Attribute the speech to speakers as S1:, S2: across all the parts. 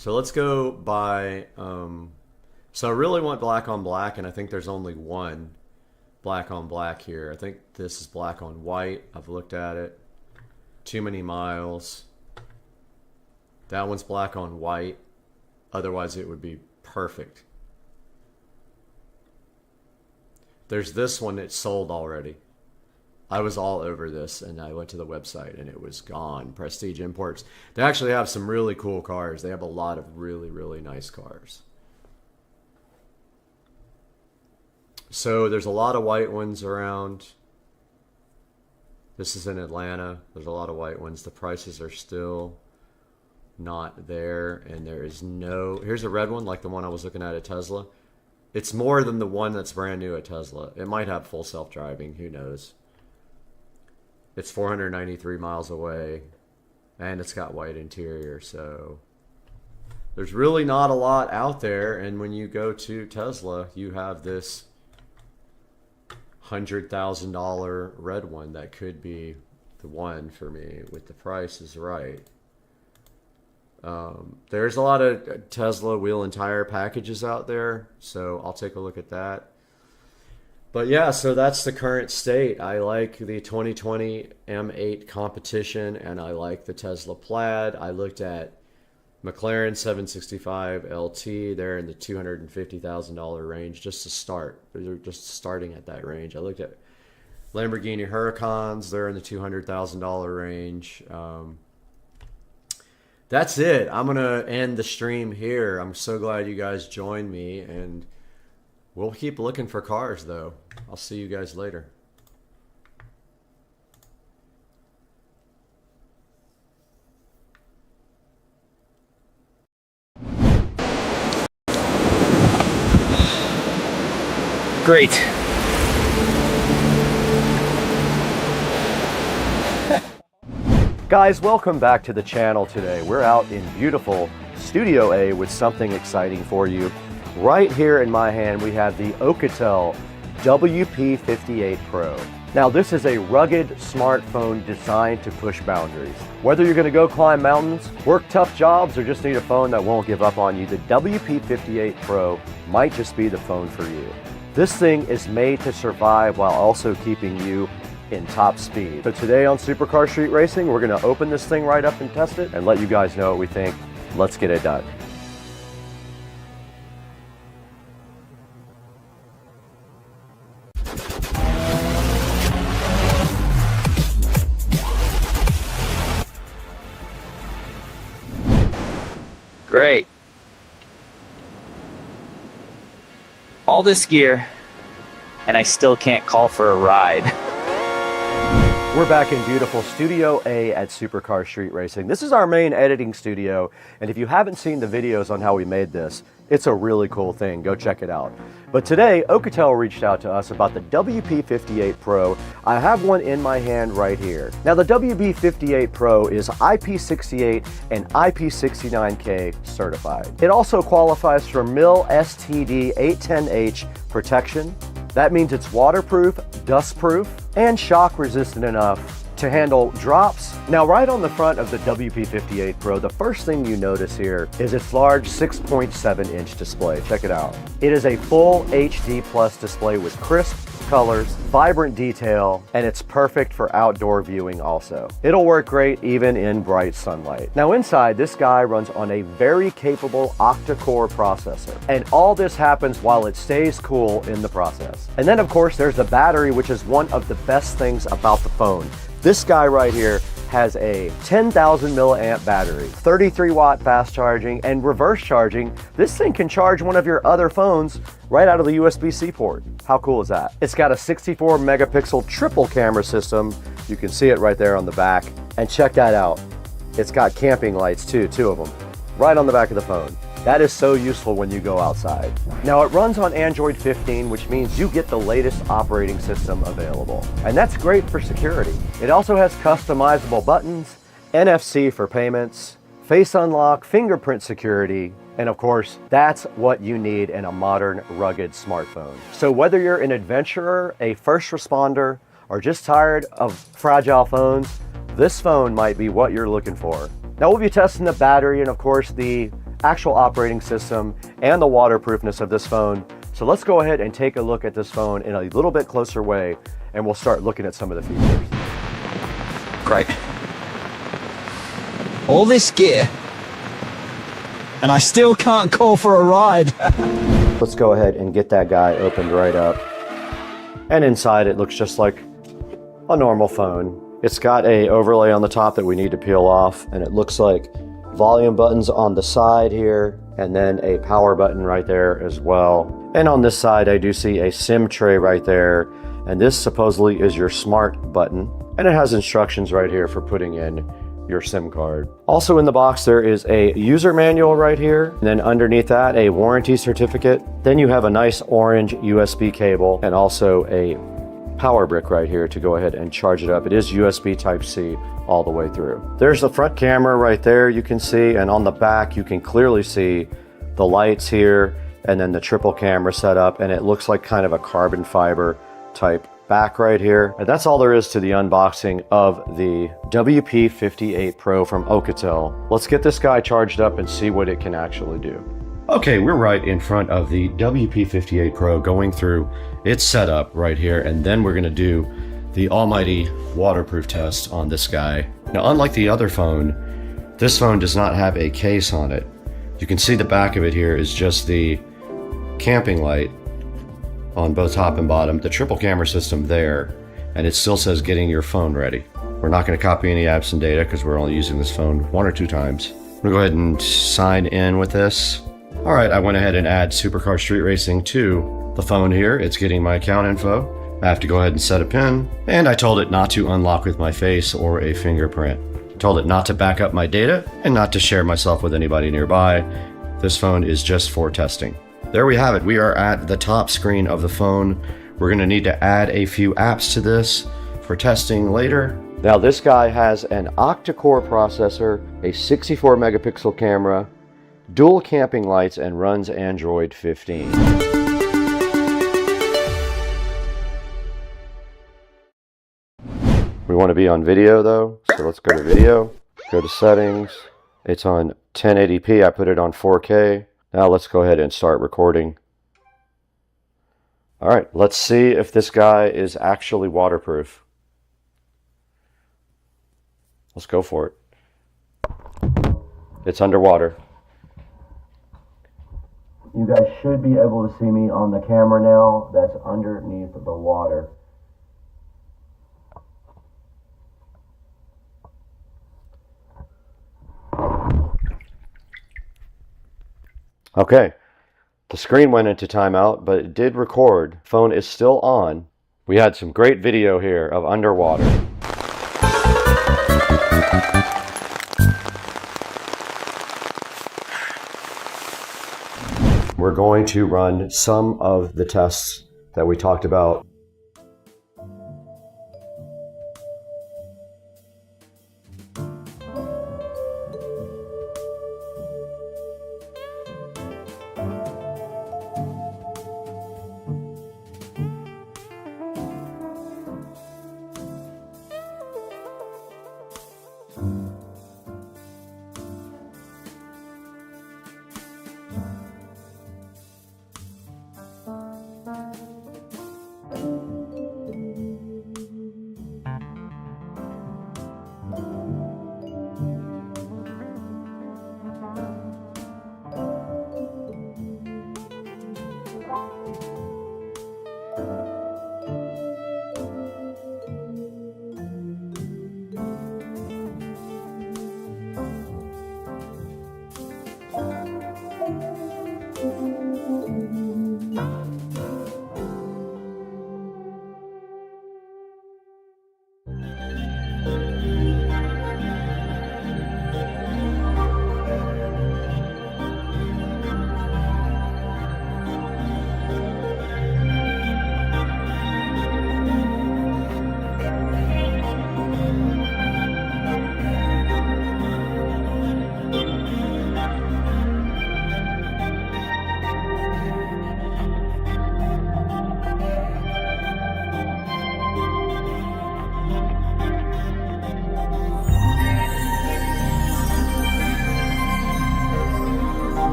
S1: So let's go by, so I really want black on black, and I think there's only one black on black here. I think this is black on white. I've looked at it. Too many miles. That one's black on white. Otherwise it would be perfect. There's this one that's sold already. I was all over this, and I went to the website and it was gone. Prestige Imports. They actually have some really cool cars. They have a lot of really, really nice cars. So there's a lot of white ones around. This is in Atlanta. There's a lot of white ones. The prices are still not there, and there is no... Here's a red one, like the one I was looking at Tesla. It's more than the one that's brand new at Tesla. It might have full self-driving. Who knows? It's 493 miles away, and it's got white interior, so there's really not a lot out there. And when you go to Tesla, you have this $100,000 red one that could be the one for me with the price is right. There's a lot of Tesla wheel and tire packages out there, so I'll take a look at that. But yeah, so that's the current state. I like the 2020 M8 competition, and I like the Tesla Plaid. I looked at McLaren 765 LT. They're in the $250,000 range just to start. They're just starting at that range. I looked at Lamborghini Huracans. They're in the $200,000 range. That's it. I'm going to end the stream here. I'm so glad you guys joined me, and we'll keep looking for cars, though. I'll see you guys later.
S2: Great.
S1: Guys, welcome back to the channel today. We're out in beautiful Studio A with something exciting for you. Right here in my hand, we have the Alcatel WP58 Pro. Now, this is a rugged smartphone designed to push boundaries. Whether you're gonna go climb mountains, work tough jobs, or just need a phone that won't give up on you, the WP58 Pro might just be the phone for you. This thing is made to survive while also keeping you in top speed. So today on Supercar Street Racing, we're gonna open this thing right up and test it and let you guys know what we think. Let's get it done.
S2: Great. All this gear, and I still can't call for a ride.
S1: We're back in beautiful Studio A at Supercar Street Racing. This is our main editing studio, and if you haven't seen the videos on how we made this, it's a really cool thing. Go check it out. But today, Alcatel reached out to us about the WP58 Pro. I have one in my hand right here. Now, the WP58 Pro is IP68 and IP69K certified. It also qualifies for MIL STD 810H protection. That means it's waterproof, dustproof, and shock resistant enough to handle drops. Now, right on the front of the WP58 Pro, the first thing you notice here is its large 6.7-inch display. Check it out. It is a full HD plus display with crisp colors, vibrant detail, and it's perfect for outdoor viewing also. It'll work great even in bright sunlight. Now inside, this guy runs on a very capable octa-core processor, and all this happens while it stays cool in the process. And then of course there's the battery, which is one of the best things about the phone. This guy right here has a 10,000 milliamp battery, 33 watt fast charging, and reverse charging. This thing can charge one of your other phones right out of the USB-C port. How cool is that? It's got a 64 megapixel triple camera system. You can see it right there on the back. And check that out. It's got camping lights too, 2 of them, right on the back of the phone. That is so useful when you go outside. Now, it runs on Android 15, which means you get the latest operating system available. And that's great for security. It also has customizable buttons, NFC for payments, face unlock, fingerprint security, and of course, that's what you need in a modern, rugged smartphone. So whether you're an adventurer, a first responder, or just tired of fragile phones, this phone might be what you're looking for. Now, we'll be testing the battery and of course the actual operating system and the waterproofness of this phone. So let's go ahead and take a look at this phone in a little bit closer way, and we'll start looking at some of the features.
S3: Great. All this gear, and I still can't call for a ride.
S1: Let's go ahead and get that guy opened right up. And inside it looks just like a normal phone. It's got a overlay on the top that we need to peel off, and it looks like volume buttons on the side here, and then a power button right there as well. And on this side I do see a SIM tray right there, and this supposedly is your smart button, and it has instructions right here for putting in your SIM card. Also in the box there is a user manual right here, and then underneath that a warranty certificate. Then you have a nice orange USB cable and also a power brick right here to go ahead and charge it up. It is USB Type-C all the way through. There's the front camera right there you can see, and on the back you can clearly see the lights here and then the triple camera setup, and it looks like kind of a carbon fiber type back right here. And that's all there is to the unboxing of the WP58 Pro from Alcatel. Let's get this guy charged up and see what it can actually do. Okay, we're right in front of the WP58 Pro going through its setup right here, and then we're gonna do the almighty waterproof test on this guy. Now, unlike the other phone, this phone does not have a case on it. You can see the back of it here is just the camping light on both top and bottom, the triple camera system there, and it still says getting your phone ready. We're not going to copy any apps and data because we're only using this phone 1 or 2 times. I'm going to go ahead and sign in with this. All right, I went ahead and add Supercar Street Racing to the phone here. It's getting my account info. I have to go ahead and set a PIN, and I told it not to unlock with my face or a fingerprint. I told it not to back up my data and not to share myself with anybody nearby. This phone is just for testing. There we have it. We are at the top screen of the phone. We're going to need to add a few apps to this for testing later. Now this guy has an octa-core processor, a 64 megapixel camera, dual camping lights, and runs Android 15. We want to be on video though, so let's go to video, go to settings. It's on 1080p, I put it on 4K. Now let's go ahead and start recording. All right, let's see if this guy is actually waterproof. Let's go for it. It's underwater. You guys should be able to see me on the camera now. That's underneath the water. Okay, the screen went into timeout, but it did record. Phone is still on. We had some great video here of underwater. We're going to run some of the tests that we talked about.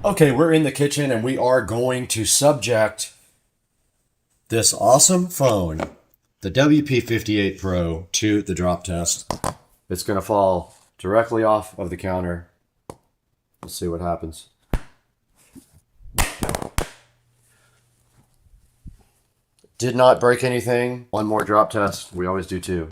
S1: Okay, we're in the kitchen and we are going to subject this awesome phone, the WP58 Pro, to the drop test. It's going to fall directly off of the counter. Let's see what happens. Did not break anything. One more drop test. We always do two.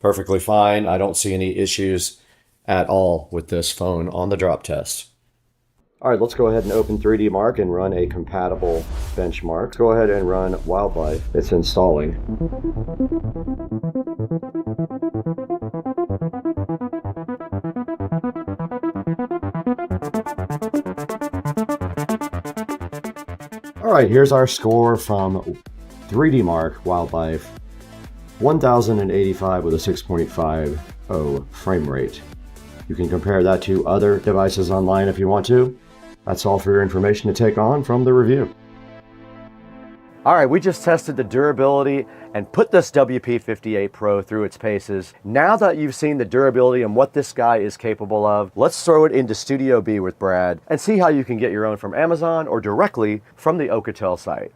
S1: Perfectly fine. I don't see any issues at all with this phone on the drop test. All right, let's go ahead and open 3D Mark and run a compatible benchmark. Let's go ahead and run Wildlife. It's installing. All right, here's our score from 3D Mark Wildlife. 1085 with a 6.50 frame rate. You can compare that to other devices online if you want to. That's all for your information to take on from the review. All right, we just tested the durability and put this WP58 Pro through its paces. Now that you've seen the durability and what this guy is capable of, let's throw it into Studio B with Brad and see how you can get your own from Amazon or directly from the Oukatel site.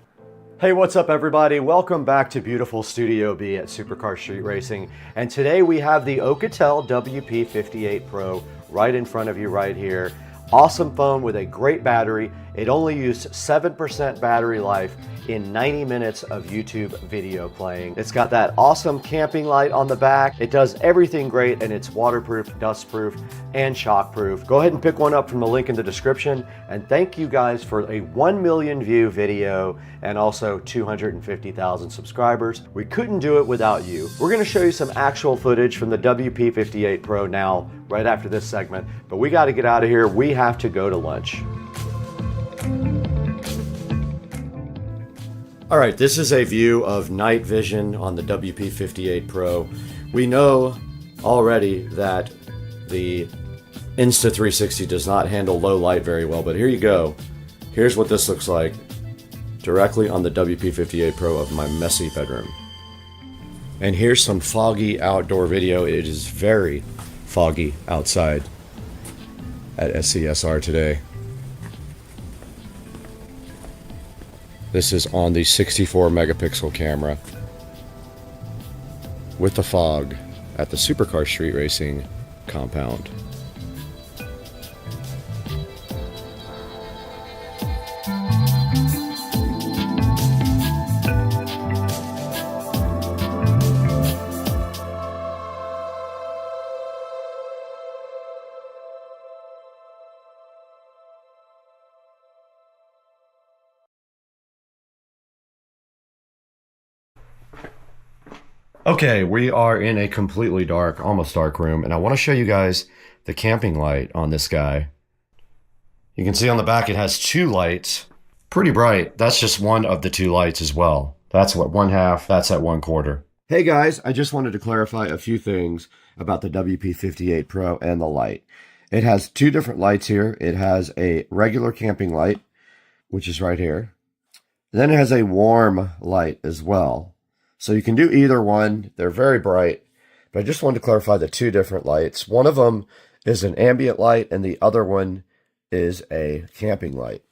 S1: Hey, what's up everybody? Welcome back to beautiful Studio B at Supercar Street Racing. And today we have the Oukatel WP58 Pro right in front of you right here. Awesome phone with a great battery. It only used 7% battery life in 90 minutes of YouTube video playing. It's got that awesome camping light on the back. It does everything great, and it's waterproof, dustproof, and shockproof. Go ahead and pick one up from the link in the description. And thank you guys for a 1 million view video and also 250,000 subscribers. We couldn't do it without you. We're gonna show you some actual footage from the WP58 Pro now, right after this segment, but we gotta get out of here. We have to go to lunch. All right, this is a view of night vision on the WP58 Pro. We know already that the Insta360 does not handle low light very well, but here you go. Here's what this looks like directly on the WP58 Pro of my messy bedroom. And here's some foggy outdoor video. It is very foggy outside at SCSR today. This is on the 64 megapixel camera with the fog at the Supercar Street Racing compound. Okay, we are in a completely dark, almost dark room, and I want to show you guys the camping light on this guy. You can see on the back it has two lights, pretty bright. That's just one of the two lights as well. That's what one half, that's at 1/4. Hey guys, I just wanted to clarify a few things about the WP58 Pro and the light. It has two different lights here. It has a regular camping light, which is right here. Then it has a warm light as well. So you can do either one. They're very bright, but I just wanted to clarify the two different lights. One of them is an ambient light and the other one is a camping light.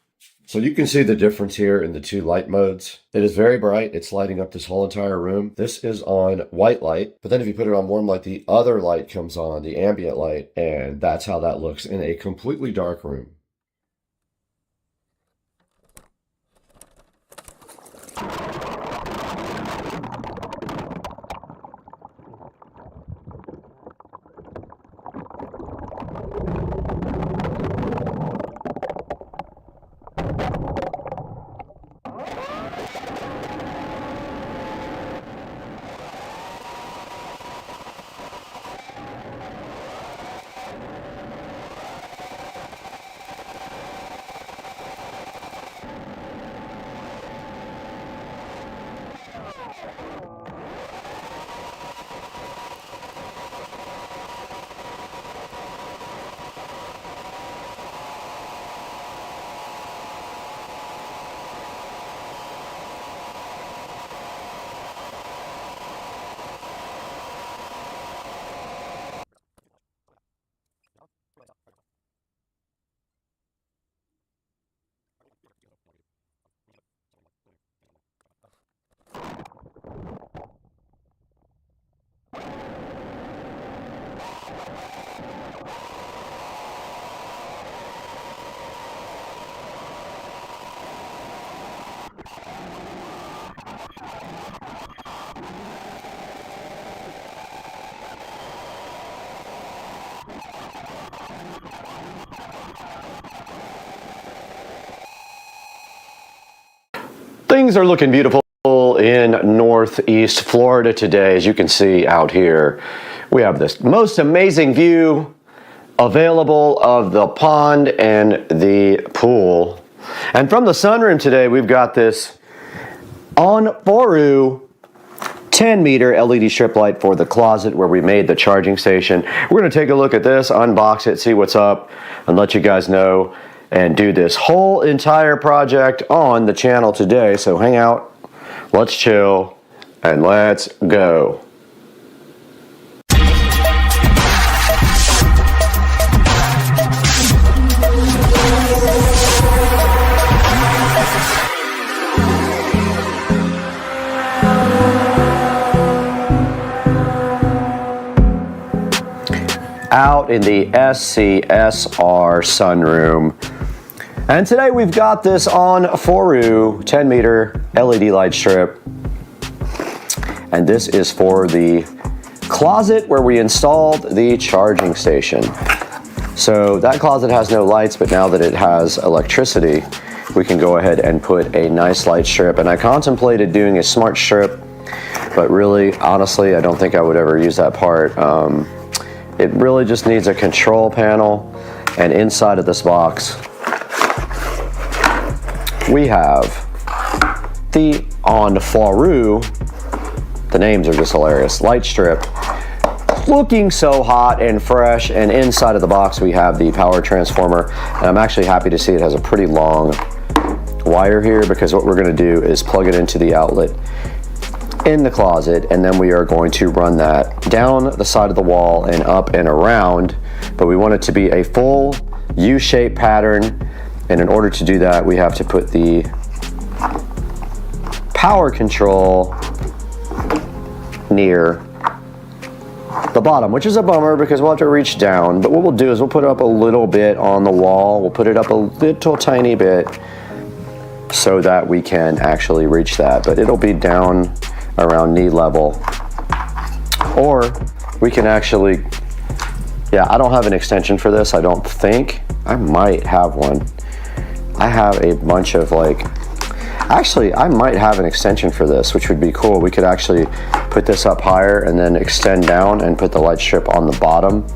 S1: So you can see the difference here in the two light modes. It is very bright. It's lighting up this whole entire room. This is on white light, but then if you put it on warm light, the other light comes on, the ambient light, and that's how that looks in a completely dark room. Things are looking beautiful in Northeast Florida today. As you can see out here, we have this most amazing view available of the pond and the pool. And from the sunroom today, we've got this On-Foru 10-meter LED strip light for the closet where we made the charging station. We're going to take a look at this, unbox it, see what's up, and let you guys know, and do this whole entire project on the channel today. So hang out, let's chill, and let's go. Out in the SCSR sunroom. And today we've got this On-Foru 10-meter LED light strip. And this is for the closet where we installed the charging station. So that closet has no lights, but now that it has electricity, we can go ahead and put a nice light strip. And I contemplated doing a smart strip, but really, honestly, I don't think I would ever use that part. It really just needs a control panel, and inside of this box we have the On-Foru, the names are just hilarious, light strip, looking so hot and fresh, and inside of the box we have the power transformer. And I'm actually happy to see it has a pretty long wire here, because what we're going to do is plug it into the outlet in the closet, and then we are going to run that down the side of the wall and up and around, but we want it to be a full U-shaped pattern. And in order to do that, we have to put the power control near the bottom, which is a bummer because we'll have to reach down. But what we'll do is we'll put it up a little bit on the wall. We'll put it up a little tiny bit so that we can actually reach that, but it'll be down around knee level. Or we can actually, yeah, I don't have an extension for this, I don't think. I might have one. I have a bunch of actually I might have an extension for this, which would be cool. We could actually put this up higher and then extend down and put the light strip on the bottom.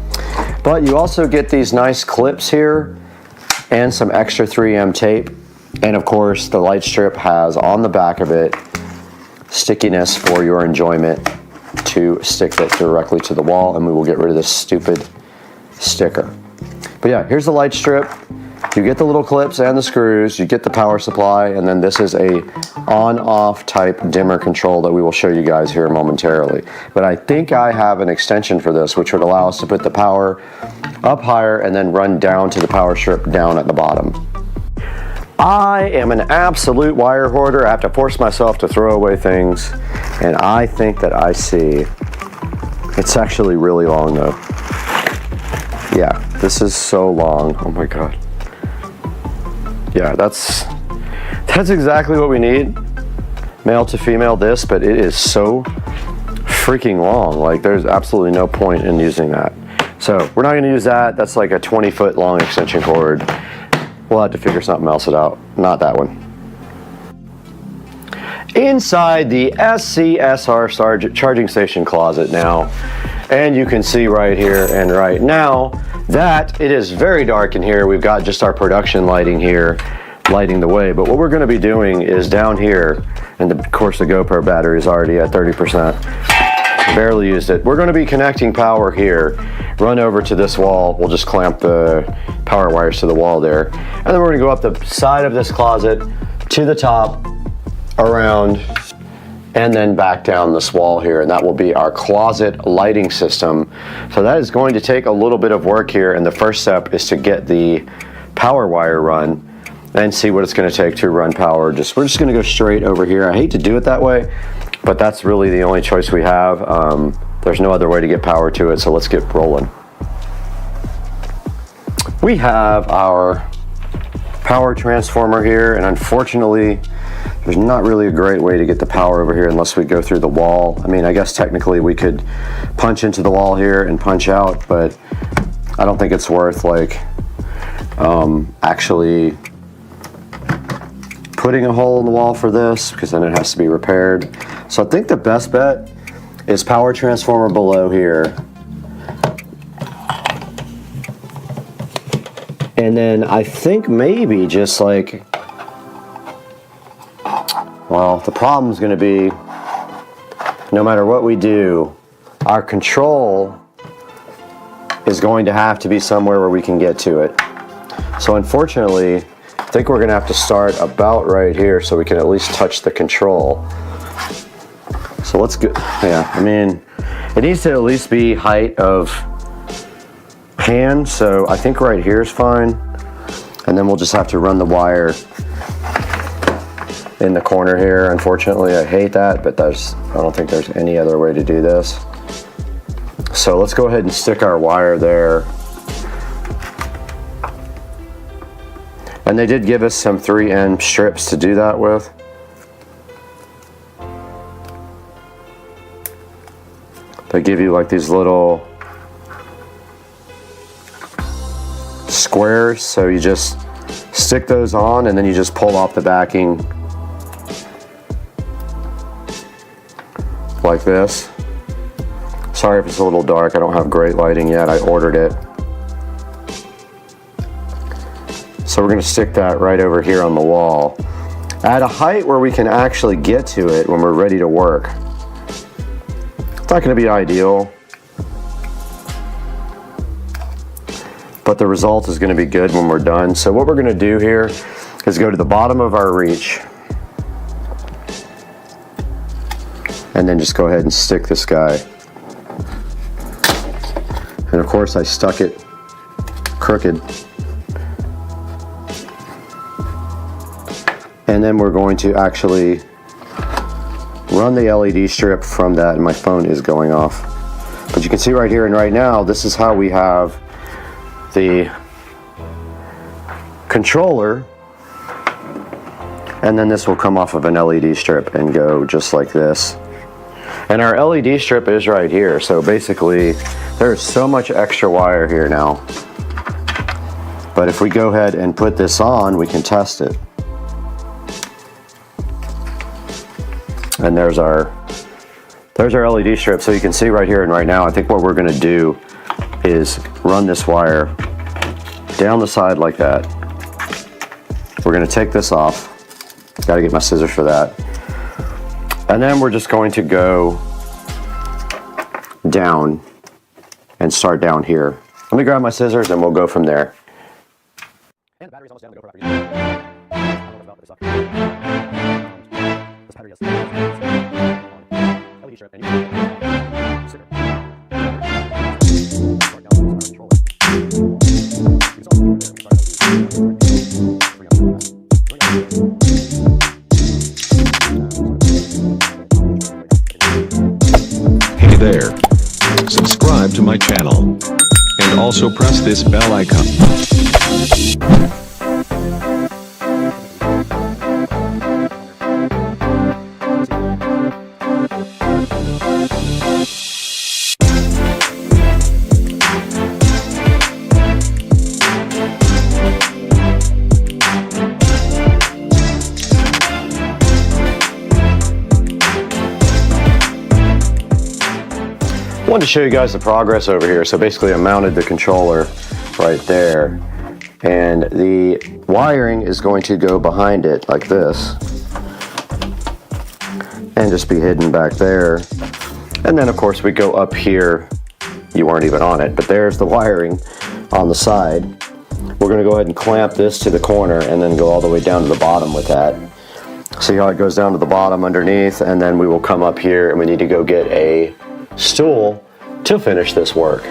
S1: But you also get these nice clips here and some extra 3M tape. And of course the light strip has on the back of it stickiness for your enjoyment to stick that directly to the wall, and we will get rid of this stupid sticker. But yeah, here's the light strip. You get the little clips and the screws, you get the power supply, and then this is a on-off type dimmer control that we will show you guys here momentarily. But I think I have an extension for this, which would allow us to put the power up higher and then run down to the power strip down at the bottom. I am an absolute wire hoarder. I have to force myself to throw away things, and I think that I see, it's actually really long though. Yeah, this is so long, oh my God. Yeah, that's exactly what we need, male to female this, but it is so freaking long. Like there's absolutely no point in using that. So we're not gonna use that. That's like a 20-foot long extension cord. We'll have to figure something else out. Not that one. Inside the SCSR charging station closet now, and you can see right here and right now that it is very dark in here. We've got just our production lighting here, lighting the way. But what we're going to be doing is down here, and of course the GoPro battery is already at 30%. Barely used it. We're going to be connecting power here, run over to this wall. We'll just clamp the power wires to the wall there. And then we're going to go up the side of this closet to the top, around, and then back down this wall here. And that will be our closet lighting system. So that is going to take a little bit of work here. And the first step is to get the power wire run and see what it's going to take to run power. We're just going to go straight over here. I hate to do it that way, but that's really the only choice we have. There's no other way to get power to it, so let's get rolling. We have our power transformer here, and unfortunately there's not really a great way to get the power over here unless we go through the wall. I mean, I guess technically we could punch into the wall here and punch out, but I don't think it's worth actually putting a hole in the wall for this because then it has to be repaired. So I think the best bet is power transformer below here. And then I think maybe just like, well, the problem is going to be no matter what we do, our control is going to have to be somewhere where we can get to it. So unfortunately, I think we're going to have to start about right here so we can at least touch the control. So let's go, yeah, I mean, it needs to at least be height of hand, so I think right here is fine. And then we'll just have to run the wire in the corner here. Unfortunately, I hate that, but I don't think there's any other way to do this. So let's go ahead and stick our wire there. And they did give us some 3N strips to do that with. They give you like these little squares, so you just stick those on and then you just pull off the backing like this. Sorry if it's a little dark, I don't have great lighting yet, I ordered it. So we're going to stick that right over here on the wall at a height where we can actually get to it when we're ready to work. It's not going to be ideal, but the result is going to be good when we're done. So what we're going to do here is go to the bottom of our reach and then just go ahead and stick this guy. And of course I stuck it crooked. And then we're going to actually run the LED strip from that, and my phone is going off. But you can see right here and right now, this is how we have the controller, and then this will come off of an LED strip and go just like this. And our LED strip is right here, so basically there's so much extra wire here now. But if we go ahead and put this on, we can test it. And there's our LED strip. So you can see right here and right now, I think what we're going to do is run this wire down the side like that. We're going to take this off. Got to get my scissors for that. And then we're just going to go down and start down here. Let me grab my scissors and we'll go from there. And the battery's almost down to go for this battery is LED strip and
S4: Hey there. Subscribe to my channel. And also press this bell icon.
S1: I wanted to show you guys the progress over here. So basically I mounted the controller right there, and the wiring is going to go behind it like this and just be hidden back there. And then of course we go up here. You weren't even on it, but there's the wiring on the side. We're going to go ahead and clamp this to the corner and then go all the way down to the bottom with that. See how it goes down to the bottom underneath, and then we will come up here and we need to go get a stool to finish this work.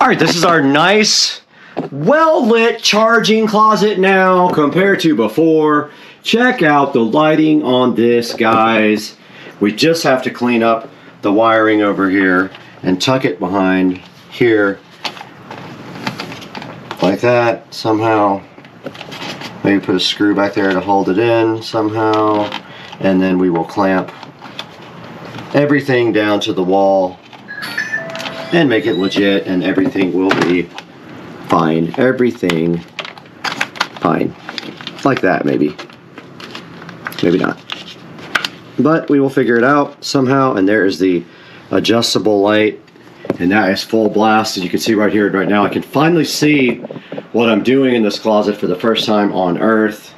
S1: right, this is our nice, well-lit charging closet now compared to before. Check out the lighting on this, guys. We just have to clean up the wiring over here and tuck it behind here like that somehow. Maybe put a screw back there to hold it in somehow, and then we will clamp everything down to the wall and make it legit, and everything will be fine. Everything fine. Like that, maybe. Maybe not. But we will figure it out somehow. And there is the adjustable light, and that is full blast. As you can see right here, right now, I can finally see what I'm doing in this closet for the first time on Earth.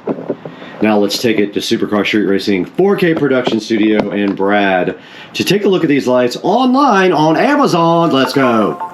S1: Now let's take it to Supercar Street Racing 4K Production Studio and Brad to take a look at these lights online on Amazon. Let's go.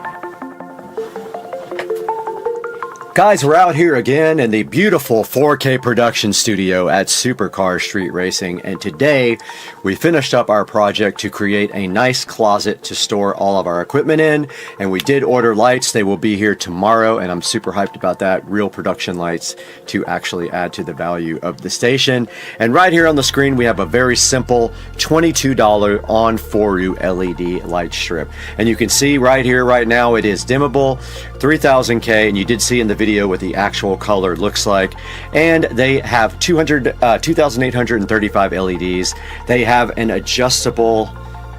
S1: Guys, we're out here again in the beautiful 4K production studio at Supercar Street Racing, and today we finished up our project to create a nice closet to store all of our equipment in, and we did order lights. They will be here tomorrow, and I'm super hyped about that. Real production lights to actually add to the value of the station. And right here on the screen we have a very simple $22 on 4U LED light strip, and you can see right here right now it is dimmable, 3000K, and you did see in the video what the actual color looks like. And they have 2,835 LEDs. They have an adjustable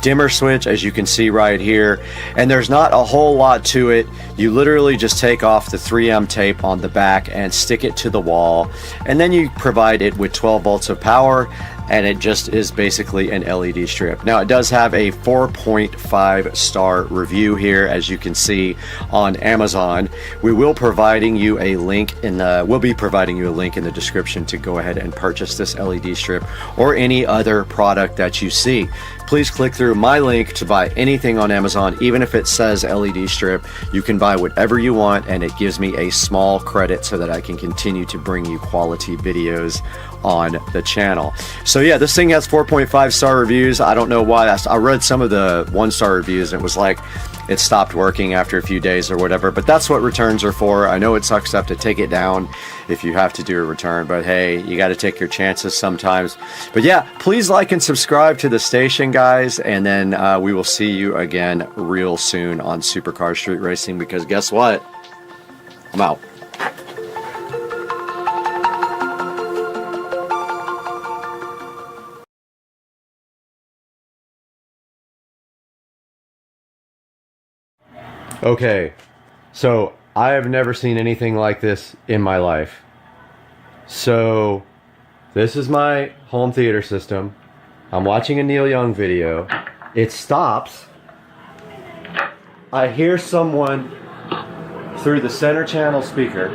S1: dimmer switch, as you can see right here, and there's not a whole lot to it. You literally just take off the 3M tape on the back and stick it to the wall, and then you provide it with 12 volts of power, and it just is basically an LED strip. Now it does have a 4.5 star review here, as you can see on Amazon. We will be providing you a link in the description to go ahead and purchase this LED strip or any other product that you see. Please click through my link to buy anything on Amazon. Even if it says LED strip, you can buy whatever you want, and it gives me a small credit so that I can continue to bring you quality videos on the channel. So yeah, this thing has 4.5 star reviews. I don't know why. I read some of the 1-star reviews and it was like it stopped working after a few days or whatever, but that's what returns are for. I know it sucks to have to take it down if you have to do a return, but hey, you got to take your chances sometimes. But yeah, please like and subscribe to the station, guys, and then we will see you again real soon on Supercar Street Racing, because guess what? I'm out. Okay, so I have never seen anything like this in my life. So this is my home theater system. I'm watching a Neil Young video. It stops. I hear someone through the center channel speaker.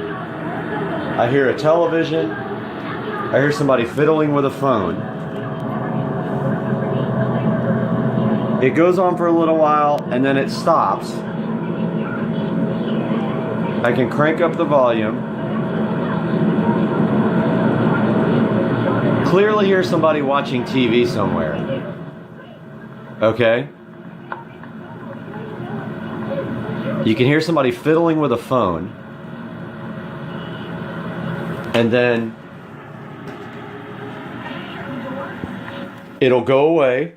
S1: I hear a television. I hear somebody fiddling with a phone. It goes on for a little while and then it stops. I can crank up the volume. Clearly hear somebody watching TV somewhere. Okay? You can hear somebody fiddling with a phone. And then it'll go away.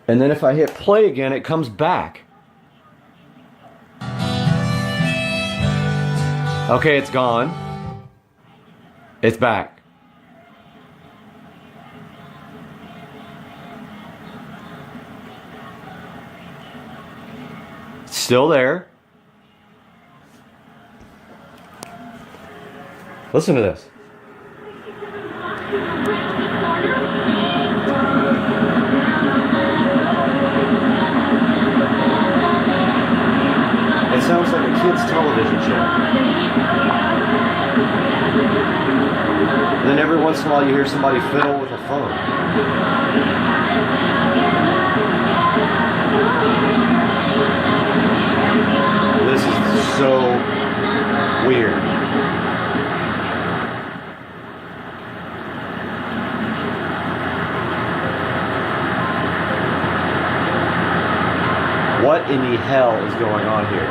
S1: And then if I hit play again, it comes back. Okay, it's gone. It's back. It's still there. Listen to this. It sounds like a kid's television show. And then every once in a while you hear somebody fiddle with a phone. This is so weird. What in the hell is going on here?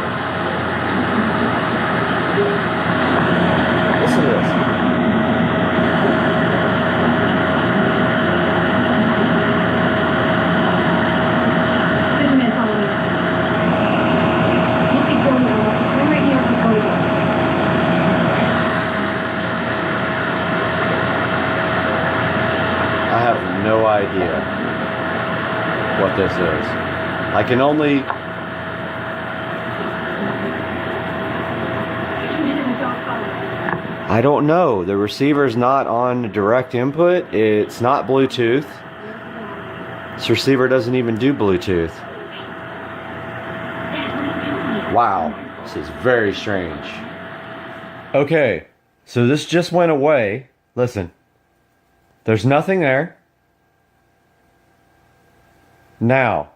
S1: Listen to this. I have no idea what this is. I can only... I don't know. The receiver's not on direct input. It's not Bluetooth. This receiver doesn't even do Bluetooth. Wow. This is very strange. Okay. So this just went away. Listen. There's nothing there. Now,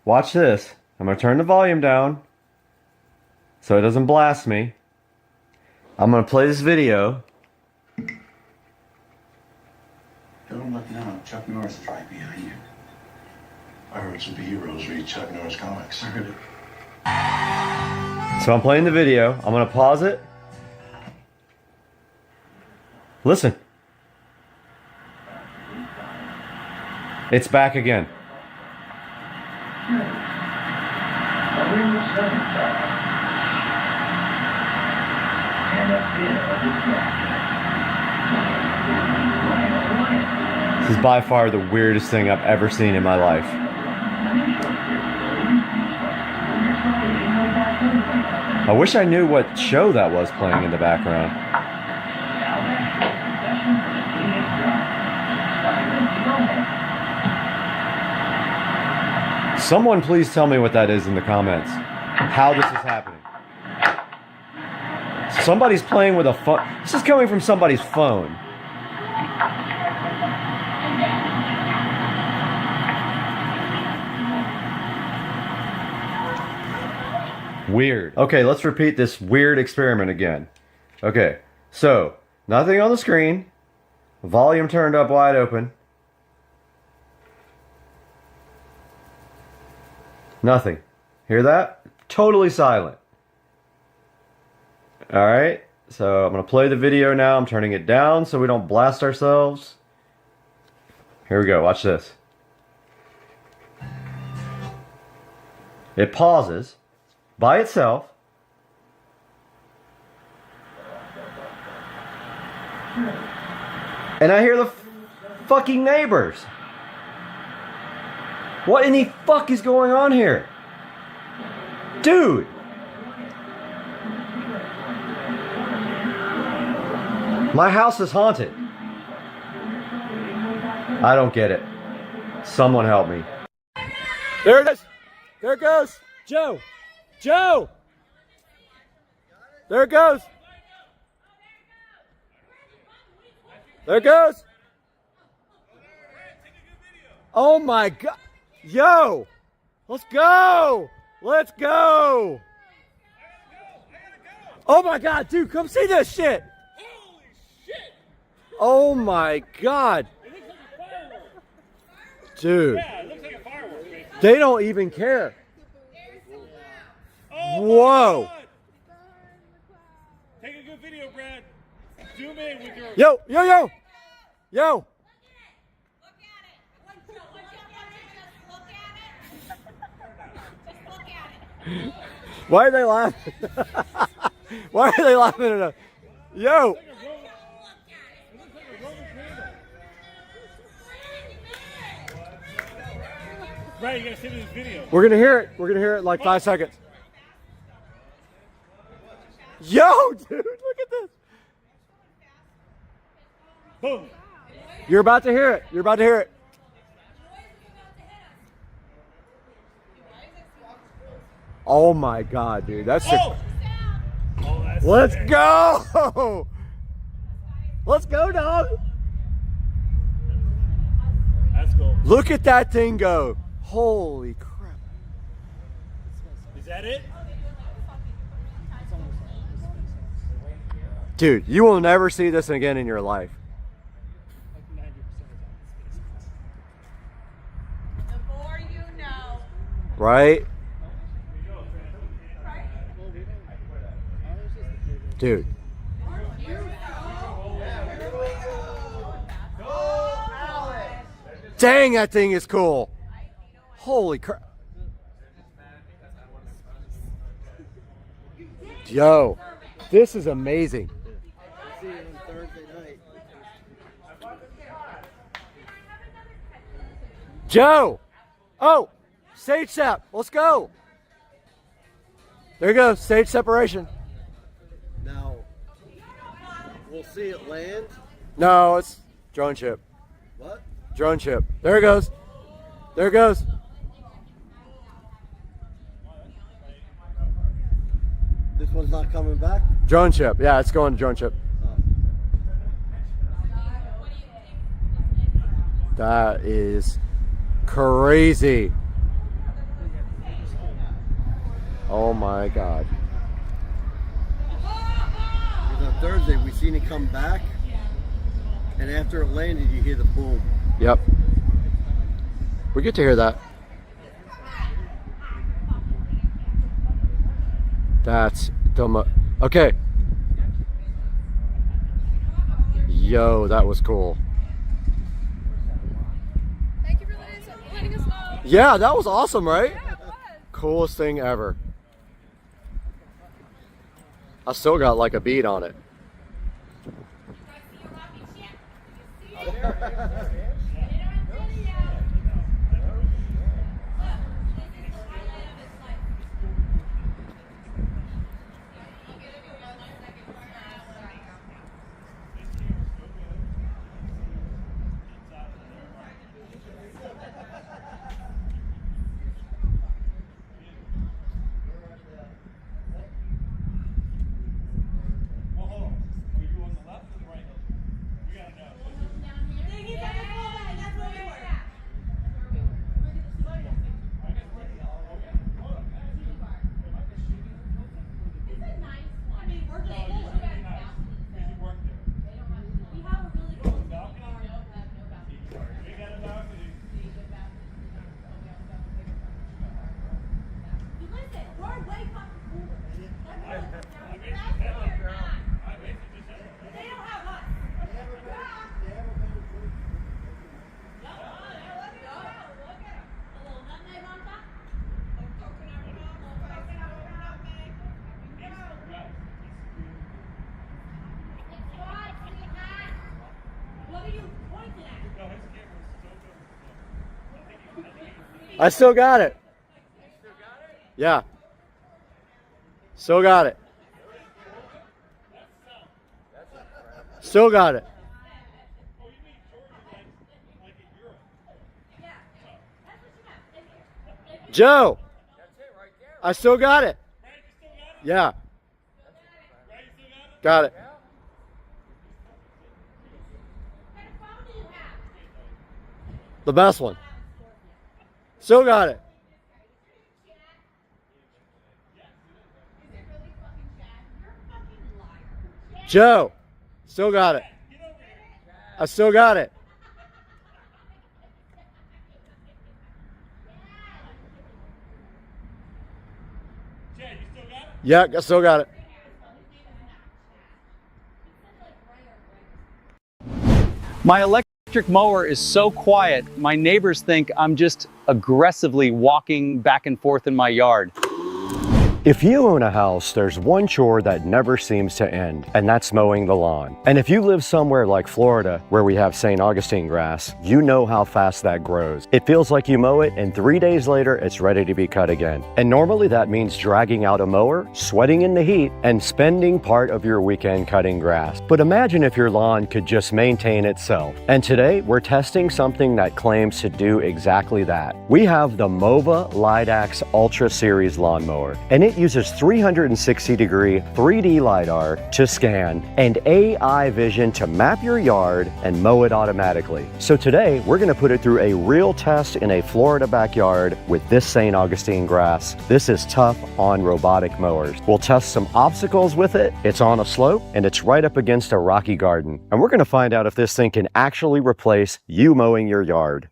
S1: watch this. I'm going to turn the volume down so it doesn't blast me. I'm going to play this video.
S5: Don't look now. Chuck Norris is right behind you. I heard some heroes read Chuck Norris comics. I heard it.
S1: So I'm playing the video. I'm going to pause it. Listen. It's back again. This is by far the weirdest thing I've ever seen in my life. I wish I knew what show that was playing in the background. Someone please tell me what that is in the comments. How this is happening. Somebody's playing with a phone. This is coming from somebody's phone. Weird. Okay, let's repeat this weird experiment again. Okay, so nothing on the screen. Volume turned up wide open. Nothing. Hear that? Totally silent. Alright, so I'm going to play the video now. I'm turning it down so we don't blast ourselves. Here we go, watch this. It pauses by itself. And I hear the fucking neighbors. What in the fuck is going on here? Dude! My house is haunted. I don't get it. Someone help me. There it is! There it goes! Joe! Joe! There it goes! There it goes! Oh my god! Yo! Let's go! Let's go! Oh my god, dude, come see this shit!
S6: Holy shit!
S1: Oh my god! Dude.
S6: Yeah, it looks like a firework, basically.
S1: They don't even care.
S6: Oh
S1: Whoa!
S6: my God. Take a good video, Brad. Zoom in with your...
S1: Yo, yo, yo! Yo! Why are they laughing? Why are they laughing at us? Yo!
S6: Brad, you gotta see this video.
S1: We're gonna hear it. We're gonna hear it in like 5 seconds. Yo, dude, look at this.
S6: Boom.
S1: You're about to hear it. You're about to hear it. Oh my god, dude. That's sick.
S6: Oh! Oh, that's
S1: Let's
S6: sick.
S1: go! Let's go, dog!
S6: That's cool.
S1: Look at that thing go. Holy crap.
S6: Is that it?
S1: Dude, you will never see this again in your life.
S7: The more you know.
S1: Right? Dude. Dang, that thing is cool. Holy crap. Yo, this is amazing. Joe! Oh, stage sep. Let's go. There you go, stage separation.
S7: Now, we'll see it land.
S1: No, it's drone chip.
S7: What?
S1: Drone chip. There it goes. There it goes.
S7: This one's not coming back?
S1: Drone chip. Yeah, it's going to drone chip. That is crazy. Oh my God.
S7: Because on Thursday we seen it come back, and after it landed you hear the boom.
S1: Yep. We get to hear that. That's dumb. Okay. Yo, that was cool.
S8: Thank you for letting us know.
S1: Yeah, that was awesome, right?
S8: Yeah, it was.
S1: Coolest thing ever. I still got like a bead on it. I still got it. Yeah. Still got it. Still got it. Joe. I still got it. Yeah. Got it. The best one. Still got it. Joe, still got it. I still got it. Yeah, I still got it.
S9: My electric mower is so quiet, my neighbors think I'm just aggressively walking back and forth in my yard.
S1: If you own a house, there's one chore that never seems to end, and that's mowing the lawn. And if you live somewhere like Florida, where we have St. Augustine grass, you know how fast that grows. It feels like you mow it, and 3 days later, it's ready to be cut again. And normally that means dragging out a mower, sweating in the heat, and spending part of your weekend cutting grass. But imagine if your lawn could just maintain itself. And today, we're testing something that claims to do exactly that. We have the Mova Lidax Ultra Series lawnmower, and it uses 360-degree 3D LiDAR to scan and AI vision to map your yard and mow it automatically. So today, we're going to put it through a real test in a Florida backyard with this St. Augustine grass. This is tough on robotic mowers. We'll test some obstacles with it. It's on a slope, and it's right up against a rocky garden. And we're going to find out if this thing can actually replace you mowing your yard.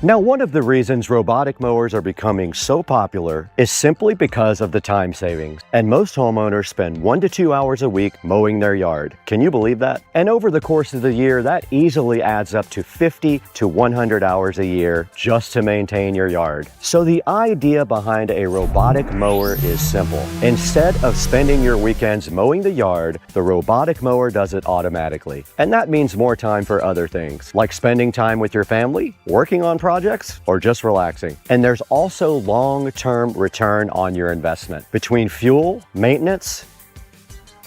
S1: Now, one of the reasons robotic mowers are becoming so popular is simply because of the time savings. And most homeowners spend 1 to 2 hours a week mowing their yard. Can you believe that? And over the course of the year, that easily adds up to 50 to 100 hours a year just to maintain your yard. So the idea behind a robotic mower is simple. Instead of spending your weekends mowing the yard, the robotic mower does it automatically. And that means more time for other things, like spending time with your family, working on projects, or just relaxing. And there's also long-term return on your investment. Between fuel, maintenance,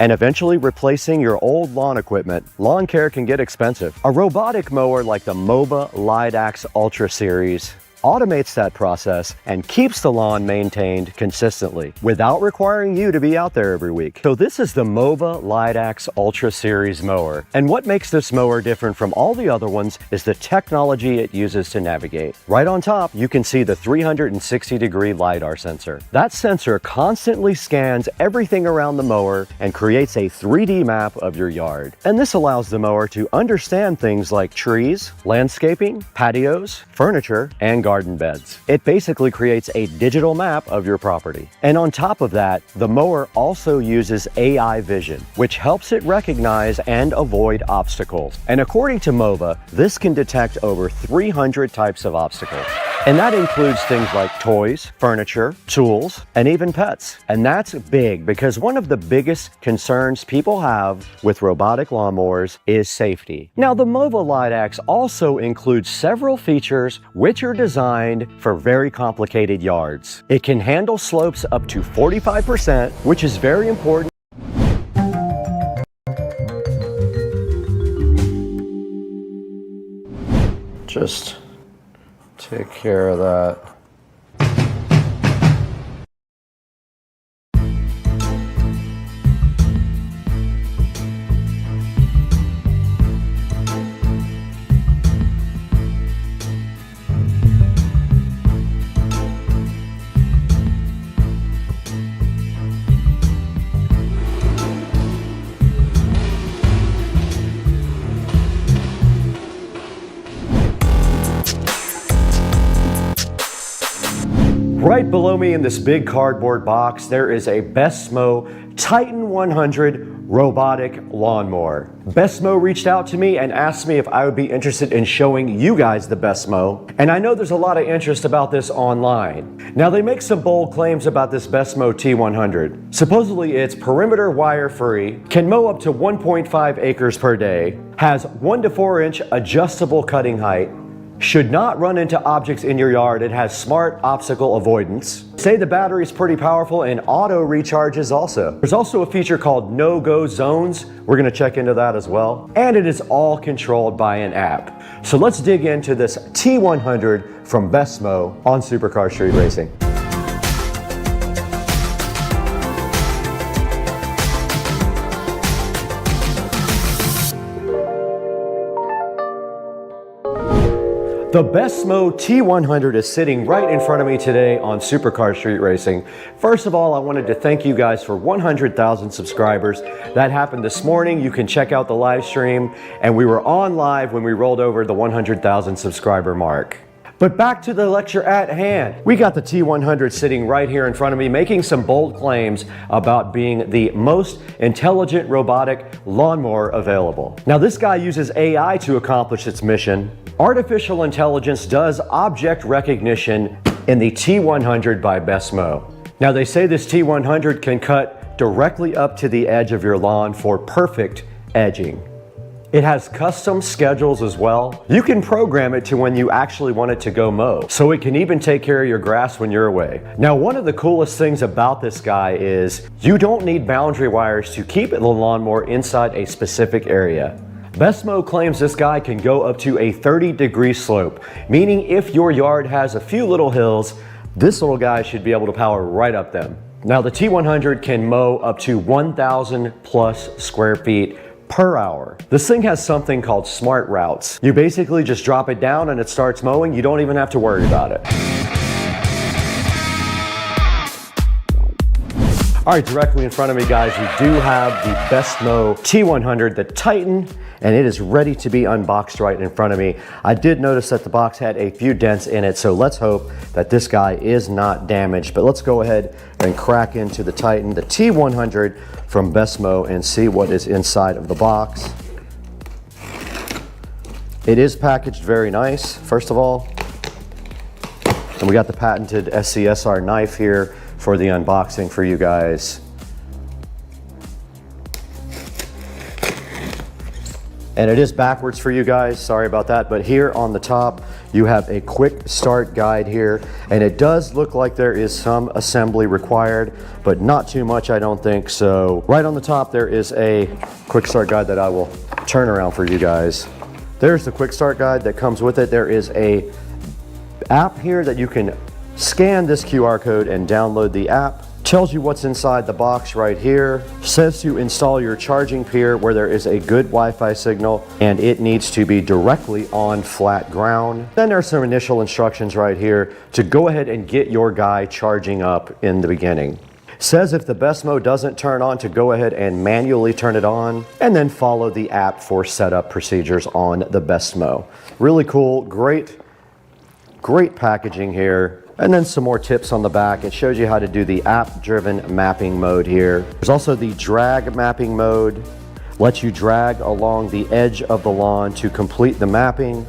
S1: and eventually replacing your old lawn equipment, lawn care can get expensive. A robotic mower like the MOVA LiDAX Ultra Series automates that process and keeps the lawn maintained consistently without requiring you to be out there every week. So this is the MOVA LiDAX Ultra Series mower. And what makes this mower different from all the other ones is the technology it uses to navigate. Right on top, you can see the 360-degree LiDAR sensor. That sensor constantly scans everything around the mower and creates a 3D map of your yard. And this allows the mower to understand things like trees, landscaping, patios, furniture, and garden beds. It basically creates a digital map of your property. And on top of that, the mower also uses AI vision, which helps it recognize and avoid obstacles. And according to MOVA, this can detect over 300 types of obstacles. And that includes things like toys, furniture, tools, and even pets. And that's big because one of the biggest concerns people have with robotic lawnmowers is safety. Now, the MOVA LiDAX also includes several features which are designed for very complicated yards. It can handle slopes up to 45%, which is very important. Just take care of that. Right below me in this big cardboard box, there is a Bestmo Titan 100 robotic lawnmower. Bestmo reached out to me and asked me if I would be interested in showing you guys the Bestmo. And I know there's a lot of interest about this online. Now, they make some bold claims about this Bestmo T100. Supposedly it's perimeter wire free, can mow up to 1.5 acres per day, has 1 to 4 inch adjustable cutting height, should not run into objects in your yard. It has smart obstacle avoidance. Say the battery is pretty powerful and auto recharges also. There's also a feature called no-go zones. We're gonna check into that as well. And it is all controlled by an app. So let's dig into this T100 from Bestmo on Supercar Street Racing. The Bestmo T100 is sitting right in front of me today on Supercar Street Racing. First of all, I wanted to thank you guys for 100,000 subscribers. That happened this morning. You can check out the live stream, and we were on live when we rolled over the 100,000 subscriber mark. But back to the lecture at hand. We got the T100 sitting right here in front of me, making some bold claims about being the most intelligent robotic lawnmower available. Now, this guy uses AI to accomplish its mission. Artificial intelligence does object recognition in the T100 by Bestmo. Now, they say this T100 can cut directly up to the edge of your lawn for perfect edging. It has custom schedules as well. You can program it to when you actually want it to go mow, so it can even take care of your grass when you're away. Now, one of the coolest things about this guy is you don't need boundary wires to keep the lawnmower inside a specific area. Bestmo claims this guy can go up to a 30-degree slope, meaning if your yard has a few little hills, this little guy should be able to power right up them. Now, the T100 can mow up to 1,000 plus square feet per hour. This thing has something called smart routes. You basically just drop it down and it starts mowing. You don't even have to worry about it. All right, directly in front of me, guys, we do have the Besmo T100, the Titan, and it is ready to be unboxed right in front of me. I did notice that the box had a few dents in it, so let's hope that this guy is not damaged. But let's go ahead and crack into the Titan, the T100 from Besmo, and see what is inside of the box. It is packaged very nice, first of all. And we got the patented SCSR knife here for the unboxing for you guys. And it is backwards for you guys, sorry about that, but here on the top you have a quick start guide here, and it does look like there is some assembly required, but not too much, I don't think. So right on the top there is a quick start guide that I will turn around for you guys. There's the quick start guide that comes with it. There is a app here that you can scan this QR code and download the app. Tells you what's inside the box right here. Says to install your charging pier where there is a good Wi-Fi signal and it needs to be directly on flat ground. Then there's some initial instructions right here to go ahead and get your guy charging up in the beginning. Says if the Besmo doesn't turn on to go ahead and manually turn it on, and then follow the app for setup procedures on the Besmo. Really cool, great packaging here. And then some more tips on the back. It shows you how to do the app-driven mapping mode here. There's also the drag mapping mode. Lets you drag along the edge of the lawn to complete the mapping.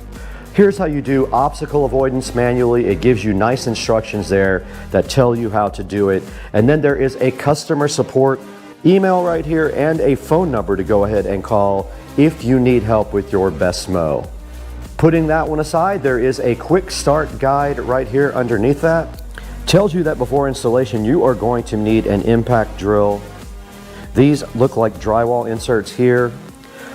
S1: Here's how you do obstacle avoidance manually. It gives you nice instructions there that tell you how to do it. And then there is a customer support email right here and a phone number to go ahead and call if you need help with your Besmo. Putting that one aside, there is a quick start guide right here underneath that. Tells you that before installation, you are going to need an impact drill. These look like drywall inserts here.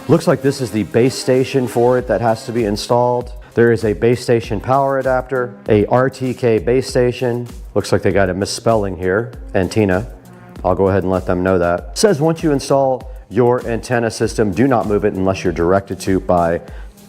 S1: Looks like this is the base station for it that has to be installed. There is a base station power adapter, a RTK base station. Looks like they got a misspelling here, antenna. I'll go ahead and let them know that. It says once you install your antenna system, do not move it unless you're directed to by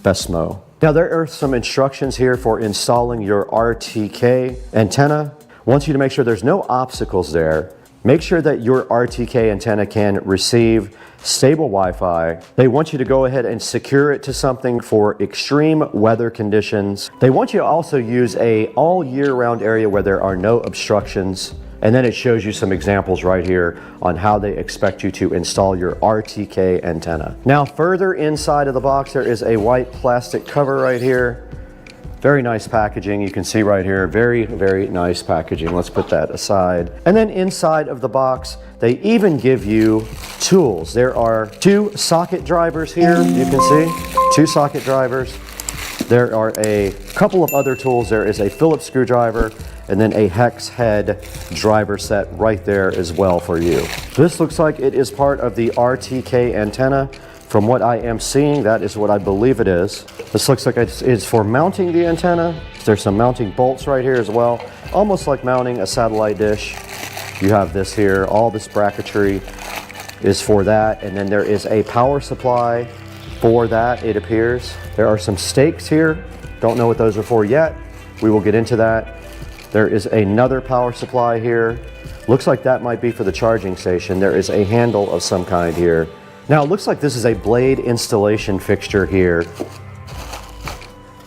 S1: Besmo. Now there are some instructions here for installing your RTK antenna. Wants you to make sure there's no obstacles there. Make sure that your RTK antenna can receive stable Wi-Fi. They want you to go ahead and secure it to something for extreme weather conditions. They want you to also use a all year round area where there are no obstructions. And then it shows you some examples right here on how they expect you to install your RTK antenna. Now further inside of the box, there is a white plastic cover right here. Very nice packaging. You can see right here, very, very nice packaging. Let's put that aside. And then inside of the box, they even give you tools. There are 2 socket drivers here. You can see 2 socket drivers. There are a couple of other tools. There is a Phillips screwdriver and then a hex head driver set right there as well for you. This looks like it is part of the RTK antenna. From what I am seeing, that is what I believe it is. This looks like it's for mounting the antenna. There's some mounting bolts right here as well, almost like mounting a satellite dish. You have this here, all this bracketry is for that, and then there is a power supply for that, it appears. There are some stakes here. Don't know what those are for yet. We will get into that. There is another power supply here. Looks like that might be for the charging station. There is a handle of some kind here. Now it looks like this is a blade installation fixture here.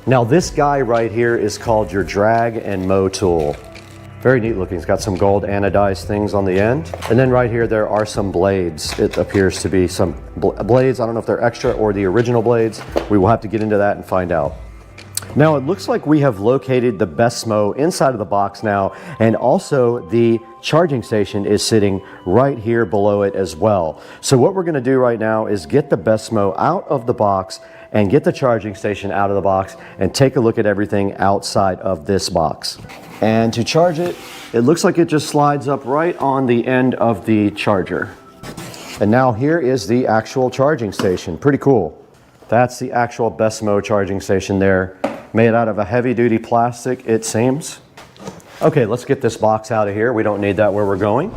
S1: Now this guy right here is called your drag and mow tool. Very neat looking. It's got some gold anodized things on the end. And then right here there are some blades. It appears to be some blades. I don't know if they're extra or the original blades. We will have to get into that and find out. Now it looks like we have located the Besmo inside of the box now, and also the charging station is sitting right here below it as well. So what we're going to do right now is get the Besmo out of the box and get the charging station out of the box and take a look at everything outside of this box. And to charge it, it looks like it just slides up right on the end of the charger. And now here is the actual charging station. Pretty cool. That's the actual Besmo charging station there. Made out of a heavy-duty plastic, it seems. Okay, let's get this box out of here. We don't need that where we're going.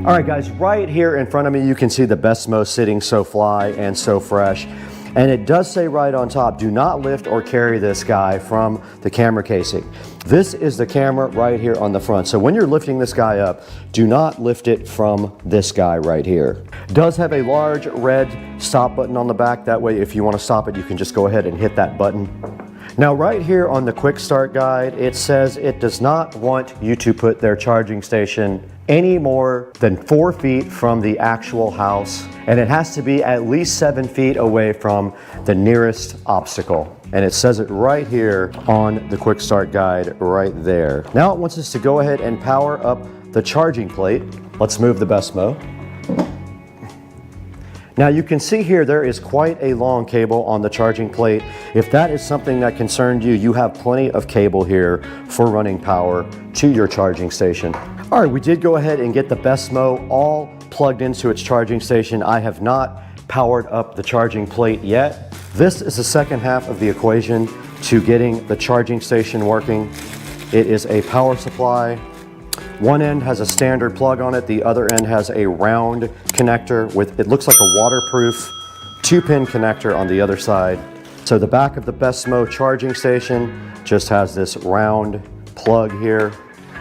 S1: All right, guys, right here in front of me, you can see the Besmo sitting so fly and so fresh. And it does say right on top, do not lift or carry this guy from the camera casing. This is the camera right here on the front. So when you're lifting this guy up, do not lift it from this guy right here. It does have a large red stop button on the back. That way, if you want to stop it, you can just go ahead and hit that button. Now right here on the quick start guide, it says it does not want you to put their charging station any more than 4 feet from the actual house, and it has to be at least 7 feet away from the nearest obstacle. And it says it right here on the quick start guide right there. Now it wants us to go ahead and power up the charging plate. Let's move the BESMO. Now you can see here there is quite a long cable on the charging plate. If that is something that concerned you, you have plenty of cable here for running power to your charging station. All right, we did go ahead and get the BESMO all plugged into its charging station. I have not powered up the charging plate yet. This is the second half of the equation to getting the charging station working. It is a power supply. One end has a standard plug on it, the other end has a round connector with, it looks like a waterproof 2-pin connector on the other side. So the back of the BESMO charging station just has this round plug here.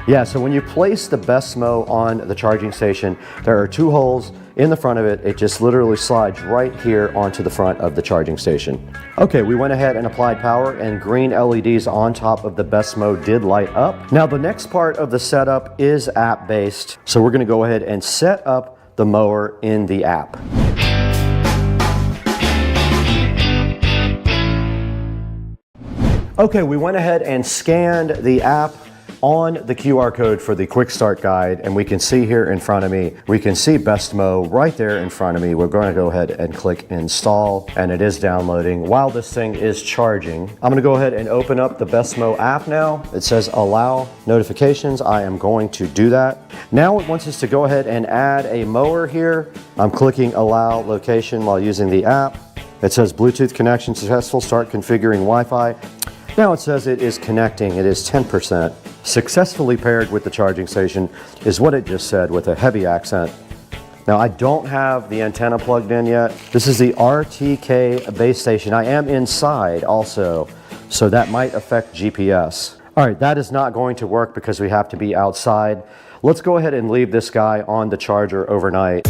S1: Yeah, so when you place the BESMO on the charging station, there are 2 holes in the front of it. It just literally slides right here onto the front of the charging station. Okay, we went ahead and applied power, and green LEDs on top of the BESMO did light up. Now the next part of the setup is app-based. So we're gonna go ahead and set up the mower in the app. Okay, we went ahead and scanned the app on the QR code for the quick start guide, and we can see here in front of me, we can see BESMO right there in front of me. We're going to go ahead and click install, and it is downloading while this thing is charging. I'm going to go ahead and open up the BESMO app now. It says allow notifications. I am going to do that. Now it wants us to go ahead and add a mower here. I'm clicking allow location while using the app. It says Bluetooth connection successful, start configuring Wi-Fi. Now it says it is connecting, it is 10%. Successfully paired with the charging station is what it just said with a heavy accent. Now I don't have the antenna plugged in yet. This is the RTK base station. I am inside also, so that might affect GPS. All right, that is not going to work because we have to be outside. Let's go ahead and leave this guy on the charger overnight.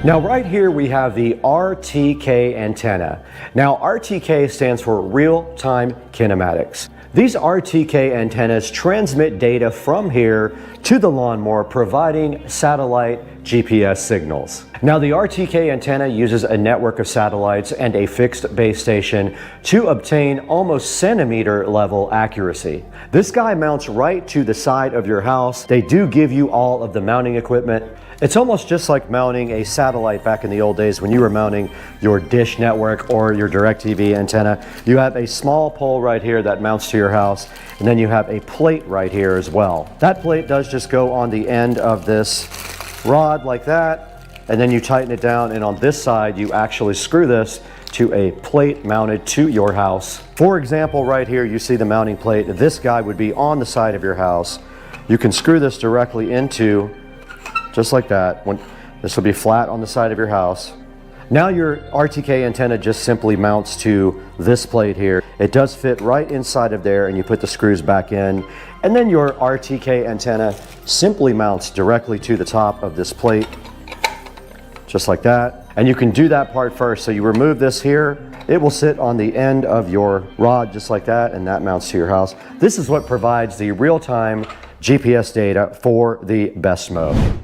S1: Now right here we have the RTK antenna. Now RTK stands for real-time kinematics. These RTK antennas transmit data from here to the lawnmower, providing satellite GPS signals. Now the RTK antenna uses a network of satellites and a fixed base station to obtain almost centimeter level accuracy. This guy mounts right to the side of your house. They do give you all of the mounting equipment. It's almost just like mounting a satellite back in the old days when you were mounting your dish network or your DirecTV antenna. You have a small pole right here that mounts to your house, and then you have a plate right here as well. That plate does just go on the end of this rod like that, and then you tighten it down, and on this side you actually screw this to a plate mounted to your house. For example, right here you see the mounting plate. This guy would be on the side of your house. You can screw this directly into, just like that. This will be flat on the side of your house. Now your RTK antenna just simply mounts to this plate here. It does fit right inside of there, and you put the screws back in, and then your RTK antenna simply mounts directly to the top of this plate, just like that. And you can do that part first. So you remove this here, it will sit on the end of your rod just like that, and that mounts to your house. This is what provides the real-time GPS data for the BESMO.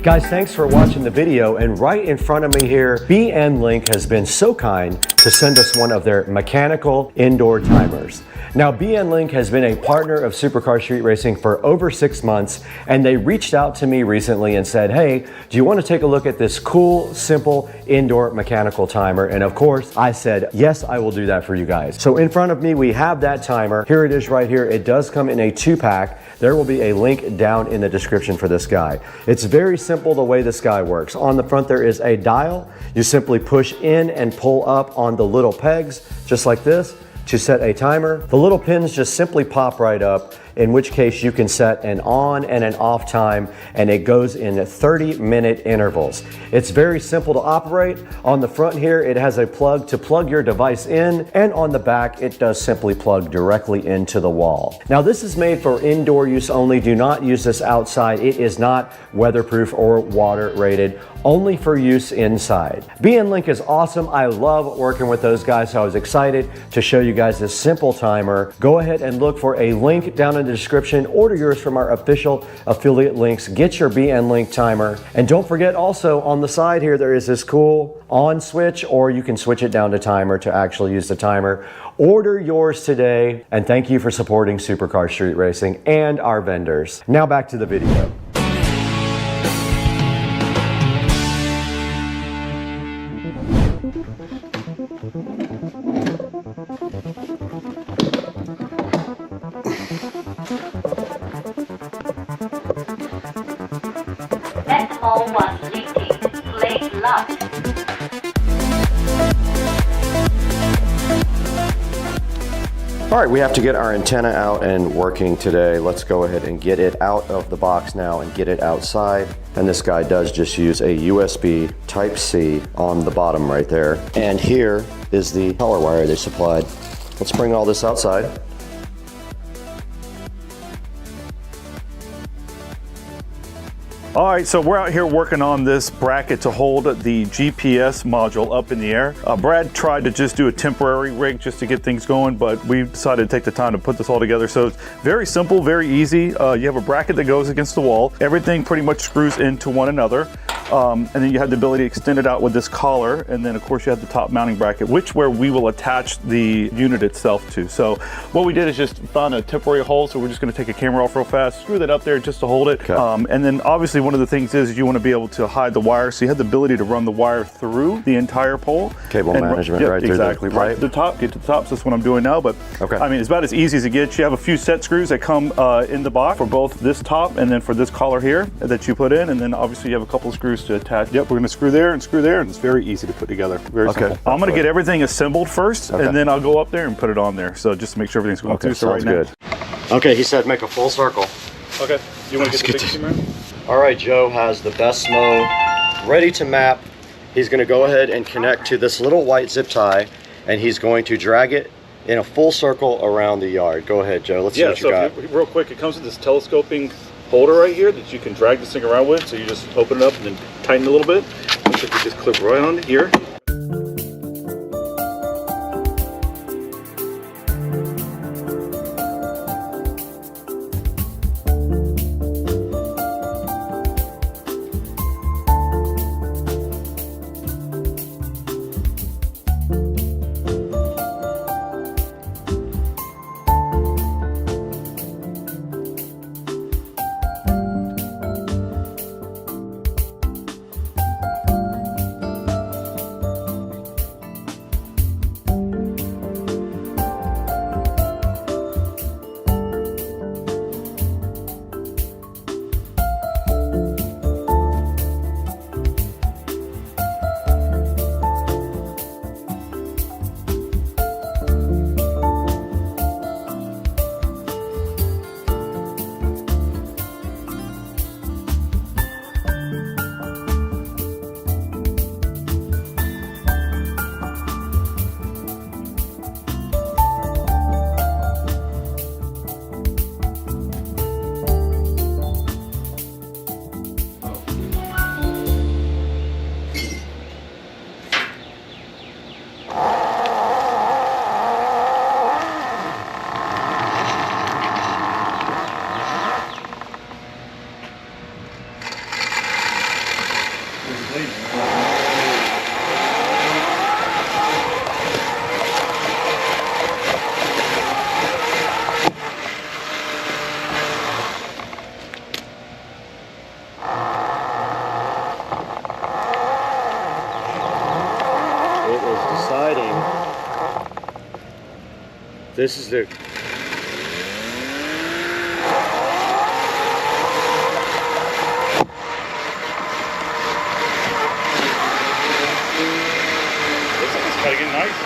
S1: Guys, thanks for watching the video, and right in front of me here, BNLink has been so kind to send us one of their mechanical indoor timers. Now, BNLink has been a partner of Supercar Street Racing for over 6 months, and they reached out to me recently and said, hey, do you want to take a look at this cool, simple indoor mechanical timer? And of course, I said, yes, I will do that for you guys. So in front of me, we have that timer. Here it is right here. It does come in a 2-pack. There will be a link down in the description for this guy. It's very simple the way this guy works. On the front, there is a dial. You simply push in and pull up on the little pegs, just like this. to set a timer. The little pins just simply pop right up, in which case you can set an on and an off time, and it goes in 30-minute intervals. It's very simple to operate. On the front here, it has a plug to plug your device in, and on the back, it does simply plug directly into the wall. Now, this is made for indoor use only. Do not use this outside. It is not weatherproof or water rated, only for use inside. BNLink is awesome. I love working with those guys, so I was excited to show you guys this simple timer. Go ahead and look for a link down in the description. Order yours from our official affiliate links. Get your BNLink timer. And don't forget, also on the side here, there is this cool on switch, or you can switch it down to timer to actually use the timer. Order yours today, and thank you for supporting Supercar Street Racing and our vendors. Now back to the video.
S10: Ethanol was leaking. Blade locked.
S1: All right, we have to get our antenna out and working today. Let's go ahead and get it out of the box now and get it outside. And this guy does just use a USB Type-C on the bottom right there. And here is the power wire they supplied. Let's bring all this outside.
S6: All right, so we're out here working on this bracket to hold the GPS module up in the air. Brad tried to just do a temporary rig just to get things going, but we decided to take the time to put this all together. So it's very simple, very easy. You have a bracket that goes against the wall. Everything pretty much screws into one another. And then you have the ability to extend it out with this collar. And then of course you have the top mounting bracket, where we will attach the unit itself to. So what we did is just found a temporary hole. So we're just gonna take a camera off real fast, screw that up there just to hold it. Okay. And then obviously one of the things is you want to be able to hide the wire, so you have the ability to run the wire through the entire pole.
S1: Cable management, right through
S6: exactly,
S1: the
S6: right to the top, get to the top. So that's what I'm doing now, but okay. I mean, it's about as easy as it gets. You have a few set screws that come in the box for both this top and then for this collar here that you put in, and then obviously you have a couple of screws to attach. Yep, we're going to screw there, and it's very easy to put together. Very simple. I'm going to get everything assembled first, and then I'll go up there and put it on there. So just to make sure everything's going through. So right now.
S1: Okay, he said make a full circle.
S6: Okay, you want to get the big camera?
S1: All right, Joe has the BESMO ready to map. He's going to go ahead and connect to this little white zip tie, and he's going to drag it in a full circle around the yard. Go ahead, Joe. Let's see what you got.
S6: Real quick, it comes with this telescoping holder right here that you can drag this thing around with. So you just open it up and then tighten it a little bit. So you just clip right onto here.
S1: This is the
S6: This is kind of getting nice.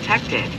S10: detected.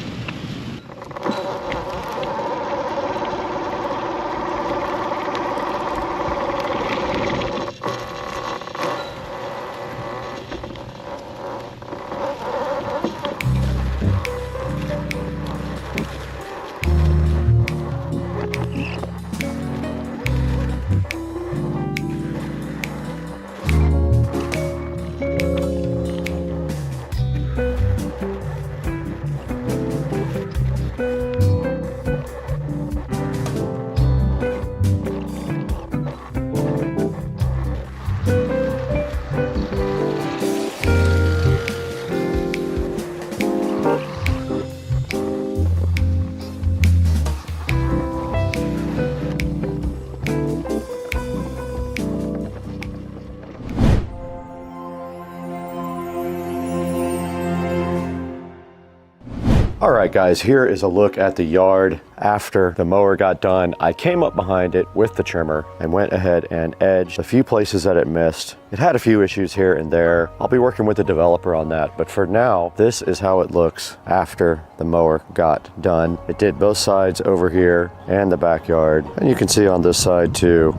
S1: All right guys, here is a look at the yard after the mower got done. I came up behind it with the trimmer and went ahead and edged a few places that it missed. It had a few issues here and there. I'll be working with the developer on that, but for now, this is how it looks after the mower got done. It did both sides over here and the backyard, and you can see on this side too.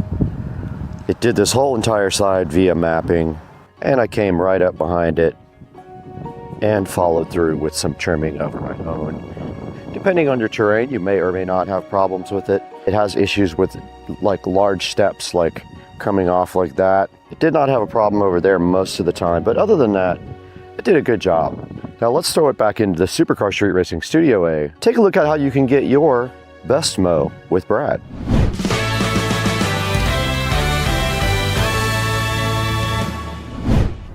S1: It did this whole entire side via mapping, and I came right up behind it and followed through with some trimming of my own. Depending on your terrain, you may or may not have problems with it. It has issues with like large steps, like coming off like that. It did not have a problem over there most of the time, but other than that, it did a good job. Now let's throw it back into the Supercar Street Racing Studio A. Take a look at how you can get your best mow with Brad.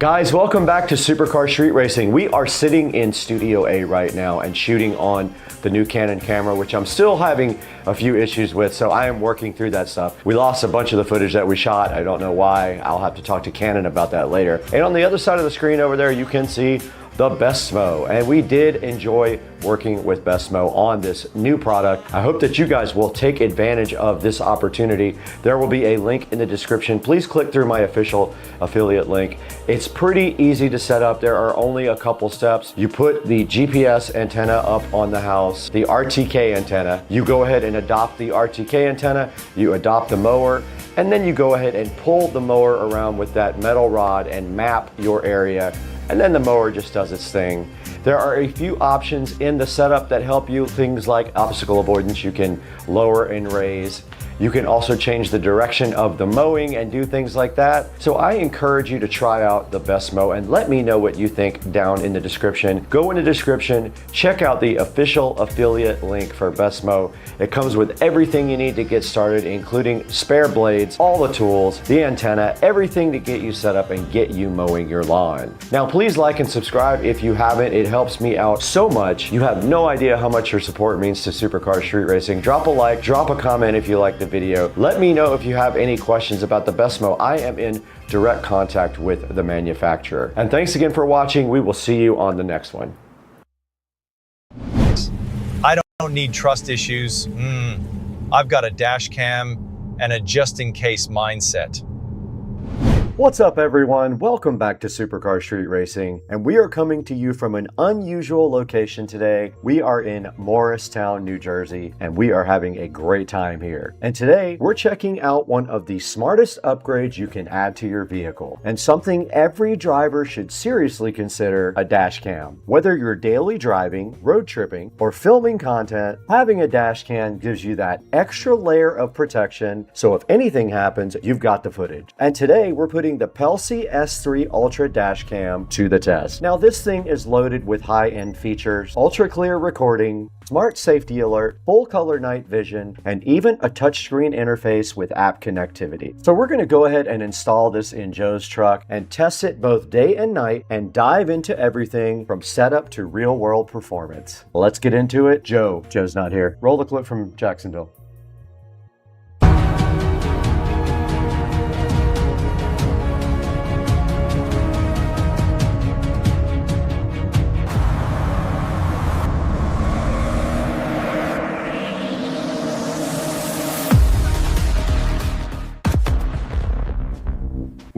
S1: Guys, welcome back to Supercar Street Racing. We are sitting in Studio A right now and shooting on the new Canon camera, which I'm still having a few issues with, so I am working through that stuff. We lost a bunch of the footage that we shot. I don't know why. I'll have to talk to Canon about that later. And on the other side of the screen over there, you can see the Bestmo, and we did enjoy working with Bestmo on this new product. I hope that you guys will take advantage of this opportunity. There will be a link in the description. Please click through my official affiliate link. It's pretty easy to set up. There are only a couple steps. You put the GPS antenna up on the house, the RTK antenna. You go ahead and adopt the RTK antenna, you adopt the mower, and then you go ahead and pull the mower around with that metal rod and map your area, and then the mower just does its thing. There are a few options in the setup that help you, things like obstacle avoidance. You can lower and raise. You can also change the direction of the mowing and do things like that. So I encourage you to try out the Bestmo and let me know what you think down in the description. Go in the description, check out the official affiliate link for Bestmo. It comes with everything you need to get started, including spare blades, all the tools, the antenna, everything to get you set up and get you mowing your lawn. Now, please like and subscribe if you haven't. It helps me out so much. You have no idea how much your support means to Supercar Street Racing. Drop a like, drop a comment if you like the video. Let me know if you have any questions about the Bestmo. I am in direct contact with the manufacturer. And thanks again for watching. We will see you on the next one.
S11: I don't need trust issues. I've got a dash cam and a just in case mindset.
S1: What's up everyone? Welcome back to Supercar Street Racing, and we are coming to you from an unusual location today. We are in Morristown, New Jersey, and we are having a great time here. And today we're checking out one of the smartest upgrades you can add to your vehicle, and something every driver should seriously consider: a dash cam. Whether you're daily driving, road tripping, or filming content, having a dash cam gives you that extra layer of protection, so if anything happens, you've got the footage. And today we're putting the Pelsi S3 Ultra dash cam to the test. Now this thing is loaded with high-end features: ultra clear recording, smart safety alert, full color night vision, and even a touchscreen interface with app connectivity. So we're going to go ahead and install this in Joe's truck and test it both day and night and dive into everything from setup to real world performance. Let's get into it. Joe's not here. Roll the clip from Jacksonville.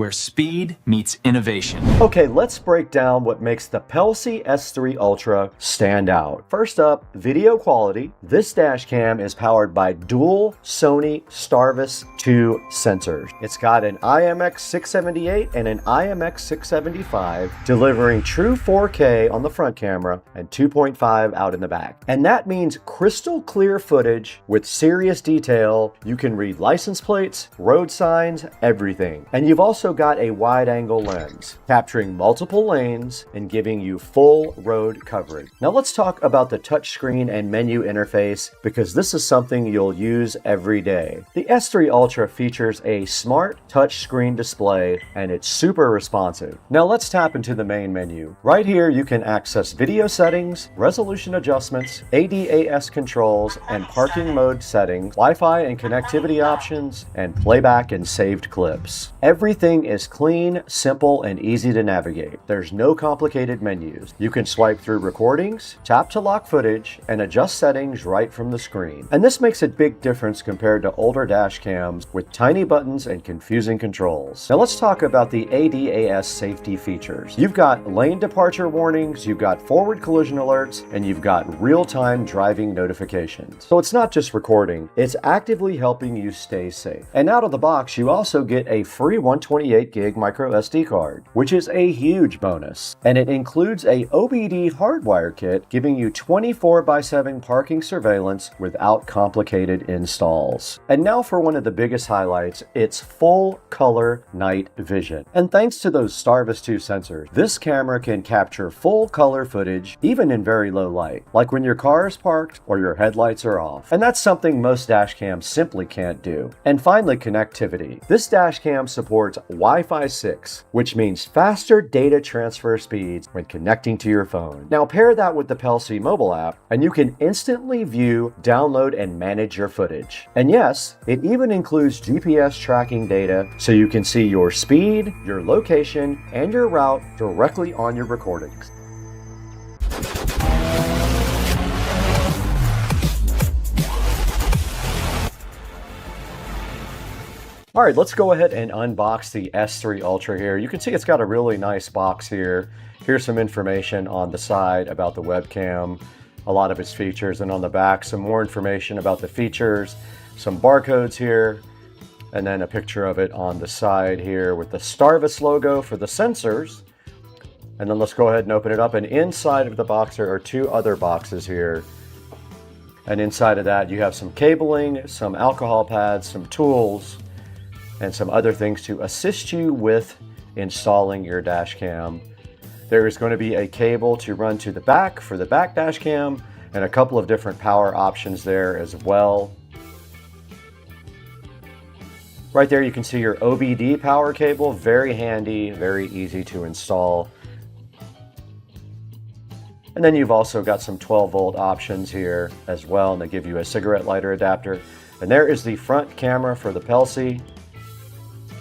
S12: where speed meets innovation.
S1: Okay, let's break down what makes the PCIe S3 Ultra stand out. First up, video quality. This dash cam is powered by dual Sony Starvis 2 sensors. It's got an IMX678 and an IMX675, delivering true 4K on the front camera and 2.5 out in the back. And that means crystal clear footage with serious detail. You can read license plates, road signs, everything. And you've also got a wide angle lens, capturing multiple lanes and giving you full road coverage. Now let's talk about the touchscreen and menu interface, because this is something you'll use every day. The S3 Ultra features a smart touchscreen display and it's super responsive. Now let's tap into the main menu. Right here you can access video settings, resolution adjustments, ADAS controls, and parking mode settings, Wi-Fi and connectivity options, and playback and saved clips. Everything is clean, simple, and easy to navigate. There's no complicated menus. You can swipe through recordings, tap to lock footage, and adjust settings right from the screen. And this makes a big difference compared to older dash cams with tiny buttons and confusing controls. Now let's talk about the ADAS safety features. You've got lane departure warnings, you've got forward collision alerts, and you've got real-time driving notifications. So it's not just recording, it's actively helping you stay safe. And out of the box, you also get a free 128 gig micro SD card, which is a huge bonus. And it includes a OBD hardwire kit, giving you 24/7 parking surveillance without complicated installs. And now for one of the biggest highlights, it's full color night vision. And thanks to those Starvis 2 sensors, this camera can capture full color footage even in very low light, like when your car is parked or your headlights are off. And that's something most dash cams simply can't do. And finally, connectivity. This dash cam supports Wi-Fi 6, which means faster data transfer speeds when connecting to your phone. Now pair that with the PCIe mobile app, and you can instantly view, download, and manage your footage. And yes, it even includes GPS tracking data, so you can see your speed, your location, and your route directly on your recordings. All right, let's go ahead and unbox the S3 Ultra here. You can see it's got a really nice box here. Here's some information on the side about the webcam, a lot of its features, and on the back, some more information about the features, some barcodes here, and then a picture of it on the side here with the Starvis logo for the sensors. And then let's go ahead and open it up. And inside of the box there are two other boxes here. And inside of that, you have some cabling, some alcohol pads, some tools, and some other things to assist you with installing your dash cam. There is going to be a cable to run to the back for the back dash cam, and a couple of different power options there as well. Right there you can see your OBD power cable, very handy, very easy to install. And then you've also got some 12-volt options here as well, and they give you a cigarette lighter adapter. And there is the front camera for the PCIe.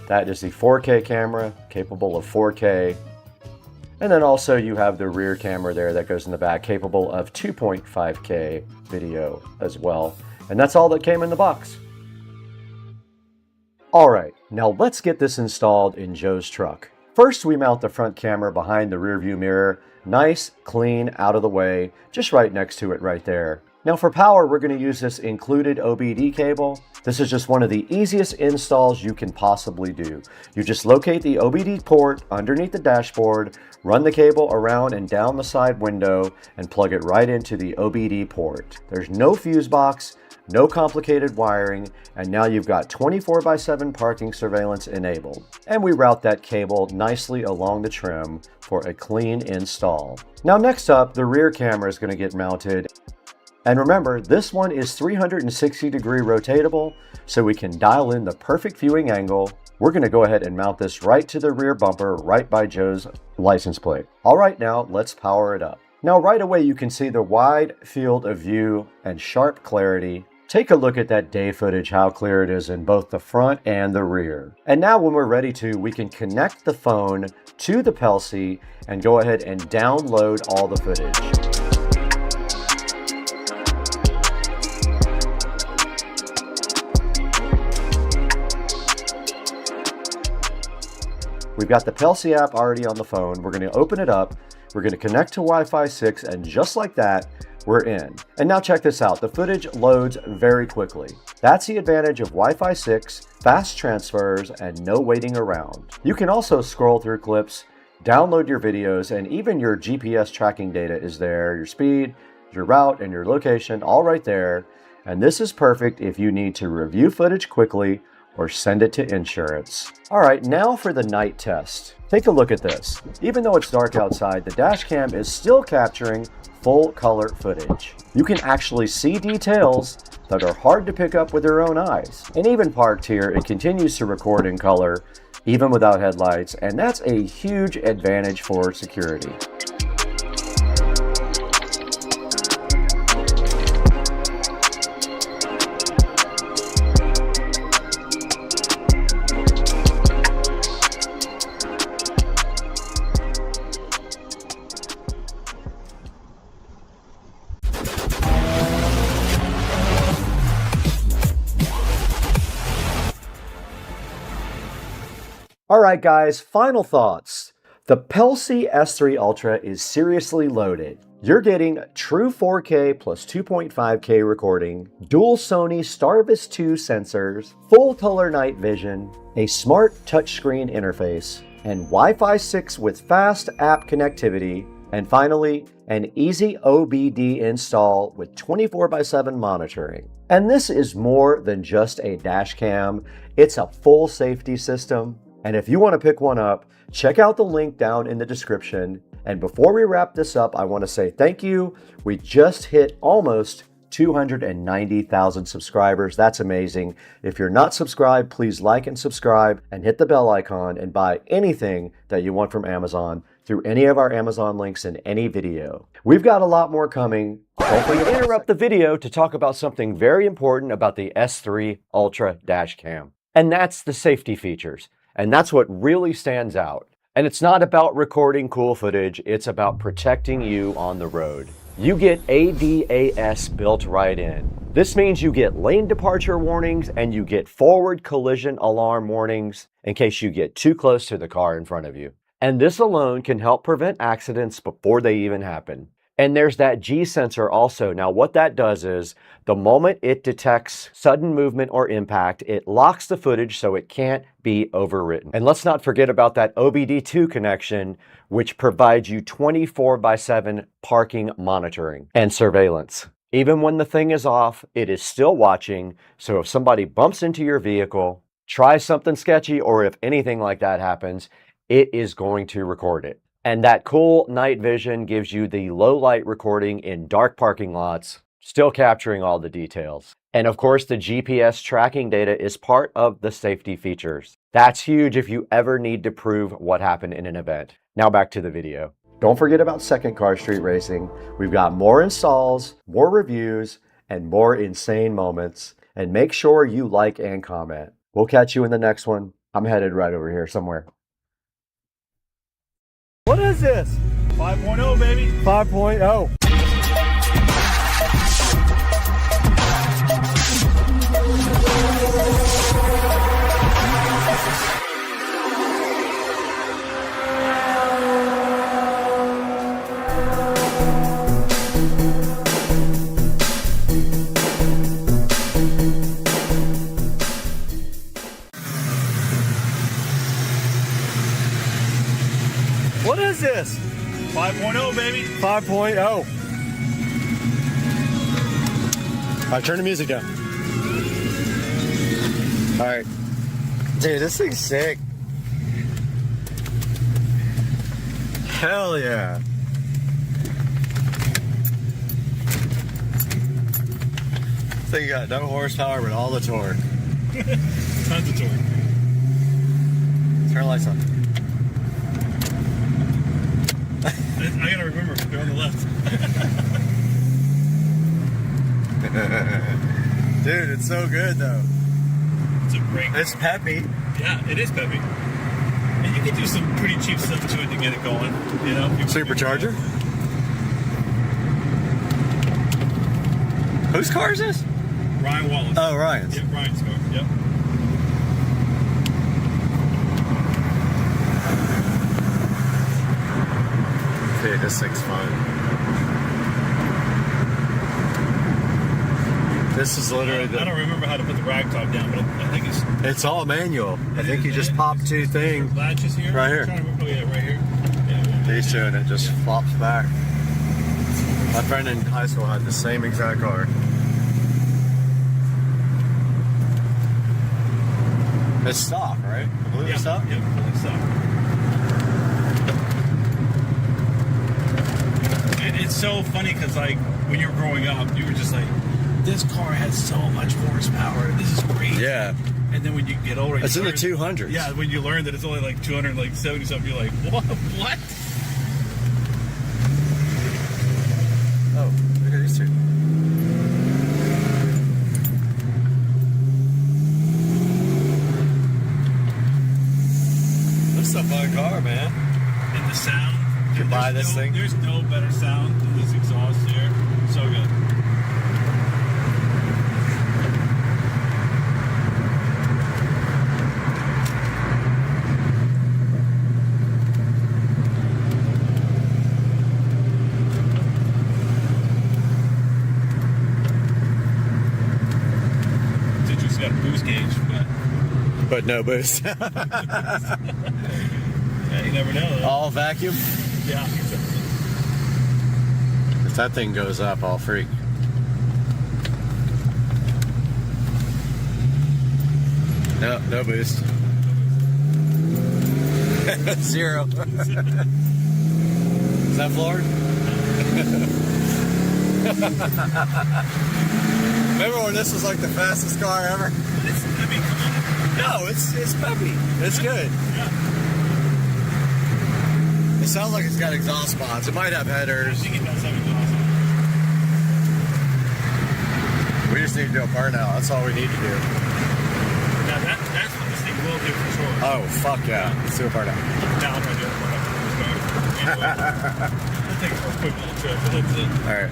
S1: That is the 4K camera, capable of 4K. And then also you have the rear camera there that goes in the back, capable of 2.5K video as well. And that's all that came in the box. All right, now let's get this installed in Joe's truck. First, we mount the front camera behind the rear view mirror. Nice, clean, out of the way, just right next to it right there. Now for power, we're going to use this included OBD cable. This is just one of the easiest installs you can possibly do. You just locate the OBD port underneath the dashboard, run the cable around and down the side window, and plug it right into the OBD port. There's no fuse box, no complicated wiring, and now you've got 24/7 parking surveillance enabled. And we route that cable nicely along the trim for a clean install. Now next up, the rear camera is going to get mounted. And remember, this one is 360-degree rotatable, so we can dial in the perfect viewing angle. We're going to go ahead and mount this right to the rear bumper, right by Joe's license plate. All right, now let's power it up. Now right away you can see the wide field of view and sharp clarity. Take a look at that day footage, how clear it is in both the front and the rear. And now when we're ready to, we can connect the phone to the PCIe and go ahead and download all the footage. We've got the Pelsi app already on the phone. We're going to open it up. We're going to connect to Wi-Fi 6, and just like that, we're in. And now check this out. The footage loads very quickly. That's the advantage of Wi-Fi 6, fast transfers, and no waiting around. You can also scroll through clips, download your videos, and even your GPS tracking data is there. Your speed, your route, and your location, all right there. And this is perfect if you need to review footage quickly or send it to insurance. All right, now for the night test. Take a look at this. Even though it's dark outside, the dash cam is still capturing full color footage. You can actually see details that are hard to pick up with your own eyes. And even parked here, it continues to record in color, even without headlights, and that's a huge advantage for security. All right, guys, final thoughts. The Pelsi S3 Ultra is seriously loaded. You're getting true 4K plus 2.5K recording, dual Sony Starvis 2 sensors, full color night vision, a smart touchscreen interface, and Wi-Fi 6 with fast app connectivity, and finally, an easy OBD install with 24/7 monitoring. And this is more than just a dash cam, it's a full safety system. And if you want to pick one up, check out the link down in the description. And before we wrap this up, I want to say thank you. We just hit almost 290,000 subscribers. That's amazing. If you're not subscribed, please like and subscribe and hit the bell icon and buy anything that you want from Amazon through any of our Amazon links in any video. We've got a lot more coming. Don't forget to interrupt the video to talk about something very important about the S3 Ultra dash cam. And that's the safety features. And that's what really stands out. And it's not about recording cool footage, it's about protecting you on the road. You get ADAS built right in. This means you get lane departure warnings and you get forward collision alarm warnings in case you get too close to the car in front of you. And this alone can help prevent accidents before they even happen. And there's that G sensor also. Now what that does is, the moment it detects sudden movement or impact, it locks the footage so it can't be overwritten. And let's not forget about that OBD2 connection, which provides you 24/7 parking monitoring and surveillance. Even when the thing is off, it is still watching, so if somebody bumps into your vehicle, tries something sketchy, or if anything like that happens, it is going to record it. And that cool night vision gives you the low light recording in dark parking lots, still capturing all the details. And of course, the GPS tracking data is part of the safety features. That's huge if you ever need to prove what happened in an event. Now back to the video. Don't forget about Second Car Street Racing. We've got more installs, more reviews, and more insane moments. And make sure you like and comment. We'll catch you in the next one. I'm headed right over here somewhere. What is this?
S6: 5.0, baby.
S1: 5.0.
S6: What is this? 5.0, baby.
S1: 5.0. All right, turn the music down. All right. Dude, this thing's sick. Hell yeah. This thing got no horsepower, but all the torque.
S6: Tons of torque.
S1: Turn the lights on.
S6: I gotta remember, they're on the left.
S1: Dude, it's so good though.
S6: It's a great car.
S1: It's peppy.
S6: Yeah, it is peppy. And you can do some pretty cheap stuff to it to get it going. You know?
S1: Supercharger? Whose car is this?
S6: Ryan Wallace.
S1: Oh, Ryan's.
S6: Yep, Ryan's car. Yep.
S7: Dude, this thing's fun. This is literally the...
S6: I don't remember how to put the rag top down, but I think
S7: It's all manual. I think you just pop two things.
S6: Latches here?
S7: Right here.
S6: Oh yeah, right here.
S7: These two, and it just flops back. My friend in high school had the same exact car. It's stock, right? I believe it's stock?
S6: Yeah, completely stock. And it's so funny because, like, when you were growing up, you were just like, this car has so much horsepower. This is great.
S7: Yeah.
S6: And then when you get older,
S7: It's in the 200s.
S6: Yeah, when you learn that it's only like 270 something, you're like, what?
S7: Oh, look at these two. This is a fun car, man.
S6: And the sound.
S7: You can buy this thing.
S6: There's no better sound than this exhaust here. So good. It's got a boost gauge,
S7: but no boost.
S6: Yeah, you never know.
S7: All vacuum?
S6: Yeah.
S7: If that thing goes up, I'll freak. No, no boost. Zero. Is that floored? Remember when this was like the fastest car ever? No, it's peppy. It's good.
S6: Yeah.
S7: It sounds like it's got exhaust pods. It might have headers.
S6: I think it does have exhaust.
S7: We just need to do a burnout. That's all we need to do.
S6: Now that's what this thing will do for sure.
S7: Oh, fuck yeah. Let's do a burnout.
S6: Now I'm going to do a burnout. Anyway, I'll take it for a quick little trip, but that's it.
S7: All right.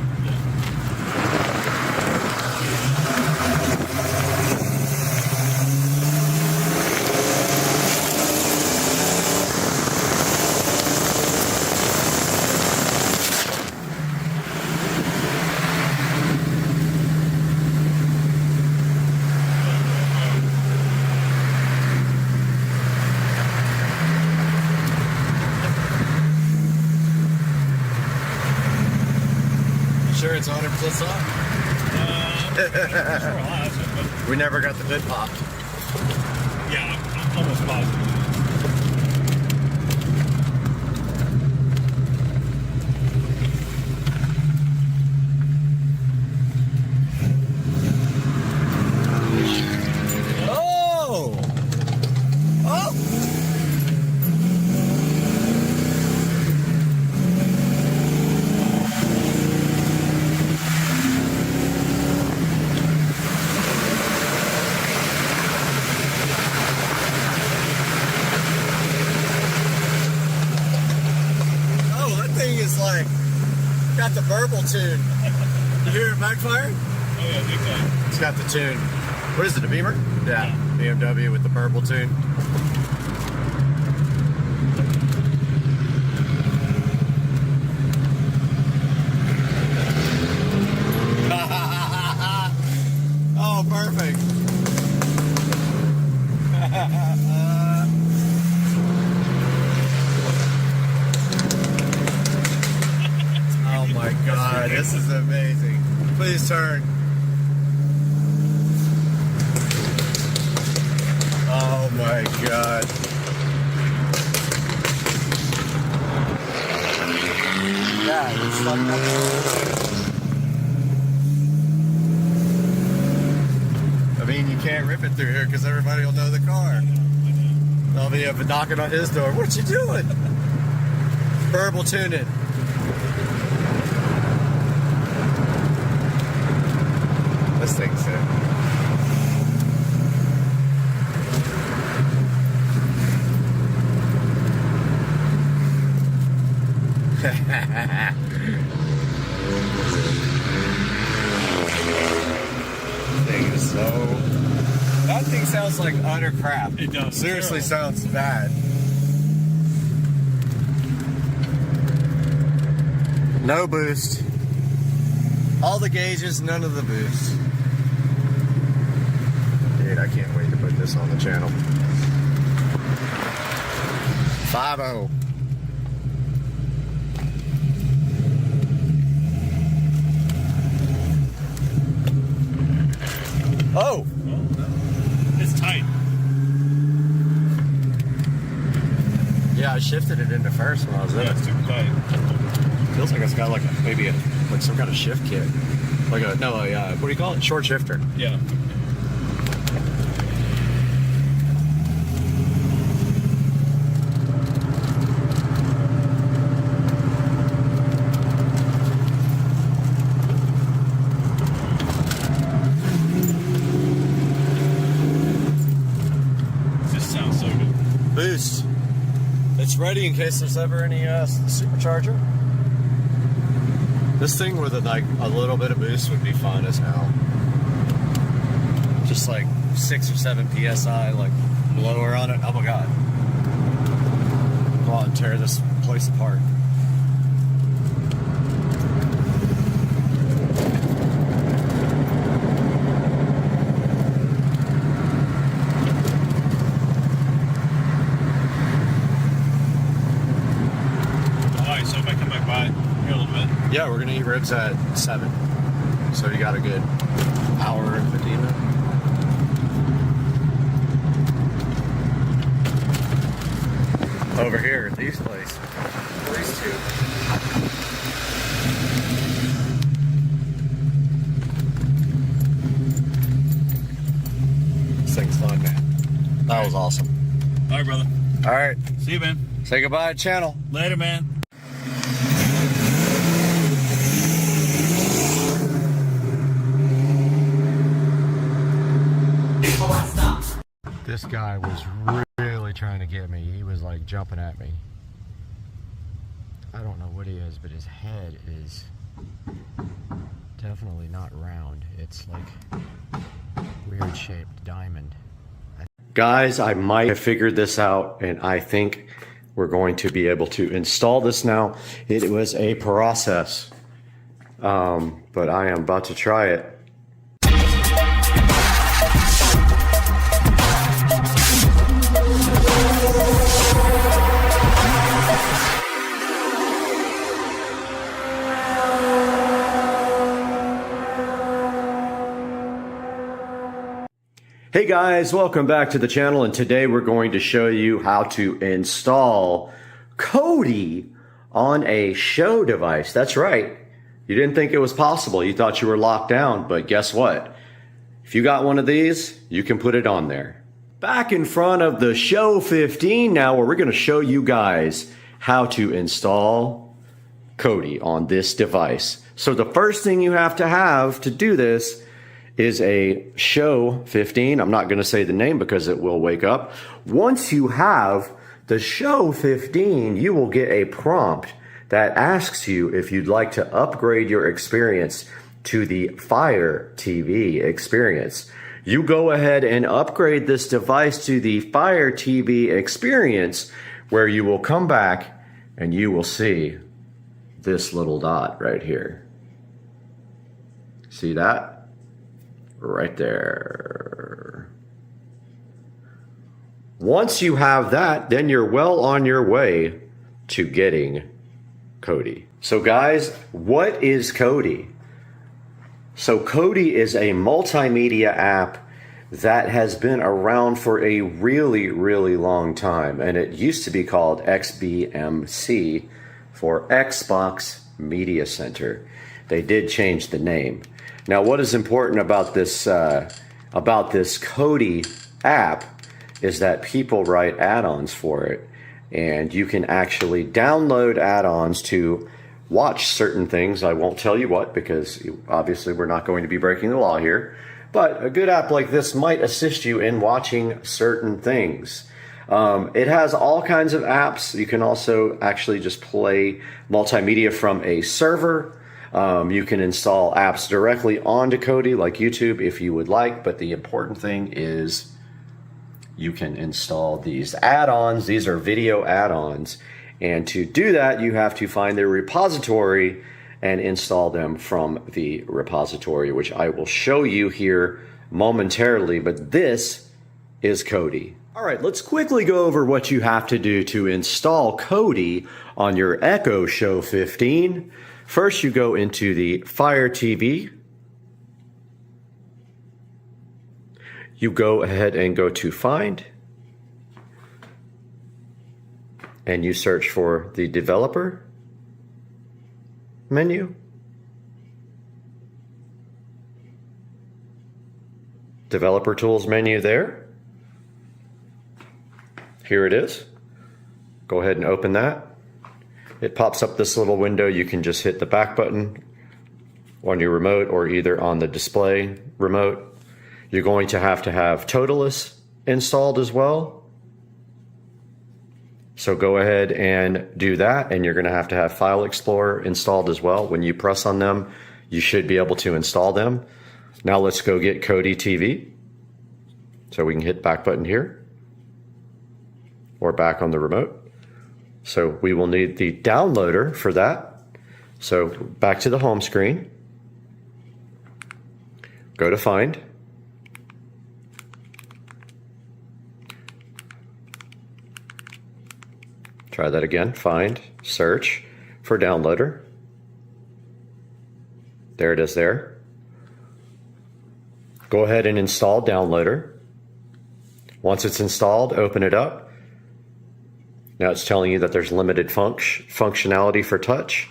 S7: Sure it's 100% stock? We never got the hood popped.
S6: Yeah, I'm almost positive.
S7: Oh! Oh! Got the burble tune. You hear it backfire?
S6: Oh yeah, big time.
S7: It's got the tune. What is it, a Beamer? Yeah, BMW with the burble tune. Oh, perfect. Oh my God, this is amazing. Please turn. Oh my God. Yeah, it's stuck up. I mean, you can't rip it through here because everybody will know the car. They'll be up and knocking on his door. What you doing? Burble tuning. This thing's sick. Thing is so... That thing sounds like utter crap.
S6: It does.
S7: Seriously sounds bad. No boost. All the gauges, none of the boost. Dude, I can't wait to put this on the channel. 5-0. Oh!
S6: It's tight.
S7: Yeah, I shifted it into first when I was in it.
S6: It's super tight.
S7: Feels like it's got like maybe like some kind of shift kit. Like what do you call it? Short shifter.
S6: Yeah. This sounds so good.
S7: Boost. It's ready in case there's ever any supercharger. This thing with a little bit of boost would be fun as hell. Just like 6 or 7 PSI, like blower on it. Oh my god. Go on and tear this place apart.
S6: Alright, so if I come back by here a little bit.
S7: Yeah, we're gonna eat ribs at 7. So you got a good hour and 15 minutes. Over here at these places. These two. This thing's fun, man. That was awesome.
S6: Alright, brother.
S7: Alright.
S6: See you, man.
S7: Say goodbye to channel.
S6: Later, man.
S7: This guy was really trying to get me. He was like jumping at me. I don't know what he is, but his head is definitely not round. It's like weird shaped diamond.
S1: Guys, I might have figured this out, and I think we're going to be able to install this now. It was a process, but I am about to try it. Hey guys, welcome back to the channel, and today we're going to show you how to install Kodi on a show device. That's right. You didn't think it was possible. You thought you were locked down, but guess what? If you got one of these, you can put it on there. Back in front of the Show 15 now, where we're going to show you guys how to install Kodi on this device. So the first thing you have to do this is a Show 15. I'm not going to say the name because it will wake up. Once you have the Show 15, you will get a prompt that asks you if you'd like to upgrade your experience to the Fire TV experience. You go ahead and upgrade this device to the Fire TV experience, where you will come back and you will see this little dot right here. See that? Right there. Once you have that, then you're well on your way to getting Kodi. So guys, what is Kodi? So Kodi is a multimedia app that has been around for a really, really long time, and it used to be called XBMC for Xbox Media Center. They did change the name. Now, what is important about this Kodi app is that people write add-ons for it, and you can actually download add-ons to watch certain things. I won't tell you what, because obviously we're not going to be breaking the law here, but a good app like this might assist you in watching certain things. It has all kinds of apps. You can also actually just play multimedia from a server. You can install apps directly onto Kodi, like YouTube, if you would like, but the important thing is you can install these add-ons. These are video add-ons, And to do that, you have to find their repository and install them from the repository, which I will show you here momentarily, but this is Kodi. All right, let's quickly go over what you have to do to install Kodi on your Echo Show 15. First, you go into the Fire TV. You go ahead and go to Find, and you search for the Developer menu. Developer Tools menu there. Here it is. Go ahead and open that. It pops up this little window. You can just hit the back button on your remote or either on the display remote. You're going to have Toolless installed as well. So go ahead and do that, and you're going to have File Explorer installed as well. When you press on them, you should be able to install them. Now let's go get Kodi TV. So we can hit back button here or back on the remote. So we will need the downloader for that. So back to the home screen. Go to Find. Try that again. Find, search for downloader. There it is there. Go ahead and install downloader. Once it's installed, open it up. Now it's telling you that there's limited functionality for touch.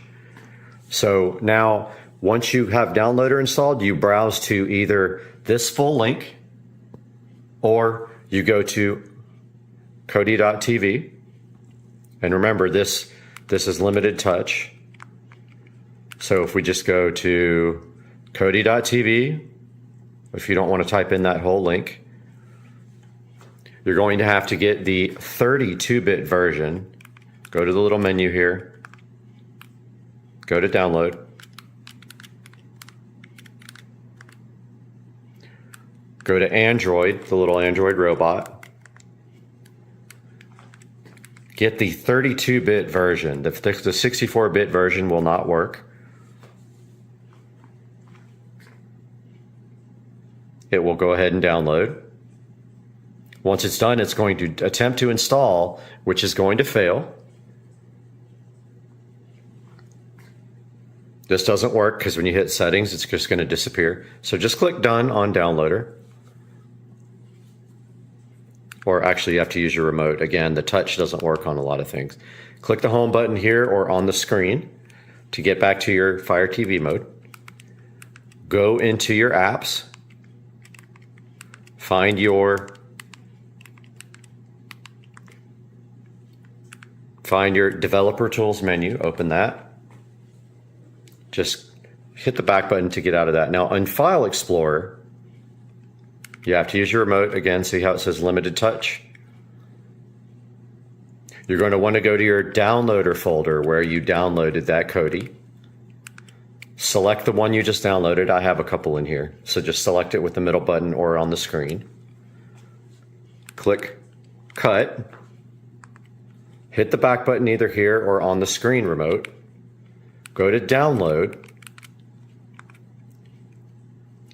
S1: So now, once you have downloader installed, you browse to either this full link or you go to Kodi.tv. And remember, this is limited touch. So if we just go to Kodi.tv, if you don't want to type in that whole link, you're going to have to get the 32-bit version. Go to the little menu here. Go to download. Go to Android, the little Android robot. Get the 32-bit version. The 64-bit version will not work. It will go ahead and download. Once it's done, it's going to attempt to install, which is going to fail. This doesn't work because when you hit settings, it's just going to disappear. So just click done on downloader. Or actually, you have to use your remote. Again, the touch doesn't work on a lot of things. Click the home button here or on the screen to get back to your Fire TV mode. Go into your apps. Find your Developer Tools menu. Open that. Just hit the back button to get out of that. Now, on File Explorer, you have to use your remote. Again, see how it says limited touch? You're going to want to go to your downloader folder where you downloaded that Kodi. Select the one you just downloaded. I have a couple in here. So just select it with the middle button or on the screen. Click Cut. Hit the back button either here or on the screen remote. Go to Download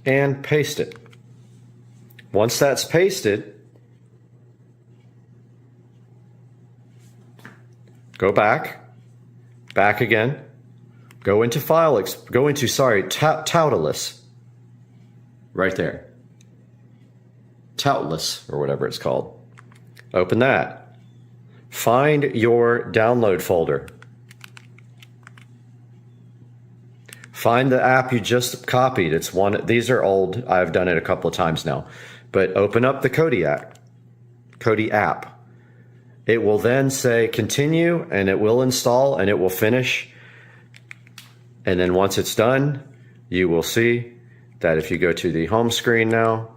S1: and paste it. Once that's pasted, go back again, go into Toolless, right there. Toolless, or whatever it's called. Open that. Find your download folder. Find the app you just copied. It's one. These are old. I've done it a couple of times now. But open up the Kodi app. It will then say continue, and it will install, and it will finish. And then once it's done, you will see that if you go to the home screen now,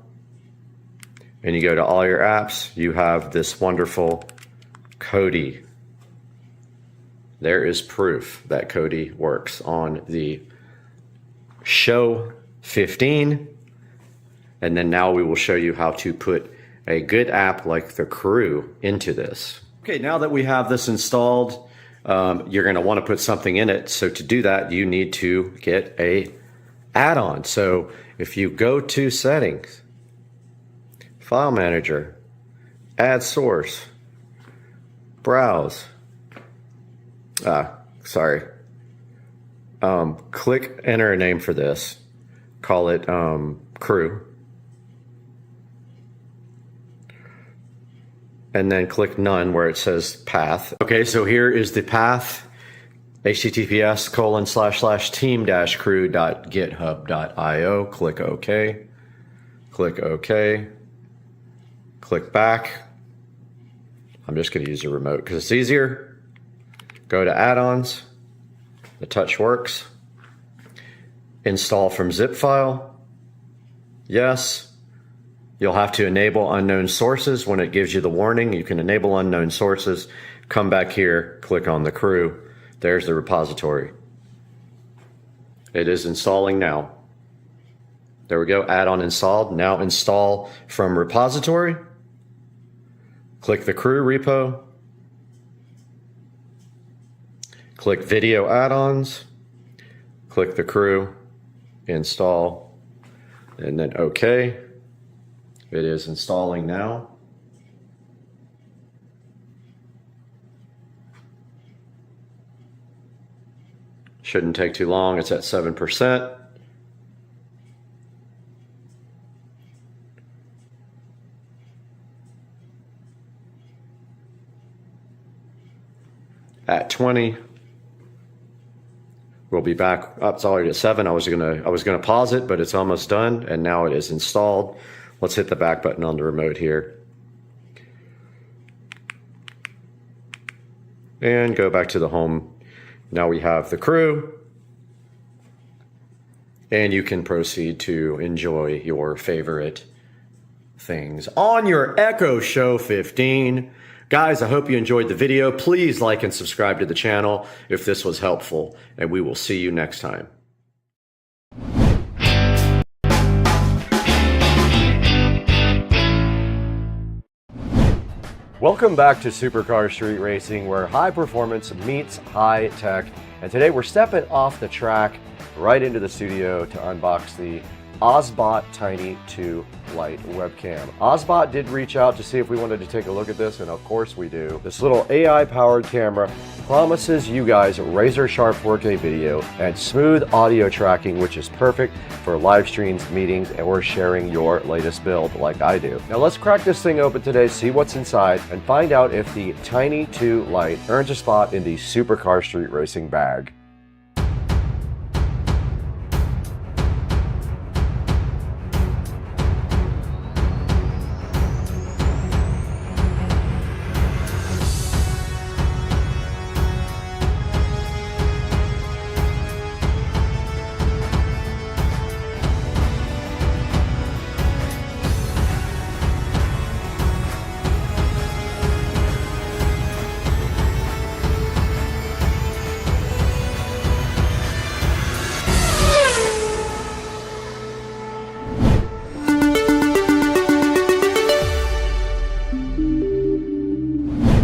S1: and you go to all your apps, you have this wonderful Kodi. There is proof that Kodi works on the Show 15. And then now we will show you how to put a good app like the Crew into this. Okay, now that we have this installed, you're going to want to put something in it. So to do that, you need to get a add-on. So if you go to Settings, File Manager, Add Source, Browse, click enter a name for this, call it crew, and then click none where it says path. Okay, so here is the path, https://team-crew.github.io. Click OK, click OK, click back. I'm just going to use the remote because it's easier. Go to add-ons, the touch works. Install from zip file, yes. You'll have to enable unknown sources. When it gives you the warning, you can enable unknown sources. Come back here, click on the crew. There's the repository. It is installing now. There we go, add-on installed. Now install from repository. Click the crew repo. Click video add-ons. Click the crew, install, and then OK. It is installing now. Shouldn't take too long. It's at 7%. At 20. We'll be back. Oh, it's already at 7. I was gonna pause it, but it's almost done, and now it is installed. Let's hit the back button on the remote here. And go back to the home. Now we have the crew. And you can proceed to enjoy your favorite things on your Echo Show 15. Guys, I hope you enjoyed the video. Please like and subscribe to the channel if this was helpful, and we will see you next time. Welcome back to Supercar Street Racing, where high performance meets high tech. And today we're stepping off the track right into the studio to unbox the OSBot Tiny 2 Lite webcam. OSBot did reach out to see if we wanted to take a look at this, and of course we do. This little AI-powered camera promises you guys razor sharp 4K video and smooth audio tracking, which is perfect for live streams, meetings, or sharing your latest build like I do. Now let's crack this thing open today, see what's inside, and find out if the Tiny 2 Lite earns a spot in the Supercar Street Racing bag.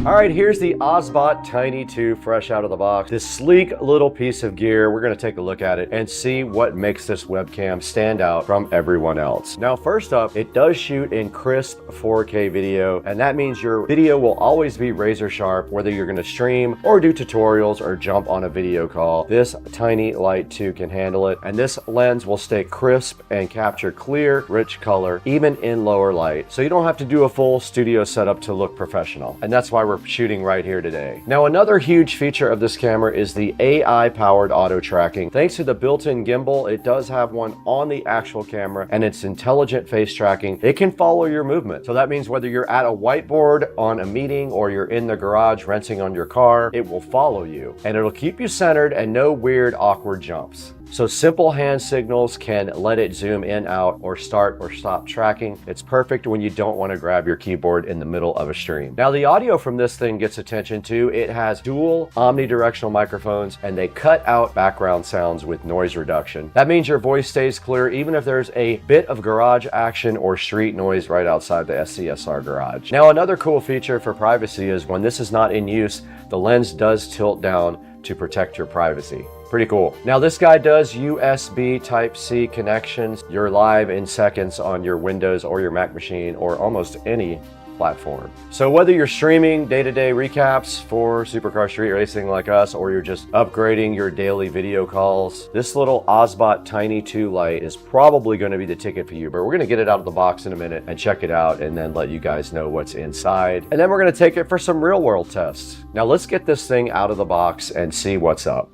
S1: All right, here's the OSBot Tiny 2 fresh out of the box. This sleek little piece of gear, we're gonna take a look at it and see what makes this webcam stand out from everyone else. Now, first up, it does shoot in crisp 4K video, and that means your video will always be razor sharp, whether you're gonna stream or do tutorials or jump on a video call. This Tiny Lite 2 can handle it, and this lens will stay crisp and capture clear, rich color, even in lower light. So you don't have to do a full studio setup to look professional, and that's why we're shooting right here today. Now, another huge feature of this camera is the AI-powered auto tracking. Thanks to the built-in gimbal, it does have one on the actual camera, and it's intelligent face tracking. It can follow your movement. So that means whether you're at a whiteboard on a meeting or you're in the garage rinsing on your car, it will follow you, and it'll keep you centered and no weird, awkward jumps. So simple hand signals can let it zoom in, out, or start or stop tracking. It's perfect when you don't want to grab your keyboard in the middle of a stream. Now the audio from this thing gets attention too. It has dual omnidirectional microphones and they cut out background sounds with noise reduction. That means your voice stays clear even if there's a bit of garage action or street noise right outside the SCSR garage. Now another cool feature for privacy is when this is not in use, the lens does tilt down to protect your privacy. Pretty cool. Now this guy does USB Type-C connections. You're live in seconds on your Windows or your Mac machine or almost any platform. So whether you're streaming day-to-day recaps for Supercar Street Racing like us, or you're just upgrading your daily video calls, this little Osbot Tiny 2 Lite is probably going to be the ticket for you, but we're going to get it out of the box in a minute and check it out and then let you guys know what's inside. And then we're going to take it for some real world tests. Now let's get this thing out of the box and see what's up.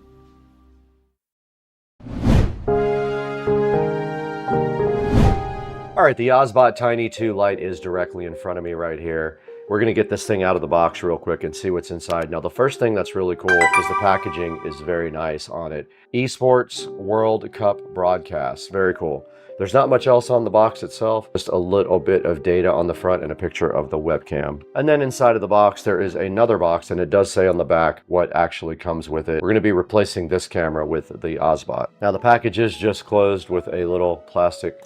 S1: All right, the Osbot Tiny 2 Lite is directly in front of me right here. We're gonna get this thing out of the box real quick and see what's inside. Now, the first thing that's really cool is the packaging is very nice on it. Esports World Cup broadcast, very cool. There's not much else on the box itself, just a little bit of data on the front and a picture of the webcam. And then inside of the box, there is another box, and it does say on the back what actually comes with it. We're gonna be replacing this camera with the Osbot. Now, the package is just closed with a little plastic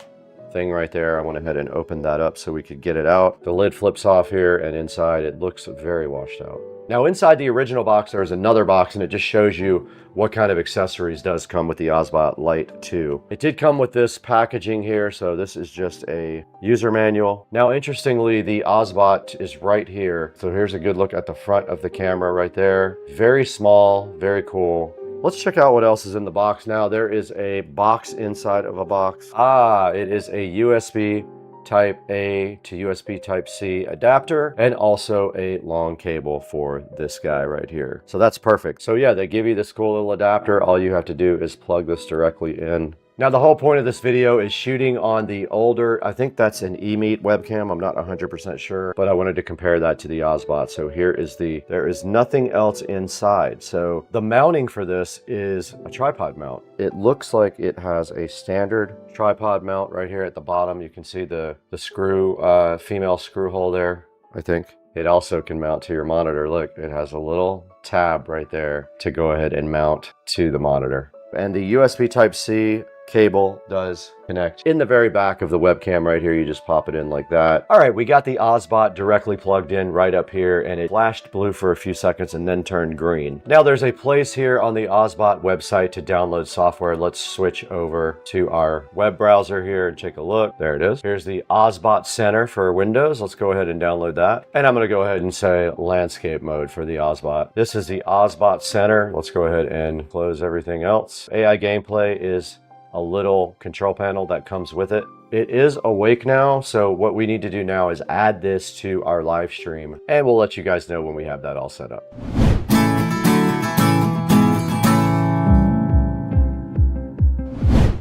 S1: thing right there. I went ahead and opened that up so we could get it out. The lid flips off here, and inside it looks very washed out. Now inside the original box there is another box, and it just shows you what kind of accessories does come with the Osbot Lite 2. It did come with this packaging here, so this is just a user manual. Now interestingly, the Osbot is right here. So here's a good look at the front of the camera right there. Very small, very cool. Let's check out what else is in the box now. There is a box inside of a box. It is a USB Type A to USB Type C adapter, and also a long cable for this guy right here. So that's perfect. So yeah, they give you this cool little adapter. All you have to do is plug this directly in. Now the whole point of this video is shooting on the older, I think that's an eMeet webcam, I'm not 100% sure, but I wanted to compare that to the Osbot. So here is there is nothing else inside. So the mounting for this is a tripod mount. It looks like it has a standard tripod mount right here at the bottom. You can see the screw, female screw hole there, I think. It also can mount to your monitor. Look, it has a little tab right there to go ahead and mount to the monitor. And the USB Type-C cable does connect in the very back of the webcam right here. You just pop it in like that. All right, we got the Osbot directly plugged in right up here, and it flashed blue for a few seconds and then turned green. Now there's a place here on the Osbot website to download software. Let's switch over to our web browser here and take a look. There it is. Here's the Osbot Center for Windows. Let's go ahead and download that. And I'm gonna go ahead and say landscape mode for the Osbot. This is the Osbot Center. Let's go ahead and close everything else. AI gameplay is a little control panel that comes with it. It is awake now, so what we need to do now is add this to our live stream, and we'll let you guys know when we have that all set up.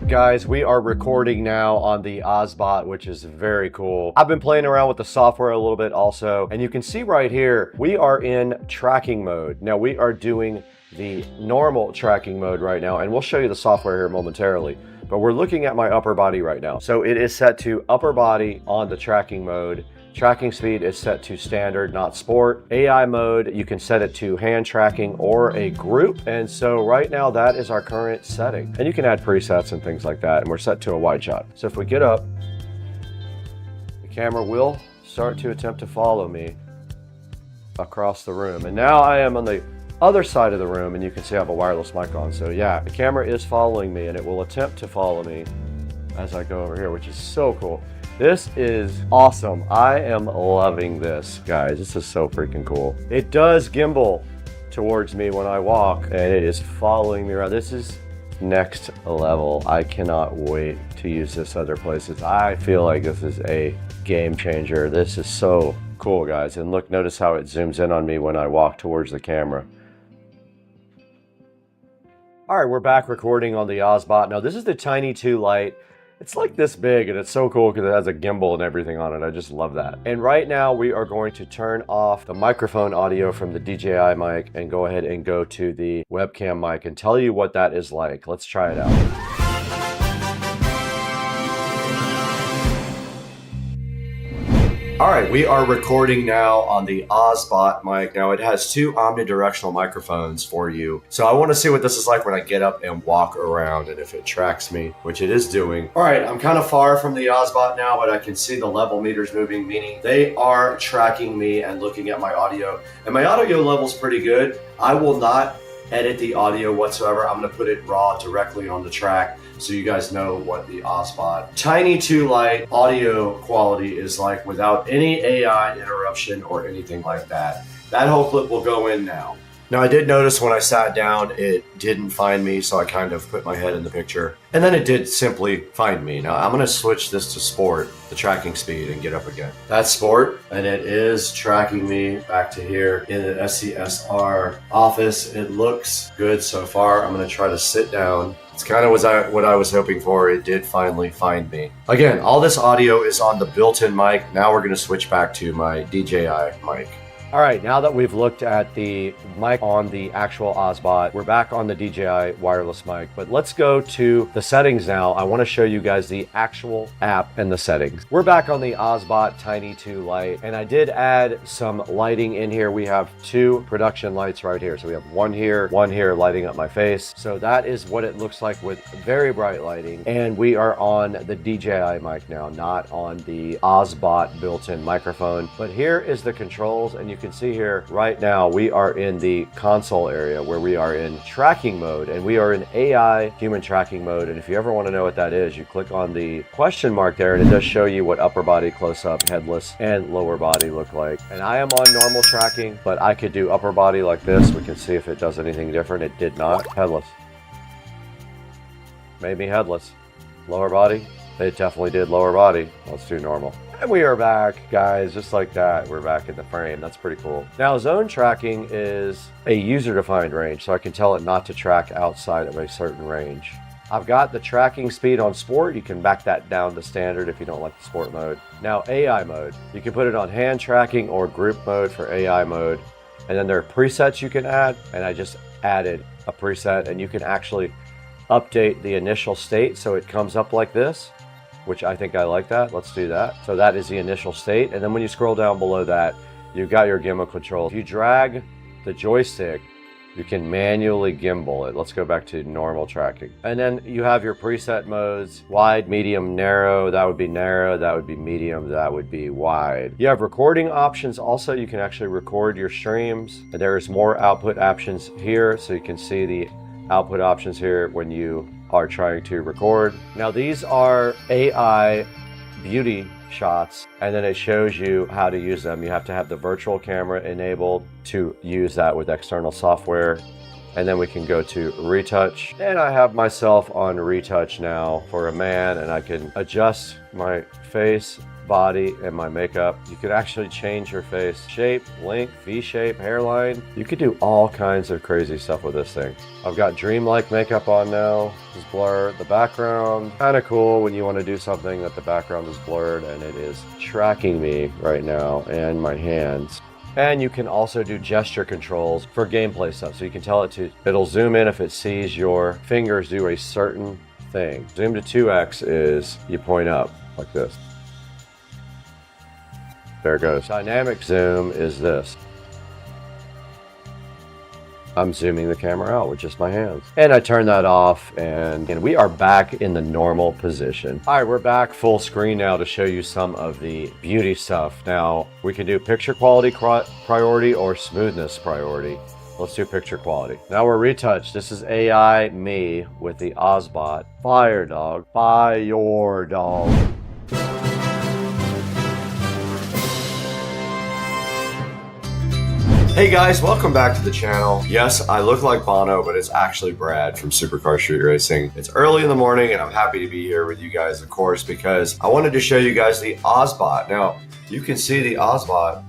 S1: Guys, we are recording now on the Osbot, which is very cool. I've been playing around with the software a little bit also, and you can see right here, we are in tracking mode. Now we are doing the normal tracking mode right now, and we'll show you the software here momentarily, but we're looking at my upper body right now. So it is set to upper body on the tracking mode. Tracking speed is set to standard, not sport. AI mode, you can set it to hand tracking or a group. And so right now that is our current setting. And you can add presets and things like that, and we're set to a wide shot. So if we get up, the camera will start to attempt to follow me across the room. And now I am on the other side of the room, and you can see I have a wireless mic on. So yeah, the camera is following me, and it will attempt to follow me as I go over here, which is so cool. This is awesome. I am loving this, guys. This is so freaking cool. It does gimbal towards me when I walk, and it is following me around. This is next level. I cannot wait to use this other places. I feel like this is a game changer. This is so cool, guys. And look, notice how it zooms in on me when I walk towards the camera. All right, we're back recording on the Osbot. Now, this is the Tiny 2 Lite. It's like this big and it's so cool because it has a gimbal and everything on it. I just love that. And right now we are going to turn off the microphone audio from the DJI mic and go ahead and go to the webcam mic and tell you what that is like. Let's try it out. All right, we are recording now on the OSBot mic. Now it has two omnidirectional microphones for you. So I want to see what this is like when I get up and walk around and if it tracks me, which it is doing. All right, I'm kind of far from the OSBot now, but I can see the level meters moving, meaning they are tracking me and looking at my audio. And my audio level's pretty good. I will not edit the audio whatsoever. I'm gonna put it raw directly on the track so you guys know what the OSBot Tiny 2 Lite audio quality is like without any AI interruption or anything like that. That whole clip will go in now. Now I did notice when I sat down, it didn't find me, so I kind of put my head in the picture. And then it did simply find me. Now I'm gonna switch this to sport, the tracking speed, and get up again. That's sport, and it is tracking me back to here in the SCSR office. It looks good so far. I'm gonna try to sit down. It's kind of what I was hoping for. It did finally find me. Again, all this audio is on the built-in mic. Now we're gonna switch back to my DJI mic. All right, now that we've looked at the mic on the actual OSBot, we're back on the DJI wireless mic, but let's go to the settings now. I want to show you guys the actual app and the settings. We're back on the OSBot Tiny 2 Lite, and I did add some lighting in here. We have two production lights right here. So we have one here lighting up my face. So that is what it looks like with very bright lighting. And we are on the DJI mic now, not on the OSBot built-in microphone. But here is the controls, and you can see here right now we are in the console area where we are in tracking mode, and we are in AI human tracking mode. And if you ever want to know what that is, you click on the question mark there and it does show you what upper body close-up, headless, and lower body look like. And I am on normal tracking, but I could do upper body like this. We can see if it does anything different. It did not. Headless made me headless. Lower body, it definitely did lower body. Let's do normal. And we are back, guys, just like that. We're back in the frame. That's pretty cool. Now, zone tracking is a user-defined range, so I can tell it not to track outside of a certain range. I've got the tracking speed on sport. You can back that down to standard if you don't like the sport mode. Now, AI mode. You can put it on hand tracking or group mode for AI mode. And then there are presets you can add, and I just added a preset, and you can actually update the initial state so it comes up like this, which I think I like that. Let's do that. So that is the initial state. And then when you scroll down below that, you've got your gimbal control. If you drag the joystick, you can manually gimbal it. Let's go back to normal tracking. And then you have your preset modes: wide, medium, narrow. That would be narrow. That would be medium. That would be wide. You have recording options. Also, you can actually record your streams. And there's more output options here. So you can see the output options here when you are trying to record. Now these are AI beauty shots, and then it shows you how to use them. You have to have the virtual camera enabled to use that with external software. And then we can go to retouch, and I have myself on retouch now for a man, and I can adjust my face, body, and my makeup. You could actually change your face shape, length, V-shape, hairline. You could do all kinds of crazy stuff with this thing. I've got dreamlike makeup on now. Just blur the background. Kind of cool when you want to do something that the background is blurred, and it is tracking me right now and my hands. And you can also do gesture controls for gameplay stuff. So you can tell it to, it'll zoom in if it sees your fingers do a certain thing. Zoom to 2x is you point up like this. There it goes. Dynamic zoom is this. I'm zooming the camera out with just my hands. And I turn that off, and we are back in the normal position. All right, we're back full screen now to show you some of the beauty stuff. Now, we can do picture quality priority or smoothness priority. Let's do picture quality. Now we're retouched. This is AI me with the OSBot. Fire dog. Fire dog. Hey guys, welcome back to the channel. Yes, I look like Bono, but it's actually Brad from Supercar Street Racing. It's early in the morning, and I'm happy to be here with you guys, of course, because I wanted to show you guys the OSBot. Now, you can see the OSBot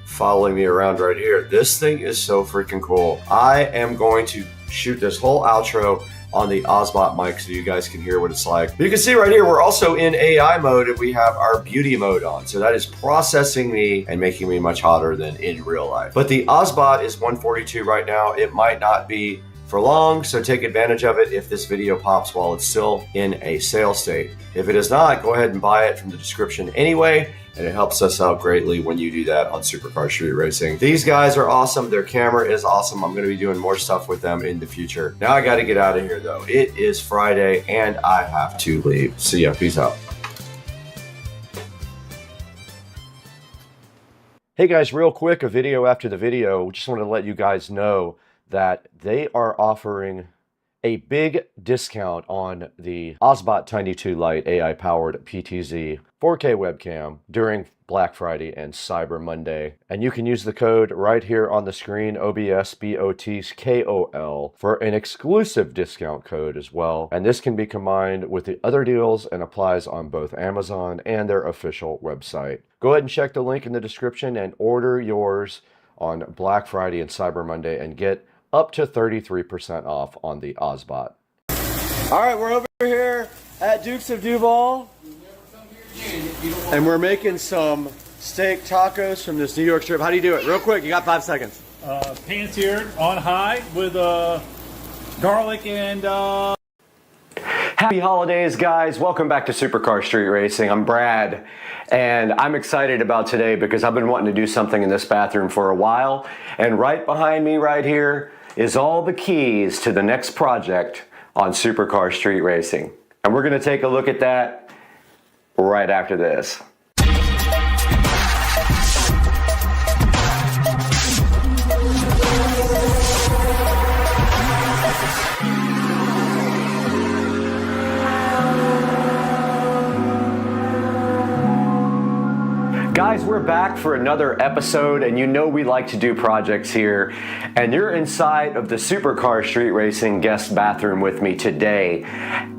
S1: following me around right here. This thing is so freaking cool. I am going to shoot this whole outro on the Osbot mic so you guys can hear what it's like. But you can see right here, we're also in AI mode and we have our beauty mode on. So that is processing me and making me much hotter than in real life. But the Osbot is 142 right now. It might not be for long, so take advantage of it if this video pops while it's still in a sale state. If it is not, go ahead and buy it from the description anyway, and it helps us out greatly when you do that on Supercar Street Racing. These guys are awesome. Their camera is awesome. I'm going to be doing more stuff with them in the future. Now I got to get out of here though. It is Friday and I have to leave. See ya. Peace out. Hey guys, real quick, a video after the video. Just wanted to let you guys know that they are offering a big discount on the Osbot Tiny 2 Lite AI-powered PTZ 4K webcam during Black Friday and Cyber Monday. And you can use the code right here on the screen, OBSBOTKOL, for an exclusive discount code as well. And this can be combined with the other deals and applies on both Amazon and their official website. Go ahead and check the link in the description and order yours on Black Friday and Cyber Monday and get up to 33% off on the Osbot. All right, we're over here at Dukes of Duval, and we're making some steak tacos from this New York strip. How do you do it? Real quick, you got 5 seconds.
S6: Pan-seared on high with garlic and...
S1: Happy holidays, guys. Welcome back to Supercar Street Racing. I'm Brad, and I'm excited about today because I've been wanting to do something in this bathroom for a while, and right behind me right here is all the keys to the next project on Supercar Street Racing. And we're going to take a look at that right after this. Guys, we're back for another episode, and you know we like to do projects here, and you're inside of the Supercar Street Racing guest bathroom with me today.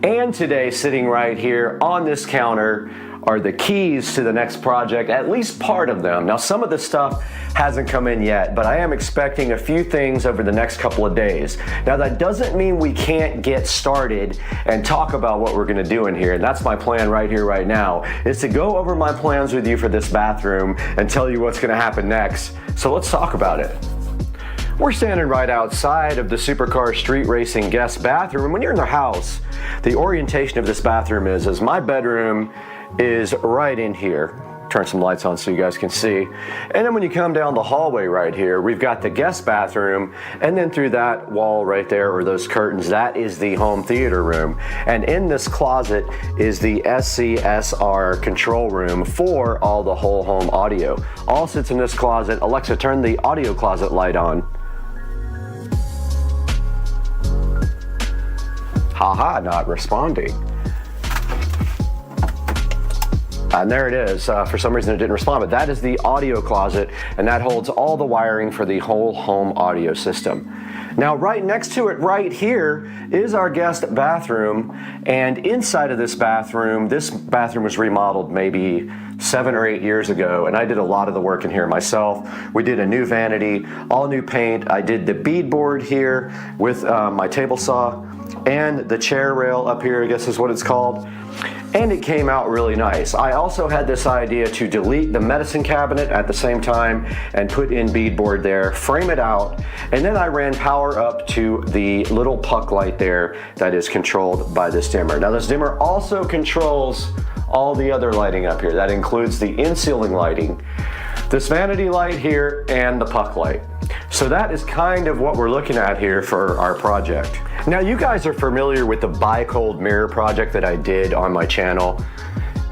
S1: And today, sitting right here on this counter, are the keys to the next project, at least part of them. Now, some of the stuff hasn't come in yet, but I am expecting a few things over the next couple of days. Now, that doesn't mean we can't get started and talk about what we're gonna do in here, and that's my plan right here, right now, is to go over my plans with you for this bathroom and tell you what's gonna happen next. So let's talk about it. We're standing right outside of the Supercar Street Racing guest bathroom, and when you're in the house, the orientation of this bathroom is my bedroom is right in here. Turn some lights on so you guys can see. And then when you come down the hallway right here, we've got the guest bathroom, and then through that wall right there, or those curtains, that is the home theater room. And in this closet is the SCSR control room for all the whole home audio. All sits in this closet. Alexa, turn the audio closet light on. Haha, not responding. And there it is. For some reason it didn't respond, but that is the audio closet, and that holds all the wiring for the whole home audio system. Now, right next to it right here is our guest bathroom, and inside of this bathroom was remodeled maybe 7 or 8 years ago, and I did a lot of the work in here myself. We did a new vanity, all new paint. I did the beadboard here with my table saw, and the chair rail up here, I guess is what it's called. And it came out really nice. I also had this idea to delete the medicine cabinet at the same time and put in beadboard there, frame it out, and then I ran power up to the little puck light there that is controlled by this dimmer. Now this dimmer also controls all the other lighting up here. That includes the in-ceiling lighting, this vanity light here, and the puck light. So that is kind of what we're looking at here for our project. Now you guys are familiar with the bi-cold mirror project that I did on my channel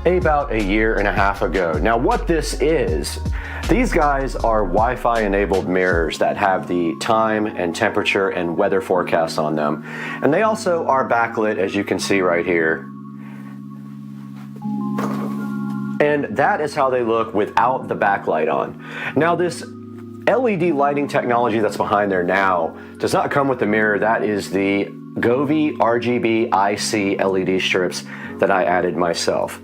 S1: about 1.5 years ago. Now what this is, these guys are Wi-Fi enabled mirrors that have the time and temperature and weather forecasts on them. And they also are backlit, as you can see right here. And that is how they look without the backlight on. Now this LED lighting technology that's behind there now does not come with the mirror. That is the Govee RGB IC LED strips that I added myself.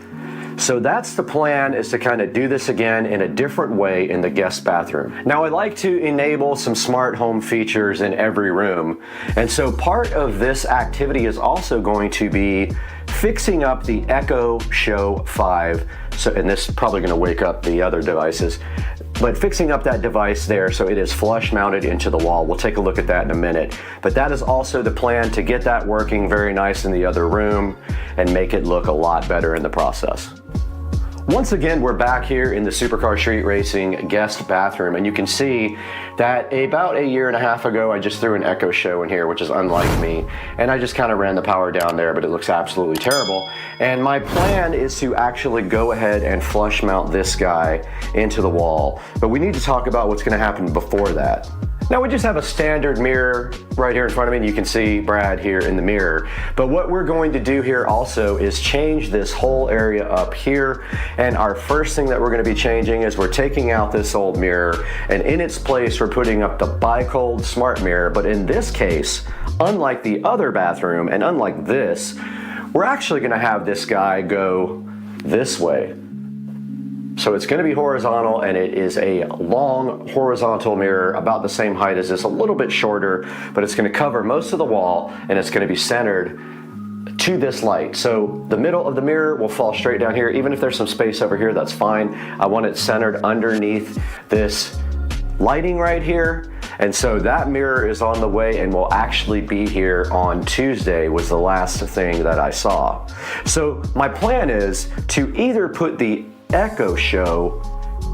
S1: So that's the plan, is to kind of do this again in a different way in the guest bathroom. Now I like to enable some smart home features in every room. And so part of this activity is also going to be fixing up the Echo Show 5. So, and this is probably going to wake up the other devices, but fixing up that device there so it is flush mounted into the wall. We'll take a look at that in a minute. But that is also the plan, to get that working very nice in the other room and make it look a lot better in the process. Once again, we're back here in the Supercar Street Racing guest bathroom, and you can see that about a year and a half ago, I just threw an Echo Show in here, which is unlike me, and I just kind of ran the power down there, but it looks absolutely terrible. And my plan is to actually go ahead and flush mount this guy into the wall, but we need to talk about what's going to happen before that. Now we just have a standard mirror right here in front of me, and you can see Brad here in the mirror. But what we're going to do here also is change this whole area up here. And our first thing that we're going to be changing is we're taking out this old mirror, and in its place we're putting up the Bicold Smart Mirror. But in this case, unlike the other bathroom and unlike this, we're actually going to have this guy go this way. So it's going to be horizontal, and it is a long horizontal mirror about the same height as this, a little bit shorter, but it's going to cover most of the wall, and it's going to be centered to this light. So the middle of the mirror will fall straight down here. Even if there's some space over here, that's fine. I want it centered underneath this lighting right here. And so that mirror is on the way and will actually be here on Tuesday, was the last thing that I saw. So my plan is to either put the Echo Show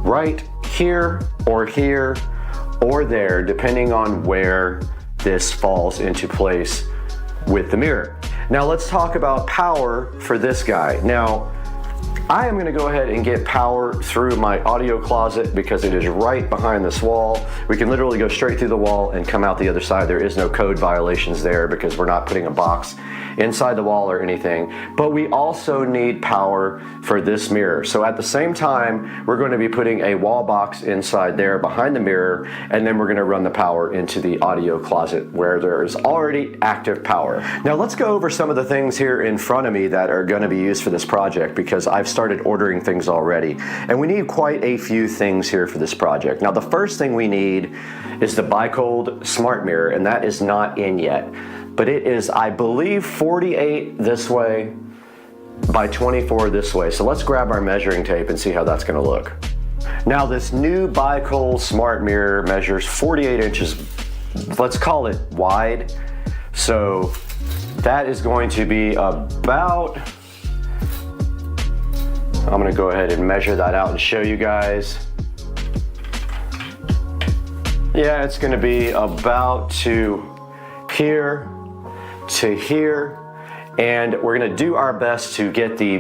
S1: right here or there, depending on where this falls into place with the mirror. Now let's talk about power for this guy. Now I am going to go ahead and get power through my audio closet because it is right behind this wall. We can literally go straight through the wall and come out the other side. There is no code violations there because we're not putting a box inside the wall or anything. But we also need power for this mirror. So at the same time, we're going to be putting a wall box inside there behind the mirror, and then we're going to run the power into the audio closet where there is already active power. Now let's go over some of the things here in front of me that are going to be used for this project, because I've started ordering things already. And we need quite a few things here for this project. Now the first thing we need is the Bicold Smart Mirror, and that is not in yet. But it is, I believe, 48 this way by 24 this way. So let's grab our measuring tape and see how that's going to look. Now this new Bicold Smart Mirror measures 48 inches, let's call it wide. So that is going to be about, I'm going to go ahead and measure that out and show you guys. Yeah, it's going to be about to here to here, and we're going to do our best to get the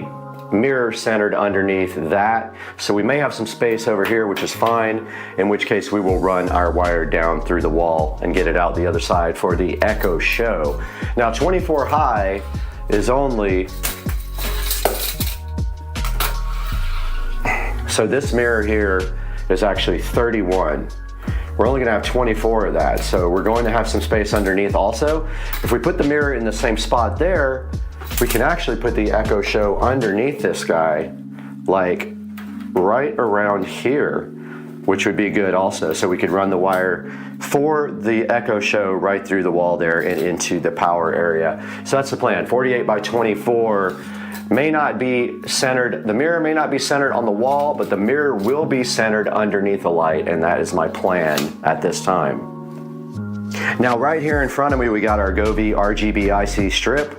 S1: mirror centered underneath that. So we may have some space over here, which is fine, in which case we will run our wire down through the wall and get it out the other side for the Echo Show. Now 24 high is only, so this mirror here is actually 31. We're only going to have 24 of that, so we're going to have some space underneath also. If we put the mirror in the same spot there, we can actually put the Echo Show underneath this guy, like right around here, which would be good also. So we could run the wire for the Echo Show right through the wall there and into the power area. So that's the plan. 48 by 24 may not be centered, the mirror may not be centered on the wall, but the mirror will be centered underneath the light, and that is my plan at this time. Now right here in front of me, we got our Govee RGB IC strip.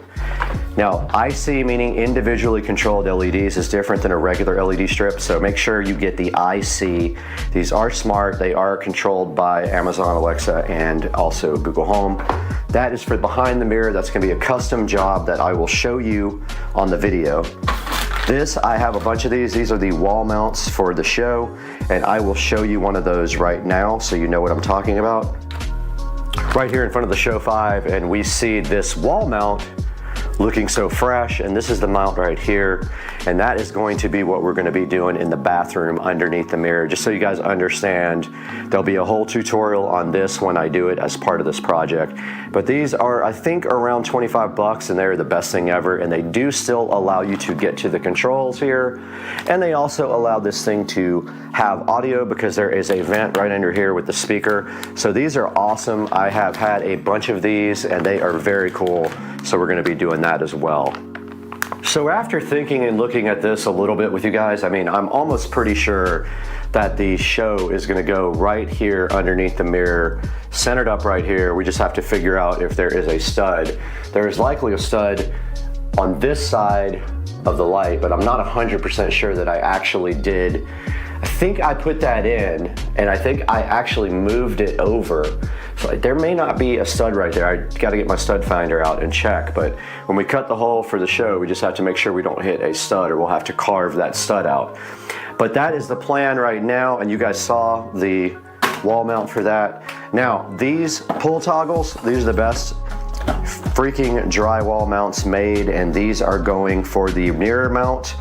S1: Now IC, meaning individually controlled LEDs, is different than a regular LED strip, so make sure you get the IC. These are smart, they are controlled by Amazon Alexa and also Google Home. That is for behind the mirror. That's going to be a custom job that I will show you on the video. This, I have a bunch of these. These are the wall mounts for the show, and I will show you one of those right now so you know what I'm talking about. Right here in front of the Show 5, and we see this wall mount looking so fresh. And this is the mount right here. And that is going to be what we're going to be doing in the bathroom underneath the mirror. Just so you guys understand, there'll be a whole tutorial on this when I do it as part of this project. But these are, I think, around 25 bucks, and they're the best thing ever. And they do still allow you to get to the controls here. And they also allow this thing to have audio because there is a vent right under here with the speaker. So these are awesome. I have had a bunch of these and they are very cool. So we're going to be doing that as well. So after thinking and looking at this a little bit with you guys, I mean, I'm almost pretty sure that the show is going to go right here underneath the mirror, centered up right here. We just have to figure out if there is a stud. There is likely a stud on this side of the light, but I'm not 100% sure that I actually did. I think I put that in, and I think I actually moved it over. So there may not be a stud right there. I gotta get my stud finder out and check, but when we cut the hole for the show, we just have to make sure we don't hit a stud, or we'll have to carve that stud out. But that is the plan right now, and you guys saw the wall mount for that. Now, these pull toggles, these are the best freaking drywall mounts made, and these are going for the mirror mount.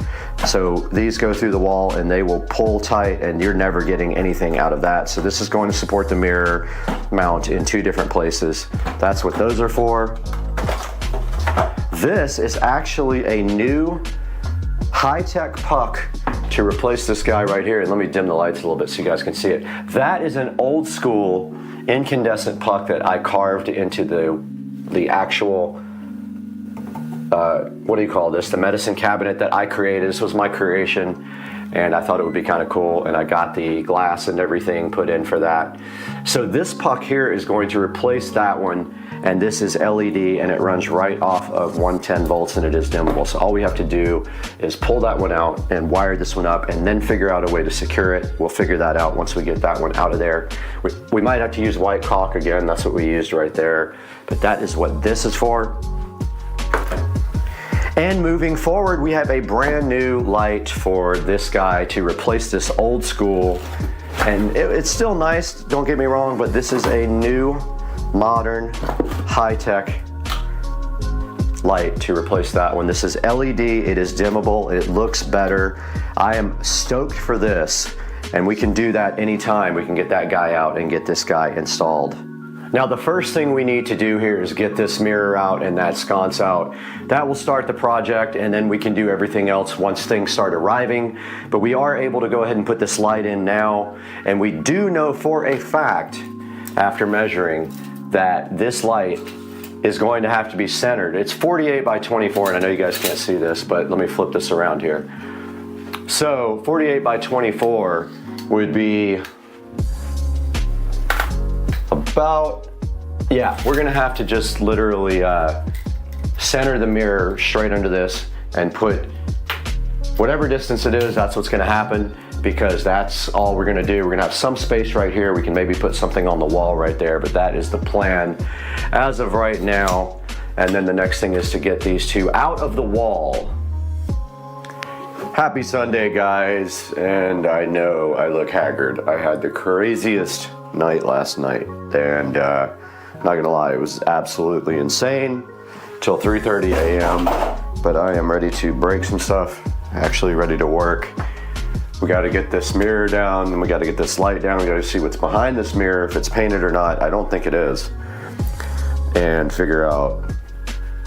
S1: So these go through the wall and they will pull tight, and you're never getting anything out of that. So this is going to support the mirror mount in 2 different places. That's what those are for. This is actually a new high-tech puck to replace this guy right here. And let me dim the lights a little bit so you guys can see it. That is an old school incandescent puck that I carved into the actual what do you call this? The medicine cabinet that I created. This was my creation, and I thought it would be kind of cool, and I got the glass and everything put in for that. So this puck here is going to replace that one, and this is LED, and it runs right off of 110 volts, and it is dimmable. So all we have to do is pull that one out and wire this one up, and then figure out a way to secure it. We'll figure that out once we get that one out of there. We might have to use white caulk again. That's what we used right there, but that is what this is for. And moving forward, we have a brand new light for this guy to replace this old school. And it's still nice, don't get me wrong, but this is a new, modern, high-tech light to replace that one. This is LED, it is dimmable, it looks better. I am stoked for this, and we can do that anytime. We can get that guy out and get this guy installed. Now the first thing we need to do here is get this mirror out and that sconce out. That will start the project, and then we can do everything else once things start arriving. But we are able to go ahead and put this light in now, and we do know for a fact, after measuring, that this light is going to have to be centered. It's 48 by 24, and I know you guys can't see this, but let me flip this around here. So 48 by 24 would be about, yeah, we're gonna have to just literally center the mirror straight under this and put whatever distance it is. That's what's gonna happen, because that's all we're gonna do. We're gonna have some space right here. We can maybe put something on the wall right there, but that is the plan as of right now. And then the next thing is to get these two out of the wall. Happy Sunday, guys, and I know I look haggard. I had the craziest night last night, and not gonna lie, it was absolutely insane till 3:30 a.m. But I am ready to break some stuff, actually ready to work. We got to get this mirror down, and we got to get this light down. We got to see what's behind this mirror, if it's painted or not. I don't think it is, and figure out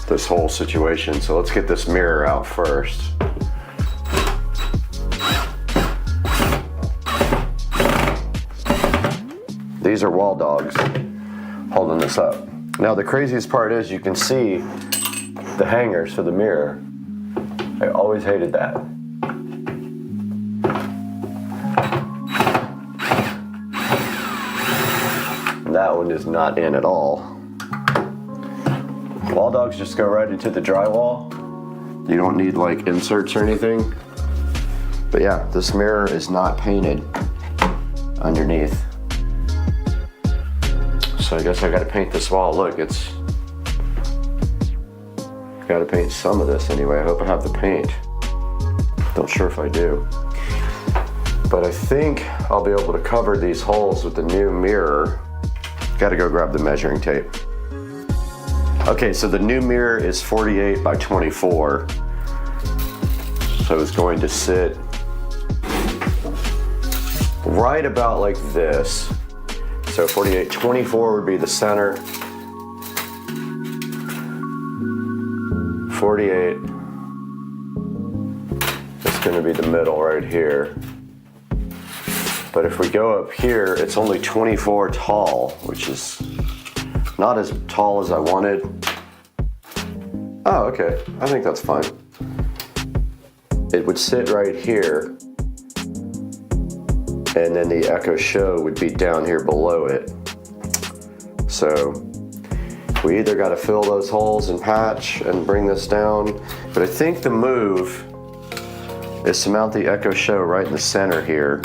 S1: this whole situation. So let's get this mirror out first. These are wall dogs holding this up. Now the craziest part is you can see the hangers for the mirror. I always hated that. That one is not in at all. Wall dogs just go right into the drywall. You don't need like inserts or anything. But yeah, this mirror is not painted underneath. So I guess I gotta paint this wall. Look, it's gotta paint some of this anyway. I hope I have the paint. Not sure if I do. But I think I'll be able to cover these holes with the new mirror. Gotta go grab the measuring tape. Okay, so the new mirror is 48 by 24. So it's going to sit right about like this. So 48, 24 would be the center. 48 is going to be the middle right here. But if we go up here, it's only 24 tall, which is not as tall as I wanted. Oh, okay, I think that's fine. It would sit right here, and then the Echo Show would be down here below it. So we either got to fill those holes and patch and bring this down, but I think the move is to mount the Echo Show right in the center here,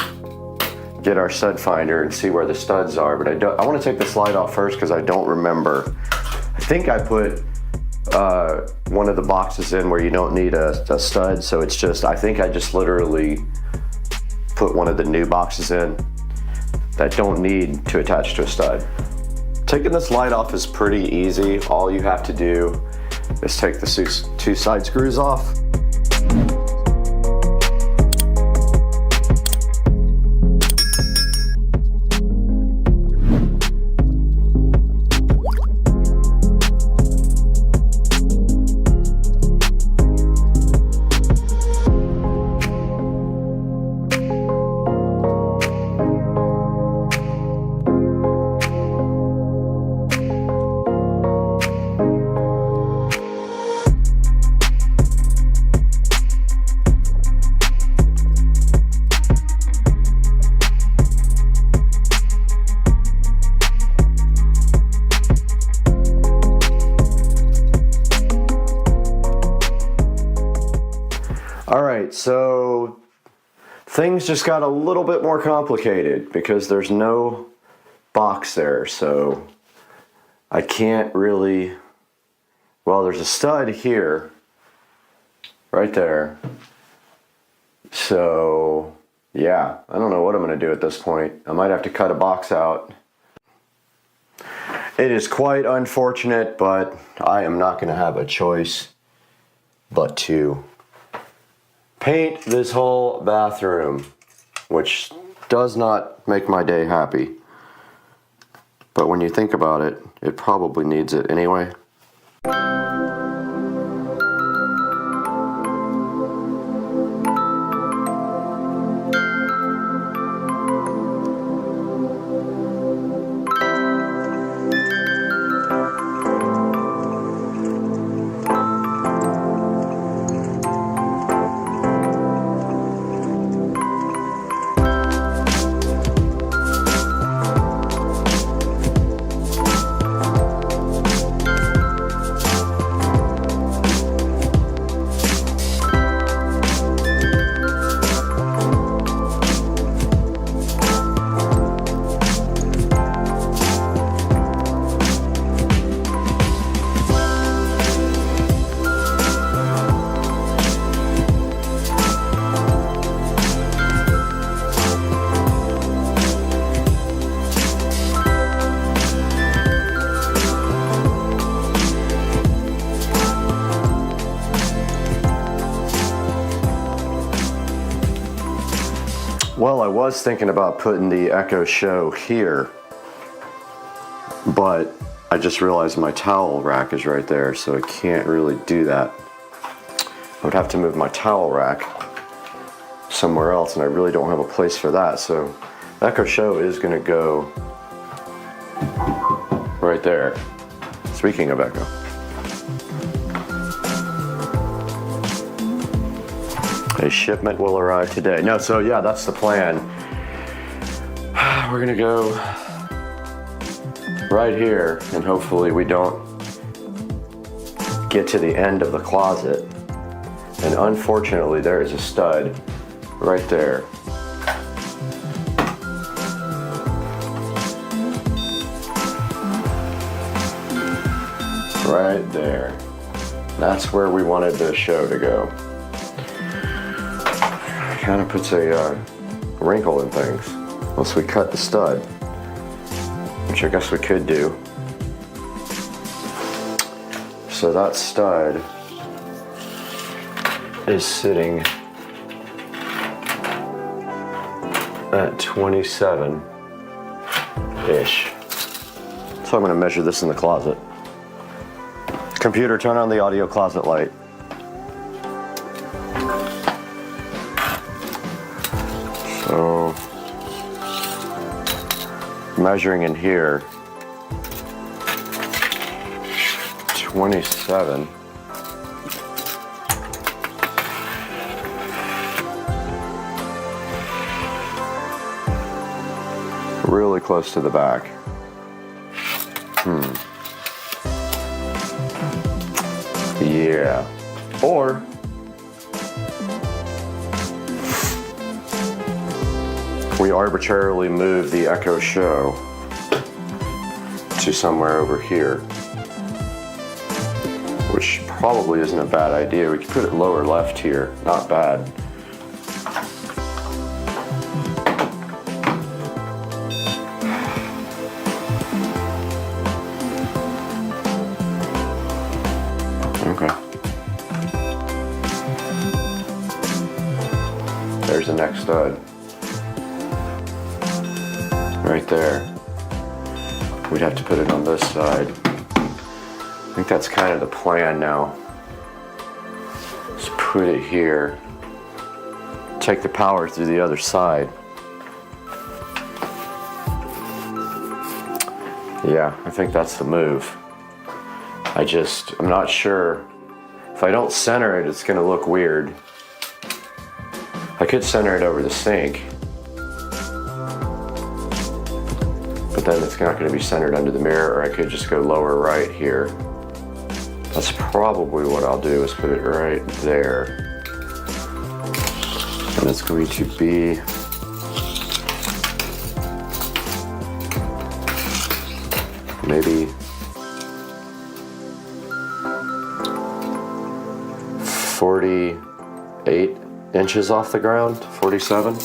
S1: get our stud finder and see where the studs are. But I want to take the slide off first because I don't remember. I think I put one of the boxes in where you don't need a stud, so it's just, I think I just literally put one of the new boxes in that don't need to attach to a stud. Taking this light off is pretty easy. All you have to do is take the two side screws off. So things just got a little bit more complicated because there's no box there, so I can't really, well, there's a stud here, right there. So yeah, I don't know what I'm going to do at this point. I might have to cut a box out. It is quite unfortunate, but I am not going to have a choice but to paint this whole bathroom, which does not make my day happy. But when you think about it, it probably needs it anyway. Well, I was thinking about putting the Echo Show here, but I just realized my towel rack is right there, so I can't really do that. I would have to move my towel rack somewhere else, and I really don't have a place for that, so the Echo Show is going to go right there. Speaking of Echo. A shipment will arrive today. No, so yeah, that's the plan. We're gonna go right here, and hopefully we don't get to the end of the closet. And unfortunately, there is a stud right there. Right there. That's where we wanted the show to go. Kind of puts a wrinkle in things unless we cut the stud, which I guess we could do. So that stud is sitting at 27-ish. So I'm going to measure this in the closet. Computer, turn on the audio closet light. So, measuring in here, 27. Really close to the back. Yeah. Or we arbitrarily move the Echo Show to somewhere over here, which probably isn't a bad idea. We could put it lower left here. Not bad. Okay. There's the next stud. Right there. We'd have to put it on this side. I think that's kind of the plan now. Let's put it here. Take the power through the other side. Yeah, I think that's the move. I'm not sure. If I don't center it, it's gonna look weird. I could center it over the sink, but then it's not gonna be centered under the mirror, or I could just go lower right here. That's probably what I'll do, is put it right there. And it's going to be maybe 48 inches off the ground, 47.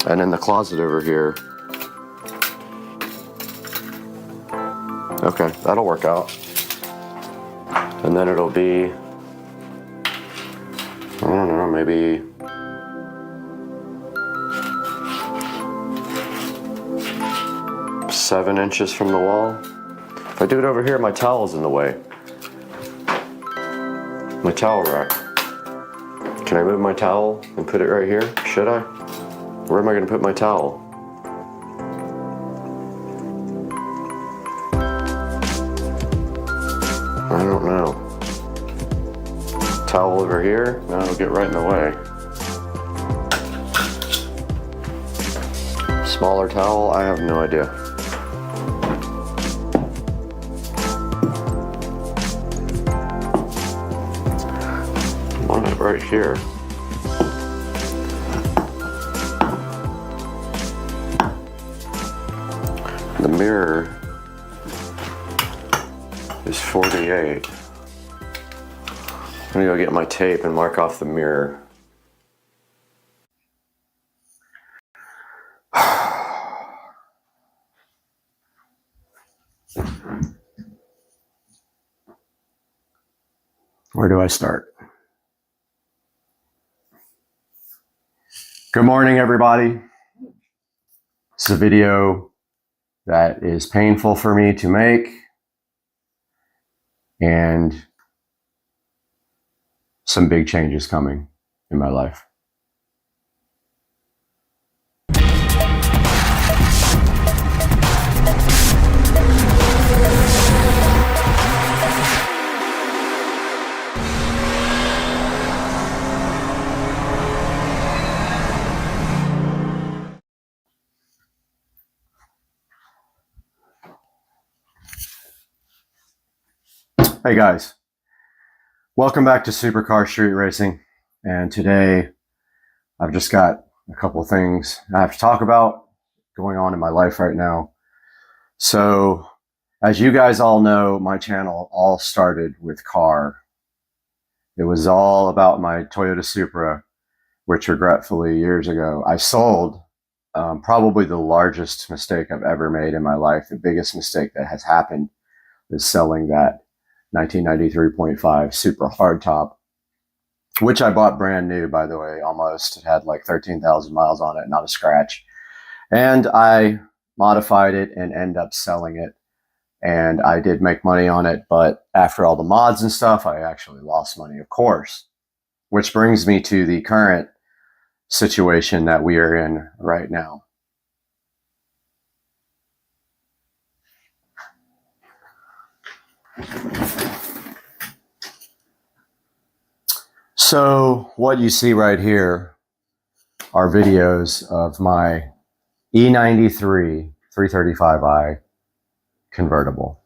S1: And in the closet over here, okay, that'll work out. And then it'll be, I don't know, maybe seven inches from the wall. If I do it over here, my towel's in the way. My towel rack. Can I move my towel and put it right here? Should I? Where am I going to put my towel? I don't know. Towel over here? No, it'll get right in the way. Smaller towel? I have no idea. Want it right here. The mirror is 48. I'm gonna go get my tape and mark off the mirror. Where do I start? Good morning, everybody. This is a video that is painful for me to make, and some big changes coming in my life. Hey guys, welcome back to Supercar Street Racing, and today I've just got a couple of things I have to talk about going on in my life right now. So, as you guys all know, my channel all started with car. It was all about my Toyota Supra, which regretfully years ago I sold. Probably the largest mistake I've ever made in my life, the biggest mistake that has happened is selling that 1993.5 super hardtop, which I bought brand new, by the way, almost. It had like 13,000 miles on it, not a scratch. And I modified it and ended up selling it. And I did make money on it, but after all the mods and stuff, I actually lost money, of course. Which brings me to the current situation that we are in right now. So what you see right here are videos of my E93 335i convertible.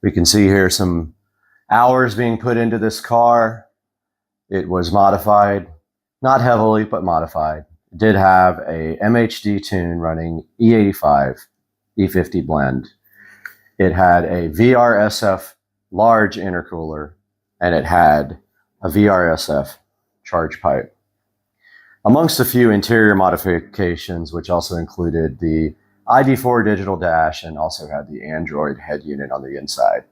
S1: We can see here some hours being put into this car. It was modified, not heavily, but modified. It did have a MHD tune running E85, E50 blend. It had a VRSF large intercooler, and it had a VRSF charge pipe. Amongst a few interior modifications, which also included the ID4 digital dash and also had the Android head unit on the inside.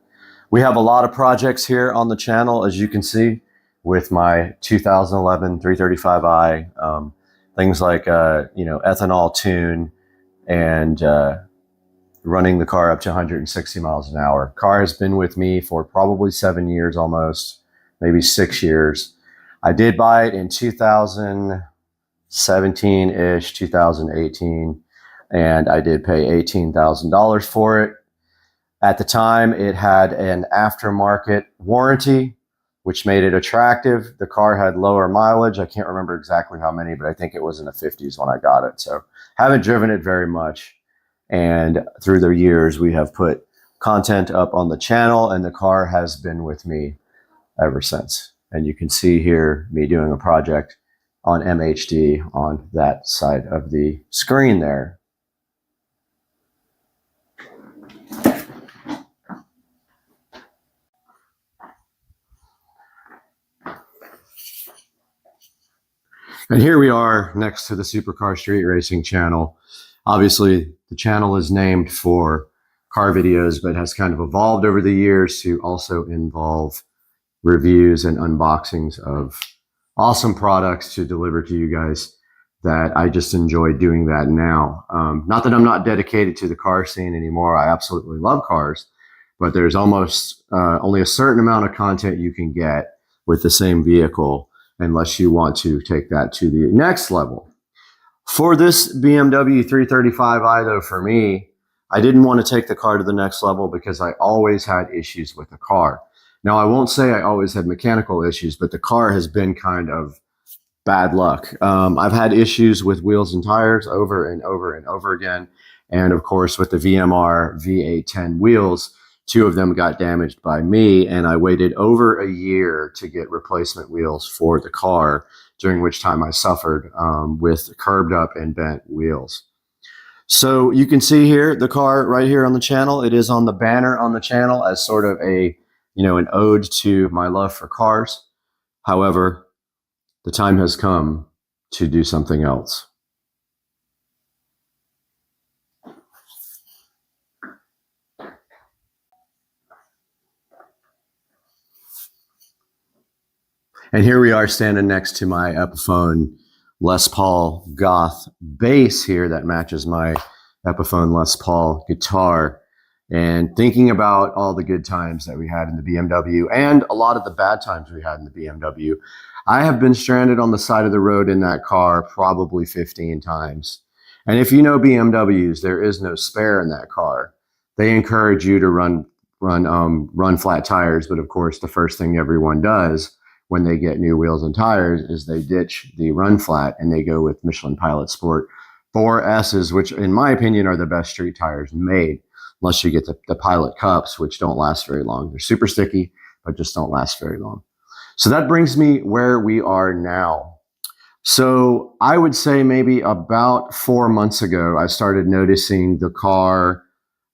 S1: We have a lot of projects here on the channel, as you can see, with my 2011 335i, things like, ethanol tune and running the car up to 160 miles an hour. Car has been with me for probably 7 years almost, maybe 6 years. I did buy it in 2017-ish, 2018, and I did pay $18,000 for it. At the time, it had an aftermarket warranty, which made it attractive. The car had lower mileage. I can't remember exactly how many, but I think it was in the 50s when I got it. So haven't driven it very much. And through the years, we have put content up on the channel, and the car has been with me ever since. And you can see here me doing a project on MHD on that side of the screen there. And here we are next to the Supercar Street Racing channel. Obviously, the channel is named for car videos, but has kind of evolved over the years to also involve reviews and unboxings of awesome products to deliver to you guys, that I just enjoy doing that now. Not that I'm not dedicated to the car scene anymore. I absolutely love cars, but there's almost only a certain amount of content you can get with the same vehicle unless you want to take that to the next level. For this BMW 335i, though, for me, I didn't want to take the car to the next level because I always had issues with the car. Now, I won't say I always had mechanical issues, but the car has been kind of bad luck. I've had issues with wheels and tires over and over and over again. And of course, with the VMR V810 wheels, 2 of them got damaged by me, and I waited over a year to get replacement wheels for the car, during which time I suffered with curbed up and bent wheels. So you can see here the car right here on the channel. It is on the banner on the channel as sort of a, an ode to my love for cars. However, the time has come to do something else. And here we are standing next to my Epiphone Les Paul Goth bass here that matches my Epiphone Les Paul guitar, and thinking about all the good times that we had in the BMW and a lot of the bad times we had in the BMW. I have been stranded on the side of the road in that car probably 15 times. And if you know BMWs, there is no spare in that car. They encourage you to run flat tires, but of course the first thing everyone does when they get new wheels and tires is they ditch the run flat and they go with Michelin Pilot Sport 4S's, which in my opinion are the best street tires made, unless you get the Pilot Cups, which don't last very long. They're super sticky, but just don't last very long. So that brings me where we are now. So I would say maybe about 4 months ago, I started noticing the car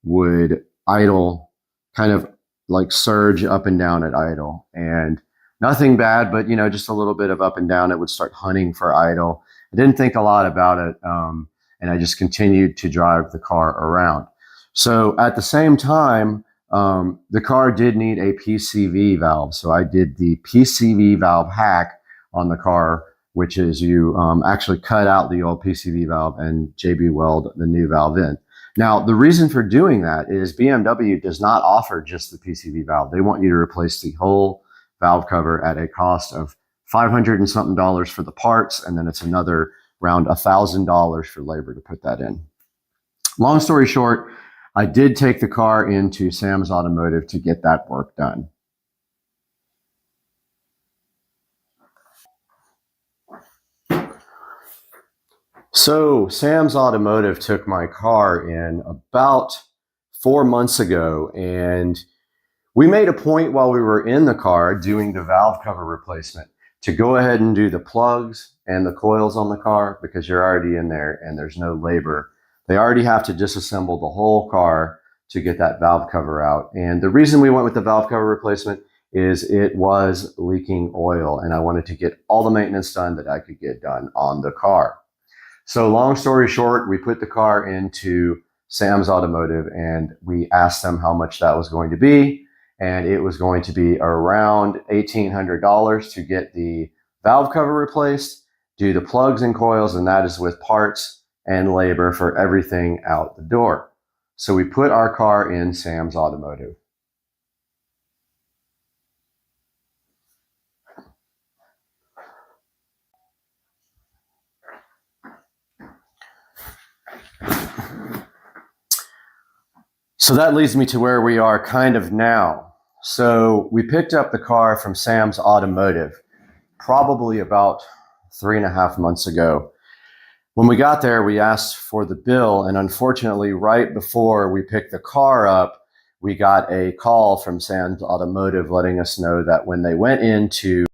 S1: would idle, kind of like surge up and down at idle, and nothing bad, but just a little bit of up and down. It would start hunting for idle. I didn't think a lot about it, and I just continued to drive the car around. So at the same time, The car did need a PCV valve, so I did the PCV valve hack on the car, which is you actually cut out the old PCV valve and JB weld the new valve in. Now, the reason for doing that is BMW does not offer just the PCV valve. They want you to replace the whole valve cover at a cost of $500 and something for the parts, and then it's another around $1,000 for labor to put that in. Long story short, I did take the car into Sam's Automotive to get that work done. So Sam's Automotive took my car in about 4 months ago, and we made a point while we were in the car doing the valve cover replacement to go ahead and do the plugs and the coils on the car because you're already in there and there's no labor. They already have to disassemble the whole car to get that valve cover out. And the reason we went with the valve cover replacement is it was leaking oil, and I wanted to get all the maintenance done that I could get done on the car. So long story short, we put the car into Sam's Automotive and we asked them how much that was going to be. And it was going to be around $1,800 to get the valve cover replaced, do the plugs and coils, and that is with parts and labor for everything out the door. So we put our car in Sam's Automotive. So that leads me to where we are kind of now. So we picked up the car from Sam's Automotive probably about 3.5 months ago. When we got there, we asked for the bill, and unfortunately, right before we picked the car up, we got a call from Sam's Automotive letting us know that when they went into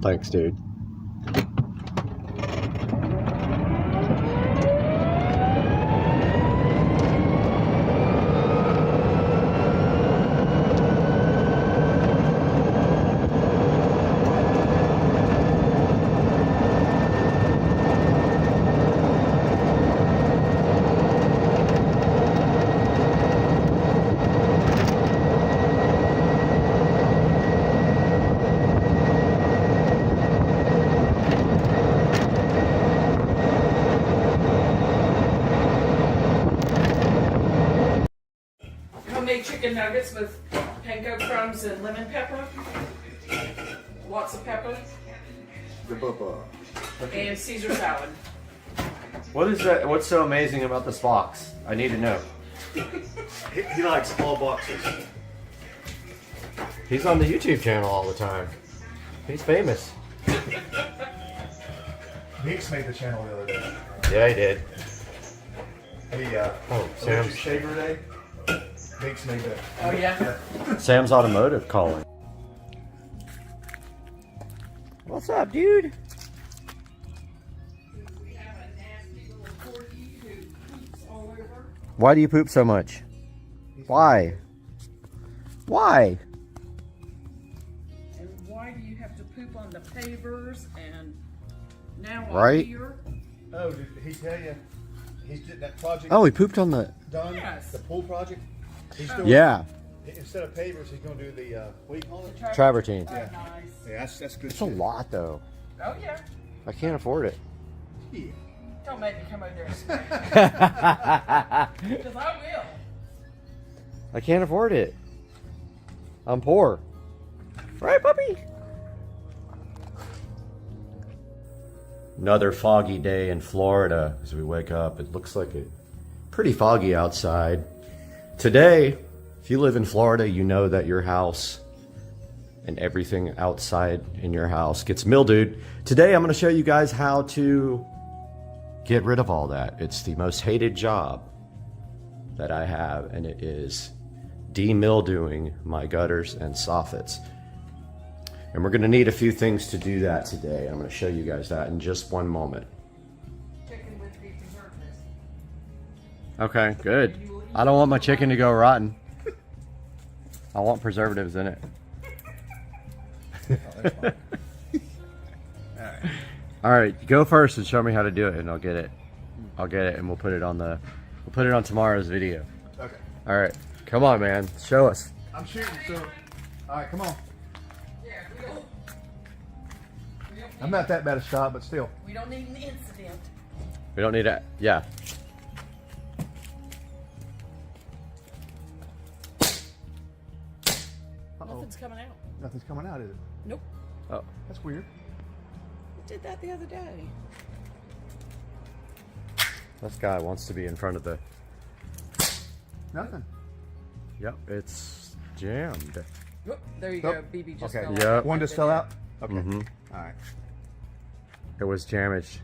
S1: Thanks, dude.
S8: Homemade chicken nuggets with panko crumbs and lemon pepper. Lots of pepper. And Caesar salad.
S1: What is that? What's so amazing about this box? I need to know.
S7: He likes small boxes.
S1: He's on the YouTube channel all the time. He's famous.
S7: Meeks made the channel the other day.
S1: Yeah, he did.
S7: Sam's Shaver Day. Meeks made that.
S8: Oh yeah.
S1: Sam's Automotive calling. What's up, dude? Why do you poop so much? Why? Why?
S8: And why do you have to poop on the pavers and now
S1: Right?
S8: here?
S7: Oh, did he tell you? He's did that project.
S1: Oh, he pooped on the...
S7: Done?
S8: Yes.
S7: The pool project? He's doing,
S1: Yeah.
S7: Instead of pavers, he's going to do the, what do you call it?
S1: Travertine.
S8: Oh,
S7: Yeah.
S8: nice.
S7: Yeah, that's good
S1: It's a
S7: shit.
S1: lot, though.
S8: Oh yeah.
S1: I can't afford it.
S7: Yeah.
S8: Don't make me come over there and smack. Because I will.
S1: I can't afford it. I'm poor. Right, puppy? Another foggy day in Florida as we wake up. It looks like it pretty foggy outside. Today, if you live in Florida, you know that your house and everything outside in your house gets mildewed. Today, I'm going to show you guys how to get rid of all that. It's the most hated job that I have, and it is demildewing my gutters and soffits. And we're going to need a few things to do that today. I'm going to show you guys that in just one moment.
S8: Chicken with beef preservatives.
S1: Okay, good. I don't want my chicken to go rotten. I want preservatives in it.
S7: Oh, that's fine. Alright.
S1: All right, go first and show me how to do it, and I'll get it. I'll get it, and we'll put it on tomorrow's video.
S7: Okay.
S1: All right, come on, man, show us.
S7: I'm shooting, so. Alright, come on.
S8: Yeah, we don't
S7: I'm not that bad a shot, but still.
S8: We don't need an incident.
S1: We don't need it. Yeah.
S8: Nothing's coming out.
S7: Nothing's coming out, is it?
S8: Nope.
S1: Oh,
S7: That's weird.
S8: We did that the other day.
S1: this guy wants to be in front of the.
S7: Nothing.
S1: Yep, it's jammed.
S8: Whoop, there you
S7: Oh,
S8: go. BB just
S7: okay.
S8: fell
S1: Yep.
S8: out.
S7: One just fell out? Okay.
S1: Mm-hmm.
S7: Alright.
S1: It was damaged.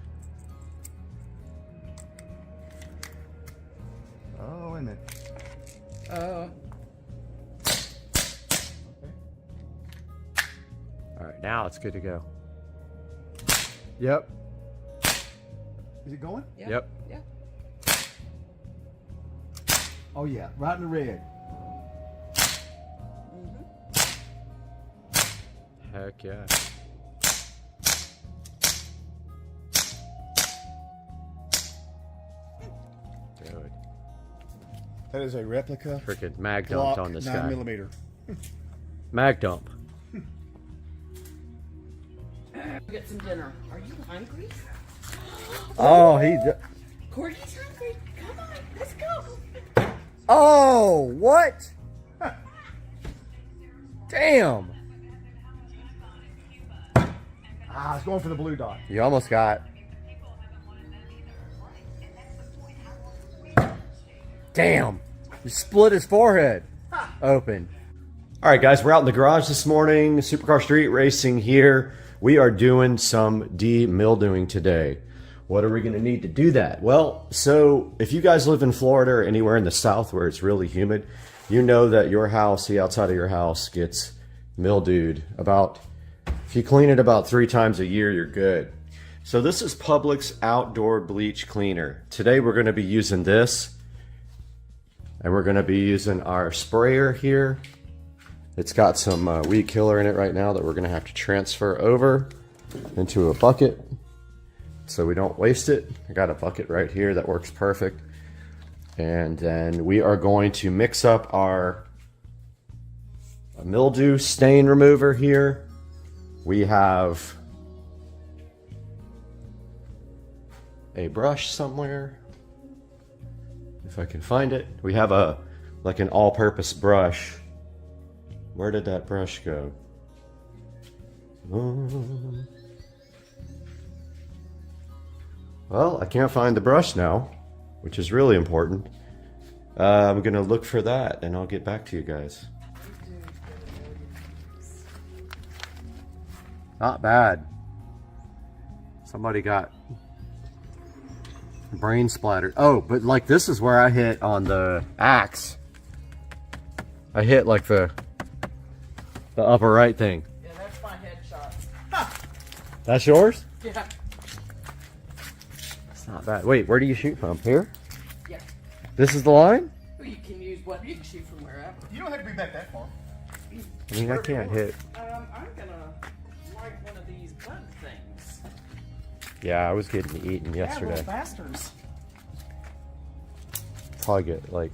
S7: Oh, wait a minute.
S1: All right, now it's good to go. Yep.
S7: Is it going?
S8: Yeah.
S1: Yep.
S8: Yeah.
S7: Oh, yeah. Right in the red.
S1: Heck yeah. Dude,
S7: That is a replica.
S1: freaking mag dumped
S7: Glock
S1: on this
S7: 9mm.
S1: guy. Mag dump.
S8: Get some dinner. Are you hungry?
S1: Oh, he.
S8: Corky's hungry. Come on, let's go.
S1: Oh, what? Damn.
S7: Ah, it's going for the blue dot.
S1: You almost got. Damn. You split his forehead open. All right, guys, we're out in the garage this morning. Supercar Street Racing here. We are doing some demildewing today. What are we going to need to do that? Well, so if you guys live in Florida or anywhere in the South where it's really humid, you know that your house, the outside of your house, gets mildewed about If you clean it about 3 times a year, you're good. So this is Publix Outdoor Bleach Cleaner. Today we're going to be using this. And we're going to be using our sprayer here. It's got some weed killer in it right now that we're going to have to transfer over into a bucket so we don't waste it. I got a bucket right here that works perfect. And then we are going to mix up our mildew stain remover here. We have a brush somewhere. If I can find it. We have like an all-purpose brush. Where did that brush go? Well, I can't find the brush now, which is really important. I'm gonna look for that and I'll get back to you guys. Not bad. Somebody got brain splattered. Oh, but like this is where I hit on the axe. I hit like the upper right thing.
S8: Yeah, that's my headshot.
S1: That's yours?
S8: Yeah.
S1: It's not bad. Wait, where do you shoot from? Here?
S8: Yeah.
S1: This is the line?
S8: Well, you can use what you can shoot from wherever.
S7: You don't have to be back that far.
S1: I mean, I can't hit.
S8: I'm gonna light one of these bug things.
S1: Yeah, I was getting eaten yesterday.
S8: Yeah, bastards.
S1: Probably get like.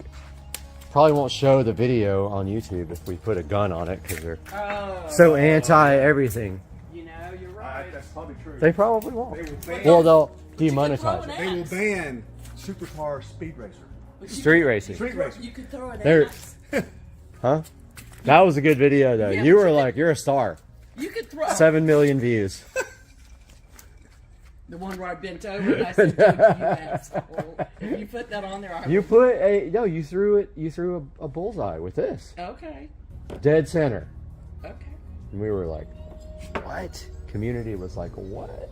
S1: Probably won't show the video on YouTube if we put a gun on it because they're so anti everything.
S8: You know, you're right.
S7: That's probably true.
S1: They probably won't.
S7: They will ban,
S1: Well, they'll demonetize it.
S7: they will ban supercar speed racer.
S1: Street racing.
S7: Street racing.
S8: You could throw an
S1: There-
S8: axe.
S1: Huh? That was a good video though.
S8: Yeah,
S1: You
S8: but
S1: were
S8: you
S1: like, you're a star.
S8: You could throw
S1: 7 million views.
S8: the one where I bent over and I said, "Dude, you asshole." If you put that on there, I
S1: You put a no. You threw it. You threw a bullseye with this.
S8: Okay.
S1: Dead center.
S8: Okay.
S1: And we were like, what? Community was like, what?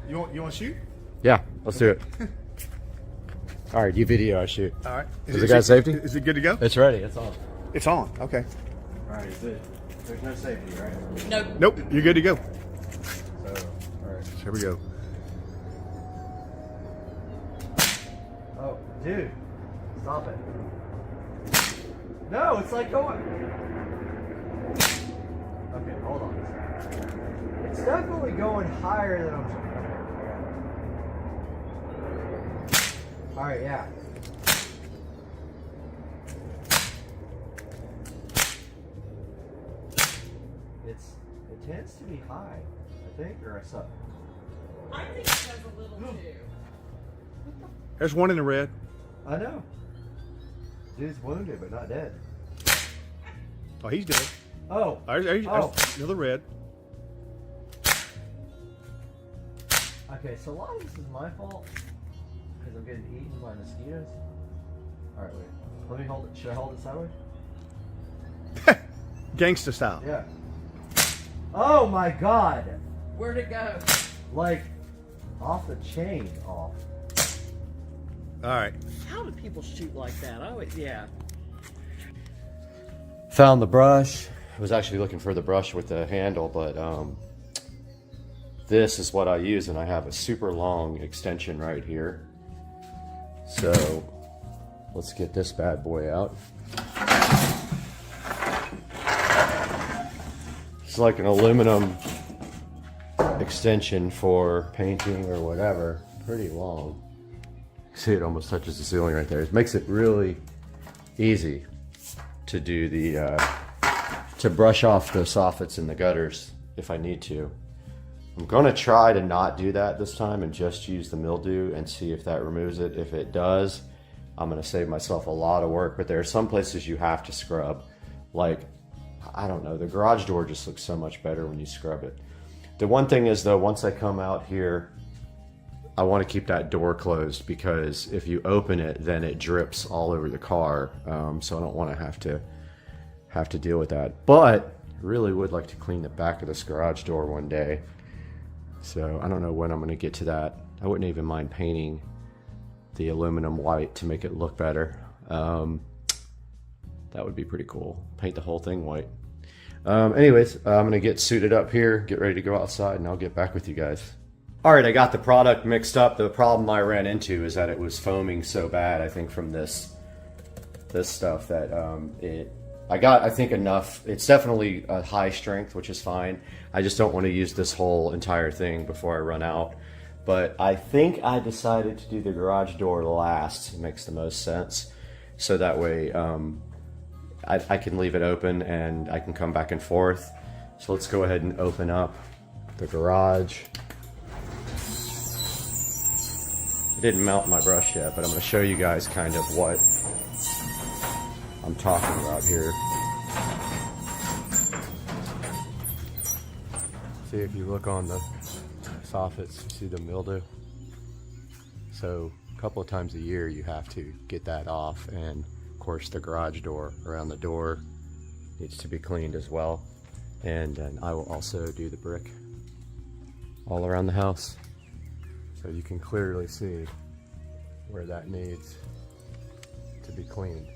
S7: You want to shoot?
S1: Yeah, let's do it. All right, you video, I shoot.
S7: All right.
S1: Is it got safety?
S7: Is it good to go?
S1: It's ready. It's on.
S7: It's on. Okay.
S1: All right, is it? There's no safety, right?
S8: Nope.
S7: Nope. You're good to go.
S1: So, all right.
S7: Here we go.
S1: Oh, dude, stop it. No, it's like going. Okay, hold on. It's definitely going higher than I'm. All right, yeah. It tends to be high, I think, or I suck.
S8: I think it has a little too.
S7: There's one in the red.
S1: I know. Dude's wounded, but not dead.
S7: Oh, he's dead.
S1: Oh.
S7: There's another red.
S1: Okay, so a lot of this is my fault because I'm getting eaten by mosquitoes. All right, wait. Let me hold it. Should I hold it sideways?
S7: Gangsta style.
S1: Yeah. Oh my God!
S8: Where'd it go?
S1: Like off the chain, off.
S7: All right.
S8: How do people shoot like that? Oh, yeah.
S1: Found the brush. I was actually looking for the brush with the handle, but this is what I use, and I have a super long extension right here. So let's get this bad boy out. It's like an aluminum extension for painting or whatever. Pretty long. See, it almost touches the ceiling right there. It makes it really easy to do the to brush off the soffits and the gutters if I need to. I'm gonna try to not do that this time and just use the mildew and see if that removes it. If it does, I'm gonna save myself a lot of work, but there are some places you have to scrub. Like, I don't know, the garage door just looks so much better when you scrub it. The one thing is though, once I come out here, I want to keep that door closed because if you open it, then it drips all over the car. So I don't want to have to deal with that. But I really would like to clean the back of this garage door one day. So I don't know when I'm going to get to that. I wouldn't even mind painting the aluminum white to make it look better. That would be pretty cool. Paint the whole thing white. Anyways, I'm gonna get suited up here, get ready to go outside, and I'll get back with you guys. All right, I got the product mixed up. The problem I ran into is that it was foaming so bad, I think from this stuff, that I got, I think, enough. It's definitely a high strength, which is fine. I just don't want to use this whole entire thing before I run out. But I think I decided to do the garage door last. It makes the most sense. So that way I can leave it open and I can come back and forth. So let's go ahead and open up the garage. I didn't mount my brush yet, but I'm going to show you guys kind of what I'm talking about here. See, if you look on the soffits, you see the mildew. So a couple of times a year you have to get that off, and of course the garage door around the door needs to be cleaned as well. And then I will also do the brick all around the house, so you can clearly see where that needs to be cleaned.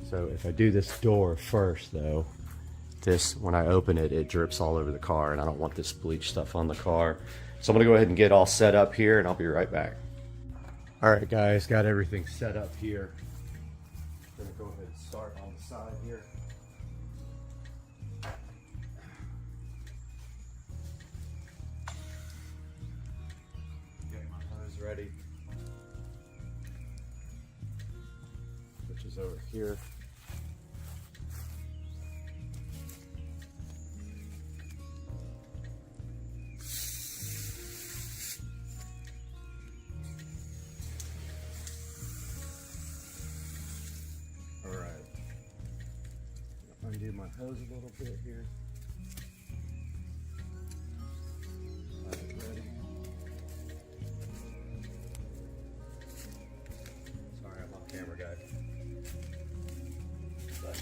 S1: So if I do this door first though, this, when I open it, it drips all over the car, and I don't want this bleach stuff on the car. So I'm gonna go ahead and get all set up here, and I'll be right back. All right guys, got everything set up here. I'm gonna go ahead and start on the side here. Get my hose ready. Which is over here. Undo my hose a little bit here. Got it ready. Sorry, I'm off camera, guys. But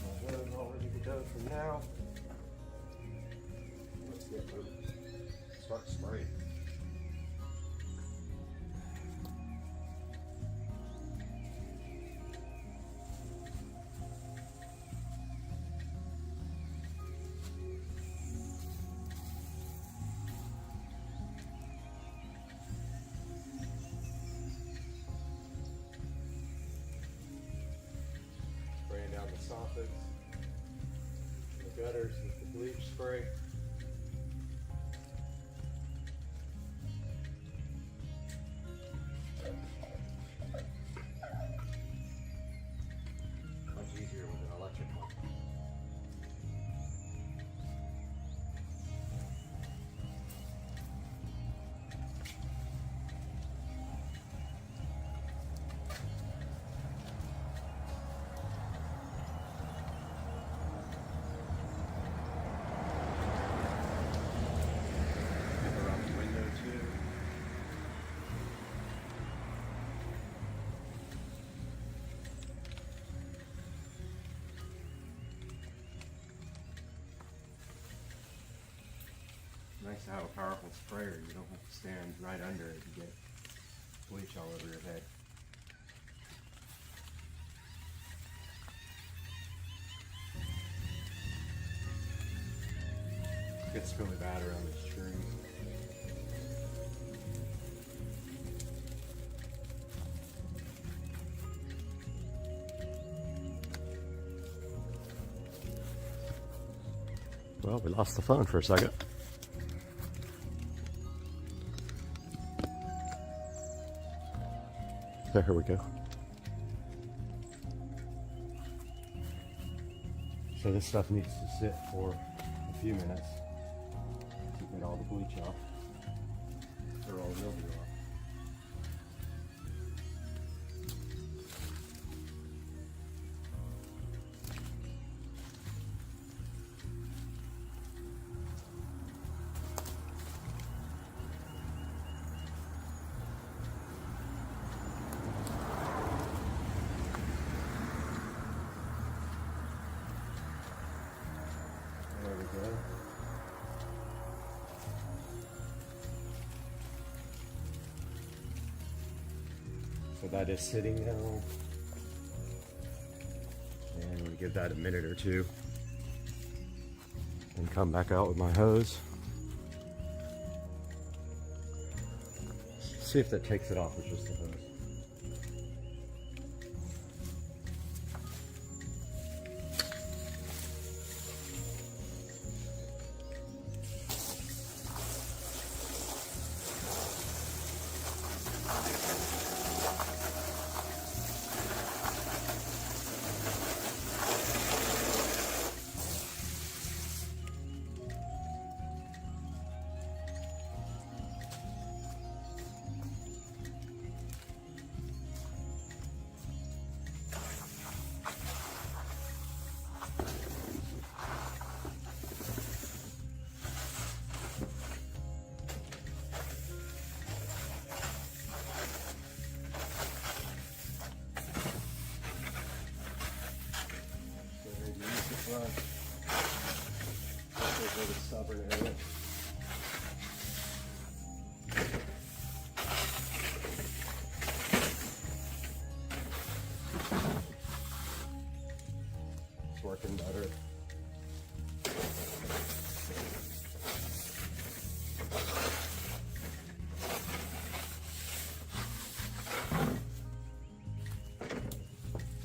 S1: my hose all ready to go for now. Let's get moving. Start spraying. Spraying down the soffits, the gutters with the bleach spray. Much easier with an electric one. Nice to have a powerful sprayer. You don't have to stand right under it to get bleach all over your head. It gets really bad around this tree. Well, we lost the phone for a second. There we go. So this stuff needs to sit for a few minutes to get all the bleach off, or all the mildew off. There we go. So that is sitting now. And to give that a minute or two and come back out with my hose. See if that takes it off with just the hose. Stubborn area. It's working better.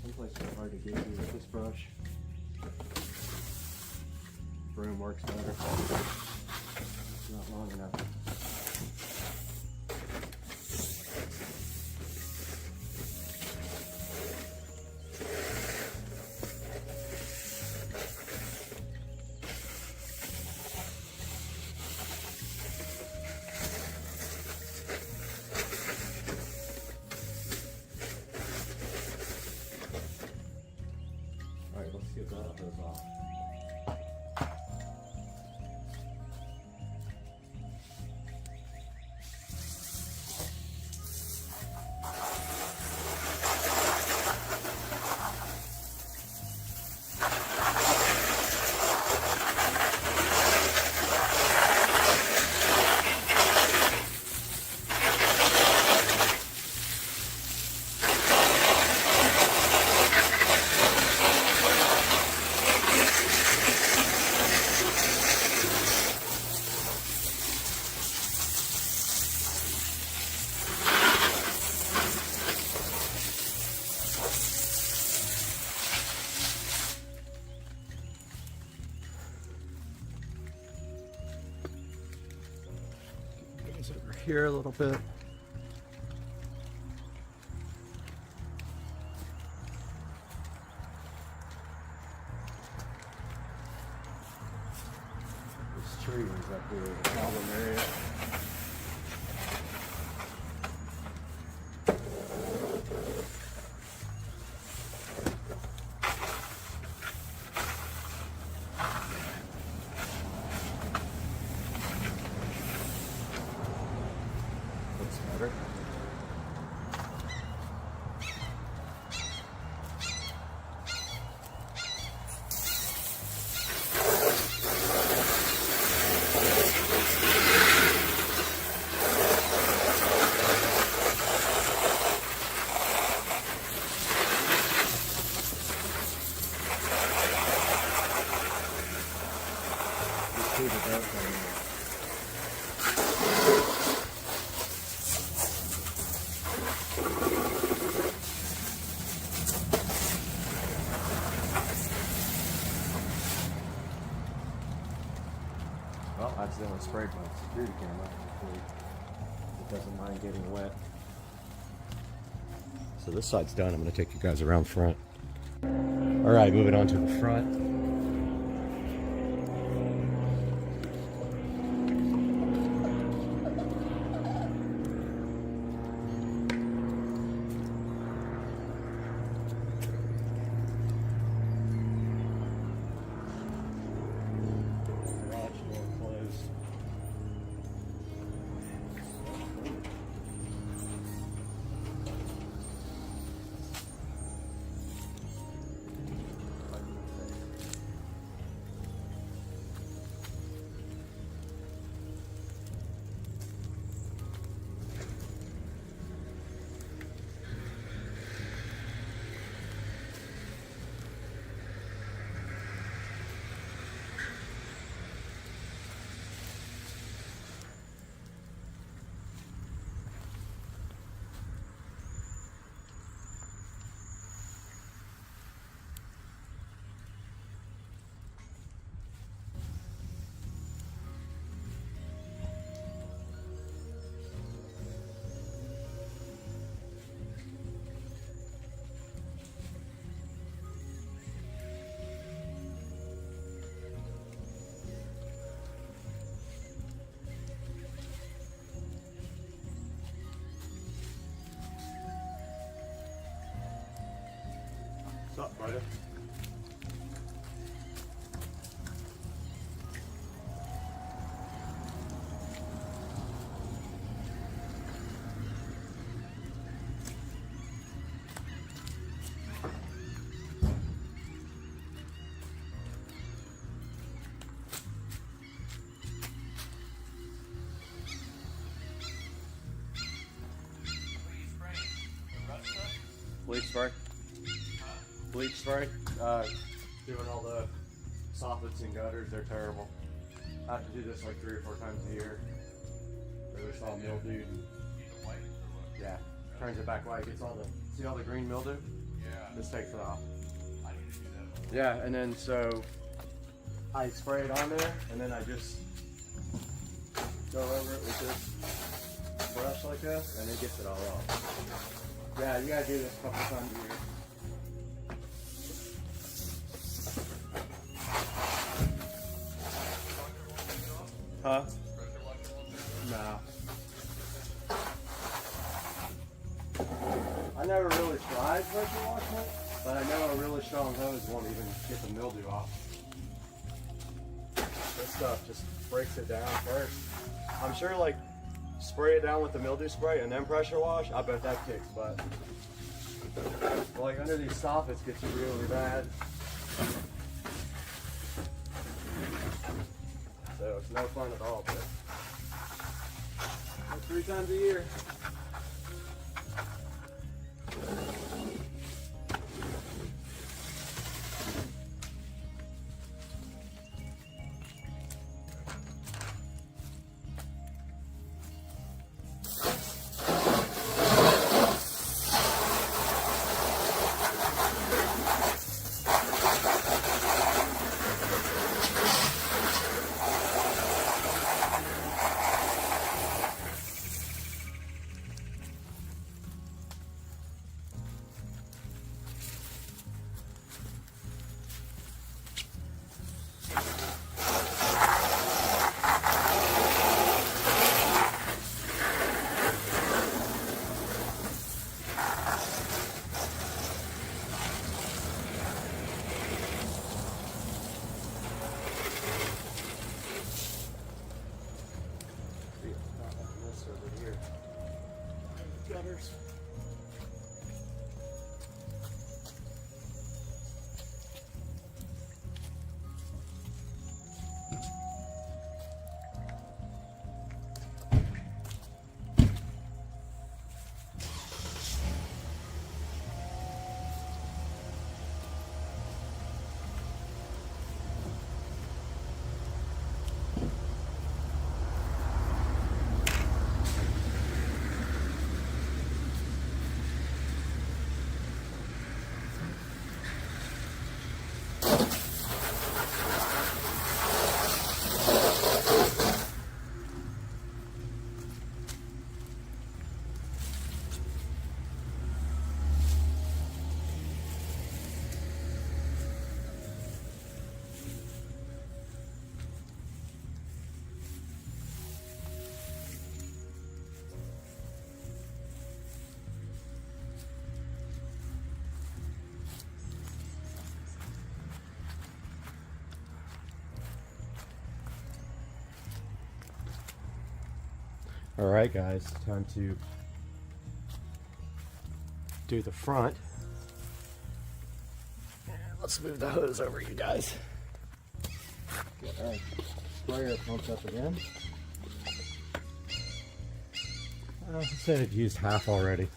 S1: Some places are hard to get to with this brush. Broom works better. It's not long enough. All right, let's get that hose off. Over here a little bit. This tree is up here, the problem area. Better. Well, I accidentally sprayed my security camera. Hopefully it doesn't mind getting wet. So this side's done. I'm going to take you guys around front. All right, moving on to the front. Right. Bleach spray. Bleach spray. Doing all the soffits and gutters, they're terrible. I have to do this like 3 or 4 times a year. There's all mildew. Yeah, turns it back white. Gets all the, see all the green mildew? Yeah. This takes it off. I need to do that. Yeah, and then so I spray it on there, and then I just go over it with this brush like this, and it gets it all off. Yeah, you gotta do this a couple times a year. Huh? No. I never really tried pressure washing it, but I know a really strong hose won't even get the mildew off. This stuff just breaks it down first. I'm sure like spray it down with the mildew spray and then pressure wash, I bet that kicks butt. But like under these soffits gets really bad. So it's no fun at all, but 3 times a year. Gutters. All right, guys, time to do the front. Let's move the hose over, you guys. Get our sprayer pumped up again. I said I've used half already.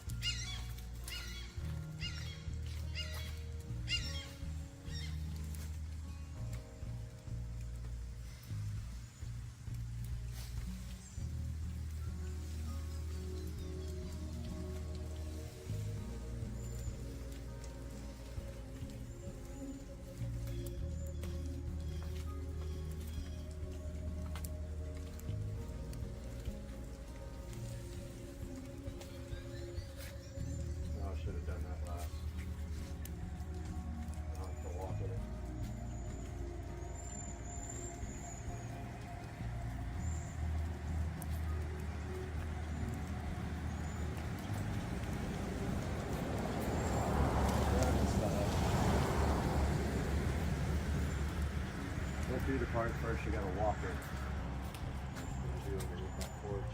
S1: part. First, you gotta walk it. What do underneath that porch.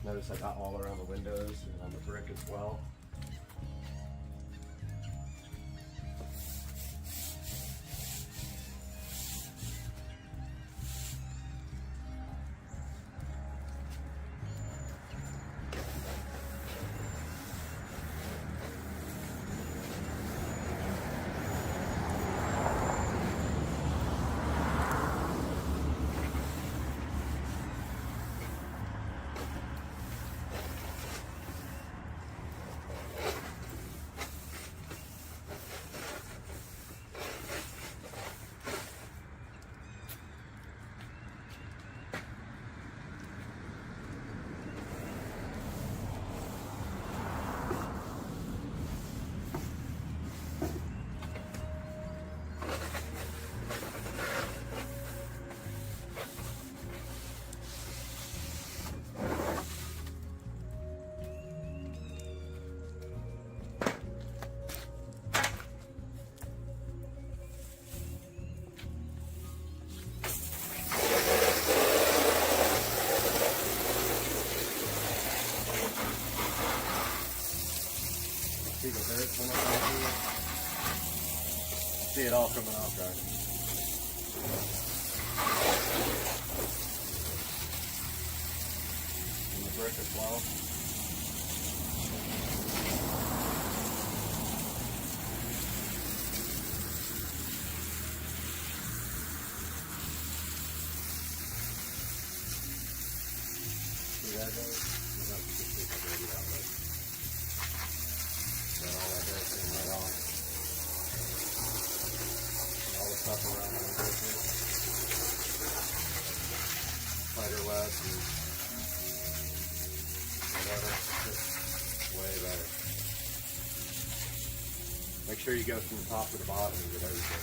S1: Notice I got all around the windows and on the brick as well. See the dirt coming off here? See it all coming off, guys. And the brick as well. See that, guys? You have to see if I can get out right. Got all that dirt thing right off. All the stuff around the windows here. Spider webs and whatever. Just way better. Make sure you go from the top to the bottom and get everything.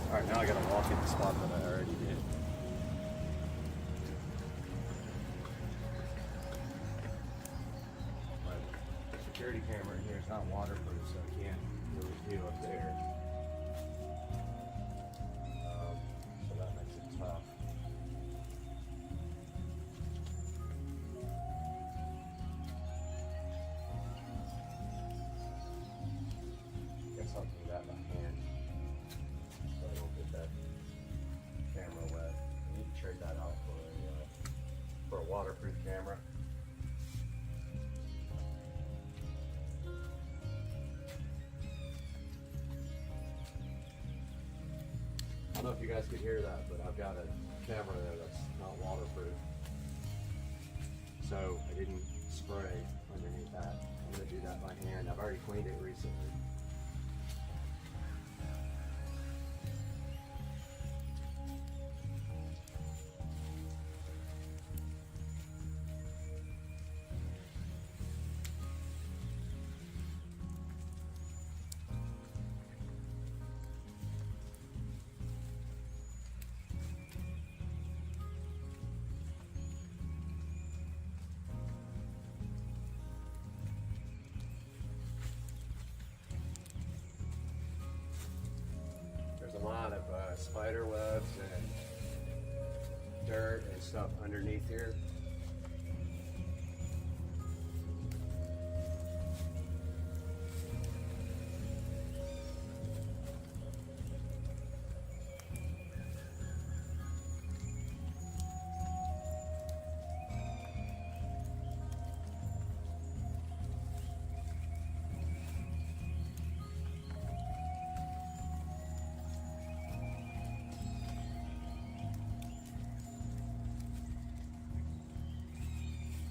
S1: Alright, now I gotta walk in the spot that I already did. Security camera in here is not waterproof, so I can't really do up there. So that makes it tough. Guess I'll do that by hand, so I don't get that camera wet. I need to trade that out for a waterproof camera. I don't know if you guys could hear that, but I've got a camera there that's not waterproof. So I didn't spray underneath that. I'm going to do that by hand. I've already cleaned it recently. There's a lot of spider webs and dirt and stuff underneath here.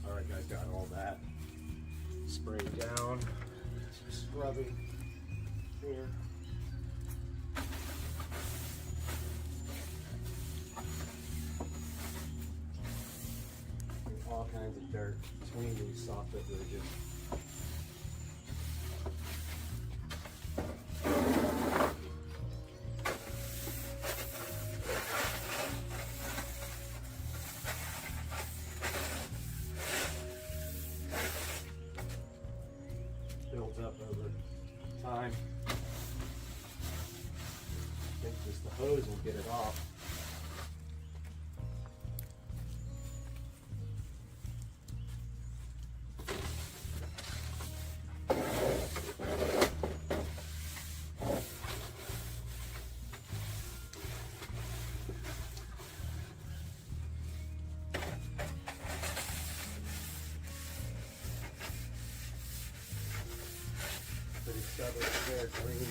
S1: Alright guys, got all that sprayed down. Some scrubbing here. There's all kinds of dirt between these soffit ridges. shove it in there green.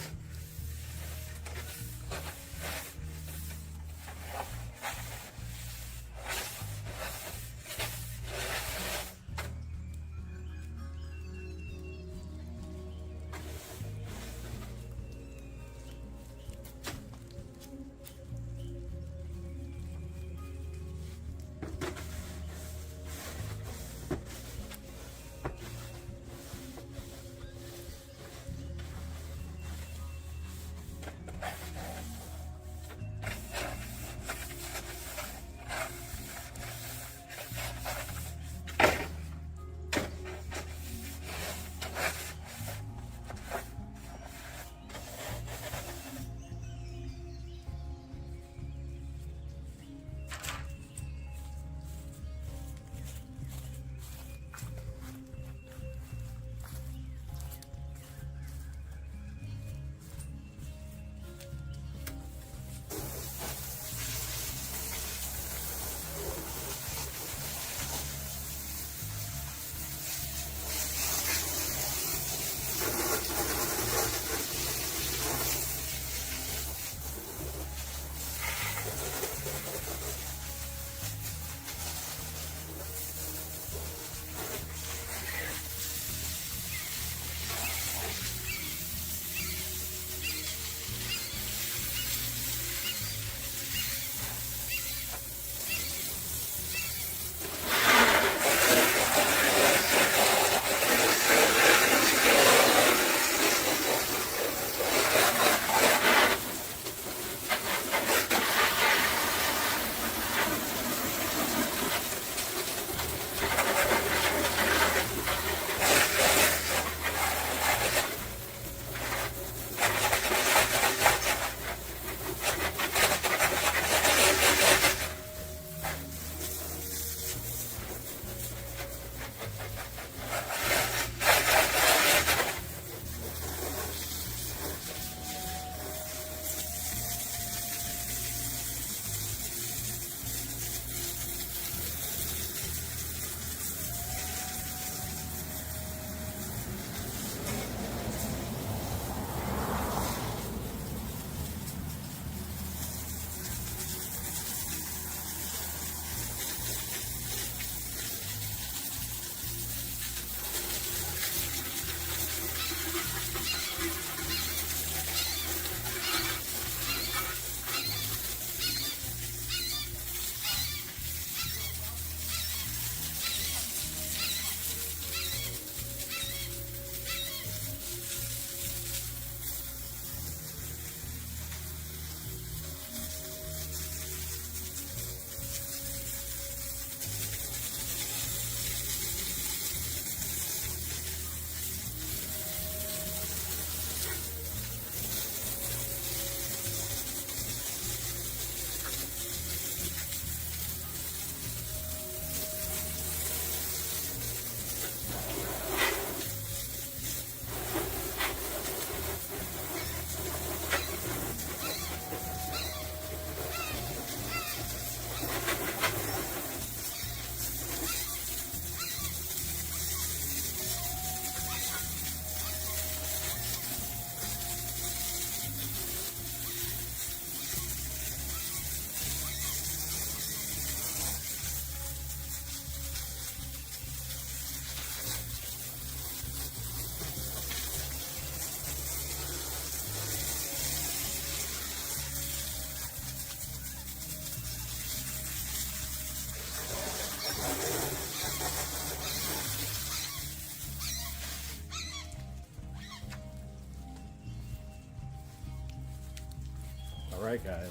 S1: All right, guys.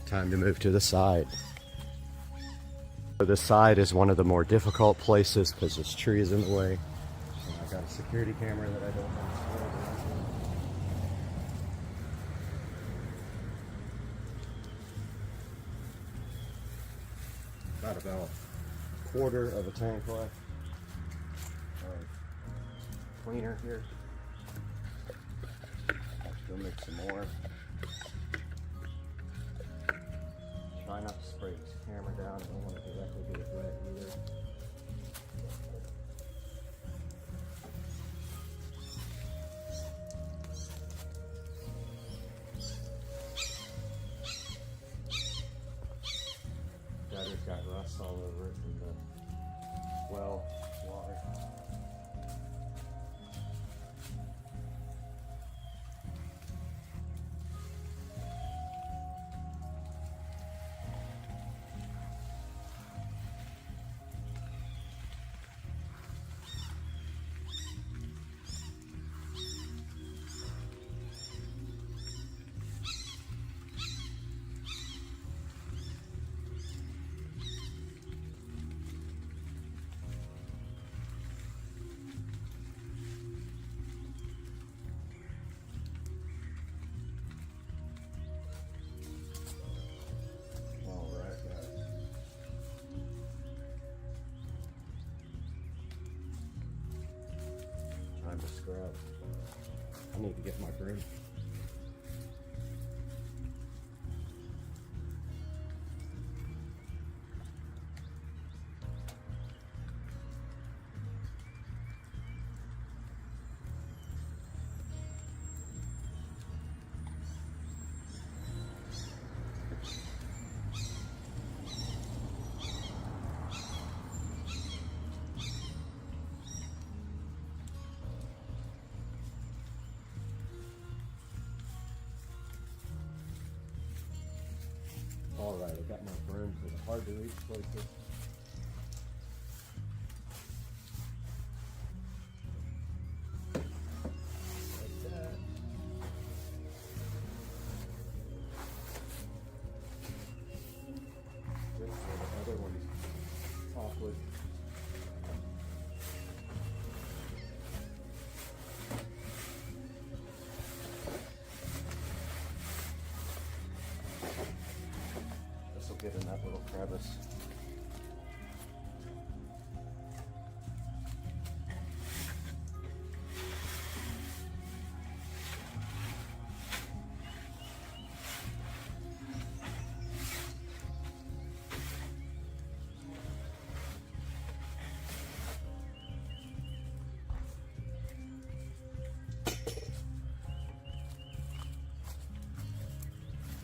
S1: Time to move to the side. The side is one of the more difficult places because this tree is in the way. And I've got a security camera that I don't want to got about a quarter of a tank left. Cleaner here. I'll still mix some more. Try not to spray this camera down. I don't want to directly get it wet either. rust all over it from the well water. Time to scrub. I need to get my broom. All right, I got my broom for the hard to reach places. Like that. This for the other one's awkward. Get in that little crevice.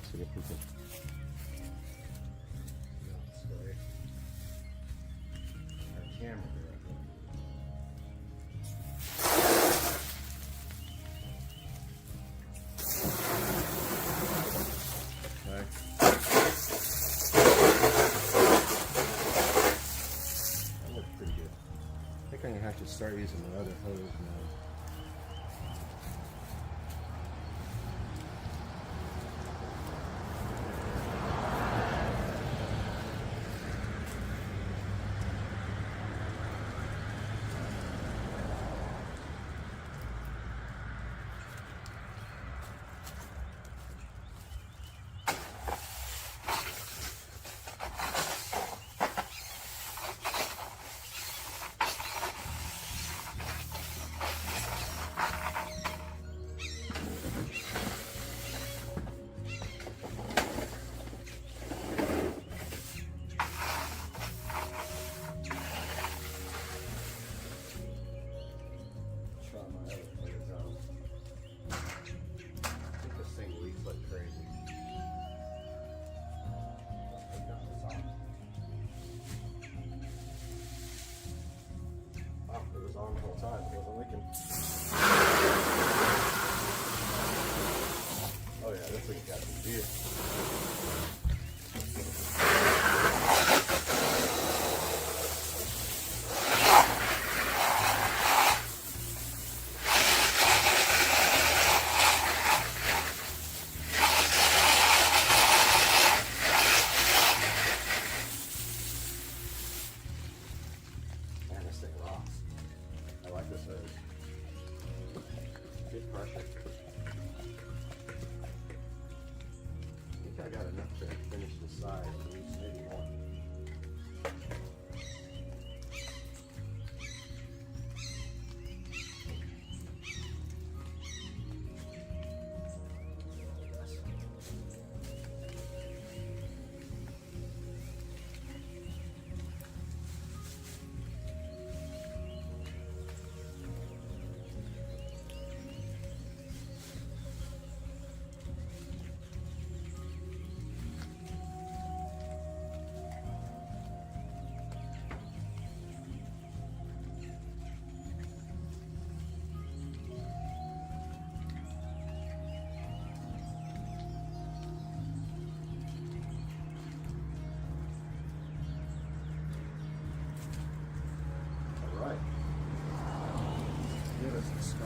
S1: See if we can. Camera there. Okay. That looks pretty good. I think I'm gonna have to start using the other hose now.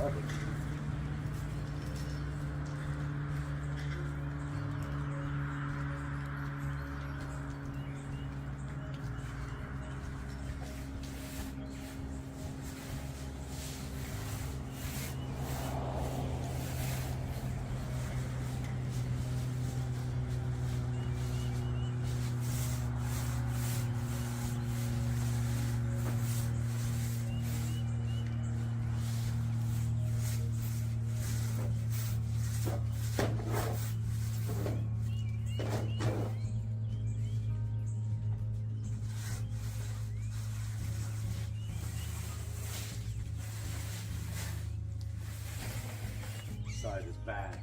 S1: forever. Side is bad.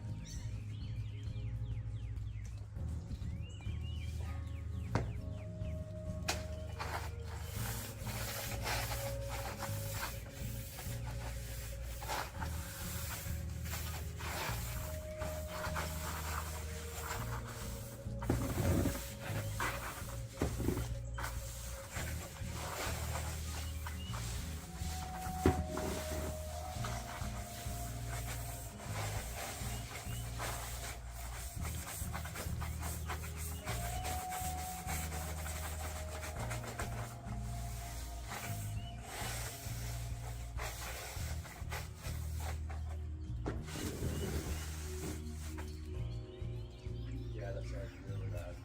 S1: Yeah, that's actually really bad.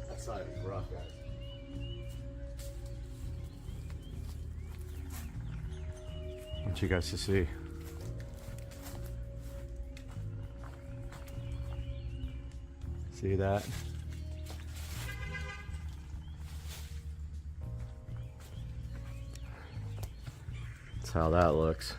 S1: That side is rough, guys. I want you guys to see. See that? That's how that looks.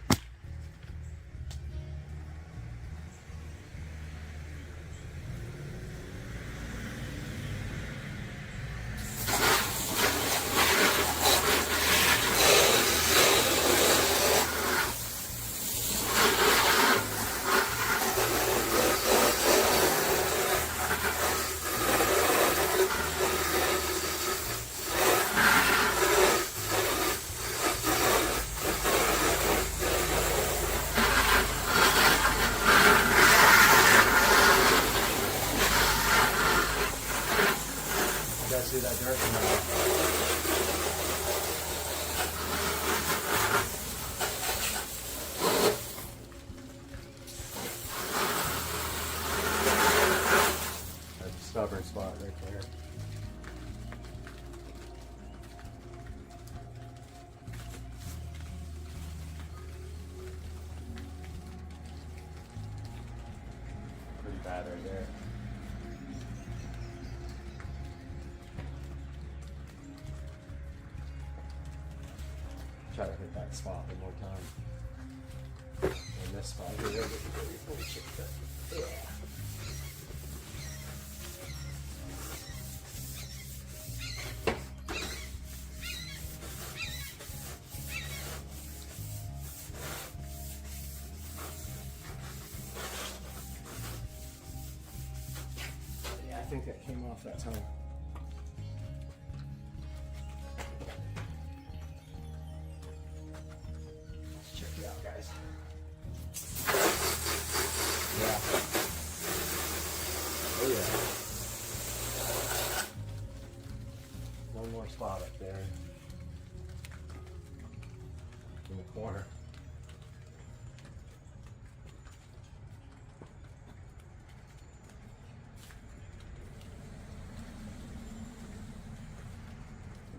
S1: See that dirt from that. That's a stubborn spot right there. Pretty bad right there. Try to hit that spot one more time. And this spot here, holy shit. Yeah. Yeah, I think that came off that time. Check it out, guys. Yeah. Oh yeah. One more spot up there in the corner.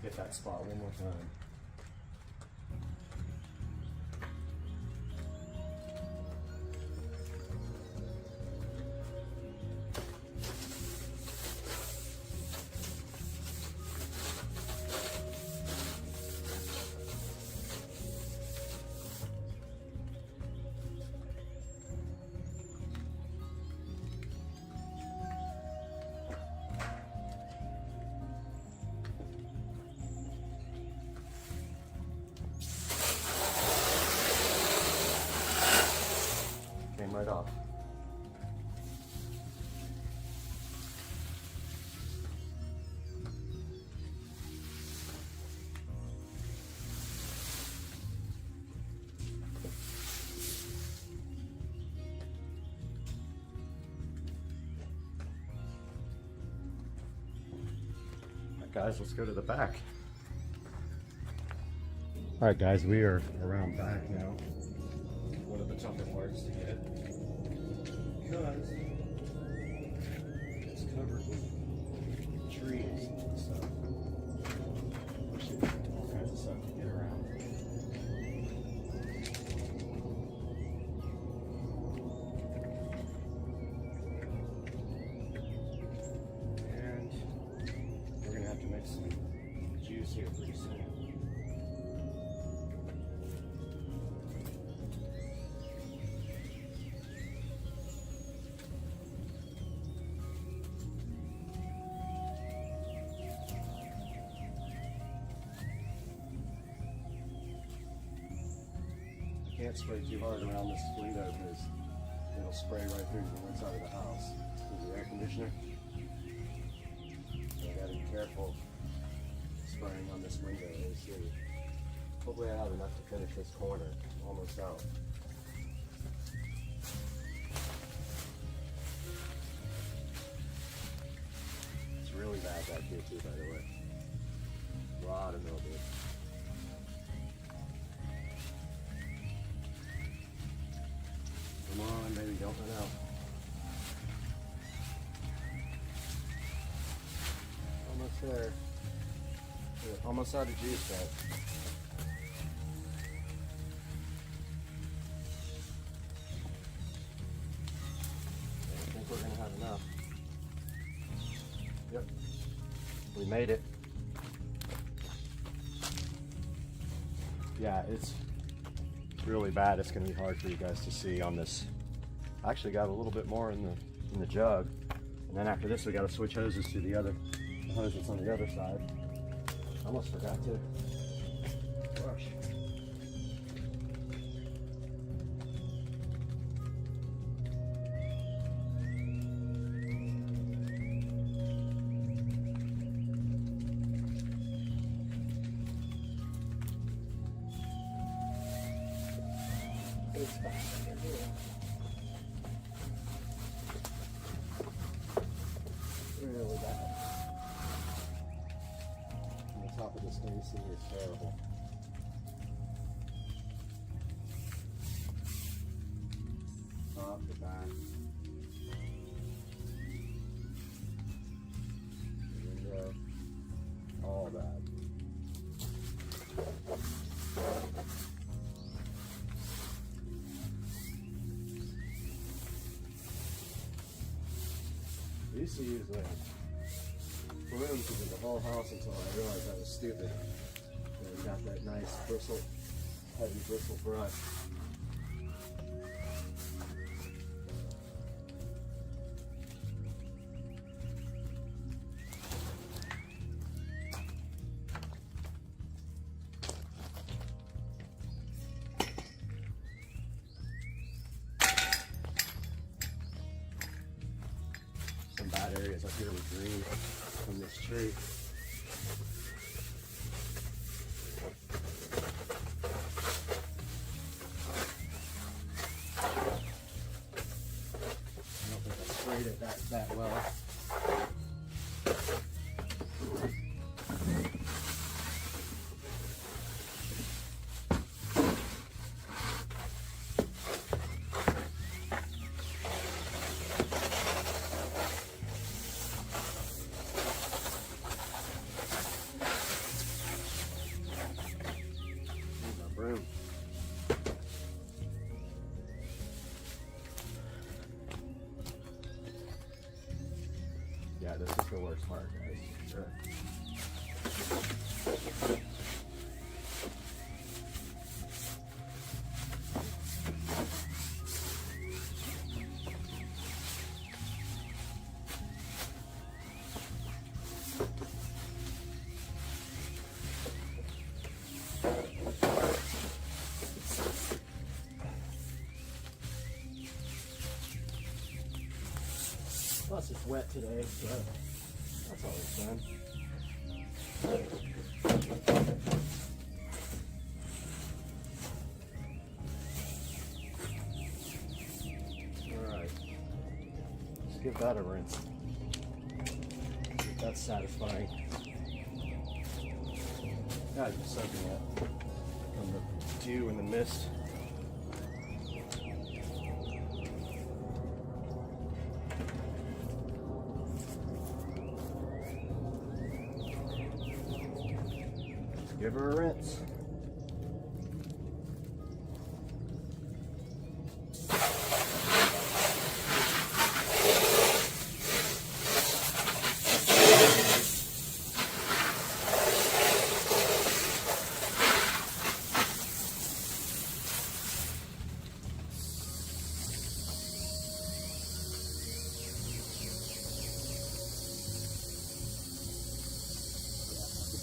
S1: Get that spot one more time. guys, let's go to the back. All right, guys, we are around back now. One of the tougher parts to get because it's covered with trees and stuff. All kinds of stuff to get around. And we're gonna have to make some juice here pretty soon. Can't spray too hard around this window because it'll spray right through the inside of the house through the air conditioner. So I gotta be careful spraying on this window AC. Hopefully I have enough to finish this corner. I'm almost out. It's really bad back here too, by the way. A lot of mildew. Come on, baby, don't run out. Almost there. We're almost out of juice, guys. I think we're gonna have enough. Yep. We made it. Yeah, it's really bad. It's going to be hard for you guys to see on this. I actually got a little bit more in the jug, and then after this we got to switch hoses to the hose that's on the other side. I almost forgot to brush. It's back here. Really bad. And the top of this AC is terrible. Top, the back. The window. All bad. I used to use brooms in the whole house until I realized I was stupid. And we got that nice bristle, heavy bristle brush. Some bad areas up here with green from this tree. I don't think I sprayed it that well. Broom. Yeah, this is the worst part, guys. Sure. Plus it's wet today, so that's always fun. Alright, let's give that a rinse. That's satisfying. Yeah, just soaking it from the dew and the mist. Just give her a rinse.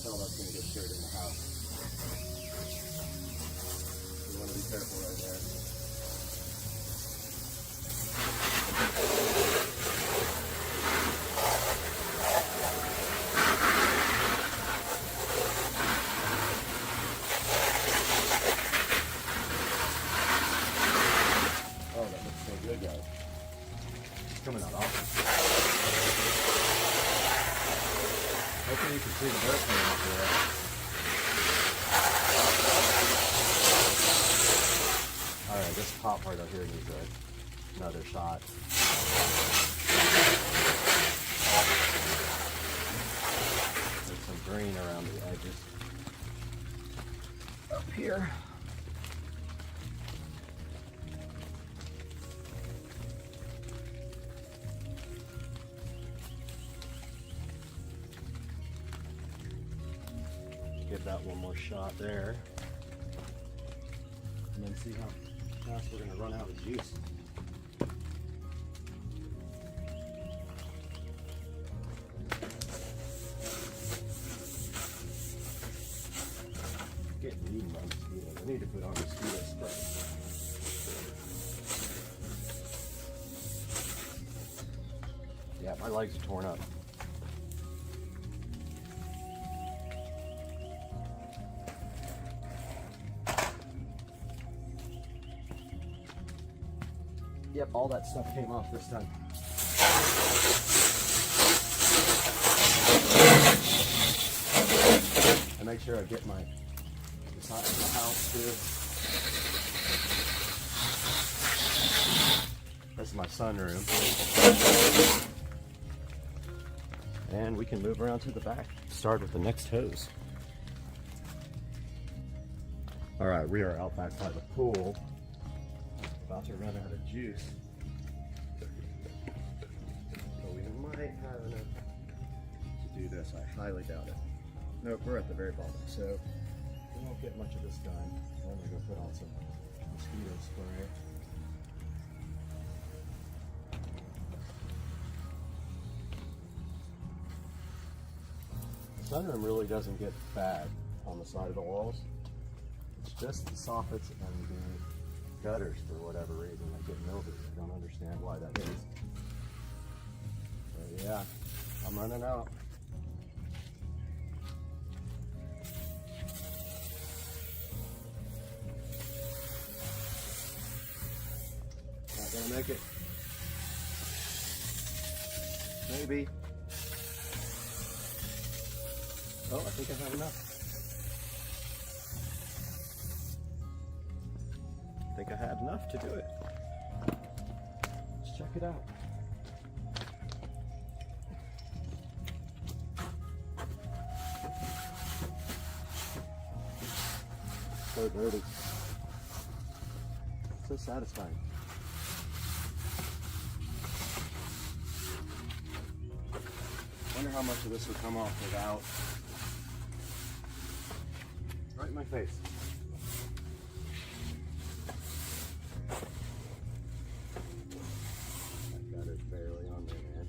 S1: That's going to get shared in the house. You want to be careful right there. Oh, that looks so good, guys. It's coming out awesome. Hopefully you can see the dirt coming off there. Alright, this top part up here needs another shot. There's some green around the edges. Up here. Give that one more shot there, and then see how fast we're going to run out of juice. Getting eaten by mosquitoes. I need to put on mosquito spray. Yeah, my legs are torn up. Yep, all that stuff came off this time. I make sure I get my side of the house too. This is my sunroom. And we can move around to the back. Start with the next hose. Alright, we are out back by the pool. About to run out of juice. So we might have enough to do this. I highly doubt it. Nope, we're at the very bottom. So we won't get much of this done. I'm gonna go put on some mosquito spray. The sunroom really doesn't get bad on the side of the walls. It's just the soffits and the gutters, for whatever reason, that get mildew. I don't understand why that is. But yeah, I'm running out. Not gonna make it. Maybe. Oh, I think I have enough. I think I had enough to do it. Let's check it out. So dirty. So satisfying. Wonder how much of this would come off without. Right in my face. That gutter's barely on there, man.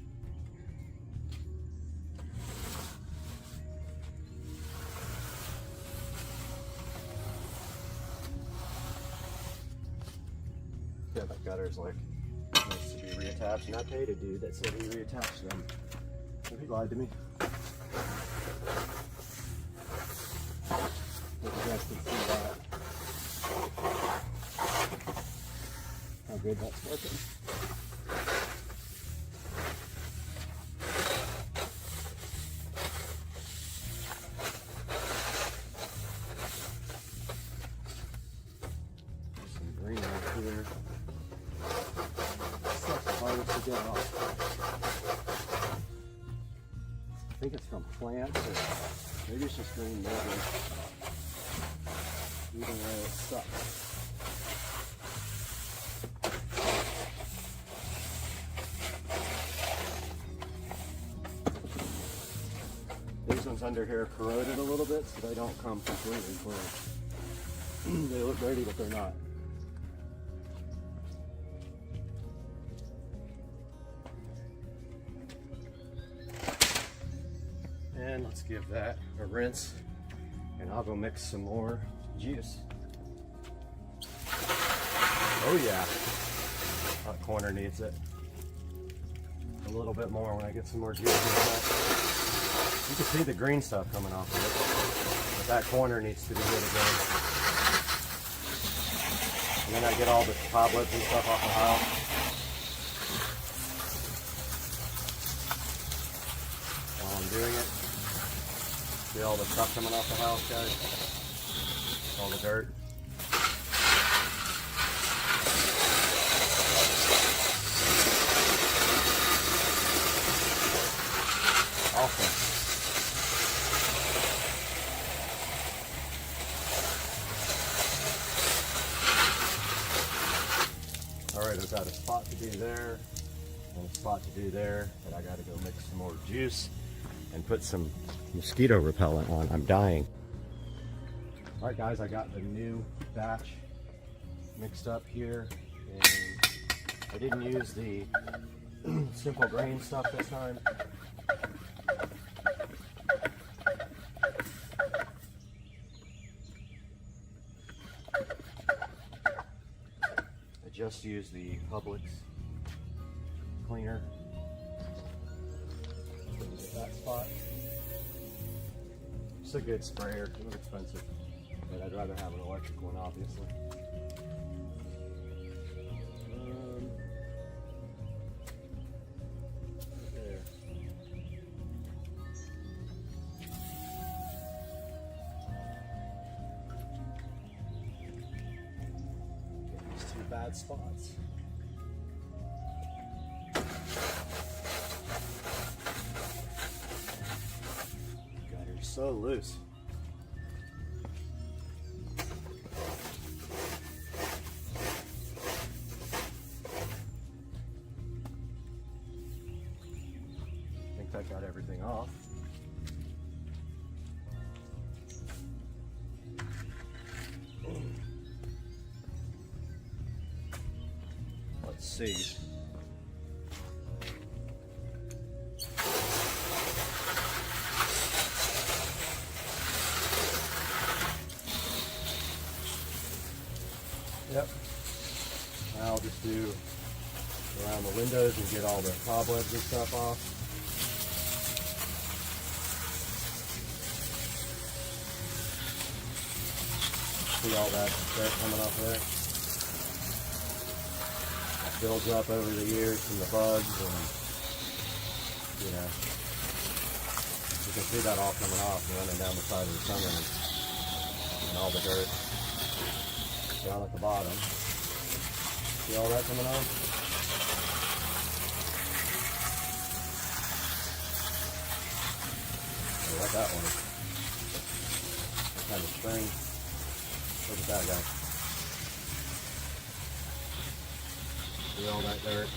S1: Yeah, that gutter's like needs to be reattached, and I paid a dude that said he reattached them. So he lied to me. Hope you guys can see that. How good that's working. that off? I think it's from plants, or maybe it's just green mold. Either way, it sucks. These ones under here are corroded a little bit, so they don't come completely clean. They look dirty, but they're not. And let's give that a rinse, and I'll go mix some more juice. Oh yeah, that corner needs it a little bit more when I get some more juice in that. You can see the green stuff coming off of it, but that corner needs to be good again. And then I get all the cobwebs and stuff off the house. While I'm doing it, see all the stuff coming off the house, guys? All the dirt. Awesome. Alright, I've got a spot to do there and a spot to do there, but I gotta go mix some more juice and put some mosquito repellent on. I'm dying. Alright guys, I got the new batch mixed up here, and I didn't use the simple grain stuff this time. Just use the Publix cleaner. Get that spot. It's a good sprayer. It was expensive, but I'd rather have an electric one, obviously. There. Bad spots. God, you're so loose. I think that got everything off. Let's see. Yep. Now I'll just do around the windows and get all the cobwebs and stuff off. See all that dirt coming off there? Builds up over the years from the bugs, and you know, you can see that all coming off and running down the side of the sunroom, and all the dirt down at the bottom. See all that coming off? I like that one. What kind of spring? Look at that guy. See all that dirt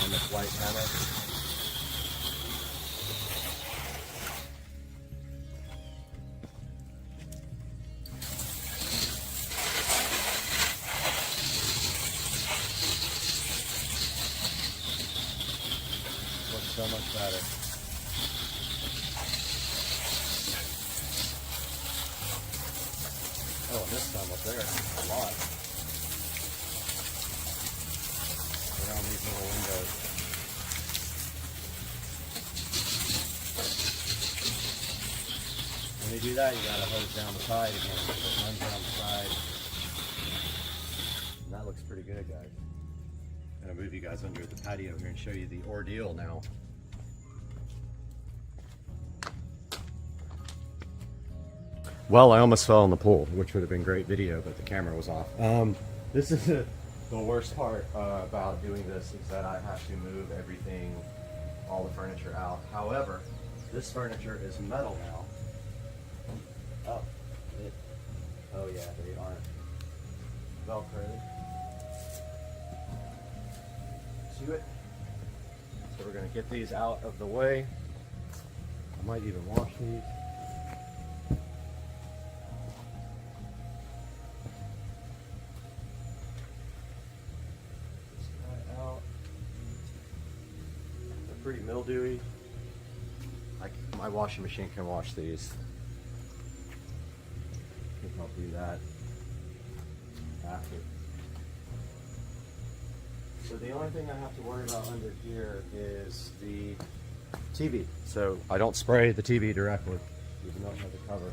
S1: on this white hammer. Looks so much better. Oh, this time up there, a lot. Around these little windows. When you do that, you gotta hose down the side again. So it runs down the side. And that looks pretty good, guys. I'm gonna move you guys under the patio here and show you the ordeal now. Well, I almost fell in the pool, which would have been great video, but the camera was off. This is the The worst part about doing this is that I have to move everything, all the furniture out. However, this furniture is metal now. Oh yeah, they aren't Velcroed to it. So we're gonna get these out of the way. I might even wash these. This guy out. They're pretty mildewy. My washing machine can wash these. I think I'll do that after. So the only thing I have to worry about under here is the TV. So I don't spray the TV directly, even though it has a cover.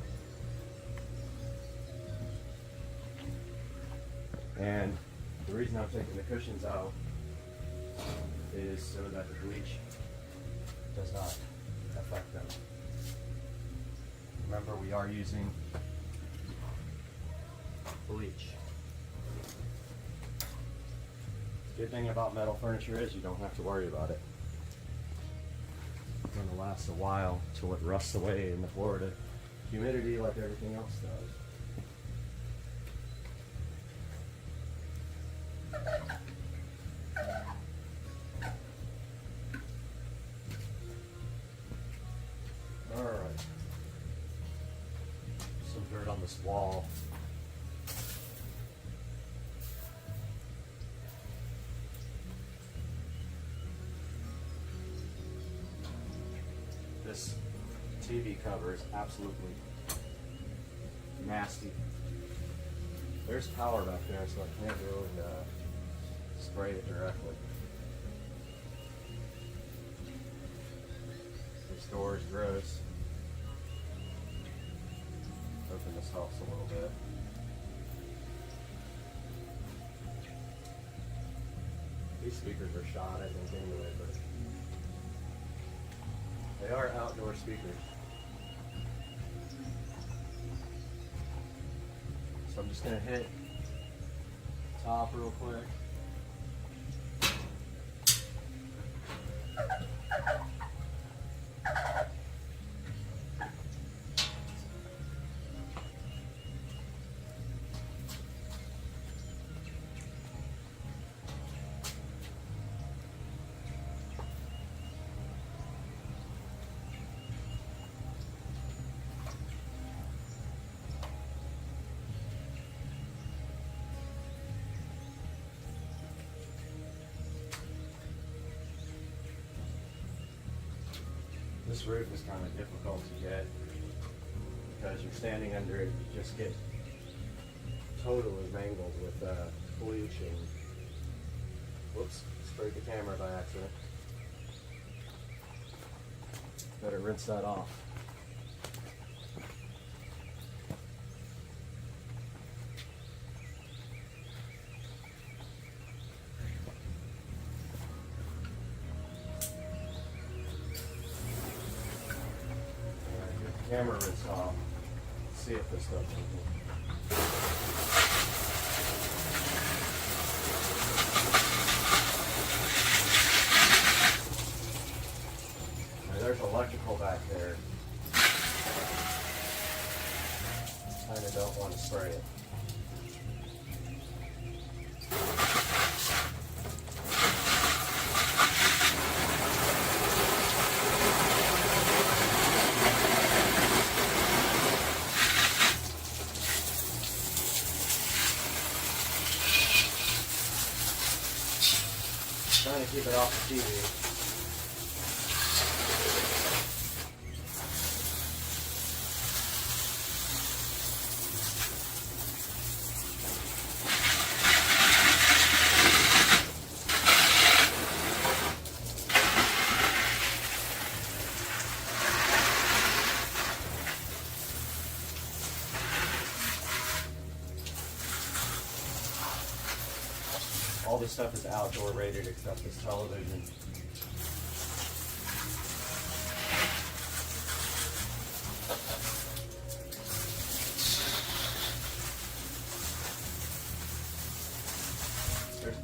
S1: And the reason I'm taking the cushions out is so that the bleach does not affect them. Remember, we are using bleach. Good thing about metal furniture is you don't have to worry about it. It's going to last a while till it rusts away in the Florida humidity like everything else does. Alright. Some dirt on this wall. This TV cover is absolutely nasty. There's power back there, so I can't really spray it directly. This door is gross. Open this helps a little bit. These speakers are shot, I think, anyway, but they are outdoor speakers. So I'm just going to hit top real quick. This roof is kind of difficult to get because you're standing under it, you just get totally mangled with bleach and whoops, sprayed the camera by accident. Better rinse that off. Camera rinse off. See if this does anything. There's electrical back there. Kind of don't want to spray it. Trying to keep it off the TV. All this stuff is outdoor rated except this television. There's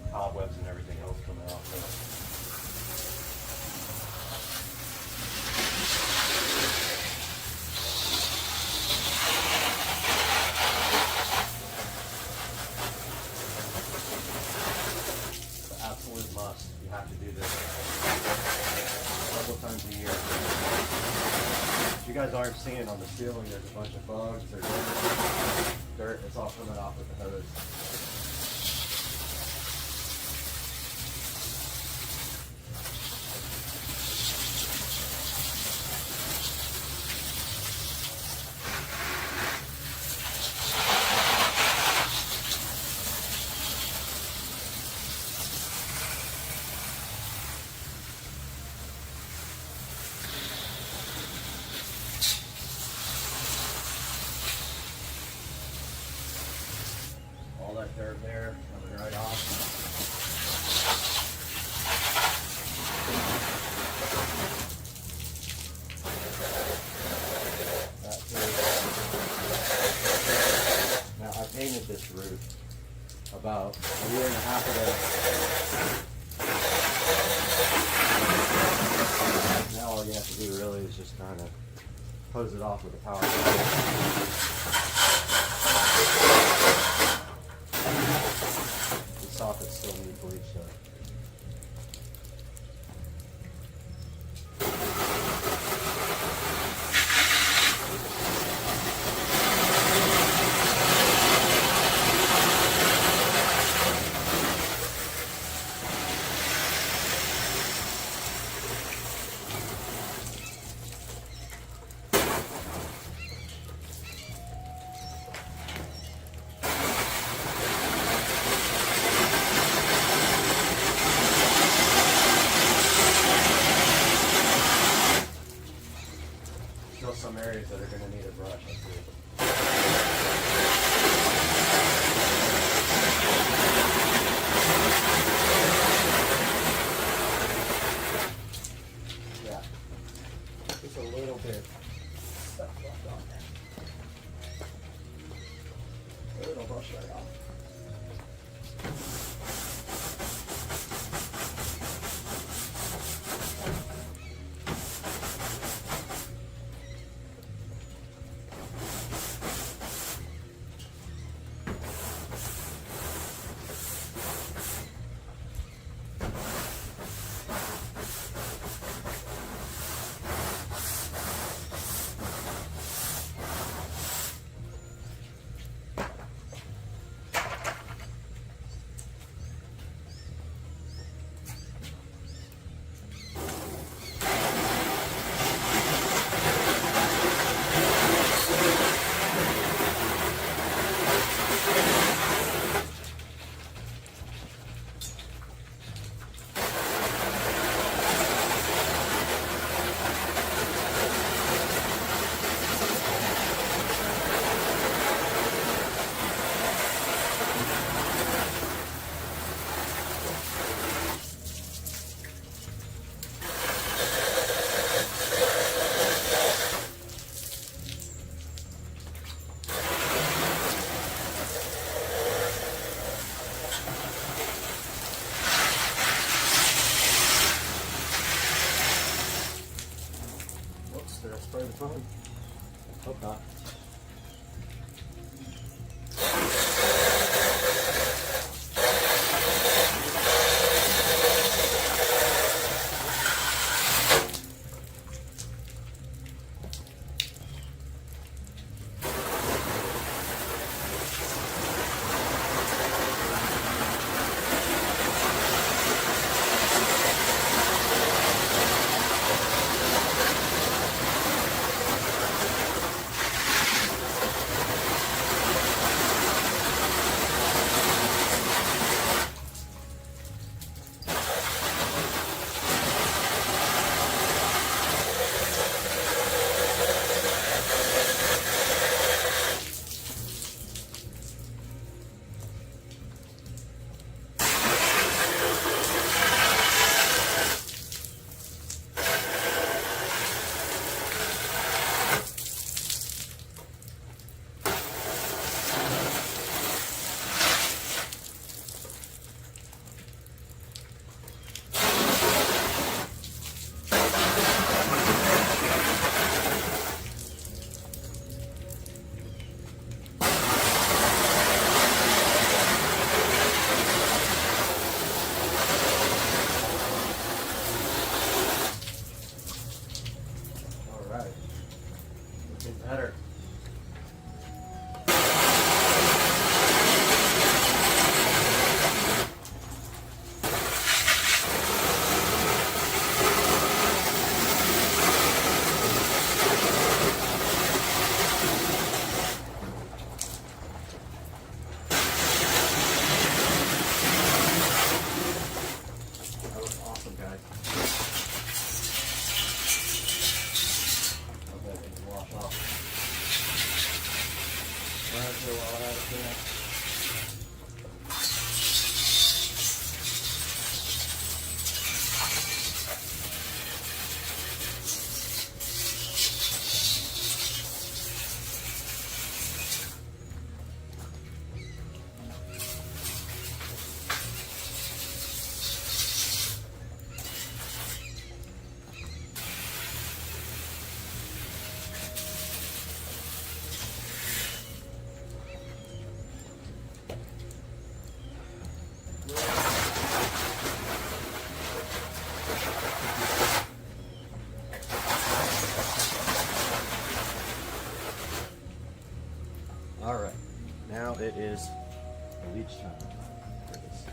S1: couple of times a year. If you guys aren't seeing on the ceiling, there's a bunch of bugs, there's dirt, it's all coming off with the hose. All that dirt there coming right off. That too. Now I painted this roof about a year and a half ago. Now all you have to do really is just kind of hose it off with a power towel. The soffits still need bleach though. Still some areas that are going to need a brush, I see. Yeah, just a little bit stuff left on there. It'll brush right off. Did I spray the phone? Hope not. is the leach time for this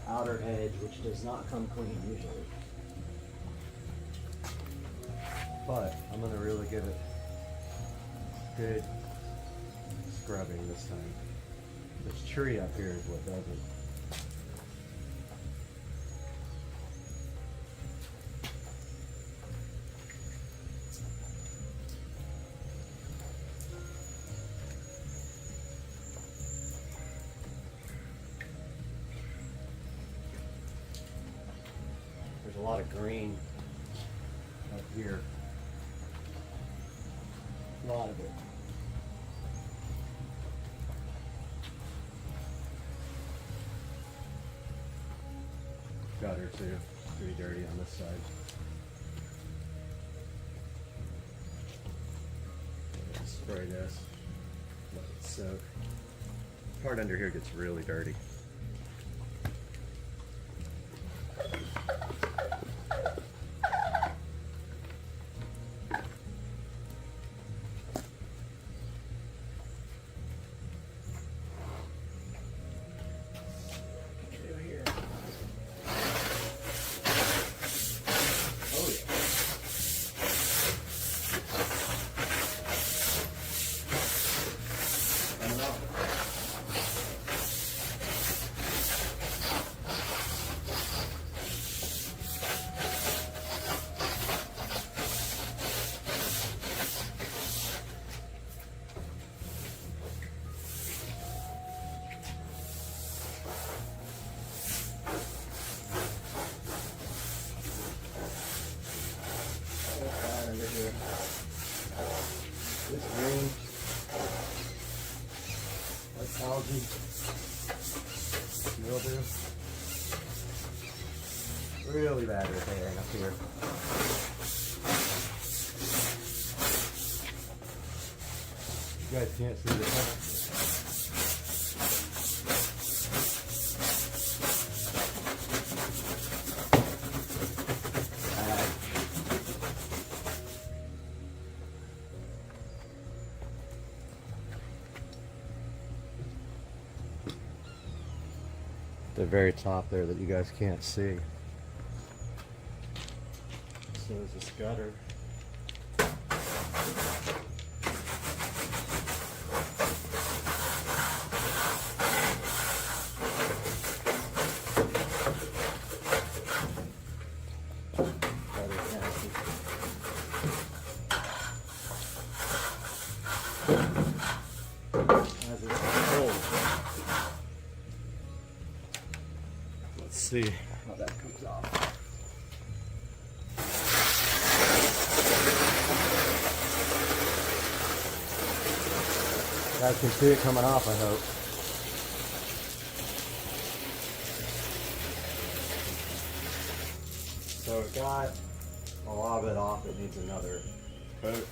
S1: outer edge, which does not come clean usually. But I'm going to really give it good scrubbing this time. This tree up here is what does it. There's a lot of green up here. A lot of it. Gutter too. Pretty dirty on this side. Spray this. Let it soak. Part under here gets really dirty. This green, that's algae, mildew, really bad repairing up here. You guys can't see the top. The very top there that you guys can't see. So is this gutter. See how that comes off. You guys can see it coming off, I hope. So it got a lot of it off. It needs another coat.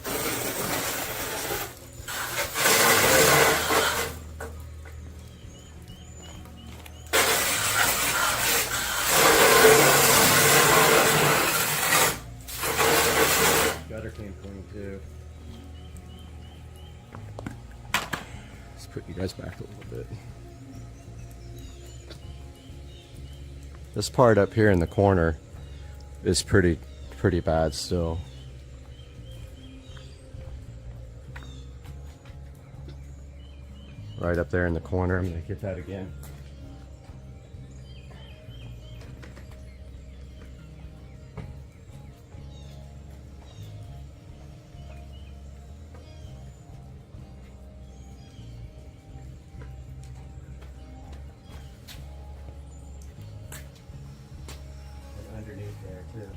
S1: Came clean too. Let's put you guys back a little bit. This part up here in the corner is pretty bad still. Right up there in the corner. I'm gonna get that again. Underneath there too.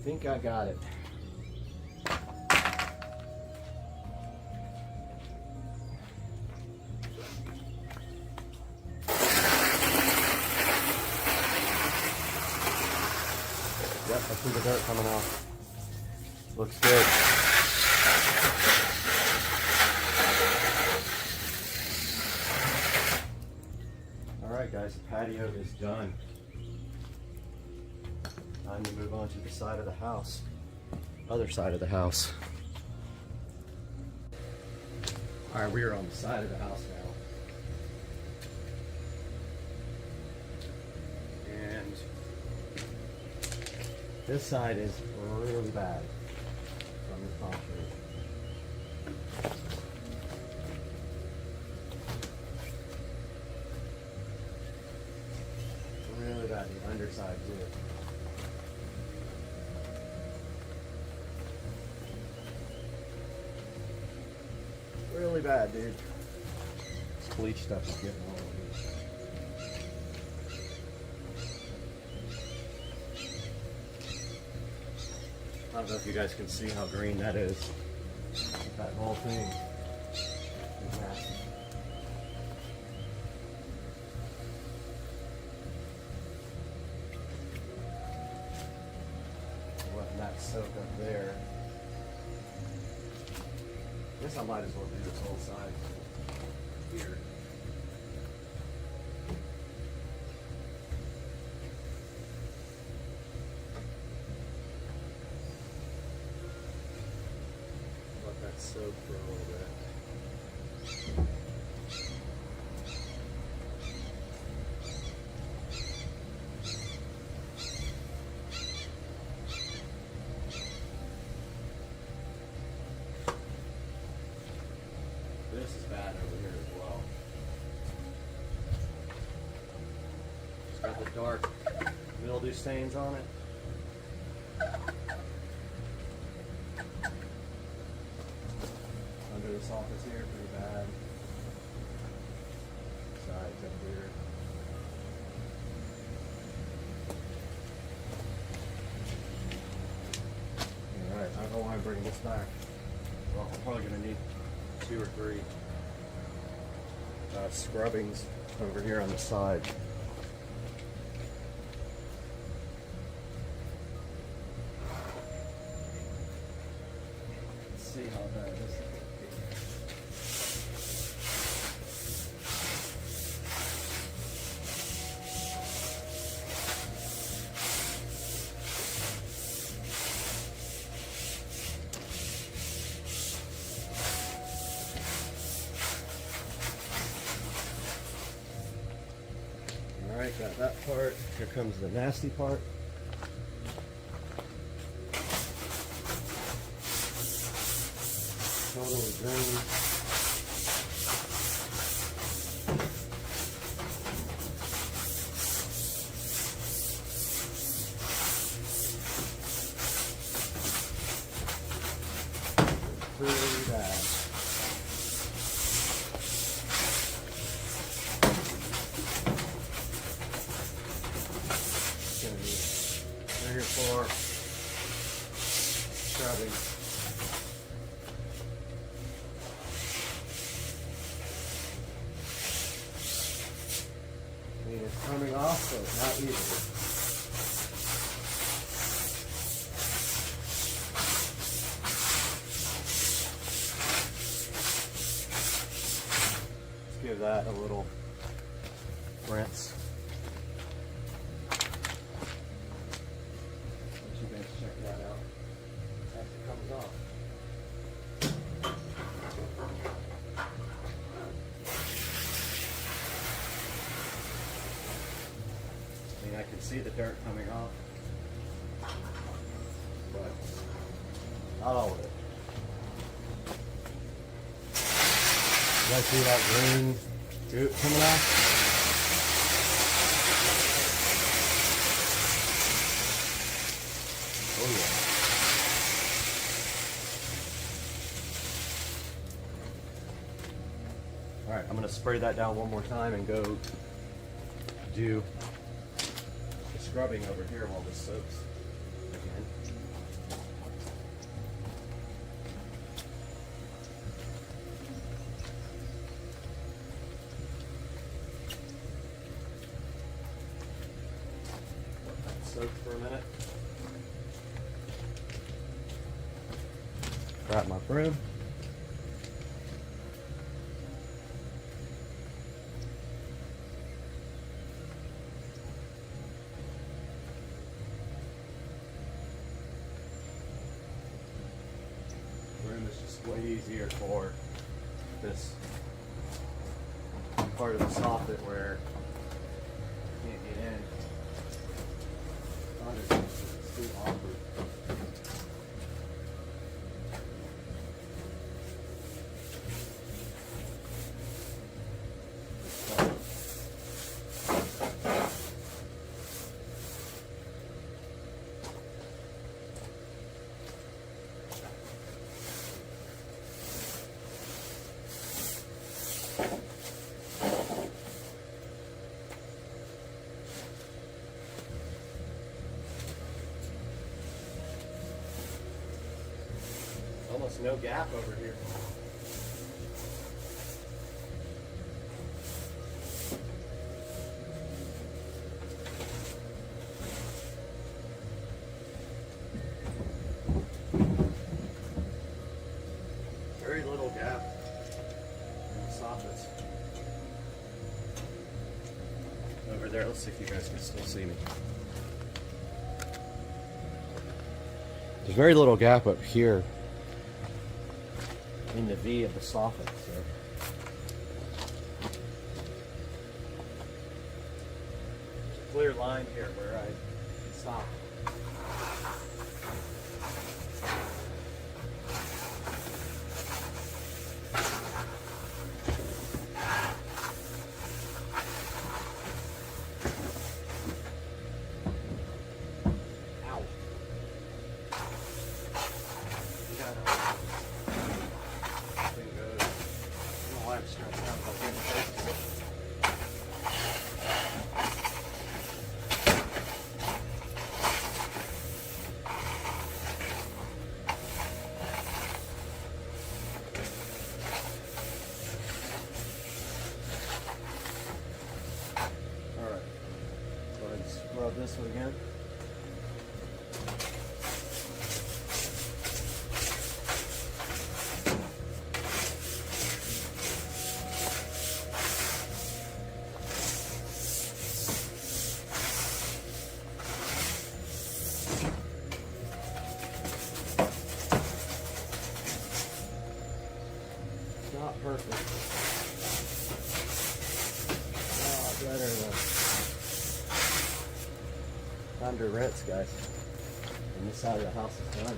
S1: think I got it. Yep, I see the dirt coming off. Looks good. All right, guys, the patio is done. Time to move on to the side of the house. Other side of the house. All right, we are on the side of the house now. And this side is really bad from the concrete. Really bad, the underside too. Really bad, dude. This bleach stuff is getting all over me. I don't know if you guys can see how green that is. That whole thing is nasty. Letting that soak up there. I guess I might as well do this whole side here. Let that soak for a little bit. This is bad over here as well. It's got the dark mildew stains on it. Under the surface here, pretty bad. Sides up here. Alright, I don't know why I'm bringing this back. Well, I'm probably going to need 2 or 3 scrubbings over here on the side. Let's see how bad this is. Alright, got that part. Here comes the nasty part. Totally green. Really bad. Here for scrubbing. I mean, it's coming off, so it's not easy. Let's give that a little rinse. Check that out as it comes off. I mean, I can see the dirt coming off, but not all of it. You guys see that green goop coming off? Oh yeah. All right, I'm gonna spray that down one more time and go do the scrubbing over here while this soaks again. soak for a minute. Grab my broom. Broom is just way easier for this part of the soffit where you can't get in. It's too awkward. Almost no gap over here. Very little gap in the soffits. Over there, let's see if you guys can still see me. There's very little gap up here in the V of the soffit. So. There's a clear line here where I can stop. Rub this one again. It's not perfect. Better than under rents, guys. And this side of the house is done.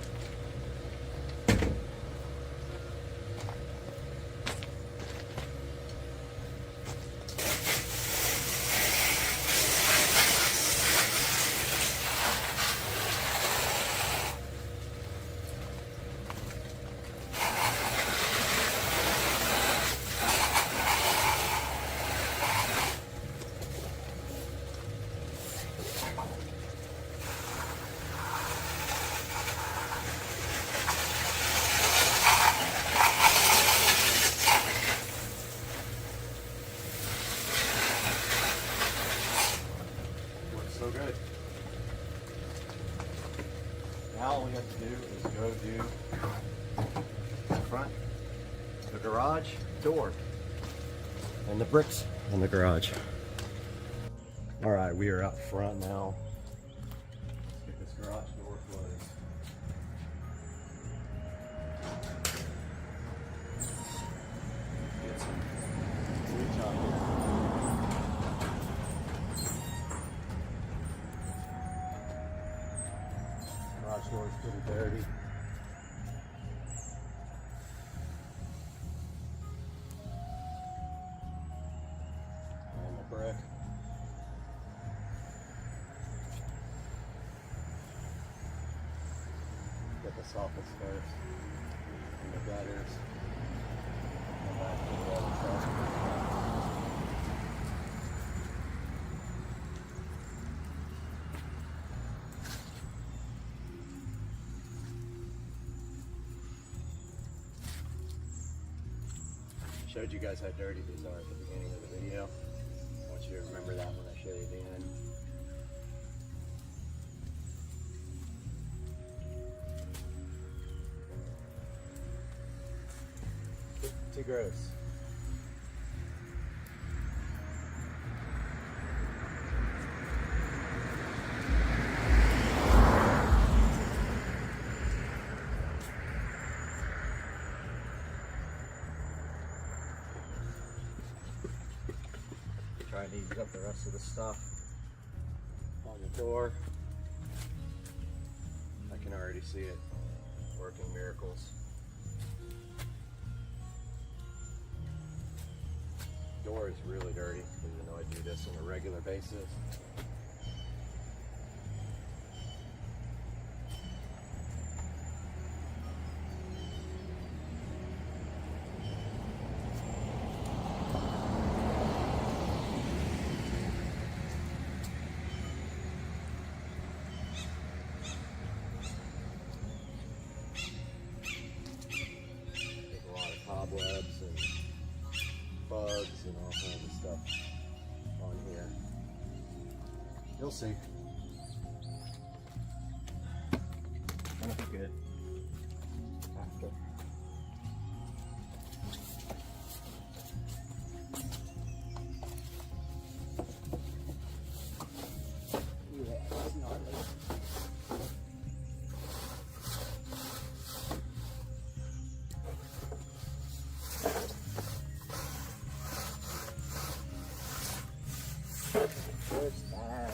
S1: So good. Now all we have to do is go do the front, the garage door, and the bricks in the garage. All right, we are out front now. Let's get this garage door closed. Get some reach on here. Garage door is pretty dirty. And the brick. Get the soffits first. And the gutters. And back to the truck. Showed you guys how dirty these are at the beginning of the video. I want you to remember that when I show you the end. Too gross. Try and ease up the rest of the stuff on the door. I can already see it working miracles. Door is really dirty, even though I do this on a regular basis. There's a lot of cobwebs and bugs and all kinds of stuff on here. You'll see. Gonna be good. After. Yeah, it's gnarly. There's that.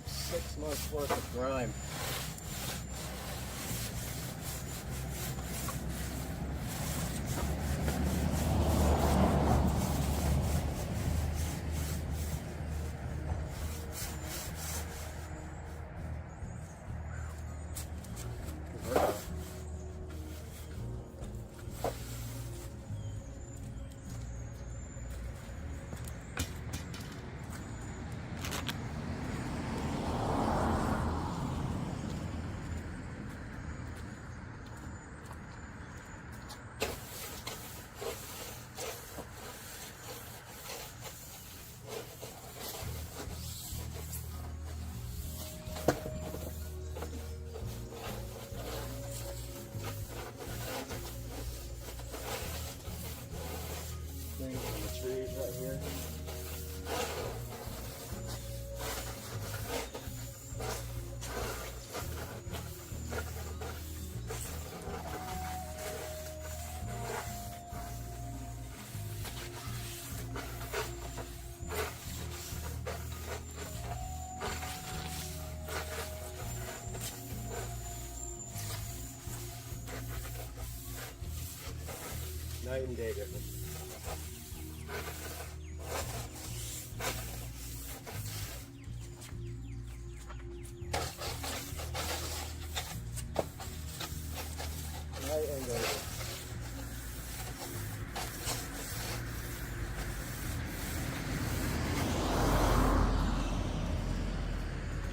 S1: 6 months worth of grime. Things on the trees right here. Night and day difference. Night and day difference.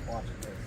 S1: Watch this.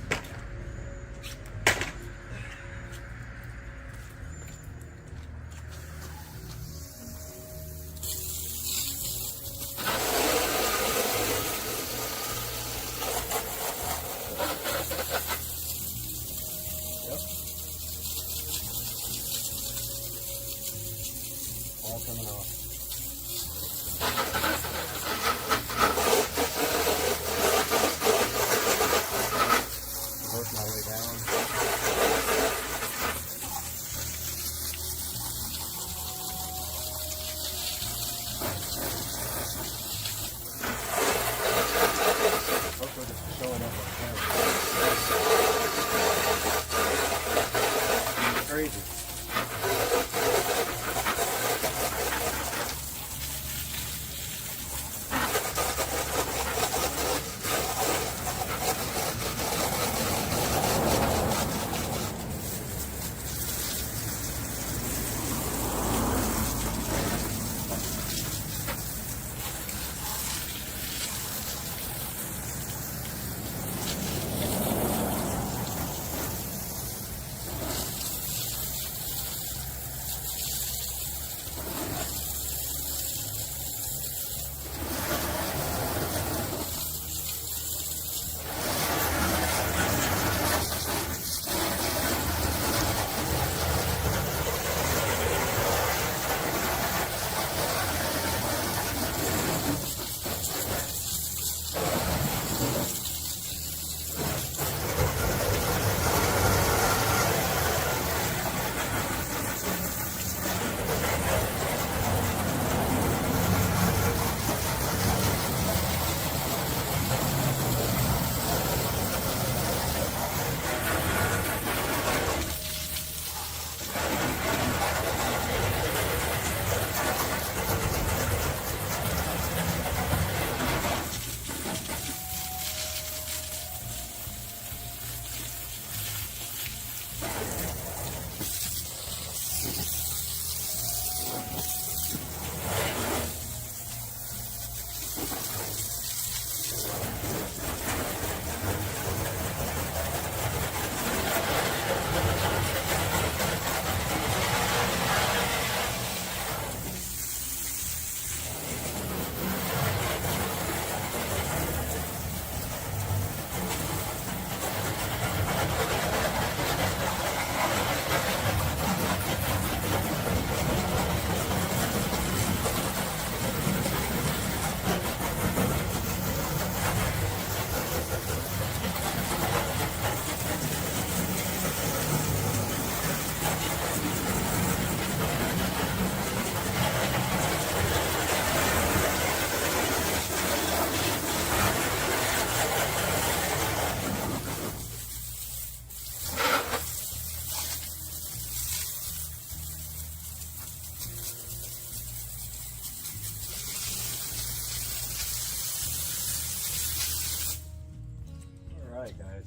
S1: right, guys.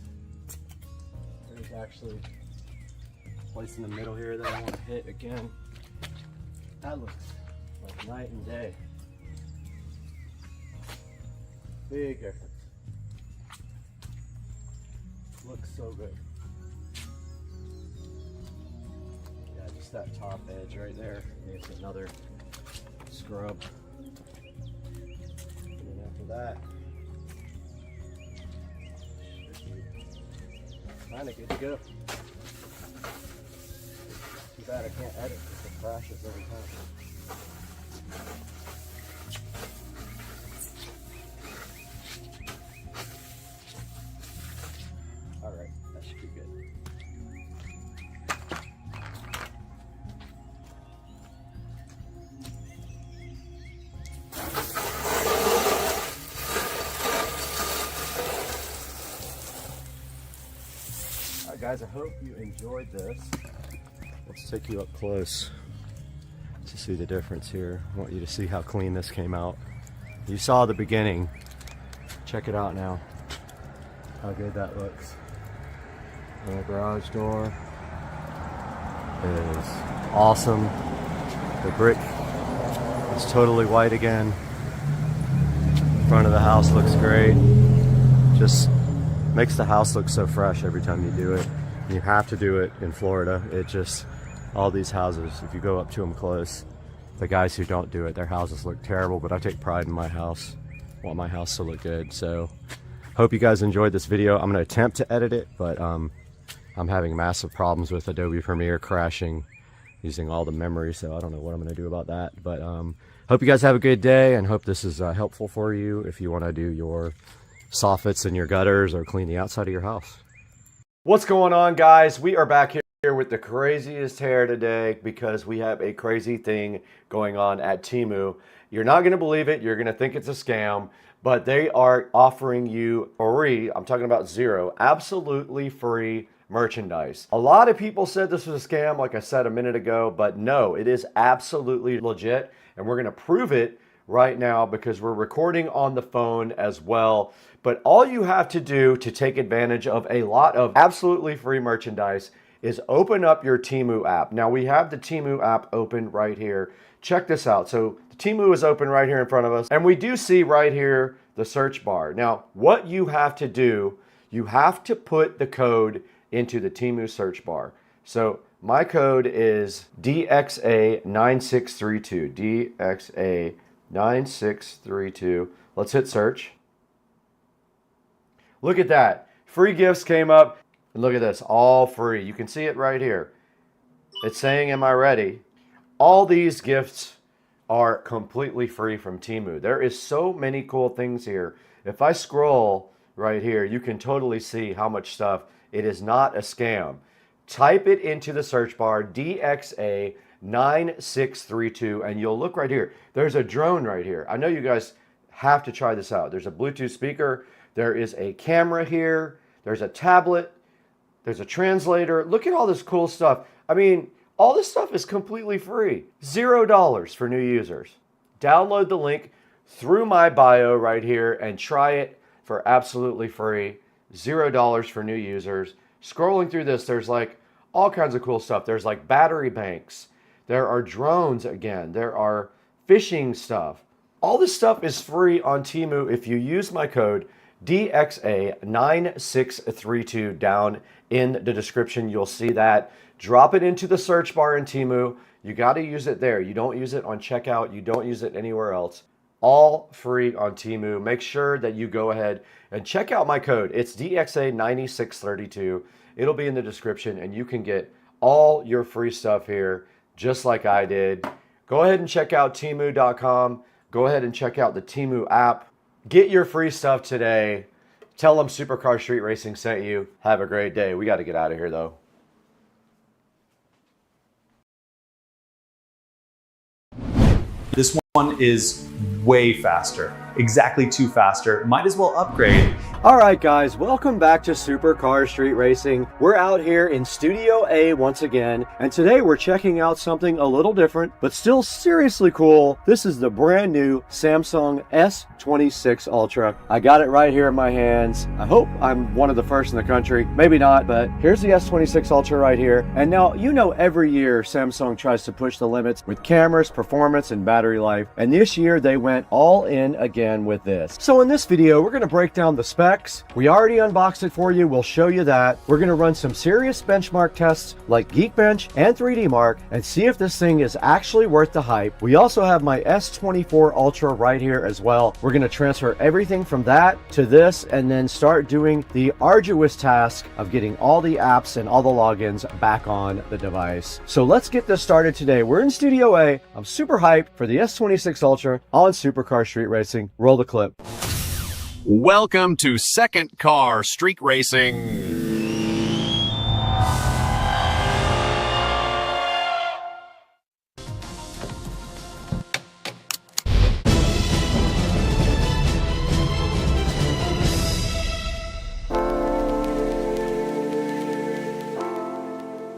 S1: There's actually a place in the middle here that I want to hit again. That looks like night and day. Big difference. Looks so good. Yeah, just that top edge right there needs another scrub. And then after that, kind of good to go. Too bad I can't edit because it crashes every time. All right, that should be good. Alright guys, I hope you enjoyed this. Let's take you up close to see the difference here. I want you to see how clean this came out. You saw the beginning. Check it out now. How good that looks. And the garage door is awesome. The brick is totally white again. The front of the house looks great. Just makes the house look so fresh every time you do it. You have to do it in Florida. It just, all these houses, if you go up to them close, the guys who don't do it, their houses look terrible, but I take pride in my house. I want my house to look good. So hope you guys enjoyed this video. I'm gonna attempt to edit it, but I'm having massive problems with Adobe Premiere crashing using all the memory, so I don't know what I'm gonna do about that. But hope you guys have a good day and hope this is helpful for you if you wanna do your soffits in your gutters or clean the outside of your house. What's going on, guys? We are back here with the craziest hair today because we have a crazy thing going on at Temu. You're not gonna believe it, you're gonna think it's a scam, but they are offering you free, I'm talking about zero, absolutely free merchandise. A lot of people said this was a scam, like I said a minute ago, but no, it is absolutely legit, and we're gonna prove it right now because we're recording on the phone as well. But all you have to do to take advantage of a lot of absolutely free merchandise is open up your Temu app. Now we have the Temu app open right here. Check this out. So the Temu is open right here in front of us, and we do see right here the search bar. Now what you have to do, you have to put the code into the Temu search bar. So my code is DXA9632, DXA9632. Let's hit search. Look at that. Free gifts came up. And look at this, all free. You can see it right here. It's saying, am I ready? All these gifts are completely free from Temu. There is so many cool things here. If I scroll right here, you can totally see how much stuff. It is not a scam. Type it into the search bar, DXA9632, and you'll look right here. There's a drone right here. I know you guys have to try this out. There's a Bluetooth speaker. There is a camera here. There's a tablet. There's a translator. Look at all this cool stuff. I mean, all this stuff is completely free. $0 for new users. Download the link through my bio right here and try it for absolutely free. $0 for new users. Scrolling through this, there's like all kinds of cool stuff. There's like battery banks. There are drones again. There are fishing stuff. All this stuff is free on Temu if you use my code DXA9632 down in the description. You'll see that. Drop it into the search bar in Temu. You got to use it there. You don't use it on checkout. You don't use it anywhere else. All free on Temu. Make sure that you go ahead and check out my code. It's DXA9632. It'll be in the description, and you can get all your free stuff here, just like I did. Go ahead and check out Temu.com. Go ahead and check out the Temu app. Get your free stuff today. Tell them Supercar Street Racing sent you. Have a great day. We got to get out of here, though.
S13: This one is way faster.
S9: exactly too faster, might as well upgrade.
S1: All right, guys, welcome back to Supercar Street Racing. We're out here in Studio A once again, and today we're checking out something a little different, but still seriously cool. This is the brand new Samsung S26 Ultra. I got it right here in my hands. I hope I'm one of the first in the country. Maybe not, but here's the S26 Ultra right here. And now, you know, every year Samsung tries to push the limits with cameras, performance, and battery life. And this year they went all in again with this. So in this video, we're going to break down the specs. We already unboxed it for you. We'll show you that. We're going to run some serious benchmark tests like Geekbench and 3D Mark and see if this thing is actually worth the hype. We also have my S24 Ultra right here as well. We're going to transfer everything from that to this and then start doing the arduous task of getting all the apps and all the logins back on the device. So let's get this started today. We're in Studio A. I'm super hyped for the S26 Ultra on Supercar Street Racing. Roll the clip.
S13: Welcome to Second Car Street Racing.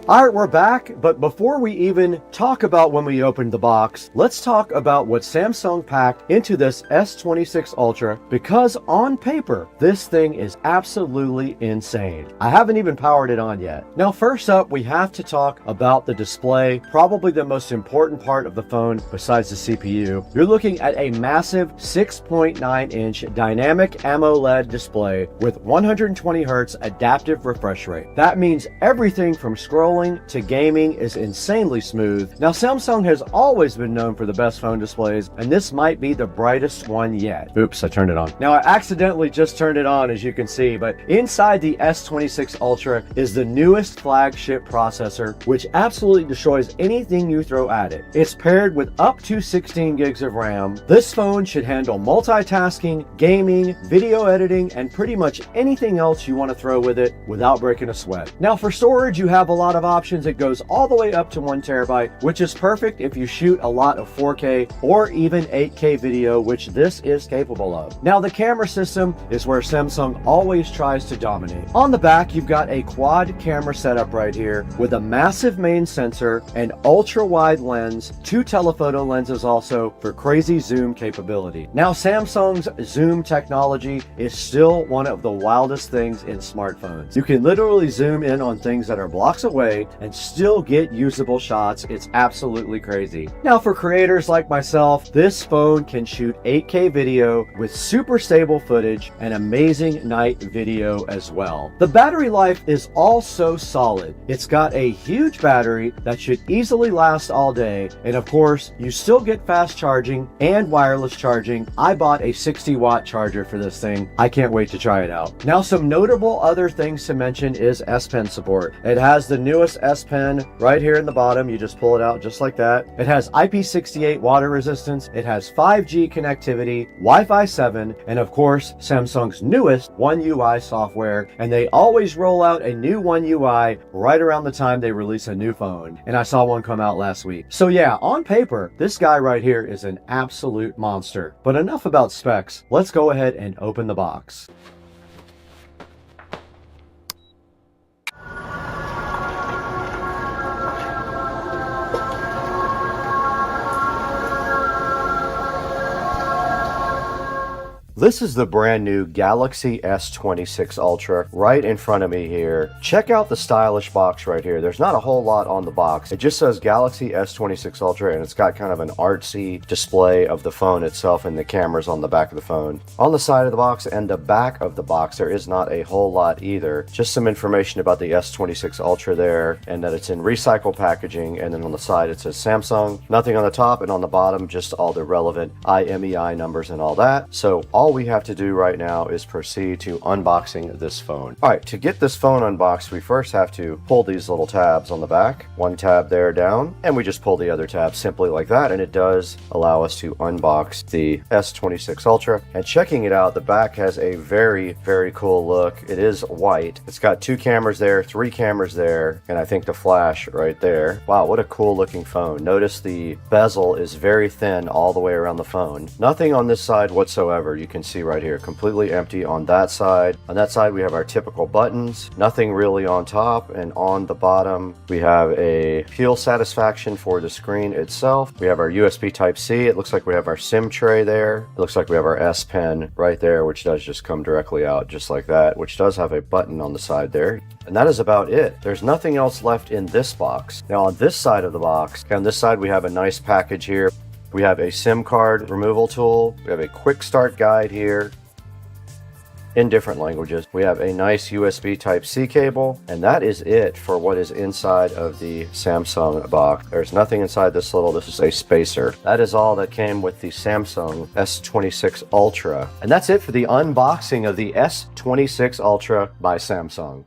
S1: All right, we're back, but before we even talk about when we opened the box, let's talk about what Samsung packed into this S26 Ultra, because on paper, this thing is absolutely insane. I haven't even powered it on yet. Now, first up, we have to talk about the display, probably the most important part of the phone besides the CPU. You're looking at a massive 6.9-inch dynamic AMOLED display with 120 Hz adaptive refresh rate. That means everything from scrolling to gaming is insanely smooth. Now, Samsung has always been known for the best phone displays, and this might be the brightest one yet. Oops, I turned it on. Now, I accidentally just turned it on, as you can see, but inside the S26 Ultra is the newest flagship processor, which absolutely destroys anything you throw at it. It's paired with up to 16 gigs of RAM. This phone should handle multitasking, gaming, video editing, and pretty much anything else you want to throw with it without breaking a sweat. Now, for storage, you have a lot of options. It goes all the way up to 1 terabyte, which is perfect if you shoot a lot of 4K or even 8K video, which this is capable of. Now, the camera system is where Samsung always tries to dominate. On the back, you've got a quad camera setup right here with a massive main sensor, an ultra wide lens, 2 telephoto lenses also for crazy zoom capability. Now, Samsung's zoom technology is still one of the wildest things in smartphones. You can literally zoom in on things that are blocks away and still get usable shots. It's absolutely crazy. Now, for creators like myself, this phone can shoot 8K video with super stable footage and amazing night video as well. The battery life is also solid. It's got a huge battery that should easily last all day, and of course, you still get fast charging and wireless charging. I bought a 60-watt charger for this thing. I can't wait to try it out. Now, some notable other things to mention is S Pen support. It has the newest S Pen right here in the bottom. You just pull it out just like that. It has IP68 water resistance. It has 5G connectivity, Wi-Fi 7, and of course, Samsung's newest One UI software. And they always roll out a new One UI right around the time they release a new phone. And I saw one come out last week. So yeah, on paper, this guy right here is an absolute monster. But enough about specs. Let's go ahead and open the box. This is the brand new Galaxy S26 Ultra right in front of me here. Check out the stylish box right here. There's not a whole lot on the box. It just says Galaxy S26 Ultra, and it's got kind of an artsy display of the phone itself and the cameras on the back of the phone. On the side of the box and the back of the box, there is not a whole lot either. Just some information about the S26 Ultra there, and that it's in recycled packaging, and then on the side it says Samsung. Nothing on the top, and on the bottom, just all the relevant IMEI numbers and all that. So all all we have to do right now is proceed to unboxing this phone. All right, to get this phone unboxed, we first have to pull these little tabs on the back. One tab there down, and we just pull the other tab simply like that, and it does allow us to unbox the S26 Ultra. And checking it out, the back has a very, very cool look. It is white. It's got 2 cameras there, 3 cameras there, and I think the flash right there. Wow, what a cool looking phone. Notice the bezel is very thin all the way around the phone. Nothing on this side whatsoever. You can see right here, completely empty on that side. On that side, we have our typical buttons. Nothing really on top, and on the bottom, we have a peel satisfaction for the screen itself. We have our USB Type-C. It looks like we have our SIM tray there. It looks like we have our S Pen right there, which does just come directly out just like that, which does have a button on the side there. And that is about it. There's nothing else left in this box. Now on this side of the box, on this side we have a nice package here. We have a SIM card removal tool. We have a quick start guide here in different languages. We have a nice USB Type-C cable, and that is it for what is inside of the Samsung box. There's nothing inside this is a spacer. That is all that came with the Samsung S26 Ultra. And that's it for the unboxing of the S26 Ultra by Samsung.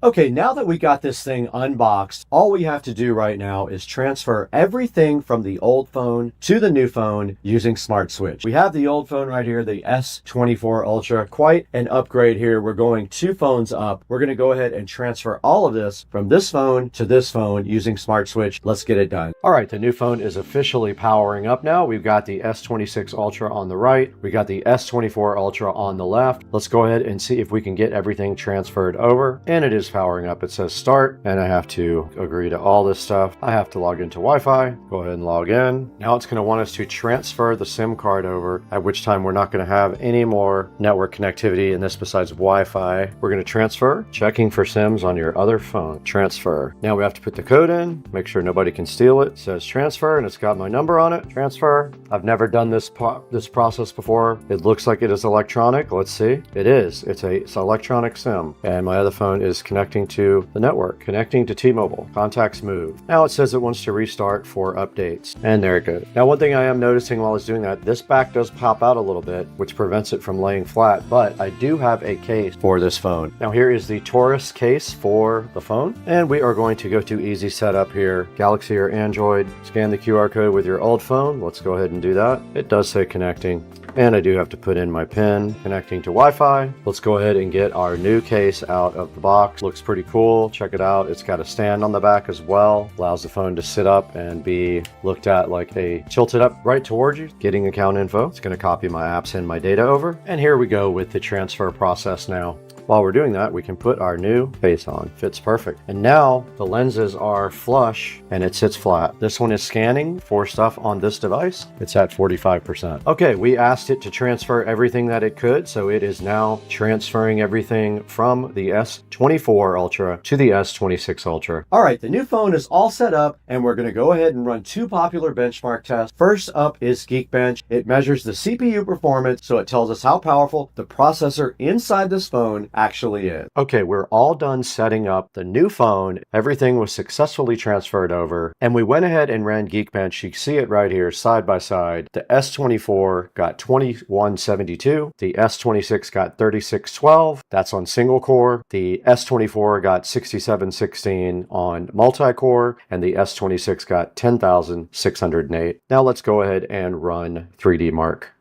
S1: Okay, now that we got this thing unboxed, all we have to do right now is transfer everything from the old phone to the new phone using Smart Switch. We have the old phone right here, the S24 Ultra. Quite an upgrade here. We're going 2 phones up. We're going to go ahead and transfer all of this from this phone to this phone using Smart Switch. Let's get it done. All right, the new phone is officially powering up now. We've got the S26 Ultra on the right. We got the S24 Ultra on the left. Let's go ahead and see if we can get everything transferred over. And it is powering up. It says start, and I have to agree to all this stuff. I have to log into Wi-Fi. Go ahead and log in. Now it's going to want us to transfer the SIM card over, at which time we're not going to have any more network connectivity in this besides Wi-Fi. We're going to transfer, checking for SIMs on your other phone. Transfer. Now we have to put the code in, make sure nobody can steal it. It says transfer, and it's got my number on it. Transfer. I've never done this process before. It looks like it is electronic. Let's see. It is. It's electronic SIM, and my other phone is connecting to the network, connecting to T-Mobile. Contacts move. Now it says it wants to restart for updates, and there it goes. Now one thing I am noticing while it's doing that, this back does pop out a little bit, which prevents it from laying flat, but I do have a case for this phone. Now here is the Toolless case for the phone, and we are going to go to easy setup here, Galaxy or Android. Scan the QR code with your old phone. Let's go ahead and do that. It does say connecting. And I do have to put in my PIN, connecting to Wi-Fi. Let's go ahead and get our new case out of the box. Looks pretty cool. Check it out. It's got a stand on the back as well. Allows the phone to sit up and be looked at like a tilted up right towards you. Getting account info. It's going to copy my apps and my data over. And here we go with the transfer process now. While we're doing that, we can put our new face on. Fits perfect. And now the lenses are flush and it sits flat. This one is scanning for stuff on this device. It's at 45%. Okay, we asked it to transfer everything that it could, so it is now transferring everything from the S24 Ultra to the S26 Ultra. All right, the new phone is all set up, and we're going to go ahead and run 2 popular benchmark tests. First up is Geekbench. It measures the CPU performance, so it tells us how powerful the processor inside this phone actually is. Okay, we're all done setting up the new phone. Everything was successfully transferred over, and we went ahead and ran Geekbench. You can see it right here side by side. The S24 got 2172, the S26 got 3612. That's on single core. The S24 got 6716 on multi-core, and the S26 got 10,608. Now let's go ahead and run 3D Mark.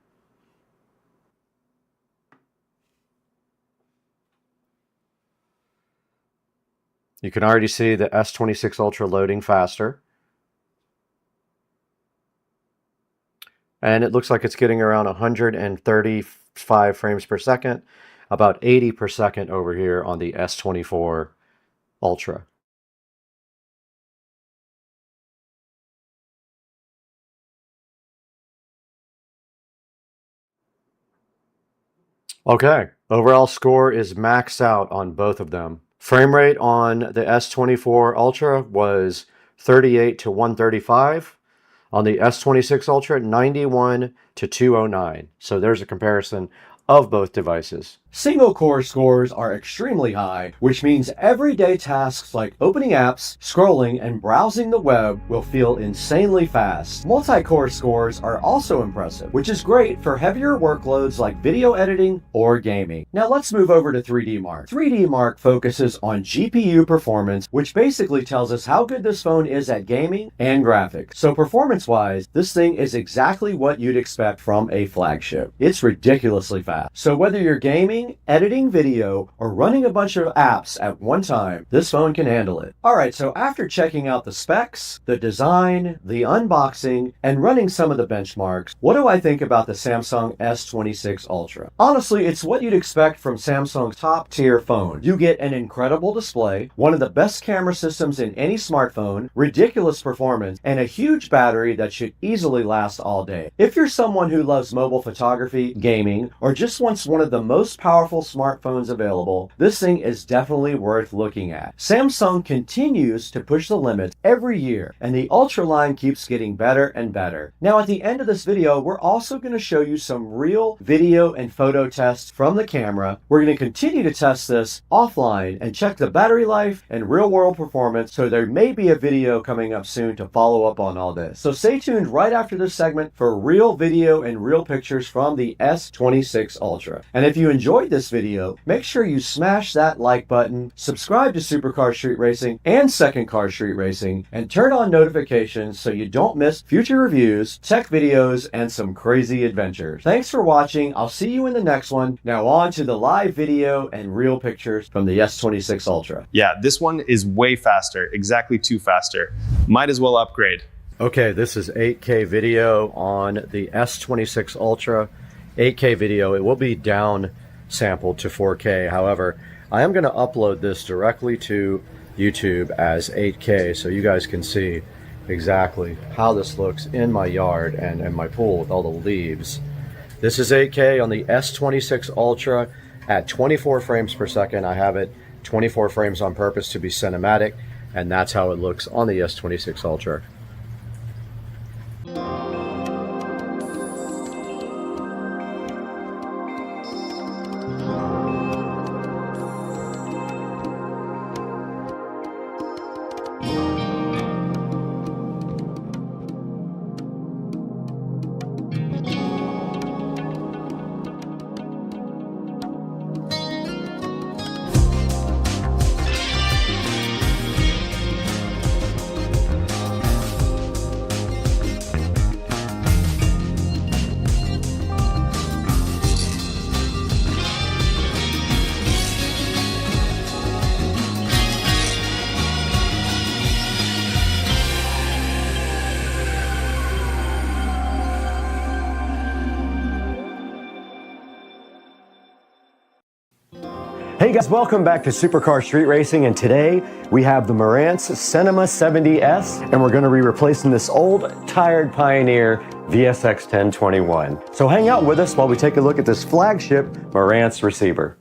S1: You can already see the S26 Ultra loading faster. And it looks like it's getting around 135 frames per second, about 80 per second over here on the S24 Ultra. Okay, overall score is maxed out on both of them. Frame rate on the S24 Ultra was 38 to 135. On the S26 Ultra, 91 to 209. So there's a comparison of both devices. Single core scores are extremely high, which means everyday tasks like opening apps, scrolling, and browsing the web will feel insanely fast. Multi-core scores are also impressive, which is great for heavier workloads like video editing or gaming. Now let's move over to 3D Mark. 3D Mark focuses on GPU performance, which basically tells us how good this phone is at gaming and graphics. So performance-wise, this thing is exactly what you'd expect from a flagship. It's ridiculously fast. So whether you're gaming, editing video, or running a bunch of apps at one time, this phone can handle it. Alright, so after checking out the specs, the design, the unboxing, and running some of the benchmarks, what do I think about the Samsung S26 Ultra? Honestly, it's what you'd expect from Samsung's top-tier phone. You get an incredible display, one of the best camera systems in any smartphone, ridiculous performance, and a huge battery that should easily last all day. If you're someone who loves mobile photography, gaming, or just wants one of the most powerful smartphones available, this thing is definitely worth looking at. Samsung continues to push the limits every year, and the Ultra line keeps getting better and better. Now at the end of this video, we're also going to show you some real video and photo tests from the camera. We're going to continue to test this offline and check the battery life and real world performance, so there may be a video coming up soon to follow up on all this. So stay tuned right after this segment for real video and real pictures from the S26 Ultra. And if you enjoyed this video, make sure you smash that like button, subscribe to Supercar Street Racing and Second Car Street Racing, and turn on notifications so you don't miss future reviews, tech videos, and some crazy adventures. Thanks for watching. I'll see you in the next one. Now on to the live video and real pictures from the S26 Ultra.
S14: Yeah, this one is way faster, exactly 2 faster. Might as well upgrade.
S1: Okay, this is 8K video on the S26 Ultra. 8K video, it will be down sampled to 4K. However, I am going to upload this directly to YouTube as 8K so you guys can see exactly how this looks in my yard and in my pool with all the leaves. This is 8K on the S26 Ultra at 24 frames per second. I have it 24 frames on purpose to be cinematic, and that's how it looks on the S26 Ultra. Hey guys, welcome back to Supercar Street Racing, and today we have the Marantz Cinema 70S, and we're going to be replacing this old, tired Pioneer VSX 1021. So hang out with us while we take a look at this flagship Marantz receiver.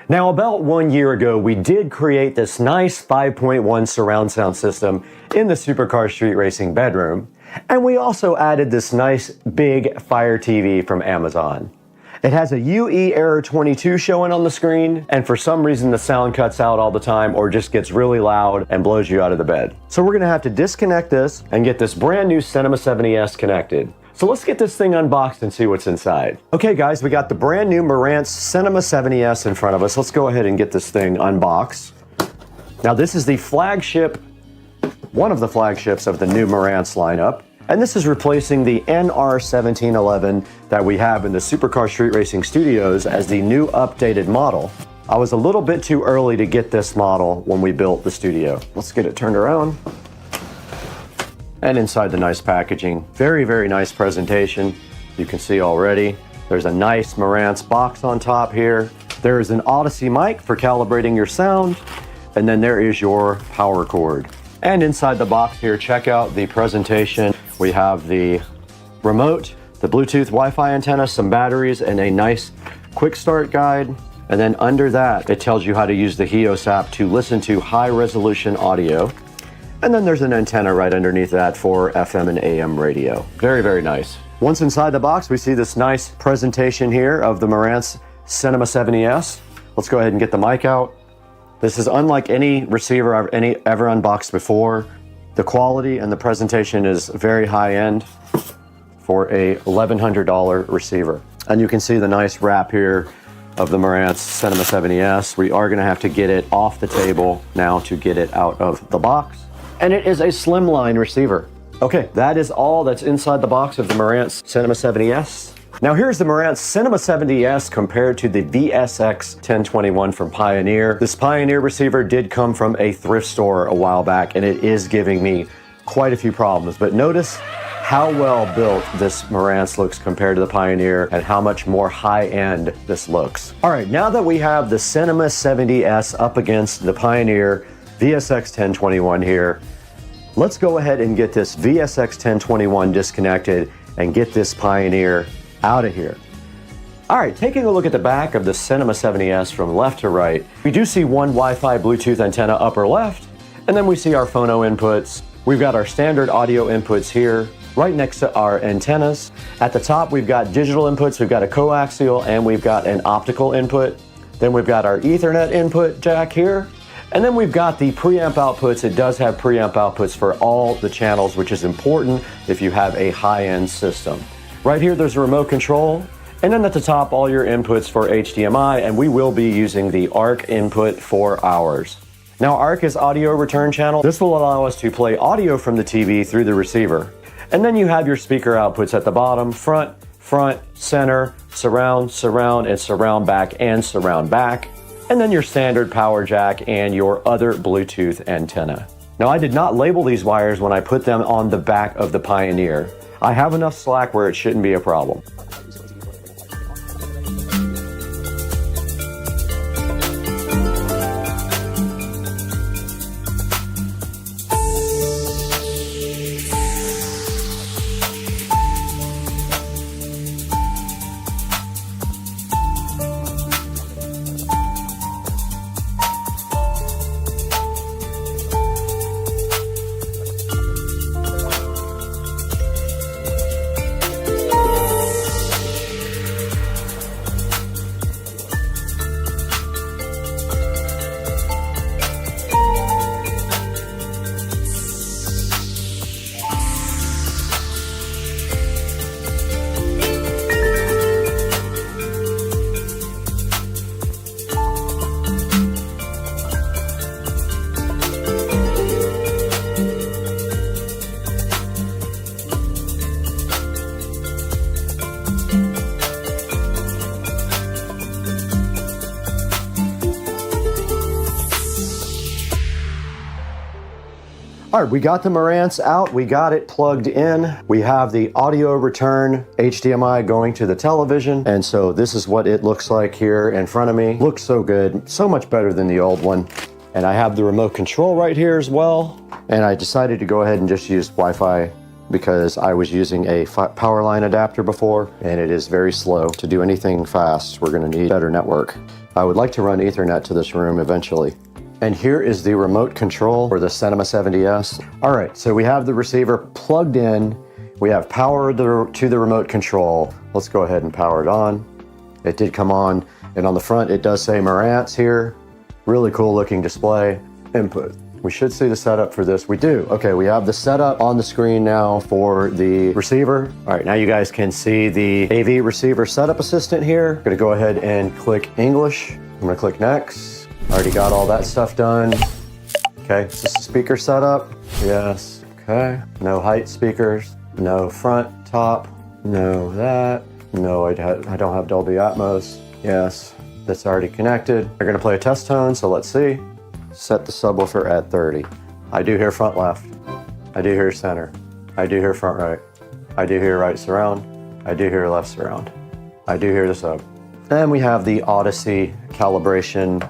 S1: Now, about 1 year ago, we did create this nice 5.1 surround sound system in the Supercar Street Racing bedroom, and we also added this nice big Fire TV from Amazon. It has a UE error 22 showing on the screen, and for some reason the sound cuts out all the time or just gets really loud and blows you out of the bed. So we're gonna have to disconnect this and get this brand new Cinema 70S connected. So let's get this thing unboxed and see what's inside. Okay guys, we got the brand new Marantz Cinema 70S in front of us. Let's go ahead and get this thing unboxed. Now this is the flagship, one of the flagships of the new Marantz lineup. And this is replacing the NR1711 that we have in the Supercar Street Racing Studios as the new updated model. I was a little bit too early to get this model when we built the studio. Let's get it turned around. And inside the nice packaging, very, very nice presentation. You can see already, there's a nice Marantz box on top here. There is an Odyssey mic for calibrating your sound. And then there is your power cord. And inside the box here, check out the presentation. We have the remote, the Bluetooth Wi-Fi antenna, some batteries, and a nice quick start guide. And then under that, it tells you how to use the HEOS app to listen to high resolution audio. And then there's an antenna right underneath that for FM and AM radio. Very, very nice. Once inside the box, we see this nice presentation here of the Marantz Cinema 70S. Let's go ahead and get the mic out. This is unlike any receiver I've ever unboxed before. The quality and the presentation is very high end for a $1,100 receiver. And you can see the nice wrap here of the Marantz Cinema 70S. We are gonna have to get it off the table now to get it out of the box. And it is a slimline receiver. Okay, that is all that's inside the box of the Marantz Cinema 70S. Now here's the Marantz Cinema 70S compared to the VSX 1021 from Pioneer. This Pioneer receiver did come from a thrift store a while back, and it is giving me quite a few problems. But notice how well built this Marantz looks compared to the Pioneer and how much more high-end this looks. All right, now that we have the Cinema 70S up against the Pioneer VSX 1021 here, let's go ahead and get this VSX 1021 disconnected and get this Pioneer out of here. All right, taking a look at the back of the Cinema 70S from left to right, we do see one Wi-Fi Bluetooth antenna upper left, and then we see our phono inputs. We've got our standard audio inputs here, right next to our antennas. At the top, we've got digital inputs, we've got a coaxial, and we've got an optical input. Then we've got our Ethernet input jack here. And then we've got the preamp outputs. It does have preamp outputs for all the channels, which is important if you have a high-end system. Right here, there's a remote control. And then at the top, all your inputs for HDMI, and we will be using the ARC input for ours. Now, ARC is audio return channel. This will allow us to play audio from the TV through the receiver. And then you have your speaker outputs at the bottom, front, center, surround, and surround back, and surround back. And then your standard power jack and your other Bluetooth antenna. Now, I did not label these wires when I put them on the back of the Pioneer. I have enough slack where it shouldn't be a problem. All right, we got the Marantz out, we got it plugged in. We have the audio return HDMI going to the television. And so this is what it looks like here in front of me. Looks so good, so much better than the old one. And I have the remote control right here as well. And I decided to go ahead and just use Wi-Fi because I was using a power line adapter before, and it is very slow. To do anything fast, we're gonna need better network. I would like to run Ethernet to this room eventually. And here is the remote control for the Cinema 70S. All right, so we have the receiver plugged in. We have power to the remote control. Let's go ahead and power it on. It did come on, and on the front it does say Marantz here. Really cool looking display. Input. We should see the setup for this. We do. Okay, we have the setup on the screen now for the receiver. All right, now you guys can see the AV receiver setup assistant here. I'm gonna go ahead and click English. I'm gonna click next. Already got all that stuff done. Okay, is this the speaker setup? Yes, okay. No height speakers, no front, top, no that. No, I don't have Dolby Atmos. Yes, that's already connected. We're gonna play a test tone, so let's see. Set the subwoofer at 30. I do hear front left. I do hear center. I do hear front right. I do hear right surround. I do hear left surround. I do hear the sub. And we have the Odyssey calibration,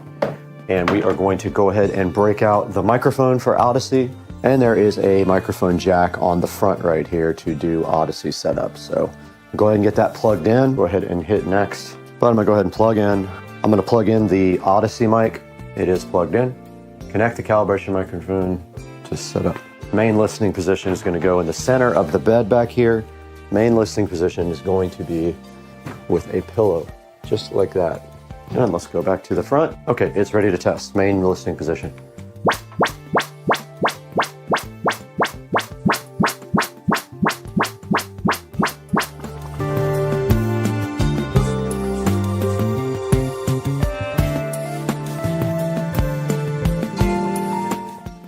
S1: and we are going to go ahead and break out the microphone for Odyssey. And there is a microphone jack on the front right here to do Odyssey setup. So go ahead and get that plugged in. Go ahead and hit next. But I'm gonna go ahead and plug in. I'm gonna plug in the Odyssey mic. It is plugged in. Connect the calibration microphone to set up. Main listening position is gonna go in the center of the bed back here. Main listening position is going to be with a pillow, just like that. And let's go back to the front. Okay, it's ready to test. Main listening position.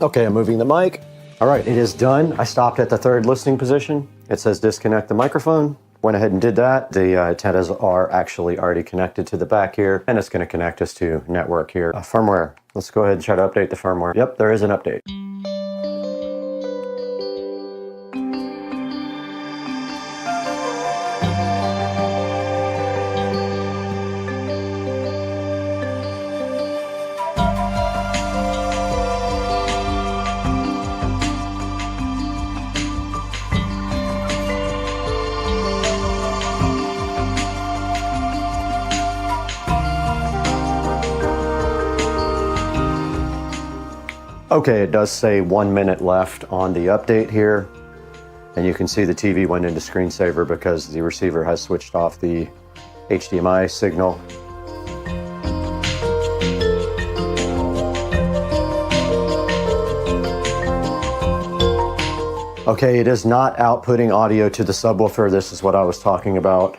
S1: Okay, I'm moving the mic. All right, it is done. I stopped at the third listening position. It says disconnect the microphone. Went ahead and did that. The antennas are actually already connected to the back here, and it's gonna connect us to network here. Firmware, let's go ahead and try to update the firmware. Yep, there is an update. Okay, it does say 1 minute left on the update here. And you can see the TV went into screensaver because the receiver has switched off the HDMI signal. Okay, it is not outputting audio to the subwoofer. This is what I was talking about.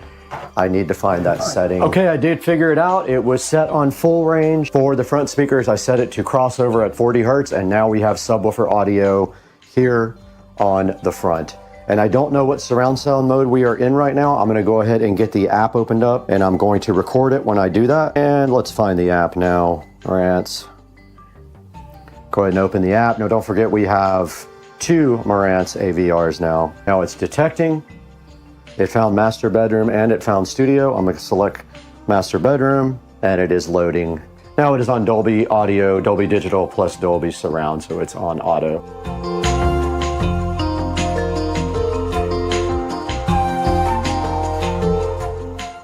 S1: I need to find that setting. Okay, I did figure it out. It was set on full range. For the front speakers, I set it to crossover at 40 Hertz, and now we have subwoofer audio here on the front. And I don't know what surround sound mode we are in right now. I'm gonna go ahead and get the app opened up, and I'm going to record it when I do that. And let's find the app now. Marantz. Go ahead and open the app. Now don't forget we have 2 Marantz AVRs now. Now it's detecting. It found master bedroom and it found studio. I'm gonna select master bedroom and it is loading. Now it is on Dolby Audio, Dolby Digital plus Dolby Surround, so it's on auto.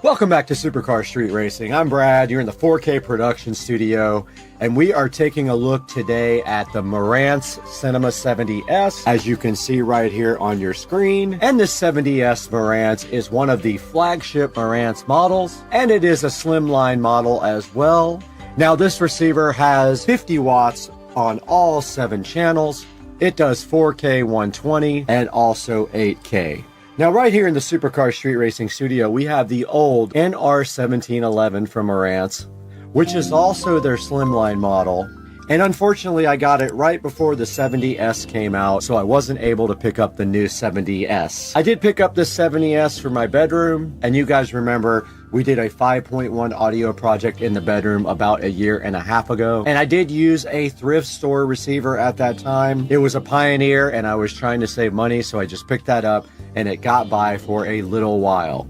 S1: Welcome back to Supercar Street Racing. I'm Brad, you're in the 4K production studio, and we are taking a look today at the Marantz Cinema 70S, as you can see right here on your screen. And this 70S Marantz is one of the flagship Marantz models, and it is a slimline model as well. Now this receiver has 50 watts on all 7 channels. It does 4K 120 and also 8K. Now right here in the Supercar Street Racing studio, we have the old NR1711 from Marantz, which is also their slimline model. And unfortunately, I got it right before the 70S came out, so I wasn't able to pick up the new 70S. I did pick up the 70S for my bedroom, and you guys remember we did a 5.1 audio project in the bedroom about 1.5 years ago. And I did use a thrift store receiver at that time. It was a Pioneer, and I was trying to save money, so I just picked that up, and it got by for a little while.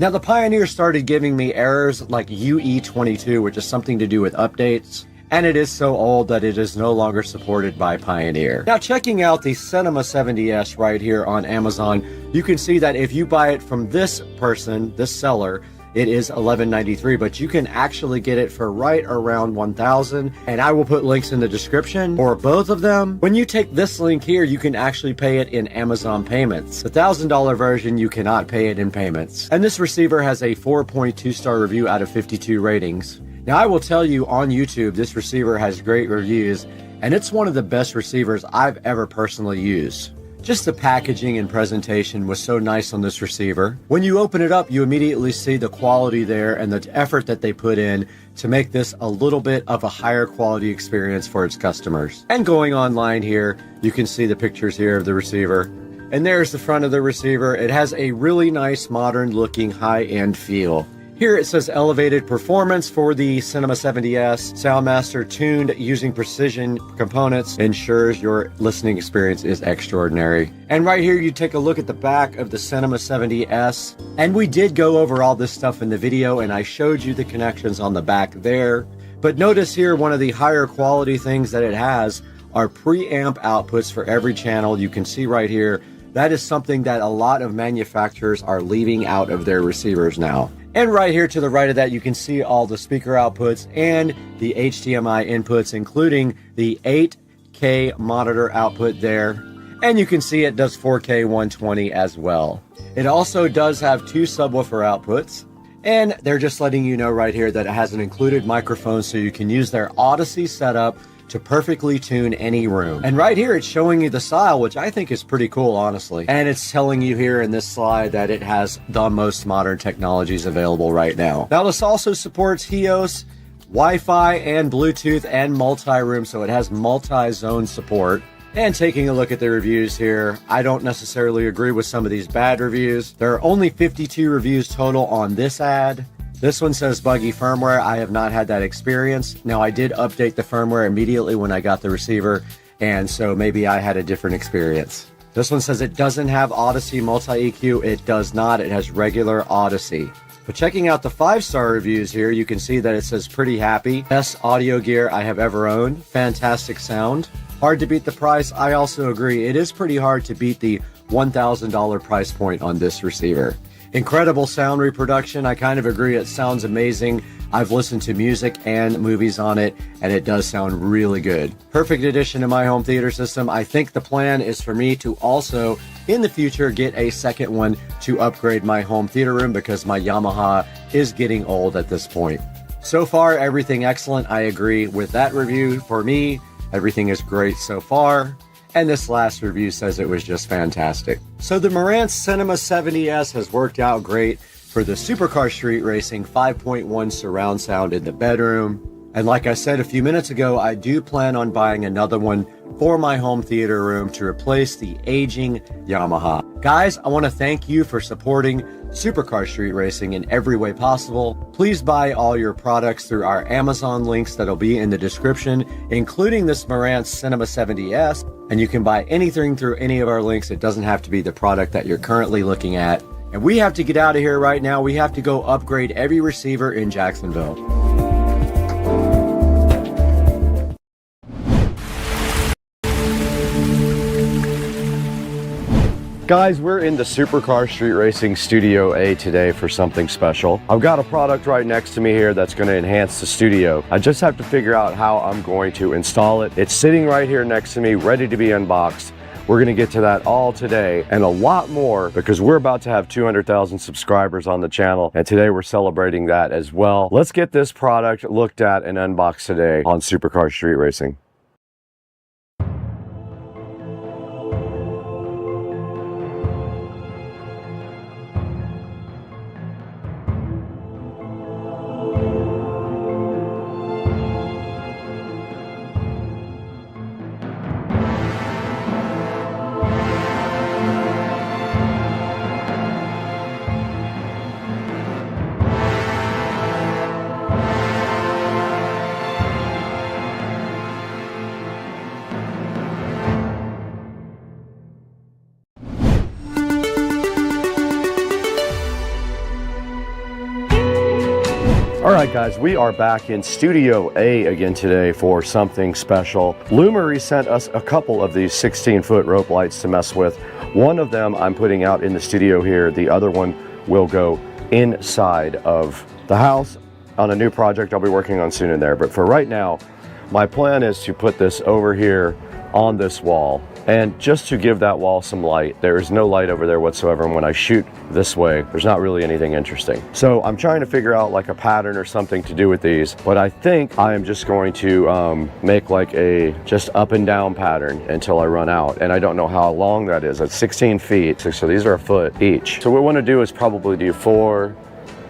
S1: Now the Pioneer started giving me errors like UE22, which is something to do with updates. And it is so old that it is no longer supported by Pioneer. Now checking out the Cinema 70S right here on Amazon, you can see that if you buy it from this person, this seller, it is $11.93, but you can actually get it for right around $1,000, and I will put links in the description for both of them. When you take this link here, you can actually pay it in Amazon payments. The $1,000 version, you cannot pay it in payments. And this receiver has a 4.2 star review out of 52 ratings. Now I will tell you on YouTube, this receiver has great reviews, and it's one of the best receivers I've ever personally used. Just the packaging and presentation was so nice on this receiver. When you open it up, you immediately see the quality there and the effort that they put in to make this a little bit of a higher quality experience for its customers. And going online here, you can see the pictures here of the receiver. And there's the front of the receiver. It has a really nice modern looking high-end feel. Here it says elevated performance for the Cinema 70S. Soundmaster tuned using precision components ensures your listening experience is extraordinary. And right here you take a look at the back of the Cinema 70S. And we did go over all this stuff in the video, and I showed you the connections on the back there. But notice here one of the higher quality things that it has are preamp outputs for every channel. You can see right here, that is something that a lot of manufacturers are leaving out of their receivers now. And right here to the right of that, you can see all the speaker outputs and the HDMI inputs, including the 8K monitor output there. And you can see it does 4K 120 as well. It also does have 2 subwoofer outputs. And they're just letting you know right here that it has an included microphone, so you can use their Odyssey setup to perfectly tune any room. And right here, it's showing you the style, which I think is pretty cool, honestly. And it's telling you here in this slide that it has the most modern technologies available right now. Now, this also supports HEOS, Wi-Fi, and Bluetooth, and multi-room, so it has multi-zone support. And taking a look at the reviews here, I don't necessarily agree with some of these bad reviews. There are only 52 reviews total on this ad. This one says buggy firmware. I have not had that experience. Now, I did update the firmware immediately when I got the receiver, and so maybe I had a different experience. This one says it doesn't have Odyssey multi-EQ. It does not. It has regular Odyssey. But checking out the 5-star reviews here, you can see that it says pretty happy. Best audio gear I have ever owned. Fantastic sound. Hard to beat the price. I also agree. It is pretty hard to beat the $1,000 price point on this receiver. Incredible sound reproduction. I kind of agree. It sounds amazing. I've listened to music and movies on it, and it does sound really good. Perfect addition to my home theater system. I think the plan is for me to also, in the future, get a second one to upgrade my home theater room, because my Yamaha is getting old at this point. So far, everything excellent. I agree with that review. For me, everything is great so far. And this last review says it was just fantastic. So the Marantz Cinema 70S has worked out great for the Supercar Street Racing 5.1 surround sound in the bedroom. And like I said a few minutes ago, I do plan on buying another one for my home theater room to replace the aging Yamaha. Guys, I want to thank you for supporting Supercar Street Racing in every way possible. Please buy all your products through our Amazon links that'll be in the description, including this Marantz Cinema 70S. And you can buy anything through any of our links. It doesn't have to be the product that you're currently looking at. And we have to get out of here right now. We have to go upgrade every receiver in Jacksonville. Guys, we're in the Supercar Street Racing Studio A today for something special. I've got a product right next to me here that's going to enhance the studio. I just have to figure out how I'm going to install it. It's sitting right here next to me, ready to be unboxed. We're going to get to that all today and a lot more, because we're about to have 200,000 subscribers on the channel, and today we're celebrating that as well. Let's get this product looked at and unboxed today on Supercar Street Racing. All right, guys, we are back in Studio A again today for something special. Lumery sent us a couple of these 16-foot rope lights to mess with. One of them I'm putting out in the studio here. The other one will go inside of the house on a new project I'll be working on soon in there. But for right now, my plan is to put this over here on this wall, and just to give that wall some light. There is no light over there whatsoever, and when I shoot this way, there's not really anything interesting. So I'm trying to figure out like a pattern or something to do with these, but I think I am just going to make like a just up and down pattern until I run out, and I don't know how long that is. It's 16 feet, so these are a foot each. So what we want to do is probably do 4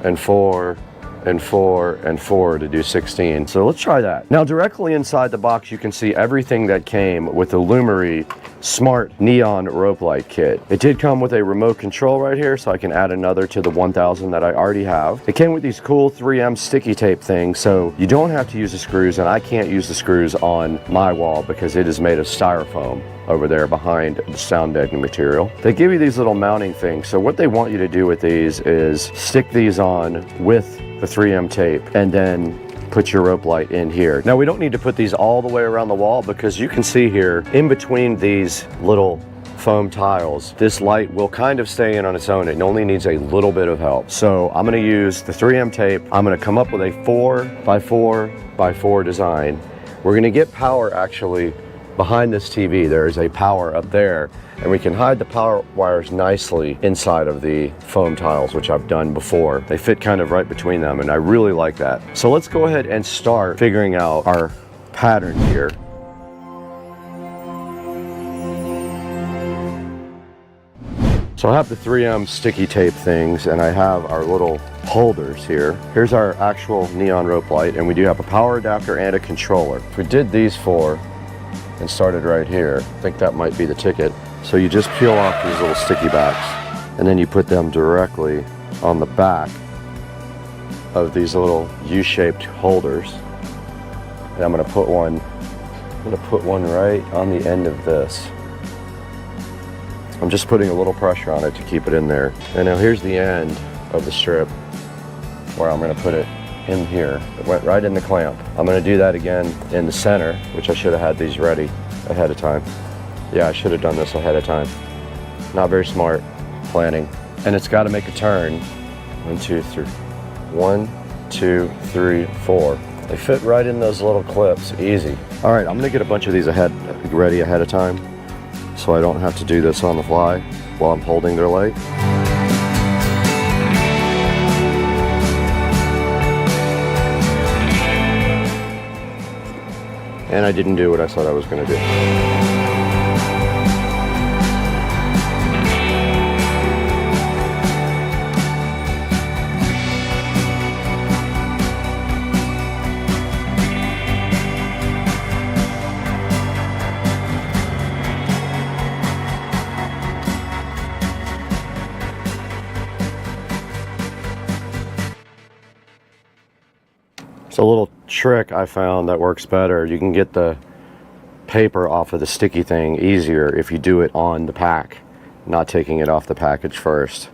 S1: and 4 and 4 and 4 to do 16. So let's try that. Now, directly inside the box, you can see everything that came with the Lumery Smart Neon Rope Light Kit. It did come with a remote control right here, so I can add another to the 1000 that I already have. It came with these cool 3M sticky tape things, so you don't have to use the screws, and I can't use the screws on my wall because it is made of styrofoam over there behind the sound deadening material. They give you these little mounting things, so what they want you to do with these is stick these on with the 3M tape and then put your rope light in here. Now we don't need to put these all the way around the wall because you can see here in between these little foam tiles, this light will kind of stay in on its own. It only needs a little bit of help. So I'm gonna use the 3M tape. I'm gonna come up with a 4x4x4 design. We're gonna get power actually behind this TV. There is a power up there, and we can hide the power wires nicely inside of the foam tiles, which I've done before. They fit kind of right between them, and I really like that. So let's go ahead and start figuring out our pattern here. So I have the 3M sticky tape things, and I have our little holders here. Here's our actual neon rope light, and we do have a power adapter and a controller. If we did these four and started right here, I think that might be the ticket. So you just peel off these little sticky backs, and then you put them directly on the back of these little U-shaped holders. And I'm gonna put one right on the end of this. I'm just putting a little pressure on it to keep it in there. And now here's the end of the strip where I'm gonna put it in here. It went right in the clamp. I'm gonna do that again in the center, which I should have had these ready ahead of time. Yeah, I should have done this ahead of time. Not very smart planning. And it's gotta make a turn. 1, 2, 3. 1, 2, 3, 4. They fit right in those little clips, easy. All right, I'm gonna get a bunch of these ready ahead of time, so I don't have to do this on the fly while I'm holding their light. And I didn't do what I thought I was going to do. It's a little trick I found that works better. You can get the paper off of the sticky thing easier if you do it on the pack, not taking it off the package first.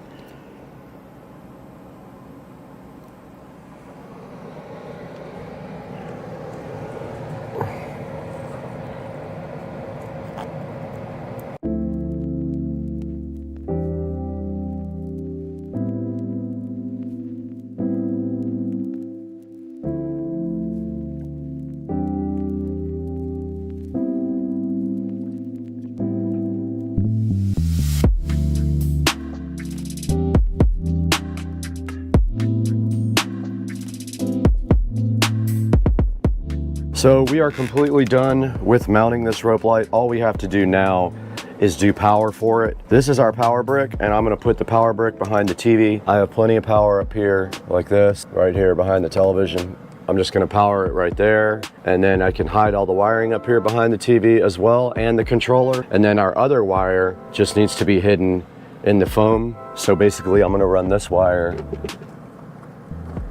S1: So we are completely done with mounting this rope light. All we have to do now is do power for it. This is our power brick, and I'm gonna put the power brick behind the TV. I have plenty of power up here like this, right here behind the television. I'm just gonna power it right there, and then I can hide all the wiring up here behind the TV as well, and the controller. And then our other wire just needs to be hidden in the foam. So basically I'm gonna run this wire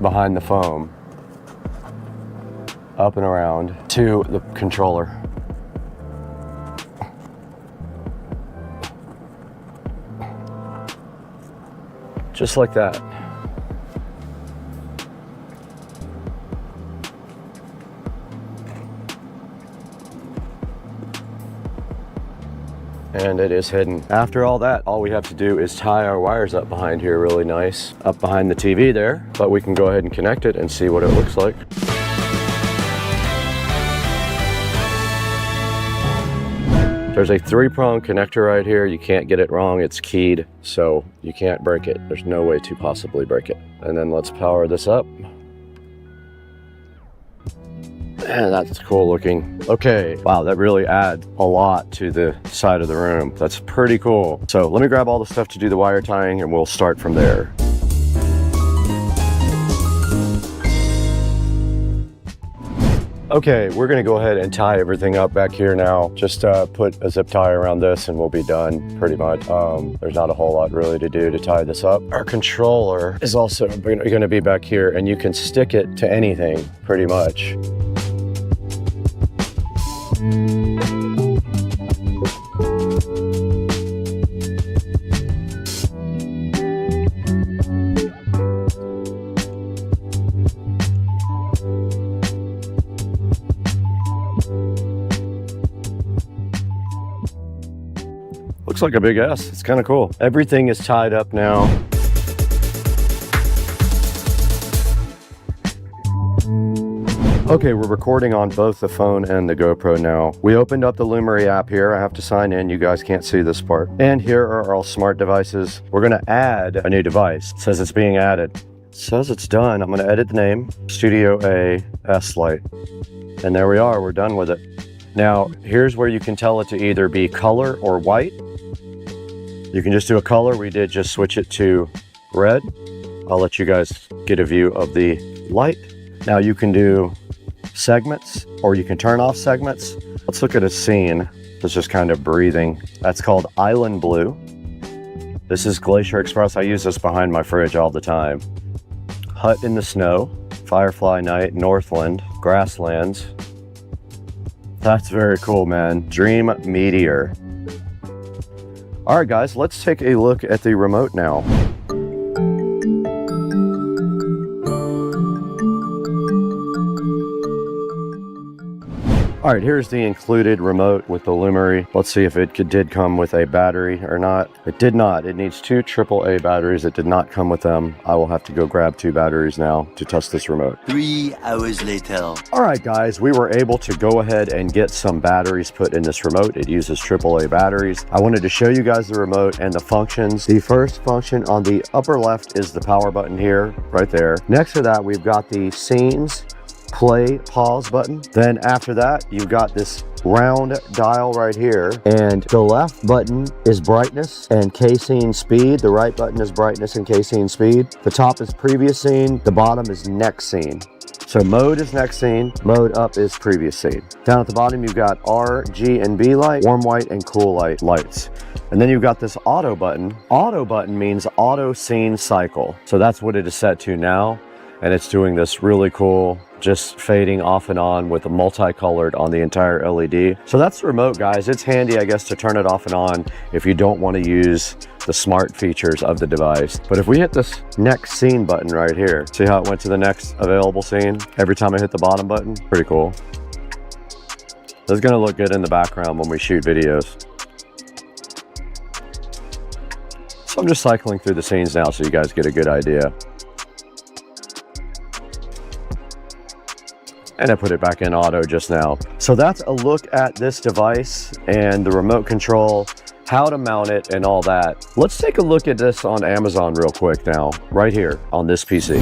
S1: behind the foam up and around to the controller. Just like that. And it is hidden. After all that, all we have to do is tie our wires up behind here really nice, up behind the TV there, but we can go ahead and connect it and see what it looks like. There's a 3-prong connector right here. You can't get it wrong. It's keyed, so you can't break it. There's no way to possibly break it. And then let's power this up. And that's cool looking. Okay, wow, that really adds a lot to the side of the room. That's pretty cool. So let me grab all the stuff to do the wire tying, and we'll start from there. Okay, we're gonna go ahead and tie everything up back here now. Just put a zip tie around this and we'll be done pretty much. There's not a whole lot really to do to tie this up. Our controller is also gonna be back here, and you can stick it to anything pretty much. looks like a big S. It's kind of cool. Everything is tied up now. Okay, we're recording on both the phone and the GoPro now. We opened up the Lumery app here. I have to sign in. You guys can't see this part. And here are all smart devices. We're gonna add a new device. It says it's being added. It says it's done. I'm gonna edit the name, Studio A S Lite. And there we are, we're done with it. Now, here's where you can tell it to either be color or white. You can just do a color. We did just switch it to red. I'll let you guys get a view of the light. Now you can do segments, or you can turn off segments. Let's look at a scene that's just kind of breathing. That's called Island Blue. This is Glacier Express. I use this behind my fridge all the time. Hut in the Snow, Firefly Night, Northland, Grasslands. That's very cool, man. Dream Meteor. All right, guys, let's take a look at the remote now. All right, here's the included remote with the Lumery. Let's see if it did come with a battery or not. It did not. It needs 2 AAA batteries. It did not come with them. I will have to go grab 2 batteries now to test this remote.
S15: 3 hours later.
S1: All right, guys, we were able to go ahead and get some batteries put in this remote. It uses AAA batteries. I wanted to show you guys the remote and the functions. The first function on the upper left is the power button here, right there. Next to that, we've got the scenes, play, pause button. Then after that, you've got this round dial right here, and the left button is brightness and K-scene speed. The right button is brightness and K-scene speed. The top is previous scene, the bottom is next scene. So mode is next scene, mode up is previous scene. Down at the bottom, you've got R, G, and B light, warm white and cool light lights. And then you've got this auto button. Auto button means auto scene cycle. So that's what it is set to now. And it's doing this really cool, just fading off and on with a multicolored on the entire LED. So that's the remote, guys. It's handy, I guess, to turn it off and on if you don't want to use the smart features of the device. But if we hit this next scene button right here, see how it went to the next available scene every time I hit the bottom button? Pretty cool. This is gonna look good in the background when we shoot videos. So I'm just cycling through the scenes now so you guys get a good idea. And I put it back in auto just now. So that's a look at this device and the remote control, how to mount it and all that. Let's take a look at this on Amazon real quick now, right here on this PC.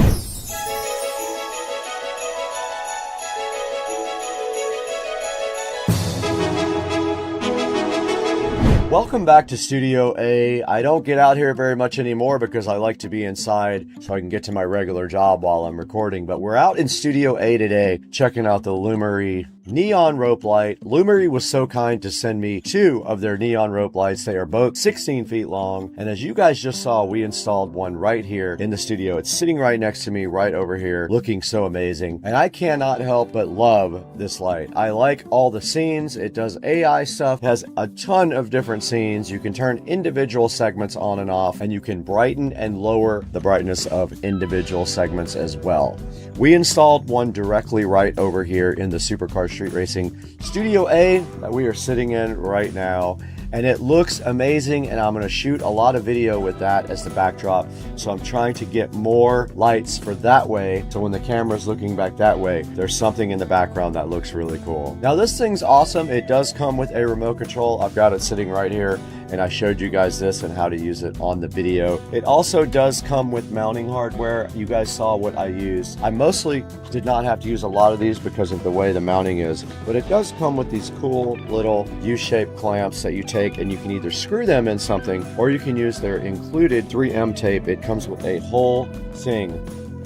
S1: Welcome back to Studio A. I don't get out here very much anymore because I like to be inside so I can get to my regular job while I'm recording. But we're out in Studio A today checking out the Lumery neon rope light. Lumery was so kind to send me 2 of their neon rope lights. They are both 16 feet long. And as you guys just saw, we installed one right here in the studio. It's sitting right next to me right over here, looking so amazing. And I cannot help but love this light. I like all the scenes. It does AI stuff, has a ton of different scenes. You can turn individual segments on and off, and you can brighten and lower the brightness of individual segments as well. We installed one directly right over here in the Supercar Street Racing Studio A that we are sitting in right now. And it looks amazing, and I'm going to shoot a lot of video with that as the backdrop. So I'm trying to get more lights for that way, so when the camera's looking back that way, there's something in the background that looks really cool. Now this thing's awesome. It does come with a remote control. I've got it sitting right here, and I showed you guys this and how to use it on the video. It also does come with mounting hardware. You guys saw what I used. I mostly did not have to use a lot of these because of the way the mounting is, but it does come with these cool little U-shaped clamps that you take, and you can either screw them in something or you can use their included 3M tape. It comes with a whole thing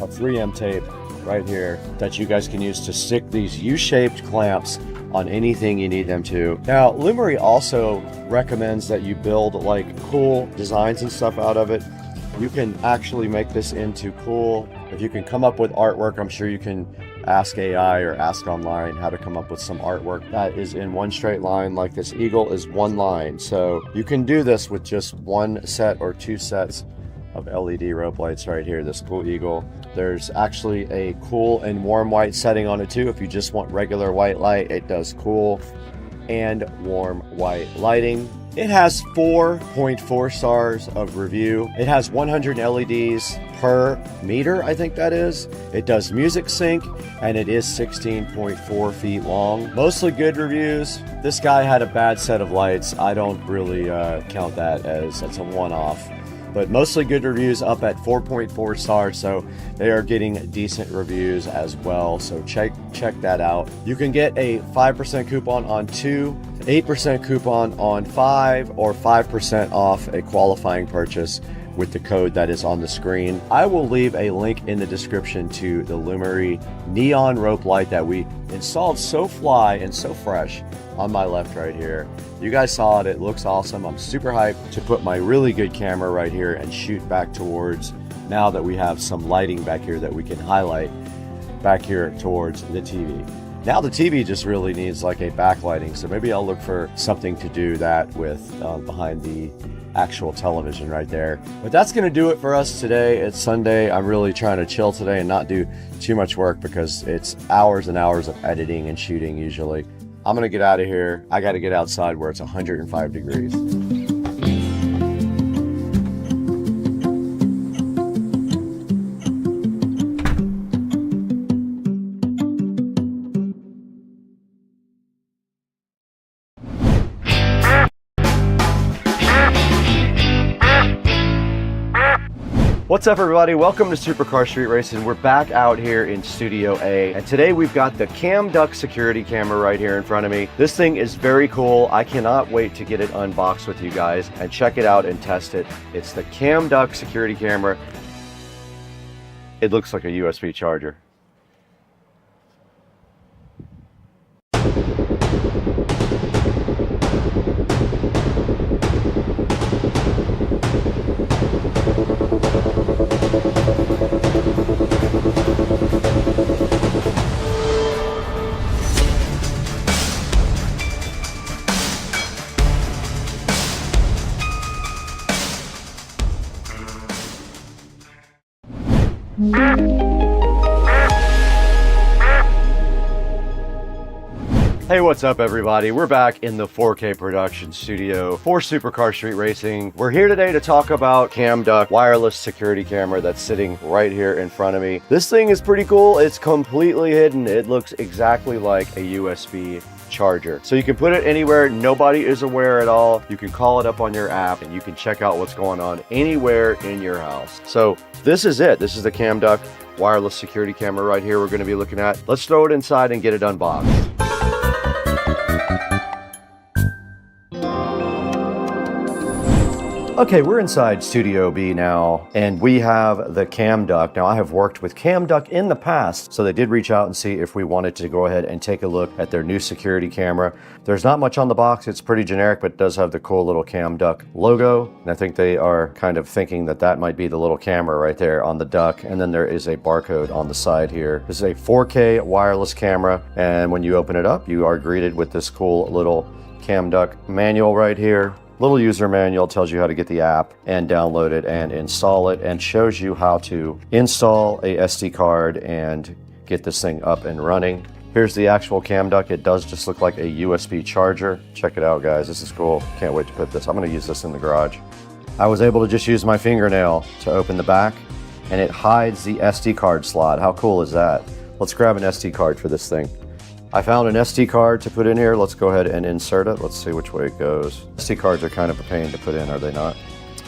S1: of 3M tape right here that you guys can use to stick these U-shaped clamps on anything you need them to. Now, Lumery also recommends that you build like cool designs and stuff out of it. You can actually make this into cool. If you can come up with artwork, I'm sure you can ask AI or ask online how to come up with some artwork that is in one straight line. Like this eagle is one line. So you can do this with just one set or 2 sets of LED rope lights right here, this cool eagle. There's actually a cool and warm white setting on it too. If you just want regular white light, it does cool and warm white lighting. It has 4.4 stars of review. It has 100 LEDs per meter, I think that is. It does music sync, and it is 16.4 feet long. Mostly good reviews. This guy had a bad set of lights. I don't really count that as that's a one-off. But mostly good reviews, up at 4.4 stars, so they are getting decent reviews as well. So check that out. You can get a 5% coupon on 2, 8% coupon on 5, or 5% off a qualifying purchase with the code that is on the screen. I will leave a link in the description to the Lumery neon rope light that we installed so fly and so fresh on my left right here. You guys saw it, it looks awesome. I'm super hyped to put my really good camera right here and shoot back towards, now that we have some lighting back here that we can highlight back here towards the TV. Now the TV just really needs like a backlighting, so maybe I'll look for something to do that with behind the actual television right there. But that's gonna do it for us today. It's Sunday. I'm really trying to chill today and not do too much work because it's hours and hours of editing and shooting usually. I'm gonna get out of here. I gotta get outside where it's 105 degrees. What's up everybody, welcome to Supercar Street Racing. We're back out here in Studio A, and today we've got the Cam Duck security camera right here in front of me. This thing is very cool. I cannot wait to get it unboxed with you guys and check it out and test it. It's the Cam Duck security camera. It looks like a USB charger. Hey, what's up everybody? We're back in the 4K production studio for Supercar Street Racing. We're here today to talk about Cam Duck wireless security camera that's sitting right here in front of me. This thing is pretty cool. It's completely hidden. It looks exactly like a USB charger. So you can put it anywhere, nobody is aware at all. You can call it up on your app and you can check out what's going on anywhere in your house. So this is it. This is the Cam Duck wireless security camera right here we're going to be looking at. Let's throw it inside and get it unboxed. Okay, we're inside Studio B now, and we have the Cam Duck. Now, I have worked with Cam Duck in the past, so they did reach out and see if we wanted to go ahead and take a look at their new security camera. There's not much on the box. It's pretty generic, but it does have the cool little Cam Duck logo. And I think they are kind of thinking that that might be the little camera right there on the duck. And then there is a barcode on the side here. This is a 4K wireless camera, and when you open it up, you are greeted with this cool little Cam Duck manual right here. Little user manual tells you how to get the app and download it and install it, and shows you how to install a SD card and get this thing up and running. Here's the actual Cam Duck. It does just look like a USB charger. Check it out, guys. This is cool. Can't wait to put this. I'm going to use this in the garage. I was able to just use my fingernail to open the back, and it hides the SD card slot. How cool is that? Let's grab an SD card for this thing. I found an SD card to put in here. Let's go ahead and insert it. Let's see which way it goes. SD cards are kind of a pain to put in, are they not?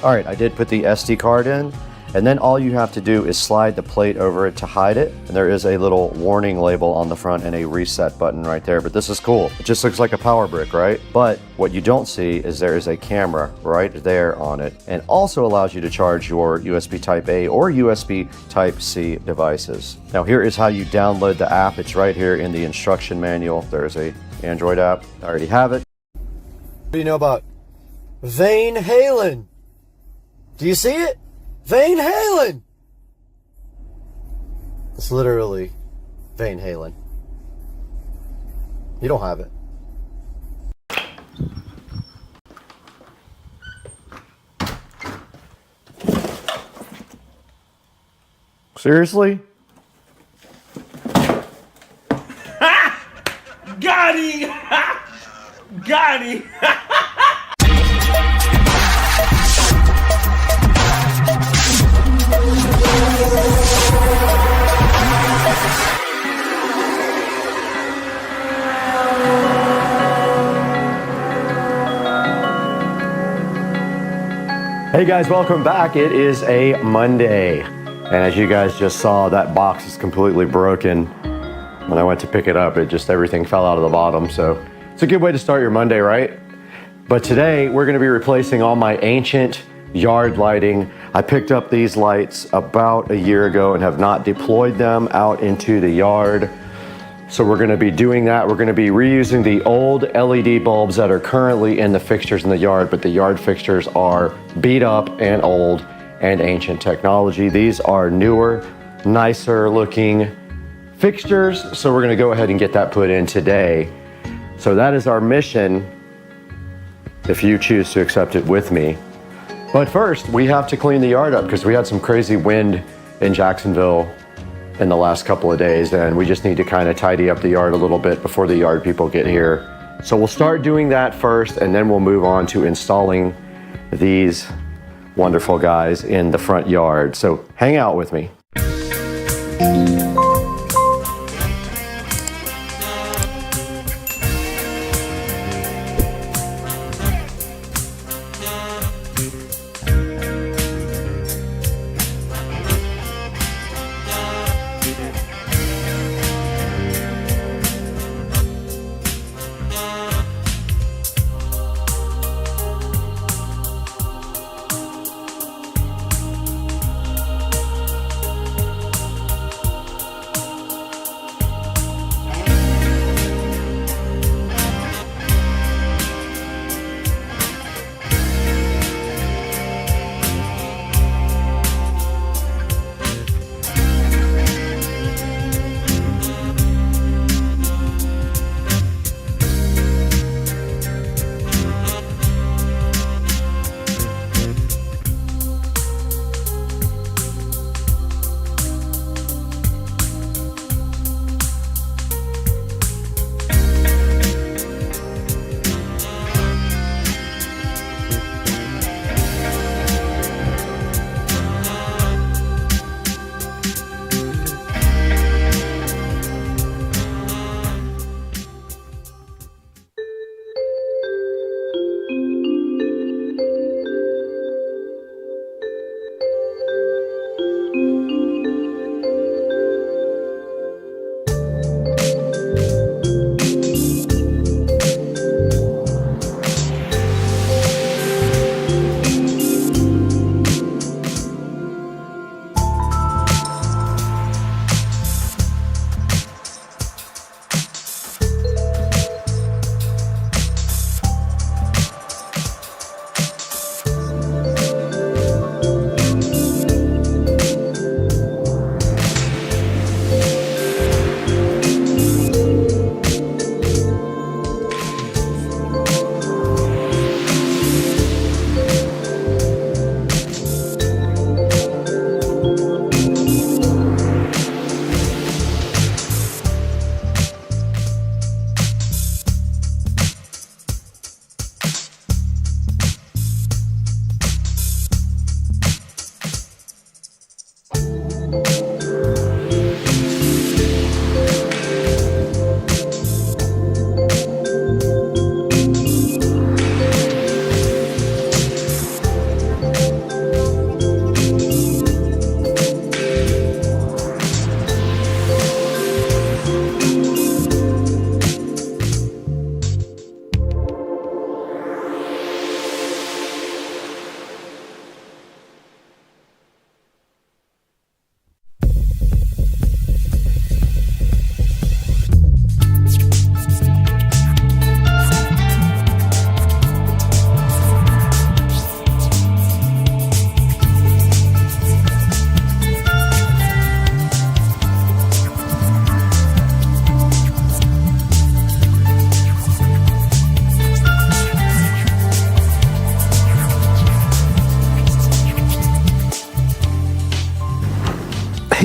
S1: All right, I did put the SD card in, and then all you have to do is slide the plate over it to hide it. And there is a little warning label on the front and a reset button right there, but this is cool. It just looks like a power brick, right? But what you don't see is there is a camera right there on it, and also allows you to charge your USB Type A or USB Type C devices. Now here is how you download the app. It's right here in the instruction manual. There's a Android app. I already have it. What do you know about Van Halen? Do you see it? Van Halen! It's literally Van Halen. You don't have it. Seriously?
S16: Got him! Got him!
S1: Hey guys, welcome back. It is a Monday. And as you guys just saw, that box is completely broken. When I went to pick it up, everything fell out of the bottom. So it's a good way to start your Monday, right? But today we're gonna be replacing all my ancient yard lighting. I picked up these lights about a year ago and have not deployed them out into the yard. So we're gonna be doing that. We're gonna be reusing the old LED bulbs that are currently in the fixtures in the yard, but the yard fixtures are beat up and old and ancient technology. These are newer, nicer looking fixtures. So we're gonna go ahead and get that put in today. So that is our mission, if you choose to accept it with me. But first, we have to clean the yard up because we had some crazy wind in Jacksonville in the last couple of days, and we just need to kind of tidy up the yard a little bit before the yard people get here. So we'll start doing that first, and then we'll move on to installing these wonderful guys in the front yard. So hang out with me.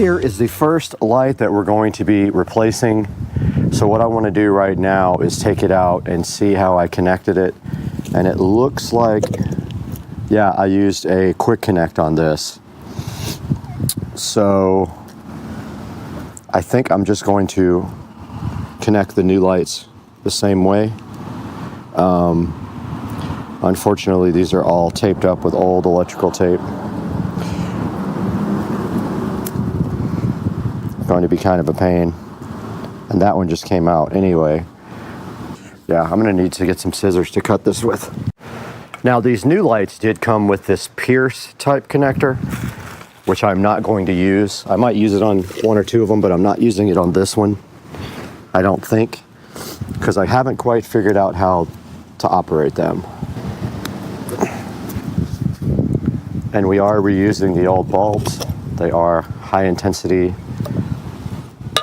S1: Here is the first light that we're going to be replacing. So what I want to do right now is take it out and see how I connected it. And it looks like, yeah, I used a quick connect on this. So I think I'm just going to connect the new lights the same way. Unfortunately, these are all taped up with old electrical tape. Going to be kind of a pain. And that one just came out anyway. Yeah, I'm gonna need to get some scissors to cut this with. Now, these new lights did come with this Pierce type connector, which I'm not going to use. I might use it on one or two of them, but I'm not using it on this one, I don't think, because I haven't quite figured out how to operate them. And we are reusing the old bulbs. They are high intensity,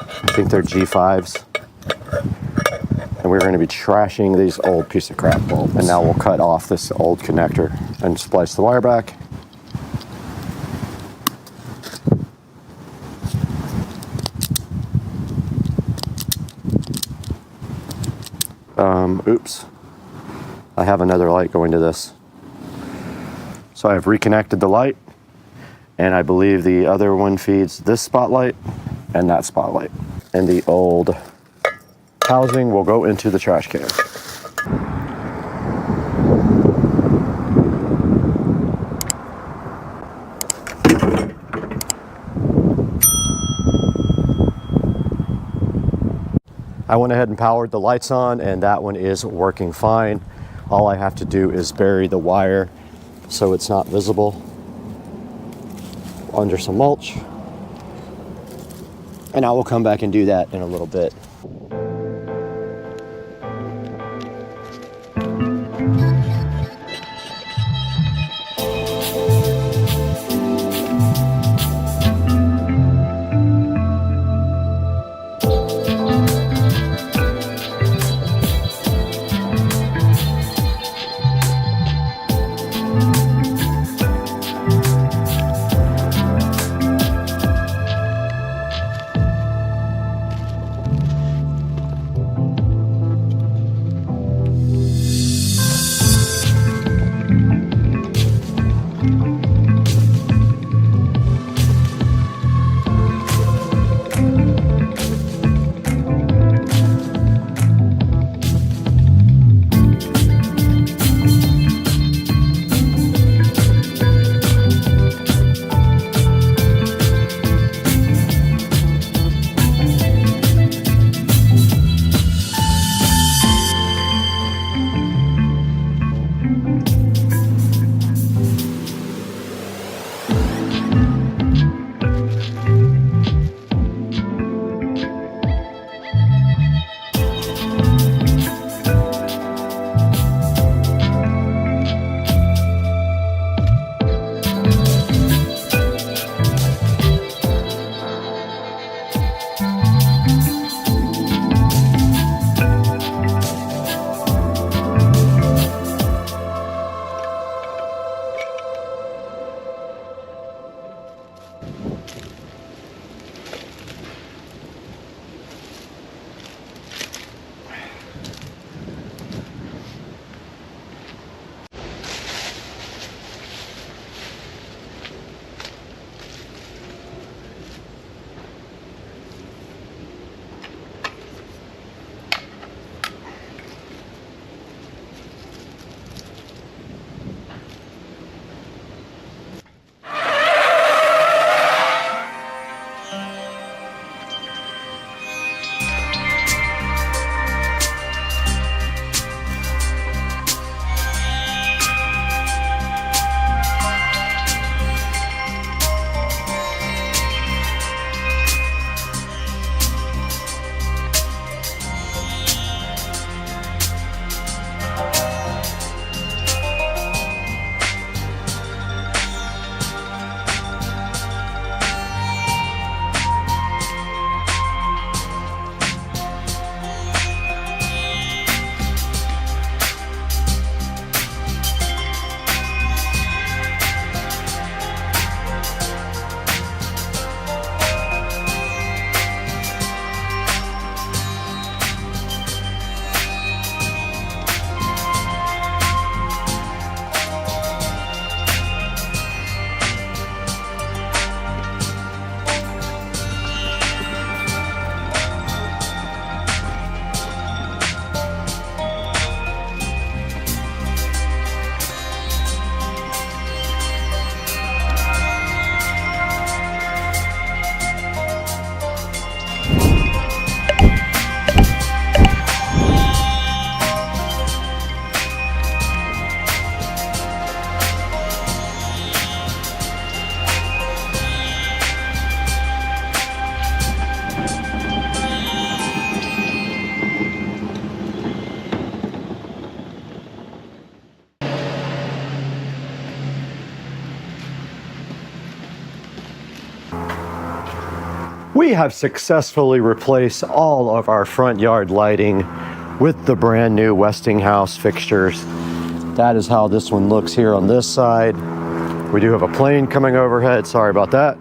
S1: I think they're G5s. And we're going to be trashing these old piece of crap bulbs. And now we'll cut off this old connector and splice the wire back. Oops. I have another light going to this. So I've reconnected the light, and I believe the other one feeds this spotlight and that spotlight. And the old housing will go into the trash can. I went ahead and powered the lights on, and that one is working fine. All I have to do is bury the wire so it's not visible under some mulch. And I will come back and do that in a little bit. We have successfully replaced all of our front yard lighting with the brand new Westinghouse fixtures. That is how this one looks here on this side. We do have a plane coming overhead, sorry about that.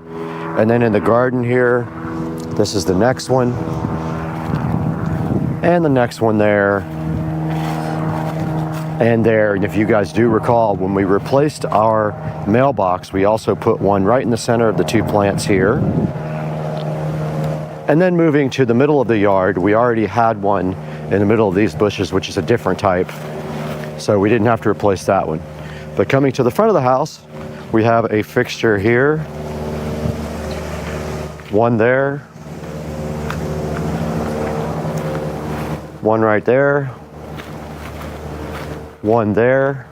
S1: And then in the garden here, this is the next one. And the next one there. And there, and if you guys do recall, when we replaced our mailbox, we also put one right in the center of the two plants here. And then moving to the middle of the yard, we already had one in the middle of these bushes, which is a different type. So we didn't have to replace that one. But coming to the front of the house, we have a fixture here, one there, one right there, one there,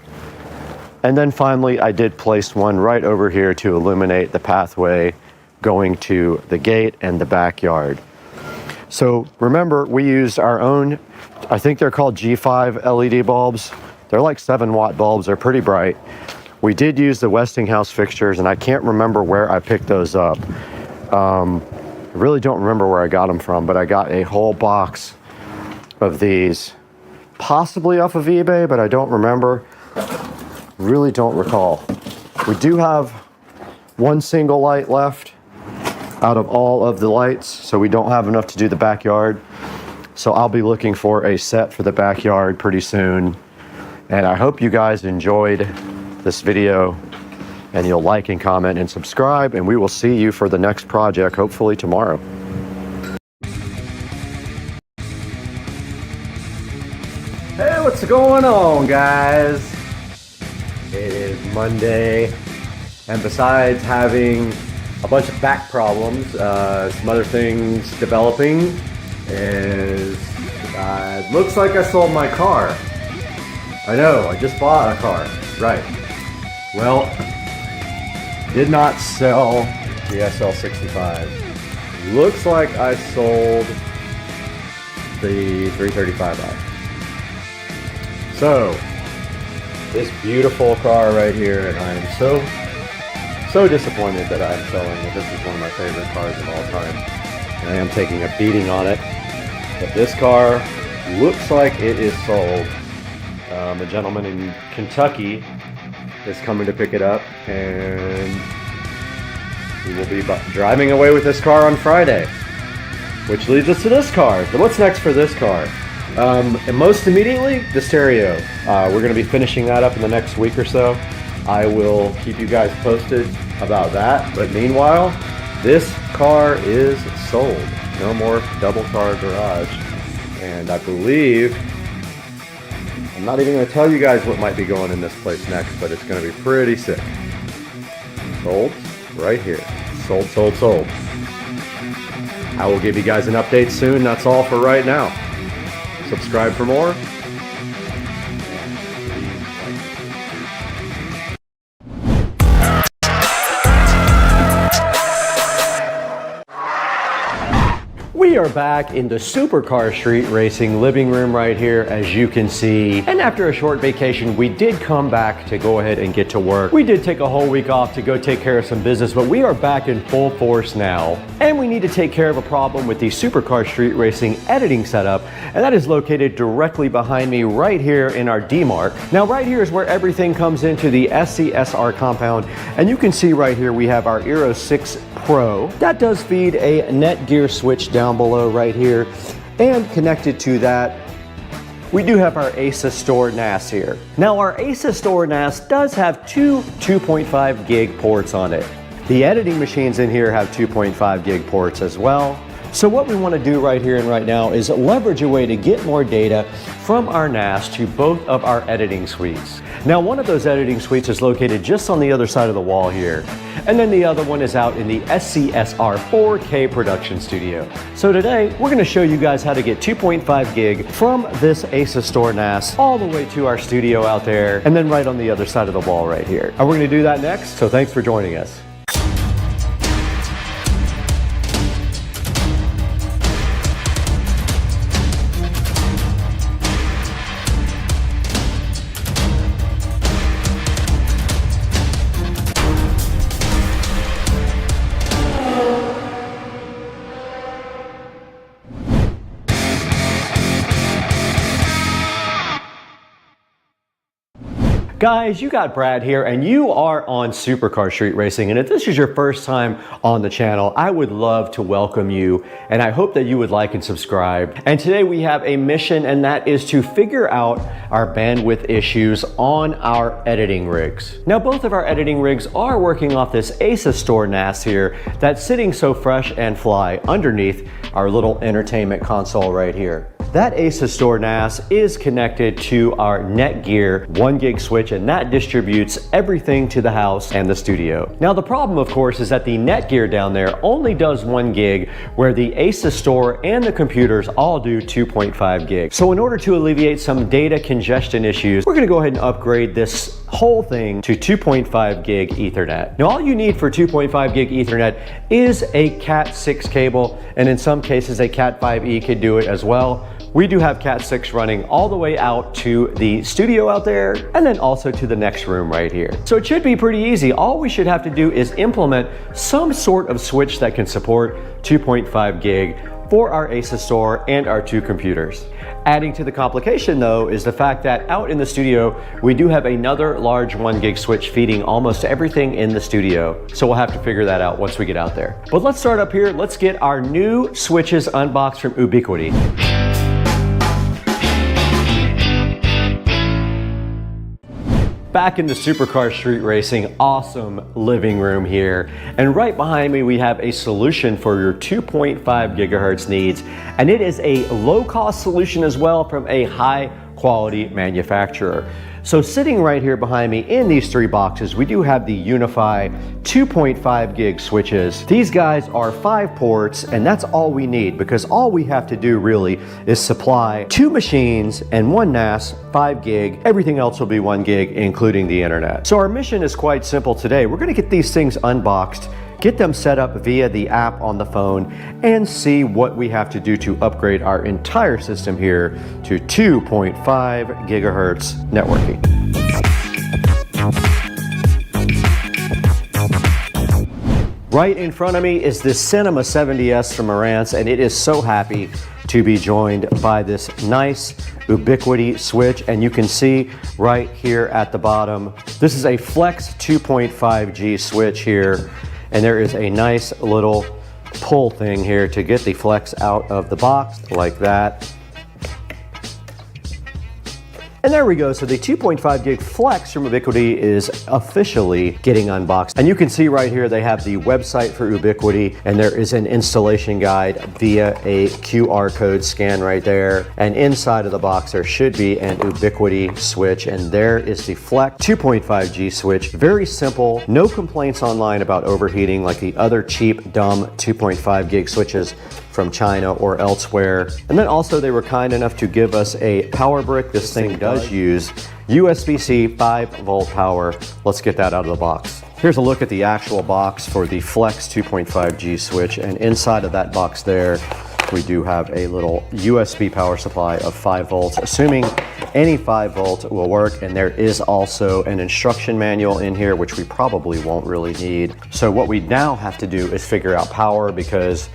S1: and then finally I did place one right over here to illuminate the pathway going to the gate and the backyard. So remember, we used our own, I think they're called G5 LED bulbs. They're like 7-watt bulbs, they're pretty bright. We did use the Westinghouse fixtures, and I can't remember where I picked those up. I really don't remember where I got them from, but I got a whole box of these, possibly off of eBay, but I don't remember. Really don't recall. We do have one single light left out of all of the lights, so we don't have enough to do the backyard. So I'll be looking for a set for the backyard pretty soon. And I hope you guys enjoyed this video, and you'll like and comment and subscribe, and we will see you for the next project, hopefully tomorrow. Hey, what's going on, guys? It is Monday, and besides having a bunch of back problems, some other things developing, is looks like I sold my car. I know, I just bought a car, right. Well, did not sell the SL65. Looks like I sold the 335i. So, this beautiful car right here, and I am so disappointed that I'm selling it. This is one of my favorite cars of all time, and I am taking a beating on it. But this car looks like it is sold. A gentleman in Kentucky is coming to pick it up, and we will be driving away with this car on Friday, which leads us to this car. But what's next for this car? And most immediately, the stereo. We're going to be finishing that up in the next week or so. I will keep you guys posted about that. But meanwhile, this car is sold. No more double car garage. And I believe, I'm not even going to tell you guys what might be going in this place next, but it's going to be pretty sick. Sold right here. Sold, sold, sold. I will give you guys an update soon. That's all for right now. Subscribe for more. We are back in the Supercar Street Racing living room right here, as you can see. And after a short vacation, we did come back to go ahead and get to work. We did take a whole week off to go take care of some business, but we are back in full force now. And we need to take care of a problem with the Supercar Street Racing editing setup, and that is located directly behind me right here in our D-Mark. Now right here is where everything comes into the SCSR compound, and you can see right here we have our Eero 6 Pro. That does feed a Netgear switch down below right here, and connected to that we do have our ASUS Store NAS here. Now our ASUS Store NAS does have two 2.5 gig ports on it. The editing machines in here have 2.5 gig ports as well. So what we want to do right here and right now is leverage a way to get more data from our NAS to both of our editing suites. Now one of those editing suites is located just on the other side of the wall here, and then the other one is out in the SCSR 4K production studio. So today we're going to show you guys how to get 2.5 gig from this ASUS Store NAS all the way to our studio out there, and then right on the other side of the wall right here. And we're going to do that next, so thanks for joining us. Guys, you got Brad here, and you are on Supercar Street Racing. And if this is your first time on the channel, I would love to welcome you, and I hope that you would like and subscribe. And today we have a mission, and that is to figure out our bandwidth issues on our editing rigs. Now, both of our editing rigs are working off this ASUS Store NAS here that's sitting so fresh and fly underneath our little entertainment console right here. That ASUS Store NAS is connected to our Netgear 1 gig switch, and that distributes everything to the house and the studio. Now, the problem, of course, is that the Netgear down there only does 1 gig, where the ASUS Store and the computers all do 2.5 gigs. So in order to alleviate some data congestion issues, we're gonna go ahead and upgrade this whole thing to 2.5 gig Ethernet. Now, all you need for 2.5 gig Ethernet is a Cat 6 cable, and in some cases a Cat 5e could do it as well. We do have Cat 6 running all the way out to the studio out there, and then also to the next room right here. So it should be pretty easy. All we should have to do is implement some sort of switch that can support 2.5 gig for our ASUS Store and our 2 computers. Adding to the complication, though, is the fact that out in the studio, we do have another large 1 gig switch feeding almost everything in the studio. So we'll have to figure that out once we get out there. But let's start up here. Let's get our new switches unboxed from Ubiquiti. Back in the Supercar Street Racing awesome living room here, and right behind me we have a solution for your 2.5 gigahertz needs, and it is a low-cost solution as well from a high-quality manufacturer. So sitting right here behind me in these 3 boxes, we do have the Unify 2.5 gig switches. These guys are 5 ports, and that's all we need, because all we have to do really is supply 2 machines and 1 NAS, 5 gig. Everything else will be 1 gig, including the internet. So our mission is quite simple today. We're gonna get these things unboxed, get them set up via the app on the phone, and see what we have to do to upgrade our entire system here to 2.5 gigahertz networking. Right in front of me is this Cinema 70S from Marantz, and it is so happy to be joined by this nice Ubiquiti switch, and you can see right here at the bottom, this is a Flex 2.5G switch here. And there is a nice little pull thing here to get the Flex out of the box, like that. And there we go. So the 2.5 gig Flex from Ubiquiti is officially getting unboxed. And you can see right here they have the website for Ubiquiti, and there is an installation guide via a QR code scan right there. And inside of the box there should be an Ubiquiti switch, and there is the Flex 2.5G switch. Very simple, no complaints online about overheating like the other cheap, dumb 2.5 gig switches from China or elsewhere. And then also they were kind enough to give us a power brick. This thing does use USB-C 5-volt power. Let's get that out of the box. Here's a look at the actual box for the Flex 2.5G switch, and inside of that box there we do have a little USB power supply of 5 volts, assuming any 5 volt will work. And there is also an instruction manual in here, which we probably won't really need. So what we now have to do is figure out power, because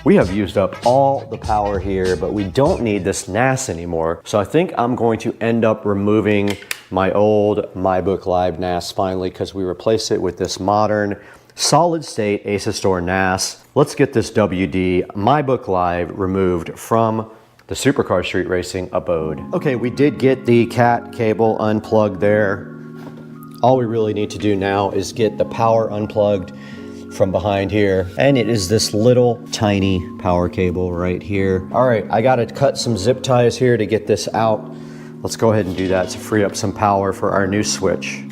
S1: we have used up all the power here, but we don't need this NAS anymore. So I think I'm going to end up removing my old MyBook Live NAS finally, because we replaced it with this modern solid state ASUS Store NAS. Let's get this WD MyBook Live removed from the Supercar Street Racing abode. Okay, we did get the Cat cable unplugged there. All we really need to do now is get the power unplugged from behind here, and it is this little tiny power cable right here. All right, I gotta cut some zip ties here to get this out. Let's go ahead and do that to free up some power for our new switch.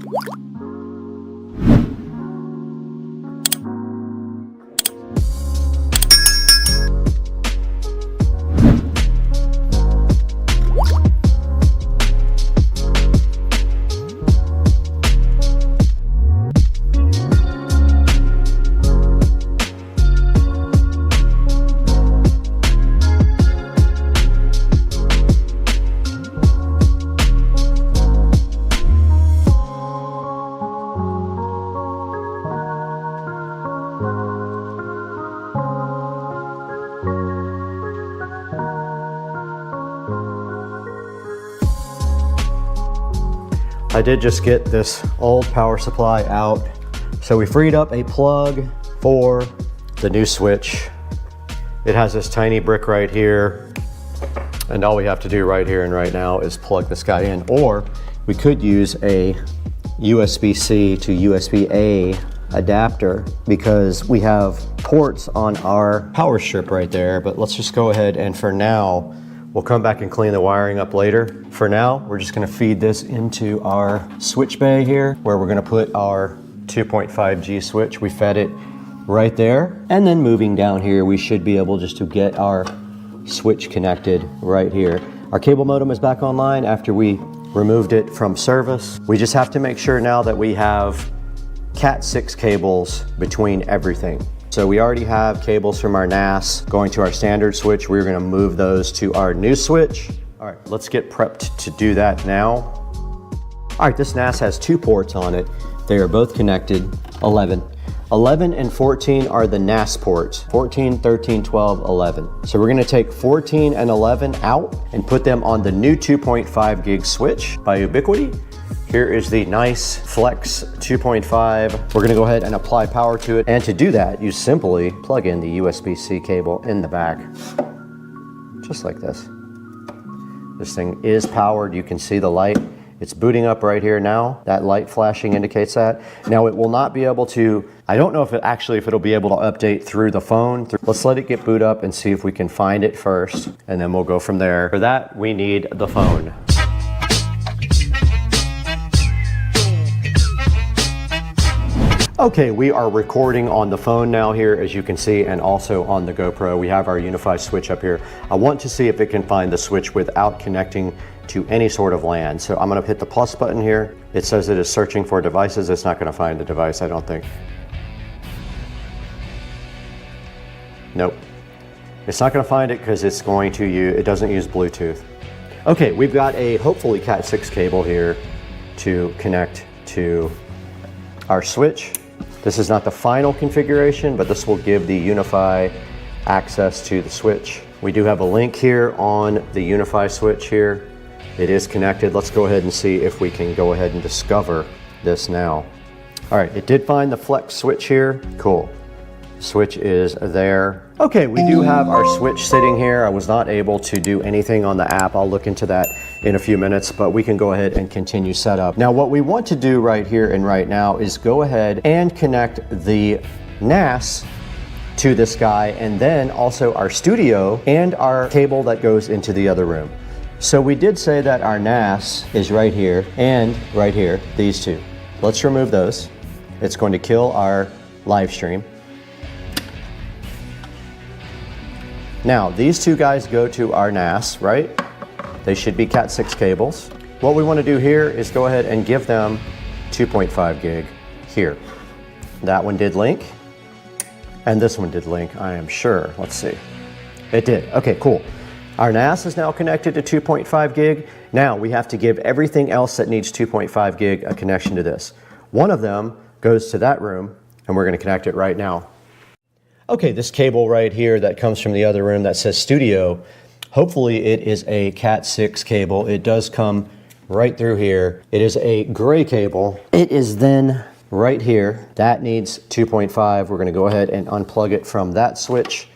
S1: I did just get this old power supply out. So we freed up a plug for the new switch. It has this tiny brick right here. And all we have to do right here and right now is plug this guy in. Or we could use a USB-C to USB-A adapter because we have ports on our power strip right there. But let's just go ahead and for now, we'll come back and clean the wiring up later. For now, we're just gonna feed this into our switch bay here where we're gonna put our 2.5G switch. We fed it right there. And then moving down here, we should be able just to get our switch connected right here. Our cable modem is back online after we removed it from service. We just have to make sure now that we have Cat 6 cables between everything. So we already have cables from our NAS going to our standard switch. We're gonna move those to our new switch. All right, let's get prepped to do that now. All right, this NAS has 2 ports on it. They are both connected, 11. 11 and 14 are the NAS ports, 14, 13, 12, 11. So we're gonna take 14 and 11 out and put them on the new 2.5 gig switch by Ubiquiti. Here is the nice Flex 2.5. We're gonna go ahead and apply power to it. And to do that, you simply plug in the USB-C cable in the back, just like this. This thing is powered. You can see the light. It's booting up right here now. That light flashing indicates that. Now it will not be able to, I don't know if it'll be able to update through the phone. Let's let it get boot up and see if we can find it first, and then we'll go from there. For that, we need the phone. Okay, we are recording on the phone now here, as you can see, and also on the GoPro. We have our Unify switch up here. I want to see if it can find the switch without connecting to any sort of LAN. So I'm gonna hit the plus button here. It says it is searching for devices. It's not gonna find the device, I don't think. Nope. It's not gonna find it because it's going to use, it doesn't use Bluetooth. Okay, we've got a hopefully Cat 6 cable here to connect to our switch. This is not the final configuration, but this will give the Unify access to the switch. We do have a link here on the Unify switch here. It is connected. Let's go ahead and see if we can go ahead and discover this now. All right, it did find the Flex switch here. Cool. Switch is there. Okay, we do have our switch sitting here. I was not able to do anything on the app. I'll look into that in a few minutes, but we can go ahead and continue setup. Now, what we want to do right here and right now is go ahead and connect the NAS to this guy, and then also our studio and our cable that goes into the other room. So we did say that our NAS is right here and right here, these two. Let's remove those. It's going to kill our live stream. Now, these two guys go to our NAS, right? They should be Cat 6 cables. What we want to do here is go ahead and give them 2.5 gig here. That one did link, and this one did link, I am sure. Let's see. It did. Okay, cool. Our NAS is now connected to 2.5 gig. Now we have to give everything else that needs 2.5 gig a connection to this. One of them goes to that room, and we're going to connect it right now. Okay, this cable right here that comes from the other room that says studio, hopefully it is a Cat 6 cable. It does come right through here. It is a gray cable. It is then right here. That needs 2.5. We're gonna go ahead and unplug it from that switch,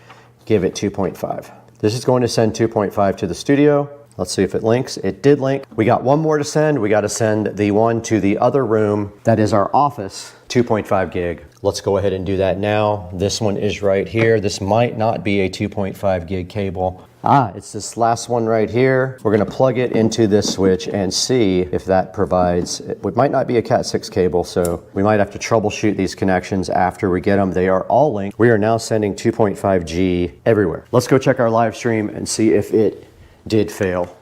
S1: give it 2.5. This is going to send 2.5 to the studio. Let's see if it links. It did link. We got one more to send. We got to send the one to the other room that is our office, 2.5 gig. Let's go ahead and do that now. This one is right here. This might not be a 2.5 gig cable. It's this last one right here. We're gonna plug it into this switch and see if that provides, it might not be a Cat 6 cable, so we might have to troubleshoot these connections after we get them. They are all linked. We are now sending 2.5G everywhere. Let's go check our live stream and see if it did fail.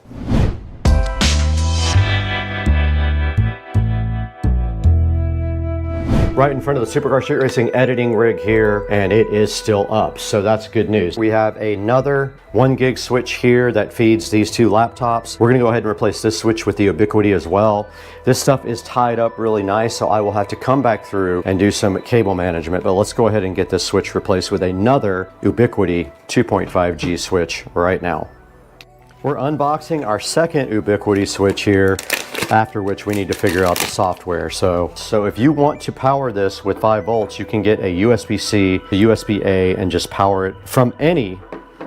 S1: Right in front of the Supercar Street Racing editing rig here, and it is still up, so that's good news. We have another 1 gig switch here that feeds these two laptops. We're gonna go ahead and replace this switch with the Ubiquiti as well. This stuff is tied up really nice, so I will have to come back through and do some cable management, but let's go ahead and get this switch replaced with another Ubiquiti 2.5G switch right now. We're unboxing our second Ubiquiti switch here, after which we need to figure out the software. So if you want to power this with 5 volts, you can get a USB-C, a USB-A, and just power it from any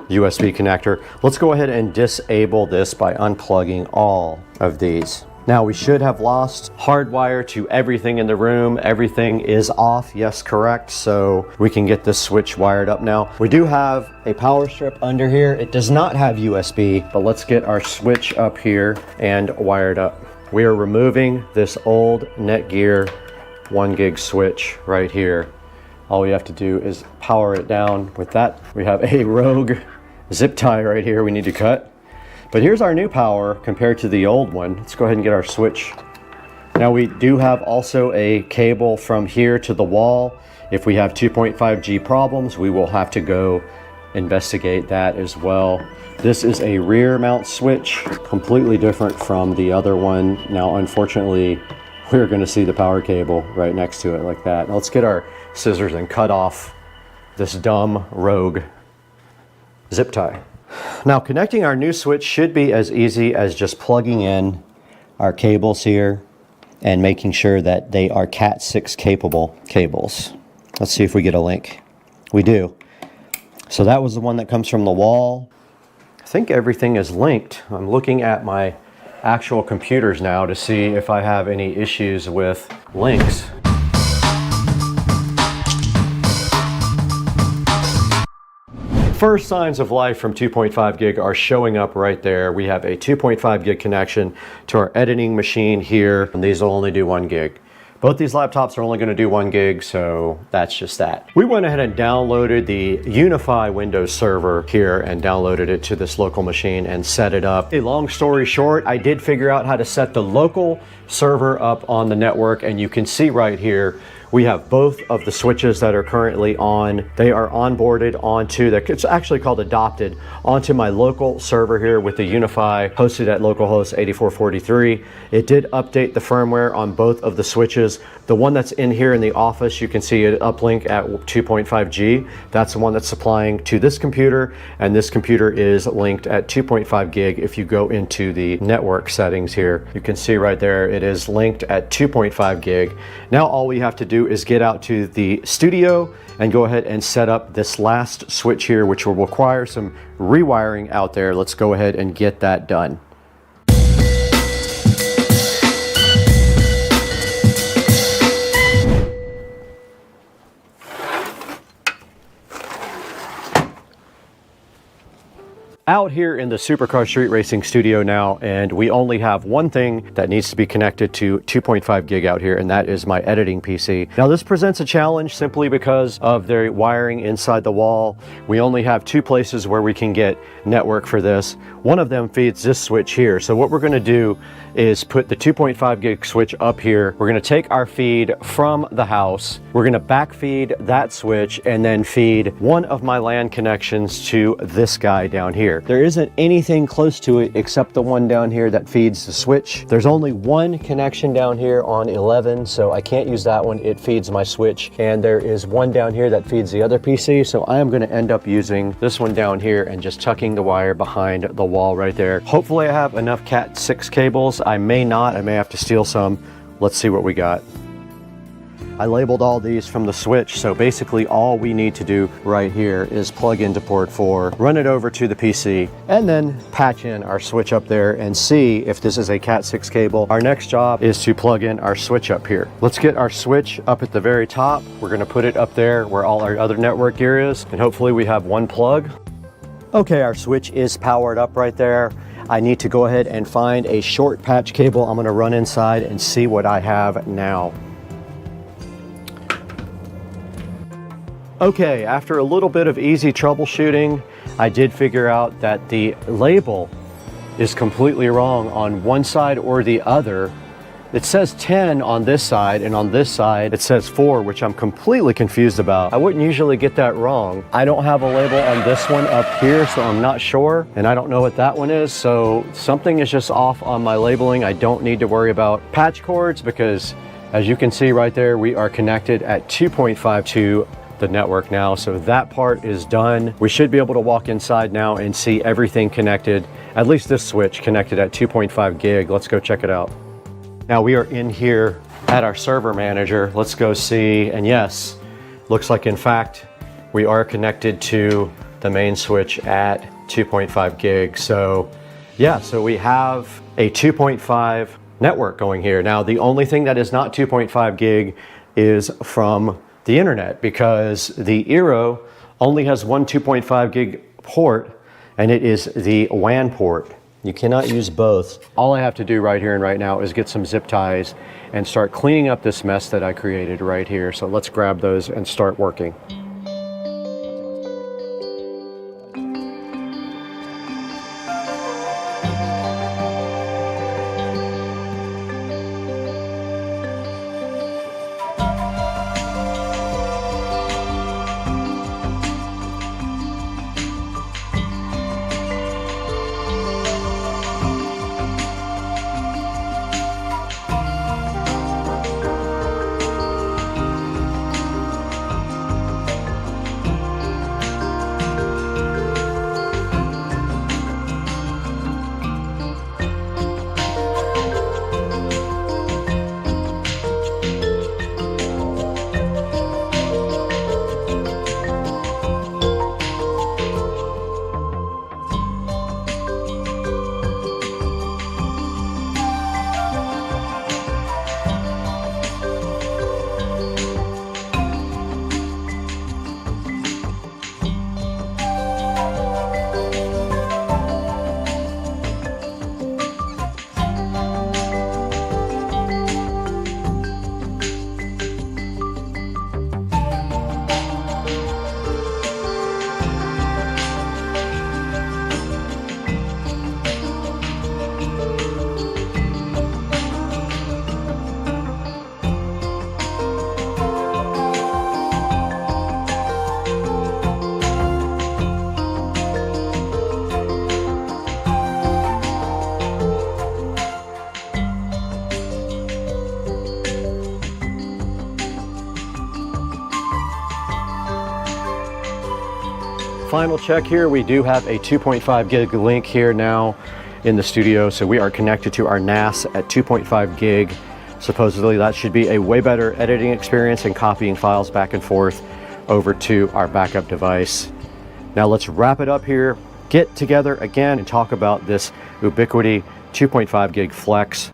S1: USB connector. Let's go ahead and disable this by unplugging all of these. Now we should have lost hardwire to everything in the room. Everything is off, yes, correct. So we can get this switch wired up now. We do have a power strip under here. It does not have USB, but let's get our switch up here and wired up. We are removing this old Netgear 1 gig switch right here. All we have to do is power it down with that. We have a rogue zip tie right here we need to cut. But here's our new power compared to the old one. Let's go ahead and get our switch. Now we do have also a cable from here to the wall. If we have 2.5G problems, we will have to go investigate that as well. This is a rear mount switch, completely different from the other one. Now, unfortunately, we're going to see the power cable right next to it like that. Now, let's get our scissors and cut off this dumb rogue zip tie. Now, connecting our new switch should be as easy as just plugging in our cables here and making sure that they are Cat 6 capable cables. Let's see if we get a link. We do. So that was the one that comes from the wall. I think everything is linked. I'm looking at my actual computers now to see if I have any issues with links. First signs of life from 2.5 gig are showing up right there. We have a 2.5 gig connection to our editing machine here, and these will only do 1 gig. Both these laptops are only going to do 1 gig, so that's just that. We went ahead and downloaded the Unify Windows server here and downloaded it to this local machine and set it up. A long story short, I did figure out how to set the local server up on the network, and you can see right here we have both of the switches that are currently on. They are onboarded onto it's actually called adopted onto my local server here with the Unify hosted at localhost 8443. It did update the firmware on both of the switches. The one that's in here in the office, you can see it uplink at 2.5G. That's the one that's supplying to this computer, and this computer is linked at 2.5 gig. If you go into the network settings here, you can see right there it is linked at 2.5 gig. Now all we have to do is get out to the studio and go ahead and set up this last switch here, which will require some rewiring out there. Let's go ahead and get that done. Out here in the Supercar Street Racing studio now, and we only have one thing that needs to be connected to 2.5 gig out here, and that is my editing PC. Now this presents a challenge simply because of the wiring inside the wall. We only have 2 places where we can get network for this. One of them feeds this switch here. So what we're going to do is put the 2.5 gig switch up here. We're going to take our feed from the house. We're going to back feed that switch and then feed one of my LAN connections to this guy down here. There isn't anything close to it except the one down here that feeds the switch. There's only one connection down here on 11, so I can't use that one. It feeds my switch. And there is one down here that feeds the other PC, so I am going to end up using this one down here and just tucking the wire behind the wall right there. Hopefully I have enough Cat 6 cables. I may not. I may have to steal some. Let's see what we got. I labeled all these from the switch, so basically all we need to do right here is plug into port 4, run it over to the PC, and then patch in our switch up there and see if this is a Cat 6 cable. Our next job is to plug in our switch up here. Let's get our switch up at the very top. We're going to put it up there where all our other network gear is, and hopefully we have one plug. Okay, our switch is powered up right there. I need to go ahead and find a short patch cable. I'm going to run inside and see what I have now. Okay, after a little bit of easy troubleshooting, I did figure out that the label is completely wrong on one side or the other. It says 10 on this side, and on this side it says 4, which I'm completely confused about. I wouldn't usually get that wrong. I don't have a label on this one up here, so I'm not sure, and I don't know what that one is, so something is just off on my labeling. I don't need to worry about patch cords because, as you can see right there, we are connected at 2.5 to the network now. So that part is done. We should be able to walk inside now and see everything connected, at least this switch connected at 2.5 gig. Let's go check it out. Now we are in here at our server manager. Let's go see, and yes, looks like in fact, we are connected to the main switch at 2.5 gig. So yeah, so we have a 2.5 network going here. Now, the only thing that is not 2.5 gig is from the internet, because the Eero only has one 2.5 gig port, and it is the WAN port. You cannot use both. All I have to do right here and right now is get some zip ties and start cleaning up this mess that I created right here. So let's grab those and start working. Final check here, we do have a 2.5 gig link here now in the studio, so we are connected to our NAS at 2.5 gig. Supposedly that should be a way better editing experience and copying files back and forth over to our backup device. Now let's wrap it up here, get together again and talk about this Ubiquiti 2.5 gig flex.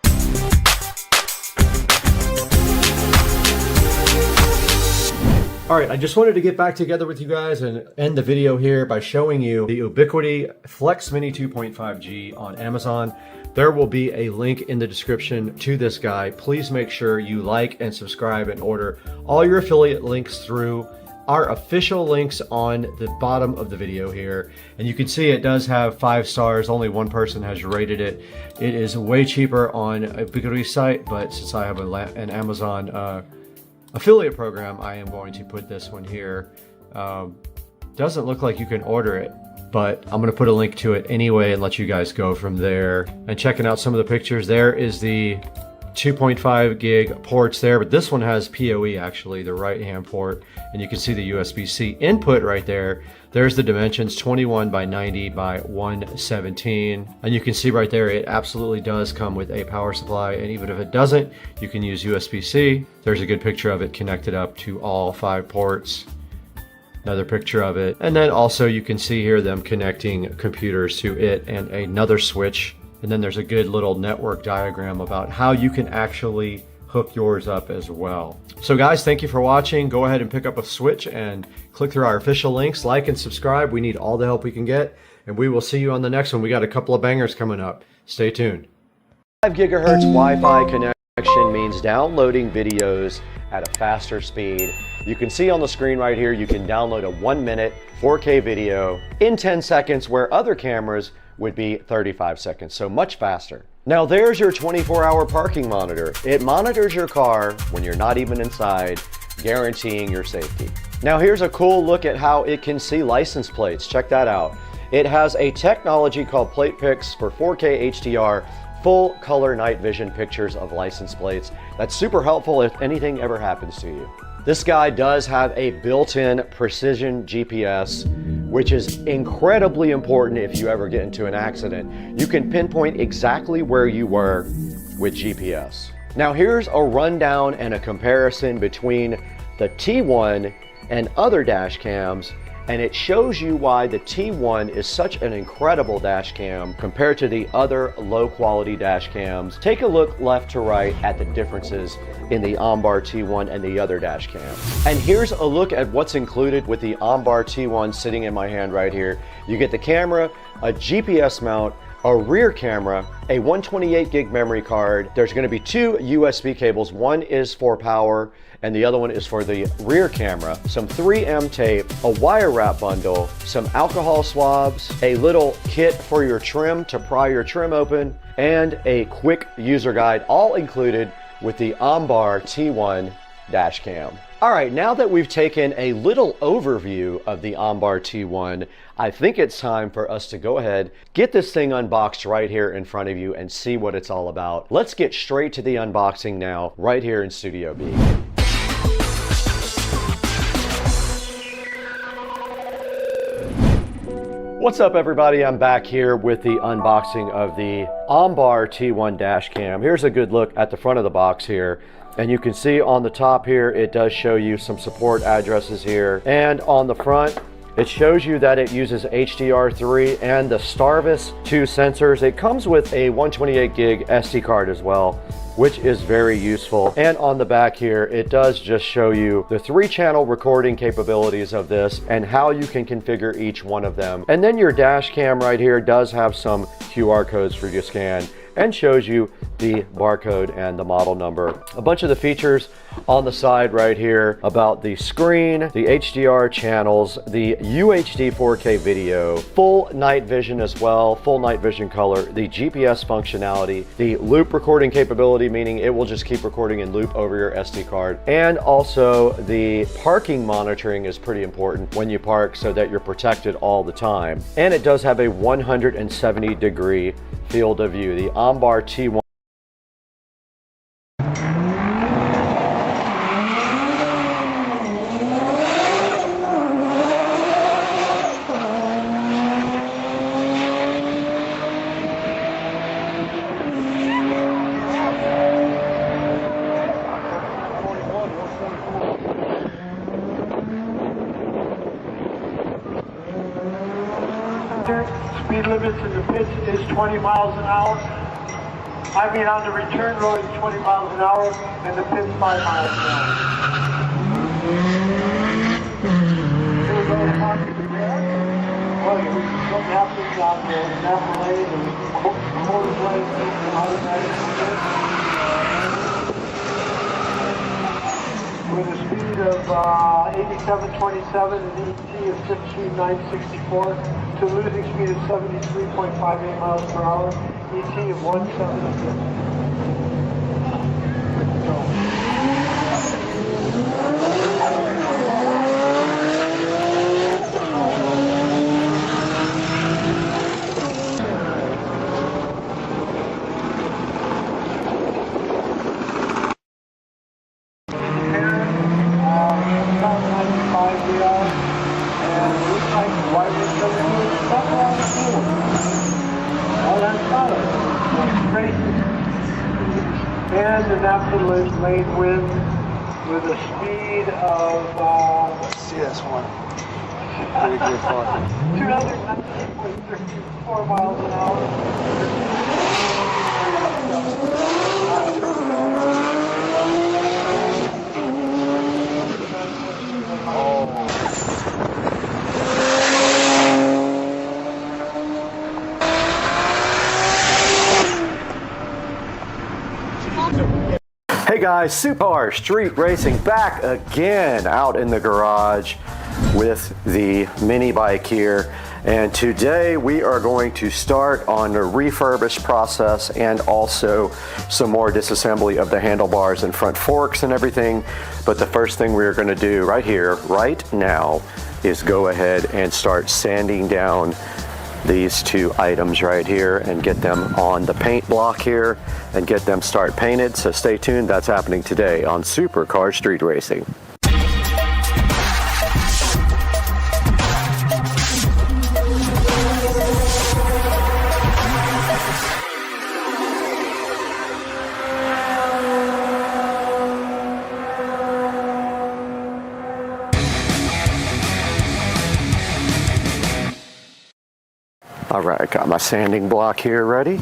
S1: All right, I just wanted to get back together with you guys and end the video here by showing you the Ubiquiti Flex Mini 2.5G on Amazon. There will be a link in the description to this guy. Please make sure you like and subscribe and order all your affiliate links through our official links on the bottom of the video here. And you can see it does have 5 stars. Only one person has rated it. It is way cheaper on Ubiquiti's site, but since I have an Amazon affiliate program, I am going to put this one here. Doesn't look like you can order it, but I'm gonna put a link to it anyway and let you guys go from there. And checking out some of the pictures, there is the 2.5 gig ports there, but this one has PoE actually, the right hand port, and you can see the USB-C input right there. There's the dimensions, 21 by 90 by 117. And you can see right there, it absolutely does come with a power supply. And even if it doesn't, you can use USB-C. There's a good picture of it connected up to all 5 ports. Another picture of it. And then also you can see here them connecting computers to it and another switch. And then there's a good little network diagram about how you can actually hook yours up as well. So guys, thank you for watching. Go ahead and pick up a switch and click through our official links, like and subscribe. We need all the help we can get, and we will see you on the next one. We got a couple of bangers coming up. Stay tuned. 5 gigahertz Wi-Fi connection means downloading videos at a faster speed. You can see on the screen right here, you can download a 1-minute 4K video in 10 seconds where other cameras would be 35 seconds, so much faster. Now there's your 24-hour parking monitor. It monitors your car when you're not even inside, guaranteeing your safety. Now here's a cool look at how it can see license plates. Check that out. It has a technology called Plate Pix for 4K HDR, full color night vision pictures of license plates. That's super helpful if anything ever happens to you. This guy does have a built-in precision GPS, which is incredibly important if you ever get into an accident. You can pinpoint exactly where you were with GPS. Now here's a rundown and a comparison between the T1 and other dash cams, and it shows you why the T1 is such an incredible dash cam compared to the other low quality dash cams. Take a look left to right at the differences in the OnBar T1 and the other dash cams. And here's a look at what's included with the OnBar T1 sitting in my hand right here. You get the camera, a GPS mount, a rear camera, a 128 gig memory card. There's going to be 2 USB cables. One is for power and the other one is for the rear camera, some 3M tape, a wire wrap bundle, some alcohol swabs, a little kit for your trim to pry your trim open, and a quick user guide, all included with the OnBar T1 dash cam. All right, now that we've taken a little overview of the OnBar T1, I think it's time for us to go ahead, get this thing unboxed right here in front of you and see what it's all about. Let's get straight to the unboxing now, right here in Studio B. What's up everybody, I'm back here with the unboxing of the OnBar T1 dash cam. Here's a good look at the front of the box here. And you can see on the top here, it does show you some support addresses here. And on the front, it shows you that it uses HDR3 and the Starvis 2 sensors. It comes with a 128 gig SD card as well, which is very useful. And on the back here, it does just show you the 3-channel recording capabilities of this and how you can configure each one of them. And then your dash cam right here does have some QR codes for you to scan and shows you the barcode and the model number. A bunch of the features on the side right here about the screen, the HDR channels, the UHD 4K video, full night vision as well, full night vision color, the GPS functionality, the loop recording capability, meaning it will just keep recording in loop over your SD card, and also the parking monitoring is pretty important when you park so that you're protected all the time. And it does have a 170-degree field of view. The OnBar T1
S16: speed limit in the pits is 20 miles an hour. I mean, on the return road is 20 miles an hour, and the pit's 5 miles an hour. What happens on the Napa lane and quarter lane with a speed of 87.27 and ET of 15,964 to losing speed of 73.58 miles per hour, ET of 176. And the Napa lane wind with a speed of CS1. 294 miles an hour.
S1: Hey guys, SCSR Street Racing back again out in the garage with the mini bike here. And today we are going to start on the refurbish process and also some more disassembly of the handlebars and front forks and everything. But the first thing we're going to do right here, right now, is go ahead and start sanding down these 2 items right here and get them on the paint block here and get them start painted. So stay tuned, that's happening today on SCSR Street Racing. All right, got my sanding block here ready.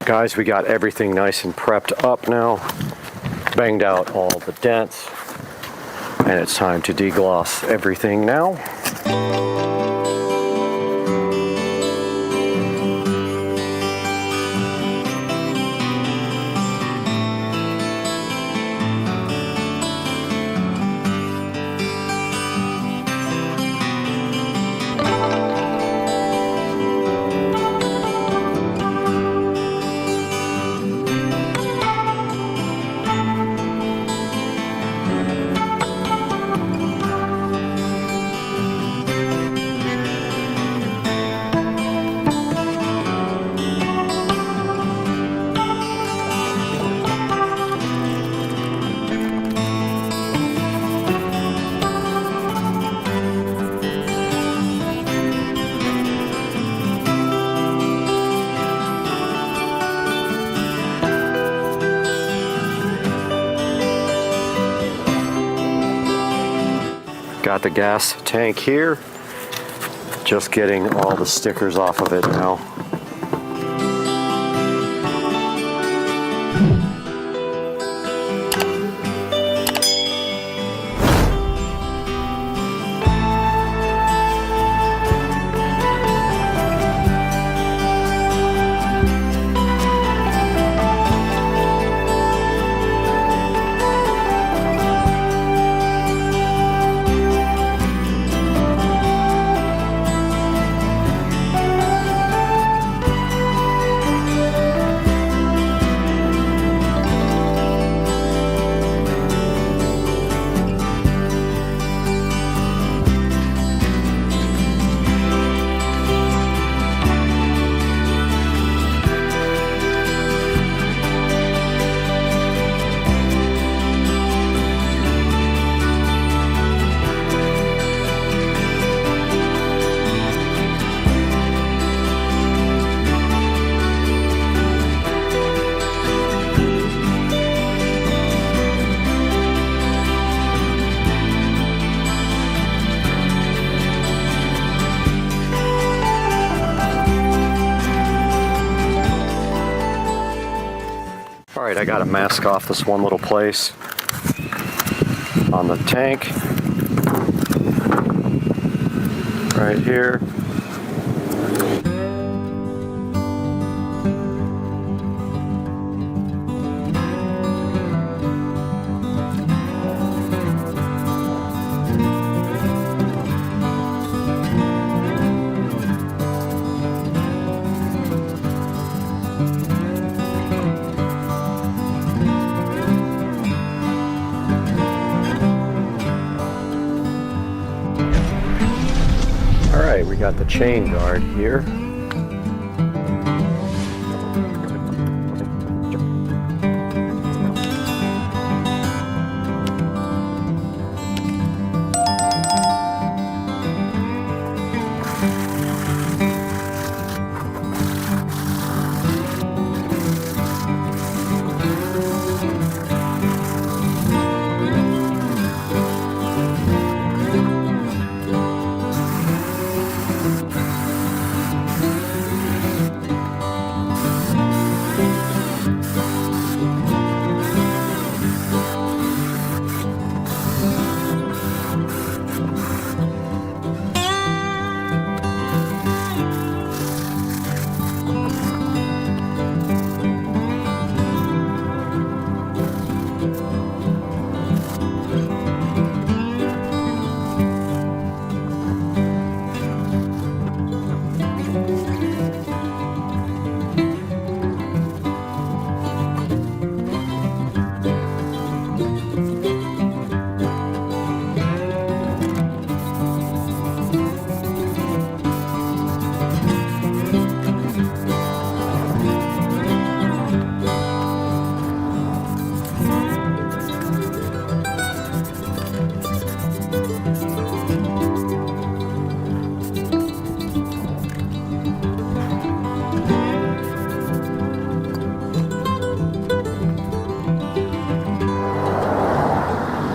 S1: Guys, we got everything nice and prepped up now. Banged out all the dents. And it's time to degloss everything now. Got the gas tank here. Just getting all the stickers off of it now. Alright, I got to mask off this one little place on the tank right here. We got the chain guard here.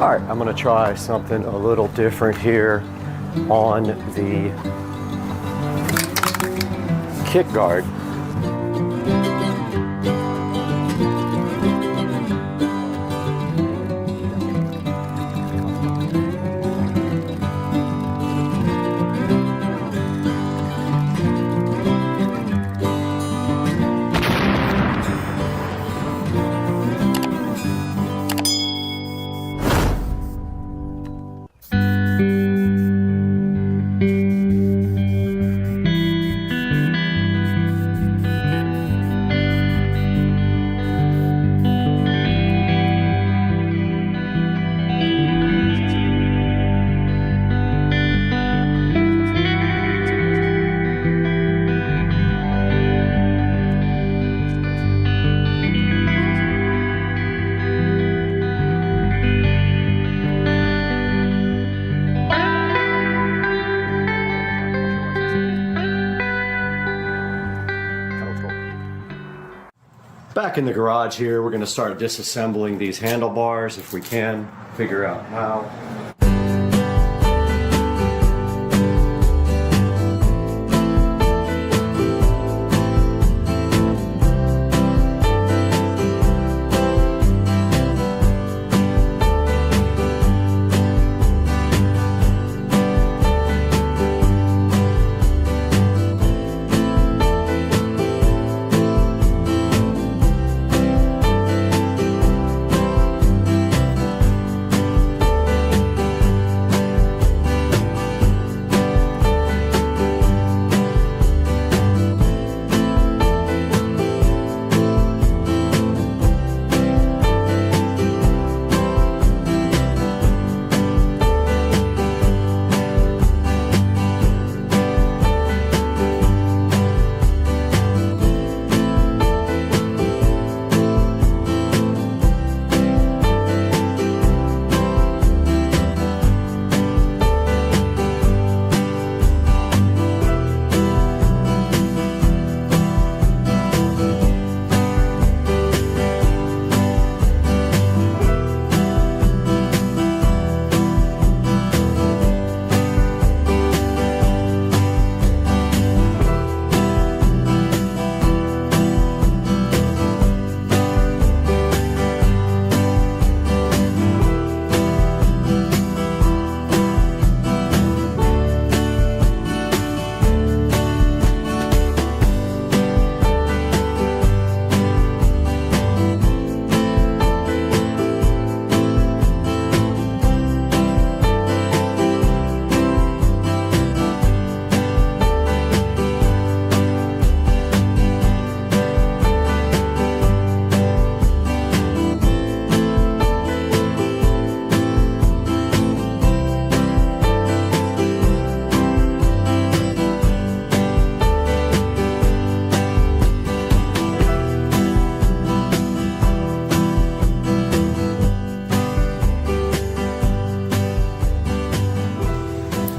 S1: Alright, I'm going to try something a little different here on the kick guard. Back in the garage here, we're going to start disassembling these handlebars if we can figure out how.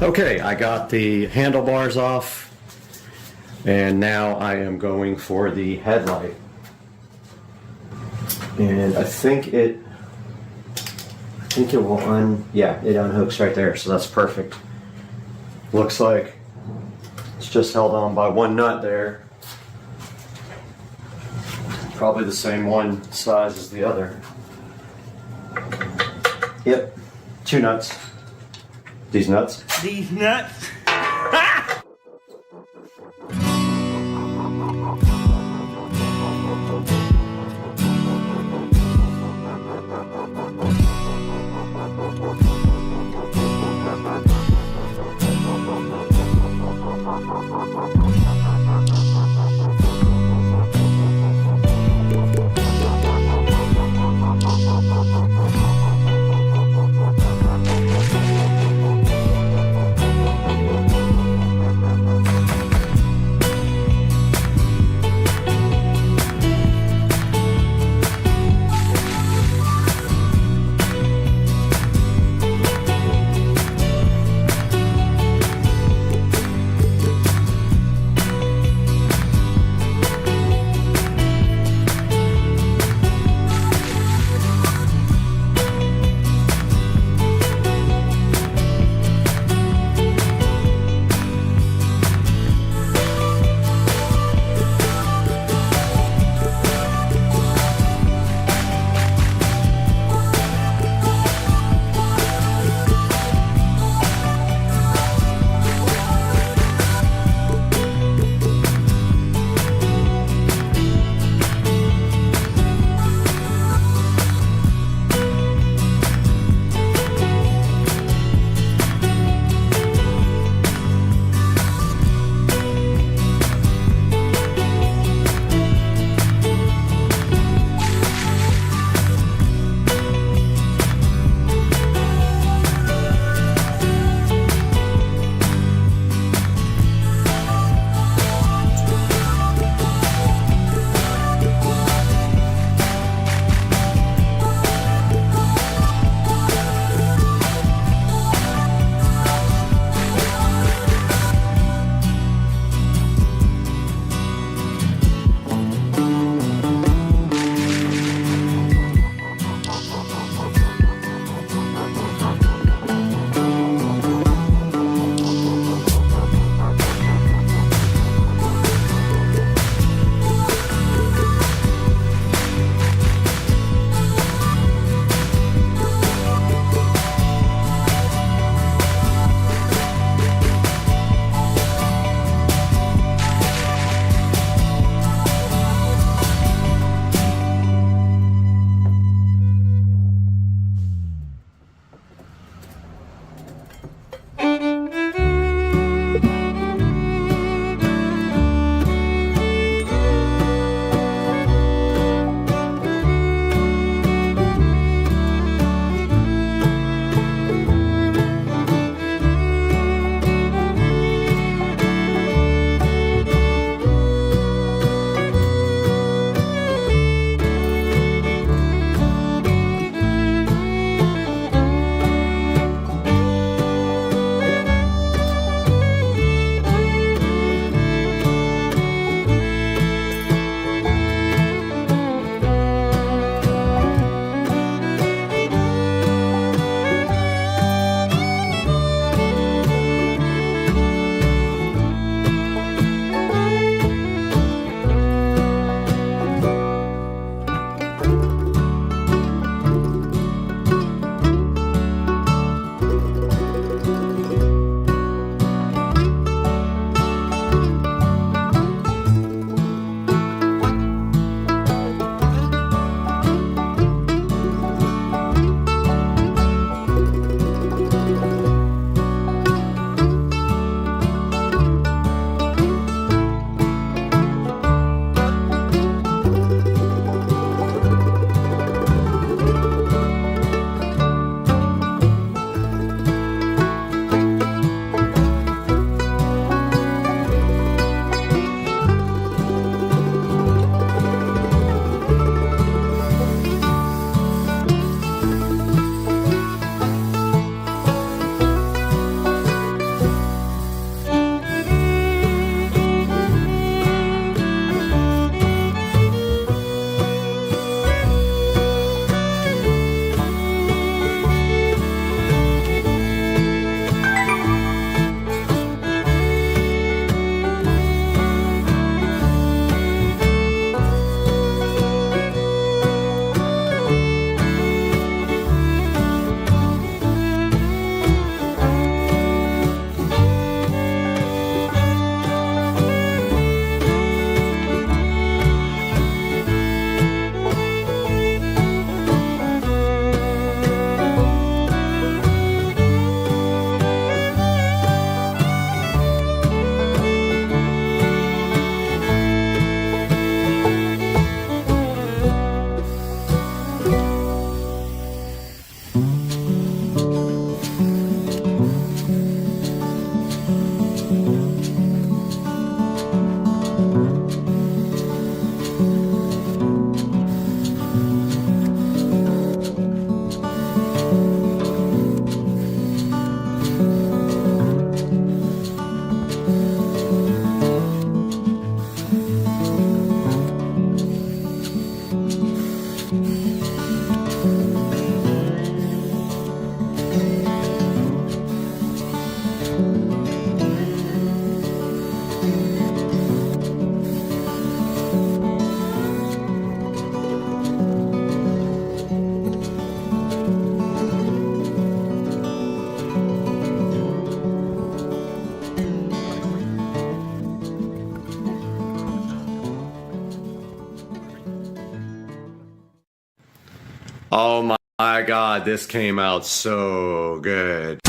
S1: Okay, I got the handlebars off, and now I am going for the headlight. And I think it will yeah, it unhooks right there, so that's perfect. Looks like it's just held on by one nut there. Probably the same one size as the other. Yep, 2 nuts. These nuts.
S3: These nuts.
S17: Oh my God, this came out so good.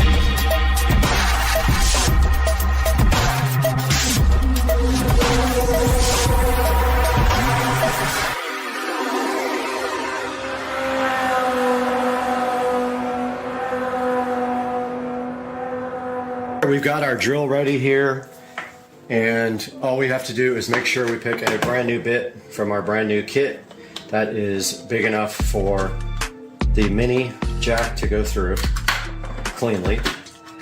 S1: We've got our drill ready here, and all we have to do is make sure we pick a brand new bit from our brand new kit that is big enough for the mini jack to go through cleanly,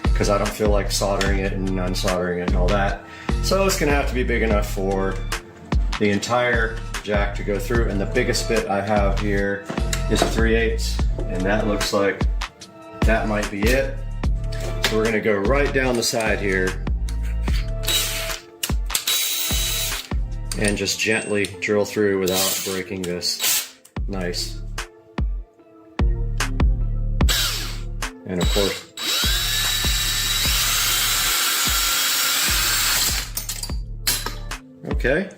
S1: because I don't feel like soldering it and unsoldering it and all that. So it's gonna have to be big enough for the entire jack to go through, and the biggest bit I have here is a 3/8, and that looks like that might be it. So we're gonna go right down the side here and just gently drill through without breaking this nice. And of course, okay,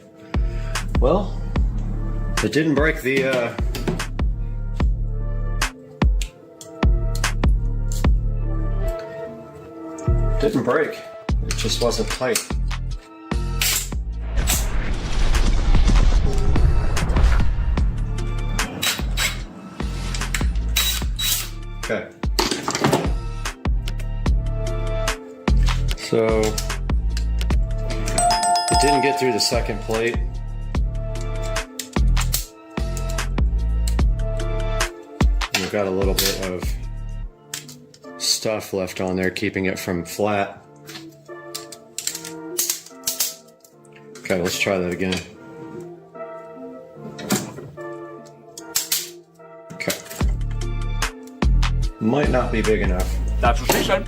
S1: well, it didn't break the didn't break, it just wasn't tight. Okay. So it didn't get through the second plate. We've got a little bit of stuff left on there, keeping it from flat. Okay, let's try that again. Okay. Might not be big enough.
S12: That's what she said.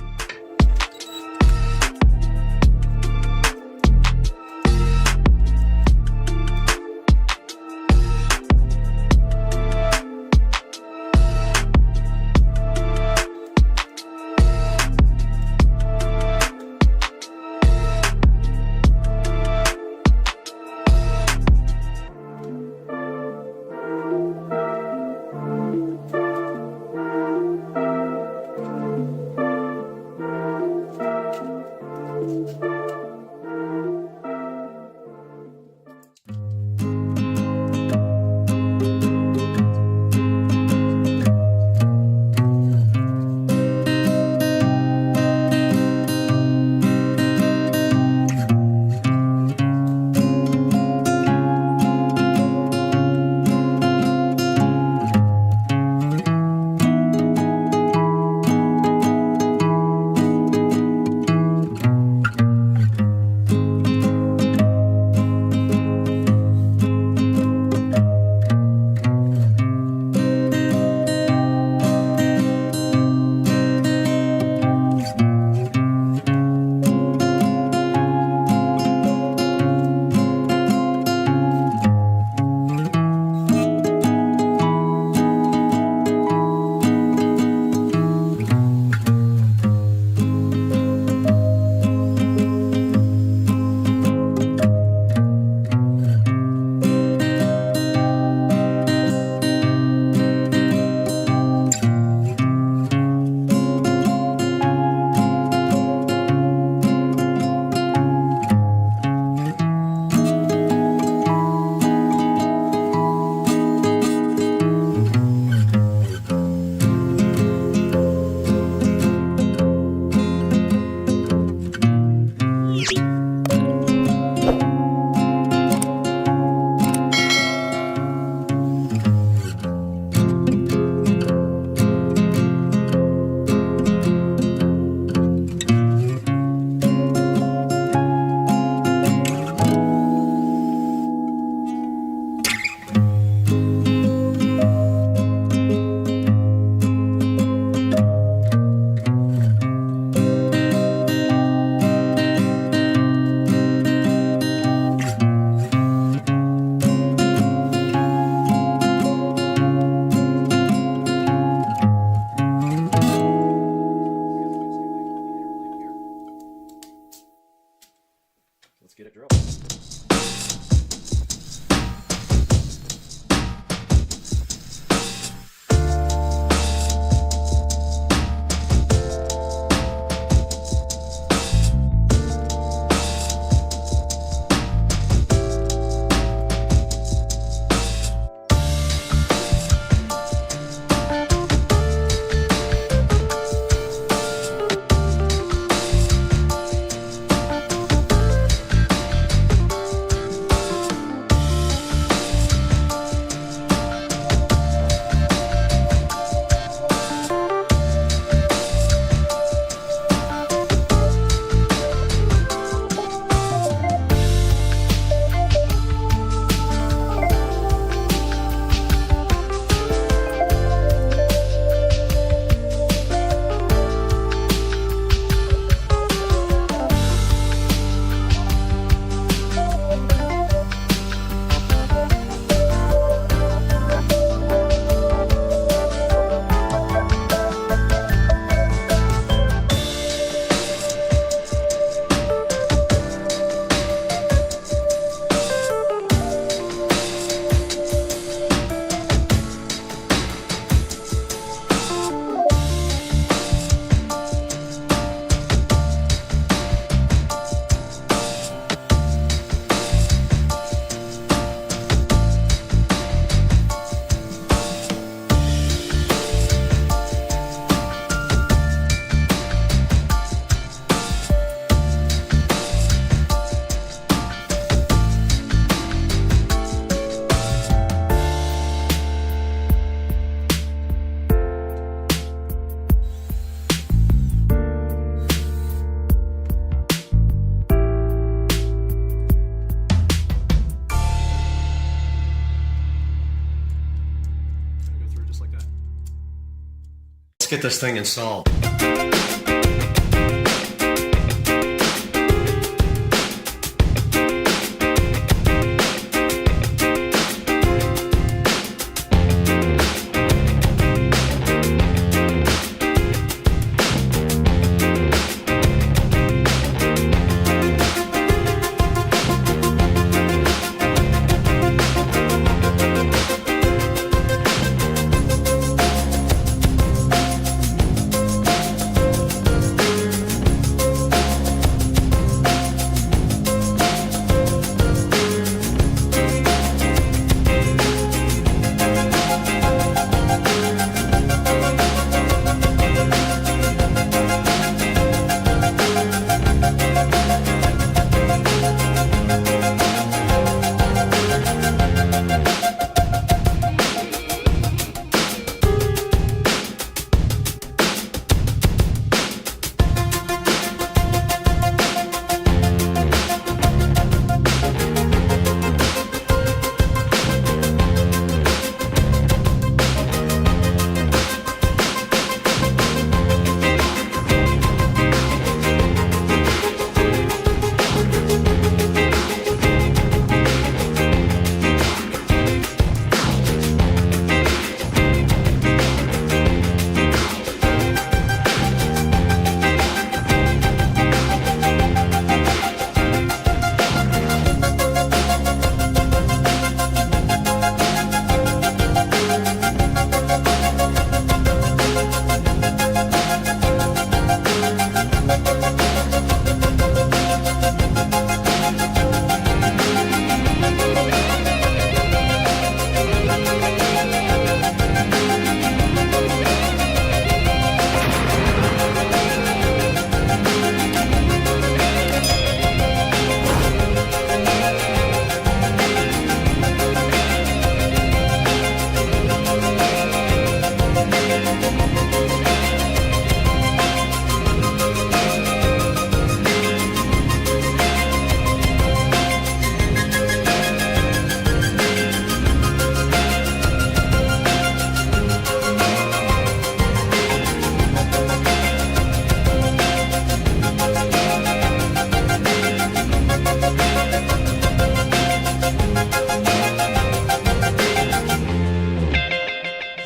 S17: Let's get this thing installed.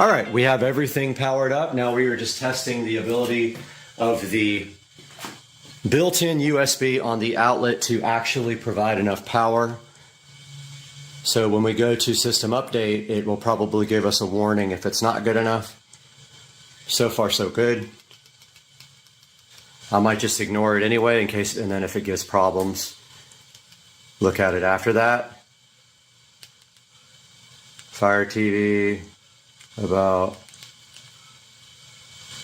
S17: All right, we have everything powered up. Now we are just testing the ability of the built-in USB on the outlet to actually provide enough power. So when we go to system update, it will probably give us a warning if it's not good enough. So far, so good. I might just ignore it anyway in case, and then if it gives problems, look at it after that. Fire TV, about,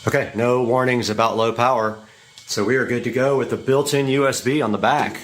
S17: okay, no warnings about low power. So we are good to go with the built-in USB on the back.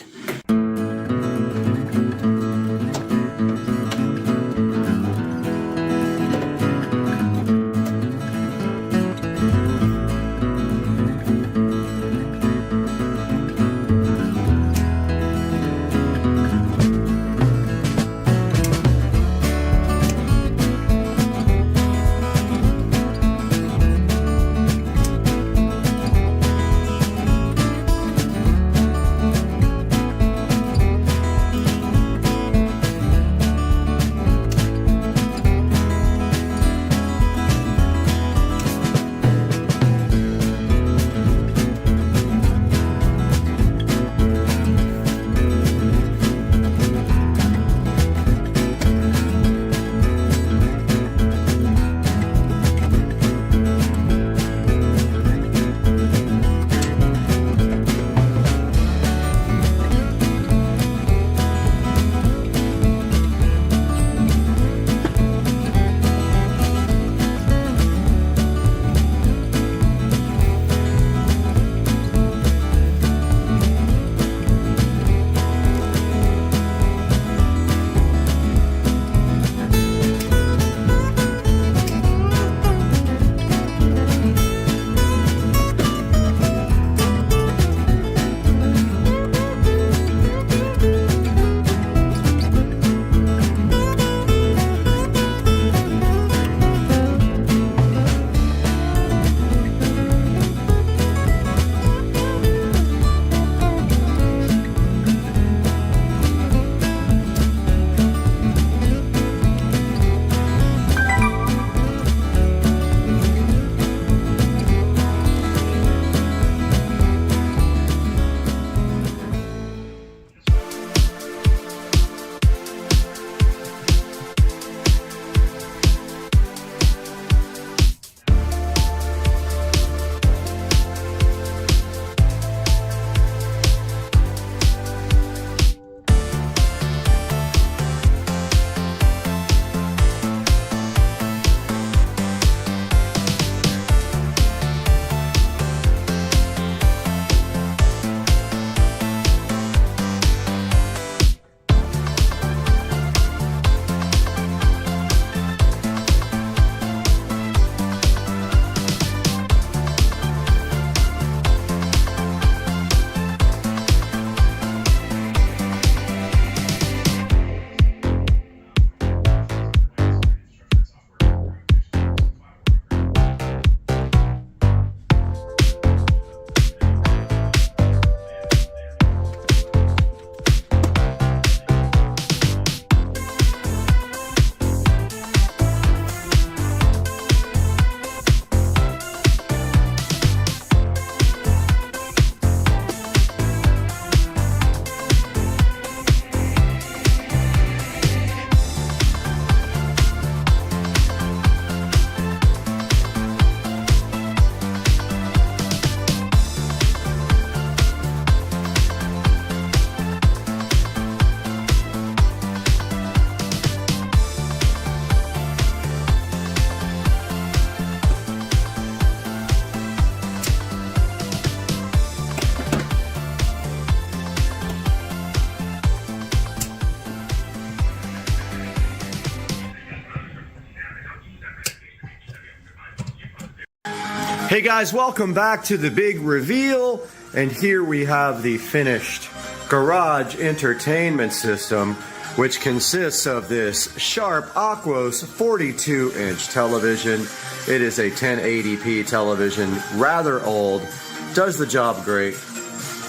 S17: Hey guys, welcome back to the big reveal. And here we have the finished garage entertainment system, which consists of this Sharp Aquos 42-inch television. It is a 1080p television, rather old, does the job great.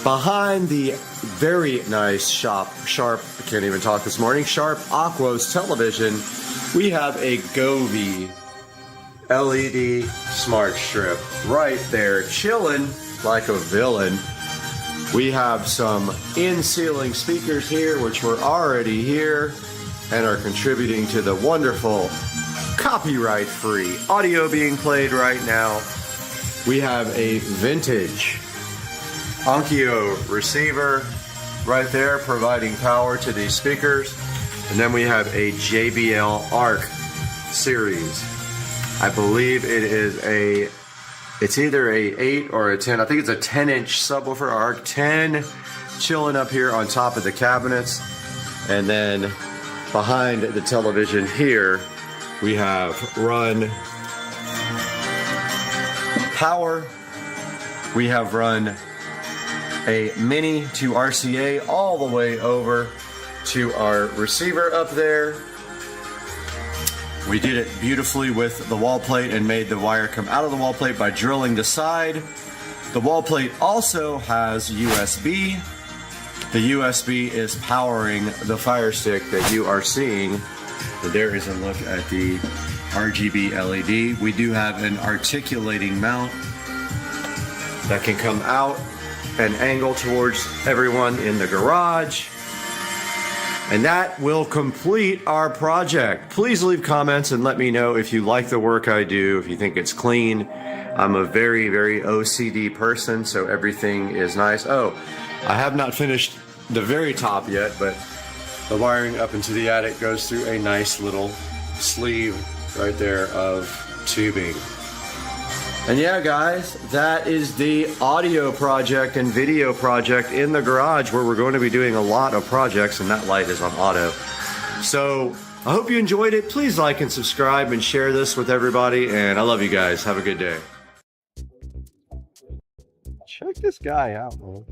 S17: Behind the very nice Sharp, I can't even talk this morning, Sharp Aquos television, we have a Govee LED smart strip right there, chilling like a villain. We have some in-ceiling speakers here, which were already here and are contributing to the wonderful copyright-free audio being played right now. We have a vintage Onkyo receiver right there providing power to these speakers. And then we have a JBL ARC series. I believe it is it's either a 8 or a 10. I think it's a 10-inch subwoofer ARC 10 chilling up here on top of the cabinets. And then behind the television here, we have run power. We have run a mini to RCA all the way over to our receiver up there. We did it beautifully with the wall plate and made the wire come out of the wall plate by drilling the side. The wall plate also has USB. The USB is powering the Fire Stick that you are seeing. And there is a look at the RGB LED. We do have an articulating mount that can come out and angle towards everyone in the garage. And that will complete our project. Please leave comments and let me know if you like the work I do, if you think it's clean. I'm a very, very OCD person, so everything is nice. Oh, I have not finished the very top yet, but the wiring up into the attic goes through a nice little sleeve right there of tubing. And yeah, guys, that is the audio project and video project in the garage, where we're going to be doing a lot of projects, and that light is on auto. So I hope you enjoyed it. Please like and subscribe and share this with everybody, and I love you guys. Have a good day.
S1: Check this guy out, man.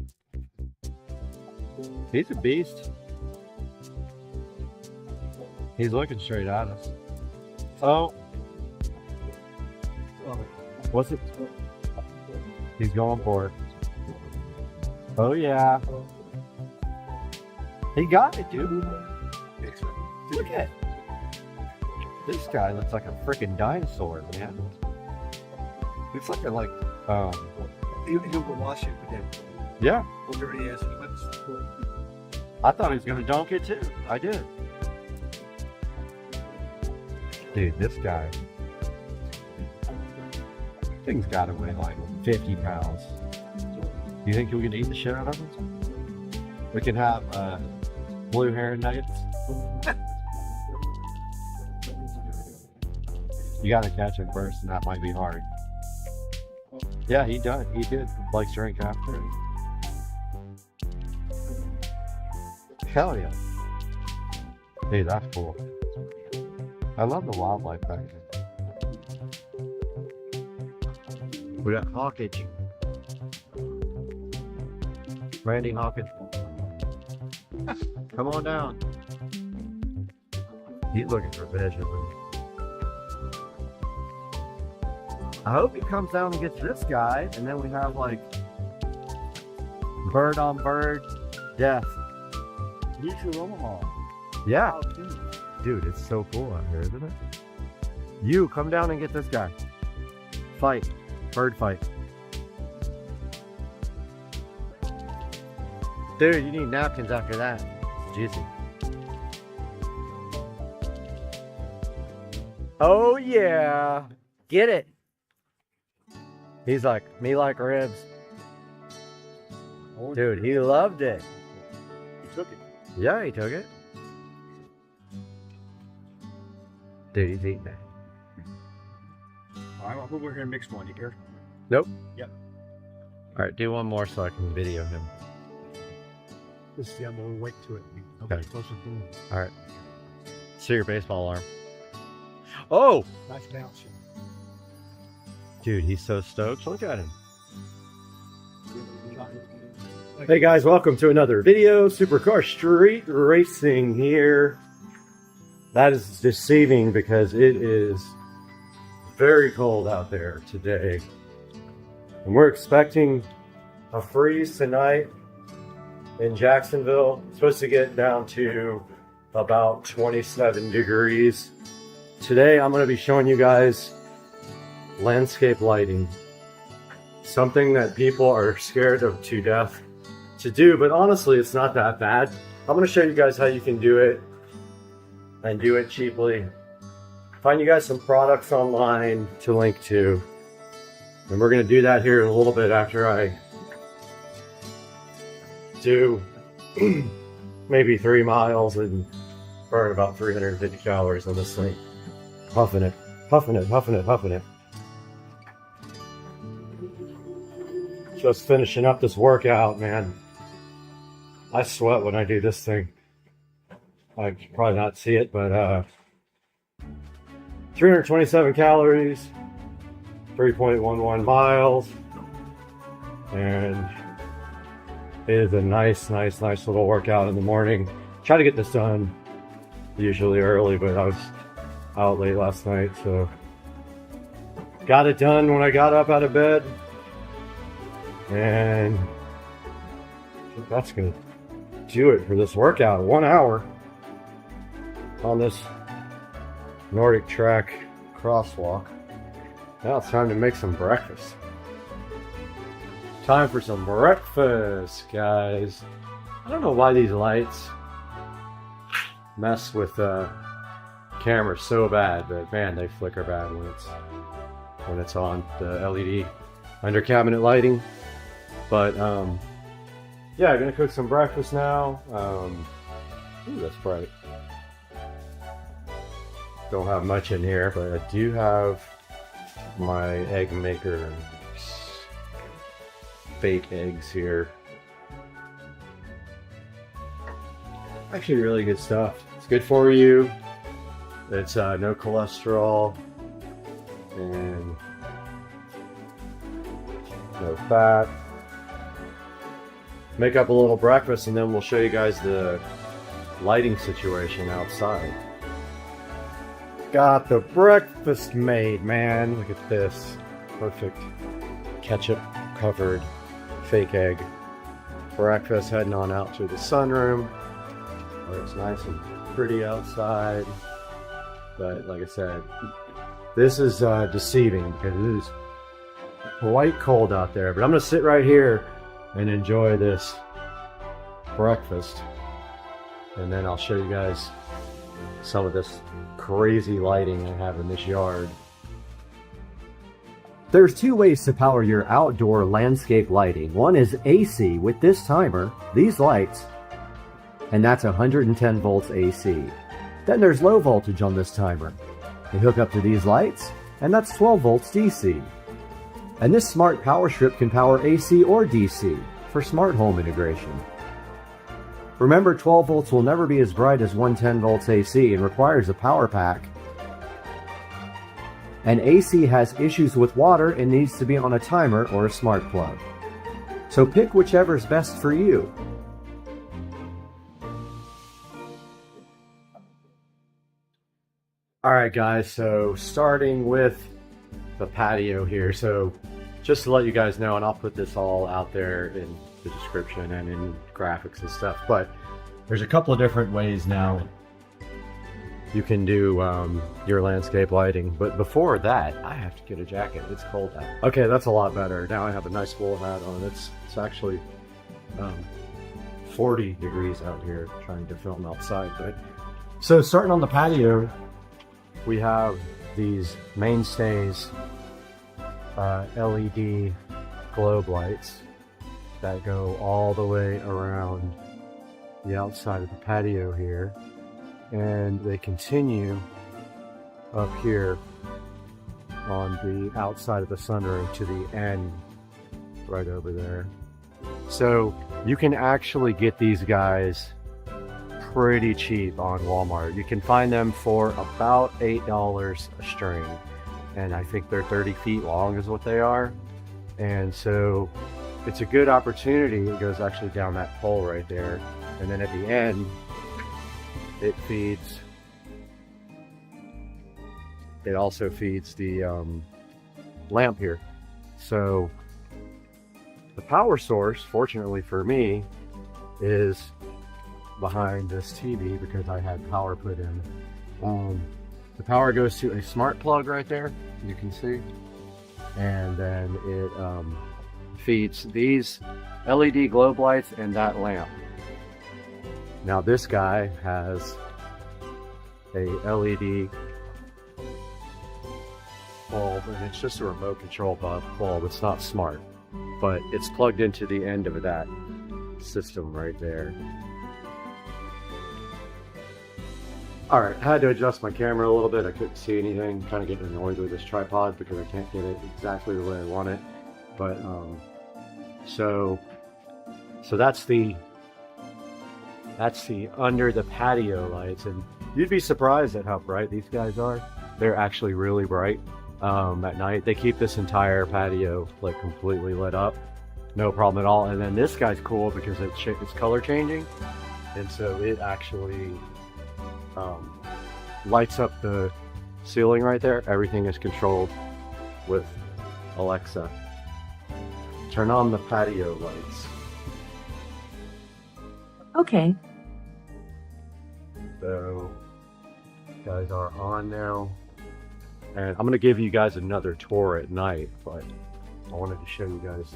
S1: He's a beast. He's looking straight at us. Oh. What's it? He's going for it. Oh yeah. He got it, dude. Look at it. This guy looks like a freaking dinosaur, man. Looks like
S7: You can go wash it with him.
S1: Yeah.
S7: Well, dirty ass.
S1: I thought he was gonna dunk it too. I did. Dude, this guy. Thing's gotta weigh like 50 pounds. You think we can eat the shit out of it? We can have blue heron nuggets. You gotta catch him first, and that might be hard. Yeah, he did. He did. Like drink after it. Hell yeah. Dude, that's cool. I love the wildlife back there. We got Hawkage. Randy Hawkage. Come on down. He's looking for vision. I hope he comes down and gets this guy, and then we have like bird on bird death.
S7: You should roll them all.
S1: Yeah. Dude, it's so cool out here, isn't it? You come down and get this guy. Fight. Bird fight. Dude, you need napkins after that. It's juicy. Oh yeah. Get it. He's like, me like ribs. Dude, he loved it.
S7: He took it.
S1: Yeah, he took it. Dude, he's eating it.
S7: Alright, well, we're here to mix one. You care?
S1: Nope.
S7: Yep.
S1: Alright, do one more so I can video him.
S7: Let's see, I'm gonna wait to it.
S1: Okay.
S7: Closer to him.
S1: Alright. See your baseball arm. Oh!
S7: Nice bounce.
S1: Dude, he's so stoked. Look at him. Hey guys, welcome to another video. Supercar Street Racing here. That is deceiving because it is very cold out there today. And we're expecting a freeze tonight in Jacksonville. It's supposed to get down to about 27 degrees. Today I'm going to be showing you guys landscape lighting. Something that people are scared of to death to do, but honestly it's not that bad. I'm going to show you guys how you can do it and do it cheaply. Find you guys some products online to link to, and we're going to do that here in a little bit after I do maybe 3 miles and burn about 350 calories on this thing. Huffing it, huffing it, huffing it, huffing it. Just finishing up this workout, man. I sweat when I do this thing. I can probably not see it, but 327 calories, 3.11 miles, and it is a nice little workout in the morning. Try to get this done usually early, but I was out late last night, so got it done when I got up out of bed. And I think that's gonna do it for this workout. 1 hour on this Nordic track crosswalk. Now it's time to make some breakfast. Time for some breakfast, guys. I don't know why these lights mess with the camera so bad, but man, they flicker bad when it's on the LED under cabinet lighting. But yeah, I'm gonna cook some breakfast now. Ooh, that's bright. Don't have much in here, but I do have my egg maker, fake eggs here. Actually, really good stuff. It's good for you. It's no cholesterol and no fat. Make up a little breakfast and then we'll show you guys the lighting situation outside. Got the breakfast made, man. Look at this. Perfect ketchup covered fake egg breakfast. Heading on out to the sunroom where it's nice and pretty outside. But like I said, this is deceiving because it is quite cold out there. But I'm gonna sit right here and enjoy this breakfast, and then I'll show you guys some of this crazy lighting I have in this yard. There's 2 ways to power your outdoor landscape lighting. One is AC with this timer, these lights, and that's 110 volts AC. Then there's low voltage on this timer. You hook up to these lights, and that's 12 volts DC. And this smart power strip can power AC or DC for smart home integration. Remember, 12 volts will never be as bright as 110 volts AC and requires a power pack. And AC has issues with water and needs to be on a timer or a smart plug. So pick whichever is best for you. Alright guys, so starting with the patio here. So just to let you guys know, and I'll put this all out there in the description and in graphics and stuff, but there's a couple of different ways now you can do your landscape lighting. But before that, I have to get a jacket. It's cold out. Okay, that's a lot better. Now I have a nice wool hat on. It's actually 40 degrees out here trying to film outside. But so starting on the patio, we have these mainstays LED globe lights that go all the way around the outside of the patio here, and they continue up here on the outside of the sunroom to the end right over there. So you can actually get these guys pretty cheap on Walmart. You can find them for about $8 a string. and I think they're 30 feet long is what they are. And so it's a good opportunity. It goes actually down that pole right there. And then at the end, it feeds, it also feeds the lamp here. So the power source, fortunately for me, is behind this TV because I had power put in. The power goes to a smart plug right there, you can see. And then it feeds these LED globe lights and that lamp. Now this guy has a LED bulb, and it's just a remote control bulb. It's not smart, but it's plugged into the end of that system right there. Alright, I had to adjust my camera a little bit. I couldn't see anything. Kind of getting annoyed with this tripod because I can't get it exactly the way I want it. But so that's the under the patio lights, and you'd be surprised at how bright these guys are. They're actually really bright at night. They keep this entire patio like completely lit up, no problem at all. And then this guy's cool because it's color changing, and so it actually lights up the ceiling right there. Everything is controlled with Alexa. Turn on the patio lights.
S18: Okay.
S1: So, guys are on now. And I'm going to give you guys another tour at night, but I wanted to show you guys.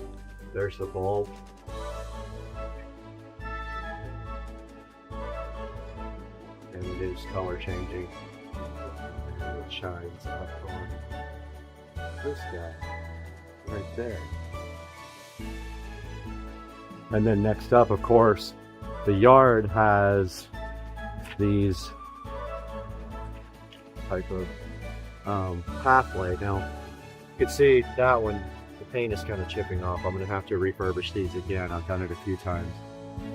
S1: There's the bulb. And it is color changing. And it shines up on this guy right there. And then next up, of course, the yard has these type of pathway. Now, you can see that one, the paint is kind of chipping off. I'm going to have to refurbish these again. I've done it a few times.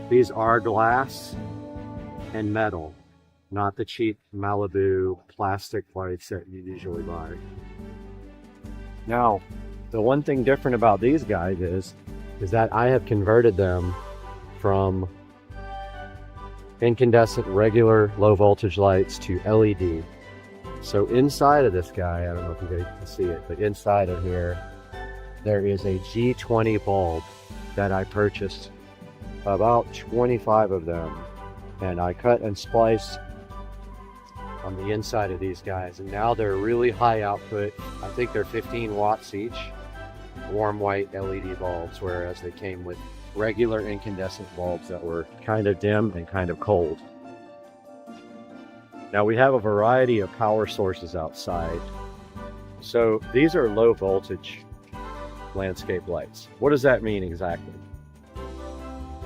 S1: These are glass and metal, not the cheap Malibu plastic lights that you usually buy. Now, the one thing different about these guys is that I have converted them from incandescent regular low voltage lights to LED. So inside of this guy, I don't know if you guys can see it, but inside of here, there is a G20 bulb that I purchased, about 25 of them. And I cut and spliced on the inside of these guys. And now they're really high output. I think they're 15 watts each, warm white LED bulbs, whereas they came with regular incandescent bulbs that were kind of dim and kind of cold. Now we have a variety of power sources outside. So these are low voltage landscape lights. What does that mean exactly?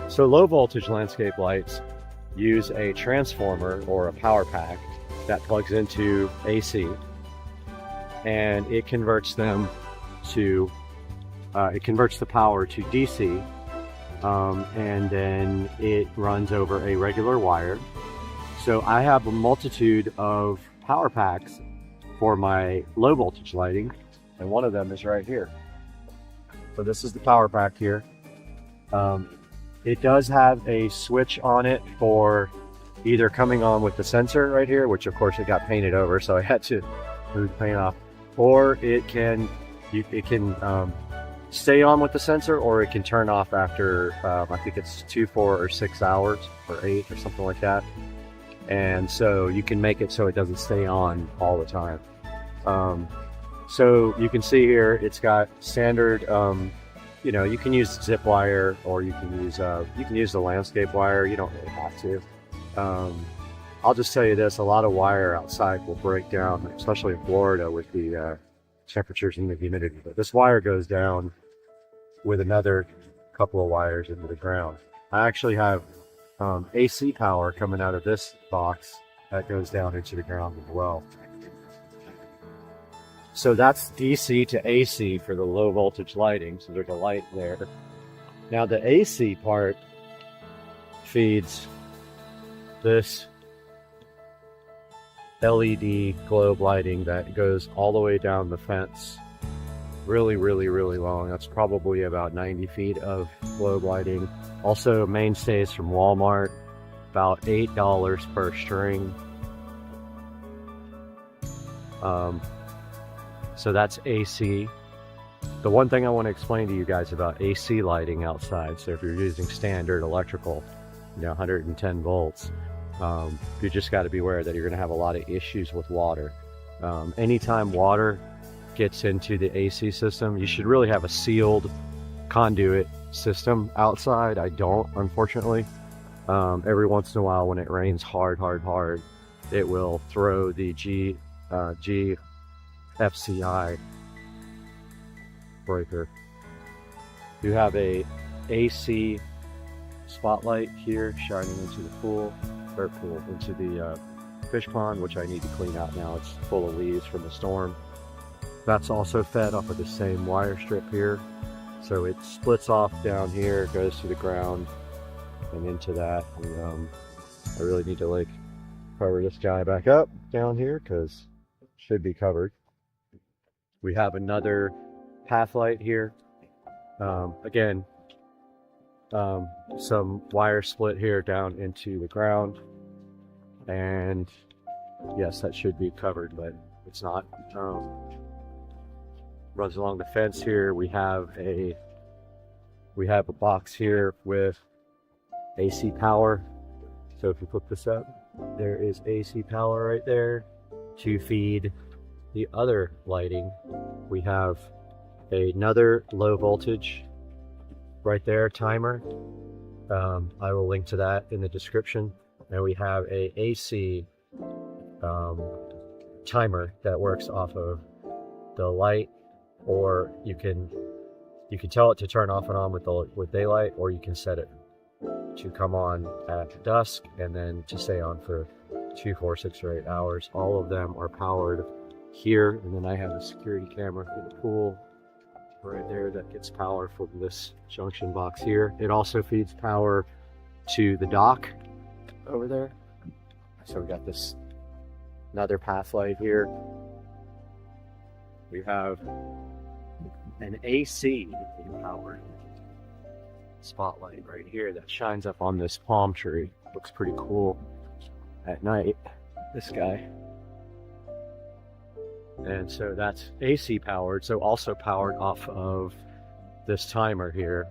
S1: So low voltage landscape lights use a transformer or a power pack that plugs into AC, and it converts them to it converts the power to DC, and then it runs over a regular wire. So I have a multitude of power packs for my low voltage lighting, and one of them is right here. So this is the power pack here. It does have a switch on it for either coming on with the sensor right here, which of course it got painted over, so I had to move the paint off, or it can stay on with the sensor, or it can turn off after I think it's 2, 4, or 6 hours, or 8 or something like that. And so you can make it so it doesn't stay on all the time. So you can see here it's got standard, you know, you can use zip wire, or you can use the landscape wire. You don't really have to. I'll just tell you this, a lot of wire outside will break down, especially in Florida with the temperatures and the humidity. But this wire goes down with another couple of wires into the ground. I actually have AC power coming out of this box that goes down into the ground as well. So that's DC to AC for the low voltage lighting. So there's a light there. Now the AC part feeds this LED globe lighting that goes all the way down the fence. Really, really, really long. That's probably about 90 feet of globe lighting. Also mainstays from Walmart, about $8 per string. So that's AC. The one thing I want to explain to you guys about AC lighting outside, so if you're using standard electrical, 110 volts, you just got to be aware that you're going to have a lot of issues with water. Anytime water gets into the AC system, you should really have a sealed conduit system outside. I don't, unfortunately. Every once in a while when it rains hard, it will throw the GFCI breaker. You have a AC spotlight here shining into the pool, into the fish pond, which I need to clean out now. It's full of leaves from the storm. That's also fed off of the same wire strip here. So it splits off down here, goes to the ground and into that. And, I really need to like cover this guy back up down here because it should be covered. We have another path light here. Again, some wire split here down into the ground. And yes, that should be covered, but it's not. Runs along the fence here. We have a box here with AC power. So if you flip this up, there is AC power right there to feed the other lighting. We have another low voltage right there timer. I will link to that in the description. And we have a AC timer that works off of the light, or you can tell it to turn off and on with daylight, or you can set it to come on at dusk and then to stay on for 2, 4, 6, or 8 hours. All of them are powered here, and then I have a security camera for the pool right there that gets power from this junction box here. It also feeds power to the dock over there. So we got this another path light here. We have an AC powered spotlight right here that shines up on this palm tree. Looks pretty cool at night, this guy. And so that's AC powered, so also powered off of this timer here.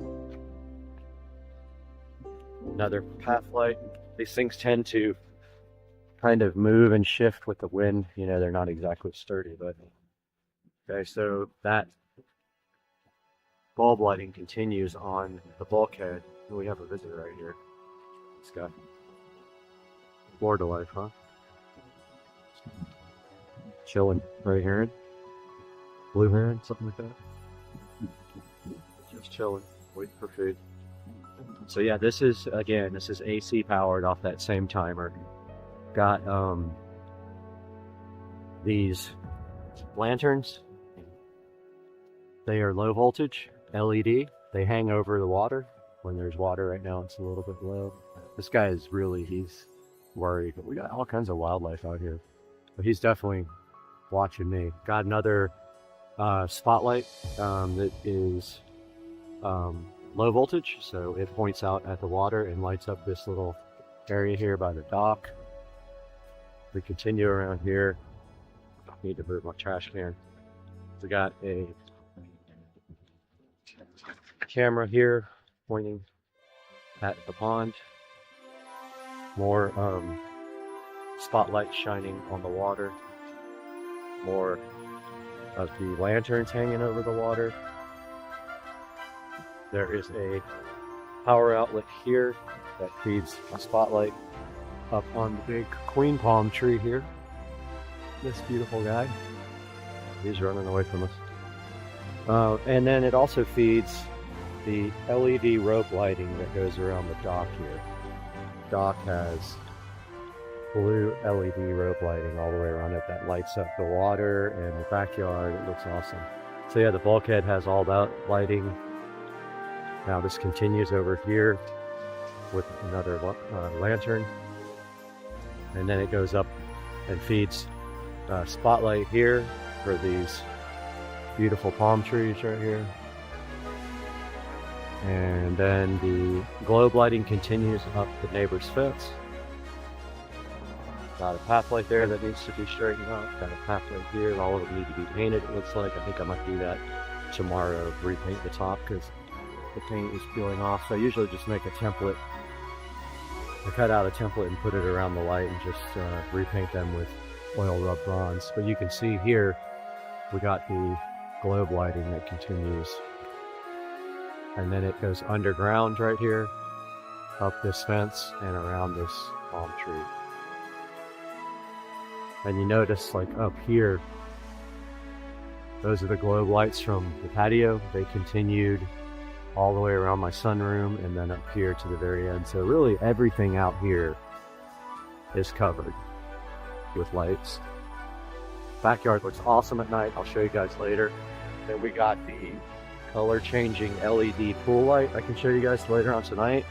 S1: Another path light. These things tend to kind of move and shift with the wind. They're not exactly sturdy, but okay, so that bulb lighting continues on the bulkhead. We have a visitor right here. This guy. Florida life, huh? Chilling. Gray heron? Blue heron? Something like that? Just chilling. Waiting for food. So yeah, this is AC powered off that same timer. Got these lanterns. They are low voltage LED. They hang over the water. When there's water right now, it's a little bit low. This guy is he's worried. But we got all kinds of wildlife out here. But he's definitely watching me. Got another spotlight that is low voltage. So it points out at the water and lights up this little area here by the dock. We continue around here. I need to move my trash can. We got a camera here pointing at the pond. More spotlights shining on the water. More of the lanterns hanging over the water. There is a power outlet here that feeds a spotlight up on the big queen palm tree here. This beautiful guy. He's running away from us. And then it also feeds the LED rope lighting that goes around the dock here. The dock has blue LED rope lighting all the way around it that lights up the water and the backyard. It looks awesome. So yeah, the bulkhead has all that lighting. Now this continues over here with another lantern, and then it goes up and feeds spotlight here for these beautiful palm trees right here. And then the globe lighting continues up the neighbor's fence. Got a path light there that needs to be straightened up. Got a path light here. All of them need to be painted, it looks like. I think I might do that tomorrow, repaint the top because the paint is peeling off. So I usually just make a template. I cut out a template and put it around the light and just repaint them with oil rub bronze. But you can see here, we got the globe lighting that continues. And then it goes underground right here, up this fence and around this palm tree. And you notice like up here, those are the globe lights from the patio. They continued all the way around my sunroom and then up here to the very end. So really everything out here is covered with lights. Backyard looks awesome at night. I'll show you guys later. Then we got the color changing LED pool light I can show you guys later on tonight.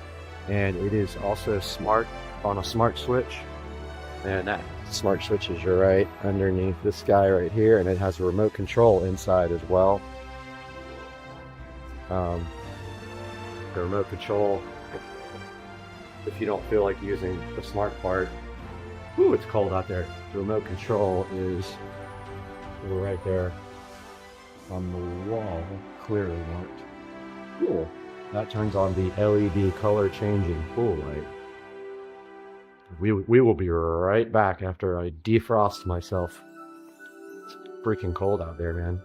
S1: And it is also smart on a smart switch. And that smart switch is right underneath this guy right here, and it has a remote control inside as well. The remote control, if you don't feel like using the smart part, ooh, it's cold out there. The remote control is right there on the wall, clearly marked. Cool. That turns on the LED color changing pool light. We will be right back after I defrost myself. It's freaking cold out there, man.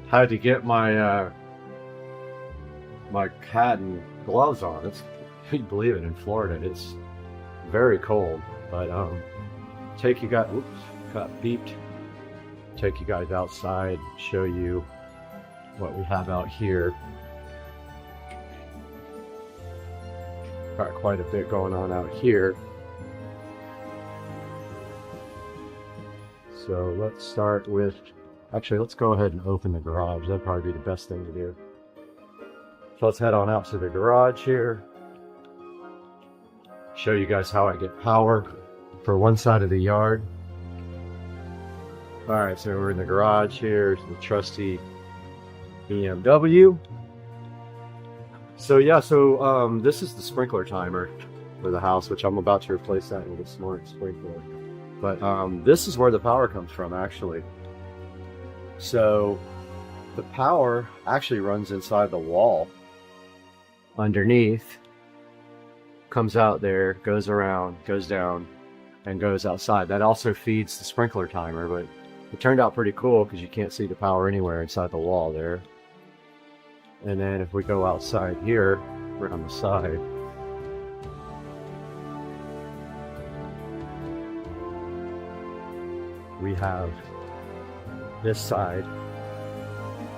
S1: Had to get my my hat and gloves on. It's, you believe it, in Florida it's very cold. But take you guys, oops, got beeped. Take you guys outside, show you what we have out here. Got quite a bit going on out here. So let's start with, actually let's go ahead and open the garage. That'd probably be the best thing to do. So let's head on out to the garage here. Show you guys how I get power for one side of the yard. Alright, so we're in the garage here. It's the trusty BMW. So yeah, so this is the sprinkler timer for the house, which I'm about to replace that with a smart sprinkler. But this is where the power comes from, actually. So the power actually runs inside the wall underneath, comes out there, goes around, goes down, and goes outside. That also feeds the sprinkler timer, but it turned out pretty cool because you can't see the power anywhere inside the wall there. And then if we go outside here, right on the side, we have this side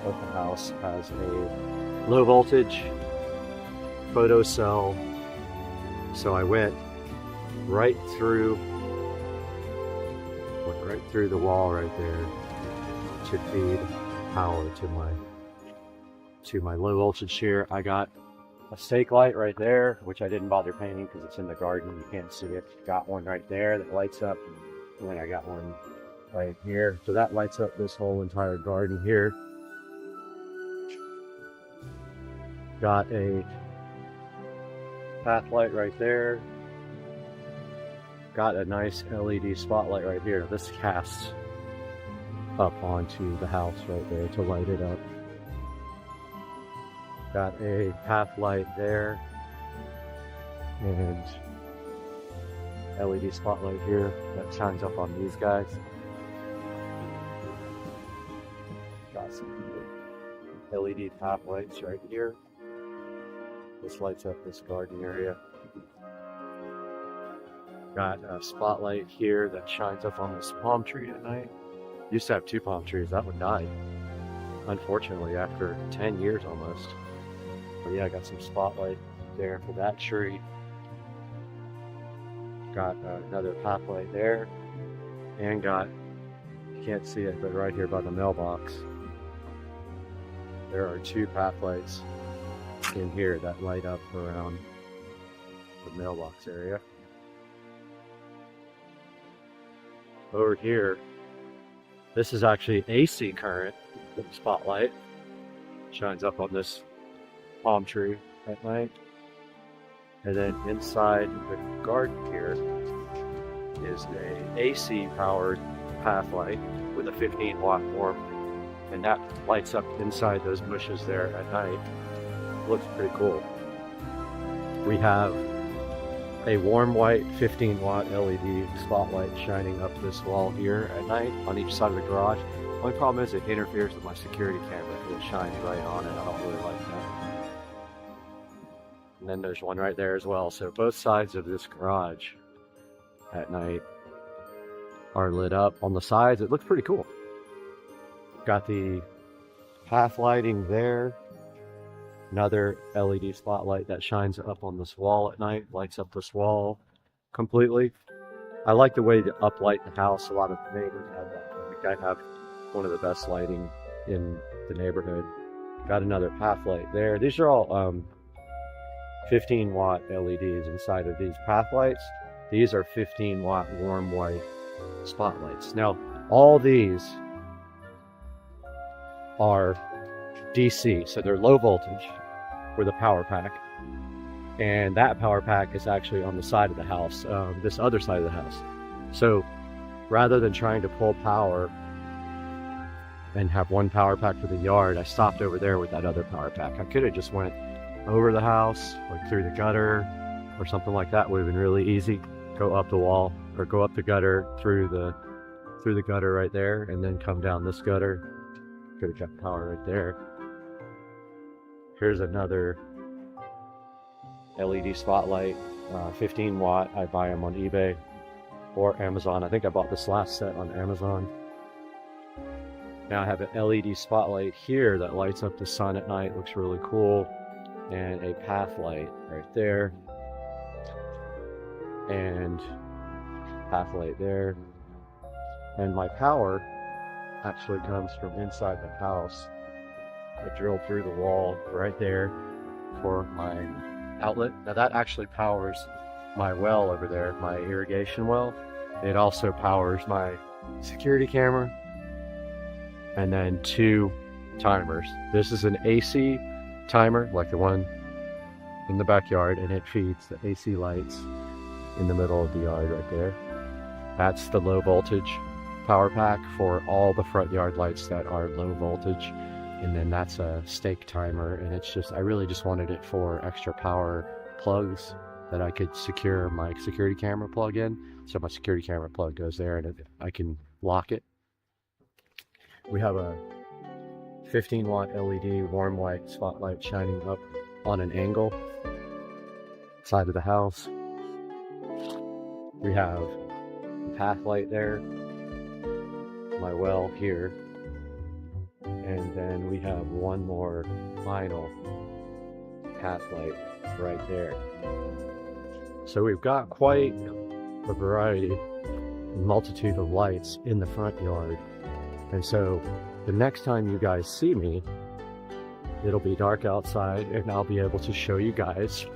S1: of the house has a low voltage photo cell. So I went right through the wall right there to feed power to my low voltage here. I got a stake light right there, which I didn't bother painting because it's in the garden. You can't see it. Got one right there that lights up, and then I got one right here. So that lights up this whole entire garden here. Got a path light right there. Got a nice LED spotlight right here. This casts up onto the house right there to light it up. Got a path light there and LED spotlight here that shines up on these guys. Got some LED path lights right here. This lights up this garden area. Got a spotlight here that shines up on this palm tree at night. Used to have 2 palm trees. That one died, unfortunately, after 10 years almost. But yeah, I got some spotlight there for that tree. Got another path light there. And got, you can't see it, but right here by the mailbox, there are 2 path lights in here that light up around the mailbox area. over here, this is actually AC current spotlight. Shines up on this palm tree at night. And then inside the garden here is a AC powered path light with a 15-watt warm, and that lights up inside those bushes there at night. Looks pretty cool. We have a warm white 15-watt LED spotlight shining up this wall here at night on each side of the garage. Only problem is it interferes with my security camera because it shines right on it. I don't really like that. And then there's one right there as well. So both sides of this garage at night are lit up. On the sides, it looks pretty cool. Got the path lighting there. Another LED spotlight that shines up on this wall at night, lights up this wall completely. I like the way to uplight the house. A lot of neighbors have that. I think I have one of the best lighting in the neighborhood. Got another path light there. These are all 15-watt LEDs inside of these path lights. These are 15-watt warm white spotlights. Now, all these are DC, so they're low voltage with a power pack. And that power pack is actually on the side of the house, this other side of the house. So rather than trying to pull power and have one power pack for the yard, I stopped over there with that other power pack. I could have just went over the house, like through the gutter or something like that. Would have been really easy. Go up the wall or go up the gutter through the gutter right there, and then come down this gutter. Could have kept power right there. Here's another LED spotlight, 15 watt. I buy them on eBay or Amazon. I think I bought this last set on Amazon. Now I have an LED spotlight here that lights up the sun at night. Looks really cool. And a path light right there. And path light there. And my power actually comes from inside the house. I drilled through the wall right there for my outlet. Now that actually powers my well over there, my irrigation well. It also powers my security camera, and then 2 timers. This is an AC timer, like the one in the backyard, and it feeds the AC lights in the middle of the yard right there. That's the low voltage power pack for all the front yard lights that are low voltage. And then that's a stake timer, and it's just, I really just wanted it for extra power plugs that I could secure my security camera plug in. So my security camera plug goes there, and I can lock it. We have a 15 watt LED warm white spotlight shining up on an angle side of the house. We have a path light there, my well here. And then we have one more final path light right there. So we've got quite a variety and multitude of lights in the front yard. And so the next time you guys see me, it'll be dark outside, and I'll be able to show you guys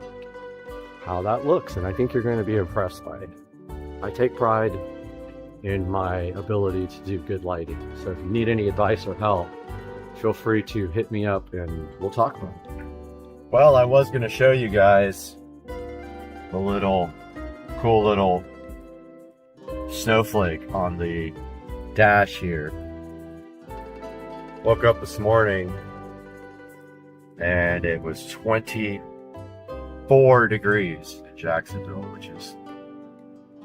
S1: how that looks. And I think you're going to be impressed by it. I take pride in my ability to do good lighting. So if you need any advice or help, feel free to hit me up and we'll talk about it. Well, I was going to show you guys the cool little snowflake on the dash here. Woke up this morning and it was 24 degrees in Jacksonville, which is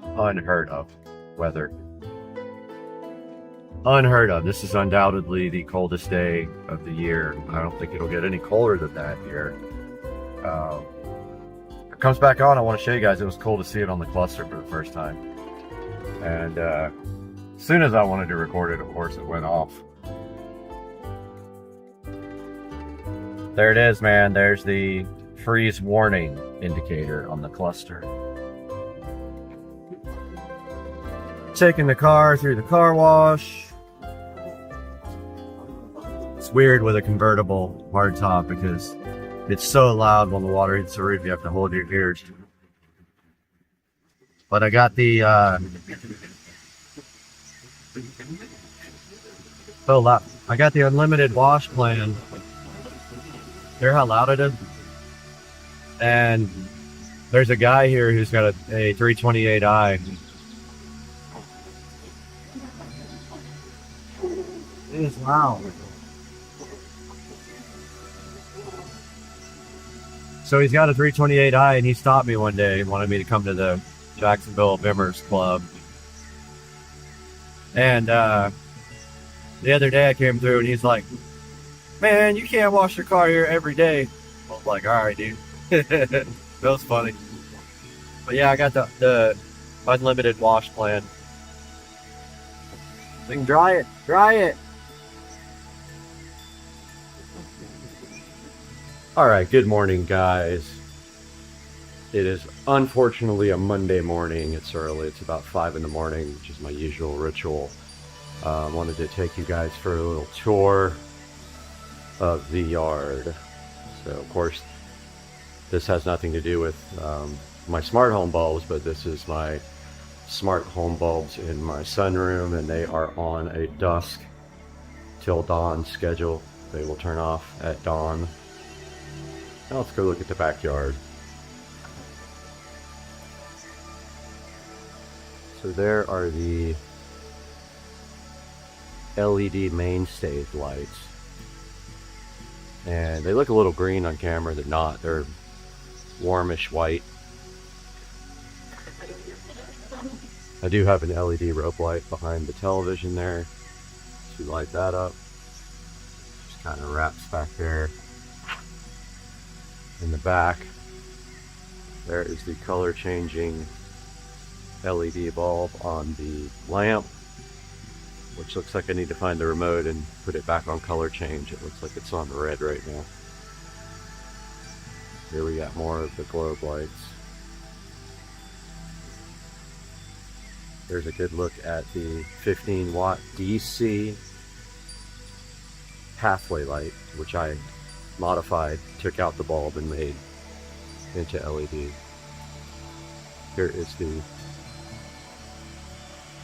S1: unheard of weather. Unheard of. This is undoubtedly the coldest day of the year. I don't think it'll get any colder than that here. It comes back on. I want to show you guys. It was cool to see it on the cluster for the first time. And as soon as I wanted to record it, of course, it went off. There it is, man. There's the freeze warning indicator on the cluster. Taking the car through the car wash. It's weird with a convertible hardtop because it's so loud when the water hits the roof, you have to hold your ears. But I got the
S17: So loud. I got the unlimited wash plan. Hear how loud it is? And there's a guy here who's got a 328i. It is loud. So he's got a 328i, and he stopped me one day and wanted me to come to the Jacksonville Bimmers Club. And the other day I came through, and he's like, "Man, you can't wash your car here every day." I was like, "All right, dude." That was funny. But yeah, I got the unlimited wash plan. We can dry it. Dry it. All right, good morning, guys. It is unfortunately a Monday morning. It's early. It's about 5 in the morning, which is my usual ritual. I wanted to take you guys for a little tour of the yard. So, of course, this has nothing to do with my smart home bulbs, but this is my smart home bulbs in my sunroom, and they are on a dusk till dawn schedule. They will turn off at dawn. Now let's go look at the backyard. So there are the LED mainstay lights. And they look a little green on camera. They're not. They're warmish white. I do have an LED rope light behind the television there to light that up. Just kind of wraps back there. In the back, there is the color changing LED bulb on the lamp, which looks like I need to find the remote and put it back on color change. It looks like it's on red right now. Here we got more of the globe lights. There's a good look at the 15-watt DC pathway light, which I modified, took out the bulb and made into LED. Here is the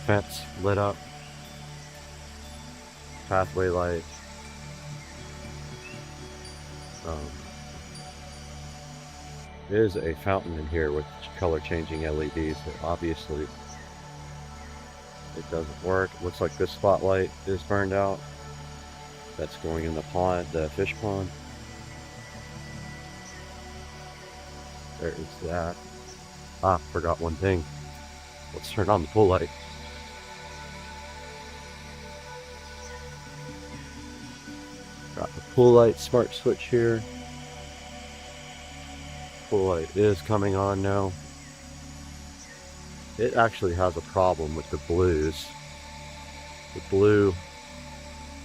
S17: fence lit up, pathway light. There's a fountain in here with color changing LEDs that obviously it doesn't work. It looks like this spotlight is burned out. That's going in the pond, the fish pond. There is that. Ah, forgot one thing. Let's turn on the pool light. Got the pool light smart switch here. Pool light is coming on now. It actually has a problem with the blues. The blue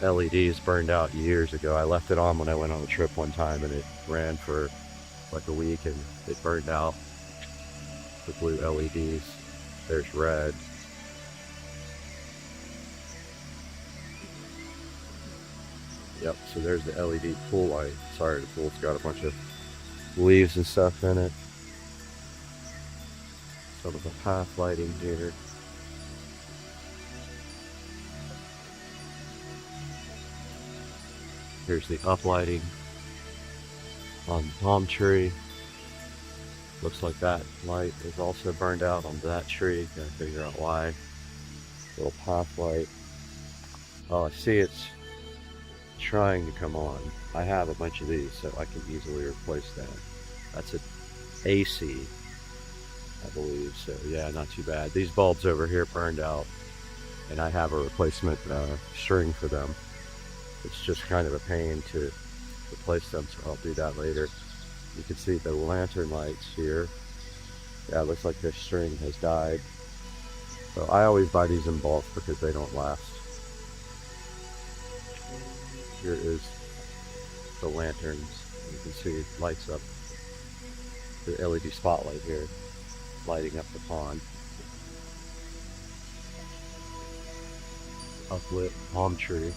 S17: LEDs burned out years ago. I left it on when I went on a trip one time, and it ran for like a week, and it burned out. The blue LEDs. There's red. Yep, so there's the LED pool light. Sorry, the pool's got a bunch of leaves and stuff in it. Some of the path lighting here. Here's the uplighting on the palm tree. Looks like that light is also burned out on that tree. Gotta figure out why. Little path light. Oh, I see it's trying to come on. I have a bunch of these, so I can easily replace that. That's an AC, I believe. So yeah, not too bad. These bulbs over here burned out, and I have a replacement string for them. It's just kind of a pain to replace them, so I'll do that later. You can see the lantern lights here. Yeah, it looks like their string has died. So I always buy these in bulk because they don't last. Here is the lanterns. You can see it lights up the LED spotlight here, lighting up the pond. Uplit palm tree.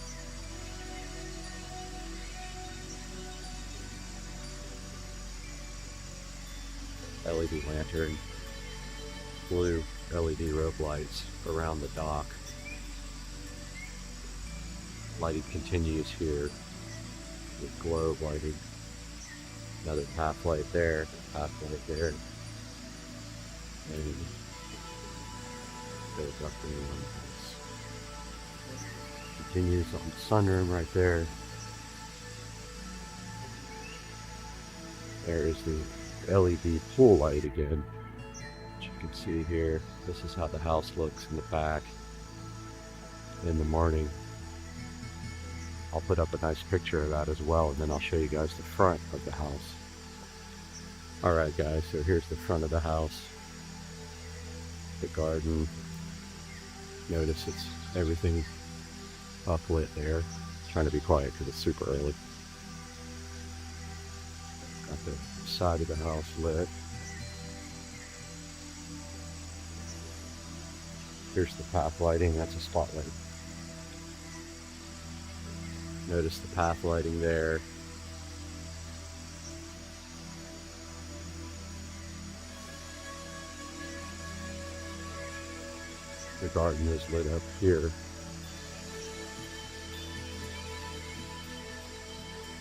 S17: LED lantern, blue LED rope lights around the dock.
S1: lighting continues here with globe lighting. Another path light there, path light there, and goes up in one place. Continues on the sunroom right there. There is the LED pool light again, which you can see here. This is how the house looks in the back in the morning. I'll put up a nice picture of that as well, and then I'll show you guys the front of the house. Alright guys, so here's the front of the house. The garden. Notice it's everything uplit there. Trying to be quiet because it's super early. Got the side of the house lit. Here's the path lighting, that's a spotlight. Notice the path lighting there. The garden is lit up here.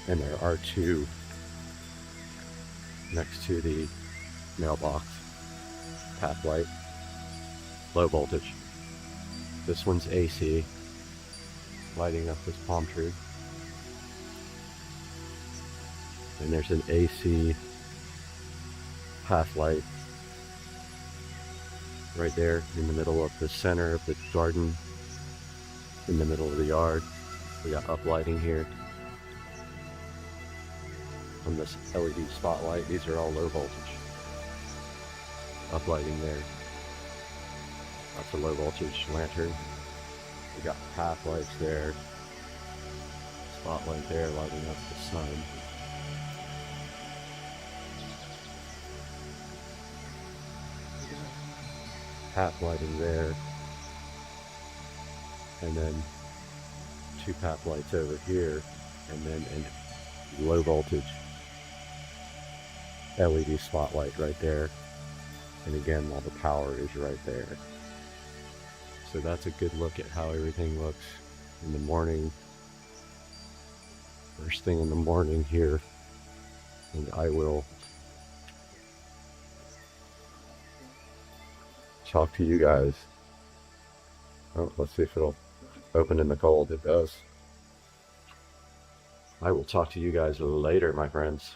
S1: And there are two next to the mailbox. Path light. Low voltage. This one's AC. Lighting up this palm tree. And there's an AC path light right there in the middle of the center of the garden, in the middle of the yard. We got uplighting here from this LED spotlight. These are all low voltage. Uplighting there. That's a low voltage lantern. We got path lights there. Spotlight there lighting up the sun. Path lighting there. And then two path lights over here. And then a low voltage LED spotlight right there. And again, all the power is right there. So that's a good look at how everything looks in the morning. First thing in the morning here. And I will talk to you guys. Oh, let's see if it'll open in the cold. It does. I will talk to you guys later, my friends.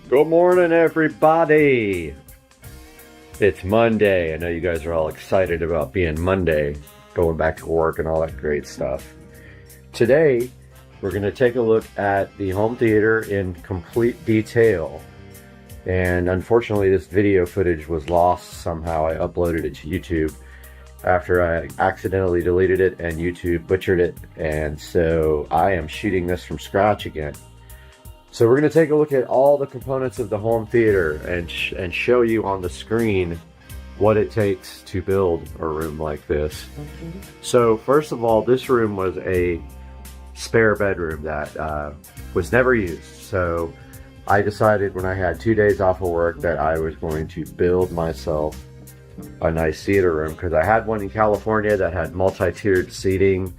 S1: Good morning, everybody. It's Monday. I know you guys are all excited about being Monday, going back to work and all that great stuff. Today, we're going to take a look at the home theater in complete detail. And unfortunately, this video footage was lost somehow. I uploaded it to YouTube after I accidentally deleted it and YouTube butchered it. And so I am shooting this from scratch again. So we're going to take a look at all the components of the home theater and show you on the screen what it takes to build a room like this. So first of all, this room was a spare bedroom that was never used. So I decided when I had 2 days off of work that I was going to build myself a nice theater room, because I had one in California that had multi-tiered seating.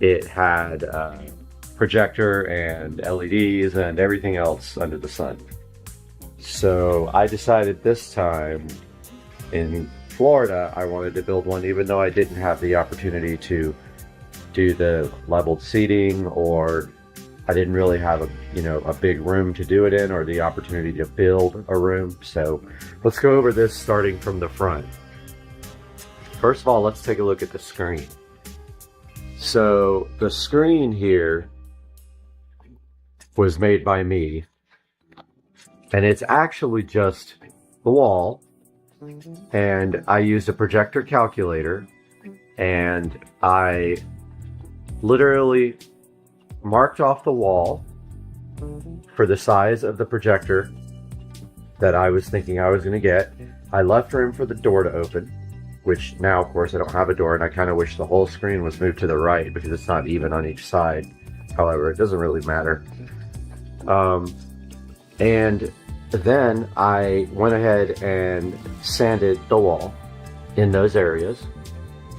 S1: It had projector and LEDs and everything else under the sun. So I decided this time in Florida I wanted to build one, even though I didn't have the opportunity to do the leveled seating, or I didn't really have a big room to do it in, or the opportunity to build a room. So let's go over this starting from the front. First of all, let's take a look at the screen. So the screen here was made by me, and it's actually just the wall, and I used a projector calculator, and I literally marked off the wall for the size of the projector that I was thinking I was going to get. I left room for the door to open, which now of course I don't have a door, and I kind of wish the whole screen was moved to the right because it's not even on each side. However, it doesn't really matter. And then I went ahead and sanded the wall in those areas.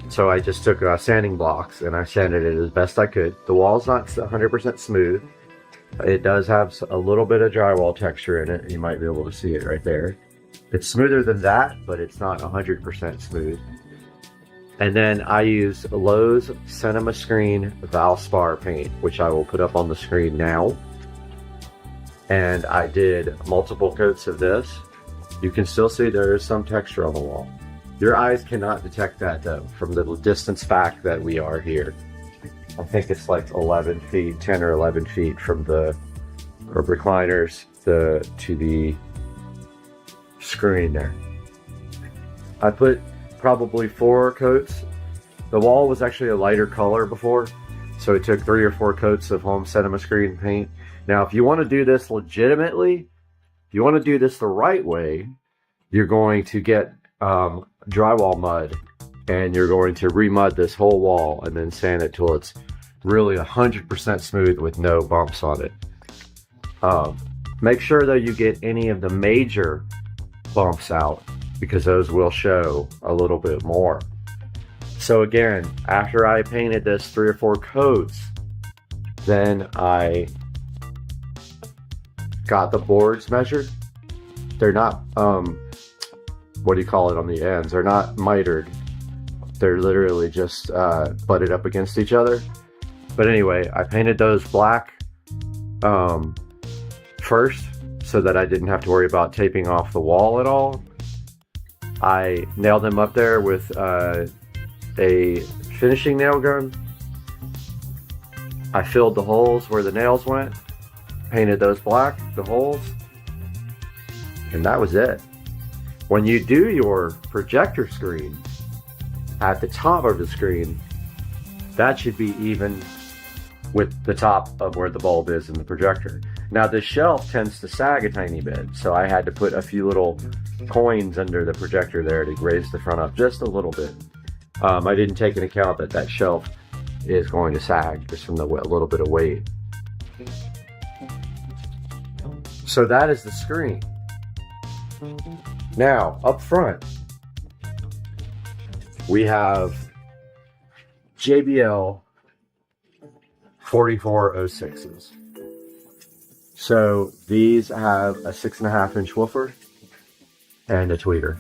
S1: So I just took sanding blocks and I sanded it as best I could. The wall's not 100% smooth. It does have a little bit of drywall texture in it. You might be able to see it right there. It's smoother than that, but it's not 100% smooth. And then I used Lowe's Cinema Screen Valspar paint, which I will put up on the screen now. And I did multiple coats of this. You can still see there is some texture on the wall. Your eyes cannot detect that though, from the distance back that we are here. I think it's like 11 feet, 10 or 11 feet from the recliners to the screen there. I put probably 4 coats. The wall was actually a lighter color before, so it took 3 or 4 coats of home cinema screen paint. Now, if you want to do this legitimately, if you want to do this the right way, you're going to get drywall mud, and you're going to remud this whole wall and then sand it till it's really 100% smooth with no bumps on it. Make sure that you get any of the major bumps out, because those will show a little bit more. So again, after I painted this 3 or 4 coats, then I got the boards measured. They're not what do you call it on the ends? They're not mitered. They're literally just butted up against each other. But anyway, I painted those black first so that I didn't have to worry about taping off the wall at all. I nailed them up there with a finishing nail gun. I filled the holes where the nails went, painted those black, the holes, and that was it. When you do your projector screen, at the top of the screen, that should be even with the top of where the bulb is in the projector. Now the shelf tends to sag a tiny bit, so I had to put a few little coins under the projector there to raise the front up just a little bit. I didn't take into account that that shelf is going to sag just from the little bit of weight. So that is the screen. Now, up front, we have JBL 4406s. So these have a 6.5-inch woofer and a tweeter.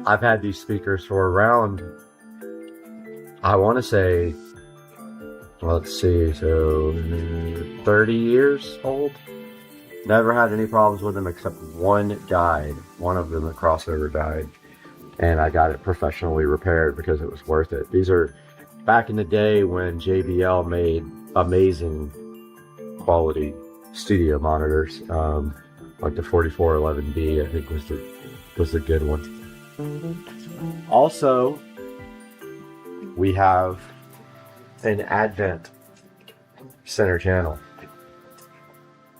S1: I've had these speakers for around, I want to say, let's see, so 30 years old. Never had any problems with them except one died. One of them, the crossover, died. And I got it professionally repaired because it was worth it. These are back in the day when JBL made amazing quality studio monitors. Like the 4411B, I think was the good one. Also, we have an Advent center channel.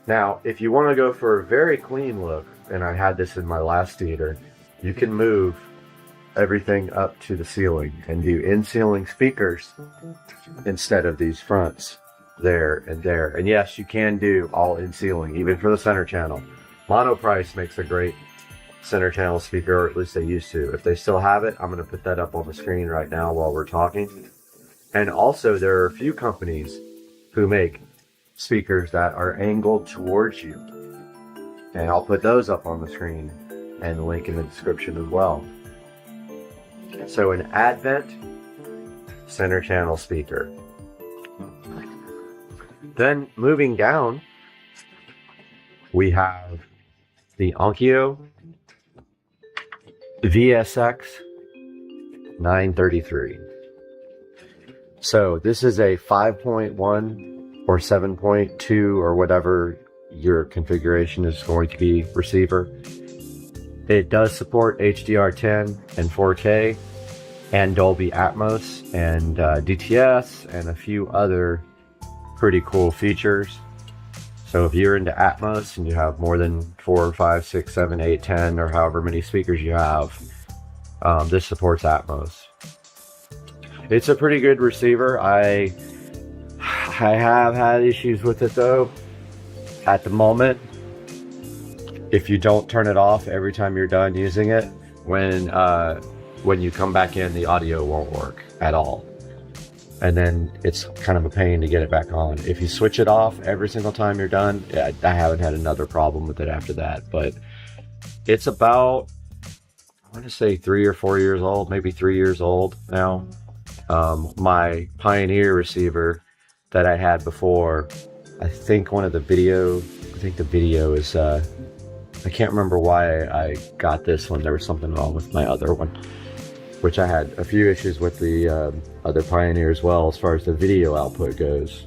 S1: Now, if you want to go for a very clean look, and I had this in my last theater, you can move everything up to the ceiling and do in-ceiling speakers instead of these fronts there and there. And yes, you can do all in-ceiling, even for the center channel. Monoprice makes a great center channel speaker, or at least they used to. If they still have it, I'm going to put that up on the screen right now while we're talking. And also, there are a few companies who make speakers that are angled towards you, and I'll put those up on the screen and link in the description as well. So an Advent center channel speaker. Then moving down, we have the Onkyo VSX 933. So this is a 5.1 or 7.2 or whatever your configuration is going to be receiver. It does support HDR10 and 4K and Dolby Atmos and DTS and a few other pretty cool features. So if you're into Atmos and you have more than 4, 5, 6, 7, 8, 10 or however many speakers you have, This supports Atmos. It's a pretty good receiver. I have had issues with it though. At the moment, if you don't turn it off every time you're done using it, when you come back in, the audio won't work at all. And then it's kind of a pain to get it back on. If you switch it off every single time you're done, I haven't had another problem with it after that. But it's about, I want to say 3 or 4 years old, maybe 3 years old now. My Pioneer receiver that I had before, I think the video is, I can't remember why I got this one. There was something wrong with my other one, which I had a few issues with the other Pioneer as well, as far as the video output goes.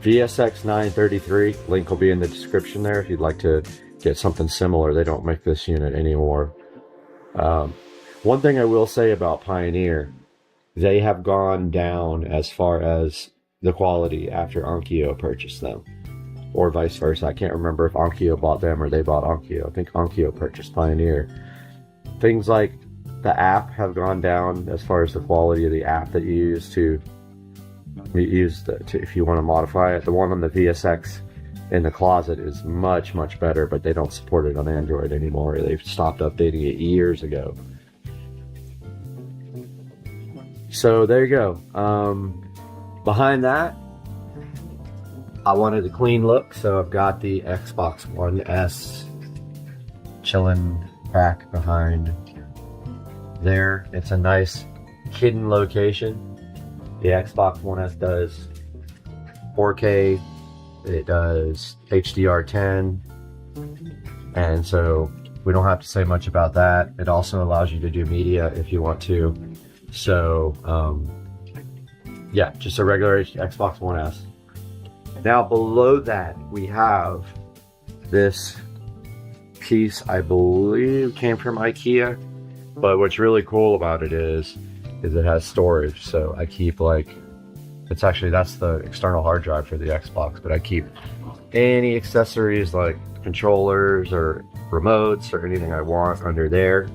S1: VSX 933, link will be in the description there if you'd like to get something similar. They don't make this unit anymore. One thing I will say about Pioneer, they have gone down as far as the quality after Onkyo purchased them, or vice versa. I can't remember if Onkyo bought them or they bought Onkyo. I think Onkyo purchased Pioneer. Things like the app have gone down as far as the quality of the app that you use if you want to modify it. The one on the VSX in the closet is much, much better, but they don't support it on Android anymore. They've stopped updating it years ago. So there you go. Behind that, I wanted a clean look, so I've got the Xbox One S chilling back behind there. It's a nice hidden location. The Xbox One S does 4K, it does HDR10, and so we don't have to say much about that. It also allows you to do media if you want to. So yeah, just a regular Xbox One S. Now below that we have this piece, I believe came from IKEA, but what's really cool about it is it has storage. So I keep that's the external hard drive for the Xbox, but I keep any accessories like controllers or remotes or anything I want under there.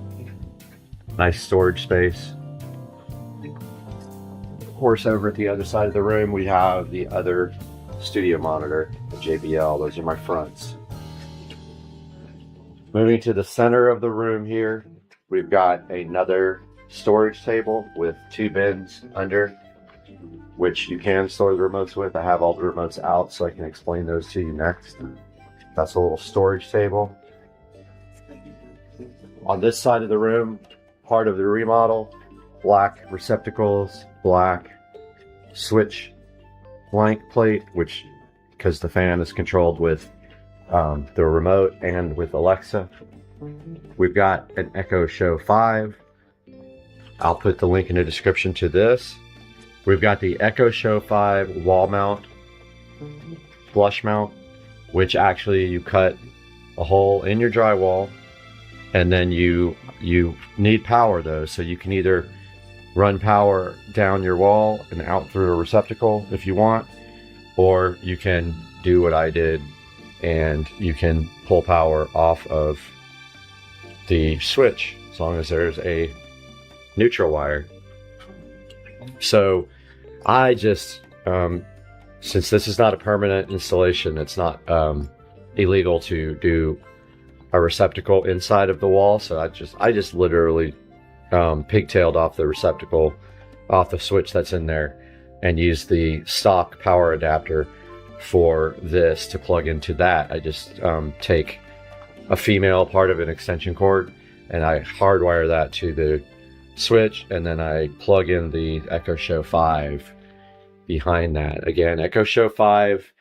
S1: Nice storage space. Of course, over at the other side of the room we have the other studio monitor, the JBL. Those are my fronts. Moving to the center of the room here, we've got another storage table with 2 bins under, which you can store the remotes with. I have all the remotes out so I can explain those to you next. That's a little storage table. On this side of the room, part of the remodel, black receptacles, black switch blank plate, which, because the fan is controlled with the remote and with Alexa. We've got an Echo Show 5. I'll put the link in the description to this. We've got the Echo Show 5 wall mount, flush mount, which actually you cut a hole in your drywall, and then you need power though, so you can either run power down your wall and out through a receptacle if you want, or you can do what I did and you can pull power off of the switch as long as there's a neutral wire. So I just, since this is not a permanent installation, it's not illegal to do a receptacle inside of the wall, so I just literally pigtailed off the receptacle off the switch that's in there and used the stock power adapter for this to plug into that. I just take a female part of an extension cord and I hardwire that to the switch, and then I plug in the Echo Show 5 behind that. Again, Echo Show 5,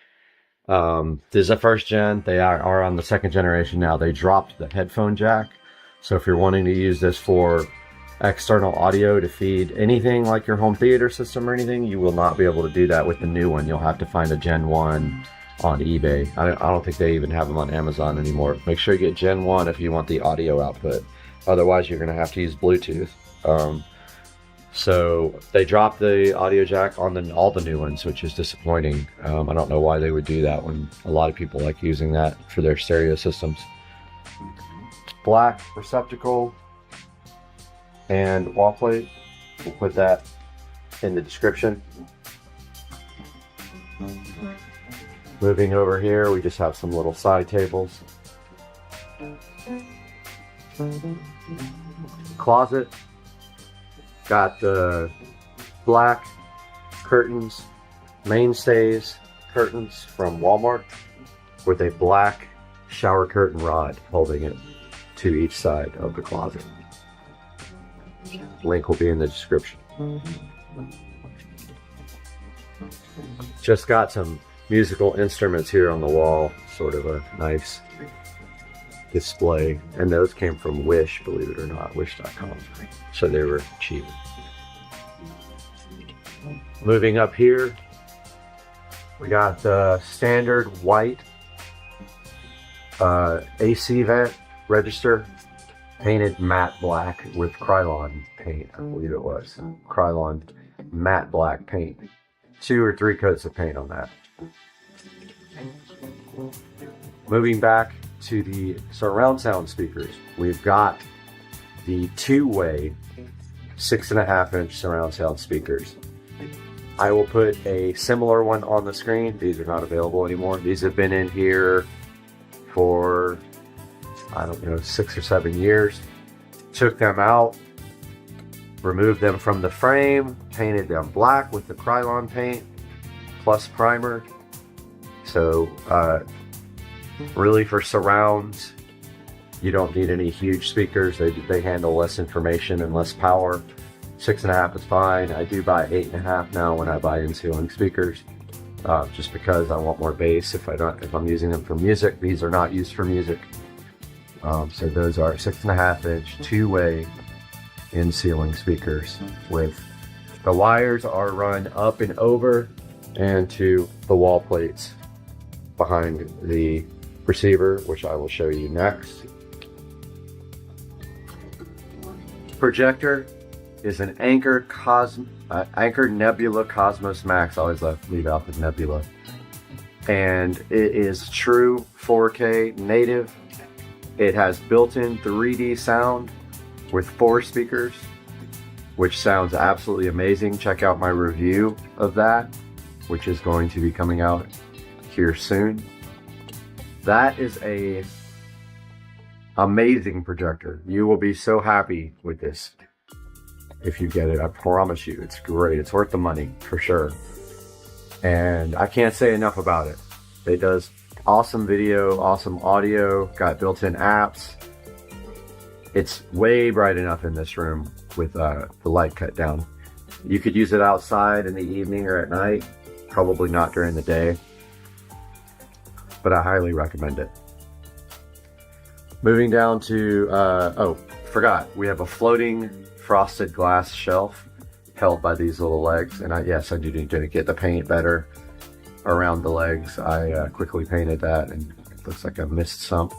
S1: this is a first gen. They are on the second generation now. They dropped the headphone jack, so if you're wanting to use this for external audio to feed anything like your home theater system or anything, you will not be able to do that with the new one. You'll have to find a Gen 1 on eBay. I don't think they even have them on Amazon anymore. Make sure you get Gen 1 if you want the audio output. Otherwise, you're going to have to use Bluetooth. So they dropped the audio jack on all the new ones, which is disappointing. I don't know why they would do that when a lot of people like using that for their stereo systems. Black receptacle and wall plate. We'll put that in the description. Moving over here, we just have some little side tables. Closet. Got the black curtains, mainstays curtains from Walmart with a black shower curtain rod holding it to each side of the closet. Link will be in the description. Just got some musical instruments here on the wall, sort of a nice display, and those came from Wish, believe it or not, wish.com, so they were cheap. Moving up here, we got the standard white AC vent register, painted matte black with Krylon paint, I believe it was. Krylon matte black paint. 2 or 3 coats of paint on that. Moving back to the surround sound speakers, we've got the two-way 6.5-inch surround sound speakers. I will put a similar one on the screen. These are not available anymore. These have been in here for, I don't know, 6 or 7 years. Took them out, removed them from the frame, painted them black with the Krylon paint plus primer. So really for surrounds, you don't need any huge speakers. They handle less information and less power. 6.5 is fine. I do buy 8.5 now when I buy in-ceiling speakers, just because I want more bass. If I'm using them for music, these are not used for music. So those are 6.5-inch two-way in-ceiling speakers with the wires are run up and over and to the wall plates behind the receiver, which I will show you next. Projector is an Anker Nebula Cosmos Max. I always leave out the Nebula. And it is true 4K native. It has built-in 3D sound with 4 speakers, which sounds absolutely amazing. Check out my review of that, which is going to be coming out here soon. That is a amazing projector. You will be so happy with this if you get it. I promise you, it's great. It's worth the money for sure. And I can't say enough about it. It does awesome video, awesome audio, got built-in apps. It's way bright enough in this room with the light cut down. You could use it outside in the evening or at night, probably not during the day, but I highly recommend it. Moving down to, forgot, we have a floating frosted glass shelf held by these little legs, and yes, I do need to get the paint better around the legs. I quickly painted that and it looks like I missed some.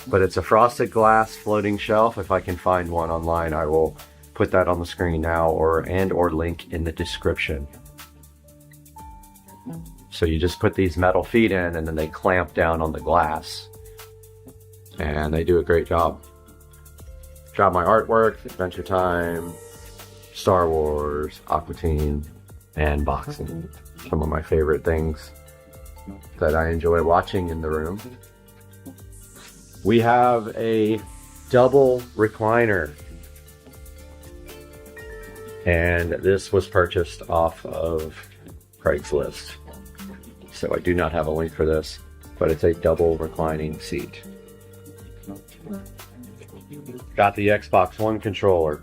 S1: But it's a frosted glass floating shelf. If I can find one online, I will put that on the screen now or link in the description. So you just put these metal feet in and then they clamp down on the glass. And they do a great job. Got my artwork, Adventure Time, Star Wars, Aqua Teen, and boxing. Some of my favorite things that I enjoy watching in the room. We have a double recliner. And this was purchased off of Craigslist. So I do not have a link for this, but it's a double reclining seat. Got the Xbox One controller.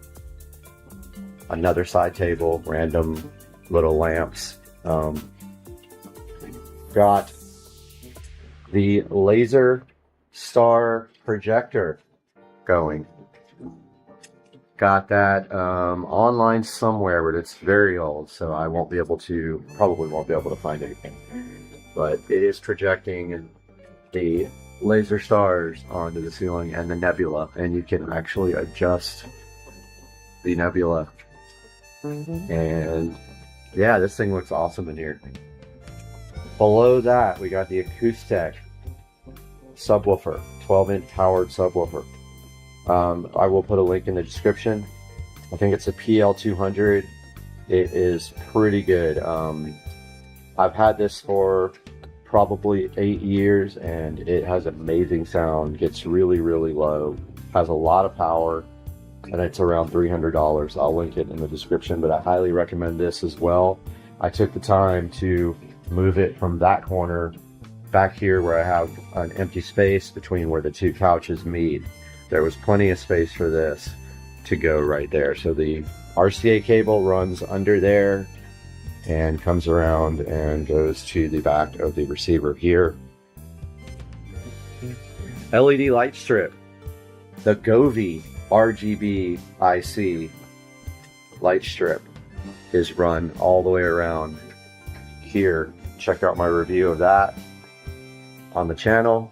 S1: Another side table, random little lamps. Got the Laser Star projector going. Got that online somewhere, but it's very old, so I probably won't be able to find anything. But it is projecting the laser stars onto the ceiling and the nebula, and you can actually adjust the nebula. And yeah, this thing looks awesome in here. Below that, we got the Acoustic subwoofer, 12-inch powered subwoofer. I will put a link in the description. I think it's a PL200. It is pretty good. I've had this for probably 8 years and it has amazing sound, gets really, really low, has a lot of power, and it's around $300. I'll link it in the description, but I highly recommend this as well. I took the time to move it from that corner back here where I have an empty space between where the two couches meet. There was plenty of space for this to go right there. So the RCA cable runs under there and comes around and goes to the back of the receiver here. LED light strip. The Govee RGB IC light strip is run all the way around here. Check out my review of that on the channel.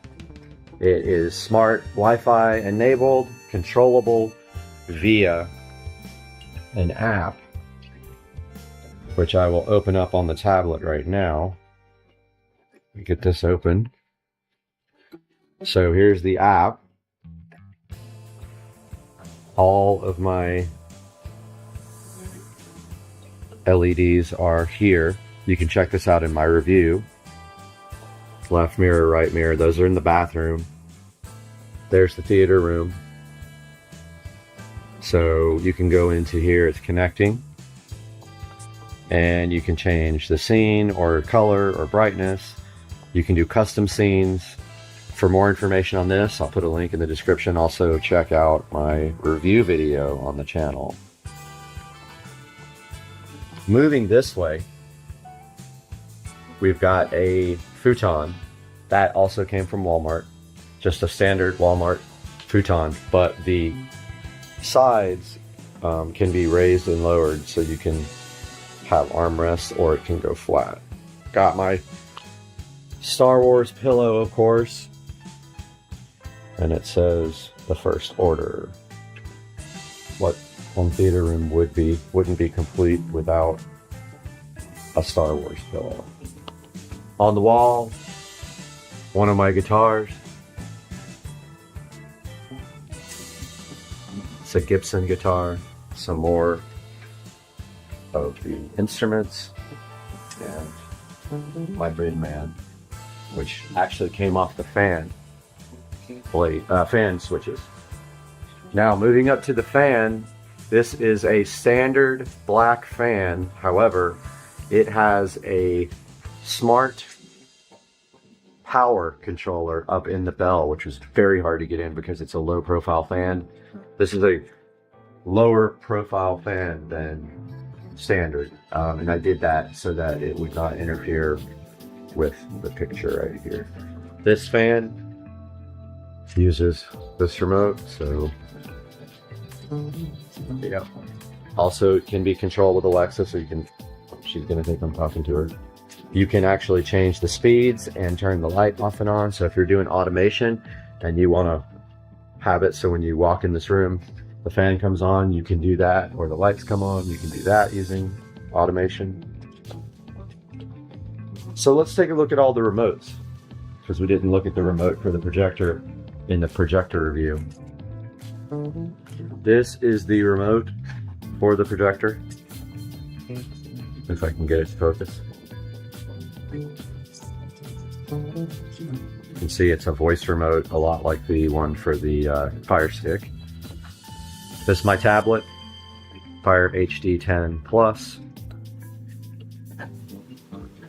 S1: It is smart Wi-Fi enabled, controllable via an app, which I will open up on the tablet right now. Get this open. So here's the app. All of my LEDs are here. You can check this out in my review. Left mirror, right mirror, those are in the bathroom. There's the theater room. So you can go into here, it's connecting, and you can change the scene or color or brightness. You can do custom scenes. For more information on this, I'll put a link in the description. Also check out my review video on the channel. Moving this way, we've got a futon that also came from Walmart, just a standard Walmart futon, but the sides can be raised and lowered so you can have armrests or it can go flat. Got my Star Wars pillow, of course, and it says the First Order. What home theater room wouldn't be complete without a Star Wars pillow. On the wall, one of my guitars. It's a Gibson guitar. Some more of the instruments, and my Braided man, which actually came off the fan switches. Now moving up to the fan, this is a standard black fan. However, it has a smart power controller up in the bell, which was very hard to get in because it's a low profile fan. This is a lower profile fan than standard, and I did that so that it would not interfere with the picture right here. This fan uses this remote, so yeah. Also, it can be controlled with Alexa, so you can, she's gonna think I'm talking to her. You can actually change the speeds and turn the light off and on. So if you're doing automation and you want to have it so when you walk in this room, the fan comes on, you can do that, or the lights come on, you can do that using automation. So let's take a look at all the remotes, because we didn't look at the remote for the projector in the projector review. This is the remote for the projector. If I can get it to focus. You can see it's a voice remote, a lot like the one for the Fire Stick. This is my tablet, Fire HD 10 Plus.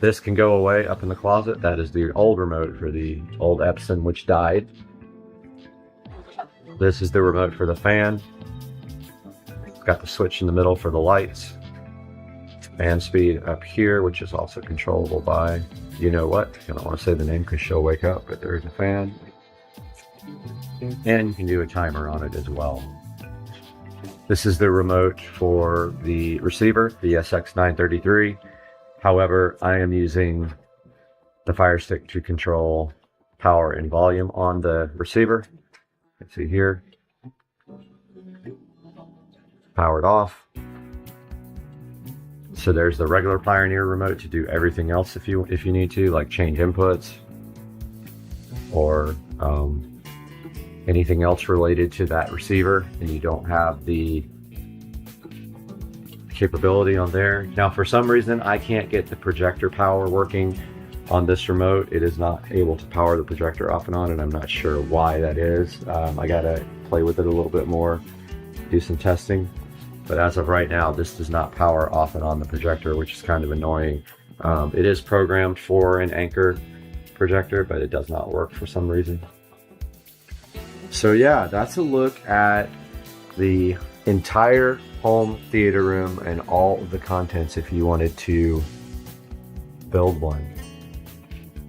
S1: This can go away up in the closet. That is the old remote for the old Epson, which died. This is the remote for the fan. It's got the switch in the middle for the lights. Fan speed up here, which is also controllable by, you know what, I don't want to say the name because she'll wake up, but there's a fan. And you can do a timer on it as well. This is the remote for the receiver, the SX933. However, I am using the Fire Stick to control power and volume on the receiver. You can see here, powered off. So there's the regular Pioneer remote to do everything else if you need to, like change inputs or anything else related to that receiver, and you don't have the capability on there. Now, for some reason, I can't get the projector power working on this remote. It is not able to power the projector off and on, and I'm not sure why that is. I gotta play with it a little bit more, do some testing. But as of right now, this does not power off and on the projector, which is kind of annoying. It is programmed for an Anker projector, but it does not work for some reason. So yeah, that's a look at the entire home theater room and all of the contents if you wanted to build one.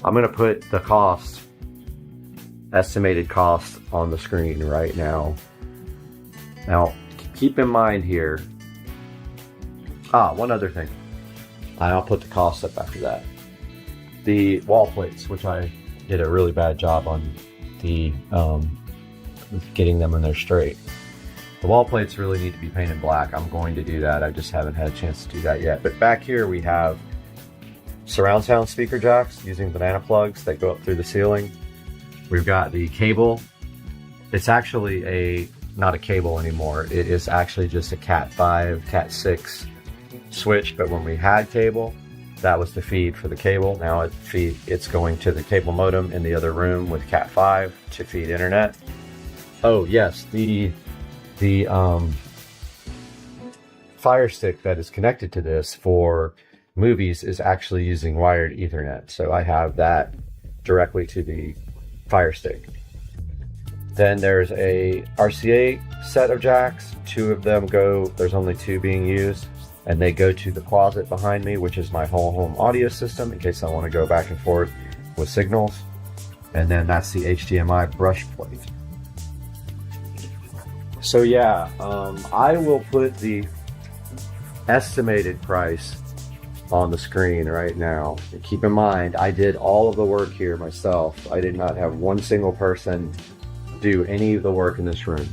S1: I'm gonna put the cost, estimated cost, on the screen right now. Now, keep in mind here, one other thing. I'll put the cost up after that. The wall plates, which I did a really bad job on the getting them in there straight. The wall plates really need to be painted black. I'm going to do that. I just haven't had a chance to do that yet. But back here we have surround sound speaker jacks using banana plugs that go up through the ceiling. We've got the cable. It's actually not a cable anymore. It is actually just a Cat 5, Cat 6 switch, but when we had cable, that was the feed for the cable. Now it's going to the cable modem in the other room with Cat 5 to feed internet. Oh yes, the Fire Stick that is connected to this for movies is actually using wired Ethernet. So I have that directly to the Fire Stick. Then there's a RCA set of jacks. 2 of them go, there's only 2 being used, and they go to the closet behind me, which is my whole home audio system in case I want to go back and forth with signals. And then that's the HDMI brush plate. So yeah, I will put the estimated price on the screen right now. And keep in mind, I did all of the work here myself. I did not have one single person do any of the work in this room.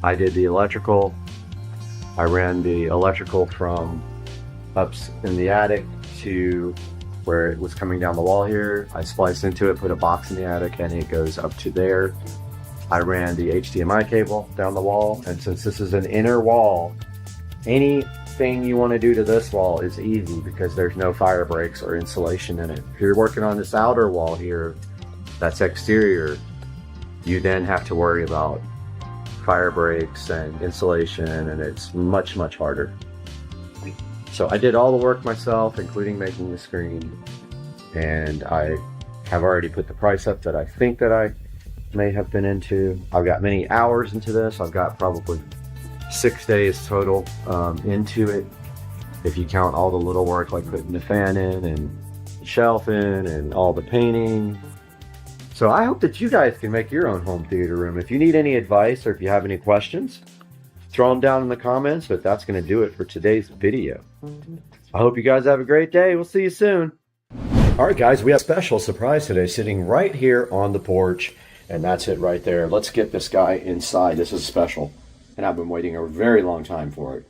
S1: I did the electrical. I ran the electrical from up in the attic to where it was coming down the wall here. I spliced into it, put a box in the attic, and it goes up to there. I ran the HDMI cable down the wall, and since this is an inner wall, anything you want to do to this wall is easy because there's no fire breaks or insulation in it. If you're working on this outer wall here, that's exterior, you then have to worry about fire breaks and insulation, and it's much, much harder. So I did all the work myself, including making the screen, and I have already put the price up that I think that I may have been into. I've got many hours into this. I've got probably 6 days total into it, if you count all the little work like putting the fan in and the shelf in and all the painting. So I hope that you guys can make your own home theater room. If you need any advice or if you have any questions, throw them down in the comments, but that's going to do it for today's video. I hope you guys have a great day. We'll see you soon. All right, guys, we have a special surprise today sitting right here on the porch, and that's it right there. Let's get this guy inside. This is special, and I've been waiting a very long time for it.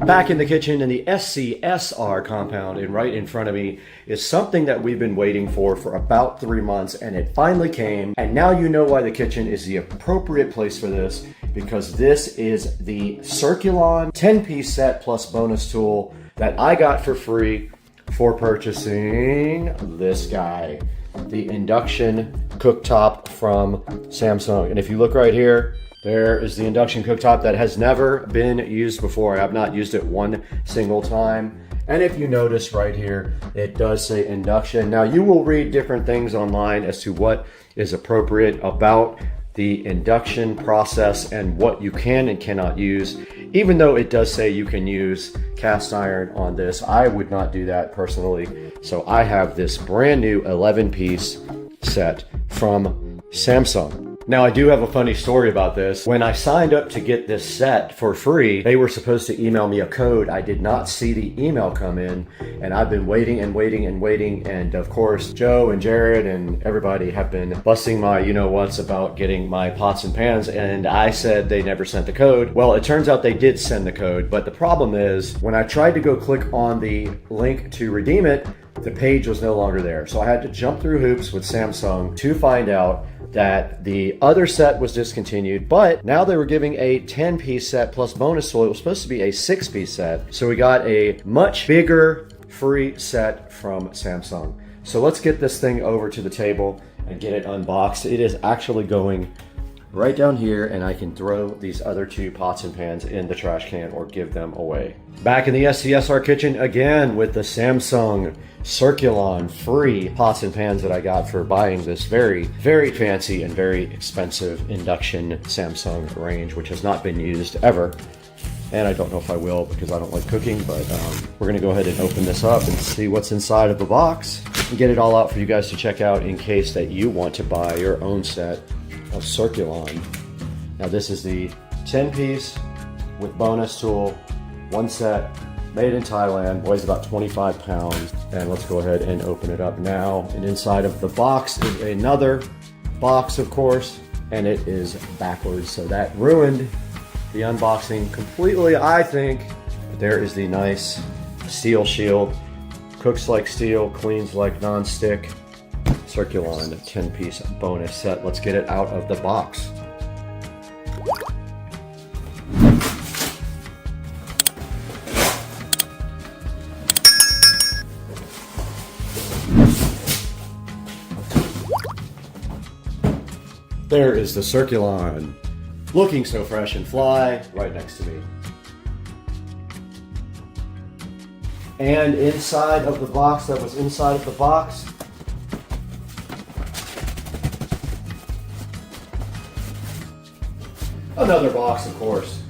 S1: Back in the kitchen in the SCSR compound, and right in front of me is something that we've been waiting for about 3 months, and it finally came. And now you know why the kitchen is the appropriate place for this, because this is the Circulon 10-piece set plus bonus tool that I got for free for purchasing this guy, the induction cooktop from Samsung. And if you look right here, there is the induction cooktop that has never been used before. I have not used it one single time. And if you notice right here, it does say induction. Now you will read different things online as to what is appropriate about the induction process and what you can and cannot use. Even though it does say you can use cast iron on this, I would not do that personally. So I have this brand new 11-piece set from Samsung. Now, I do have a funny story about this. When I signed up to get this set for free, they were supposed to email me a code. I did not see the email come in, and I've been waiting and waiting and waiting. And of course, Joe and Jared and everybody have been busting my you-know-whats about getting my pots and pans, and I said they never sent the code. Well, it turns out they did send the code, but the problem is when I tried to go click on the link to redeem it, the page was no longer there. So I had to jump through hoops with Samsung to find out that the other set was discontinued, but now they were giving a 10-piece set plus bonus tool. It was supposed to be a 6-piece set. So we got a much bigger free set from Samsung. So let's get this thing over to the table and get it unboxed. It is actually going right down here, and I can throw these other 2 pots and pans in the trash can or give them away. Back in the SCSR kitchen again with the Samsung Circulon free pots and pans that I got for buying this very, very fancy and very expensive induction Samsung range, which has not been used ever. And I don't know if I will because I don't like cooking, but we're gonna go ahead and open this up and see what's inside of the box and get it all out for you guys to check out in case that you want to buy your own set of Circulon. Now this is the 10-piece with bonus tool, 1 set, made in Thailand, weighs about 25 pounds. And let's go ahead and open it up now. And inside of the box is another box, of course, and it is backwards. So that ruined the unboxing completely, I think. But there is the nice steel shield. Cooks like steel, cleans like non-stick. Circulon 10-piece bonus set. Let's get it out of the box. There is the Circulon, looking so fresh and fly, right next to me. And inside of the box that was inside of the box, another box, of course.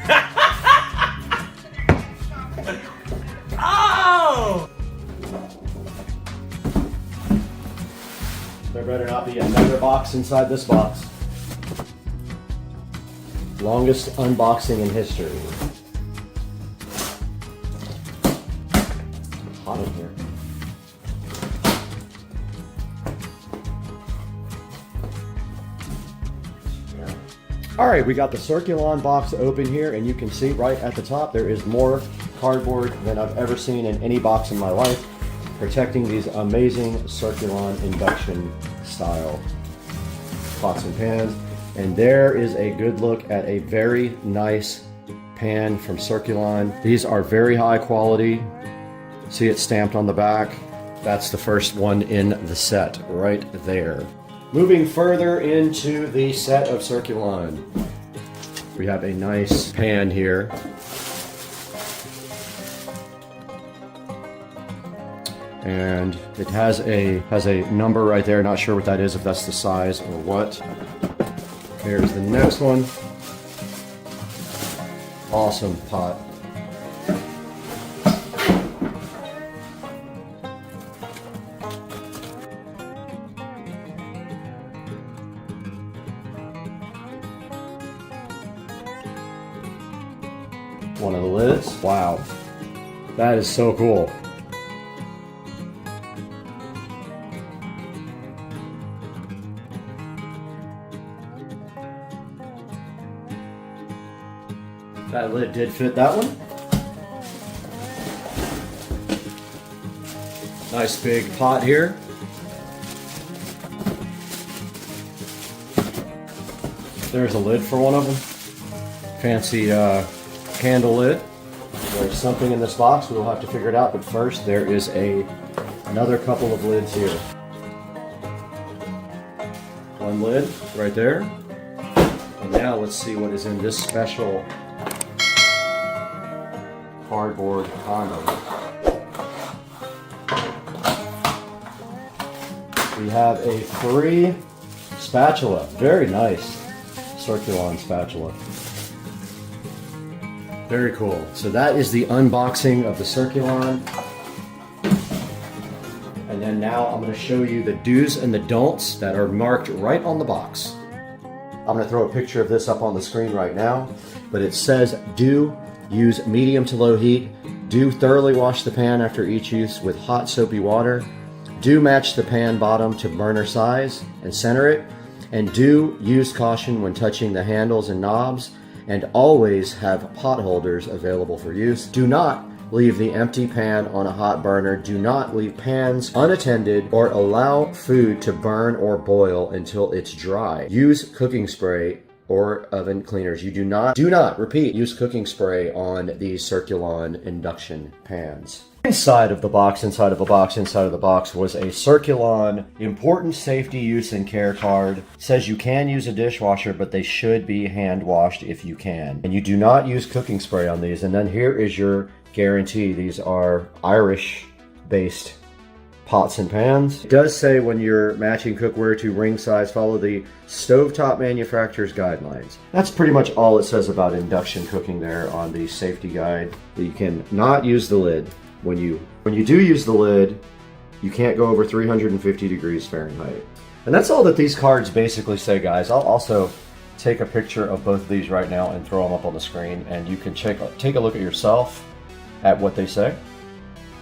S18: Oh!
S1: There better not be another box inside this box. Longest unboxing in history. Hot in here. All right, we got the Circulon box open here, and you can see right at the top there is more cardboard than I've ever seen in any box in my life, protecting these amazing Circulon induction style pots and pans. And there is a good look at a very nice pan from Circulon. These are very high quality. See it stamped on the back. That's the first one in the set right there. Moving further into the set of Circulon, we have a nice pan here. And it has a number right there. Not sure what that is, if that's the size or what. Here's the next one. Awesome pot. One of the lids. Wow. That is so cool. That lid did fit that one. Nice big pot here. There's a lid for one of them. Fancy candle lid. There's something in this box. We'll have to figure it out. But first, there is another couple of lids here. One lid right there. And now let's see what is in this special cardboard condom. We have a free spatula. Very nice Circulon spatula. Very cool. So that is the unboxing of the Circulon. And then now I'm going to show you the do's and the don'ts that are marked right on the box. I'm gonna throw a picture of this up on the screen right now, but it says do use medium to low heat, do thoroughly wash the pan after each use with hot soapy water, do match the pan bottom to burner size and center it, and do use caution when touching the handles and knobs, and always have pot holders available for use. Do not leave the empty pan on a hot burner. Do not leave pans unattended or allow food to burn or boil until it's dry. Use cooking spray or oven cleaners. You do not, repeat, use cooking spray on these Circulon induction pans. Inside of the box was a Circulon important safety use and care card. It says you can use a dishwasher, but they should be hand washed if you can. And you do not use cooking spray on these. And then here is your guarantee. These are Irish based pots and pans. It does say when you're matching cookware to ring size, follow the stovetop manufacturer's guidelines. That's pretty much all it says about induction cooking there on the safety guide. You can not use the lid. When you do use the lid, you can't go over 350 degrees Fahrenheit. And that's all that these cards basically say, guys. I'll also take a picture of both of these right now and throw them up on the screen, and you can take a look at yourself at what they say.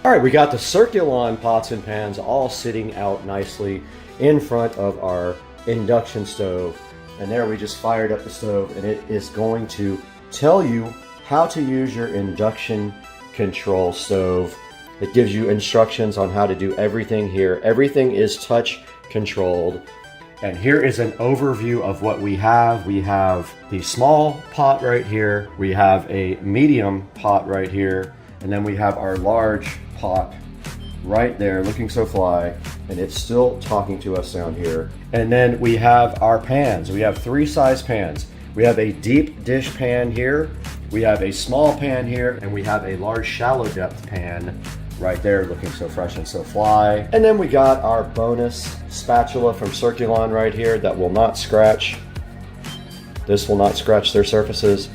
S1: All right, we got the Circulon pots and pans all sitting out nicely in front of our induction stove. And there we just fired up the stove, and it is going to tell you how to use your induction control stove. It gives you instructions on how to do everything here. Everything is touch controlled. And here is an overview of what we have. We have the small pot right here. We have a medium pot right here. And then we have our large pot right there looking so fly. And it's still talking to us down here. And then we have our pans. We have 3 size pans. We have a deep dish pan here. We have a small pan here, and we have a large shallow depth pan right there looking so fresh and so fly. And then we got our bonus spatula from Circulon right here that will not scratch. This will not scratch their surfaces.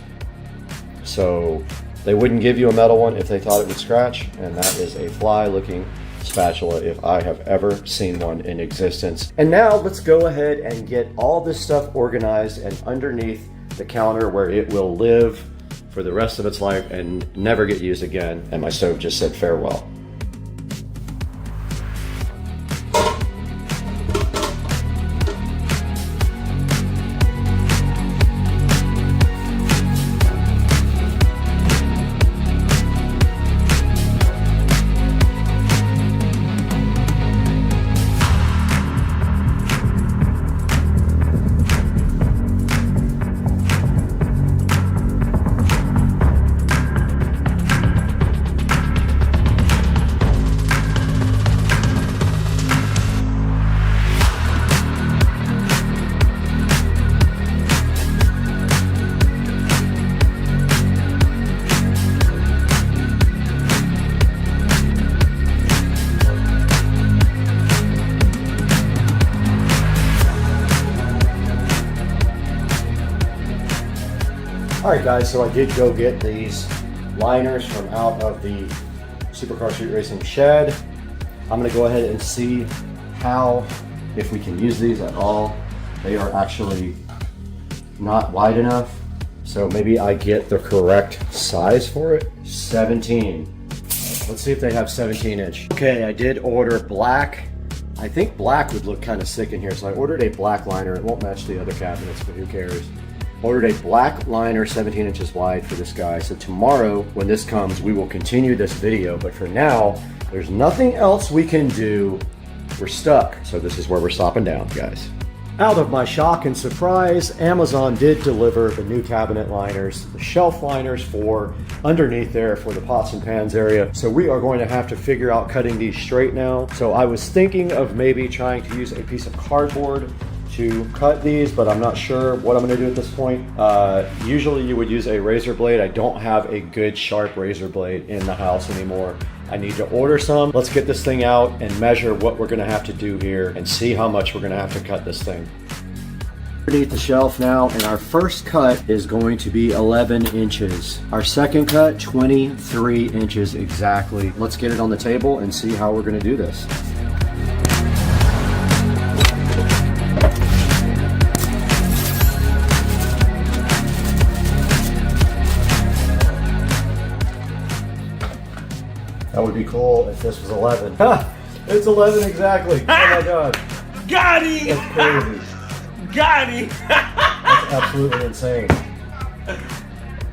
S1: So they wouldn't give you a metal one if they thought it would scratch, and that is a fly looking spatula if I have ever seen one in existence. And now let's go ahead and get all this stuff organized and underneath the counter where it will live for the rest of its life and never get used again. And my stove just said farewell. Alright guys, so I did go get these liners from out of the Supercar Street Racing shed. I'm going to go ahead and see if we can use these at all. They are actually not wide enough, so maybe I get the correct size for it. 17. Let's see if they have 17 inch. Okay, I did order black. I think black would look kind of sick in here, so I ordered a black liner. It won't match the other cabinets, but who cares? Ordered a black liner 17 inches wide for this guy. So tomorrow when this comes, we will continue this video, but for now there's nothing else we can do. We're stuck, so this is where we're stopping down, guys. Out of my shock and surprise, Amazon did deliver the new cabinet liners, the shelf liners for underneath there for the pots and pans area. So we are going to have to figure out cutting these straight now. So I was thinking of maybe trying to use a piece of cardboard to cut these, but I'm not sure what I'm going to do at this point. Usually you would use a razor blade. I don't have a good sharp razor blade in the house anymore. I need to order some. Let's get this thing out and measure what we're going to have to do here and see how much we're going to have to cut this thing. Underneath the shelf now, and our first cut is going to be 11 inches. Our second cut, 23 inches exactly. Let's get it on the table and see how we're going to do this. That would be cool if this was 11. Ha! It's 11 exactly. Oh my god.
S18: Got him!
S1: That's crazy.
S18: Got him!
S1: That's absolutely insane.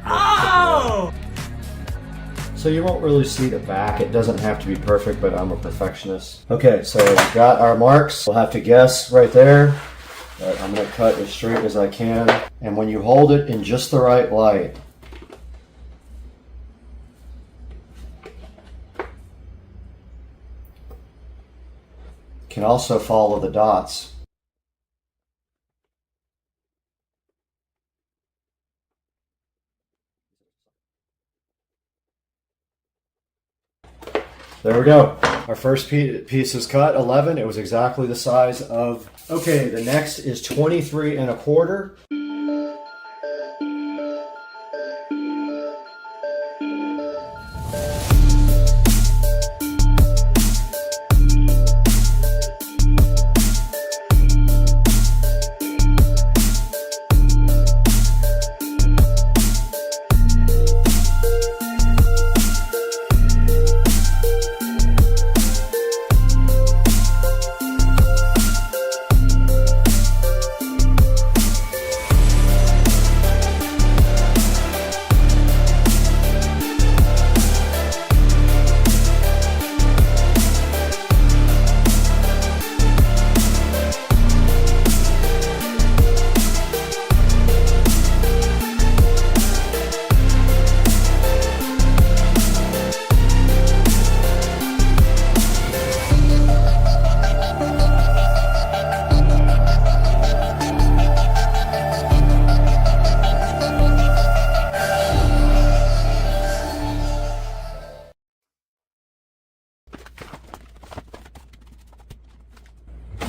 S18: Oh!
S1: So you won't really see the back. It doesn't have to be perfect, but I'm a perfectionist. Okay, so we've got our marks. We'll have to guess right there. But I'm gonna cut as straight as I can. And when you hold it in just the right light, you can also follow the dots. There we go. Our first piece is cut, 11. It was exactly the size of... Okay, the next is 23 1/4.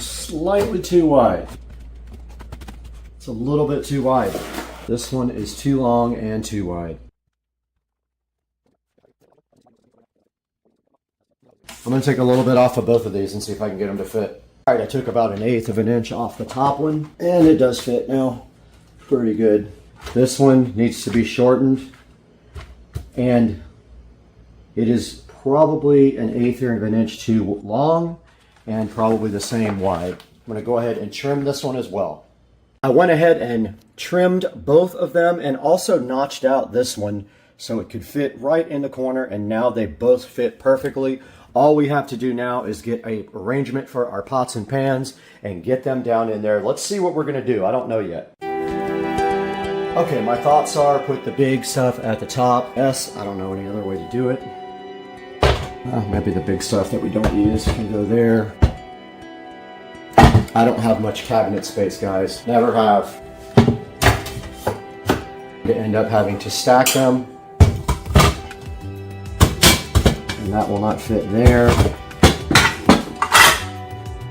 S1: Slightly too wide. It's a little bit too wide. This one is too long and too wide. I'm going to take a little bit off of both of these and see if I can get them to fit. Alright, I took about 1/8 of an inch off the top one, and it does fit now. Pretty good. This one needs to be shortened, and it is probably 1/8 of an inch too long, and probably the same wide. I'm going to go ahead and trim this one as well. I went ahead and trimmed both of them and also notched out this one so it could fit right in the corner, and now they both fit perfectly. All we have to do now is get an arrangement for our pots and pans and get them down in there. Let's see what we're going to do. I don't know yet. Okay, my thoughts are put the big stuff at the top. Yes, I don't know any other way to do it. Maybe the big stuff that we don't use can go there. I don't have much cabinet space, guys. Never have. You end up having to stack them. And that will not fit there.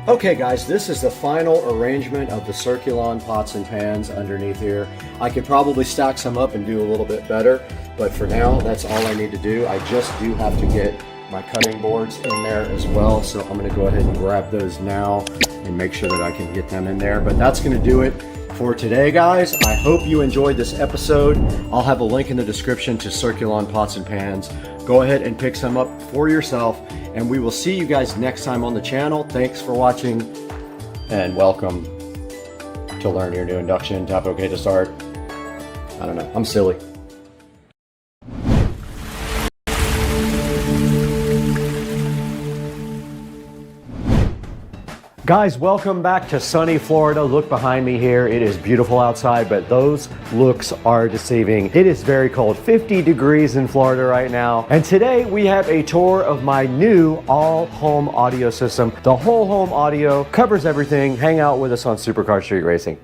S1: Okay guys, this is the final arrangement of the Circulon pots and pans underneath here. I could probably stack some up and do a little bit better, but for now, that's all I need to do. I just do have to get my cutting boards in there as well, so I'm going to go ahead and grab those now and make sure that I can get them in there. But that's going to do it for today, guys. I hope you enjoyed this episode. I'll have a link in the description to Circulon pots and pans. Go ahead and pick some up for yourself, and we will see you guys next time on the channel. Thanks for watching, and welcome to Learn Your New Induction. Tap OK to start. I don't know, I'm silly. Guys, welcome back to sunny Florida. Look behind me here. It is beautiful outside, but those looks are deceiving. It is very cold, 50 degrees in Florida right now. And today we have a tour of my new all-home audio system. The whole home audio covers everything. Hang out with us on Supercar Street Racing.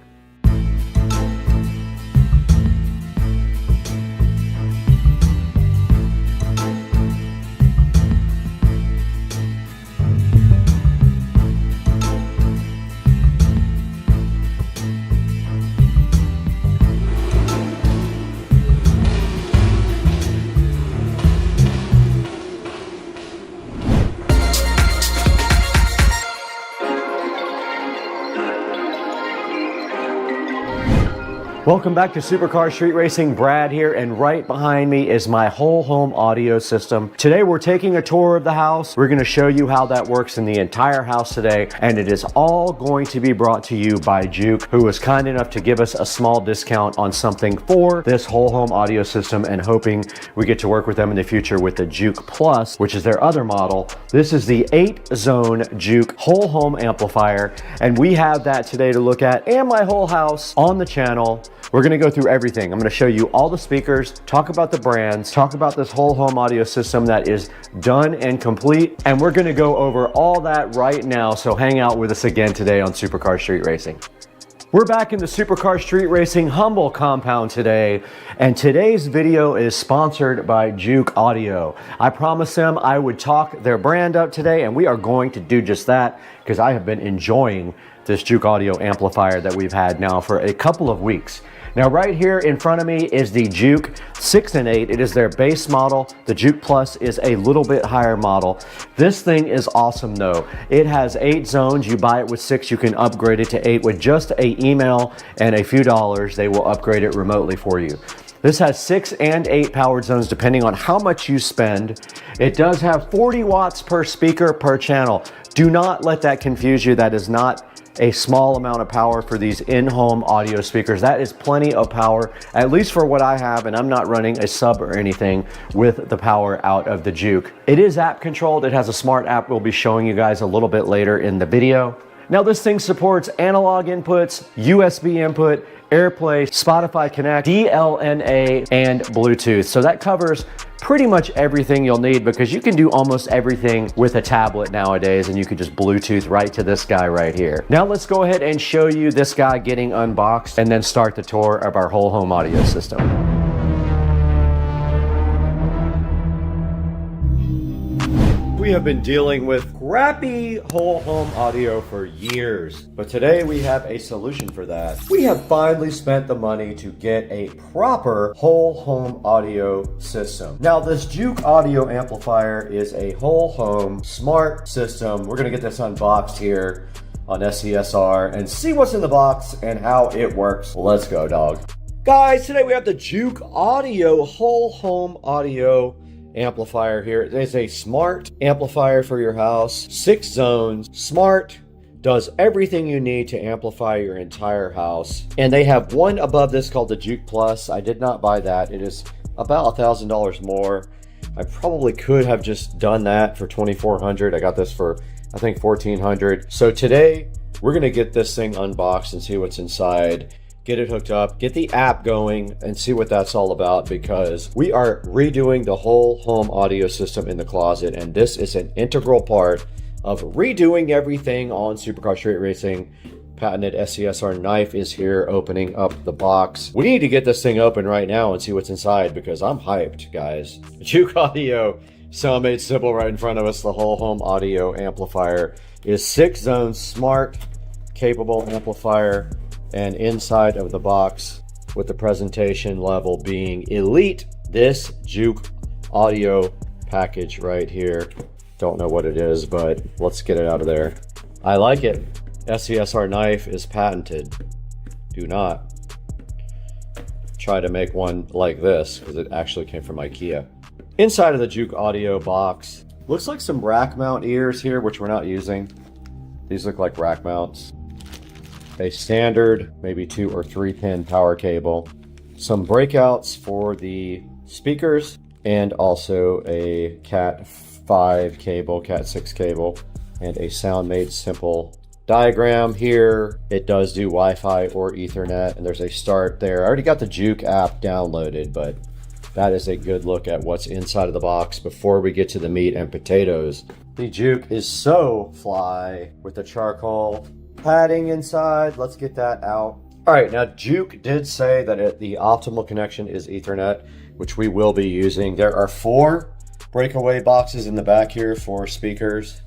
S1: Welcome back to Supercar Street Racing. Brad here, and right behind me is my whole home audio system. Today we're taking a tour of the house. We're going to show you how that works in the entire house today, and it is all going to be brought to you by Juke, who was kind enough to give us a small discount on something for this whole home audio system, and hoping we get to work with them in the future with the Juke Plus, which is their other model. This is the 8-zone Juke whole home amplifier, and we have that today to look at, and my whole house on the channel. We're gonna go through everything. I'm gonna show you all the speakers, talk about the brands, talk about this whole home audio system that is done and complete, and we're gonna go over all that right now, so hang out with us again today on Supercar Street Racing. We're back in the Supercar Street Racing Humble compound today, and today's video is sponsored by Juke Audio. I promised them I would talk their brand up today, and we are going to do just that, because I have been enjoying this Juke Audio amplifier that we've had now for a couple of weeks. Now right here in front of me is the Juke 6 and 8. It is their base model. The Juke Plus is a little bit higher model. This thing is awesome though. It has 8 zones. You buy it with 6, you can upgrade it to 8 with just an email and a few dollars. They will upgrade it remotely for you. This has 6 and 8 powered zones depending on how much you spend. It does have 40 watts per speaker per channel. Do not let that confuse you. That is not a small amount of power for these in-home audio speakers. That is plenty of power, at least for what I have, and I'm not running a sub or anything with the power out of the Juke. It is app controlled. It has a smart app we'll be showing you guys a little bit later in the video. Now this thing supports analog inputs, USB input, AirPlay, Spotify Connect, DLNA, and Bluetooth. So that covers pretty much everything you'll need, because you can do almost everything with a tablet nowadays, and you can just Bluetooth right to this guy right here. Now let's go ahead and show you this guy getting unboxed, and then start the tour of our whole home audio system. We have been dealing with crappy whole home audio for years, but today we have a solution for that. We have finally spent the money to get a proper whole home audio system. Now this Juke audio amplifier is a whole home smart system. We're gonna get this unboxed here on SCSR and see what's in the box and how it works. Let's go, dog. Guys, today we have the Juke audio whole home audio amplifier here. It is a smart amplifier for your house. 6 zones, smart, does everything you need to amplify your entire house. And they have one above this called the Juke Plus. I did not buy that. It is about $1,000 more. I probably could have just done that for $2,400. I got this for, I think, $1,400. So today we're gonna get this thing unboxed and see what's inside. Get it hooked up, get the app going, and see what that's all about, because we are redoing the whole home audio system in the closet, and this is an integral part of redoing everything on Supercar Street Racing. Patented SCSR knife is here opening up the box. We need to get this thing open right now and see what's inside, because I'm hyped, guys. Juke Audio, so made simple right in front of us. The whole home audio amplifier is 6 zones, smart, capable amplifier. And inside of the box, with the presentation level being elite, this Juke audio package right here. Don't know what it is, but let's get it out of there. I like it. SCSR knife is patented. Do not try to make one like this, because it actually came from IKEA. Inside of the Juke audio box, looks like some rack mount ears here, which we're not using. These look like rack mounts. A standard, maybe 2 or 3 pin power cable, some breakouts for the speakers, and also a Cat 5 cable, Cat 6 cable, and a Sound Made Simple diagram here. It does do Wi-Fi or Ethernet, and there's a start there. I already got the Juke app downloaded, but that is a good look at what's inside of the box before we get to the meat and potatoes. The Juke is so fly with the charcoal padding inside. Let's get that out. All right, now Juke did say that the optimal connection is Ethernet, which we will be using. There are 4 breakaway boxes in the back here for speakers.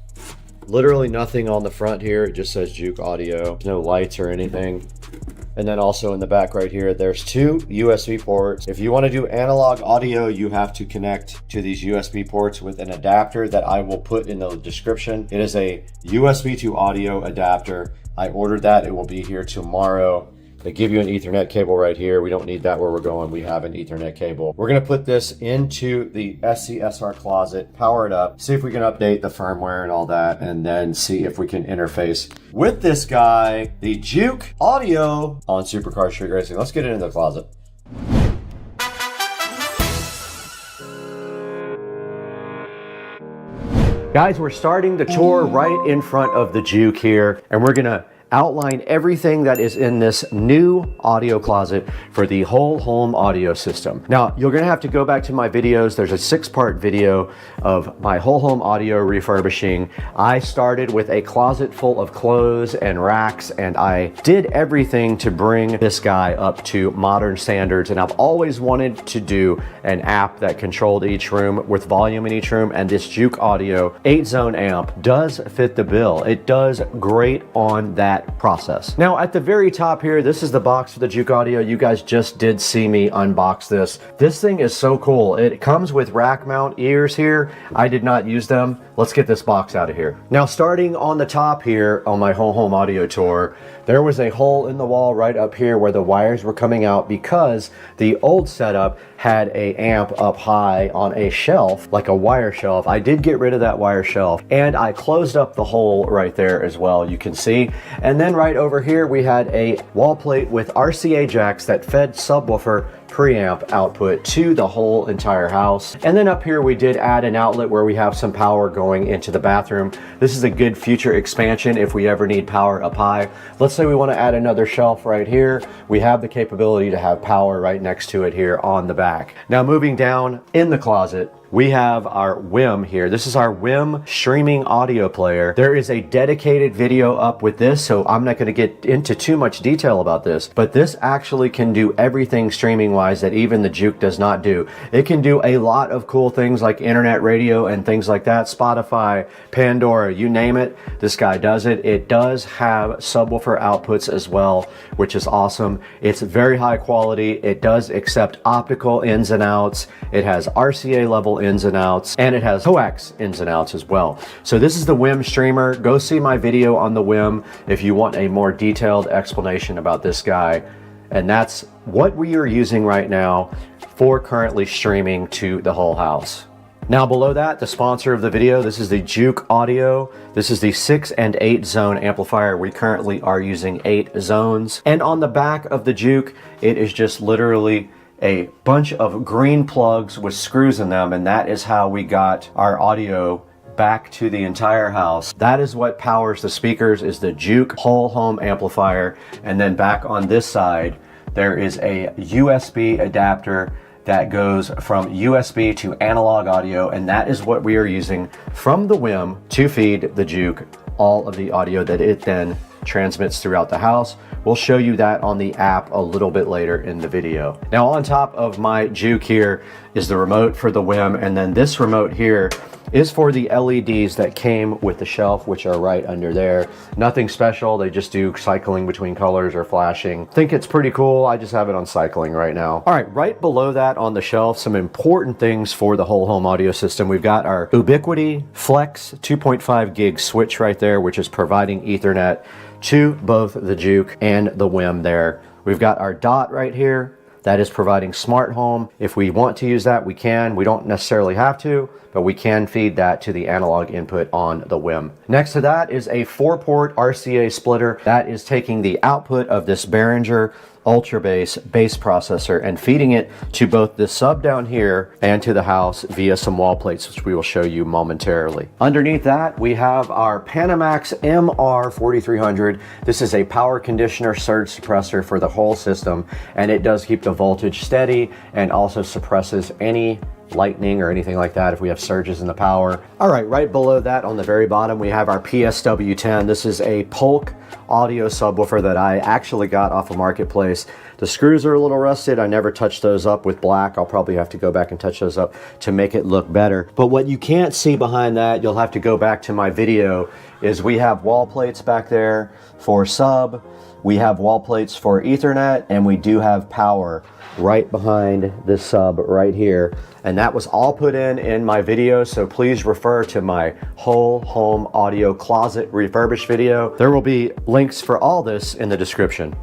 S1: Literally nothing on the front here. It just says Juke Audio. No lights or anything. And then also in the back right here, there's 2 USB ports. If you want to do analog audio, you have to connect to these USB ports with an adapter that I will put in the description. It is a USB to audio adapter. I ordered that. It will be here tomorrow. They give you an Ethernet cable right here. We don't need that where we're going. We have an Ethernet cable. We're gonna put this into the SCSR closet, power it up, see if we can update the firmware and all that, and then see if we can interface with this guy, the Juke audio on Supercar Street Racing. Let's get it in the closet. Guys, we're starting the tour right in front of the Juke here, and we're gonna outline everything that is in this new audio closet for the whole home audio system. Now, you're gonna have to go back to my videos. There's a 6-part video of my whole home audio refurbishing. I started with a closet full of clothes and racks, and I did everything to bring this guy up to modern standards. And I've always wanted to do an app that controlled each room with volume in each room, and this Juke Audio 8-zone amp does fit the bill. It does great on that process. Now at the very top here, this is the box for the Juke Audio. You guys just did see me unbox this. This thing is so cool. It comes with rack mount ears here. I did not use them. Let's get this box out of here. Now starting on the top here on my whole home audio tour, there was a hole in the wall right up here where the wires were coming out because the old setup had a amp up high on a shelf, like a wire shelf. I did get rid of that wire shelf and I closed up the hole right there as well, you can see. And then right over here we had a wall plate with RCA jacks that fed subwoofer preamp output to the whole entire house. And then up here we did add an outlet where we have some power going into the bathroom. This is a good future expansion if we ever need power up high. Let's say we want to add another shelf right here. We have the capability to have power right next to it here on the back. Now moving down in the closet, we have our WIM here. This is our WIM streaming audio player. There is a dedicated video up with this, so I'm not going to get into too much detail about this, but this actually can do everything streaming wise that even the Juke does not do. It can do a lot of cool things like internet radio and things like that, Spotify, Pandora, you name it, this guy does it. It does have subwoofer outputs as well, which is awesome. It's very high quality. It does accept optical ins and outs. It has RCA level ins and outs, and it has coax ins and outs as well. So this is the WIM streamer. Go see my video on the WIM if you want a more detailed explanation about this guy. And that's what we are using right now for currently streaming to the whole house. Now below that, the sponsor of the video, this is the Juke Audio. This is the 6 and 8 zone amplifier. We currently are using 8 zones. And on the back of the Juke, it is just literally a bunch of green plugs with screws in them, and that is how we got our audio back to the entire house. That is what powers the speakers, is the Juke whole home amplifier. And then back on this side, there is a USB adapter that goes from USB to analog audio, and that is what we are using from the WIM to feed the Juke all of the audio that it then transmits throughout the house. We'll show you that on the app a little bit later in the video. Now on top of my Juke here is the remote for the WIM, and then this remote here is for the LEDs that came with the shelf, which are right under there. Nothing special, they just do cycling between colors or flashing. Think it's pretty cool. I just have it on cycling right now. All right, right below that on the shelf, some important things for the whole home audio system. We've got our Ubiquiti Flex 2.5 gig switch right there, which is providing Ethernet to both the Juke and the WIM there. We've got our DOT right here. That is providing smart home. If we want to use that, we can. We don't necessarily have to, but we can feed that to the analog input on the WIM. Next to that is a 4-port RCA splitter. That is taking the output of this Behringer Ultra bass processor and feeding it to both the sub down here and to the house via some wall plates, which we will show you momentarily. Underneath that, we have our Panamax MR4300. This is a power conditioner surge suppressor for the whole system, and it does keep the voltage steady and also suppresses any lightning or anything like that if we have surges in the power. All right, right below that on the very bottom, we have our PSW10. This is a Polk audio subwoofer that I actually got off of Marketplace. The screws are a little rusted. I never touched those up with black. I'll probably have to go back and touch those up to make it look better. But what you can't see behind that, you'll have to go back to my video, is we have wall plates back there for sub. We have wall plates for Ethernet, and we do have power right behind this sub right here. And that was all put in my video, so please refer to my whole home audio closet refurbished video. There will be links for all this in the description.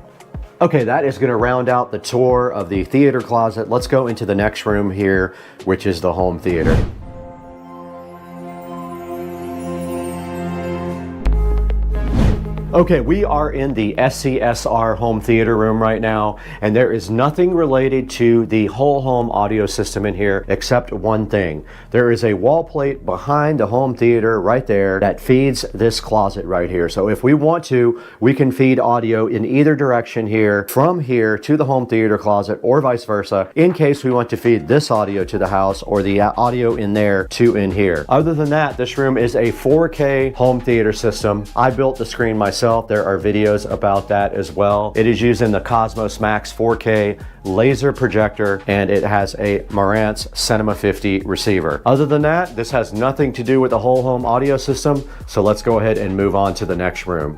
S1: Okay, that is gonna round out the tour of the theater closet. Let's go into the next room here, which is the home theater. Okay, we are in the SCSR home theater room right now, and there is nothing related to the whole home audio system in here except one thing. There is a wall plate behind the home theater right there that feeds this closet right here. So if we want to, we can feed audio in either direction here, from here to the home theater closet or vice versa, in case we want to feed this audio to the house or the audio in there to in here. Other than that, this room is a 4K home theater system. I built the screen myself. There are videos about that as well. It is using the Cosmos Max 4K laser projector, and it has a Marantz Cinema 50 receiver. Other than that, this has nothing to do with the whole home audio system, so let's go ahead and move on to the next room.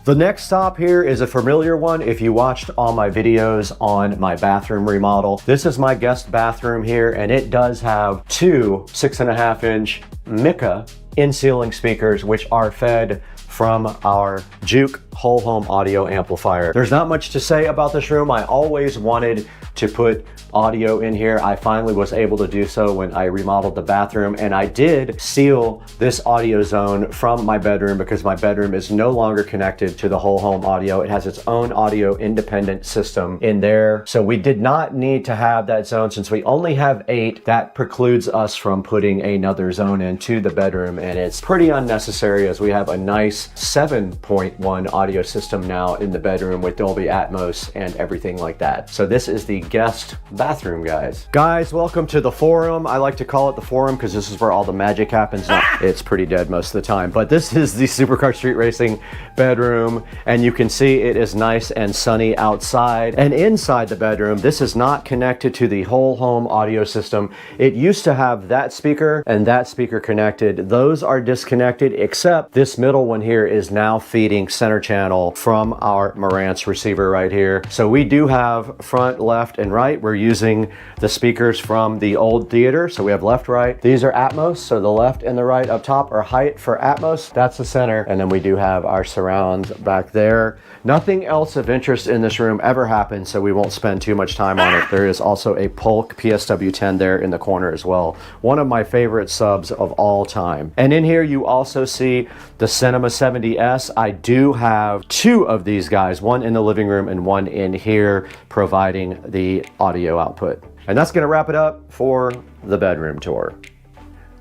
S1: The next stop here is a familiar one if you watched all my videos on my bathroom remodel. This is my guest bathroom here, and it does have two 6.5-inch Mica in-ceiling speakers, which are fed from our Juke whole home audio amplifier. There's not much to say about this room. I always wanted to put audio in here. I finally was able to do so when I remodeled the bathroom, and I did seal this audio zone from my bedroom because my bedroom is no longer connected to the whole home audio. It has its own audio independent system in there. So we did not need to have that zone. Since we only have 8, that precludes us from putting another zone into the bedroom, and it's pretty unnecessary as we have a nice 7.1 audio system now in the bedroom with Dolby Atmos and everything like that. So this is the guest bathroom, guys. Guys, welcome to the forum. I like to call it the forum because this is where all the magic happens. No, it's pretty dead most of the time, but this is the Supercar Street Racing bedroom, and you can see it is nice and sunny outside. And inside the bedroom, this is not connected to the whole home audio system. It used to have that speaker and that speaker connected. Those are disconnected, except this middle one here is now feeding center channel from our Marantz receiver right here. So we do have front, left, and right. We're using the speakers from the old theater. So we have left, right. These are Atmos. So the left and the right up top are height for Atmos. That's the center. And then we do have our surrounds back there. Nothing else of interest in this room ever happened, so we won't spend too much time on it. There is also a Polk PSW10 there in the corner as well. One of my favorite subs of all time. And in here you also see the Cinema 70S. I do have 2 of these guys, one in the living room and one in here, providing the audio output. And that's gonna wrap it up for the bedroom tour.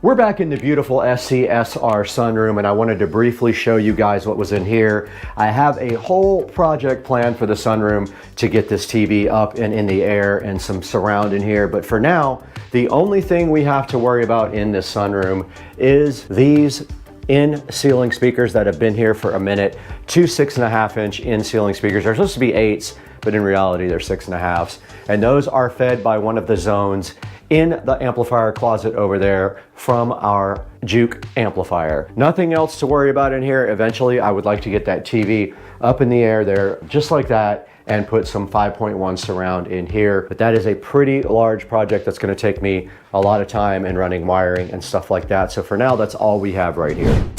S1: We're back in the beautiful SCSR sunroom, and I wanted to briefly show you guys what was in here. I have a whole project plan for the sunroom to get this TV up and in the air and some surround in here. But for now, the only thing we have to worry about in this sunroom is these in-ceiling speakers that have been here for a minute. 2 6.5-inch in-ceiling speakers. They're supposed to be 8s, but in reality they're 6.5s. And those are fed by one of the zones in the amplifier closet over there from our Juke amplifier. Nothing else to worry about in here. Eventually I would like to get that TV up in the air there just like that and put some 5.1 surround in here. But that is a pretty large project that's going to take me a lot of time and running wiring and stuff like that. So for now, that's all we have right here.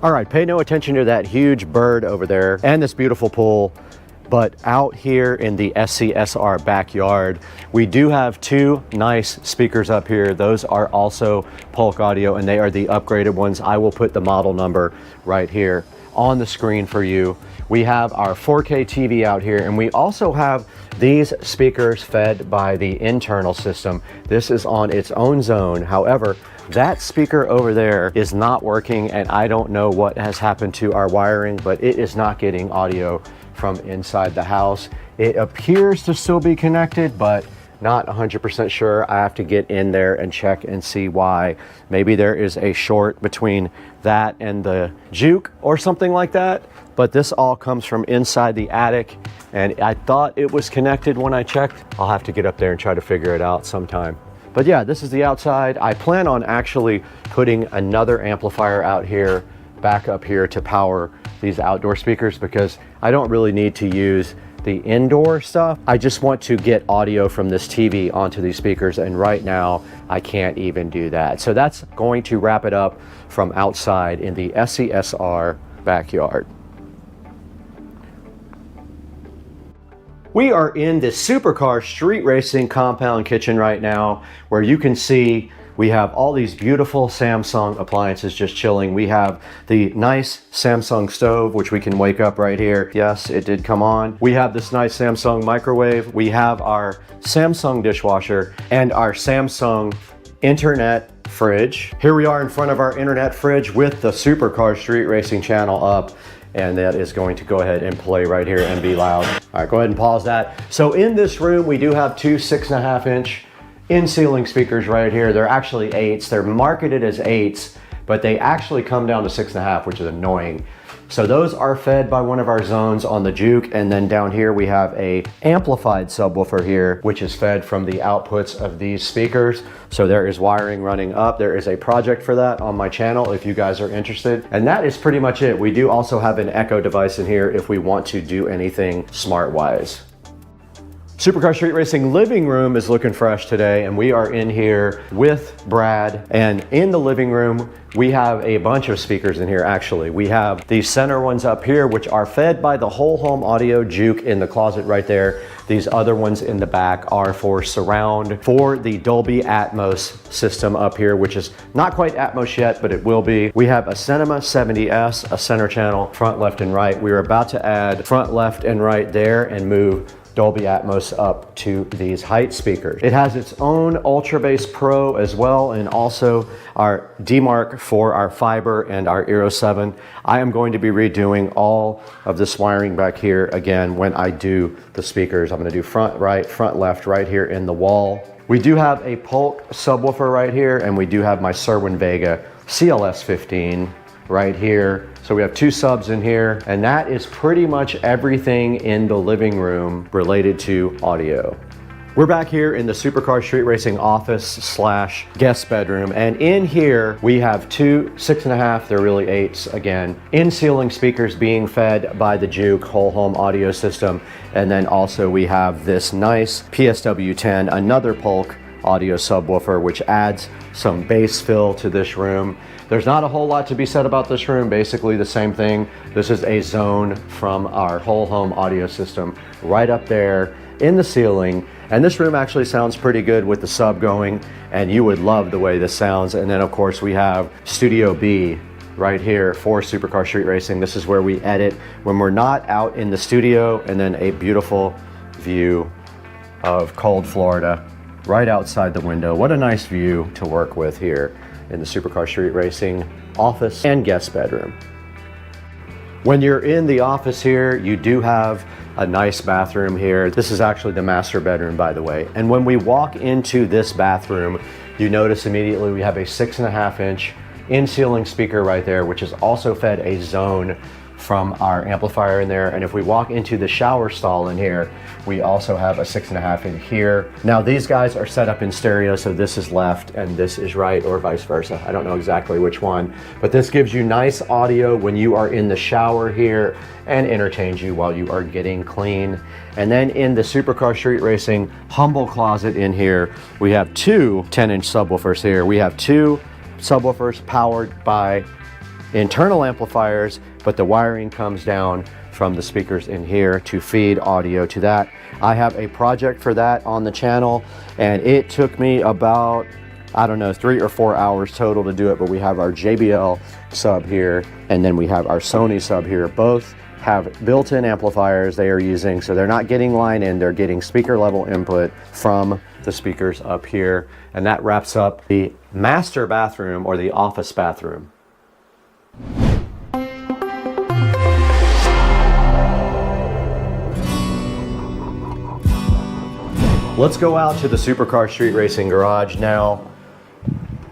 S1: All right, pay no attention to that huge bird over there and this beautiful pool. But out here in the SCSR backyard, we do have 2 nice speakers up here. Those are also Polk Audio, and they are the upgraded ones. I will put the model number right here on the screen for you. We have our 4K TV out here, and we also have these speakers fed by the internal system. This is on its own zone. However, that speaker over there is not working, and I don't know what has happened to our wiring, but it is not getting audio from inside the house. It appears to still be connected, but not 100% sure. I have to get in there and check and see why. Maybe there is a short between that and the Juke or something like that. But this all comes from inside the attic, and I thought it was connected when I checked. I'll have to get up there and try to figure it out sometime. But yeah, this is the outside. I plan on actually putting another amplifier out here, back up here to power these outdoor speakers, because I don't really need to use the indoor stuff. I just want to get audio from this TV onto these speakers, and right now I can't even do that. So that's going to wrap it up from outside in the SCSR backyard. We are in the Supercar Street Racing compound kitchen right now, where you can see we have all these beautiful Samsung appliances just chilling. We have the nice Samsung stove, which we can wake up right here. Yes, it did come on. We have this nice Samsung microwave. We have our Samsung dishwasher and our Samsung internet fridge. Here we are in front of our internet fridge with the Supercar Street Racing channel up, and that is going to go ahead and play right here and be loud. All right, go ahead and pause that. So in this room, we do have two 6.5-inch in-ceiling speakers right here. They're actually 8s. They're marketed as 8s, but they actually come down to 6.5, which is annoying. So those are fed by one of our zones on the Juke, and then down here we have a amplified subwoofer here, which is fed from the outputs of these speakers. So there is wiring running up. There is a project for that on my channel if you guys are interested. And that is pretty much it. We do also have an Echo device in here if we want to do anything smart-wise. Supercar Street Racing living room is looking fresh today, and we are in here with Brad. And in the living room, we have a bunch of speakers in here actually. We have the center ones up here, which are fed by the whole home audio Juke in the closet right there. These other ones in the back are for surround, for the Dolby Atmos system up here, which is not quite Atmos yet, but it will be. We have a Cinema 70S, a center channel, front, left, and right. We are about to add front, left, and right there and move Dolby Atmos up to these height speakers. It has its own Ultra Bass Pro as well, and also our DMark for our fiber and our Eero 7. I am going to be redoing all of this wiring back here again when I do the speakers. I'm going to do front, right, front, left, right here in the wall. We do have a Polk subwoofer right here, and we do have my Cerwin Vega CLS 15 right here. So we have two subs in here, and that is pretty much everything in the living room related to audio. We're back here in the Supercar Street Racing office slash guest bedroom, and in here we have two 6.5, they're really 8s again, in-ceiling speakers being fed by the Juke whole home audio system, and then also we have this nice PSW10, another Polk audio subwoofer, which adds some bass fill to this room. There's not a whole lot to be said about this room, basically the same thing. This is a zone from our whole home audio system right up there in the ceiling. And this room actually sounds pretty good with the sub going, and you would love the way this sounds. And then of course we have Studio B right here for Supercar Street Racing. This is where we edit when we're not out in the studio, and then a beautiful view of cold Florida right outside the window. What a nice view to work with here in the Supercar Street Racing office and guest bedroom. When you're in the office here, you do have a nice bathroom here. This is actually the master bedroom, by the way. And when we walk into this bathroom, you notice immediately we have a 6.5-inch in-ceiling speaker right there, which is also fed a zone from our amplifier in there. And if we walk into the shower stall in here, we also have a 6.5 in here. Now these guys are set up in stereo, so this is left and this is right, or vice versa. I don't know exactly which one, but this gives you nice audio when you are in the shower here and entertains you while you are getting clean. And then in the Supercar Street Racing humble closet in here, we have two 10-inch subwoofers here. We have two subwoofers powered by internal amplifiers, but the wiring comes down from the speakers in here to feed audio to that. I have a project for that on the channel, and it took me about, I don't know, 3 or 4 hours total to do it, but we have our JBL sub here, and then we have our Sony sub here. Both have built-in amplifiers they are using, so they're not getting line in, they're getting speaker level input from the speakers up here. And that wraps up the master bathroom, or the office bathroom. Let's go out to the Supercar Street Racing garage now.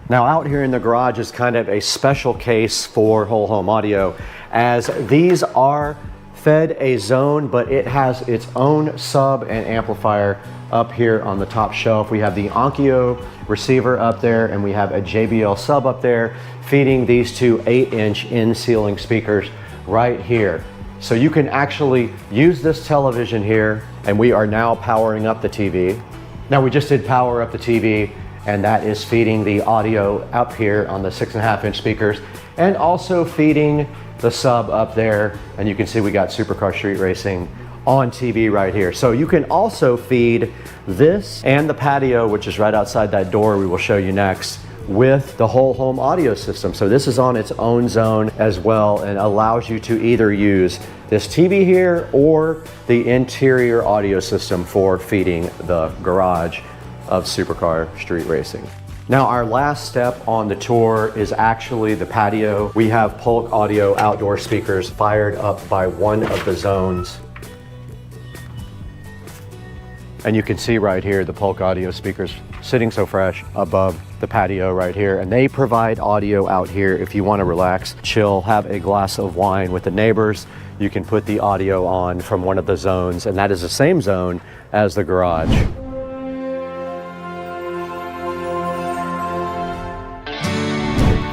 S1: Now out here in the garage is kind of a special case for whole home audio, as these are fed a zone, but it has its own sub and amplifier up here on the top shelf. We have the Onkyo receiver up there, and we have a JBL sub up there feeding these two 8-inch in-ceiling speakers right here. So you can actually use this television here, and we are now powering up the TV. Now we just did power up the TV, and that is feeding the audio up here on the 6.5-inch speakers, and also feeding the sub up there. And you can see we got Supercar Street Racing on TV right here. So you can also feed this and the patio, which is right outside that door we will show you next, with the whole home audio system. So this is on its own zone as well, and allows you to either use this TV here or the interior audio system for feeding the garage of Supercar Street Racing. Now our last step on the tour is actually the patio. We have Polk Audio outdoor speakers fired up by one of the zones. And you can see right here the Polk Audio speakers sitting so fresh above the patio right here. And they provide audio out here if you want to relax, chill, have a glass of wine with the neighbors. You can put the audio on from one of the zones, and that is the same zone as the garage.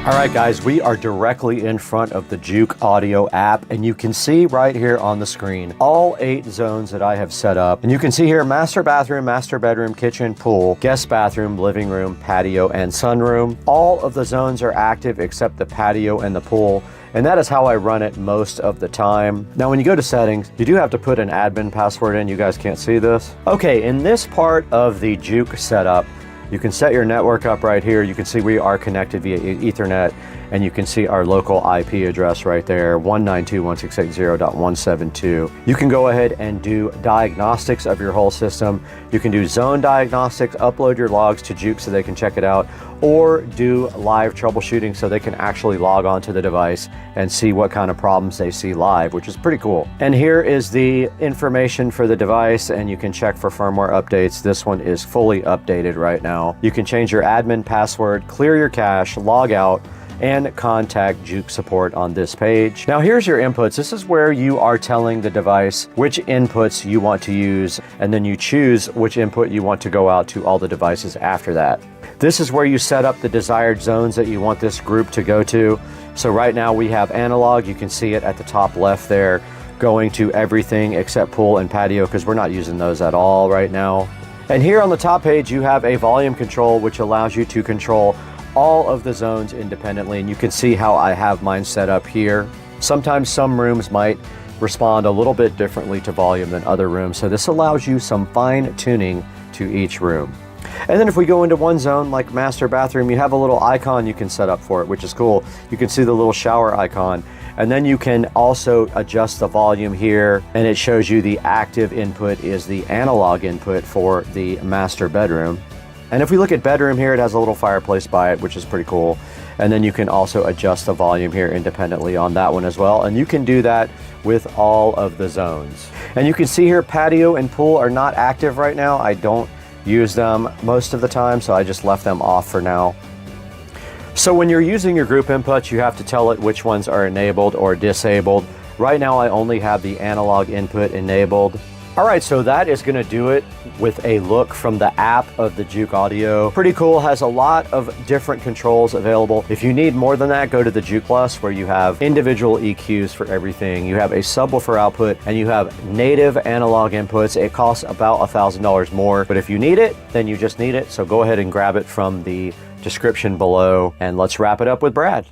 S1: All right, guys, we are directly in front of the Juke Audio app, and you can see right here on the screen all 8 zones that I have set up. And you can see here master bathroom, master bedroom, kitchen, pool, guest bathroom, living room, patio, and sunroom. All of the zones are active except the patio and the pool, and that is how I run it most of the time. Now, when you go to settings, you do have to put an admin password in. You guys can't see this. Okay, in this part of the Juke setup, you can set your network up right here. You can see we are connected via Ethernet, and you can see our local IP address right there, 192.168.0.172. You can go ahead and do diagnostics of your whole system. You can do zone diagnostics, upload your logs to Juke so they can check it out, or do live troubleshooting so they can actually log on to the device and see what kind of problems they see live, which is pretty cool. And here is the information for the device, and you can check for firmware updates. This one is fully updated right now. You can change your admin password, clear your cache, log out, and contact Juke support on this page. Now here's your inputs. This is where you are telling the device which inputs you want to use, and then you choose which input you want to go out to all the devices after that. This is where you set up the desired zones that you want this group to go to. So right now we have analog. You can see it at the top left there, going to everything except pool and patio, because we're not using those at all right now. And here on the top page, you have a volume control, which allows you to control all of the zones independently, and you can see how I have mine set up here. Sometimes some rooms might respond a little bit differently to volume than other rooms, so this allows you some fine tuning to each room. And then if we go into one zone like master bathroom, you have a little icon you can set up for it, which is cool. You can see the little shower icon, and then you can also adjust the volume here, and it shows you the active input is the analog input for the master bedroom. And if we look at bedroom here, it has a little fireplace by it, which is pretty cool. And then you can also adjust the volume here independently on that one as well. And you can do that with all of the zones. And you can see here patio and pool are not active right now. I don't use them most of the time, so I just left them off for now. So when you're using your group inputs, you have to tell it which ones are enabled or disabled. Right now, I only have the analog input enabled. All right, so that is gonna do it with a look from the app of the Juke Audio. Pretty cool, has a lot of different controls available. If you need more than that, go to the Juke Plus, where you have individual EQs for everything. You have a subwoofer output, and you have native analog inputs. It costs about $1,000 more, but if you need it, then you just need it. So go ahead and grab it from the description below, and let's wrap it up with Brad.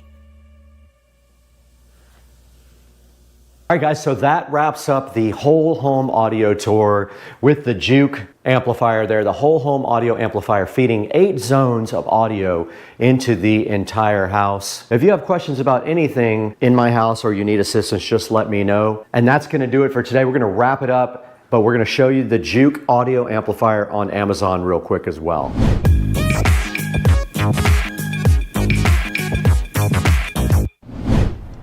S1: All right, guys, so that wraps up the whole home audio tour with the Juke amplifier there, the whole home audio amplifier feeding 8 zones of audio into the entire house. If you have questions about anything in my house or you need assistance, just let me know. And that's gonna do it for today. We're gonna wrap it up, but we're gonna show you the Juke audio amplifier on Amazon real quick as well.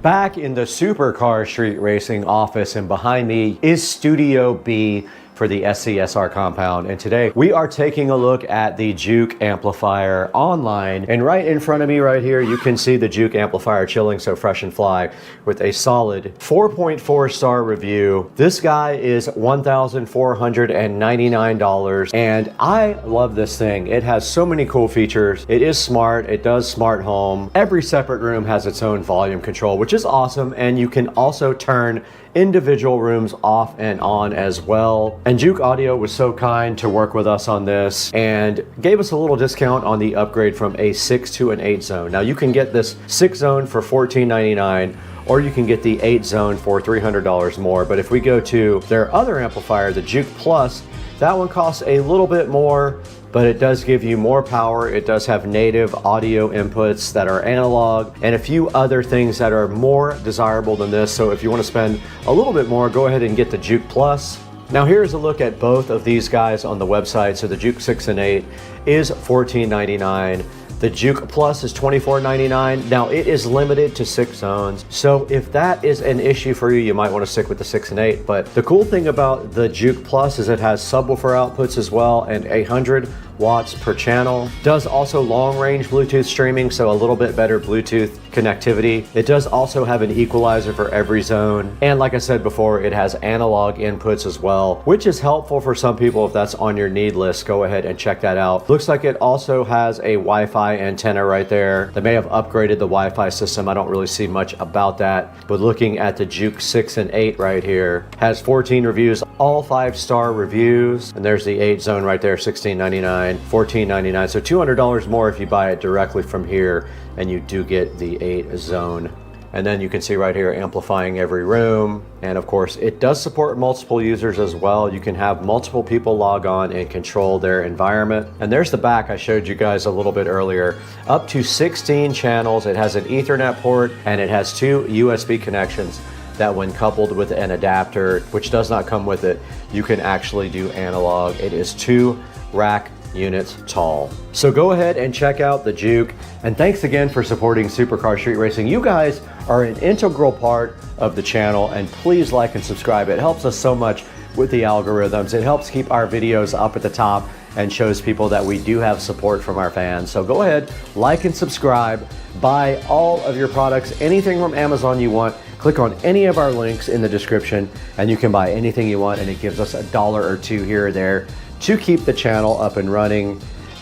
S1: Back in the Supercar Street Racing office, and behind me is Studio B for the SCSR compound. And today we are taking a look at the Juke amplifier online. And right in front of me right here, you can see the Juke amplifier chilling so fresh and fly with a solid 4.4 star review. This guy is $1,499. And I love this thing. It has so many cool features. It is smart. It does smart home. Every separate room has its own volume control, which is awesome. And you can also turn individual rooms off and on as well. And Juke Audio was so kind to work with us on this and gave us a little discount on the upgrade from a 6 to an 8 zone. Now you can get this 6 zone for $14.99, or you can get the 8 zone for $300 more. But if we go to their other amplifier, the Juke Plus, that one costs a little bit more, but it does give you more power. It does have native audio inputs that are analog and a few other things that are more desirable than this. So if you want to spend a little bit more, go ahead and get the Juke Plus. Now here's a look at both of these guys on the website. So the Juke 6 and 8 is $14.99. The Juke Plus is $24.99. Now it is limited to 6 zones. So if that is an issue for you, you might want to stick with the 6 and 8. But the cool thing about the Juke Plus is it has subwoofer outputs as well, and 100 watts per channel. Does also long range Bluetooth streaming, so a little bit better Bluetooth connectivity. It does also have an equalizer for every zone. And like I said before, it has analog inputs as well, which is helpful for some people if that's on your need list. Go ahead and check that out. Looks like it also has a Wi-Fi antenna right there. They may have upgraded the Wi-Fi system. I don't really see much about that. But looking at the Juke 6 and 8 right here, has 14 reviews, all 5-star reviews. And there's the 8 zone right there, $16.99. $14.99, so $200 more if you buy it directly from here, and you do get the 8 zone. And then you can see right here, amplifying every room. And of course, it does support multiple users as well. You can have multiple people log on and control their environment. And there's the back I showed you guys a little bit earlier. Up to 16 channels. It has an Ethernet port, and it has 2 USB connections that when coupled with an adapter, which does not come with it, you can actually do analog. It is 2 rack units tall. So go ahead and check out the Juke, and thanks again for supporting Supercar Street Racing. You guys are an integral part of the channel, and please like and subscribe. It helps us so much with the algorithms. It helps keep our videos up at the top and shows people that we do have support from our fans. So go ahead, like and subscribe, buy all of your products, anything from Amazon you want. Click on any of our links in the description and you can buy anything you want, and it gives us $1 or $2 here or there to keep the channel up and running.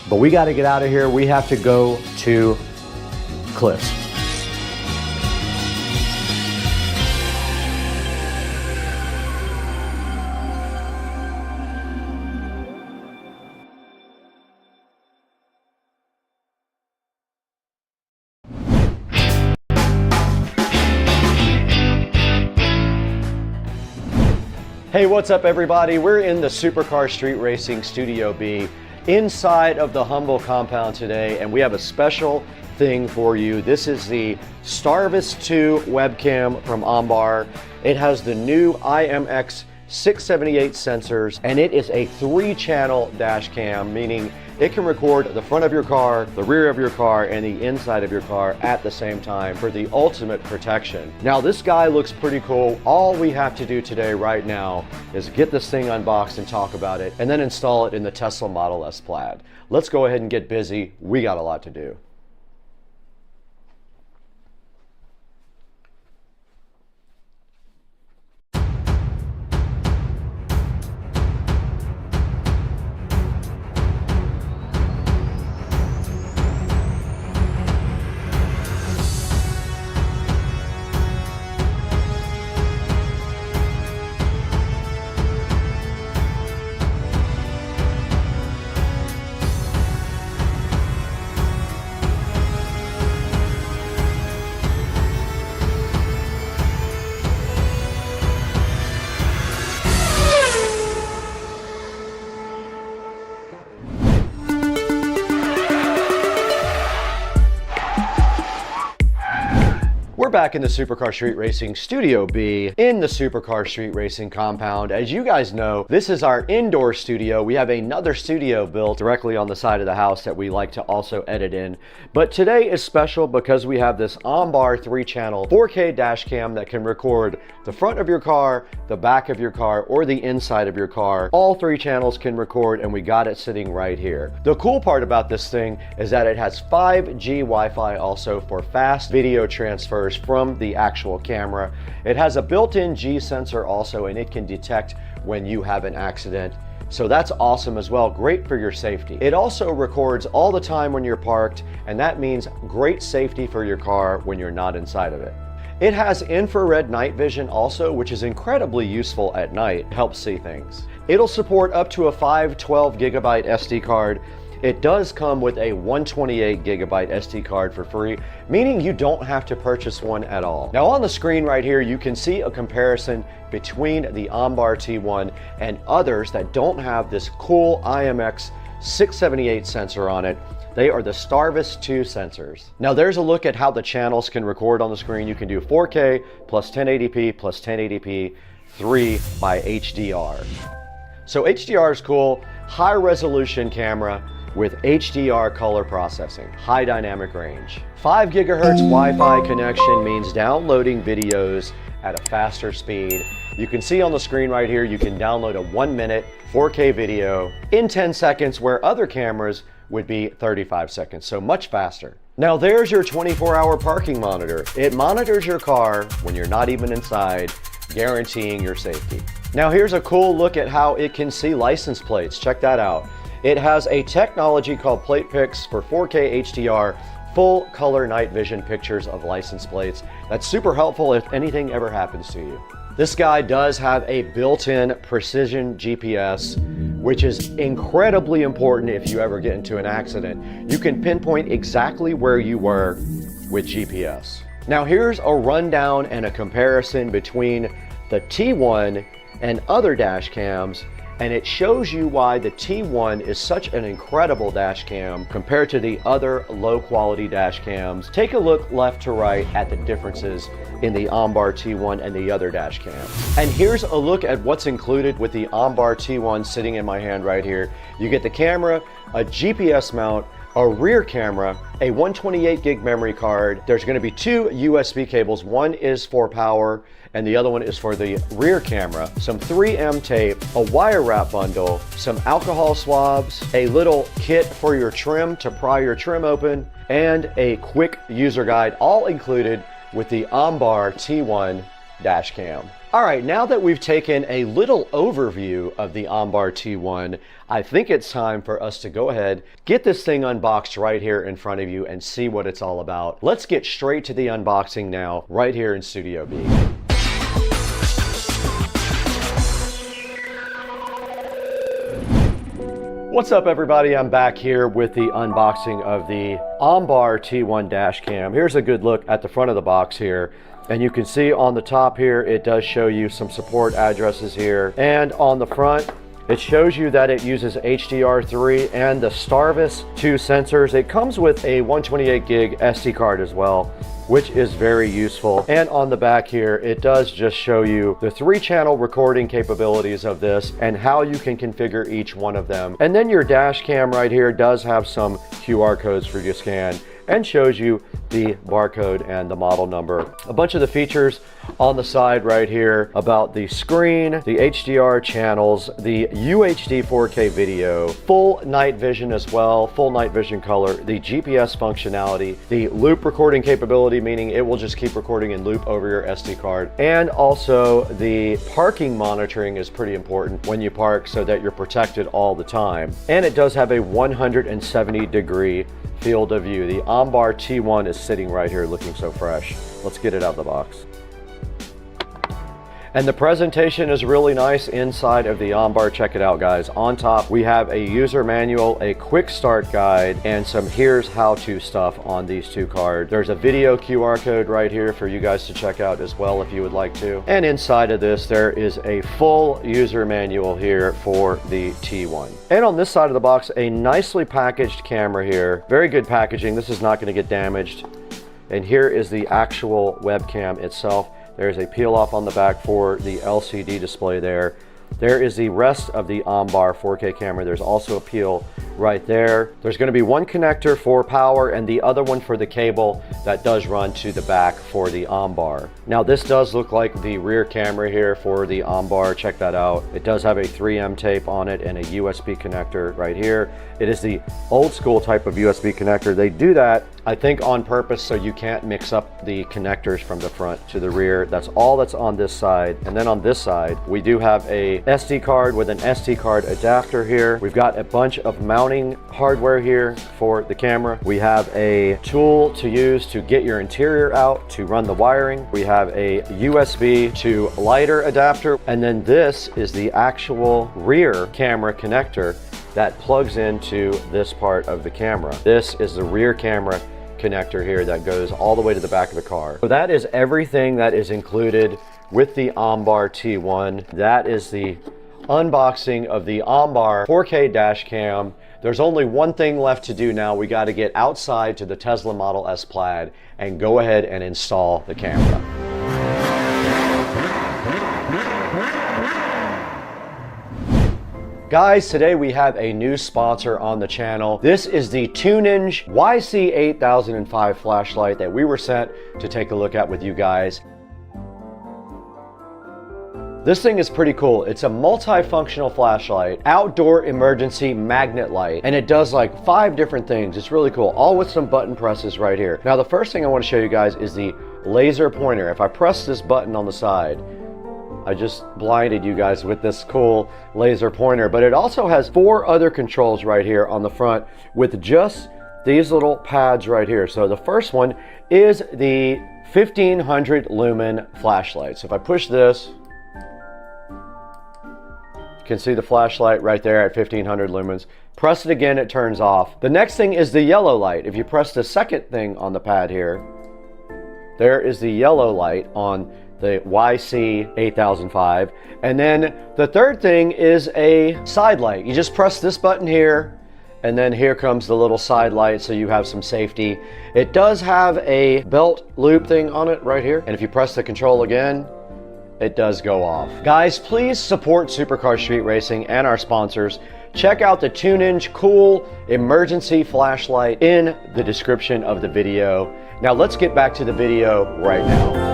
S1: But we got to get out of here. We have to go to Cliffs. Hey, what's up everybody? We're in the Supercar Street Racing Studio B inside of the Humble compound today, and we have a special thing for you. This is the Starvis 2 webcam from Ambar. It has the new IMX 678 sensors, and it is a 3-channel dash cam, meaning it can record the front of your car, the rear of your car, and the inside of your car at the same time for the ultimate protection. Now this guy looks pretty cool. All we have to do today right now is get this thing unboxed and talk about it, and then install it in the Tesla Model S Plaid. Let's go ahead and get busy. We got a lot to do. We're back in the Supercar Street Racing Studio B in the Supercar Street Racing compound. As you guys know, this is our indoor studio. We have another studio built directly on the side of the house that we like to also edit in. But today is special because we have this Ambar 3-channel 4K dash cam that can record the front of your car, the back of your car, or the inside of your car. All 3 channels can record, and we got it sitting right here. The cool part about this thing is that it has 5G Wi-Fi also for fast video transfers from the actual camera. It has a built-in G sensor also, and it can detect when you have an accident. So that's awesome as well, great for your safety. It also records all the time when you're parked, and that means great safety for your car when you're not inside of it. It has infrared night vision also, which is incredibly useful at night. It helps see things. It'll support up to a 512 gigabyte SD card. It does come with a 128 gigabyte SD card for free, meaning you don't have to purchase one at all. Now on the screen right here, you can see a comparison between the OnBar T1 and others that don't have this cool IMX 678 sensor on it. They are the Starvis 2 sensors. Now there's a look at how the channels can record on the screen. You can do 4K plus 1080p plus 1080p 3 by HDR. So HDR is cool, high resolution camera with HDR color processing, high dynamic range. 5 gigahertz Wi-Fi connection means downloading videos at a faster speed. You can see on the screen right here, you can download a 1-minute 4K video in 10 seconds where other cameras would be 35 seconds, so much faster. Now there's your 24-hour parking monitor. It monitors your car when you're not even inside, guaranteeing your safety. Now here's a cool look at how it can see license plates. Check that out. It has a technology called Plate Pix for 4K HDR, full color night vision pictures of license plates. That's super helpful if anything ever happens to you. This guy does have a built-in precision GPS, which is incredibly important if you ever get into an accident. You can pinpoint exactly where you were with GPS. Now here's a rundown and a comparison between the T1 and other dash cams, and it shows you why the T1 is such an incredible dash cam compared to the other low quality dash cams. Take a look left to right at the differences in the OnBar T1 and the other dash cams. And here's a look at what's included with the OnBar T1 sitting in my hand right here. You get the camera, a GPS mount, a rear camera, a 128 gig memory card. There's going to be 2 USB cables. One is for power and the other one is for the rear camera. Some 3M tape, a wire wrap bundle, some alcohol swabs, a little kit for your trim to pry your trim open, and a quick user guide, all included with the OnBar T1 dash cam. All right, now that we've taken a little overview of the OnBar T1, I think it's time for us to go ahead, get this thing unboxed right here in front of you and see what it's all about. Let's get straight to the unboxing now, right here in Studio B. What's up everybody, I'm back here with the unboxing of the OnBar T1 dash cam. Here's a good look at the front of the box here. And you can see on the top here, it does show you some support addresses here. And on the front, it shows you that it uses HDR3 and the Starvis 2 sensors. It comes with a 128 gig SD card as well, which is very useful. And on the back here, it does just show you the 3-channel recording capabilities of this and how you can configure each one of them. And then your dash cam right here does have some QR codes for you to scan and shows you the barcode and the model number. A bunch of the features on the side right here about the screen, the HDR channels, the UHD 4K video, full night vision as well, full night vision color, the GPS functionality, the loop recording capability, meaning it will just keep recording in loop over your SD card, and also the parking monitoring is pretty important when you park so that you're protected all the time. And it does have a 170-degree field of view. The OnBar T1 is sitting right here looking so fresh. Let's get it out of the box. And the presentation is really nice inside of the OnBar. Check it out, guys. On top, we have a user manual, a quick start guide, and some here's how to stuff on these 2 cards. There's a video QR code right here for you guys to check out as well if you would like to. And inside of this, there is a full user manual here for the T1. And on this side of the box, a nicely packaged camera here. Very good packaging. This is not going to get damaged. And here is the actual webcam itself. There's a peel off on the back for the LCD display there. There is the rest of the OnBar 4K camera. There's also a peel right there. There's going to be one connector for power and the other one for the cable that does run to the back for the OnBar. Now this does look like the rear camera here for the OnBar. Check that out. It does have a 3M tape on it and a USB connector right here. It is the old school type of USB connector. They do that, I think, on purpose so you can't mix up the connectors from the front to the rear. That's all that's on this side. And then on this side, we do have a SD card with an SD card adapter here. We've got a bunch of mounts mounting hardware here for the camera. We have a tool to use to get your interior out to run the wiring. We have a USB to lighter adapter. And then this is the actual rear camera connector that plugs into this part of the camera. This is the rear camera connector here that goes all the way to the back of the car. So that is everything that is included with the OnBar T1. That is the unboxing of the OnBar 4K dash cam. There's only one thing left to do now. We got to get outside to the Tesla Model S Plaid and go ahead and install the camera. Guys, today we have a new sponsor on the channel. This is the Tunenge YC8005 flashlight that we were sent to take a look at with you guys. This thing is pretty cool. It's a multifunctional flashlight, outdoor emergency magnet light, and it does like 5 different things. It's really cool, all with some button presses right here. Now, the first thing I want to show you guys is the laser pointer. If I press this button on the side, I just blinded you guys with this cool laser pointer, but it also has 4 other controls right here on the front with just these little pads right here. So the first one is the 1500 lumen flashlight. So if I push this, you can see the flashlight right there at 1500 lumens. Press it again, it turns off. The next thing is the yellow light. If you press the second thing on the pad here, there is the yellow light on the YC8005. And then the third thing is a side light. You just press this button here, and then here comes the little side light, so you have some safety. It does have a belt loop thing on it right here, and if you press the control again, it does go off. Guys, please support Supercar Street Racing and our sponsors. Check out the Tunenge cool emergency flashlight in the description of the video. Now let's get back to the video right now.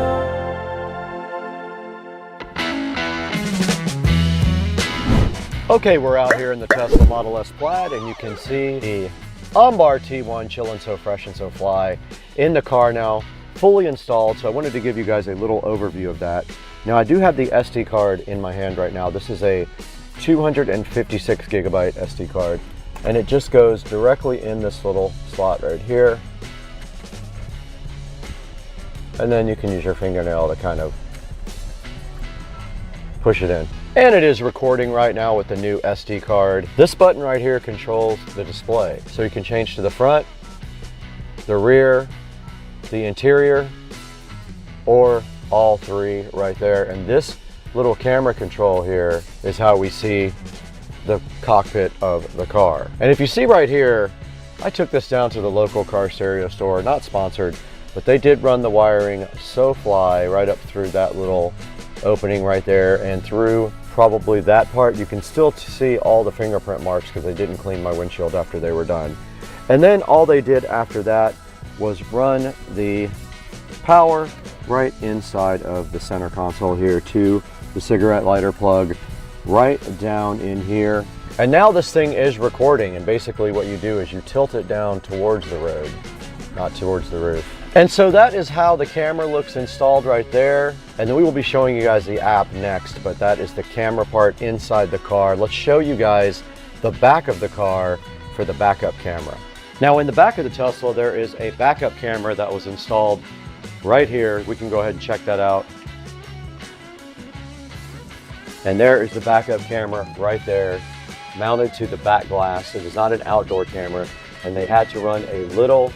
S1: Okay, we're out here in the Tesla Model S Plaid, and you can see the OnBar T1 chilling so fresh and so fly in the car now, fully installed. So I wanted to give you guys a little overview of that. Now I do have the SD card in my hand right now. This is a 256 gigabyte SD card, and it just goes directly in this little slot right here. And then you can use your fingernail to kind of push it in. And it is recording right now with the new SD card. This button right here controls the display. So you can change to the front, the rear, the interior, or all 3 right there. And this little camera control here is how we see the cockpit of the car. And if you see right here, I took this down to the local car stereo store, not sponsored, but they did run the wiring so fly right up through that little opening right there and through probably that part. You can still see all the fingerprint marks because they didn't clean my windshield after they were done. And then all they did after that was run the power right inside of the center console here to the cigarette lighter plug right down in here. And now this thing is recording, and basically what you do is you tilt it down towards the road, not towards the roof. And so that is how the camera looks installed right there. And then we will be showing you guys the app next, but that is the camera part inside the car. Let's show you guys the back of the car for the backup camera. Now in the back of the Tesla, there is a backup camera that was installed right here. We can go ahead and check that out. And there is the backup camera right there, mounted to the back glass. It is not an outdoor camera, and they had to run a little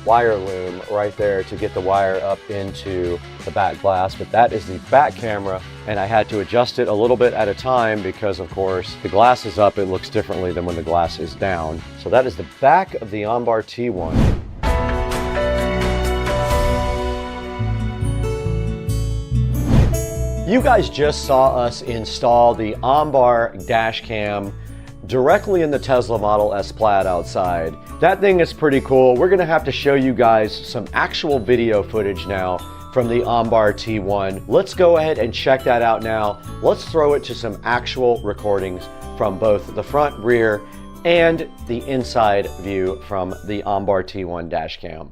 S1: wire loom right there to get the wire up into the back glass. But that is the back camera, and I had to adjust it a little bit at a time because of course the glass is up, it looks differently than when the glass is down. So that is the back of the OnBar T1. You guys just saw us install the OnBar dash cam directly in the Tesla Model S Plaid outside. That thing is pretty cool. We're gonna have to show you guys some actual video footage now from the OnBar T1. Let's go ahead and check that out now. Let's throw it to some actual recordings from both the front, rear, and the inside view from the OnBar T1 dash cam.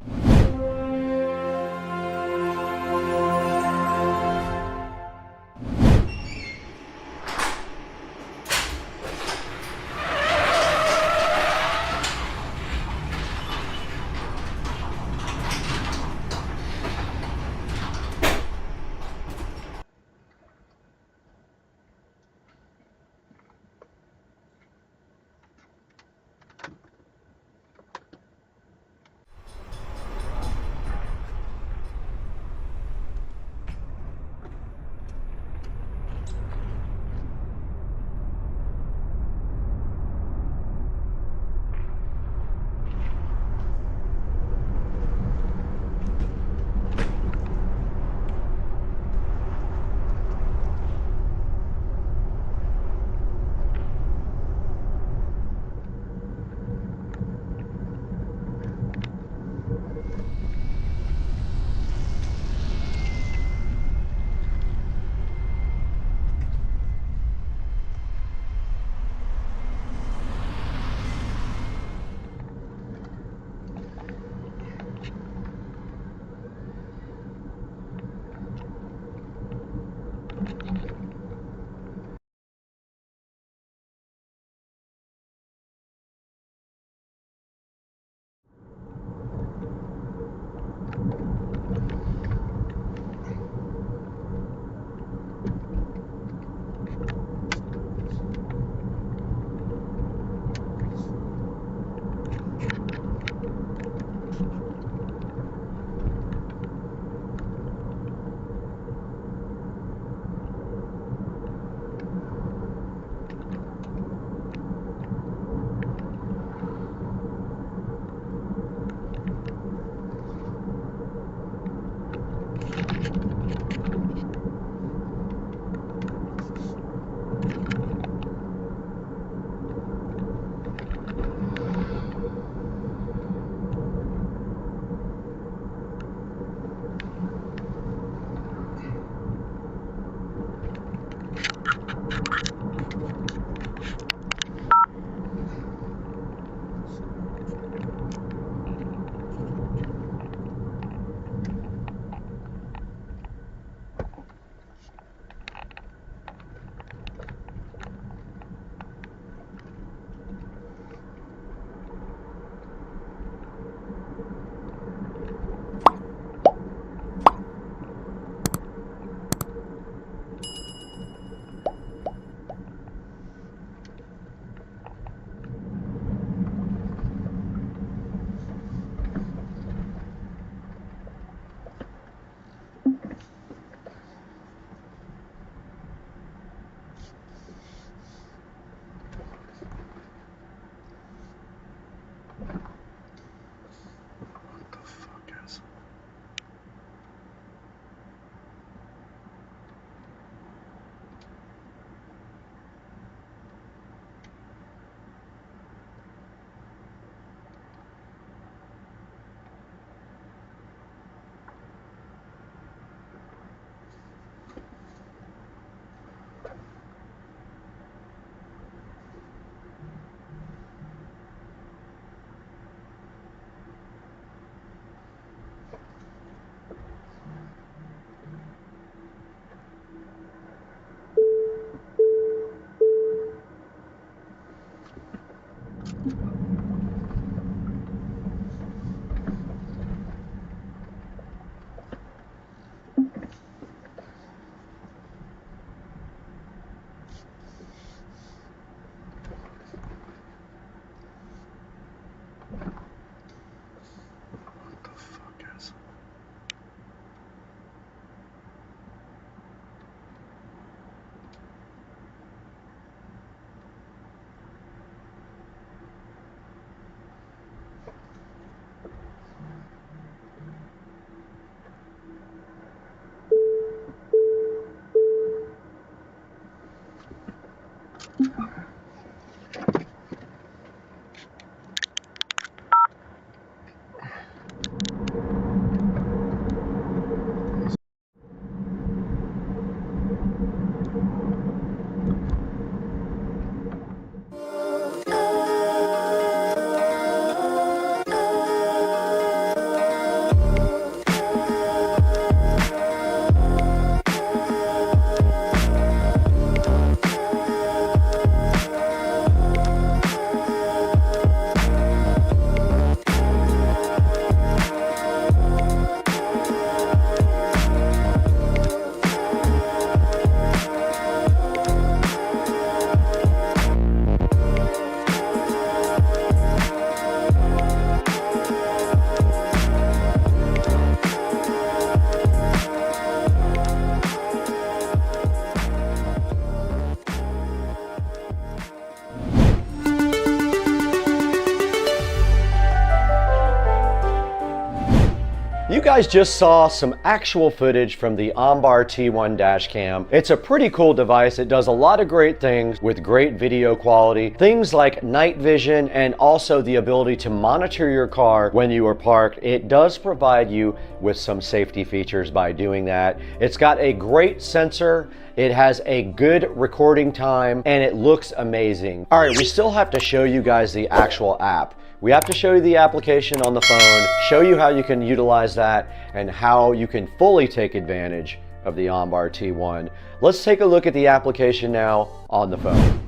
S1: You guys just saw some actual footage from the Ombar T1 dash cam. It's a pretty cool device. It does a lot of great things with great video quality, things like night vision and also the ability to monitor your car when you are parked. It does provide you with some safety features by doing that. It's got a great sensor. It has a good recording time and it looks amazing. All right, we still have to show you guys the actual app. We have to show you the application on the phone, show you how you can utilize that and how you can fully take advantage of the Ombar T1. Let's take a look at the application now on the phone.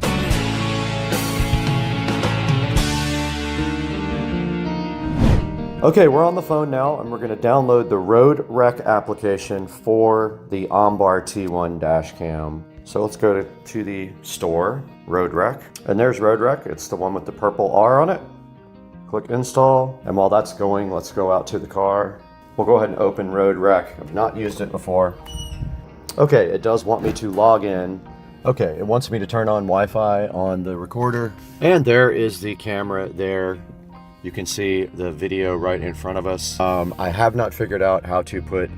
S1: Okay, we're on the phone now and we're going to download the Road Rec application for the Ombar T1 dash cam. So let's go to the store, Road Rec, and there's Road Rec. It's the one with the purple R on it. Click install, and while that's going, let's go out to the car. We'll go ahead and open Road Rec. I've not used it before. Okay, it does want me to log in. Okay, it wants me to turn on Wi-Fi on the recorder. And there is the camera there. You can see the video right in front of us. I have not figured out how to put,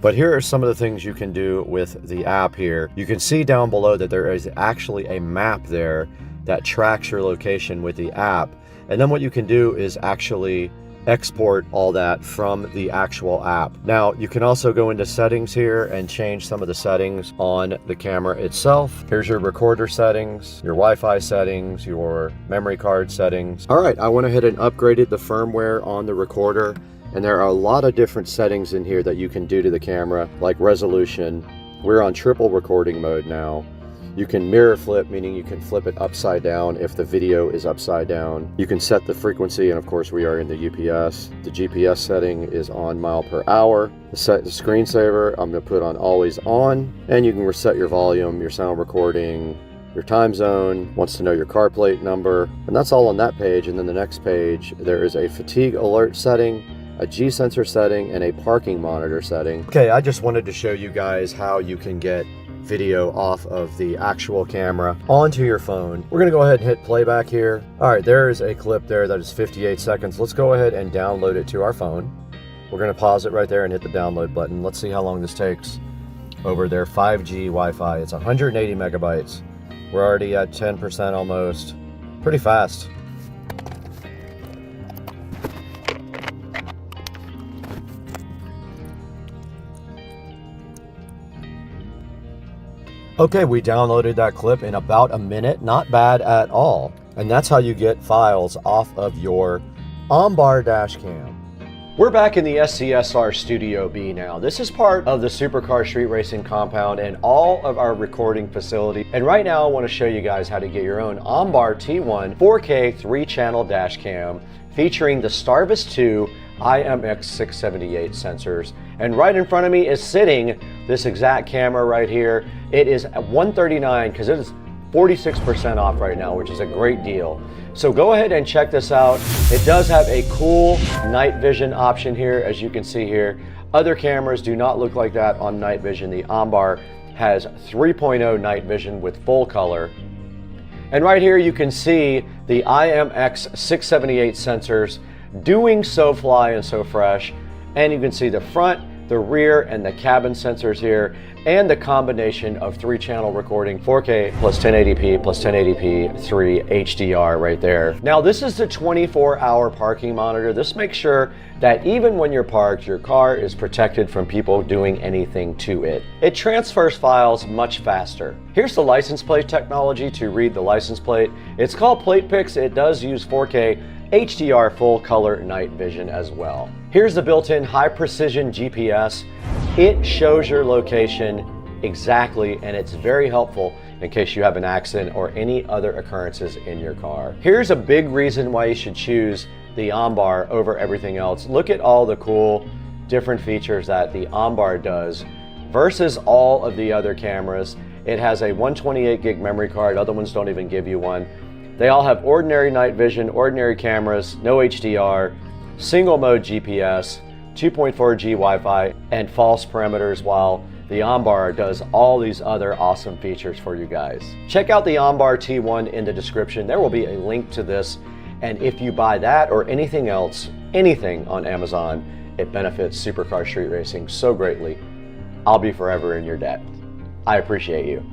S1: but here are some of the things you can do with the app here. You can see down below that there is actually a map there that tracks your location with the app. And then what you can do is actually export all that from the actual app. Now, you can also go into settings here and change some of the settings on the camera itself. Here's your recorder settings, your Wi-Fi settings, your memory card settings. All right, I went ahead and upgraded the firmware on the recorder, and there are a lot of different settings in here that you can do to the camera, like resolution. We're on triple recording mode now. You can mirror flip, meaning you can flip it upside down if the video is upside down. You can set the frequency, and of course we are in the UPS. The GPS setting is on mile per hour. The screensaver, I'm gonna put on always on, and you can reset your volume, your sound recording, your time zone, wants to know your car plate number, and that's all on that page. And then the next page, there is a fatigue alert setting, a G-sensor setting, and a parking monitor setting. Okay, I just wanted to show you guys how you can get video off of the actual camera onto your phone. We're gonna go ahead and hit playback here. All right, there is a clip there that is 58 seconds. Let's go ahead and download it to our phone. We're gonna pause it right there and hit the download button. Let's see how long this takes over their 5G Wi-Fi. It's 180 megabytes. We're already at 10% almost. Pretty fast. Okay, we downloaded that clip in about a minute. Not bad at all. And that's how you get files off of your Ombar dash cam. We're back in the SCSR Studio B now. This is part of the Supercar Street Racing compound and all of our recording facility. And right now I want to show you guys how to get your own OnBar T1 4K 3-channel dash cam featuring the Starvis 2 IMX 678 sensors. And right in front of me is sitting this exact camera right here. It is at $139 because it is 46% off right now, which is a great deal. So go ahead and check this out. It does have a cool night vision option here, as you can see here. Other cameras do not look like that on night vision. The OnBar has 3.0 night vision with full color. And right here you can see the IMX 678 sensors doing SoFly and SoFresh. And you can see the front, the rear, and the cabin sensors here, and the combination of 3-channel recording, 4K plus 1080p plus 1080p 3 HDR right there. Now this is the 24-hour parking monitor. This makes sure that even when you're parked, your car is protected from people doing anything to it. It transfers files much faster. Here's the license plate technology to read the license plate. It's called PlatePix. It does use 4K HDR full color night vision as well. Here's the built-in high precision GPS. It shows your location exactly, and it's very helpful in case you have an accident or any other occurrences in your car. Here's a big reason why you should choose the OnBar over everything else. Look at all the cool different features that the OnBar does versus all of the other cameras. It has a 128 gig memory card. Other ones don't even give you one. They all have ordinary night vision, ordinary cameras, no HDR, single mode GPS, 2.4G Wi-Fi, and false parameters, while the OnBar does all these other awesome features for you guys. Check out the OnBar T1 in the description. There will be a link to this, and if you buy that or anything else, anything on Amazon, it benefits Supercar Street Racing so greatly. I'll be forever in your debt. I appreciate you.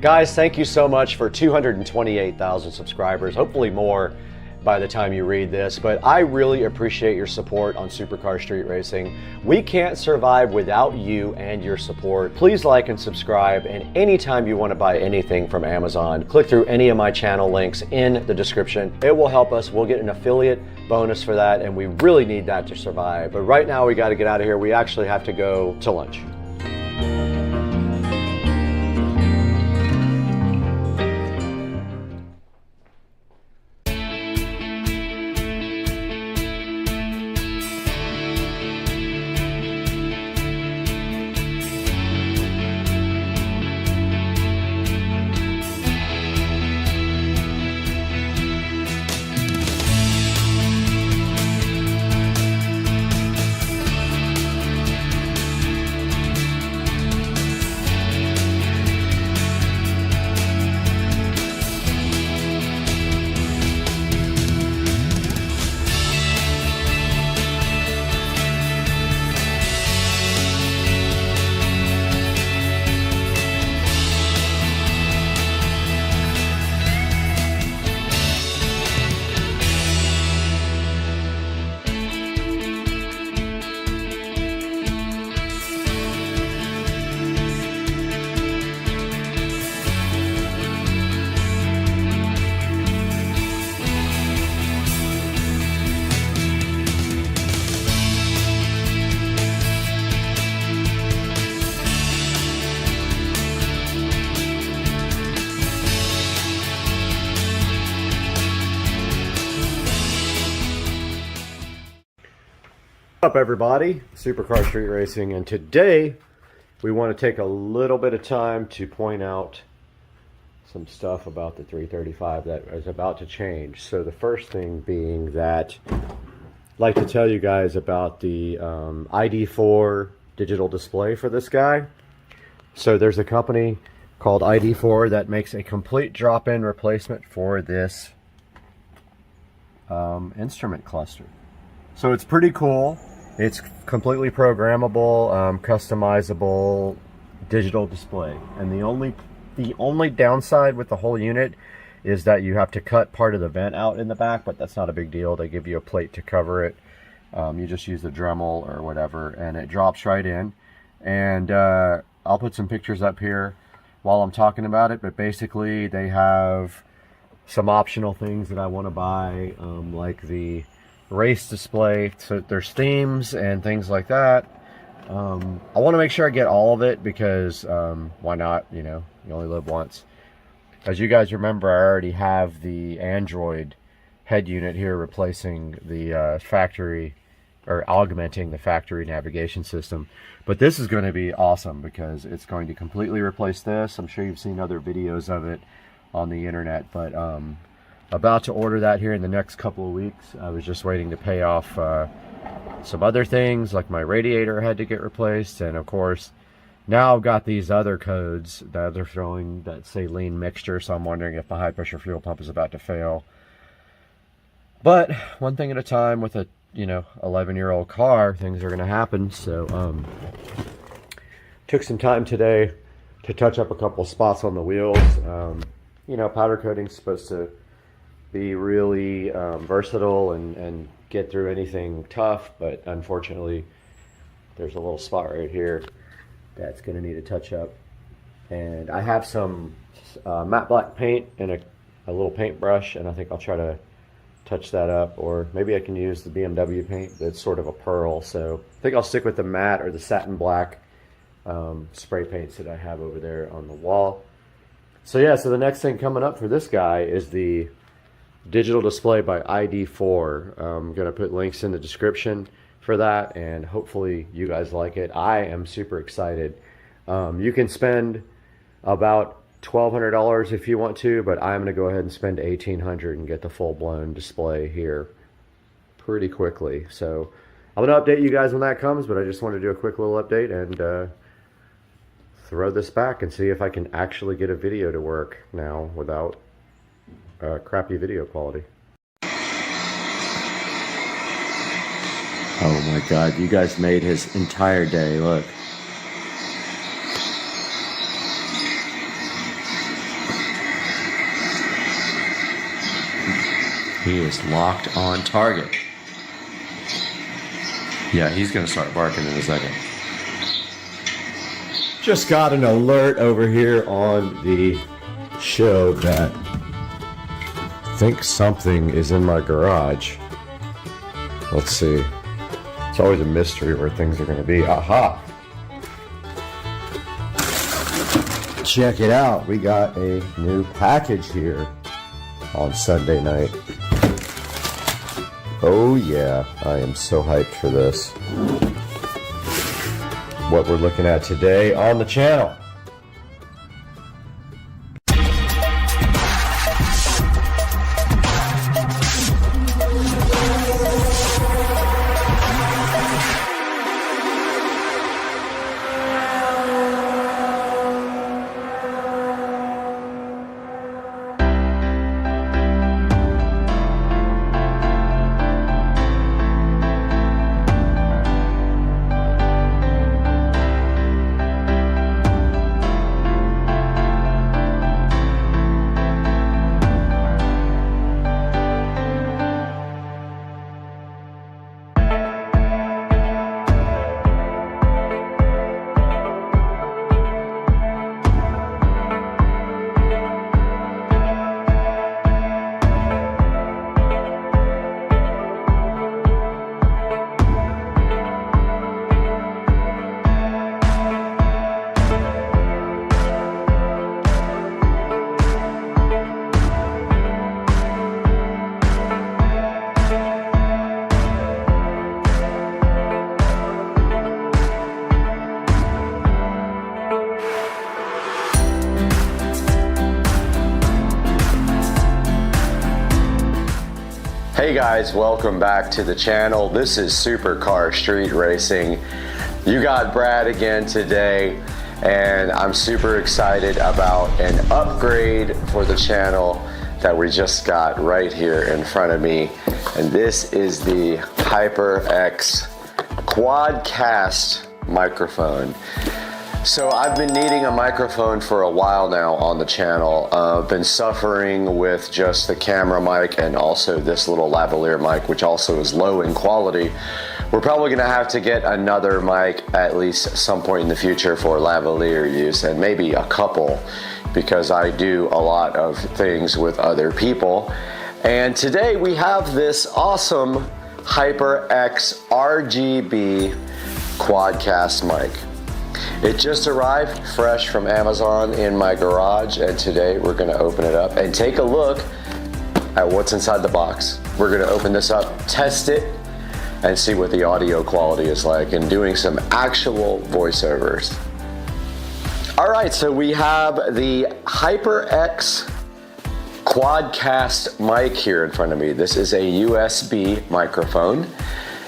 S1: Guys, thank you so much for 228,000 subscribers, hopefully more by the time you read this, but I really appreciate your support on Supercar Street Racing. We can't survive without you and your support. Please like and subscribe, and anytime you want to buy anything from Amazon, click through any of my channel links in the description. It will help us. We'll get an affiliate bonus for that, and we really need that to survive. But right now we got to get out of here. We actually have to go to lunch. What's up, everybody? Supercar Street Racing, and today we want to take a little bit of time to point out some stuff about the 335 that is about to change. So the first thing being that I'd like to tell you guys about the ID4 digital display for this guy. So there's a company called ID4 that makes a complete drop-in replacement for this instrument cluster. So it's pretty cool. It's completely programmable, customizable digital display. And the only downside with the whole unit is that you have to cut part of the vent out in the back, but that's not a big deal. They give you a plate to cover it. You just use the Dremel or whatever, and it drops right in. And I'll put some pictures up here while I'm talking about it, but basically they have some optional things that I want to buy, like the race display. So there's themes and things like that. I want to make sure I get all of it because why not? You know, you only live once. As you guys remember, I already have the Android head unit here replacing the factory, or augmenting the factory navigation system. But this is going to be awesome because it's going to completely replace this. I'm sure you've seen other videos of it on the internet, but about to order that here in the next couple of weeks. I was just waiting to pay off some other things, like my radiator had to get replaced, and of course now I've got these other codes that they're throwing that say lean mixture, so I'm wondering if the high pressure fuel pump is about to fail. But one thing at a time with a 11-year-old car, things are going to happen. So took some time today to touch up a couple spots on the wheels. Powder coating's supposed to be really versatile and get through anything tough, but unfortunately there's a little spot right here that's going to need a touch up. And I have some matte black paint and a little paintbrush, and I think I'll try to touch that up, or maybe I can use the BMW paint that's sort of a pearl. So I think I'll stick with the matte or the satin black spray paints that I have over there on the wall. So yeah, so the next thing coming up for this guy is the digital display by ID4. I'm going to put links in the description for that, and hopefully you guys like it. I am super excited. You can spend about $1,200 if you want to, but I'm going to go ahead and spend $1,800 and get the full-blown display here pretty quickly. So I'm going to update you guys when that comes, but I just want to do a quick little update and throw this back and see if I can actually get a video to work now without crappy video quality. Oh my god, you guys made his entire day. Look. He is locked on target. Yeah, he's going to start barking in a second. Just got an alert over here on the show that I think something is in my garage. Let's see. It's always a mystery where things are going to be. Aha! Check it out. We got a new package here on Sunday night. Oh yeah, I am so hyped for this. What we're looking at today on the channel. Hey guys, welcome back to the channel. This is Supercar Street Racing. You got Brad again today, and I'm super excited about an upgrade for the channel that we just got right here in front of me. And this is the HyperX Quadcast microphone. So I've been needing a microphone for a while now on the channel. I've been suffering with just the camera mic and also this little lavalier mic, which also is low in quality. We're probably gonna have to get another mic at least at some point in the future for lavalier use, and maybe a couple, because I do a lot of things with other people. And today we have this awesome
S17: HyperX RGB quadcast mic. It just arrived fresh from Amazon in my garage, and today we're gonna open it up and take a look at what's inside the box. We're gonna open this up, test it, and see what the audio quality is like, and doing some actual voiceovers. All right, so we have the HyperX quadcast mic here in front of me. This is a USB microphone.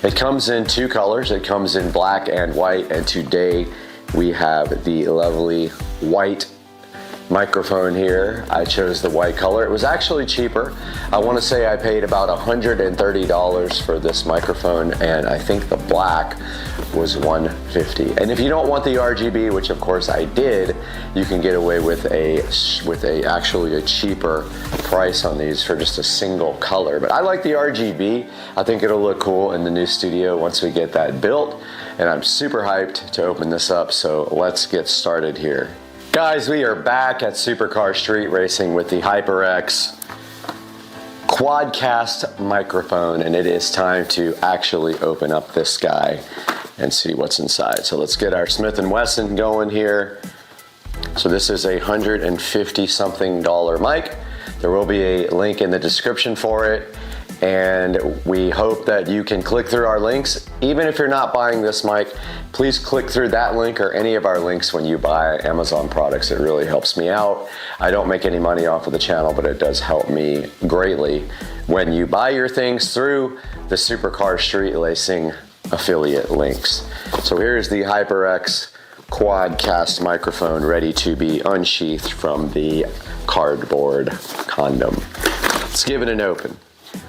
S17: It comes in two colors. It comes in black and white, and today we have the lovely white microphone here. I chose the white color. It was actually cheaper. I want to say I paid about $130 for this microphone, and I think the black was $150. And if you don't want the RGB, which of course I did, you can get away with actually a cheaper price on these for just a single color. But I like the RGB. I think it'll look cool in the new studio once we get that built, and I'm super hyped to open this up, so let's get started here. Guys, we are back at Supercar Street Racing with the HyperX quadcast microphone, and it is time to actually open up this guy and see what's inside. So let's get our Smith & Wesson going here. So this is a $150 something mic. There will be a link in the description for it, and we hope that you can click through our links. Even if you're not buying this mic, please click through that link or any of our links when you buy Amazon products. It really helps me out. I don't make any money off of the channel, but it does help me greatly when you buy your things through the Supercar Street Racing affiliate links. So here's the HyperX quadcast microphone ready to be unsheathed from the cardboard condom. Let's give it an open.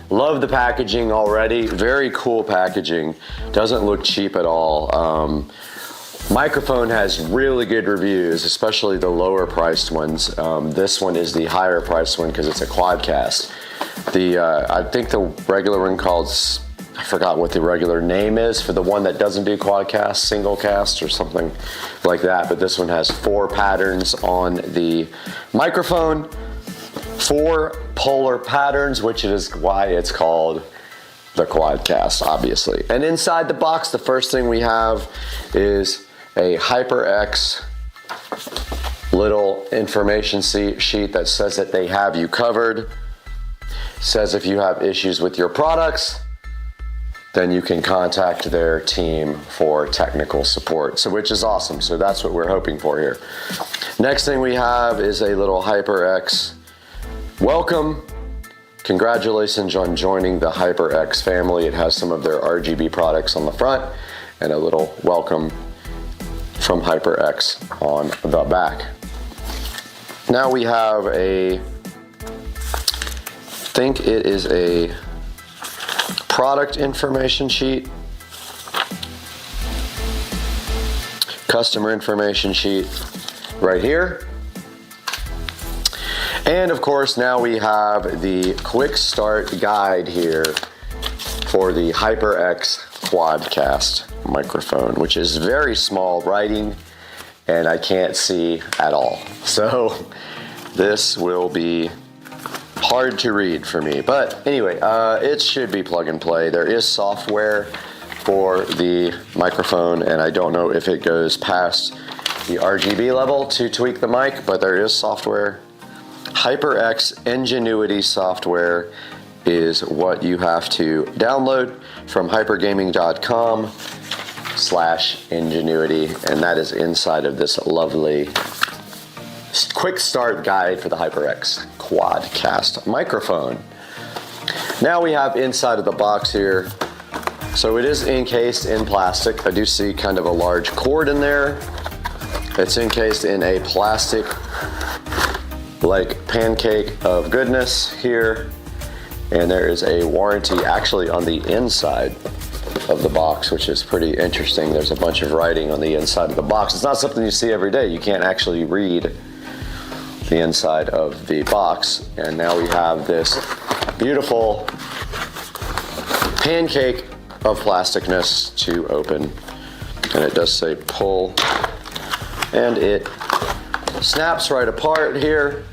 S17: Love the packaging already. Very cool packaging. Doesn't look cheap at all. Microphone has really good reviews, especially the lower priced ones. This one is the higher priced one because it's a quadcast. I think the regular one called, I forgot what the regular name is for the one that doesn't do quadcast, single cast or something like that. But this one has 4 patterns on the microphone. 4 polar patterns, which is why it's called the quadcast, obviously. And inside the box, the first thing we have is a HyperX little information sheet that says that they have you covered. Says if you have issues with your products, then you can contact their team for technical support, so which is awesome. So that's what we're hoping for here. Next thing we have is a little HyperX welcome. Congratulations on joining the HyperX family. It has some of their RGB products on the front and a little welcome from HyperX on the back. Now we have I think it is a product information sheet, customer information sheet right here. And of course, now we have the quick start guide here for the HyperX quadcast microphone, which is very small writing and I can't see at all. So this will be hard to read for me. But anyway, it should be plug and play. There is software for the microphone, and I don't know if it goes past the RGB level to tweak the mic, but there is software. HyperX Ingenuity software is what you have to download from hypergaming.com/ingenuity, and that is inside of this lovely quick start guide for the HyperX quadcast microphone. Now we have inside of the box here, so it is encased in plastic. I do see kind of a large cord in there. It's encased in a plastic like pancake of goodness here, and there is a warranty actually on the inside of the box, which is pretty interesting. There's a bunch of writing on the inside of the box. It's not something you see every day. You can't actually read the inside of the box. And now we have this beautiful pancake of plasticness to open, and it does say pull, and it snaps right apart here.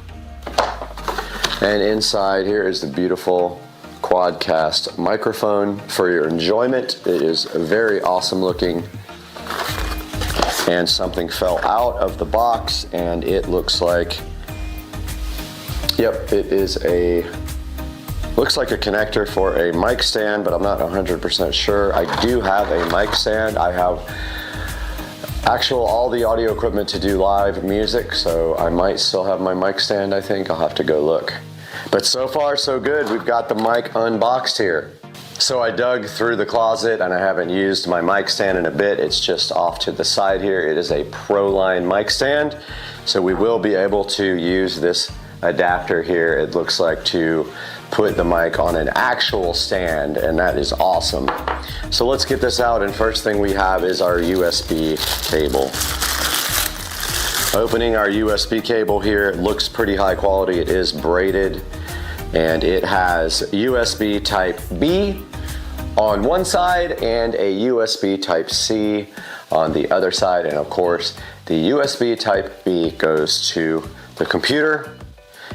S17: And inside here is the beautiful
S1: quadcast microphone for your enjoyment. It is very awesome looking. And something fell out of the box and it looks like, yep, it is looks like a connector for a mic stand, but I'm not 100% sure. I do have a mic stand. I have all the audio equipment to do live music, so I might still have my mic stand, I think. I'll have to go look. But so far, so good. We've got the mic unboxed here. So I dug through the closet and I haven't used my mic stand in a bit. It's just off to the side here. It is a ProLine mic stand. So we will be able to use this adapter here, it looks like, to put the mic on an actual stand, and that is awesome. So let's get this out, and first thing we have is our USB cable. Opening our USB cable here, it looks pretty high quality. It is braided, and it has USB type B on one side and a USB type C on the other side, and of course the USB type B goes to the computer,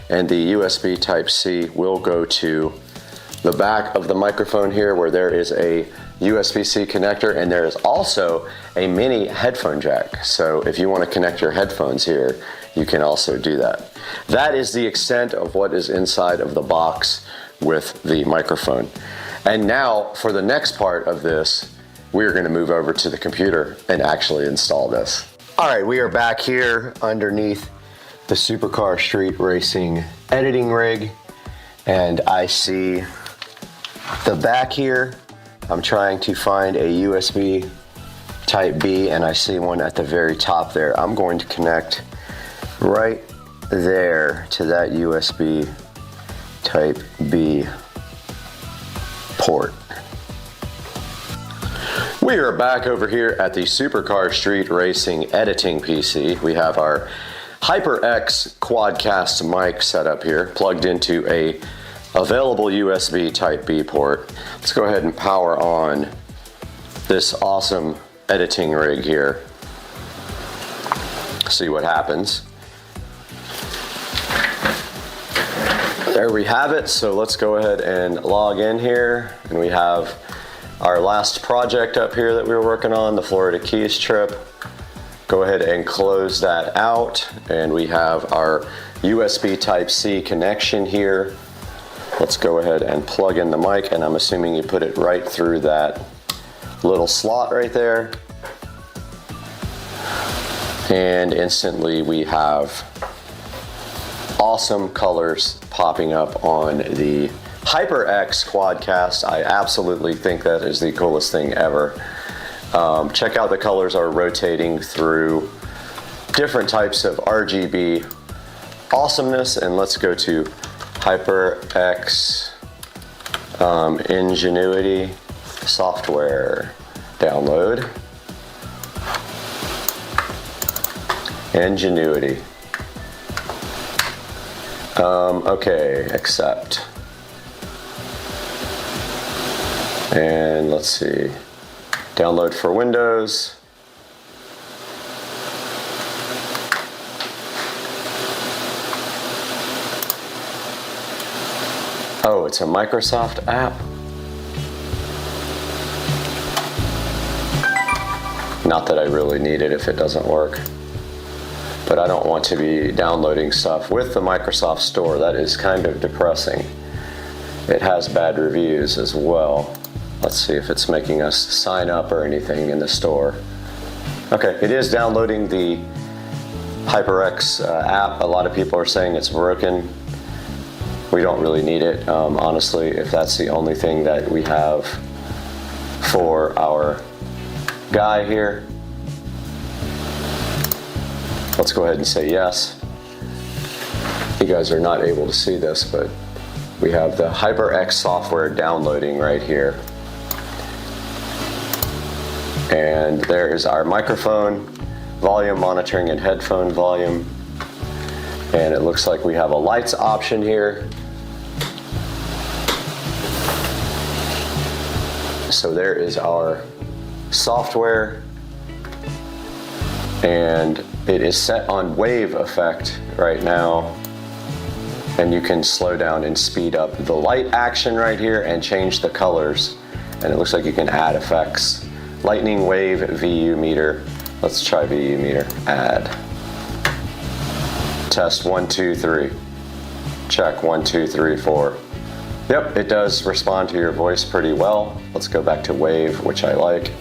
S1: and the USB type C will go to the back of the microphone here, where there is a USB-C connector, and there is also a mini headphone jack. So if you want to connect your headphones here, you can also do that. That is the extent of what is inside of the box with the microphone. And now for the next part of this, we're going to move over to the computer and actually install this. All right, we are back here underneath the Supercar Street Racing editing rig, and I see the back here. I'm trying to find a USB type B, and I see one at the very top there. I'm going to connect right there to that USB type B port. We are back over here at the Supercar Street Racing editing PC. We have our HyperX Quadcast mic set up here, plugged into a available USB type B port. Let's go ahead and power on this awesome editing rig here. See what happens. There we have it. So let's go ahead and log in here, and we have our last project up here that we were working on, the Florida Keys trip. Go ahead and close that out, and we have our USB type C connection here. Let's go ahead and plug in the mic, and I'm assuming you put it right through that little slot right there. And instantly we have awesome colors popping up on the HyperX Quadcast. I absolutely think that is the coolest thing ever. Check out the colors are rotating through different types of RGB awesomeness, and let's go to HyperX Ingenuity software download. Ingenuity. Okay, accept. And let's see. Download for Windows. Oh, it's a Microsoft app. Not that I really need it if it doesn't work. But I don't want to be downloading stuff with the Microsoft Store. That is kind of depressing. It has bad reviews as well. Let's see if it's making us sign up or anything in the store. Okay, it is downloading the HyperX app. A lot of people are saying it's broken. We don't really need it, honestly, if that's the only thing that we have for our guy here. Let's go ahead and say yes. You guys are not able to see this, but we have the HyperX software downloading right here. And there is our microphone, volume monitoring and headphone volume. And it looks like we have a lights option here. So there is our software. And it is set on wave effect right now.
S17: And you can slow down and speed up the light action right here and change the colors. And it looks like you can add effects. Lightning wave VU meter. Let's try VU meter. Add. Test 1, 2, 3. Check 1, 2, 3, 4. Yep, it does respond to your voice pretty well. Let's go back to wave, which I like.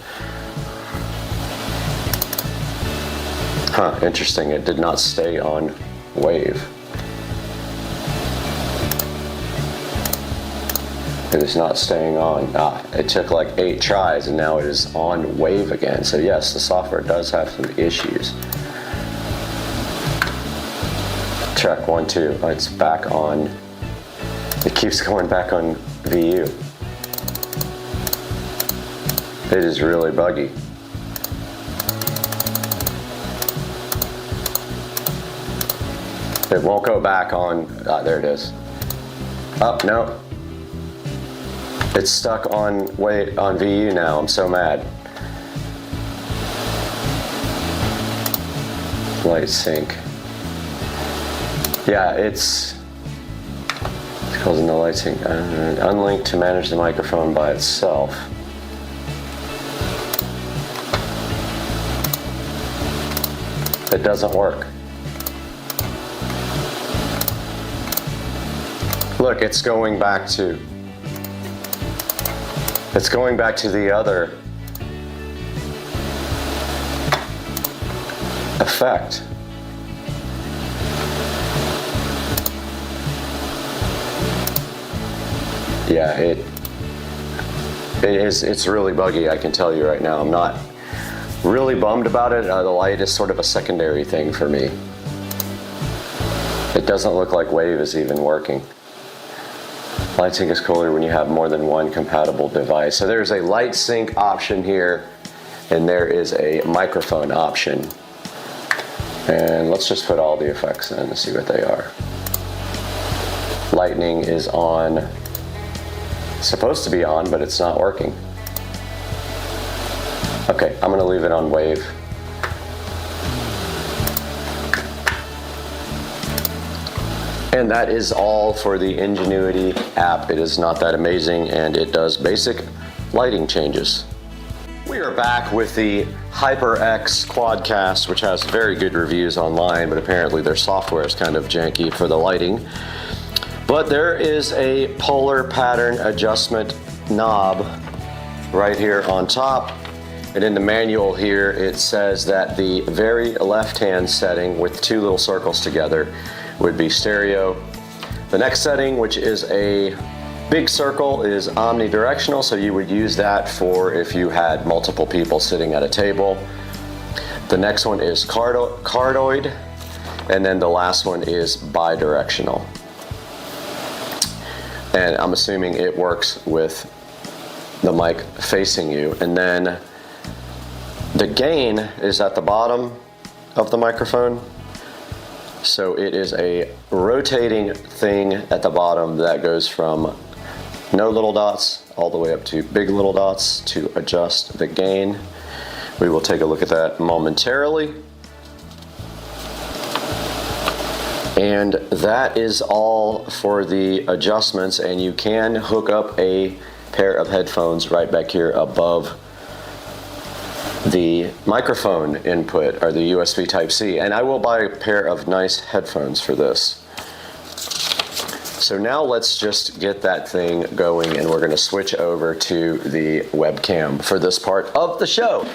S17: Huh, interesting. It did not stay on wave. It is not staying on. It took like 8 tries and now it is on wave again. So yes, the software does have some issues. Check 1, 2. It's back on. It keeps going back on VU. It is really buggy. It won't go back on. There it is. Oh, no. It's stuck on VU now. I'm so mad. Light sync. Yeah, it's causing the light sync. Unlink to manage the microphone by itself. It doesn't work. Look, it's going back to the other effect. Yeah, it's really buggy, I can tell you right now. I'm not really bummed about it. The light is sort of a secondary thing for me. It doesn't look like wave is even working. Light sync is cooler when you have more than one compatible device. So there's a light sync option here, and there is a microphone option. And let's just put all the effects in and see what they are. Lightning is on. It's supposed to be on, but it's not working. Okay, I'm gonna leave it on wave. And that is all for the Ingenuity app. It is not that amazing, and it does basic lighting changes. We are back with the HyperX Quadcast, which has very good reviews online, but apparently their software is kind of janky for the lighting. But there is a polar pattern adjustment knob right here on top. And in the manual here, it says that the very left-hand setting with 2 little circles together would be stereo. The next setting, which is a big circle, is omnidirectional, so you would use that for if you had multiple people sitting at a table. The next one is cardioid, and then the last one is bidirectional. And I'm assuming it works with the mic facing you. And then the gain is at the bottom of the microphone. So it is a rotating thing at the bottom that goes from no little dots all the way up to big little dots to adjust the gain. We will take a look at that momentarily. And that is all for the adjustments, and you can hook up a pair of headphones right back here above the microphone input, or the USB Type-C, and I will buy a pair of nice headphones for this. So now let's just get that thing going, and we're going to switch over to the webcam for this part of the show.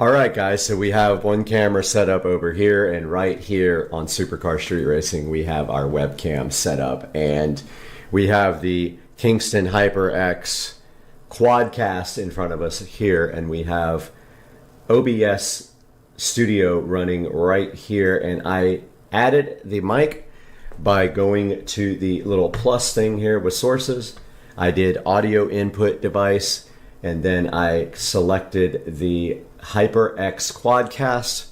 S17: All right, guys, so we have one camera set up over here, and right here on Supercar Street Racing we have our webcam set up, and we have the Kingston HyperX Quadcast in front of us here, and we have OBS Studio running right here, and I added the mic by going to the little plus thing here with sources. I did audio input device, and then I selected the HyperX Quadcast,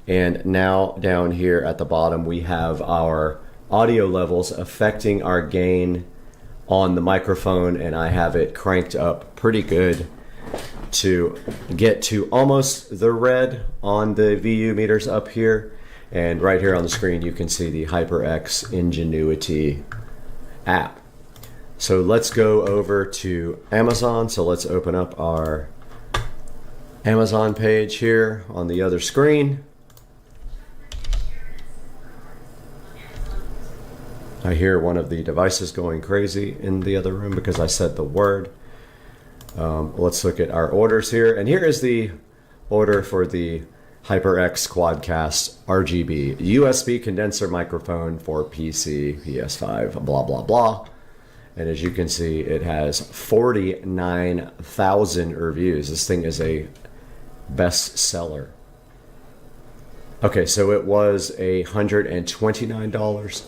S17: and now down here at the bottom we have our audio levels affecting our gain on the microphone, and I have it cranked up pretty good to get to almost the red on the VU meters up here,
S1: And right here on the screen, you can see the HyperX Ingenuity app. So let's go over to Amazon. So let's open up our Amazon page here on the other screen. I hear one of the devices going crazy in the other room because I said the word. Let's look at our orders here. And here is the order for the HyperX Quadcast RGB USB condenser microphone for PC, PS5, blah, blah, blah. And as you can see, it has 49,000 reviews. This thing is a bestseller. Okay, so it was $129.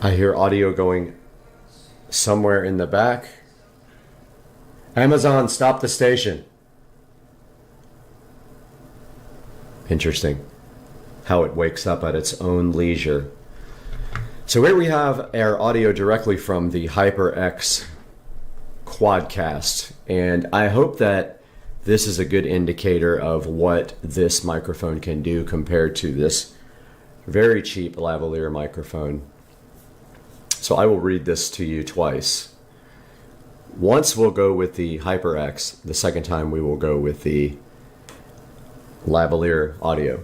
S1: I hear audio going somewhere in the back. Amazon, stop the station. Interesting how it wakes up at its own leisure. So here we have our audio directly from the HyperX Quadcast, and I hope that this is a good indicator of what this microphone can do compared to this very cheap lavalier microphone. So I will read this to you twice. Once we'll go with the HyperX, the second time we will go with the lavalier audio.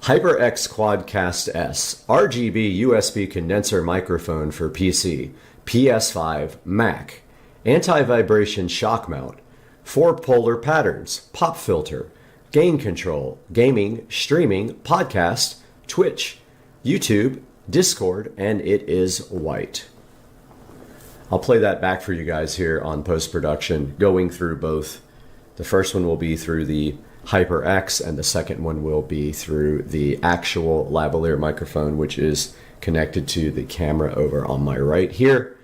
S1: HyperX Quadcast S, RGB USB condenser microphone for PC, PS5, Mac, anti-vibration shock mount, 4 polar patterns, pop filter, gain control, gaming, streaming, podcast, Twitch, YouTube, Discord, and it is white. I'll play that back for you guys here on post-production, going through both. The first one will be through the HyperX, and the second one will be through the actual lavalier microphone, which is connected to the camera over on my right here.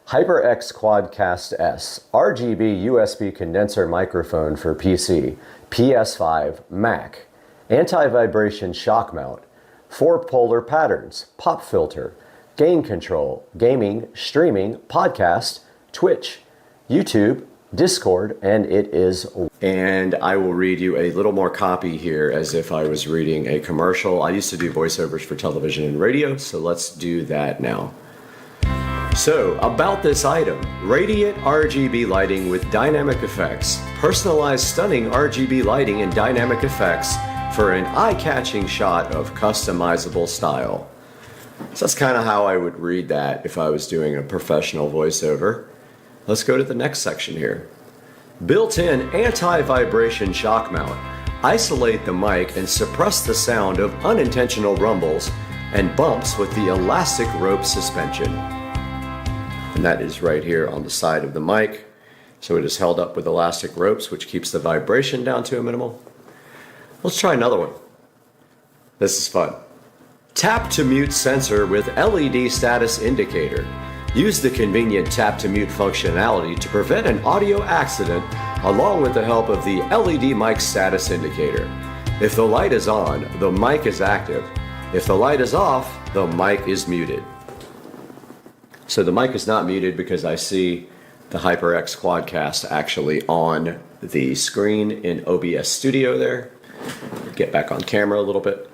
S1: HyperX Quadcast S, RGB USB condenser microphone for PC, PS5, Mac, anti-vibration shock mount, 4 polar patterns, pop filter, gain control, gaming, streaming, podcast, Twitch, YouTube, Discord, and it is. And I will read you a little more copy here as if I was reading a commercial. I used to do voiceovers for television and radio, so let's do that now. So, about this item, radiant RGB lighting with dynamic effects, personalized stunning RGB lighting and dynamic effects for an eye-catching shot of customizable style. So that's kind of how I would read that if I was doing a professional voiceover. Let's go to the next section here. Built-in anti-vibration shock mount. Isolate the mic and suppress the sound of unintentional rumbles and bumps with the elastic rope suspension. And that is right here on the side of the mic. So it is held up with elastic ropes, which keeps the vibration down to a minimal. Let's try another one. This is fun. Tap to mute sensor with LED status indicator. Use the convenient tap to mute functionality to prevent an audio accident along with the help of the LED mic status indicator. If the light is on, the mic is active. If the light is off, the mic is muted. So the mic is not muted because I see the HyperX Quadcast actually on the screen in OBS Studio there. Get back on camera a little bit.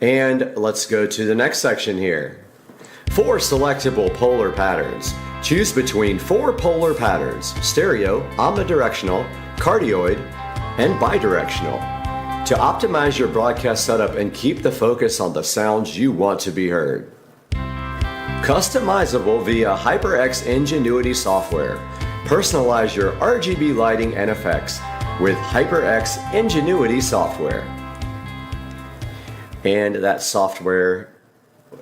S1: And let's go to the next section here. 4 selectable polar patterns. Choose between 4 polar patterns: stereo, omnidirectional, cardioid, and bidirectional. To optimize your broadcast setup and keep the focus on the sounds you want to be heard. Customizable via HyperX Ingenuity software. Personalize your RGB lighting and effects with HyperX Ingenuity software. And that software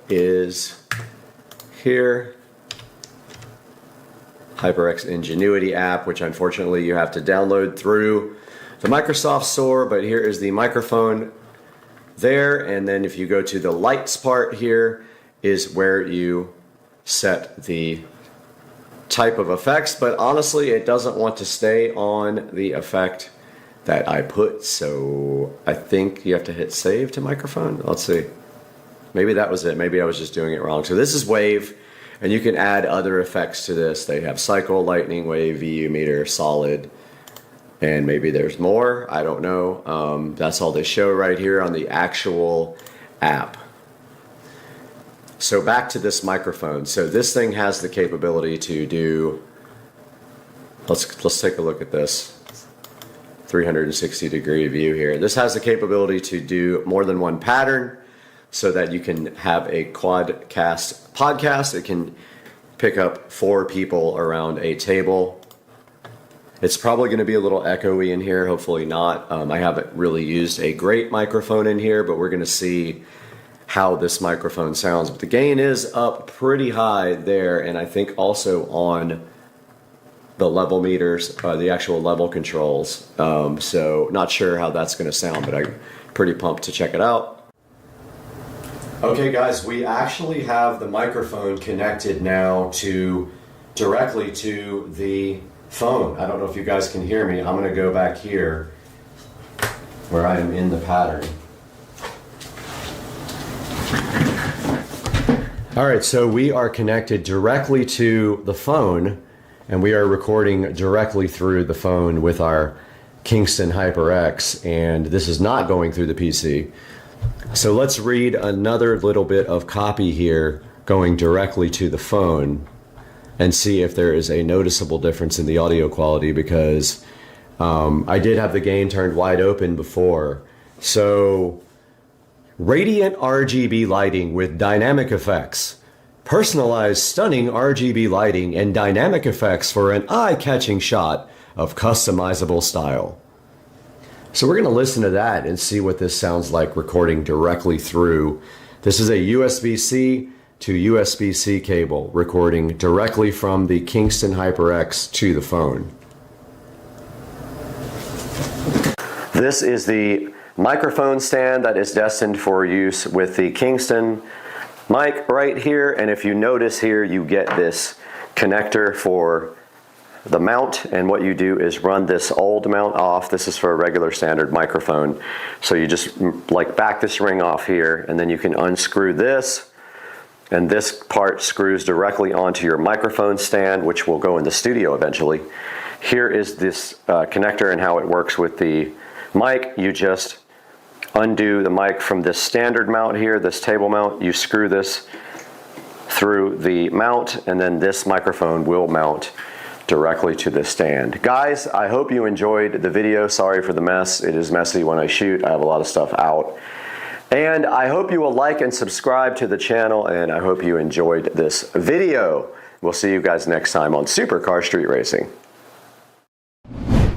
S1: is here. HyperX Ingenuity app, which unfortunately you have to download through the Microsoft Store, but here is the microphone there, and then if you go to the lights part here is where you set the type of effects, but honestly it doesn't want to stay on the effect that I put, so I think you have to hit save to microphone. Let's see. Maybe that was it. Maybe I was just doing it wrong. So this is wave, and you can add other effects to this. They have cycle, lightning, wave, VU meter, solid, and maybe there's more, I don't know. That's all they show right here on the actual app. So back to this microphone. So this thing has the capability to do, let's take a look at this 360-degree view here. This has the capability to do more than one pattern so that you can have a quadcast podcast. It can pick up 4 people around a table. It's probably going to be a little echoey in here, hopefully not. I haven't really used a great microphone in here, but we're going to see how this microphone sounds. But the gain is up pretty high there, and I think also on the level meters, the actual level controls. So not sure how that's going to sound, but I'm pretty pumped to check it out. Okay guys, we actually have the microphone connected now directly to the phone. I don't know if you guys can hear me. I'm going to go back here where I am in the pattern. All right, so we are connected directly to the phone, and we are recording directly through the phone with our Kingston HyperX, and this is not going through the PC. So let's read another little bit of copy here going directly to the phone and see if there is a noticeable difference in the audio quality, because I did have the gain turned wide open before. So radiant RGB lighting with dynamic effects. Personalized stunning RGB lighting and dynamic effects for an eye-catching shot of customizable style. So we're going to listen to that and see what this sounds like recording directly through. This is a USB-C to USB-C cable recording directly from the Kingston HyperX to the phone. This is the microphone stand that is destined for use with the Kingston mic right here, and if you notice here, you get this connector for the mount, and what you do is run this old mount off. This is for a regular standard microphone, so you just like back this ring off here, and then you can unscrew this, and this part screws directly onto your microphone stand, which will go in the studio eventually. Here is this connector and how it works with the mic. You just undo the mic from this standard mount here, this table mount. You screw this through the mount, and then this microphone will mount directly to the stand. Guys, I hope you enjoyed the video. Sorry for the mess. It is messy when I shoot. I have a lot of stuff out. And I hope you will like and subscribe to the channel, and I hope you enjoyed this video. We'll see you guys next time on Supercar Street Racing.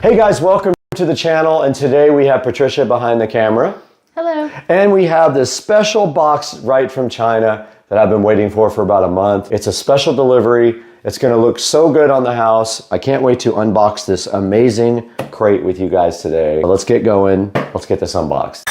S1: Hey guys, welcome to the channel, and today we have Patricia behind the camera.
S19: Hello.
S1: And we have this special box right from China that I've been waiting for about a month. It's a special delivery. It's gonna look so good on the house. I can't wait to unbox this amazing crate with you guys today. Let's get going. Let's get this unboxed.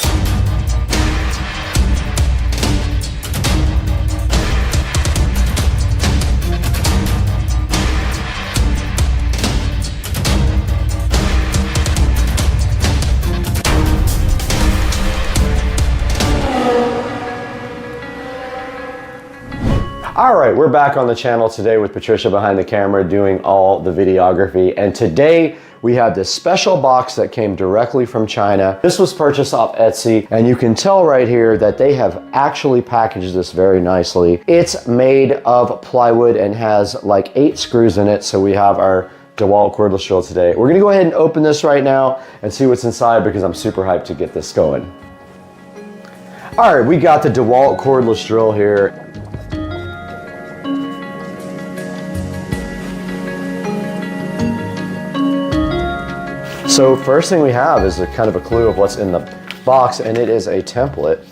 S1: All right, we're back on the channel today with Patricia behind the camera doing all the videography. And today we have this special box that came directly from China. This was purchased off Etsy, and you can tell right here that they have actually packaged this very nicely. It's made of plywood and has like 8 screws in it. So we have our DeWalt cordless drill today. We're gonna go ahead and open this right now and see what's inside, because I'm super hyped to get this going. All right, we got the DeWalt cordless drill here. So first thing we have is a kind of a clue of what's in the box, and it is a template.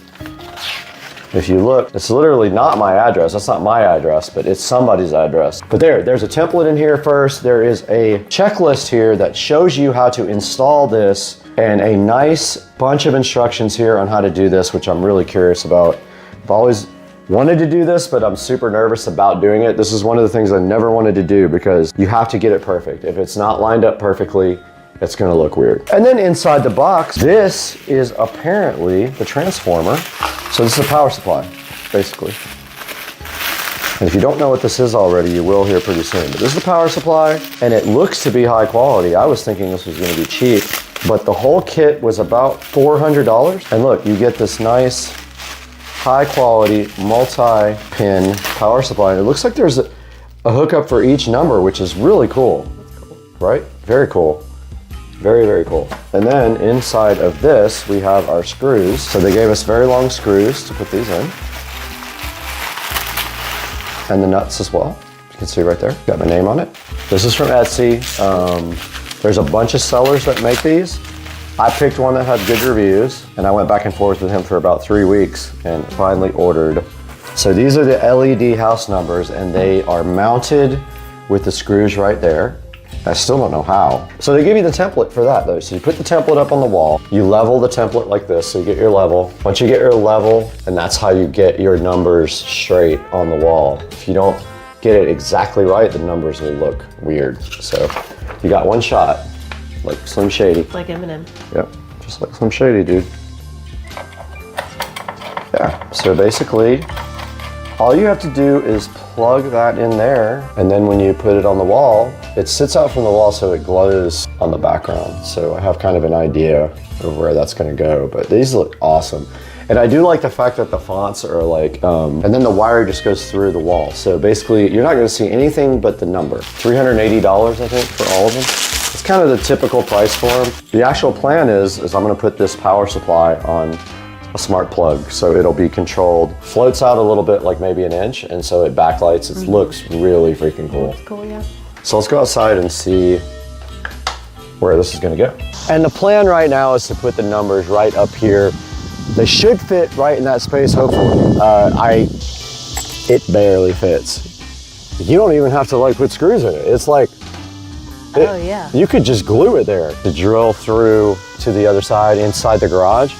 S1: If you look, it's literally not my address. That's not my address, but it's somebody's address. But there's a template in here first. There is a checklist here that shows you how to install this, and a nice bunch of instructions here on how to do this, which I'm really curious about. I've always wanted to do this, but I'm super nervous about doing it. This is one of the things I never wanted to do, because you have to get it perfect. If it's not lined up perfectly, it's gonna look weird. And then inside the box, this is apparently the transformer. So this is a power supply, basically. And if you don't know what this is already, you will here pretty soon. But this is the power supply, and it looks to be high quality. I was thinking this was gonna be cheap, but the whole kit was about $400. And look, you get this nice, high quality, multi-pin power supply. And it looks like there's a hookup for each number, which is really cool. That's cool. Right? Very cool. Very, very cool. And then inside of this, we have our screws. So they gave us very long screws to put these in. And the nuts as well. You can see right there, got my name on it. This is from Etsy. There's a bunch of sellers that make these. I picked one that had good reviews, and I went back and forth with him for about 3 weeks and finally ordered. So these are the LED house numbers, and they are mounted with the screws right there. I still don't know how. So they give you the template for that though. So you put the template up on the wall, you level the template like this, so you get your level. Once you get your level, and that's how you get your numbers straight on the wall. If you don't get it exactly right, the numbers will look weird. So you got one shot, like Slim Shady.
S19: Like Eminem.
S1: Yep, just like Slim Shady, dude. Yeah, so basically, all you have to do is plug that in there, and then when you put it on the wall, it sits out from the wall so it glows on the background. So I have kind of an idea of where that's gonna go, but these look awesome. And I do like the fact that the fonts are like, and then the wire just goes through the wall. So basically, you're not gonna see anything but the number. $380, I think, for all of them. It's kind of the typical price for them. The actual plan is I'm gonna put this power supply on a smart plug, so it'll be controlled. Floats out a little bit, like maybe an inch, and so it backlights. It looks really freaking cool.
S19: That's cool, yeah.
S1: So let's go outside and see where this is gonna go. And the plan right now is to put the numbers right up here. They should fit right in that space, hopefully. It barely fits. You don't even have to like put screws in it. It's like,
S19: oh yeah.
S1: You could just glue it there. To drill through to the other side inside the garage,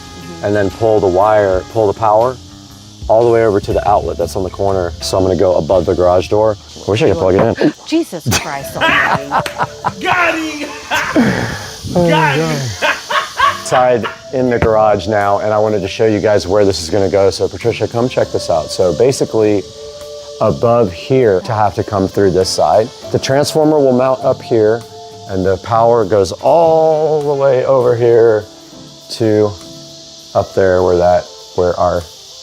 S1: and then pull the wire, pull the power all the way over to the outlet that's on the corner. So I'm gonna go above the garage door. I wish I could plug it in.
S19: Jesus Christ almighty.
S18: Got him! Got him!
S1: Inside in the garage now, and I wanted to show you guys where this is gonna go. So Patricia, come check this out. So basically, above here to have to come through this side. The transformer will mount up here, and the power goes all the way over here to up there where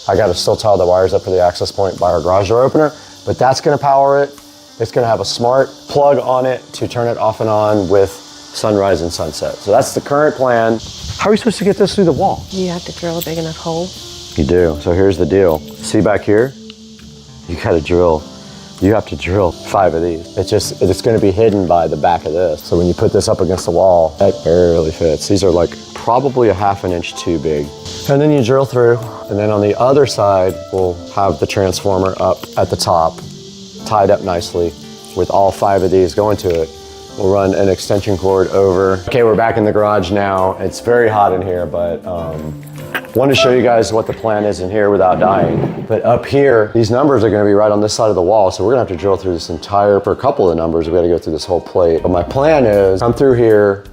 S1: I gotta still tie the wires up for the access point by our garage door opener, but that's gonna power it. It's gonna have a smart plug on it to turn it off and on with sunrise and sunset. So that's the current plan. How are we supposed to get this through the wall?
S19: You have to drill a big enough hole.
S1: You do. So here's the deal. See back here? You gotta drill. You have to drill 5 of these. It's gonna be hidden by the back of this. So when you put this up against the wall, that barely fits. These are like probably a ½ inch too big. And then you drill through, and then on the other side, we'll have the transformer up at the top, tied up nicely with all 5 of these going to it. We'll run an extension cord over. Okay, we're back in the garage now. It's very hot in here, but wanted to show you guys what the plan is in here without dying. But up here, these numbers are gonna be right on this side of the wall, so we're gonna have to drill through this for a couple of the numbers, we gotta go through this whole plate. But my plan is, come through here,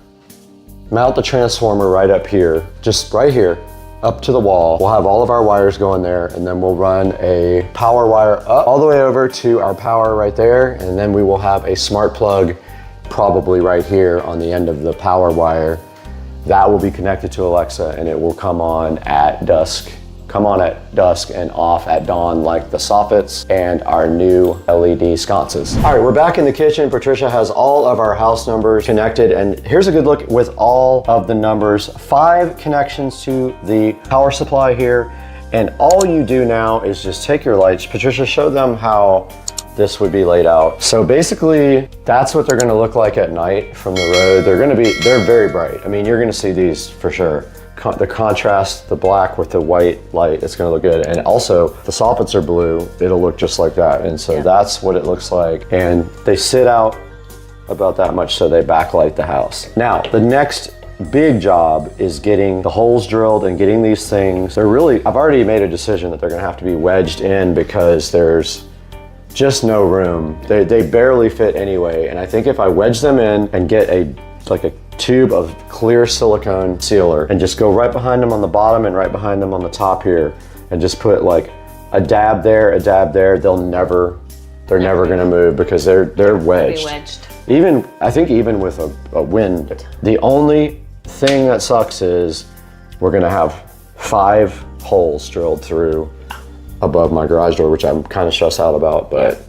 S1: mount the transformer right up here, just right here, up to the wall. We'll have all of our wires going there, and then we'll run a power wire up all the way over to our power right there, and then we will have a smart plug probably right here on the end of the power wire. That will be connected to Alexa, and it will come on at dusk. Come on at dusk and off at dawn, like the soffits and our new LED sconces. All right, we're back in the kitchen. Patricia has all of our house numbers connected, and here's a good look with all of the numbers. 5 connections to the power supply here, and all you do now is just take your lights. Patricia, show them how this would be laid out. So basically, that's what they're gonna look like at night from the road. They're very bright. I mean, you're gonna see these for sure. The contrast, the black with the white light, it's gonna look good. And also, the soffits are blue, it'll look just like that. And so that's what it looks like. And they sit out about that much so they backlight the house. Now, the next big job is getting the holes drilled and getting these things. I've already made a decision that they're gonna have to be wedged in because there's just no room. They barely fit anyway. And I think if I wedge them in and get a tube of clear silicone sealer and just go right behind them on the bottom and right behind them on the top here, and just put like a dab there, they'll never They're never going to move because they're wedged. Even I think even with a wind, the only thing that sucks is we're going to have 5 holes drilled through above my garage door, which I'm kind of stressed out about, but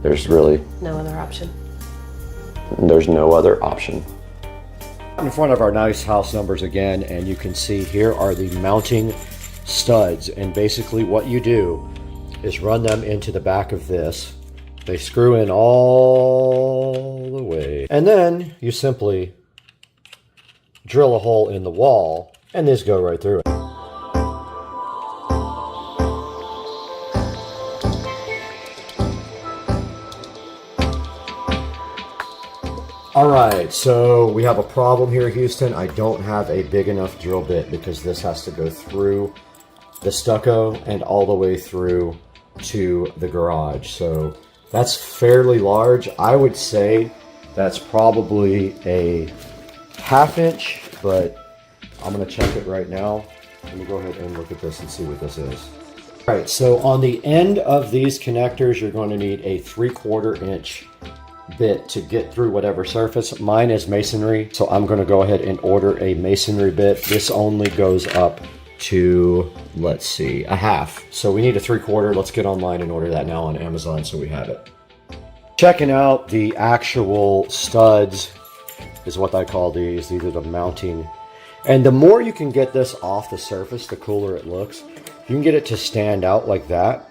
S1: there's really
S19: no other option.
S1: There's no other option. In front of our nice house numbers again, and you can see here are the mounting studs, and basically what you do is run them into the back of this. They screw in all the way, and then you simply drill a hole in the wall and these go right through it. All right, so we have a problem here, Houston. I don't have a big enough drill bit because this has to go through the stucco and all the way through to the garage. So that's fairly large. I would say that's probably a 1/2 inch, but I'm gonna check it right now. Let me go ahead and look at this and see what this is. All right, so on the end of these connectors, you're going to need a 3/4 inch bit to get through whatever surface. Mine is masonry, so I'm going to go ahead and order a masonry bit. This only goes up to, let's see, a 1/2. So we need a 3/4. Let's get online and order that now on Amazon so we have it. Checking out the actual studs is what I call these. These are the mounting. And the more you can get this off the surface, the cooler it looks. If you can get it to stand out like that,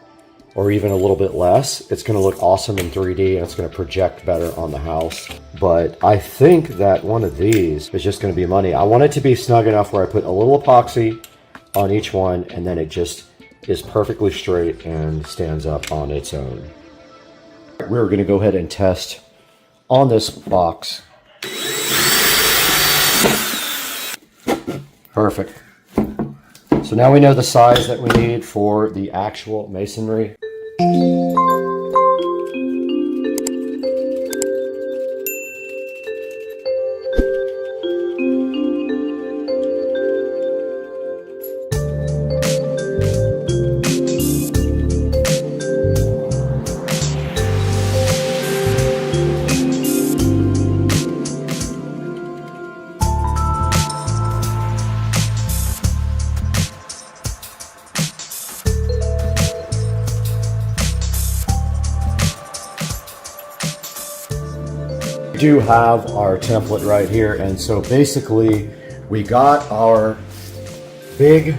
S1: or even a little bit less, it's going to look awesome in 3D and it's going to project better on the house. But I think that one of these is just going to be money. I want it to be snug enough where I put a little epoxy on each one and then it just is perfectly straight and stands up on its own. We're going to go ahead and test on this box. Perfect. So now we know the size that we need for the actual masonry. We do have our template right here, and so basically we got our big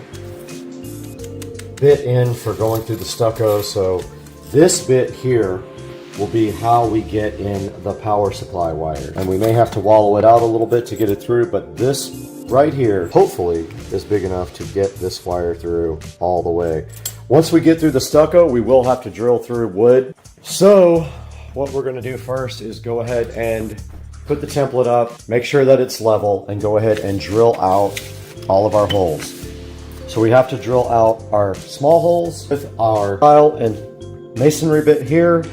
S1: bit in for going through the stucco. So this bit here will be how we get in the power supply wire, and we may have to wallow it out a little bit to get it through, but this right here hopefully is big enough to get this wire through all the way. Once we get through the stucco, we will have to drill through wood. So what we're going to do first is go ahead and put the template up, make sure that it's level, and go ahead and drill out all of our holes. So we have to drill out our small holes with our tile and masonry bit here.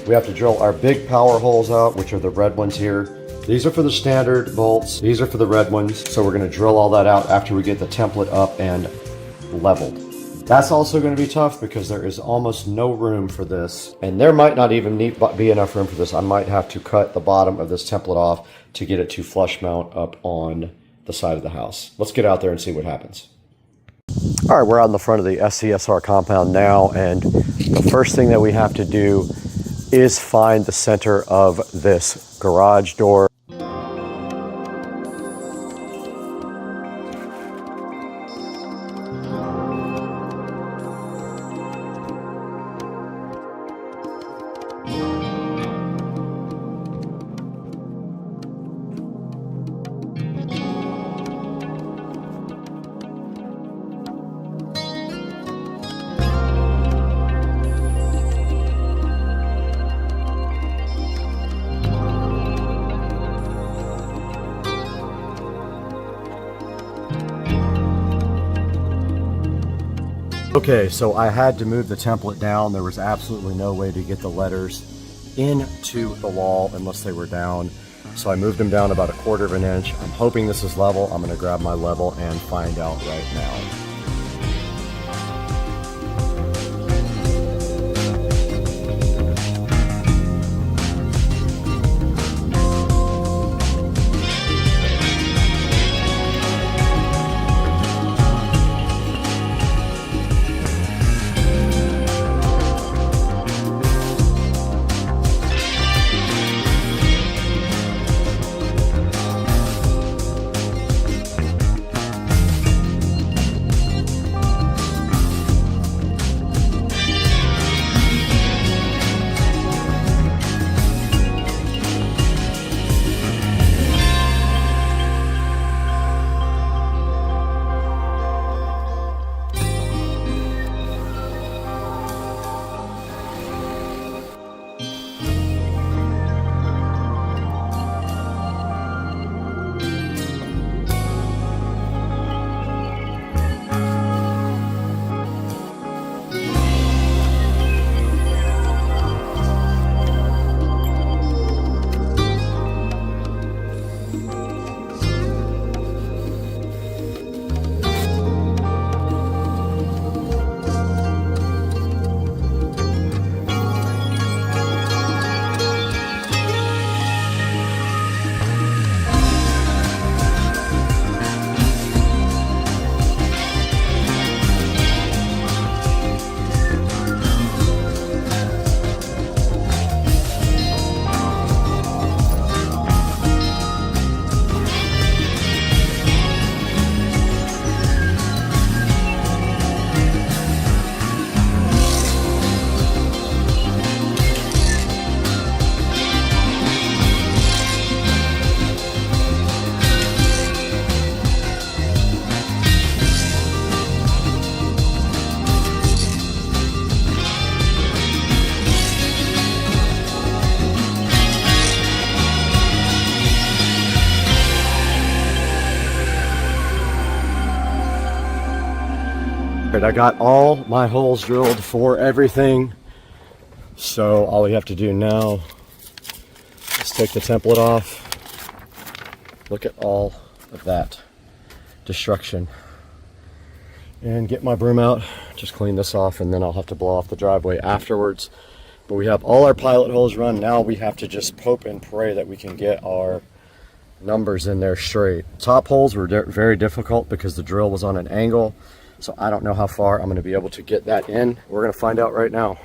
S1: We have to drill our big power holes out, which are the red ones here. These are for the standard bolts. These are for the red ones. So we're going to drill all that out after we get the template up and leveled. That's also going to be tough because there is almost no room for this, and there might not even be enough room for this. I might have to cut the bottom of this template off to get it to flush mount up on the side of the house. Let's get out there and see what happens. All right, we're out in the front of the SCSR compound now, and the first thing that we have to do is find the center of this garage door. Okay, so I had to move the template down. There was absolutely no way to get the letters into the wall unless they were down. So I moved them down about 1/4 inch. I'm hoping this is level. I'm going to grab my level and find out right now. Right, I got all my holes drilled for everything. So all we have to do now is take the template off. Look at all of that destruction. And get my broom out, just clean this off, and then I'll have to blow off the driveway afterwards. But we have all our pilot holes run. Now we have to just hope and pray that we can get our numbers in there straight. Top holes were very difficult because the drill was on an angle. So I don't know how far I'm going to be able to get that in. We're going to find out right now.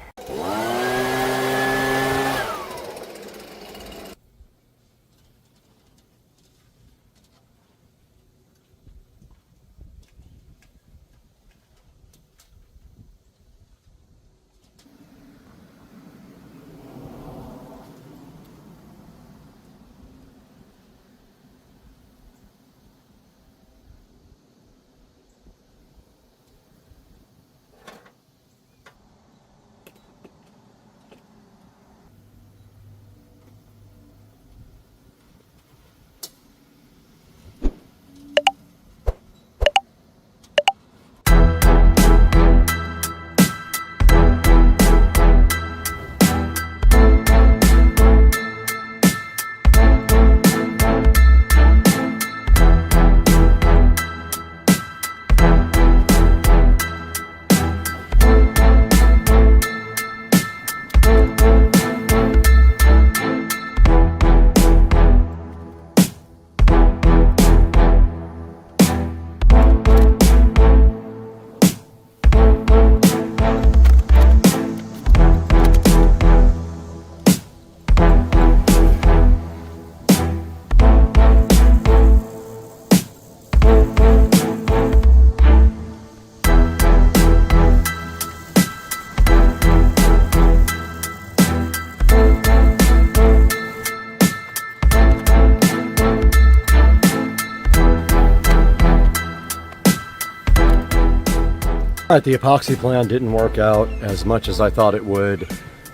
S1: All right, the epoxy plan didn't work out as much as I thought it would.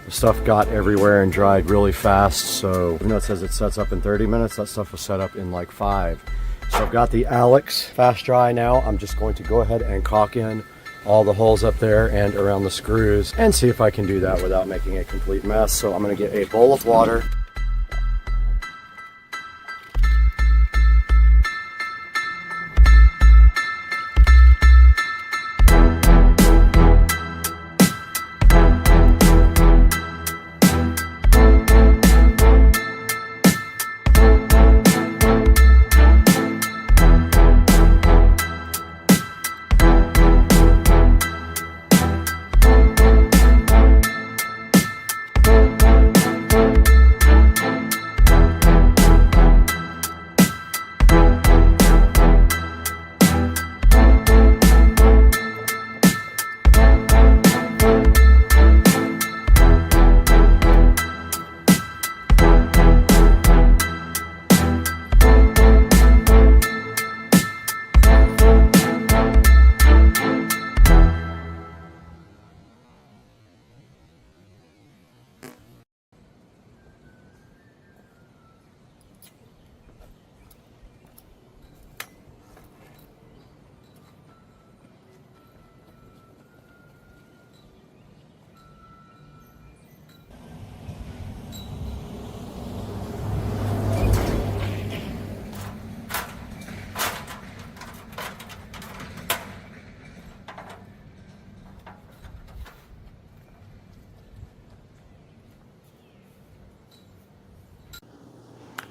S1: The stuff got everywhere and dried really fast, so even though it says it sets up in 30 minutes, that stuff was set up in like 5. So I've got the Alex fast dry now. I'm just going to go ahead and caulk in all the holes up there and around the screws and see if I can do that without making a complete mess. So I'm going to get a bowl of water.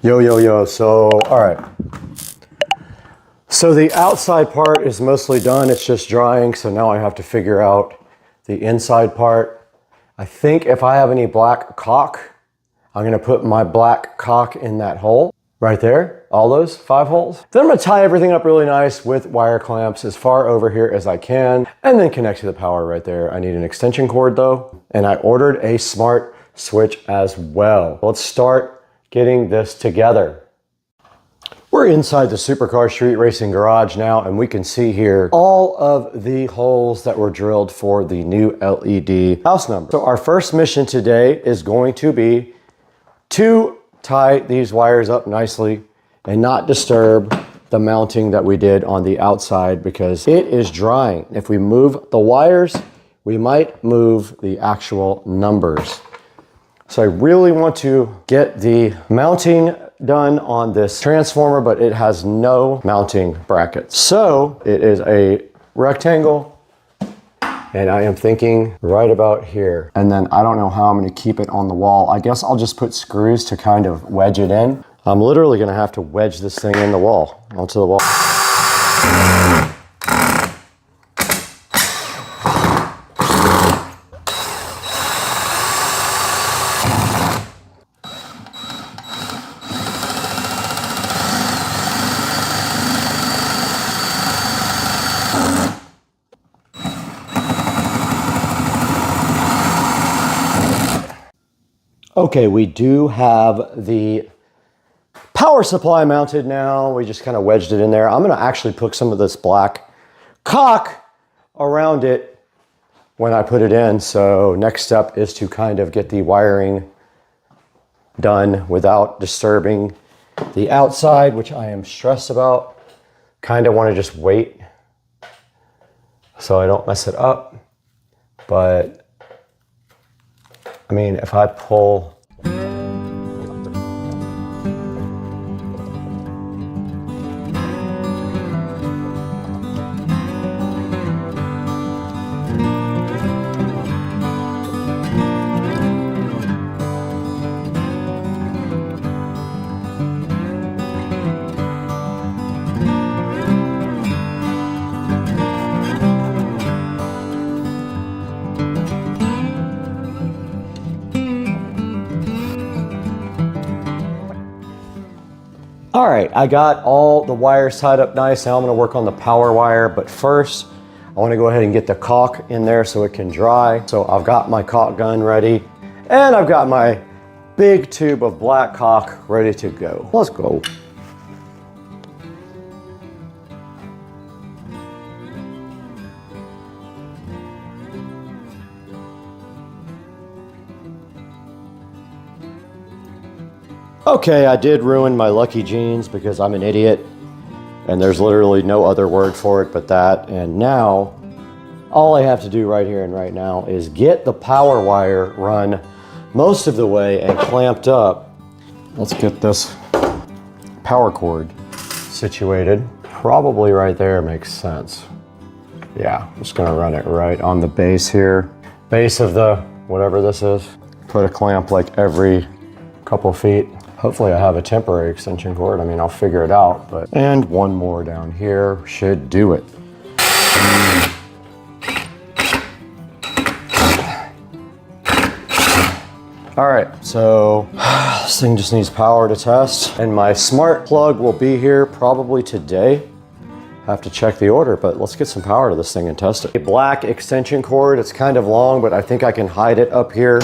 S1: Yo, so, all right. So the outside part is mostly done. It's just drying. So now I have to figure out the inside part. I think if I have any black caulk, I'm going to put my black caulk in that hole right there. All those 5 holes. Then I'm going to tie everything up really nice with wire clamps as far over here as I can and then connect to the power right there. I need an extension cord though. And I ordered a smart switch as well. Let's start getting this together. We're inside the Supercar Street Racing garage now, and we can see here all of the holes that were drilled for the new LED house number. So our first mission today is going to be to tie these wires up nicely and not disturb
S17: the mounting that we did on the outside because it is drying. If we move the wires, we might move the actual numbers. So I really want to get the mounting done on this transformer, but it has no mounting brackets. So it is a rectangle, and I am thinking right about here. And then I don't know how I'm gonna keep it on the wall. I guess I'll just put screws to kind of wedge it in. I'm literally gonna have to wedge this thing in the wall, onto the wall. Okay, we do have the power supply mounted now. We just kind of wedged it in there. I'm gonna actually put some of this black caulk around it when I put it in. So next step is to kind of get the wiring done without disturbing the outside, which I am stressed about. Kind of want to just wait so I don't mess it up. But I mean, if I pull All right, I got all the wires tied up nice. Now I'm gonna work on the power wire, but first I wanna go ahead and get the caulk in there so it can dry. So I've got my caulk gun ready, and I've got my big tube of black caulk ready to go. Let's go. Okay, I did ruin my lucky jeans because I'm an idiot and there's literally no other word for it but that. And now all I have to do right here and right now is get the power wire run most of the way and clamped up. Let's get this power cord situated. Probably right there makes sense. Yeah, I'm just gonna run it right on the base here. Base of the, whatever this is. Put a clamp like every couple feet. Hopefully I have a temporary extension cord. I mean, I'll figure it out, but. And one more down here should do it. All right, so this thing just needs power to test. And my smart plug will be here probably today. Have to check the order, but let's get some power to this thing and test it. A black extension cord, it's kind of long, but I think I can hide it up here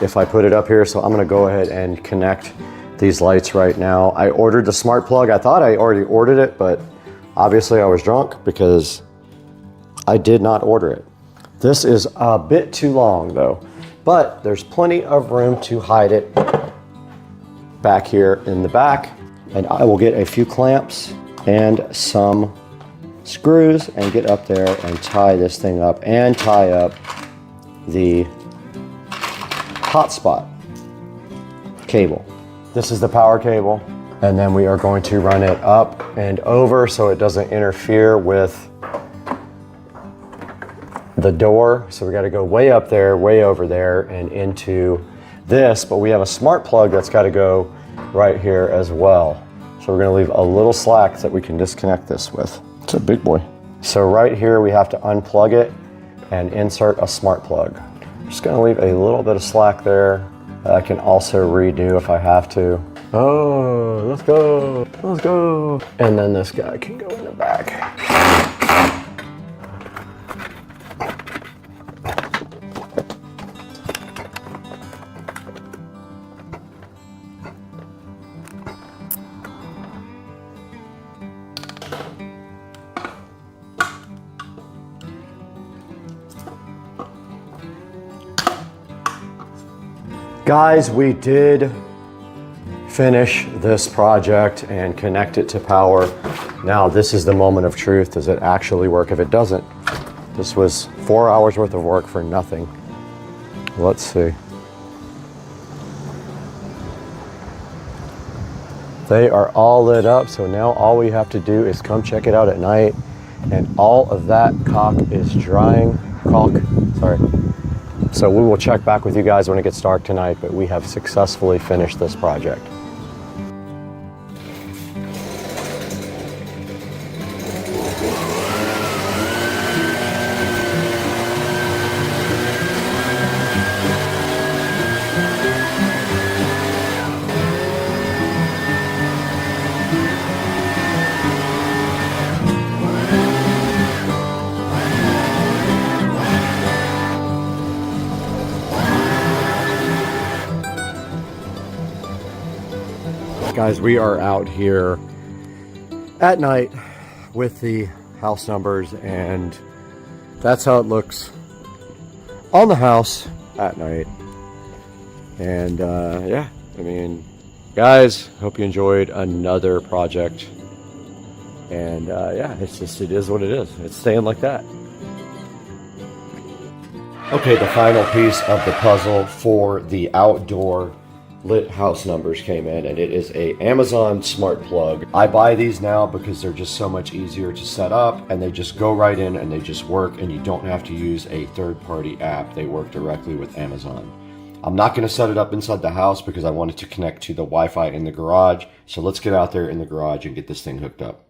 S17: if I put it up here. So I'm gonna go ahead and connect these lights right now. I ordered the smart plug. I thought I already ordered it, but obviously I was drunk because I did not order it. This is a bit too long though, but there's plenty of room to hide it back here in the back. And I will get a few clamps and some screws and get up there and tie this thing up and tie up the hotspot cable. This is the power cable, and then we are going to run it up and over so it doesn't interfere with the door. So we got to go way up there, way over there, and into this, but we have a smart plug that's got to go right here as well. So we're going to leave a little slack that we can disconnect this with. It's a big boy. So right here we have to unplug it and insert a smart plug. Just going to leave a little bit of slack there. I can also redo if I have to. Oh, let's go, let's go. And then this guy can go in the back. Guys, we did
S1: finish this project and connect it to power. Now this is the moment of truth. Does it actually work? If it doesn't, this was 4 hours worth of work for nothing. Let's see. They are all lit up, so now all we have to do is come check it out at night, and all of that caulk is drying. So we will check back with you guys when it gets dark tonight, but we have successfully finished this project. Guys, we are out here at night with the house numbers, and that's how it looks on the house at night. And yeah, I mean, guys, hope you enjoyed another project. And yeah, it is what it is. It's staying like that. Okay, the final piece of the puzzle for the outdoor lit house numbers came in, and it is a Amazon smart plug. I buy these now because they're just so much easier to set up, and they just go right in and they just work, and you don't have to use a third-party app. They work directly with Amazon. I'm not going to set it up inside the house because I wanted to connect to the Wi-Fi in the garage. So let's get out there in the garage and get this thing hooked up.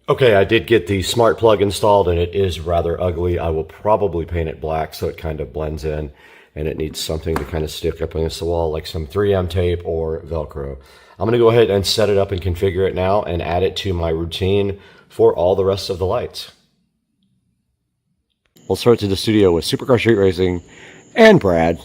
S1: Okay, I did get the smart plug installed, and it is rather ugly. I will probably paint it black so it kind of blends in, and it needs something to kind of stick up against the wall, like some 3M tape or Velcro. I'm gonna go ahead and set it up and configure it now and add it to my routine for all the rest of the lights. We'll start to the studio with Supercar Street Racing and Brad.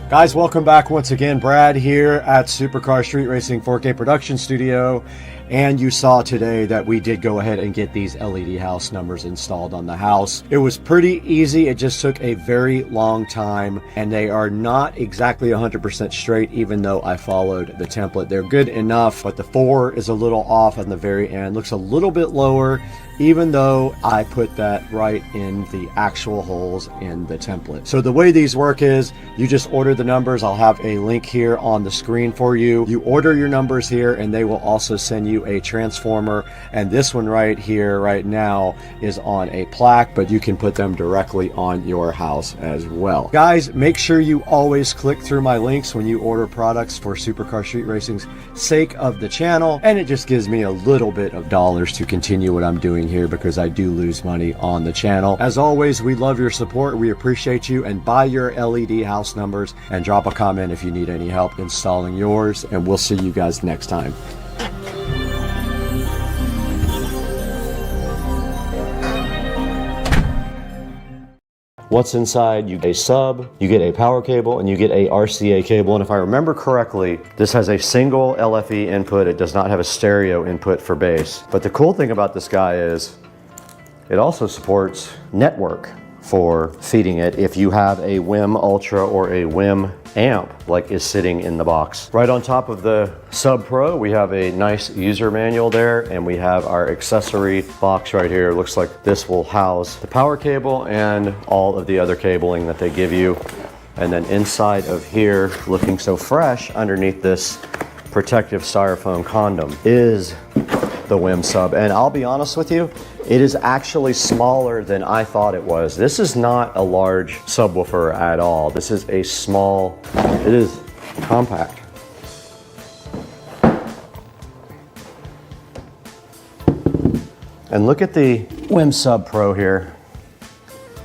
S1: Guys, welcome back once again. Brad here at Supercar Street Racing 4K production studio. And you saw today that we did go ahead and get these LED house numbers installed on the house. It was pretty easy. It just took a very long time, and they are not exactly 100% straight, even though I followed the template. They're good enough, but the 4 is a little off on the very end. Looks a little bit lower, even though I put that right in the actual holes in the template. So the way these work is you just order the numbers. I'll have a link here on the screen for you. You order your numbers here, and they will also send you a transformer, and this one right here right now is on a plaque, but you can put them directly on your house as well. Guys, make sure you always click through my links when you order products for Supercar Street Racing's sake of the channel, and it just gives me a little bit of dollars to continue what I'm doing here, because I do lose money on the channel. As always, we love your support. We appreciate you, and buy your LED house numbers and drop a comment if you need any help installing yours, and we'll see you guys next time. What's inside? You get a sub, you get a power cable, and you get a RCA cable. And if I remember correctly, this has a single LFE input. It does not have a stereo input for bass. But the cool thing about this guy is it also supports network for feeding it if you have a WIM Ultra or a WIM amp like is sitting in the box. Right on top of the Sub Pro, we have a nice user manual there, and we have our accessory box right here. It looks like this will house the power cable and all of the other cabling that they give you. And then inside of here, looking so fresh underneath this protective styrofoam condom, is the WIM sub. And I'll be honest with you, it is actually smaller than I thought it was. This is not a large subwoofer at all. This is a small, it is compact. And look at the WIM Sub Pro here.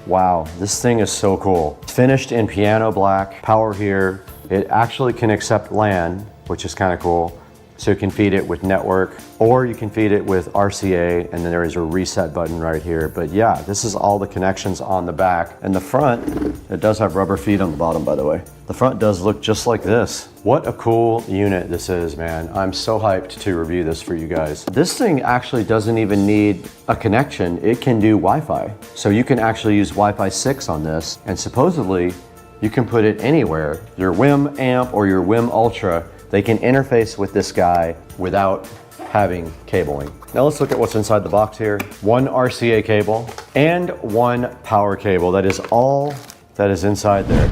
S1: Wow, this thing is so cool. It's finished in piano black, power here. It actually can accept LAN, which is kind of cool. so you can feed it with network, or you can feed it with RCA, and then there is a reset button right here. But yeah, this is all the connections on the back. And the front, it does have rubber feet on the bottom, by the way. The front does look just like this. What a cool unit this is, man. I'm so hyped to review this for you guys. This thing actually doesn't even need a connection. It can do Wi-Fi. So you can actually use Wi-Fi 6 on this, and supposedly you can put it anywhere. Your WIM amp or your WIM Ultra, they can interface with this guy without having cabling. Now let's look at what's inside the box here. One RCA cable and one power cable. That is all that is inside there.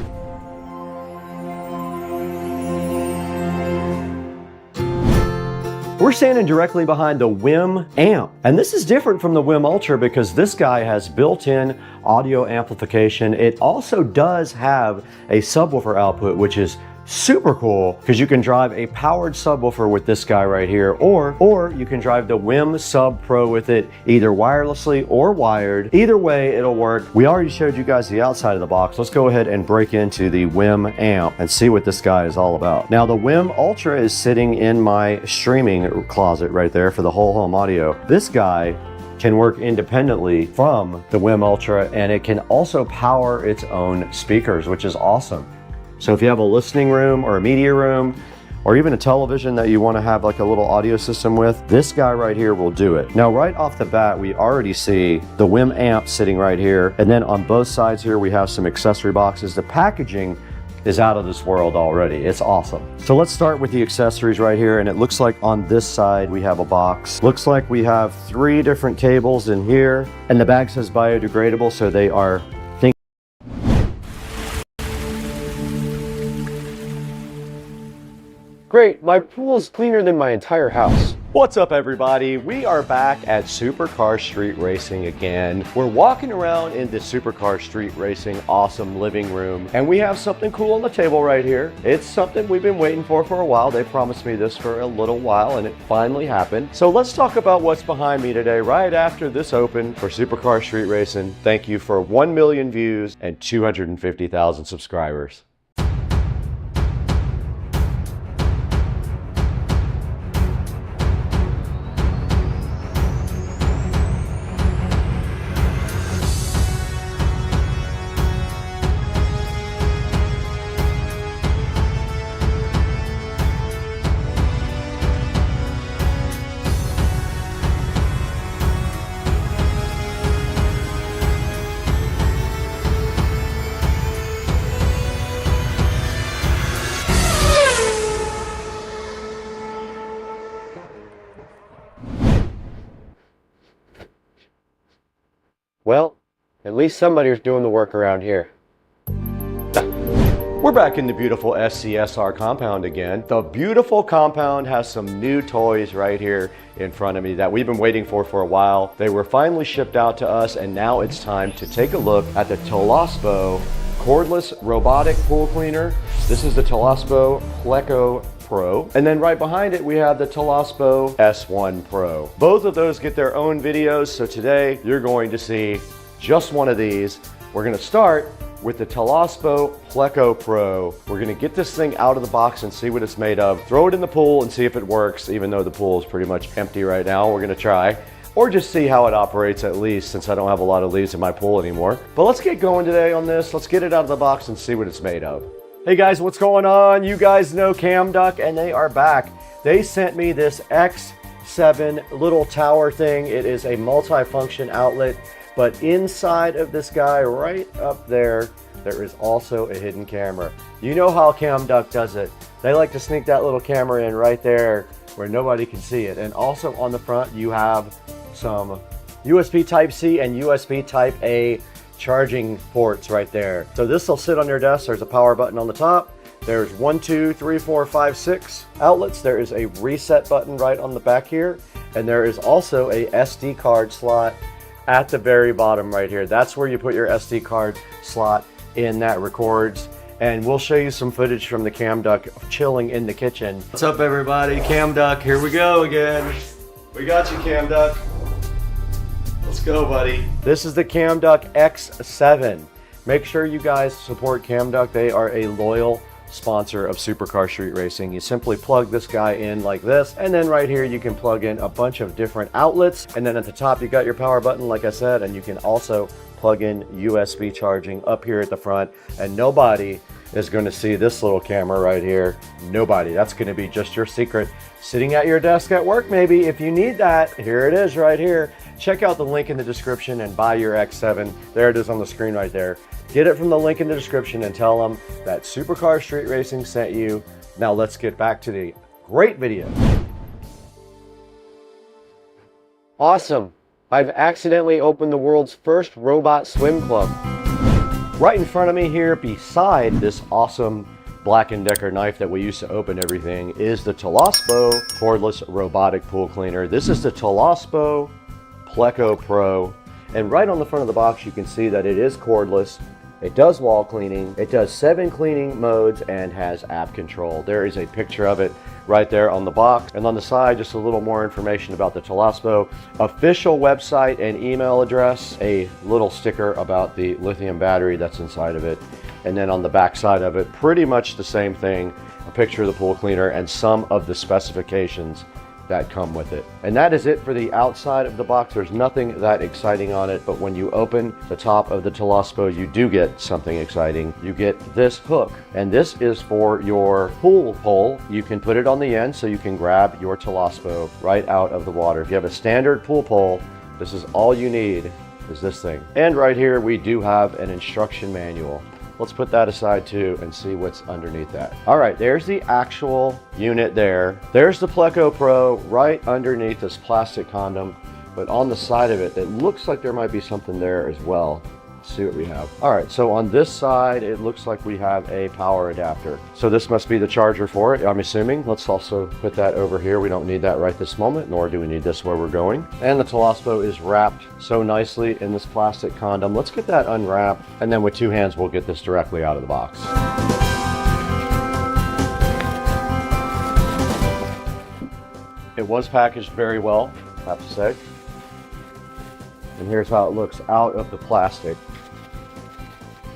S1: We're standing directly behind the WIM amp, and this is different from the WIM Ultra because this guy has built-in audio amplification. It also does have a subwoofer output, which is super cool because you can drive a powered subwoofer with this guy right here, or you can drive the WIM Sub Pro with it either wirelessly or wired. Either way, it'll work. We already showed you guys the outside of the box. Let's go ahead and break into the WIM amp and see what this guy is all about. Now, the WIM Ultra is sitting in my streaming closet right there for the whole home audio. This guy can work independently from the WIM Ultra, and it can also power its own speakers, which is awesome. So if you have a listening room or a media room, or even a television that you want to have like a little audio system with, this guy right here will do it. Now, right off the bat, we already see the WIM amp sitting right here. And then on both sides here, we have some accessory boxes. The packaging is out of this world already. It's awesome. So let's start with the accessories right here. And it looks like on this side, we have a box. Looks like we have 3 different cables in here. And the bag says biodegradable, so they are great, my pool is cleaner than my entire house. What's up, everybody? We are back at Supercar Street Racing again. We're walking around in the Supercar Street Racing awesome living room, and we have something cool on the table right here. It's something we've been waiting for a while. They promised me this for a little while, and it finally happened. So let's talk about what's behind me today, right after this open for Supercar Street Racing. Thank you for 1 million views and 250,000 subscribers. Well, at least somebody's doing the work around here. We're back in the beautiful SCSR compound again. The beautiful compound has some new toys right here in front of me that we've been waiting for a while. They were finally shipped out to us, and now it's time to take a look at the Toolless cordless robotic pool cleaner. This is the Toolless Pleco Pro. And then right behind it, we have the Toolless S1 Pro. Both of those get their own videos, so today you're going to see just one of these. We're gonna start with the Toolless Pleco Pro. We're gonna get this thing out of the box and see what it's made of, throw it in the pool and see if it works, even though the pool is pretty much empty right now. We're gonna try, or just see how it operates at least, since I don't have a lot of leaves in my pool anymore. But let's get going today on this. Let's get it out of the box and see what it's made of. Hey guys, what's going on? You guys know CamDuck, and they are back. They sent me this X7 little tower thing. It is a multi-function outlet, but inside of this guy right up there, there is also a hidden camera. You know how CamDuck does it. They like to sneak that little camera in right there where nobody can see it. And also on the front, you have some USB Type-C and USB Type-A charging ports right there. So this will sit on your desk. There's a power button on the top. There's 1, 2, 3, 4, 5, 6 outlets. There is a reset button right on the back here. And there is also a SD card slot at the very bottom right here. That's where you put your SD card slot in that records. And we'll show you some footage from the CamDuck chilling in the kitchen. What's up, everybody? CamDuck, here we go again. We got you, CamDuck. Let's go, buddy. This is the CamDuck X7. Make sure you guys support CamDuck. They are a loyal sponsor of Supercar Street Racing. You simply plug this guy in like this, and then right here you can plug in a bunch of different outlets, and then at the top you got your power button like I said, and you can also plug in USB charging up here at the front, and nobody is going to see this little camera right here. Nobody. That's going to be just your secret sitting at your desk at work maybe. If you need that, here it is right here. Check out the link in the description and buy your X7. There it is on the screen right there. Get it from the link in the description and tell them that Supercar Street Racing sent you. Now let's get back to the great video. Awesome. I've accidentally opened the world's first robot swim club. Right in front of me here, beside this awesome Black & Decker knife that we use to open everything, is the Toolless cordless robotic pool cleaner. This is the Toolless Pleco Pro, and right on the front of the box you can see that it is cordless. It does wall cleaning, it does 7 cleaning modes, and has app control. There is a picture of it right there on the box, and on the side just a little more information about the Toolless official website and email address, a little sticker about the lithium battery that's inside of it, and then on the back side of it pretty much the same thing, a picture of the pool cleaner and some of the specifications that come with it. And that is it for the outside of the box. There's nothing that exciting on it, but when you open the top of the Toolless, you do get something exciting. You get this hook, and this is for your pool pole. You can put it on the end so you can grab your Toolless right out of the water. If you have a standard pool pole, this is all you need, is this thing. And right here we do have an instruction manual. Let's put that aside too and see what's underneath that. All right, there's the actual unit there. There's the Pleco Pro right underneath this plastic condom, but on the side of it, it looks like there might be something there as well. Let's see what we have. All right, so on this side, it looks like we have a power adapter. So this must be the charger for it, I'm assuming. Let's also put that over here. We don't need that right this moment, nor do we need this where we're going. And the Toolless is wrapped so nicely in this plastic condom. Let's get that unwrapped, and then with 2 hands, we'll get this directly out of the box. It was packaged very well, I have to say. And here's how it looks out of the plastic.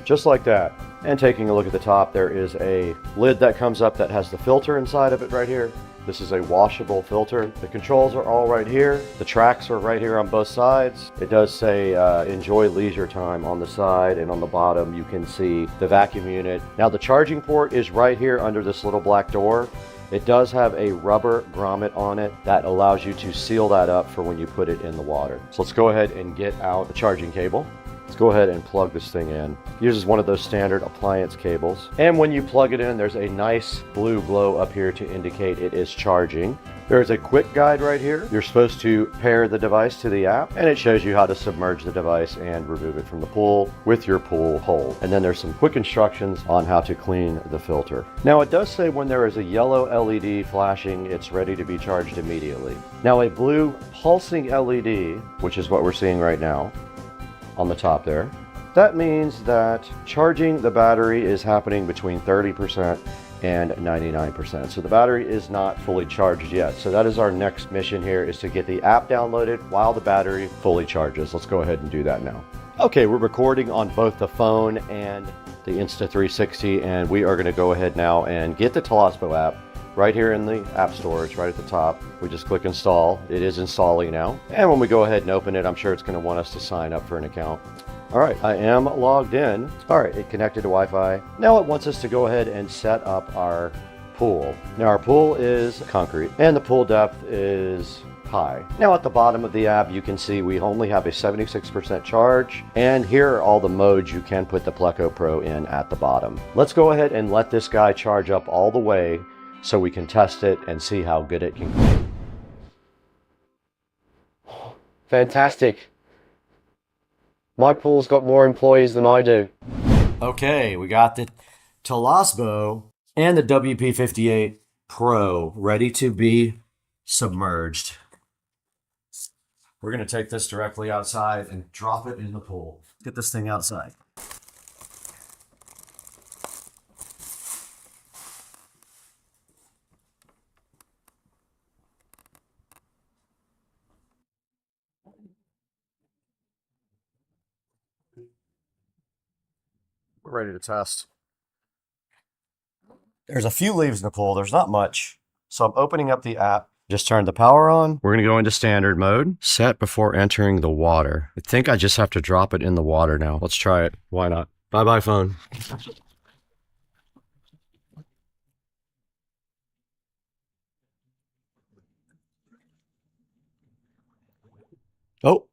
S1: Just like that. And taking a look at the top, there is a lid that comes up that has the filter inside of it right here. This is a washable filter. The controls are all right here. The tracks are right here on both sides. It does say enjoy leisure time on the side, and on the bottom you can see the vacuum unit. Now the charging port is right here under this little black door. It does have a rubber grommet on it that allows you to seal that up for when you put it in the water. So let's go ahead and get out the charging cable. Let's go ahead and plug this thing in. It uses one of those standard appliance cables. And when you plug it in, there's a nice blue glow up here to indicate it is charging. There's a quick guide right here. You're supposed to pair the device to the app, and it shows you how to submerge the device and remove it from the pool with your pool pole. And then there's some quick instructions on how to clean the filter. Now it does say when there is a yellow LED flashing, it's ready to be charged immediately. Now a blue pulsing LED, which is what we're seeing right now on the top there, that means that charging the battery is happening between 30% and 99%. So the battery is not fully charged yet. So that is our next mission here, is to get the app downloaded while the battery fully charges. Let's go ahead and do that now. Okay, we're recording on both the phone and the Insta360, and we are going to go ahead now and get the Toolless app right here in the App Store. It's right at the top. We just click install. It is installing now. And when we go ahead and open it, I'm sure it's going to want us to sign up for an account. All right, I am logged in. All right, it connected to Wi-Fi. Now it wants us to go ahead and set up our pool. Now our pool is concrete and the pool depth is high. Now at the bottom of the app, you can see we only have a 76% charge, and here are all the modes you can put the Pleco Pro in at the bottom. Let's go ahead and let this guy charge up all the way so we can test it and see how good it can clean. Fantastic. My pool's got more employees than I do. Okay, we got the Toolless and the WP58 Pro ready to be submerged. We're going to take this directly outside and drop it in the pool. Get this thing outside. We're ready to test. There's a few leaves in the pool. There's not much. So I'm opening up the app. Just turned the power on. We're going to go into standard mode. Set before entering the water. I think I just have to drop it in the water now. Let's try it. Why not? Bye-bye, phone. Oh.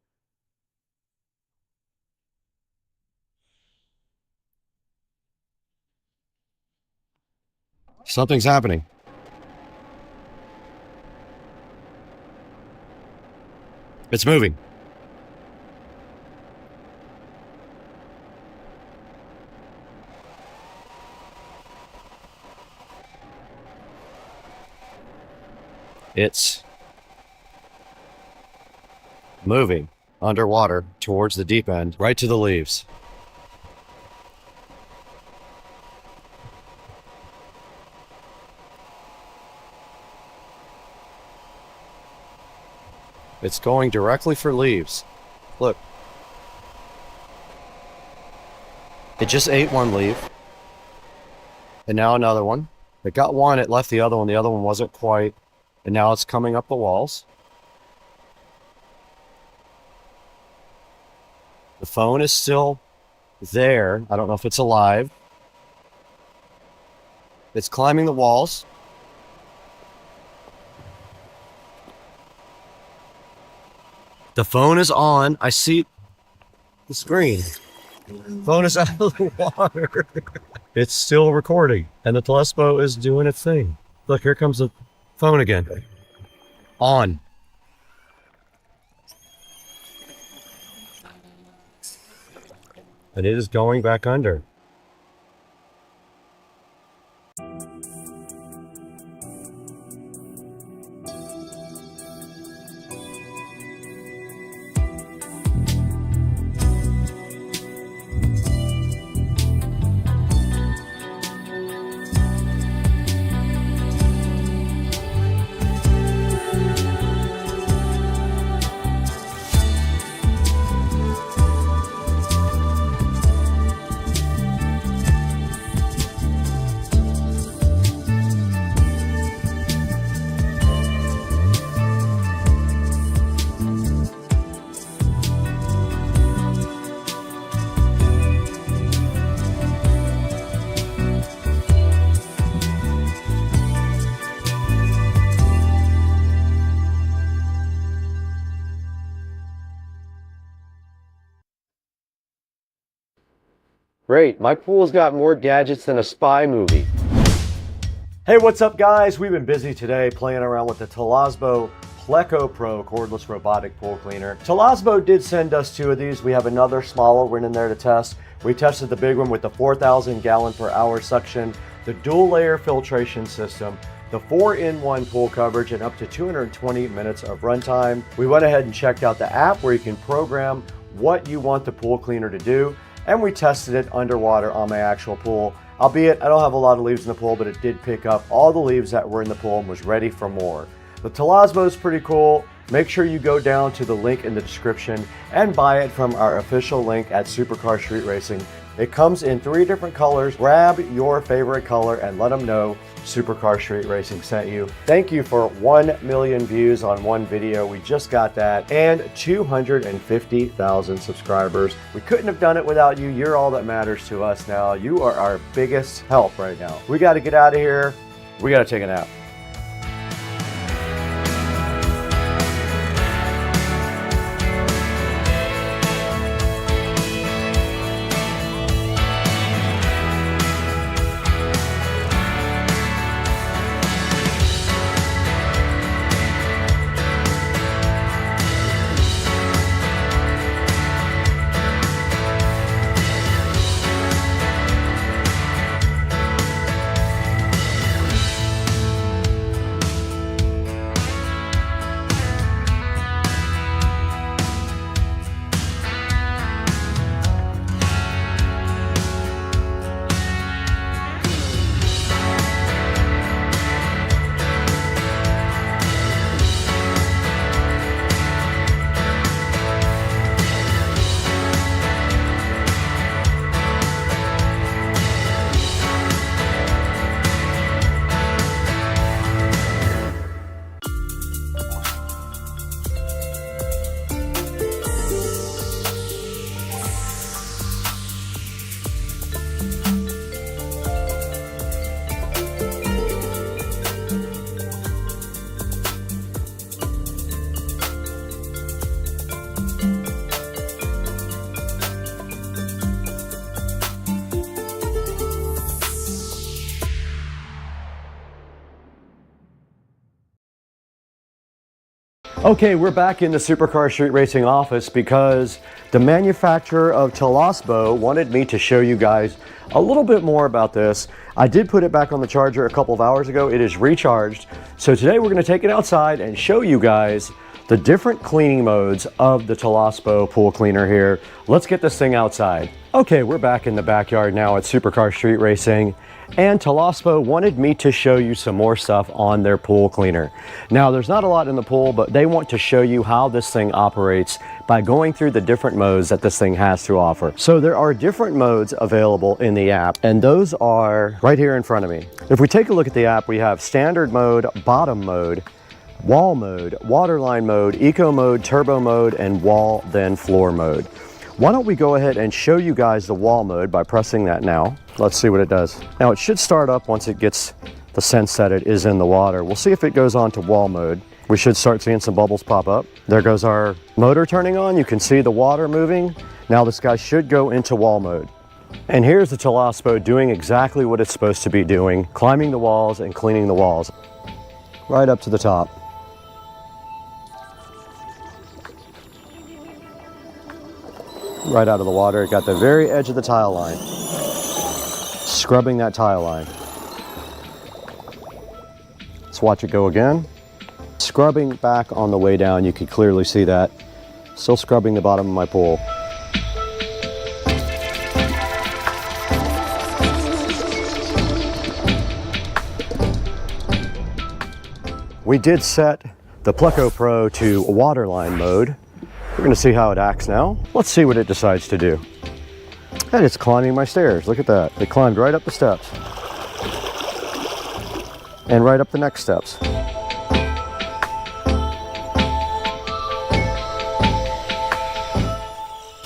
S1: Something's happening. It's moving. It's moving underwater towards the deep end, right to the leaves. It's going directly for leaves. Look. It just ate one leaf. And now another one. It got one, it left the other one. The other one wasn't quite. And now it's coming up the walls. The phone is still there. I don't know if it's alive. It's climbing the walls. The phone is on. I see the screen. Phone is out of the water. It's still recording. And the Telespo is doing its thing. Look, here comes the phone again. On. And it is going back under. Great, my pool's got more gadgets than a spy movie. Hey, what's up guys? We've been busy today playing around with the Telespo Pleco Pro cordless robotic pool cleaner. Telespo did send us 2 of these. We have another smaller one in there to test. We tested the big one with the 4,000 gallon per hour suction, the dual layer filtration system, the 4-in-1 pool coverage, and up to 220 minutes of runtime. We went ahead and checked out the app where you can program what you want the pool cleaner to do. And we tested it underwater on my actual pool. Albeit, I don't have a lot of leaves in the pool, but it did pick up all the leaves that were in the pool and was ready for more. The Telespo is pretty cool. Make sure you go down to the link in the description and buy it from our official link at Supercar Street Racing. It comes in 3 different colors. Grab your favorite color and let them know Supercar Street Racing sent you. Thank you for 1 million views on one video. We just got that. And 250,000 subscribers. We couldn't have done it without you. You're all that matters to us now. You are our biggest help right now. We got to get out of here. We got to take a nap. Okay, we're back in the Supercar Street Racing office because the manufacturer of Toolless wanted me to show you guys a little bit more about this. I did put it back on the charger a couple of hours ago. It is recharged. So today we're going to take it outside and show you guys the different cleaning modes of the Toolless pool cleaner here. Let's get this thing outside. Okay, we're back in the backyard now at Supercar Street Racing, and Toolless wanted me to show you some more stuff on their pool cleaner. Now, there's not a lot in the pool, but they want to show you how this thing operates by going through the different modes that this thing has to offer. So there are different modes available in the app, and those are right here in front of me. If we take a look at the app, we have standard mode, bottom mode, wall mode, waterline mode, eco mode, turbo mode, and wall then floor mode. Why don't we go ahead and show you guys the wall mode by pressing that now. Let's see what it does. Now it should start up once it gets the sense that it is in the water. We'll see if it goes on to wall mode. We should start seeing some bubbles pop up. There goes our motor turning on. You can see the water moving. Now this guy should go into wall mode. And here's the Toolless doing exactly what it's supposed to be doing, climbing the walls and cleaning the walls right up to the top. Right out of the water, it got the very edge of the tile line. Scrubbing that tile line. Let's watch it go again. Scrubbing back on the way down, you can clearly see that. Still scrubbing the bottom of my pool. We did set the Pleco Pro to waterline mode. We're going to see how it acts now. Let's see what it decides to do. And it's climbing my stairs. Look at that. It climbed right up the steps. And right up the next steps.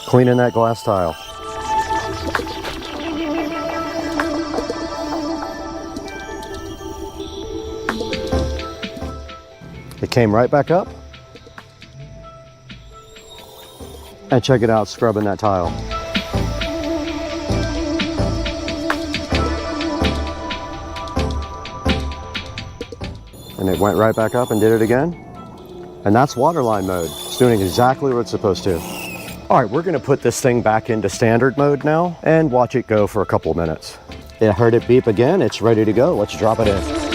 S1: Cleaning that glass tile. It came right back up. And check it out, scrubbing that tile. And it went right back up and did it again. And that's waterline mode. It's doing exactly what it's supposed to. All right, we're gonna put this thing back into standard mode now and watch it go for a couple of minutes. It heard it beep again, it's ready to go. Let's drop it in.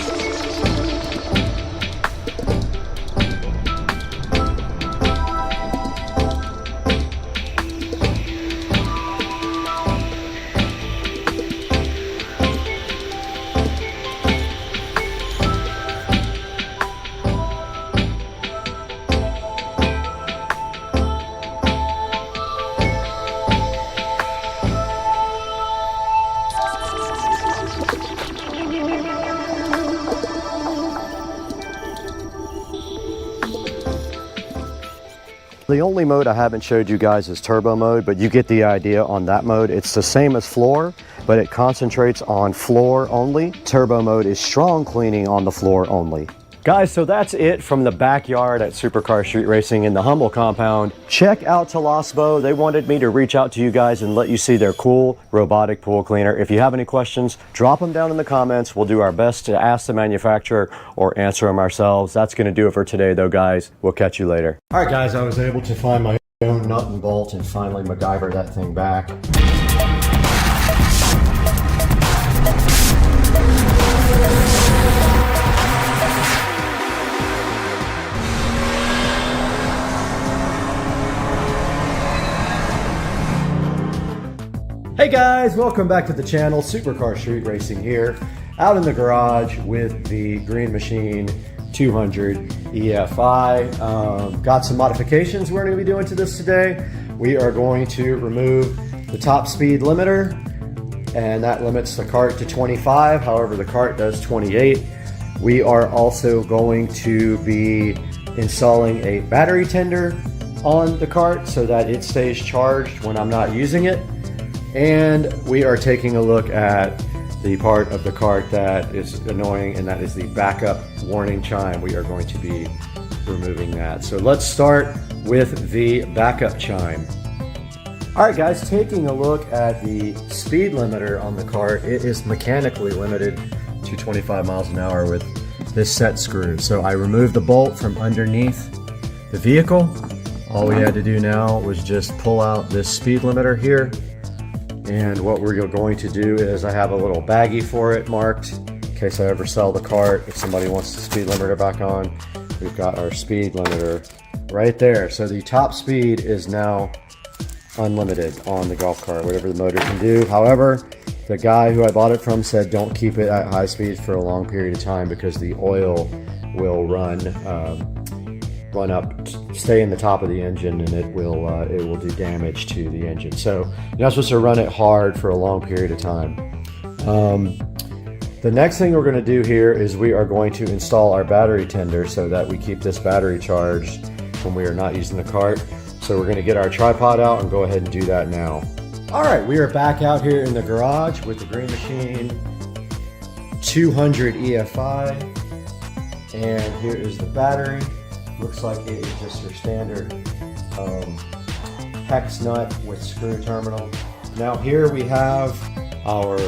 S1: The only mode I haven't showed you guys is turbo mode, but you get the idea on that mode. It's the same as floor, but it concentrates on floor only. Turbo mode is strong cleaning on the floor only. Guys, so that's it from the backyard at Supercar Street Racing in the Humble compound. Check out Toolless. They wanted me to reach out to you guys and let you see their cool robotic pool cleaner. If you have any questions, drop them down in the comments. We'll do our best to ask the manufacturer or answer them ourselves. That's going to do it for today though, guys. We'll catch you later. All right, guys, I was able to find my own nut and bolt and finally MacGyver that thing back. Hey guys, welcome back to the channel. Supercar Street Racing here, out in the garage with the Green Machine 200 EFI. Got some modifications we're going to be doing to this today. We are going to remove the top speed limiter, and that limits the cart to 25. However, the cart does 28. We are also going to be installing a battery tender on the cart so that it stays charged when I'm not using it. And we are taking a look at the part of the cart that is annoying, and that is the backup warning chime. We are going to be removing that. So let's start with the backup chime. All right, guys, taking a look at the speed limiter on the cart, it is mechanically limited to 25 miles an hour with this set screw. So I removed the bolt from underneath the vehicle. All we had to do now was just pull out this speed limiter here. And what we're going to do is I have a little baggie for it marked in case I ever sell the cart. If somebody wants the speed limiter back on, we've got our speed limiter right there. So the top speed is now unlimited on the golf cart, whatever the motor can do. However, the guy who I bought it from said don't keep it at high speed for a long period of time because the oil will run up, stay in the top of the engine, and it will do damage to the engine. So you're not supposed to run it hard for a long period of time. The next thing we're going to do here is we are going to install our battery tender so that we keep this battery charged when we are not using the cart. So we're going to get our tripod out and go ahead and do that now. All right, we are back out here in the garage with the Green Machine 200 EFI, and here is the battery. Looks like it is just your standard hex nut with screw terminal. Now here we have our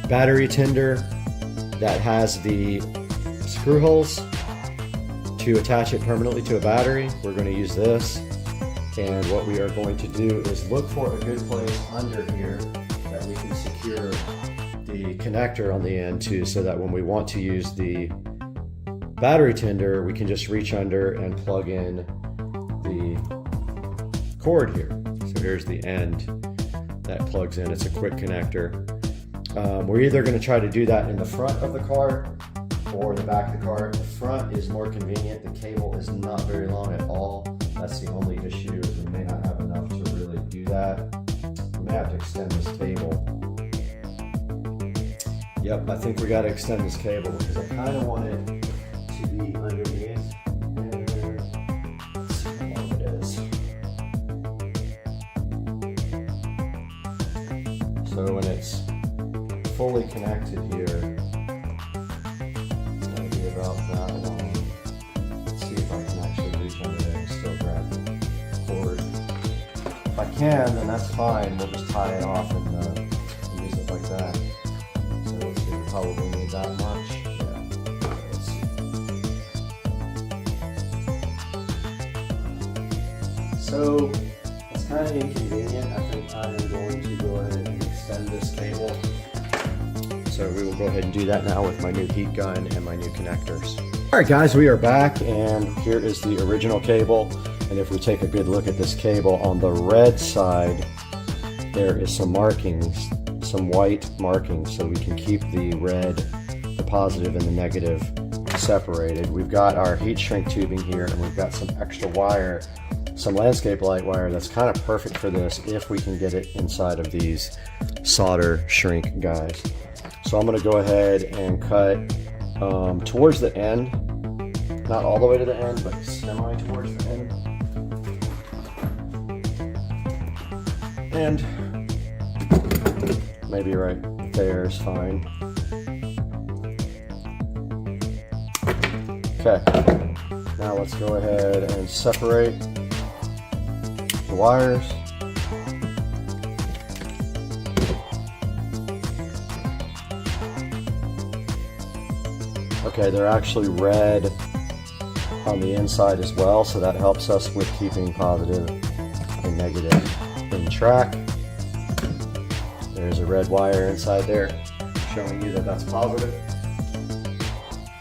S1: battery tender that has the screw holes to attach it permanently to a battery. We're going to use this. And what we are going to do is look for a good place under here that we can secure the connector on the end to, so that when we want to use the battery tender, we can just reach under and plug in the cord here. So here's the end that plugs in. It's a quick connector. We're either going to try to do that in the front of the cart or the back of the cart. The front is more convenient. The cable is not very long at all. That's the only issue, is we may not have enough to really do that. We may have to extend this cable. Yep, I think we got to extend this cable because I kind of want it to be underneath. And let's see how long it is. So when it's fully connected here, it's going to be about that long. Let's see if I can actually reach under there and still grab the cord. If I can, then that's fine. We'll just tie it off and use it like that. So let's see, we probably need that much. Yeah. Let's see. So it's kind of inconvenient. I think I am going to go ahead and extend this cable. So we will go ahead and do that now with my new heat gun and my new connectors. All right, guys, we are back, and here is the original cable. And if we take a good look at this cable, on the red side, there is some markings, some white markings, so we can keep the red, the positive, and the negative separated. We've got our heat shrink tubing here, and we've got some extra wire, some landscape light wire that's kind of perfect for this if we can get it inside of these solder shrink guys. So I'm going to go ahead and cut towards the end, not all the way to the end, but semi towards the end. And maybe right there is fine. Okay, now let's go ahead and separate the wires. Okay, they're actually red on the inside as well, so that helps us with keeping positive and negative in track. There's a red wire inside there showing you that that's positive.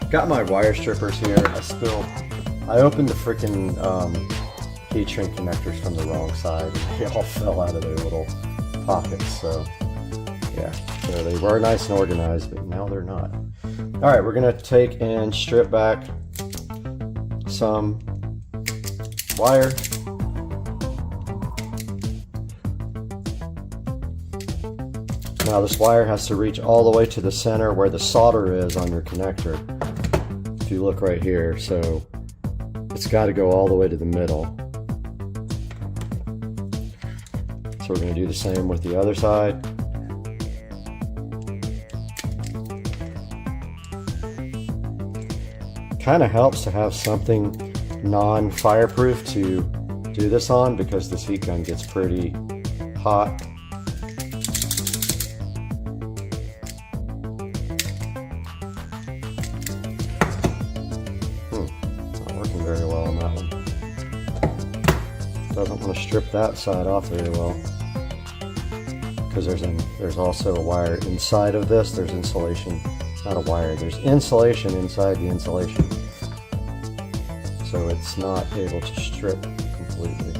S1: Got my wire strippers here. I opened the freaking heat shrink connectors from the wrong side, and they all fell out of their little pockets. So yeah, so they were nice and organized, but now they're not. All right, we're gonna take and strip back some wire. Now this wire has to reach all the way to the center where the solder is on your connector. If you look right here, so it's got to go all the way to the middle. So we're going to do the same with the other side. Kind of helps to have something non-fireproof to do this on, because this heat gun gets pretty hot. Not working very well on that one. doesn't want to strip that side off very well. Because there's also a wire inside of this. There's insulation, not a wire, there's insulation inside the insulation. So it's not able to strip completely.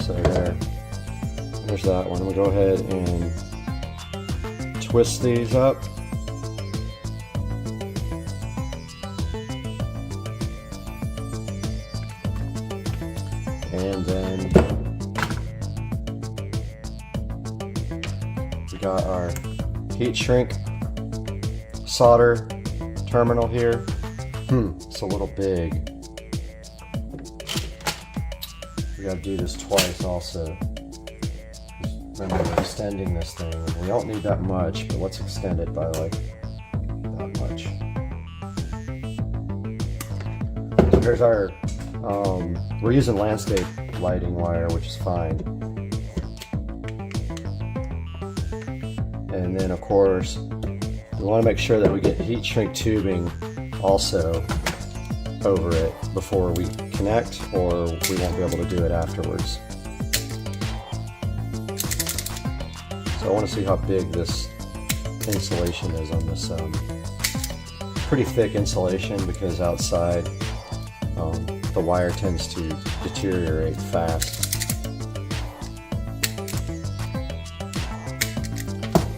S1: So there's that one. We'll go ahead and twist these up. And then we got our heat shrink solder terminal here. It's a little big. We gotta do this twice also. Remember, we're extending this thing. We don't need that much, but let's extend it by like that much. So here's our, we're using landscape lighting wire, which is fine. And then of course, we want to make sure that we get heat shrink tubing also over it before we connect, or we won't be able to do it afterwards. So I want to see how big this insulation is on this pretty thick insulation, because outside the wire tends to deteriorate fast.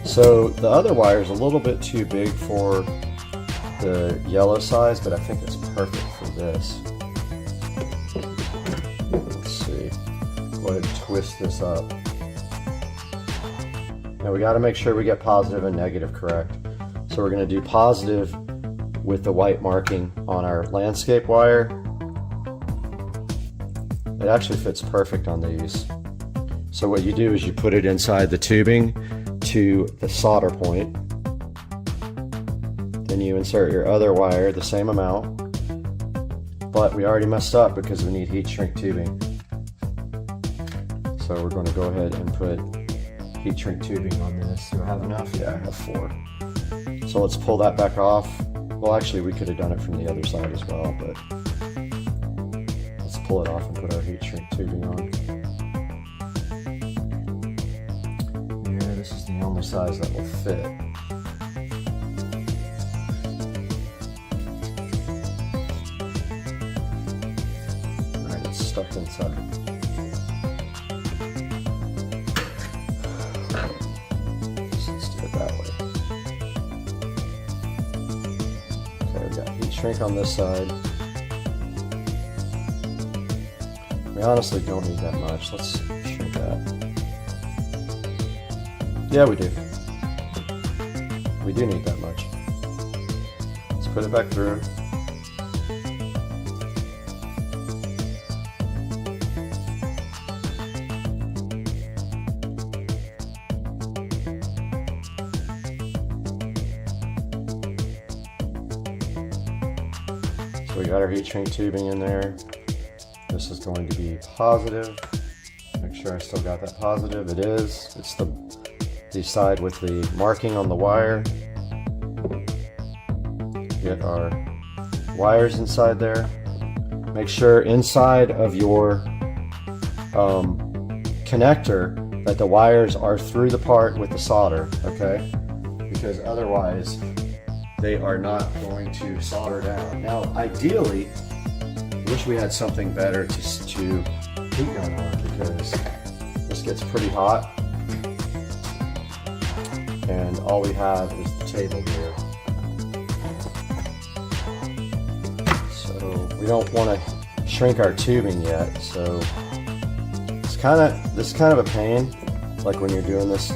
S1: So the other wire is a little bit too big for the yellow size, but I think it's perfect for this. Let's see. Go ahead and twist this up. Now we got to make sure we get positive and negative correct. So we're going to do positive with the white marking on our landscape wire. It actually fits perfect on these. So what you do is you put it inside the tubing to the solder point. Then you insert your other wire, the same amount. But we already messed up because we need heat shrink tubing. So we're going to go ahead and put heat shrink tubing on this. Do I have enough? Yeah, I have 4. So let's pull that back off. Well, actually, we could have done it from the other side as well, but let's pull it off and put our heat shrink tubing on. Yeah, this is the only size that will fit. Alright, it's stuck inside. Shrink on this side. We honestly don't need that much. Let's shrink that. Yeah, we do. We do need that much. Let's put it back through. So we got our heat shrink tubing in there. This is going to be positive. Make sure I still got that positive. It is. It's the side with the marking on the wire. Get our wires inside there. Make sure inside of your connector that the wires are through the part with the solder, okay? Because otherwise they are not going to solder down. Now, ideally, I wish we had something better to heat gun on, because this gets pretty hot, and all we have is the table here. So we don't want to shrink our tubing yet. So this is kind of a pain, like when you're doing this.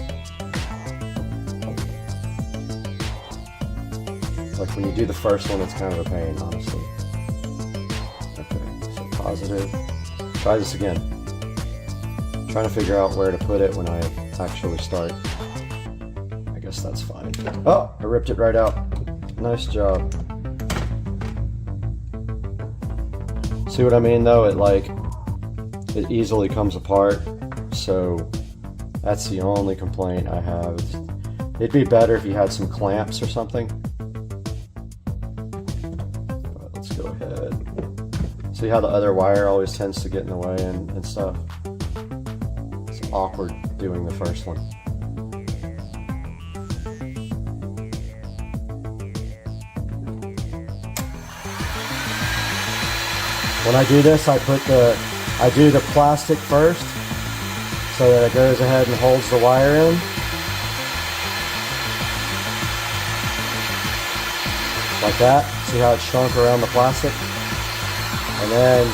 S1: Like when you do the first one, it's kind of a pain, honestly. Okay, so positive. Try this again. I'm trying to figure out where to put it when I actually start. I guess that's fine. Oh, I ripped it right out. Nice job. See what I mean though? It easily comes apart. So that's the only complaint I have. It'd be better if you had some clamps or something. See how the other wire always tends to get in the way and stuff? It's awkward doing the first one. When I do this, I do the plastic first so that it goes ahead and holds the wire in. Like that. See how it shrunk around the plastic? And then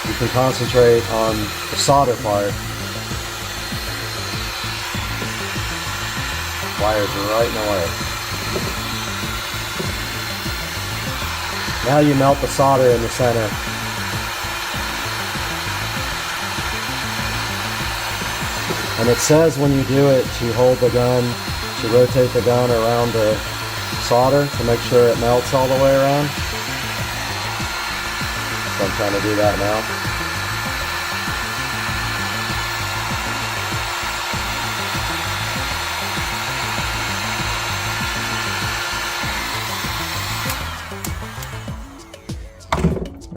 S1: you can concentrate on the solder part. Wires are right in the way. Now you melt the solder in the center. And it says when you do it to hold the gun, to rotate the gun around the solder to make sure it melts all the way around. So I'm trying to do that now.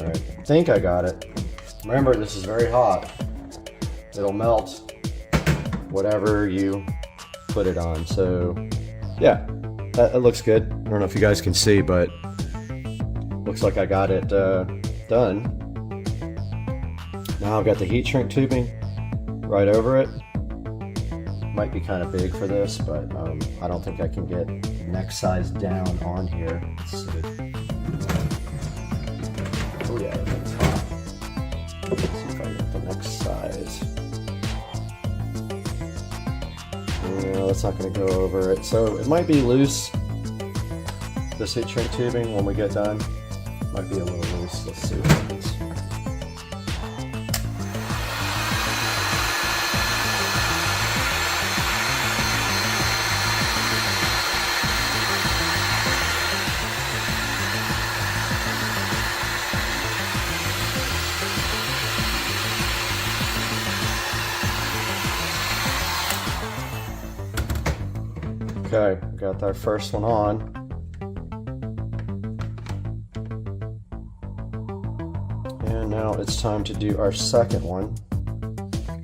S1: All right, I think I got it. Remember, this is very hot. It'll melt whatever you put it on. So yeah, that looks good. I don't know if you guys can see, but looks like I got it done. Now I've got the heat shrink tubing right over it. Might be kind of big for this, but I don't think I can get neck size down on here. Let's see. Oh yeah, that's hot. Let's see if I get the neck size. No, that's not going to go over it. So it might be loose, this heat shrink tubing, when we get done. Might be a little loose. Let's see what happens. Okay, got our first one on. And now it's time to do our second one.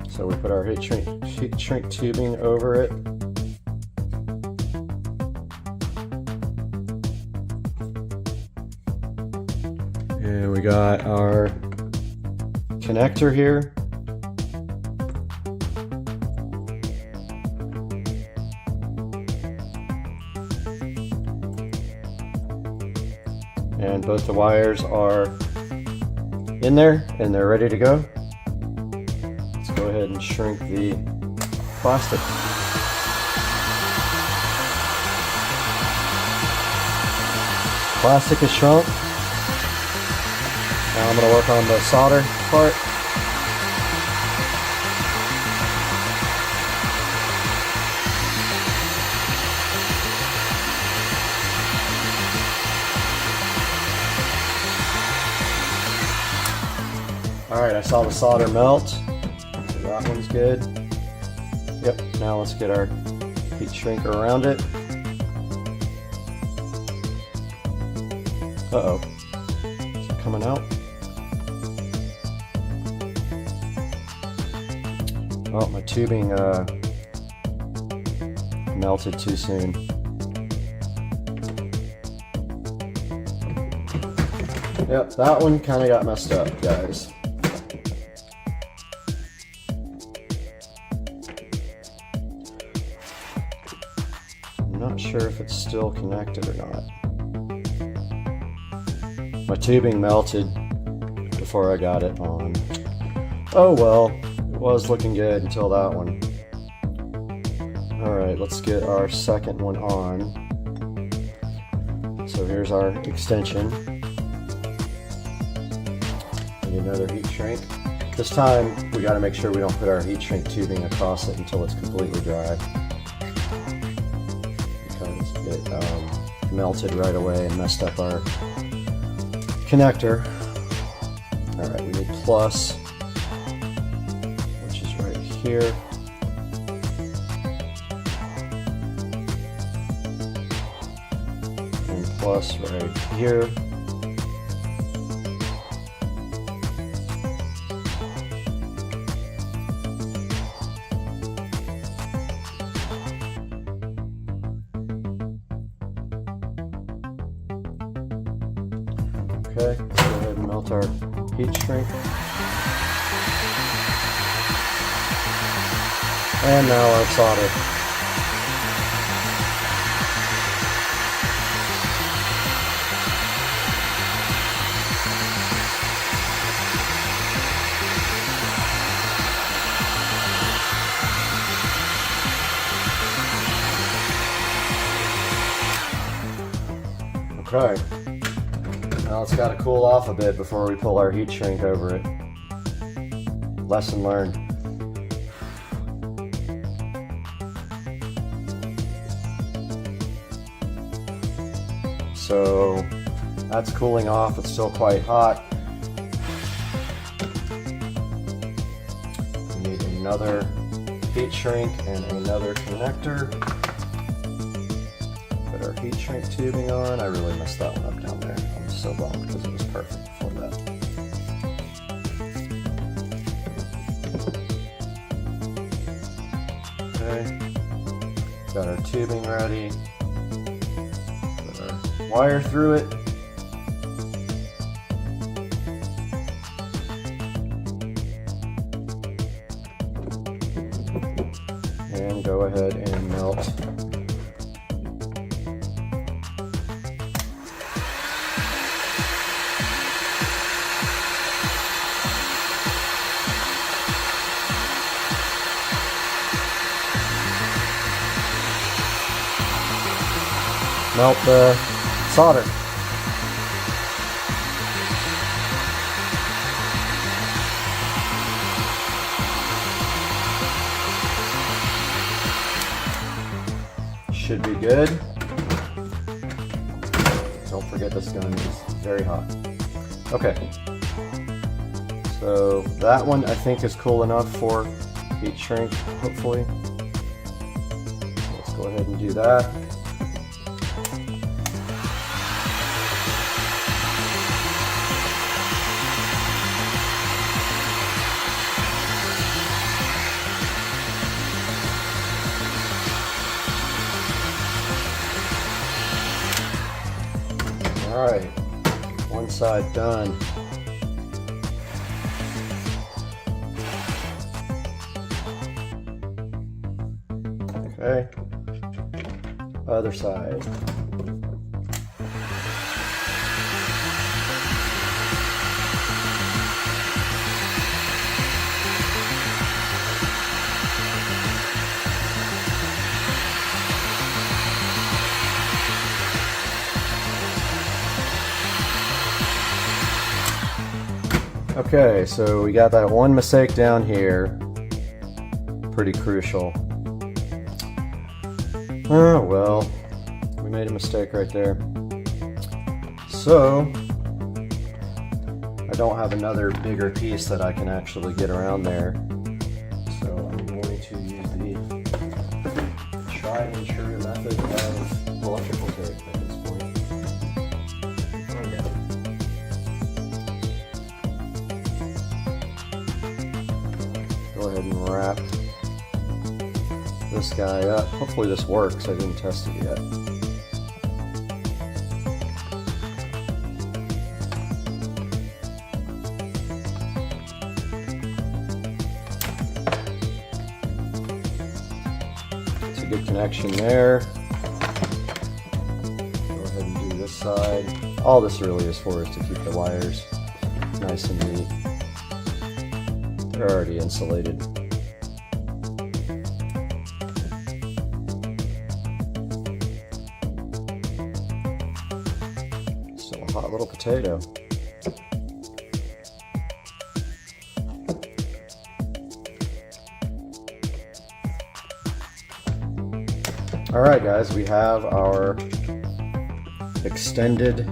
S1: So we put our heat shrink tubing over it. And we got our connector here. And both the wires are in there and they're ready to go. Let's go ahead and shrink the plastic. Plastic is shrunk. Now I'm going to work on the solder part. Alright, I saw the solder melt. So that one's good. Yep, now let's get our heat shrink around it. Uh-oh. Is it coming out? Oh, my tubing melted too soon. Yep, that one kind of got messed up, guys. I'm not sure if it's still connected or not. My tubing melted before I got it on. Oh well, it was looking good until that one. Alright, let's get our second one on. So here's our extension. Need another heat shrink. This time we got to make sure we don't put our heat shrink tubing across it until it's completely dry. Because it melted right away and messed up our connector. Alright, we need plus, which is right here. And plus right here. Okay, let's go ahead and melt our heat shrink. And now our solder. Okay, now it's got to cool off a bit before we pull our heat shrink over it. Lesson learned. So that's cooling off, it's still quite hot. We need another heat shrink and another connector. Put our heat shrink tubing on. I really messed that one up down there. I'm so bummed because it was perfect before that. Okay, got our tubing ready. Put our wire through it. And go ahead and melt the solder. Should be good. Don't forget this gun is very hot. Okay. So that one I think is cool enough for heat shrink, hopefully. Let's go ahead and do that. All right, one side done. Okay, other side. Okay, so we got that one mistake down here. Pretty crucial. Oh well, we made a mistake right there. So, I don't have another bigger piece that I can actually get around there. So I'm going to use the tried and true method of electrical tape at this point. Go ahead and wrap this guy up. Hopefully this works. I didn't test it yet. It's a good connection there. Go ahead and do this side. All this really is for is to keep the wires nice and neat. They're already insulated. Still a hot little potato. All right, guys, we have our extended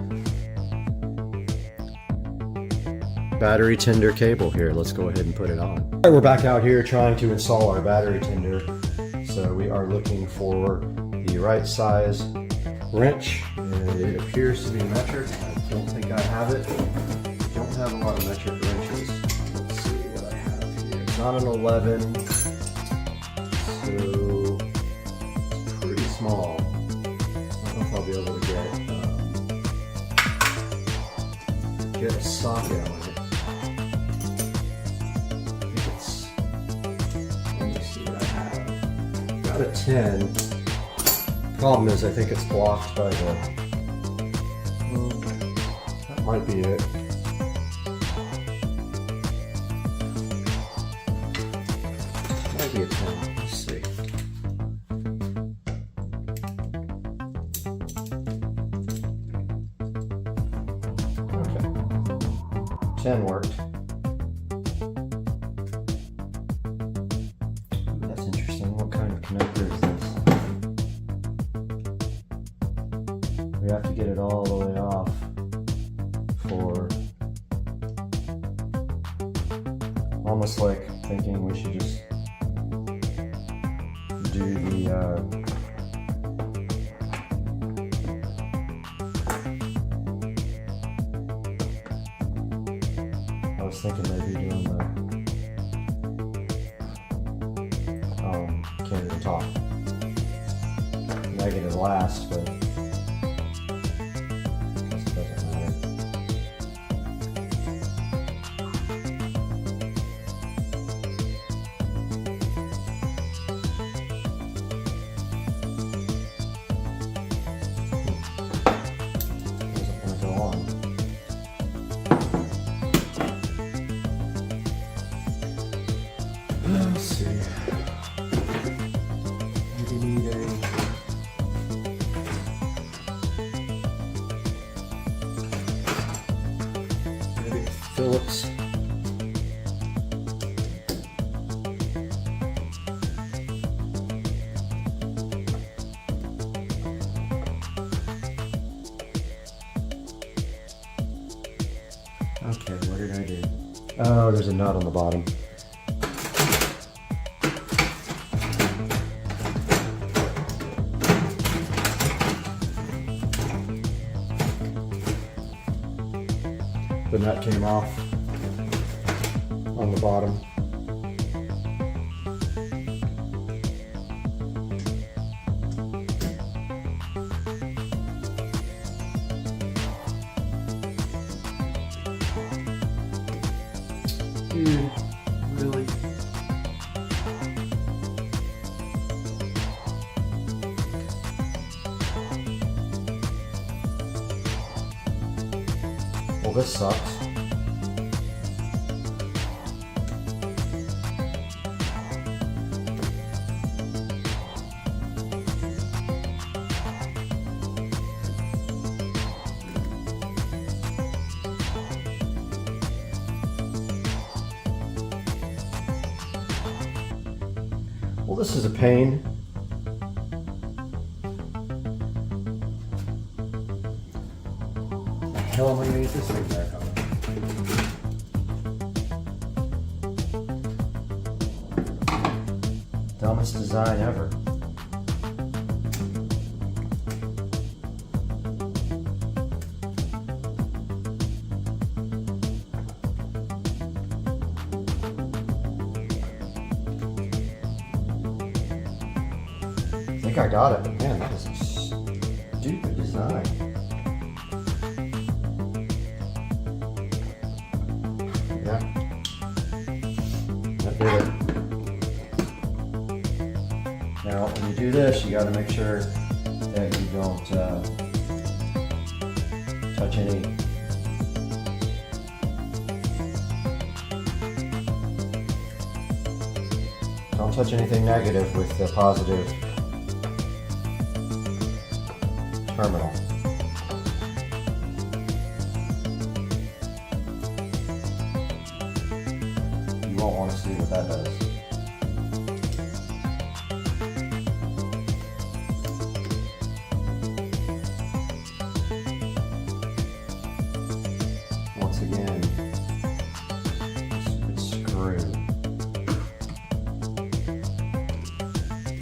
S1: battery tender cable here. Let's go ahead and put it on. All right, we're back out here trying to install our battery tender. So we are looking for the right size wrench, and it appears to be metric. I don't think I have it. I don't have a lot of metric wrenches. Let's see what I have here. It's not an 11, so it's pretty small. I don't know if I'll be able to get
S17: socket on it. I think it's, let me see what I have. Got a 10. Problem is I think it's blocked by the, that might be it. Might be a 10, let's see. Okay, 10 worked. Ooh, that's interesting. What kind of connector is this? We have to get it all the way off for almost like thinking we should just do the I was thinking maybe doing the can't even talk. Negative last, but Phillips. Okay, what did I do? Oh, there's a nut on the bottom. The nut came off on the bottom. Dude, really? Well, this sucks. Well, this is a pain. The hell am I gonna get this thing back on? Dumbest design ever. I think I got it, but man, that is a stupid design. Yeah, that did it. Now, when you do this, you got to make sure that you don't touch any anything negative with the positive terminal. You won't want to see what that does. Once again, stupid screw.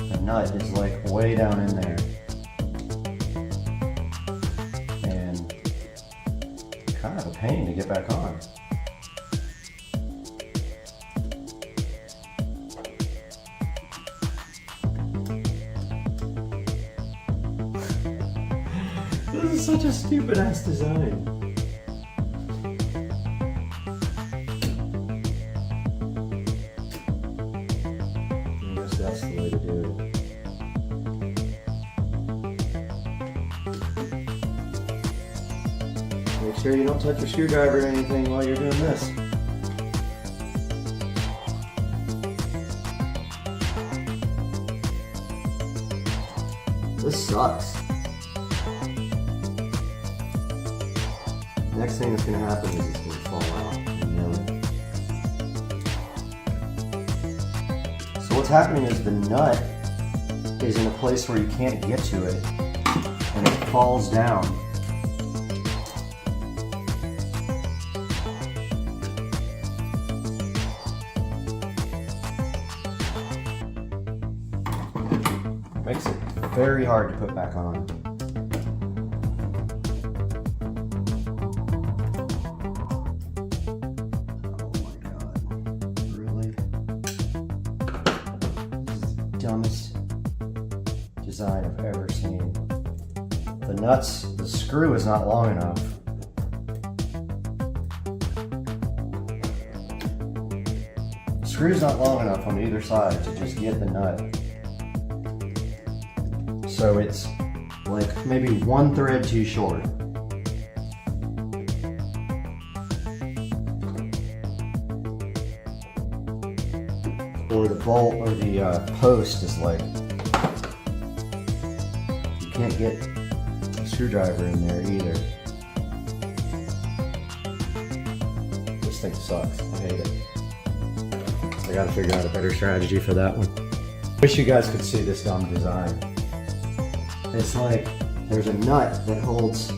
S17: The nut is like way down in there. Kind of a pain to get back on. This is such a stupid ass design. That's the way to do it. Make sure you don't touch your screwdriver or anything while you're doing this. This sucks. Next thing that's going to happen is it's going to fall out. You know it. So what's happening is the nut is in a place where you can't get to it, and it falls down. Makes it very hard to put back on. Oh my god. Really? This is the dumbest design I've ever seen. The nuts, the screw is not long enough. The screw's not long enough on either side to just get the nut. So it's like maybe one thread too short. Or the bolt or the post is like, you can't get a screwdriver in there either. This thing sucks, I hate it. I gotta figure out a better strategy for that one. Wish you guys could see this dumb design. It's like there's a nut that holds,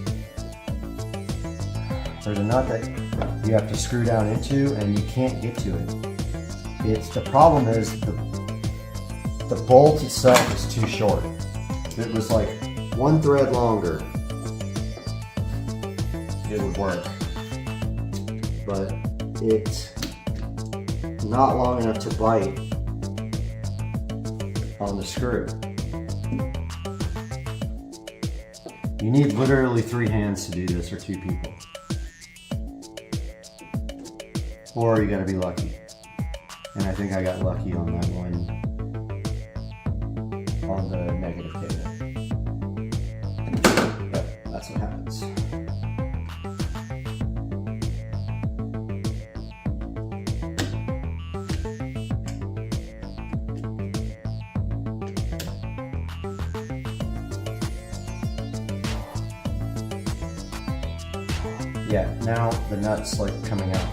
S17: there's a nut that you have to screw down into and you can't get to it. The problem is the bolt itself is too short. If it was like one thread longer, it would work. But it's not long enough to bite on the screw. You need literally 3 hands to do this, or 2 people. Or you gotta be lucky. And I think I got lucky on that one, on the negative cable. But that's what happens. Yeah, now the nut's like coming out.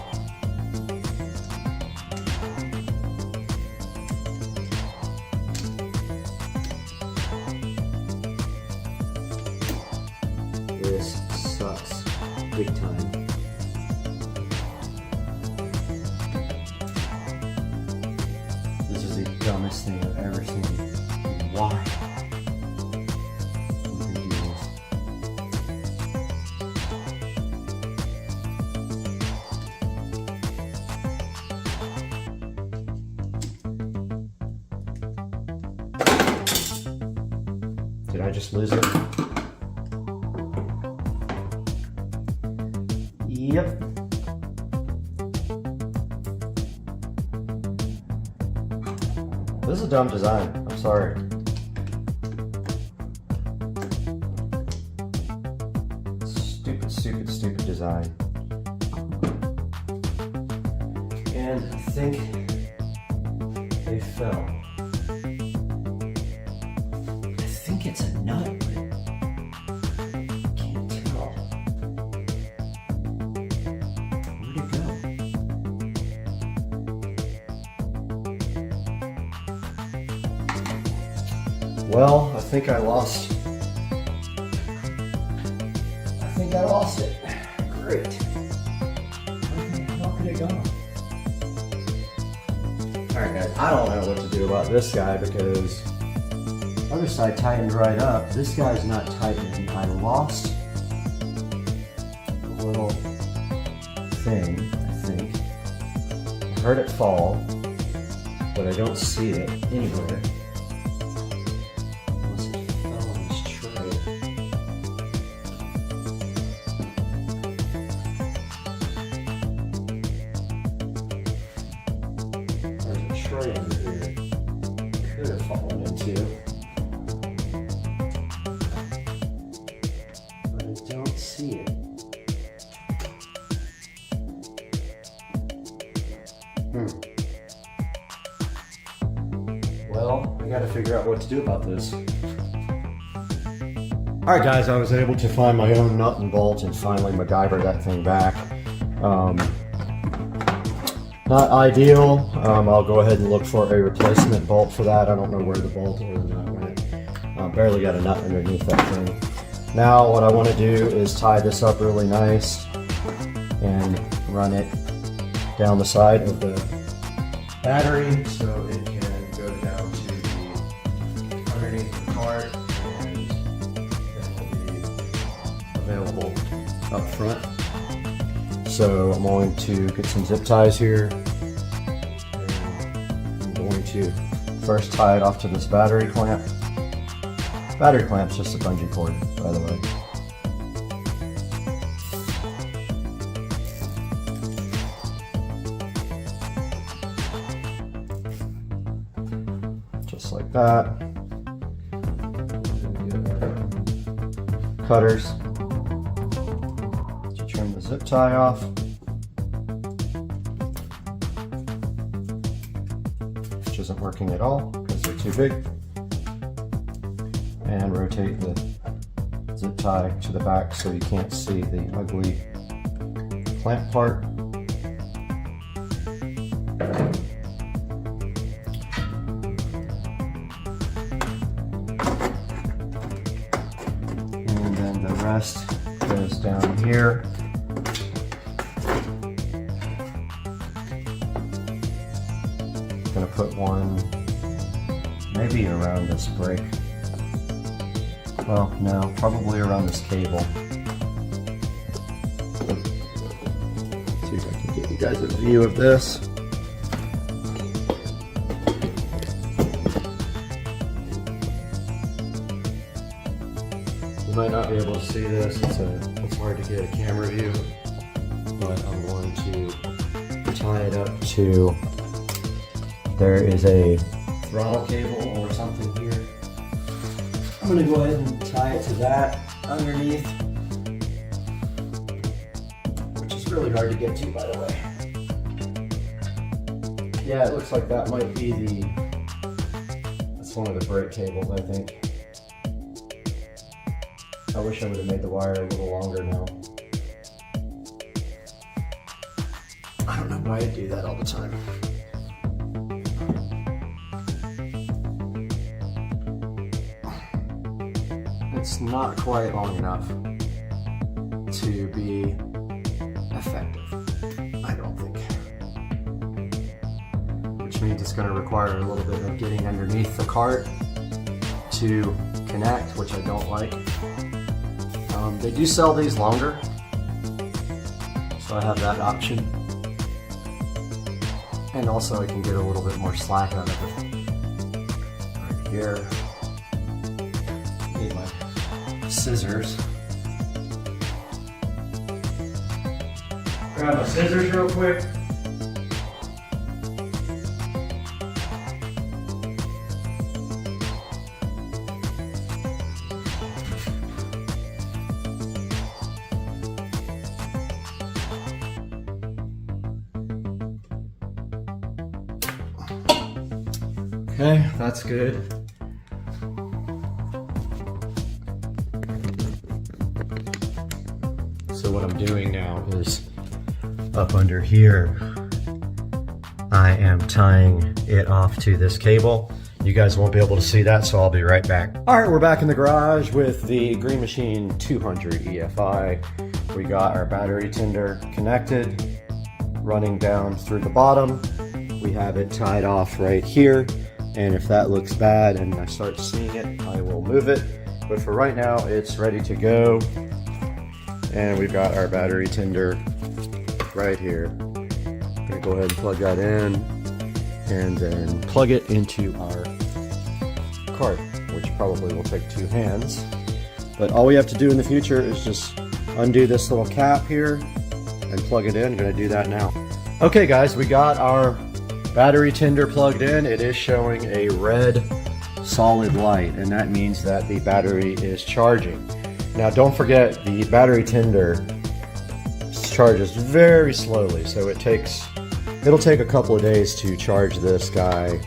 S17: This sucks big time. This is the dumbest thing I've ever seen. Why? Did I just lose it? Yep. This is a dumb design. I'm sorry. Stupid, stupid, stupid design. And I think they fell. I think it's a nut, but I can't tell. Where'd it go? Well, I think I lost. I think I lost it. Great. How could it go? Alright guys, I don't know what to do about this guy because other side tightened right up. This guy's not tightening. I lost a little thing, I think. I heard it fall, but I don't see it anywhere. Unless it fell on this tray. There's a tray under here. Could gotta figure out what to do about this. Alright guys, I was able to find my own nut and bolt and finally MacGyver that thing back. Not ideal. I'll go ahead and look for a replacement bolt for that. I don't know where the bolt or the nut went. Barely got a nut underneath that thing. Now what I want to do is tie this up really nice and run it down the side of the battery so it can go down to the underneath the cart and it will be available up front. So I'm going to get some zip ties here. And I'm going to first tie it off to this battery clamp. Battery clamp's just a bungee cord, by the way. Just like that. Cutters to trim the zip tie off. Which isn't working at all because they're too big. And rotate the zip tie to the back so you can't see the ugly clamp part. And then the rest goes down here. I'm gonna put one maybe around this break. Well, no, probably around this cable. See if I can get you guys a view of this. You might not be able to see this, it's hard to get a camera view, but I'm going to tie it up to, there is a throttle cable or something here. I'm going to go ahead and tie it to that underneath, which is really hard to get to, by the way. Yeah, it looks like that might be that's one of the brake cables, I think. I wish I would have made the wire a little longer now. I don't know why I do that all the time. It's not quite long enough to be effective, I don't think. Which means it's going to require a little bit of getting underneath the cart to connect, which I don't like. They do sell these longer, so I have that option. And also I can get a little bit more slack out of it. Right here. Need my scissors. Grab my scissors real quick. Okay, that's good. So what I'm doing now is up under here, I am tying it off to this cable. You guys won't be able to see that, so I'll be right back. All right, we're back in the garage with the Green Machine 200 EFI. We got our battery tender connected, running down through the bottom. We have it tied off right here. And if that looks bad and I start seeing it, I will move it. But for right now, it's ready to go. And we've got our battery tender right here. I'm gonna go ahead and plug that in and then plug it into our cart, which probably will take 2 hands. But all we have to do in the future is just undo this little cap here and plug it in. I'm gonna do that now. Okay guys, we got our battery tender plugged in. It is showing a red solid light, and that means that the battery is charging. Now don't forget, the battery tender charges very slowly, so it'll take a couple of days to charge this guy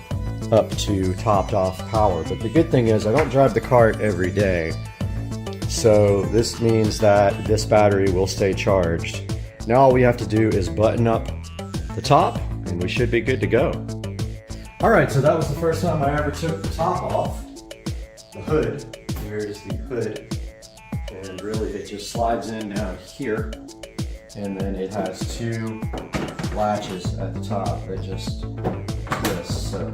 S1: up to topped off power. But the good thing is I don't drive the cart every day, so this means that this battery will stay charged. Now all we have to do is button up the top and we should be good to go. All right, so that was the first time I ever took the top off, the hood. Here is the hood, and really it just slides in down here, and then it has two latches at the top that just twist. So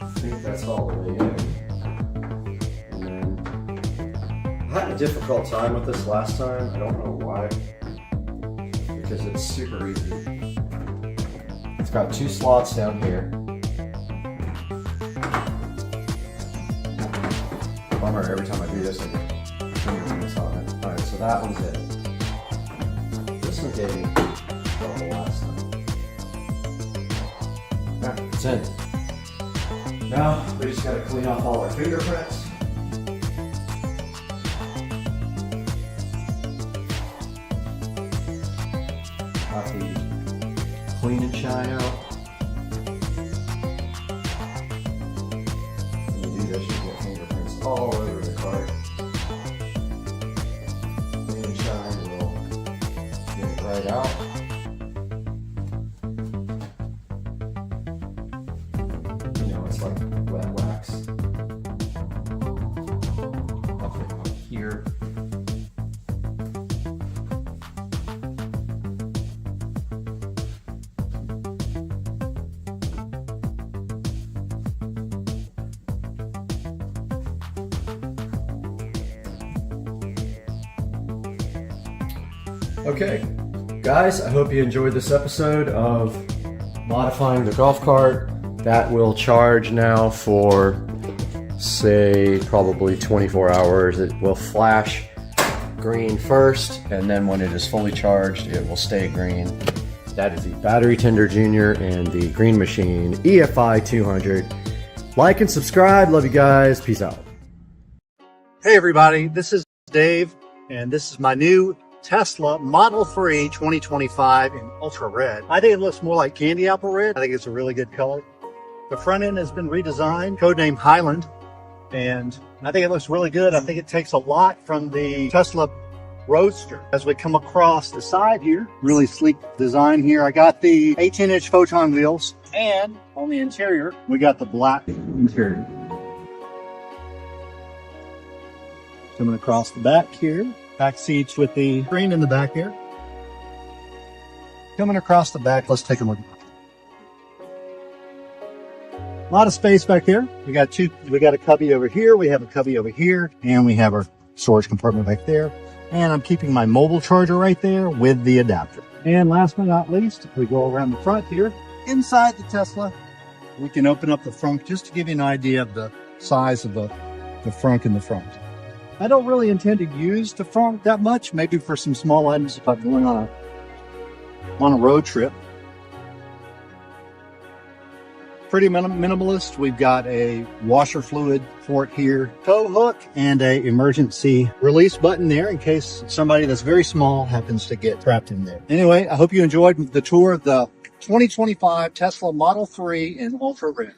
S1: I think that's all the way in. And then I had a difficult time with this last time. I don't know why, because it's super easy. It's got two slots down here. Bummer, every time I do this, I get fingerprints on it. Alright, so that one's it. This one gave me trouble last time. Okay, it's in. Now, we just gotta clean off all our fingerprints. Got the clean and shine out. All over the cart. Clean and shine will get it right out. You know, it's like wet wax. Up here. Okay, guys, I hope you enjoyed this episode of modifying the golf cart. That will charge now for, say, probably 24 hours. It will flash green first, and then when it is fully charged, it will stay green. That is the Battery Tender Jr. and the Green Machine EFI 200. Like and subscribe. Love you guys. Peace out.
S20: Hey everybody, this is Dave, and this is my new Tesla Model 3 2025 in ultra red. I think it looks more like candy apple red. I think it's a really good color. The front end has been redesigned, codenamed Highland, and I think it looks really good. I think it takes a lot from the Tesla Roadster. As we come across the side here, really sleek design here. I got the 18-inch Photon wheels, and on the interior, we got the black interior. Coming across the back here. Back seats with the screen in the back here. Coming across the back, let's take a look. A lot of space back there. We got a cubby over here, we have a cubby over here, and we have our storage compartment back there. And I'm keeping my mobile charger right there with the adapter. And last but not least, if we go around the front here, inside the Tesla, we can open up the front just to give you an idea of the size of the front in the front. I don't really intend to use the front that much, maybe for some small items if I'm going on a road trip. Pretty minimalist. We've got a washer fluid port here, tow hook, and a emergency release button there in case somebody that's very small happens to get trapped in there. Anyway, I hope you enjoyed the tour of the 2025 Tesla Model 3 in ultra red.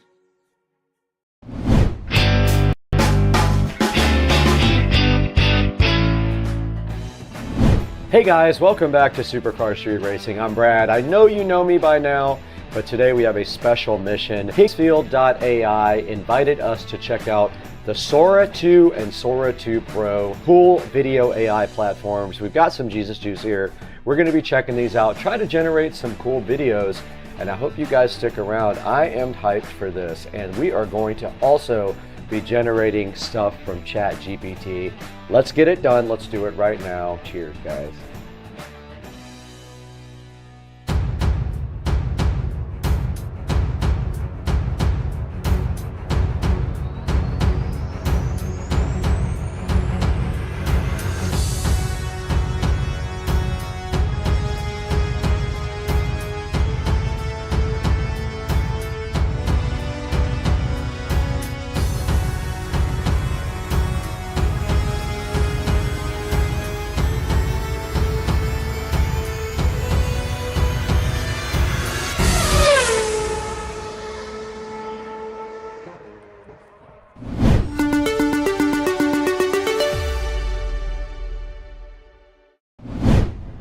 S1: Hey guys, welcome back to Supercar Street Racing. I'm Brad. I know you know me by now, but today we have a special mission. Kingsfield.ai invited us to check out the Sora 2 and Sora 2 Pro cool video AI platforms. We've got some Jesus Juice here. We're going to be checking these out, try to generate some cool videos, and I hope you guys stick around. I am hyped for this, and we are going to also be generating stuff from ChatGPT. Let's get it done. Let's do it right now. Cheers, guys.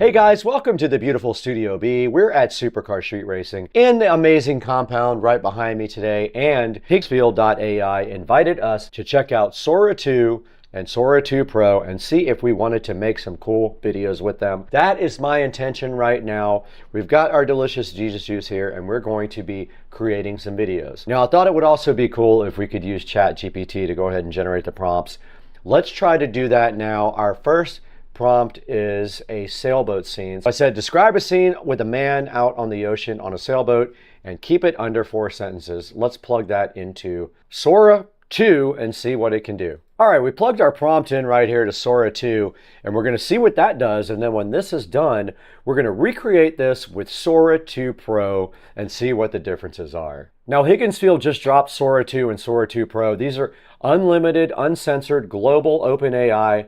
S1: Hey guys, welcome to the beautiful Studio B. We're at Supercar Street Racing in the amazing compound right behind me today, and Higgsfield.ai invited us to check out Sora 2 and Sora 2 Pro and see if we wanted to make some cool videos with them. That is my intention right now. We've got our delicious Jesus juice here and we're going to be creating some videos. Now I thought it would also be cool if we could use ChatGPT to go ahead and generate the prompts. Let's try to do that now. Our first prompt is a sailboat scene. I said, describe a scene with a man out on the ocean on a sailboat and keep it under 4 sentences. Let's plug that into Sora 2 and see what it can do. All right, we plugged our prompt in right here to Sora 2, and we're gonna see what that does, and then when this is done, we're gonna recreate this with Sora 2 Pro and see what the differences are. Now, Higginsfield just dropped Sora 2 and Sora 2 Pro. These are unlimited, uncensored, global OpenAI,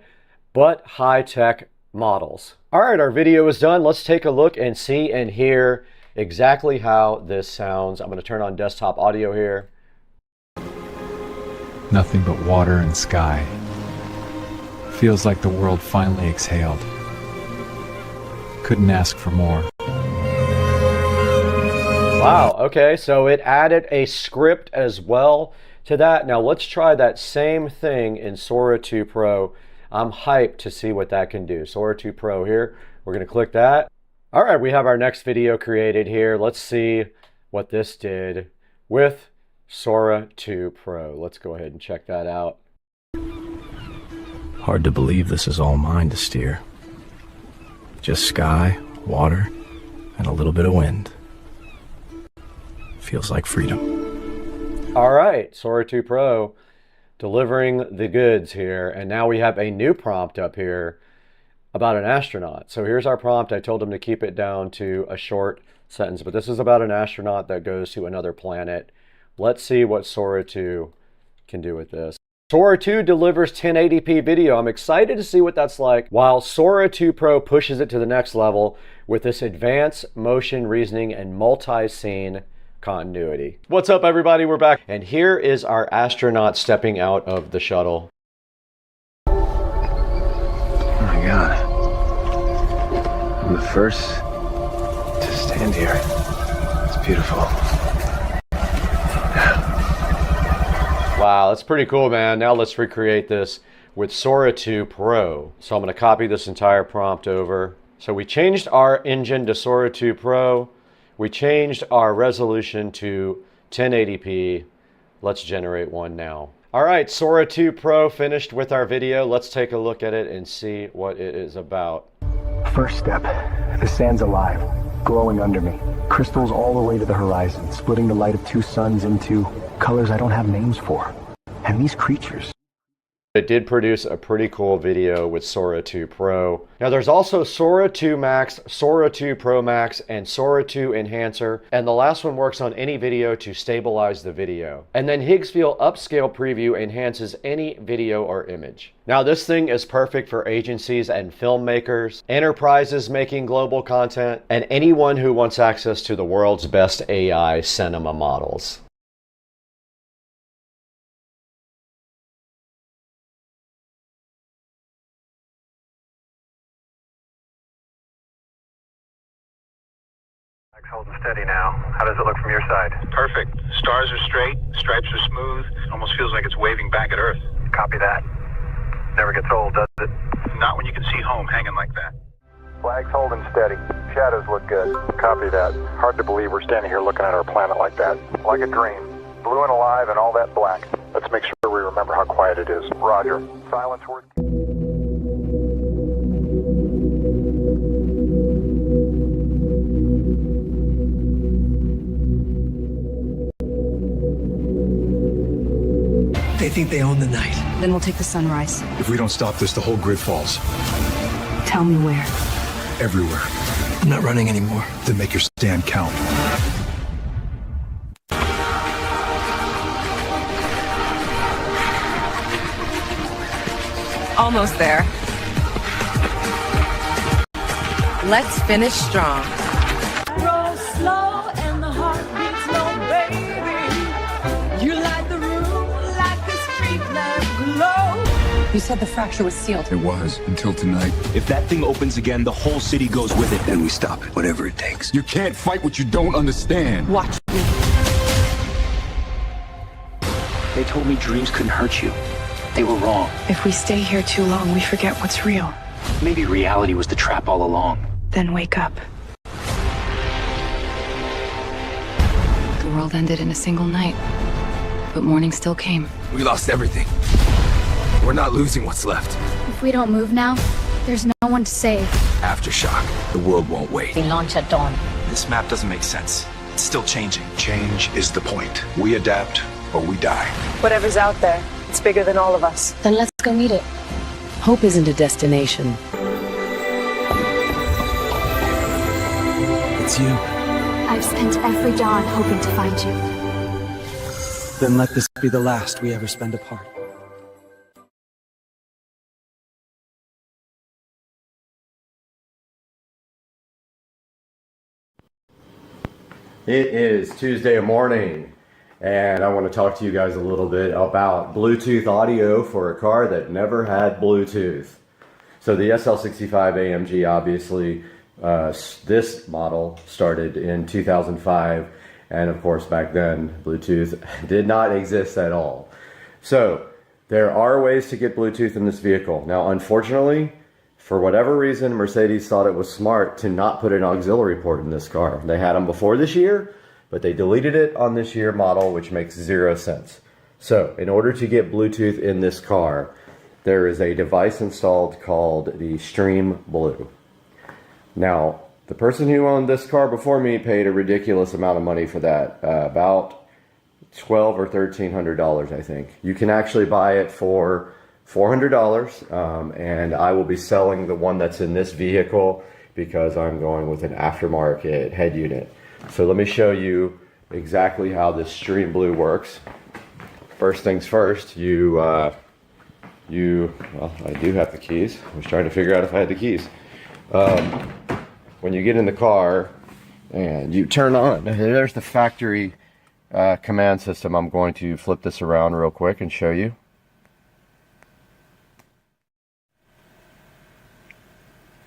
S1: but high-tech models. All right, our video is done. Let's take a look and see and hear exactly how this sounds. I'm gonna turn on desktop audio here.
S21: Nothing but water and sky. Feels like the world finally exhaled. Couldn't ask for more.
S1: Wow, okay, so it added a script as well to that. Now let's try that same thing in Sora 2 Pro. I'm hyped to see what that can do. Sora 2 Pro here, we're gonna click that. All right, we have our next video created here. Let's see what this did with Sora 2 Pro. Let's go ahead and check that out.
S22: Hard to believe this is all mine to steer. Just sky, water, and a little bit of wind. Feels like freedom.
S1: All right, Sora 2 Pro delivering the goods here. And now we have a new prompt up here about an astronaut. So here's our prompt. I told him to keep it down to a short sentence, but this is about an astronaut that goes to another planet. Let's see what Sora 2 can do with this. Sora 2 delivers 1080p video. I'm excited to see what that's like, while Sora 2 Pro pushes it to the next level with this advanced motion reasoning and multi-scene continuity. What's up, everybody? We're back. And here is our astronaut stepping out of the shuttle.
S22: Oh my God. I'm the first to stand here. It's beautiful.
S1: Wow, that's pretty cool, man. Now let's recreate this with Sora 2 Pro. So I'm going to copy this entire prompt over. So we changed our engine to Sora 2 Pro. We changed our resolution to 1080p. Let's generate one now. All right, Sora 2 Pro finished with our video. Let's take a look at it and see what it is about.
S22: First step, the sand's alive, glowing under me. Crystals all the way to the horizon, splitting the light of 2 suns into colors I don't have names for. And these creatures.
S1: It did produce a pretty cool video with Sora 2 Pro. Now there's also Sora 2 Max, Sora 2 Pro Max, and Sora 2 Enhancer. And the last one works on any video to stabilize the video. And then Higgsfield Upscale Preview enhances any video or image. Now this thing is perfect for agencies and filmmakers, enterprises making global content, and anyone who wants access to the world's best AI cinema models.
S23: Holding steady now. How does it look from your side?
S24: Perfect. Stars are straight, stripes are smooth. Almost feels like it's waving back at Earth.
S23: Copy that. Never gets old, does it?
S24: Not when you can see home hanging like that.
S23: Flag's holding steady. Shadows look good. Copy that. Hard to believe we're standing here looking at our planet like that. Like a dream. Blue and alive and all that black. Let's make sure we remember how quiet it is. Roger. Silence work.
S25: They think they own the night.
S26: Then we'll take the sunrise.
S25: If we don't stop this, the whole grid falls.
S26: Tell me where.
S25: Everywhere. I'm not running anymore. Then make your stand count.
S26: Almost there. Let's finish strong.
S27: Roll slow and the heart beats low, baby. You light the room like a street lamp glow.
S26: You said the fracture was sealed.
S25: It was, until tonight.
S2: If that thing opens again, the whole city goes with it.
S25: Then we stop it, whatever it takes. You can't fight what you don't understand.
S26: Watch me.
S2: They told me dreams couldn't hurt you. They were wrong.
S26: If we stay here too long, we forget what's real.
S2: Maybe reality was the trap all along.
S26: Then wake up. The world ended in a single night, but morning still came.
S25: We lost everything. We're not losing what's left.
S4: If we don't move now, there's no one to save.
S25: Aftershock. The world won't wait.
S4: We launch at dawn.
S12: This map doesn't make sense. It's still changing.
S25: Change is the point. We adapt or we die.
S4: Whatever's out there, it's bigger than all of us. Then let's go meet it.
S26: Hope isn't a destination.
S12: It's you.
S4: I've spent every dawn hoping to find you.
S12: Then let this be the last we ever spend apart.
S1: It is Tuesday morning, and I want to talk to you guys a little bit about Bluetooth audio for a car that never had Bluetooth. So the SL65 AMG, obviously, this model started in 2005, and of course back then Bluetooth did not exist at all. So there are ways to get Bluetooth in this vehicle. Now, unfortunately, for whatever reason, Mercedes thought it was smart to not put an auxiliary port in this car. They had them before this year, but they deleted it on this year model, which makes 0 sense. So in order to get Bluetooth in this car, there is a device installed called the Stream Blue. Now, the person who owned this car before me paid a ridiculous amount of money for that, about $1,200 or $1,300, I think. You can actually buy it for $400, and I will be selling the one that's in this vehicle because I'm going with an aftermarket head unit. So let me show you exactly how this Stream Blue works. First things first, well, I do have the keys. I was trying to figure out if I had the keys. When you get in the car and you turn on, there's the factory command system. I'm going to flip this around real quick and show you.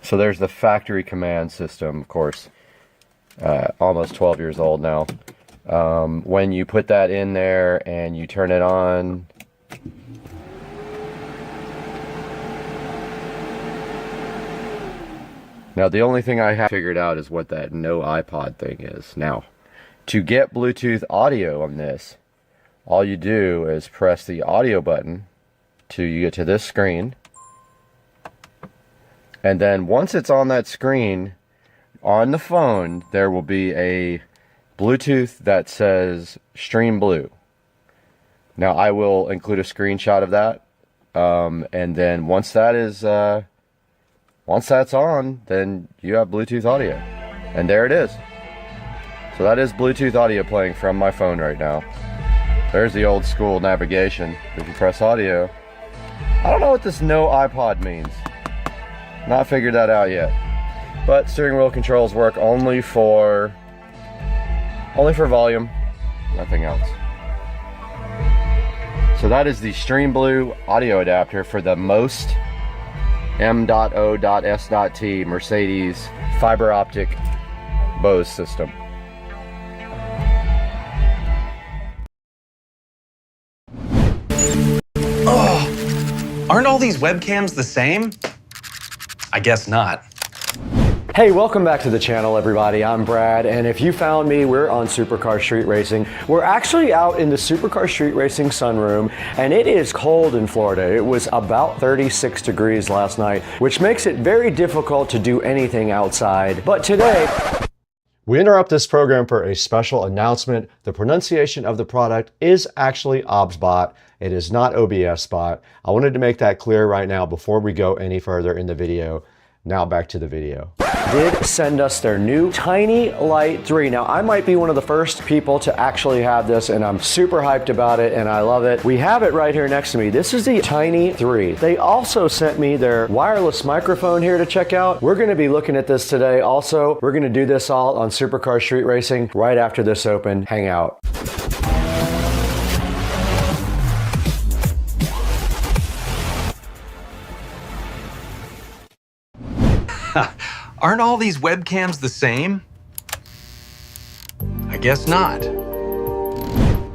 S1: So there's the factory command system, of course, almost 12 years old now. When you put that in there and you turn it on, now the only thing I have figured out is what that no iPod thing is. Now, to get Bluetooth audio on this, all you do is press the audio button till you get to this screen. And then once it's on that screen, on the phone, there will be a Bluetooth that says Stream Blue. Now, I will include a screenshot of that. And then once that's on, then you have Bluetooth audio. And there it is. So that is Bluetooth audio playing from my phone right now. There's the old school navigation. If you press audio. I don't know what this no iPod means. Not figured that out yet. But steering wheel controls work only for volume, nothing else. So that is the Stream Blue audio adapter for the most M.O.S.T Mercedes fiber optic Bose system.
S5: Oh, aren't all these webcams the same? I guess not.
S1: Hey, welcome back to the channel, everybody. I'm Brad, and if you found me, we're on Supercar Street Racing. We're actually out in the Supercar Street Racing sunroom, and it is cold in Florida. It was about 36 degrees last night, which makes it very difficult to do anything outside. But today, we interrupt this program for a special announcement. The pronunciation of the product is actually OBSBot. It is not OBS Spot. I wanted to make that clear right now before we go any further in the video. Now back to the video. Did send us their new Tiny Light 3. Now, I might be one of the first people to actually have this, and I'm super hyped about it, and I love it. We have it right here next to me. This is the Tiny 3. They also sent me their wireless microphone here to check out. We're gonna be looking at this today. Also, we're gonna do this all on Supercar Street Racing right after this open hangout.
S5: Aren't all these webcams the same? I guess not.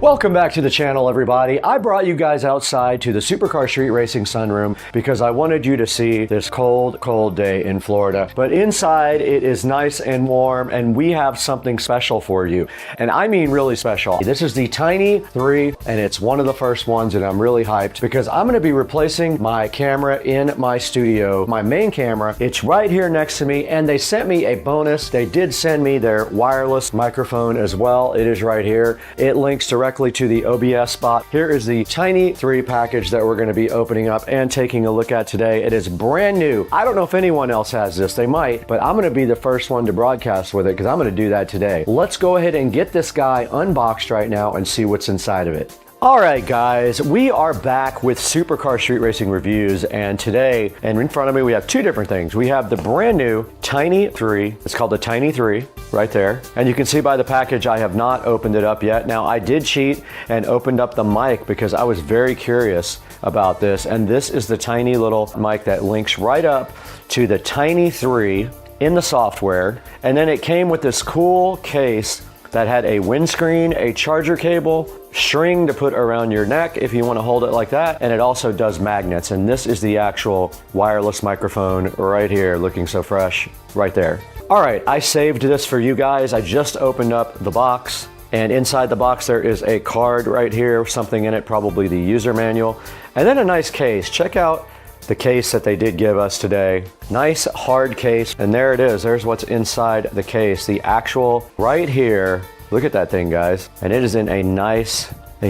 S1: Welcome back to the channel, everybody. I brought you guys outside to the Supercar Street Racing sunroom because I wanted you to see this cold, cold day in Florida. But inside, it is nice and warm, and we have something special for you. And I mean really special. This is the Tiny 3, and it's one of the first ones, and I'm really hyped because I'm gonna be replacing my camera in my studio, my main camera. It's right here next to me, and they sent me a bonus. They did send me their wireless microphone as well. It is right here. It links directly to the OBS spot. Here is the Tiny 3 package that we're going to be opening up and taking a look at today. It is brand new. I don't know if anyone else has this. They might, but I'm going to be the first one to broadcast with it because I'm going to do that today. Let's go ahead and get this guy unboxed right now and see what's inside of it. All right, guys, we are back with Supercar Street Racing reviews, and today, and in front of me, we have two different things. We have the brand new Tiny 3. It's called the Tiny 3 right there. And you can see by the package, I have not opened it up yet. Now, I did cheat and opened up the mic because I was very curious about this. And this is the tiny little mic that links right up to the Tiny 3 in the software. And then it came with this cool case that had a windscreen, a charger cable, string to put around your neck if you want to hold it like that, and it also does magnets. And this is the actual wireless microphone right here, looking so fresh right there. All right, I saved this for you guys. I just opened up the box, and inside the box there is a card right here, something in it, probably the user manual, and then a nice case. Check out the case that they did give us today. Nice hard case, and there it is. There's what's inside the case. The actual right here. Look at that thing, guys. And it is in a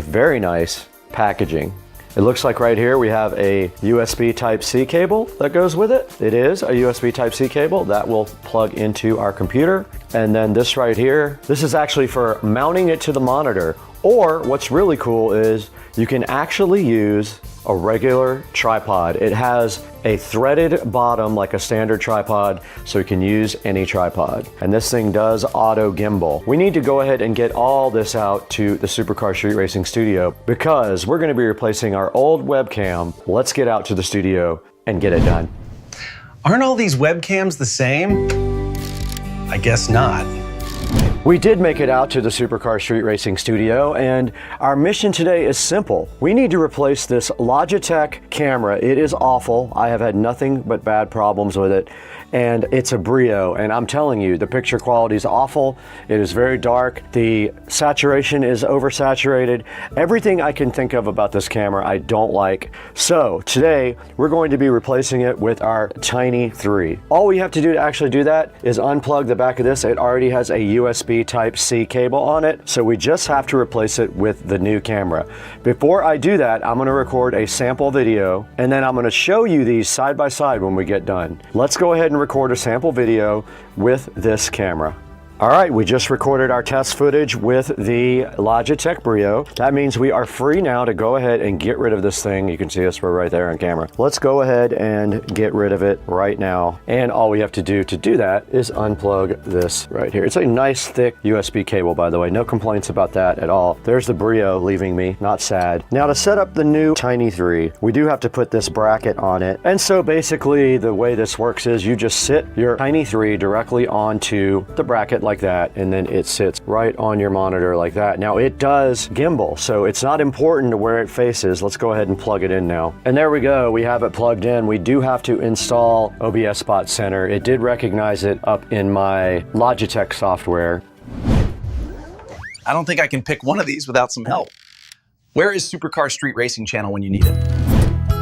S1: very nice packaging. It looks like right here we have a USB Type-C cable that goes with it. It is a USB Type-C cable that will plug into our computer. And then this right here, this is actually for mounting it to the monitor. Or what's really cool is you can actually use a regular tripod. It has a threaded bottom like a standard tripod, so you can use any tripod. And this thing does auto gimbal. We need to go ahead and get all this out to the Supercar Street Racing studio because we're going to be replacing our old webcam. Let's get out to the studio and get it done.
S5: Aren't all these webcams the same? I guess not.
S1: We did make it out to the Supercar Street Racing studio, and our mission today is simple. We need to replace this Logitech camera. It is awful. I have had nothing but bad problems with it, and it's a Brio, and I'm telling you, the picture quality is awful. It is very dark. The saturation is oversaturated. Everything I can think of about this camera, I don't like. So today, we're going to be replacing it with our Tiny 3. All we have to do to actually do that is unplug the back of this. It already has a USB Type-C cable on it, so we just have to replace it with the new camera. Before I do that, I'm going to record a sample video, and then I'm going to show you these side by side when we get done. Let's go ahead and record a sample video with this camera. All right, we just recorded our test footage with the Logitech Brio. That means we are free now to go ahead and get rid of this thing. You can see us, we're right there on camera. Let's go ahead and get rid of it right now. And all we have to do that is unplug this right here. It's a nice thick USB cable, by the way. No complaints about that at all. There's the Brio leaving me, not sad. Now to set up the new Tiny 3, we do have to put this bracket on it. And so basically the way this works is you just sit your Tiny 3 directly onto the bracket like that, and then it sits right on your monitor like that. Now it does gimbal, so it's not important to where it faces. Let's go ahead and plug it in now. And there we go, we have it plugged in. We do have to install OBS Spot Center. It did recognize it up in my Logitech software.
S5: I don't think I can pick one of these without some help. Where is Supercar Street Racing channel when you need it?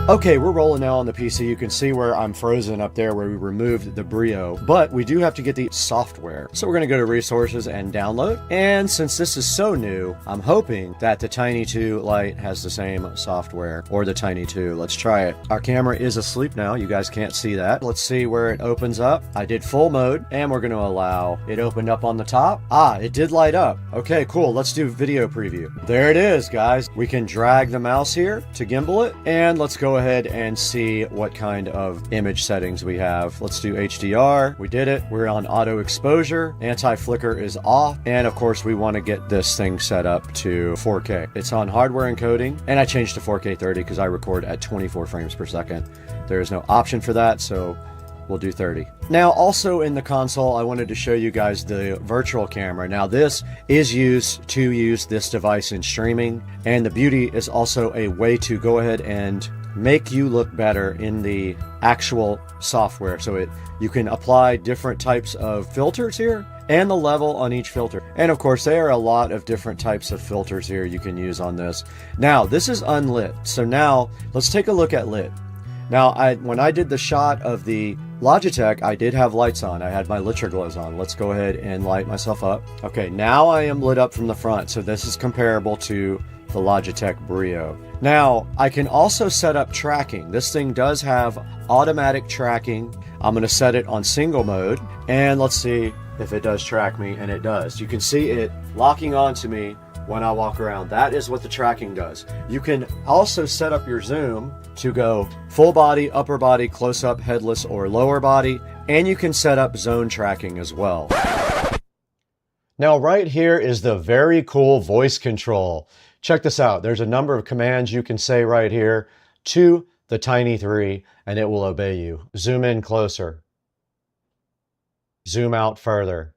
S1: Okay, we're rolling now on the PC. You can see where I'm frozen up there where we removed the Brio, but we do have to get the software. So we're gonna go to resources and download. And since this is so new, I'm hoping that the Tiny 2 Lite has the same software, or the Tiny 2. Let's try it. Our camera is asleep now. You guys can't see that. Let's see where it opens up. I did full mode, and we're gonna allow it opened up on the top. Ah, it did light up. Okay, cool. Let's do video preview. There it is, guys. We can drag the mouse here to gimbal it, and let's go ahead and see what kind of image settings we have. Let's do HDR. We did it. We're on auto exposure. Anti-flicker is off. And of course, we want to get this thing set up to 4K. It's on hardware encoding, and I changed to 4K 30 because I record at 24 frames per second. There is no option for that, so we'll do 30. Now, also in the console, I wanted to show you guys the virtual camera. Now, this is used to use this device in streaming, and the beauty is also a way to go ahead and make you look better in the actual software. So you can apply different types of filters here and the level on each filter. And of course, there are a lot of different types of filters here you can use on this. Now, this is unlit. So now let's take a look at lit. Now, when I did the shot of the Logitech, I did have lights on. I had my Litcher glows on. Let's go ahead and light myself up. Okay, now I am lit up from the front. So this is comparable to the Logitech Brio. Now, I can also set up tracking. This thing does have automatic tracking. I'm going to set it on single mode, and let's see if it does track me, and it does. You can see it locking onto me when I walk around. That is what the tracking does. You can also set up your zoom to go full body, upper body, close up, headless, or lower body, and you can set up zone tracking as well. Now, right here is the very cool voice control. Check this out. There's a number of commands you can say right here to the Tiny 3, and it will obey you. Zoom in closer. Zoom out further.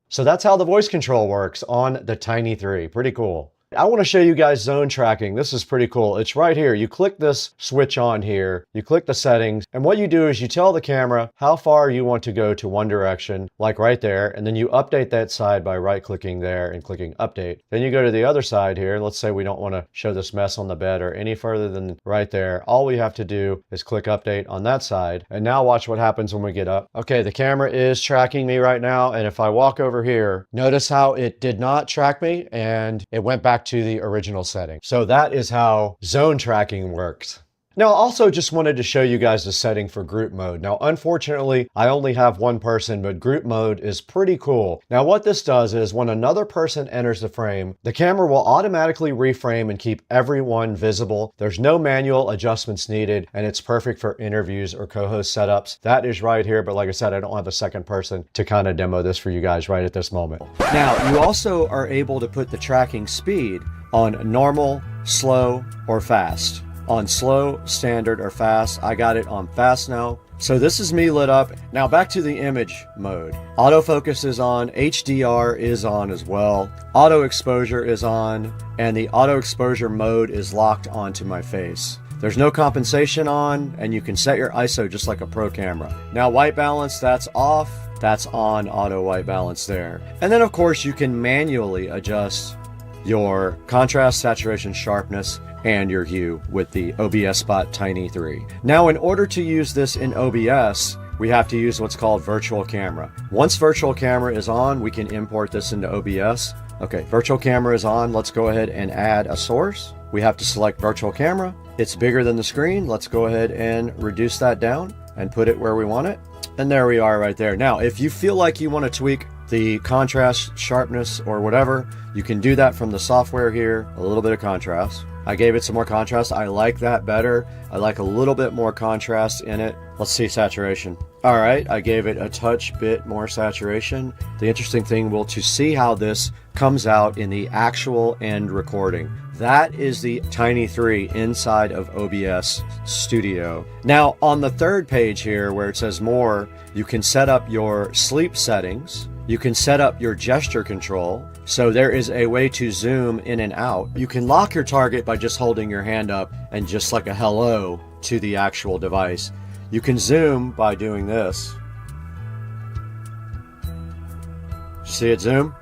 S1: So that's how the voice control works on the Tiny 3. Pretty cool. I want to show you guys zone tracking. This is pretty cool. It's right here. You click this switch on here, you click the settings, and what you do is you tell the camera how far you want to go to one direction, like right there, and then you update that side by right-clicking there and clicking update. Then you go to the other side here, and let's say we don't want to show this mess on the bed or any further than right there. All we have to do is click update on that side, and now watch what happens when we get up. Okay, the camera is tracking me right now, and if I walk over here, notice how it did not track me, and it went back to the original setting. So that is how zone tracking works. Now, also just wanted to show you guys the setting for group mode. Now, unfortunately, I only have one person, but group mode is pretty cool. Now, what this does is when another person enters the frame, the camera will automatically reframe and keep everyone visible. There's no manual adjustments needed, and it's perfect for interviews or co-host setups. That is right here, but like I said, I don't have a second person to kind of demo this for you guys right at this moment. Now, you also are able to put the tracking speed on normal, slow, or fast. On slow, standard, or fast. I got it on fast now. So this is me lit up. Now back to the image mode. Autofocus is on, HDR is on as well. Auto exposure is on, and the auto exposure mode is locked onto my face. There's no compensation on, and you can set your ISO just like a pro camera. Now white balance, that's off. That's on auto white balance there. And then of course you can manually adjust your contrast, saturation, sharpness, and your hue with the OBS Spot Tiny 3. Now, in order to use this in OBS, we have to use what's called virtual camera. Once virtual camera is on, we can import this into OBS. Okay, virtual camera is on. Let's go ahead and add a source. We have to select virtual camera. It's bigger than the screen. Let's go ahead and reduce that down and put it where we want it. And there we are right there. Now, if you feel like you want to tweak the contrast, sharpness, or whatever, you can do that from the software here. A little bit of contrast. I gave it some more contrast. I like that better. I like a little bit more contrast in it. Let's see saturation. All right, I gave it a touch bit more saturation. The interesting thing will to see how this comes out in the actual end recording. That is the Tiny 3 inside of OBS Studio. Now, on the third page here where it says more, you can set up your sleep settings. You can set up your gesture control. So there is a way to zoom in and out. You can lock your target by just holding your hand up and just like a hello to the actual device. You can zoom by doing this. See it zoom?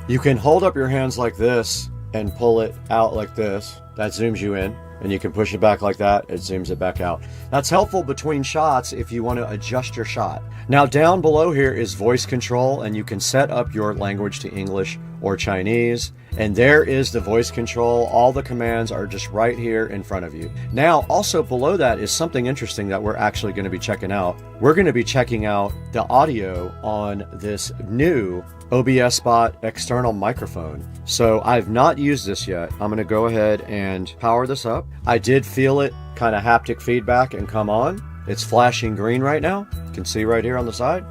S1: You can hold up your hands like this and pull it out like this. That zooms you in. And you can push it back like that, it zooms it back out. That's helpful between shots if you want to adjust your shot. Now down below here is voice control, and you can set up your language to English or Chinese. And there is the voice control. All the commands are just right here in front of you. Now, also below that is something interesting that we're actually going to be checking out. We're going to be checking out the audio on this new OBS Spot external microphone. So I've not used this yet. I'm going to go ahead and power this up. I did feel it kind of haptic feedback and come on. It's flashing green right now. You can see right here on the side.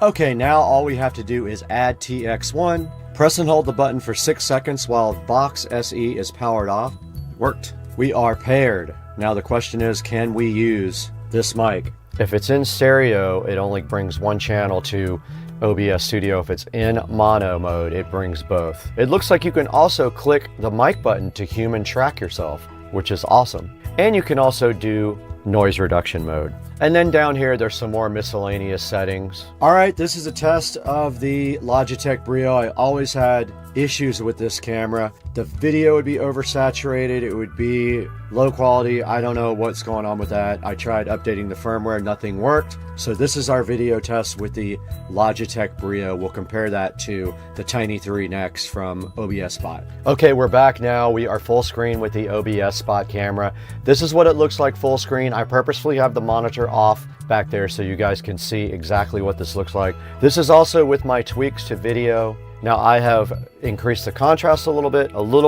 S1: Okay, now all we have to do is add TX1. Press and hold the button for 6 seconds while Box SE is powered off. Worked. We are paired. Now the question is, can we use this mic? If it's in stereo, it only brings one channel to OBS Studio. If it's in mono mode, it brings both. It looks like you can also click the mic button to human track yourself, which is awesome. And you can also do noise reduction mode. And then down here, there's some more miscellaneous settings. All right, this is a test of the Logitech Brio. I always had issues with this camera. The video would be oversaturated. It would be low quality. I don't know what's going on with that. I tried updating the firmware, nothing worked. So this is our video test with the Logitech Brio. We'll compare that to the Tiny 3 next from OBS Spot. Okay, we're back now. We are full screen with the OBS Spot camera. This is what it looks like full screen. I purposefully have the monitor off back there so you guys can see exactly what this looks like. This is also with my tweaks to video. Now I have increased the contrast a little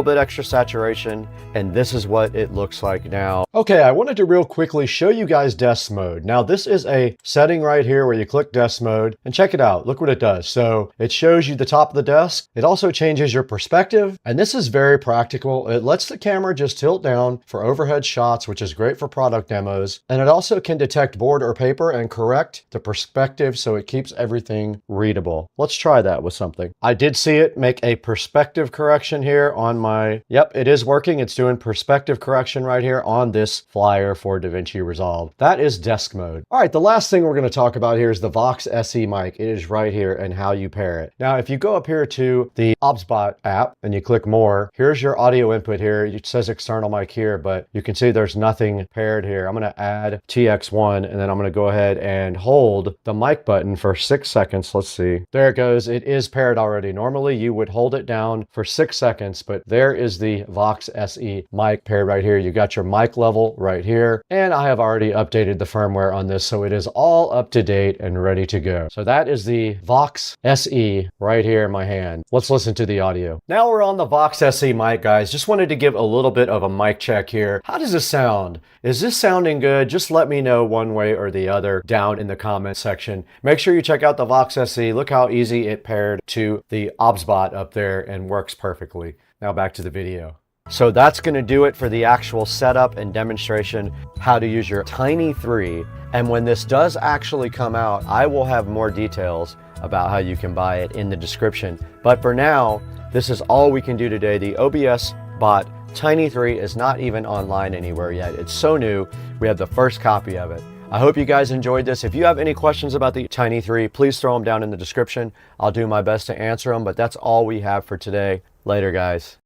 S1: bit extra saturation, and this is what it looks like now. Okay, I wanted to real quickly show you guys desk mode. Now this is a setting right here where you click desk mode, and check it out. Look what it does. So it shows you the top of the desk. It also changes your perspective, and this is very practical. It lets the camera just tilt down for overhead shots, which is great for product demos. And it also can detect board or paper and correct the perspective so it keeps everything readable. Let's try that with something. I did see it make a perspective correction here on my, yep, it is working. It's doing perspective correction right here on this flyer for DaVinci Resolve. That is desk mode. All right, the last thing we're going to talk about here is the Vox SE mic. It is right here and how you pair it. Now, if you go up here to the OBSBot app and you click more, here's your audio input here. It says external mic here, but you can see there's nothing paired here. I'm going to add TX1 and then I'm going to go ahead and hold the mic button for 6 seconds. Let's see. There it goes. It is paired already. Normally you would hold it down for 6 seconds, but there is the Vox SE mic paired right here. You got your mic level right here, and I have already updated the firmware on this, so it is all up to date and ready to go. So that is the Vox SE right here in my hand. Let's listen to the audio. Now we're on the Vox SE mic, guys. Just wanted to give a little bit of a mic check here. How does this sound? Is this sounding good? Just let me know one way or the other down in the comment section. Make sure you check out the Vox SE. Look how easy it paired to the OBSBot up there and works perfectly. Now back to the video. So that's going to do it for the actual setup and demonstration how to use your Tiny 3. And when this does actually come out, I will have more details about how you can buy it in the description. But for now, this is all we can do today. The OBS Bot Tiny 3 is not even online anywhere yet. It's so new. We have the first copy of it. I hope you guys enjoyed this. If you have any questions about the Tiny 3, please throw them down in the description. I'll do my best to answer them, but that's all we have for today. Later, guys.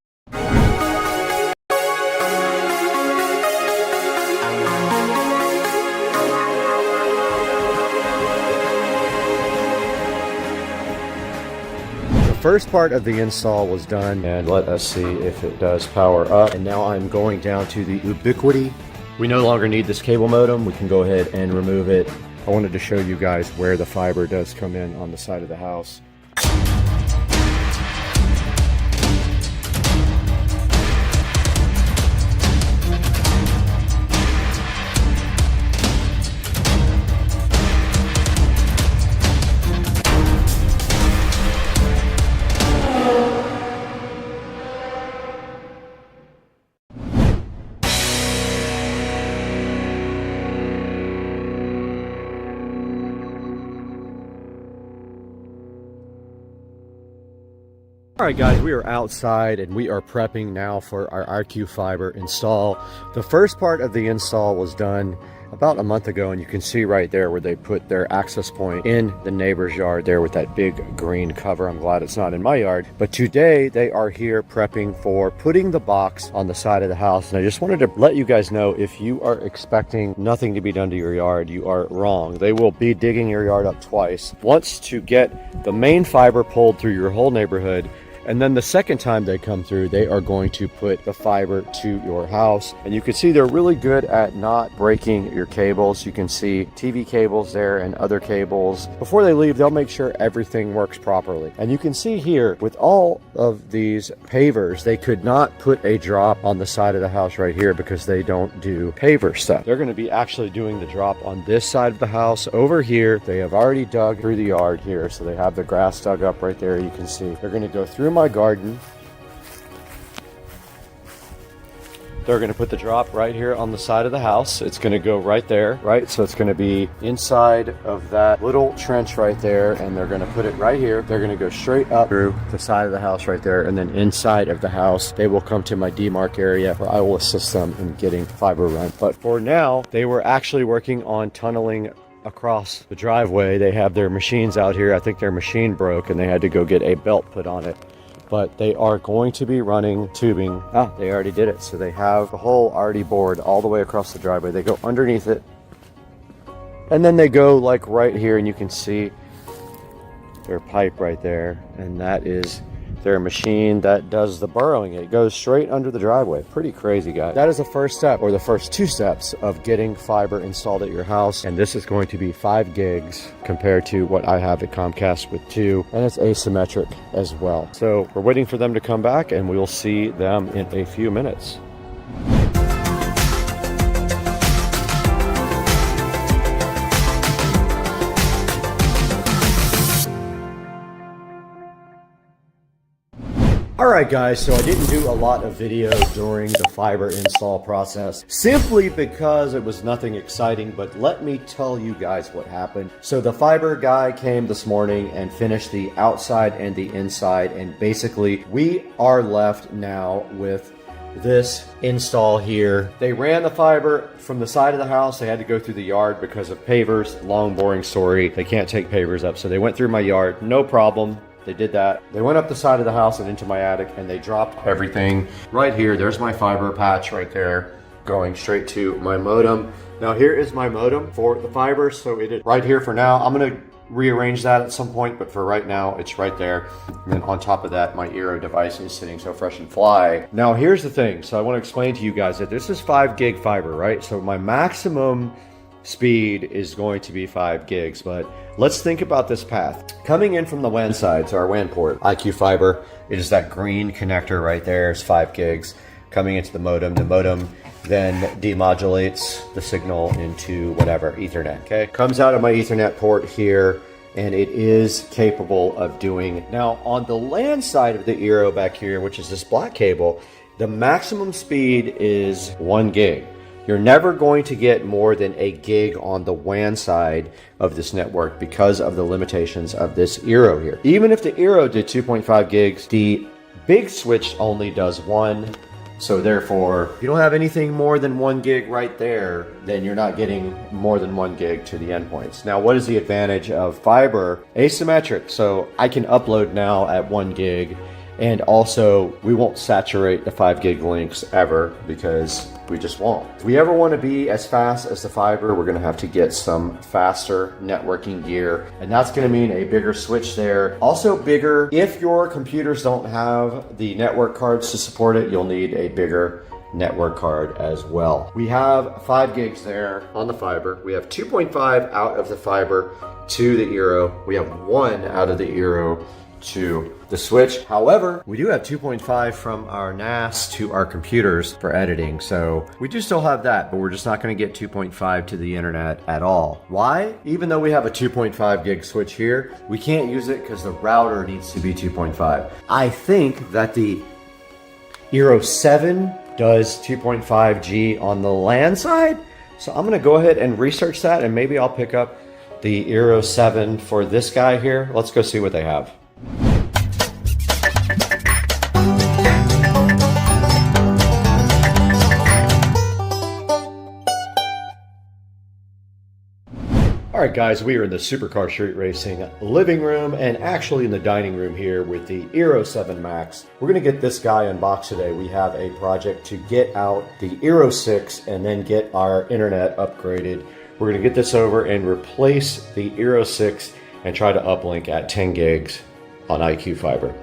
S1: First part of the install was done, and let us see if it does power up. And now I'm going down to the Ubiquiti. We no longer need this cable modem. We can go ahead and remove it. I wanted to show you guys where the fiber does come in on the side of the house. Alright guys, we are outside and we are prepping now for our IQ Fiber install. The first part of the install was done about a month ago, and you can see right there where they put their access point in the neighbor's yard there with that big green cover. I'm glad it's not in my yard. But today they are here prepping for putting the box on the side of the house. And I just wanted to let you guys know, if you are expecting nothing to be done to your yard, you are wrong. They will be digging your yard up twice. Once to get the main fiber pulled through your whole neighborhood, and then the second time they come through, they are going to put the fiber to your house. And you can see they're really good at not breaking your cables. You can see TV cables there and other cables. Before they leave, they'll make sure everything works properly. And you can see here, with all of these pavers, they could not put a drop on the side of the house right here because they don't do paver stuff. They're going to be actually doing the drop on this side of the house. Over here, they have already dug through the yard here. So they have the grass dug up right there. You can see they're going to go through my garden, they're going to put the drop right here on the side of the house. It's going to go right there, right? So it's going to be inside of that little trench right there, and they're going to put it right here. They're going to go straight up through the side of the house right there, and then inside of the house, they will come to my demarc area where I will assist them in getting fiber run. But for now, they were actually working on tunneling across the driveway. They have their machines out here. I think their machine broke and they had to go get a belt put on it. But they are going to be running tubing. They already did it. So they have the hole already bored all the way across the driveway. They go underneath it. And then they go like right here, and you can see their pipe right there. And that is their machine that does the burrowing. It goes straight under the driveway. Pretty crazy, guys. That is the first step, or the first 2 steps of getting fiber installed at your house. And this is going to be 5 gigs compared to what I have at Comcast with 2, and it's asymmetric as well. So we're waiting for them to come back, and we'll see them in a few minutes. Alright guys, so I didn't do a lot of video during the fiber install process simply because it was nothing exciting, but let me tell you guys what happened. So the fiber guy came this morning and finished the outside and the inside, and basically we are left now with this install here. They ran the fiber from the side of the house. They had to go through the yard because of pavers. Long boring story. They can't take pavers up, so they went through my yard, no problem. They did that. They went up the side of the house and into my attic, and they dropped everything right here. There's my fiber patch right there going straight to my modem. Now here is my modem for the fiber, so it is right here for now. I'm gonna rearrange that at some point, but for right now it's right there. And then on top of that, my Eero device is sitting so fresh and fly. Now here's the thing. So I want to explain to you guys that this is 5 gig fiber, right? So my maximum speed is going to be 5 gigs, but let's think about this path. Coming in from the WAN side, so our WAN port, IQ Fiber, it is that green connector right there, is 5 gigs. Coming into the modem then demodulates the signal into whatever, Ethernet, okay? Comes out of my Ethernet port here, and it is capable of doing. Now, on the LAN side of the Eero back here, which is this black cable, the maximum speed is 1 gig. You're never going to get more than 1 gig on the WAN side of this network because of the limitations of this Eero here. Even if the Eero did 2.5 gigs, the big switch only does 1. So therefore, if you don't have anything more than 1 gig right there, then you're not getting more than 1 gig to the endpoints. Now, what is the advantage of fiber? Asymmetric. So I can upload now at 1 gig. And also, we won't saturate the 5 gig links ever because we just won't. If we ever want to be as fast as the fiber, we're going to have to get some faster networking gear. And that's going to mean a bigger switch there. Also bigger, if your computers don't have the network cards to support it, you'll need a bigger network card as well. We have 5 gigs there on the fiber. We have 2.5 out of the fiber to the Eero. We have 1 out of the Eero to the switch. However, we do have 2.5 from our NAS to our computers for editing, so we do still have that, but we're just not going to get 2.5 to the internet at all. Why? Even though we have a 2.5 gig switch here, we can't use it because the router needs to be 2.5. I think that the Eero 7 does 2.5G on the LAN side, so I'm going to go ahead and research that, and maybe I'll pick up the Eero 7 for this guy here. Let's go see what they have. Alright guys, we are in the Supercar Street Racing living room and actually in the dining room here with the Eero 7 Max. We're going to get this guy unboxed today. We have a project to get out the Eero 6 and then get our internet upgraded. We're going to get this over and replace the Eero 6 and try to uplink at 10 gigs on IQ Fiber.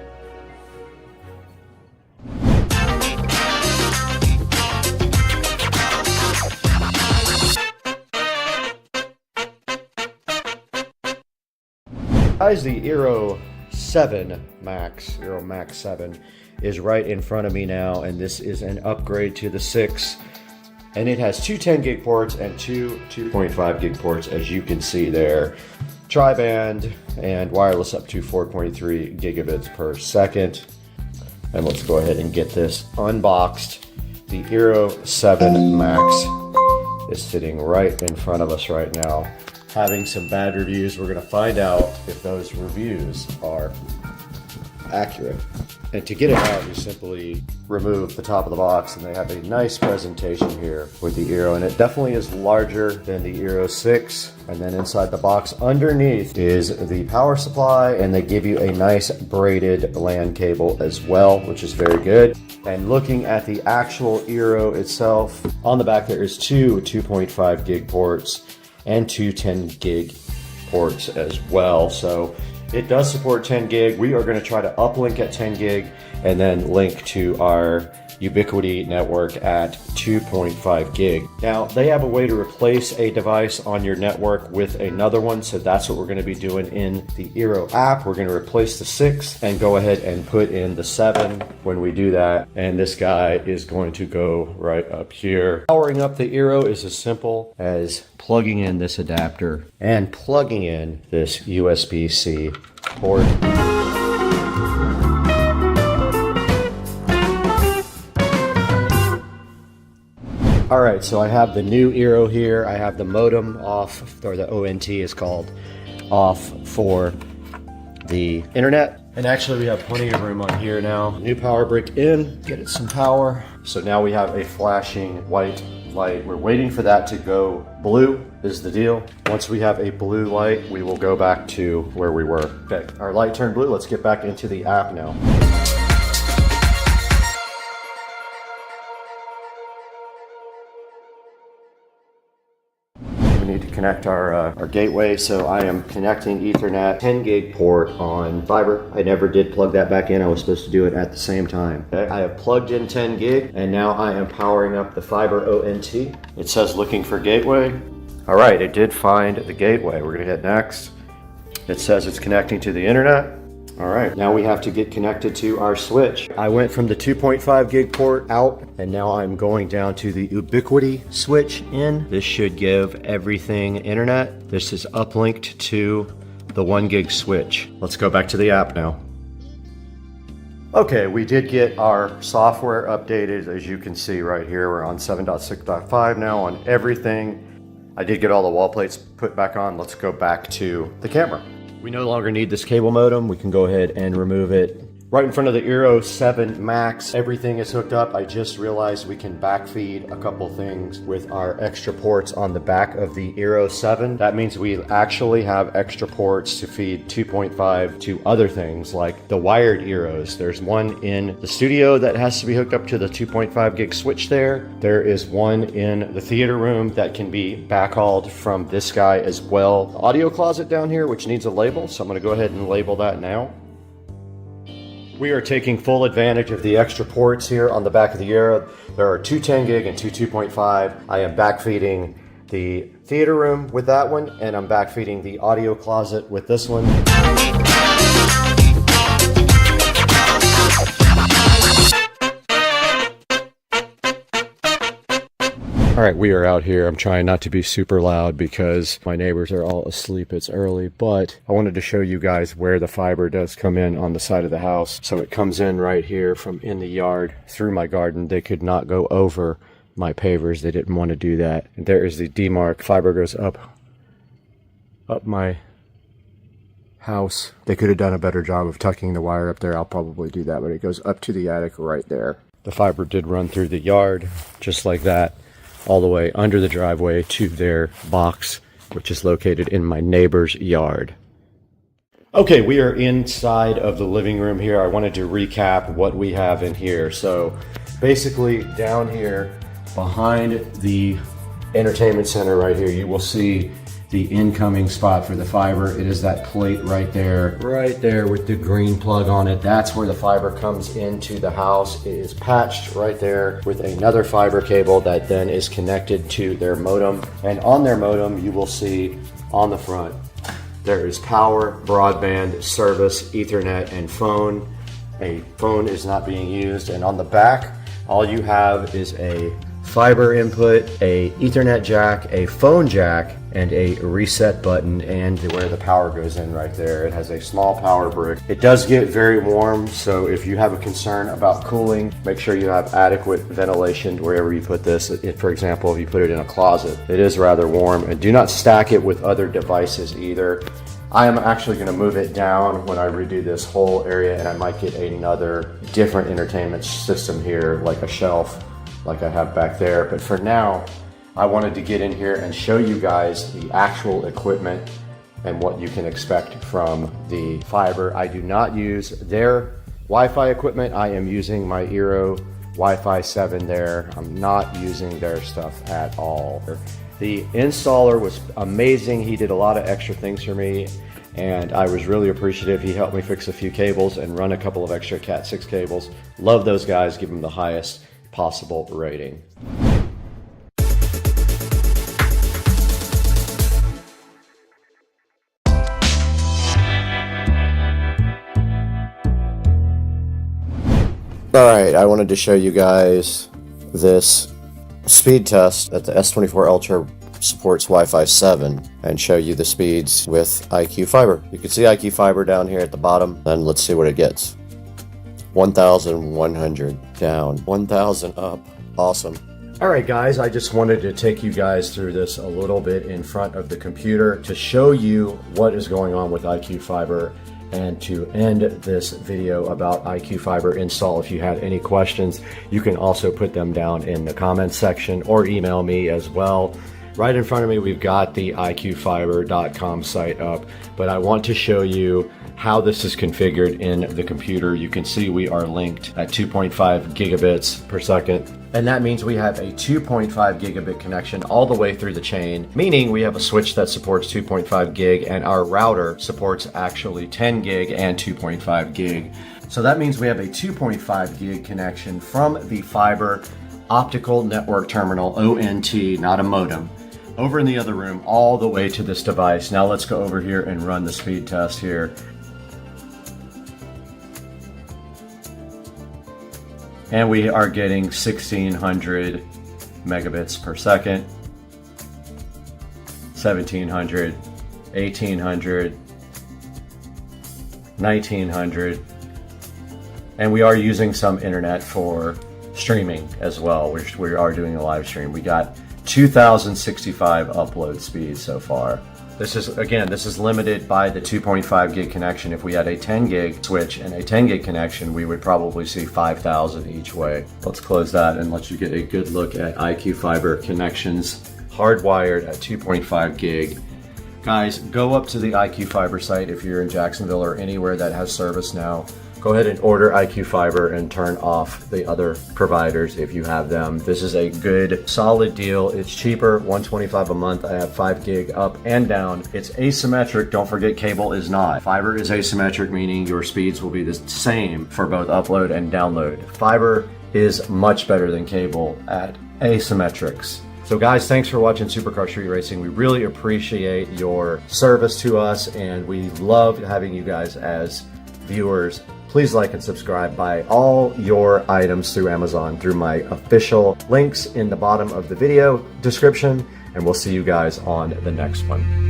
S1: Guys, the Eero 7 Max, Eero Max 7 is right in front of me now, and this is an upgrade to the 6. And it has 2 10 gig ports and 2 2.5 gig ports, as you can see there. Tri-band and wireless up to 4.3 gigabits per second. And let's go ahead and get this unboxed The Eero 7 Max is sitting right in front of us right now, having some bad reviews. We're gonna find out if those reviews are accurate. And to get it out, you simply remove the top of the box, and they have a nice presentation here with the Eero, and it definitely is larger than the Eero 6. And then inside the box underneath is the power supply, and they give you a nice braided LAN cable as well, which is very good. And looking at the actual Eero itself, on the back there is two 2.5 gig ports and two 10 gig ports as well. So it does support 10 gig. We are going to try to uplink at 10 gig and then link to our Ubiquiti network at 2.5 gig. Now, they have a way to replace a device on your network with another one, so that's what we're going to be doing in the Eero app. We're going to replace the 6 and go ahead and put in the 7 when we do that, and this guy is going to go right up here. Powering up the Eero is as simple as plugging in this adapter and plugging in this USB-C port. All right, so I have the new Eero here. I have the modem off, or the ONT is called, off for the internet. And actually we have plenty of room on here now. New power brick in, get it some power. So now we have a flashing white light. We're waiting for that to go blue is the deal. Once we have a blue light, we will go back to where we were. Okay, our light turned blue. Let's get back into the app now. Need to connect our gateway, so I am connecting Ethernet 10 gig port on fiber. I never did plug that back in. I was supposed to do it at the same time. Okay. I have plugged in 10 gig and now I am powering up the fiber ONT. It says looking for gateway. All right, it did find the gateway. We're gonna hit next. It says it's connecting to the internet. All right, now we have to get connected to our switch. I went from the 2.5 gig port out, and now I'm going down to the Ubiquiti switch in. This should give everything internet. This is uplinked to the 1 gig switch. Let's go back to the app now. Okay, we did get our software updated. As you can see right here, we're on 7.6.5 now on everything. I did get all the wall plates put back on. Let's go back to the camera. We no longer need this cable modem. We can go ahead and remove it. Right in front of the Eero 7 Max, everything is hooked up. I just realized we can backfeed a couple things with our extra ports on the back of the Eero 7. That means we actually have extra ports to feed 2.5 to other things like the wired Eeros. There's one in the studio that has to be hooked up to the 2.5 gig switch there. There is one in the theater room that can be backhauled from this guy as well. The audio closet down here, which needs a label, so I'm gonna go ahead and label that now. We are taking full advantage of the extra ports here on the back of the Eero. There are two 10 gig and two 2.5. I am backfeeding the theater room with that one, and I'm backfeeding the audio closet with this one. All right, we are out here. I'm trying not to be super loud because my neighbors are all asleep. It's early, but I wanted to show you guys where the fiber does come in on the side of the house. So it comes in right here from in the yard through my garden. They could not go over my pavers. They didn't want to do that. And there is the demarc. Fiber goes up my house. They could have done a better job of tucking the wire up there. I'll probably do that, but it goes up to the attic right there. The fiber did run through the yard just like that, all the way under the driveway to their box, which is located in my neighbor's yard. Okay, we are inside of the living room here. I wanted to recap what we have in here. So basically down here behind the entertainment center right here, you will see the incoming spot for the fiber. It is that plate right there with the green plug on it. That's where the fiber comes into the house. It is patched right there with another fiber cable that then is connected to their modem. And on their modem, you will see on the front, there is power, broadband, service, Ethernet, and phone. A phone is not being used. And on the back, all you have is a fiber input, a Ethernet jack, a phone jack, and a reset button, and where the power goes in right there. It has a small power brick. It does get very warm, so if you have a concern about cooling, make sure you have adequate ventilation wherever you put this. For example, if you put it in a closet, it is rather warm. And do not stack it with other devices either. I am actually going to move it down when I redo this whole area, and I might get another different entertainment system here, like a shelf like I have back there. But for now, I wanted to get in here and show you guys the actual equipment and what you can expect from the fiber. I do not use their Wi-Fi equipment. I am using my Eero Wi-Fi 7 there. I'm not using their stuff at all. The installer was amazing. He did a lot of extra things for me, and I was really appreciative. He helped me fix a few cables and run a couple of extra Cat 6 cables. Love those guys, give them the highest possible rating. Alright, I wanted to show you guys this speed test that the S24 Ultra supports Wi-Fi 7 and show you the speeds with IQ Fiber. You can see IQ Fiber down here at the bottom, and let's see what it gets. 1,100 down, 1,000 up. Awesome. Alright guys, I just wanted to take you guys through this a little bit in front of the computer to show you what is going on with IQ Fiber, and to end this video about IQ Fiber install. If you had any questions, you can also put them down in the comments section or email me as well. Right in front of me, we've got the iqfiber.com site up, but I want to show you how this is configured in the computer. You can see we are linked at 2.5 gigabits per second, and that means we have a 2.5 gigabit connection all the way through the chain, meaning we have a switch that supports 2.5 gig, and our router supports actually 10 gig and 2.5 gig. So that means we have a 2.5 gig connection from the fiber optical network terminal, ONT, not a modem, over in the other room all the way to this device. Now let's go over here and run the speed test here. And we are getting 1,600 megabits per second, 1,700, 1,800, 1,900, and we are using some internet for streaming as well, which we are doing a live stream. We got 2,065 upload speed so far. This is limited by the 2.5 gig connection. If we had a 10 gig switch and a 10 gig connection, we would probably see 5,000 each way. Let's close that and let you get a good look at IQ Fiber connections, hardwired at 2.5 gig. Guys, go up to the IQ Fiber site if you're in Jacksonville or anywhere that has service now. Go ahead and order IQ Fiber and turn off the other providers if you have them. This is a good, solid deal. It's cheaper, $125 a month. I have 5 gig up and down. It's asymmetric. Don't forget, cable is not. Fiber is asymmetric, meaning your speeds will be the same for both upload and download. Fiber is much better than cable at asymmetrics. So guys, thanks for watching Supercar Street Racing. We really appreciate your service to us, and we love having you guys as viewers. Please like and subscribe. Buy all your items through Amazon through my official links in the bottom of the video description, and we'll see you guys on the next one.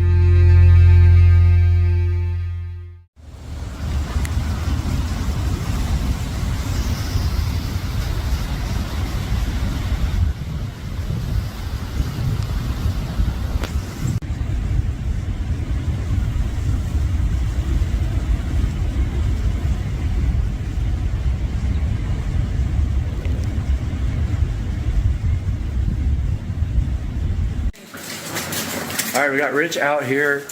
S1: All right, we got Rich out here.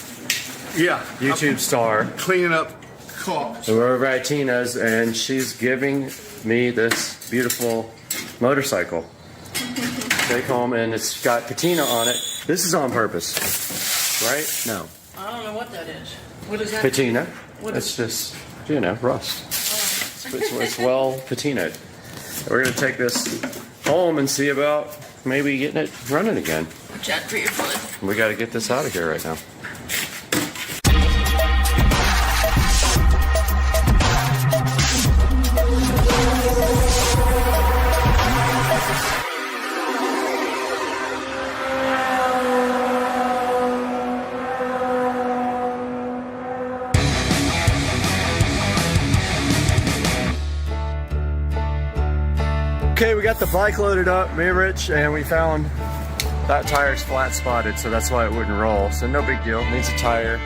S18: Yeah.
S1: YouTube star.
S18: Cleaning up cars.
S1: So we're over at Tina's, and she's giving me this beautiful motorcycle. Take home, and it's got patina on it. This is on purpose, right? No.
S6: I don't know what that is. What is that?
S1: Patina.
S6: What
S1: It's just, you know, rust.
S6: Oh.
S1: It's well patinaed. We're gonna take this home and see about maybe getting it running again.
S6: Watch out for your foot.
S1: We got to get this out of here right now.
S17: Okay, we got the bike loaded up, me and Rich, and we found that tire's flat spotted, so that's why it wouldn't roll. So no big deal, needs a tire.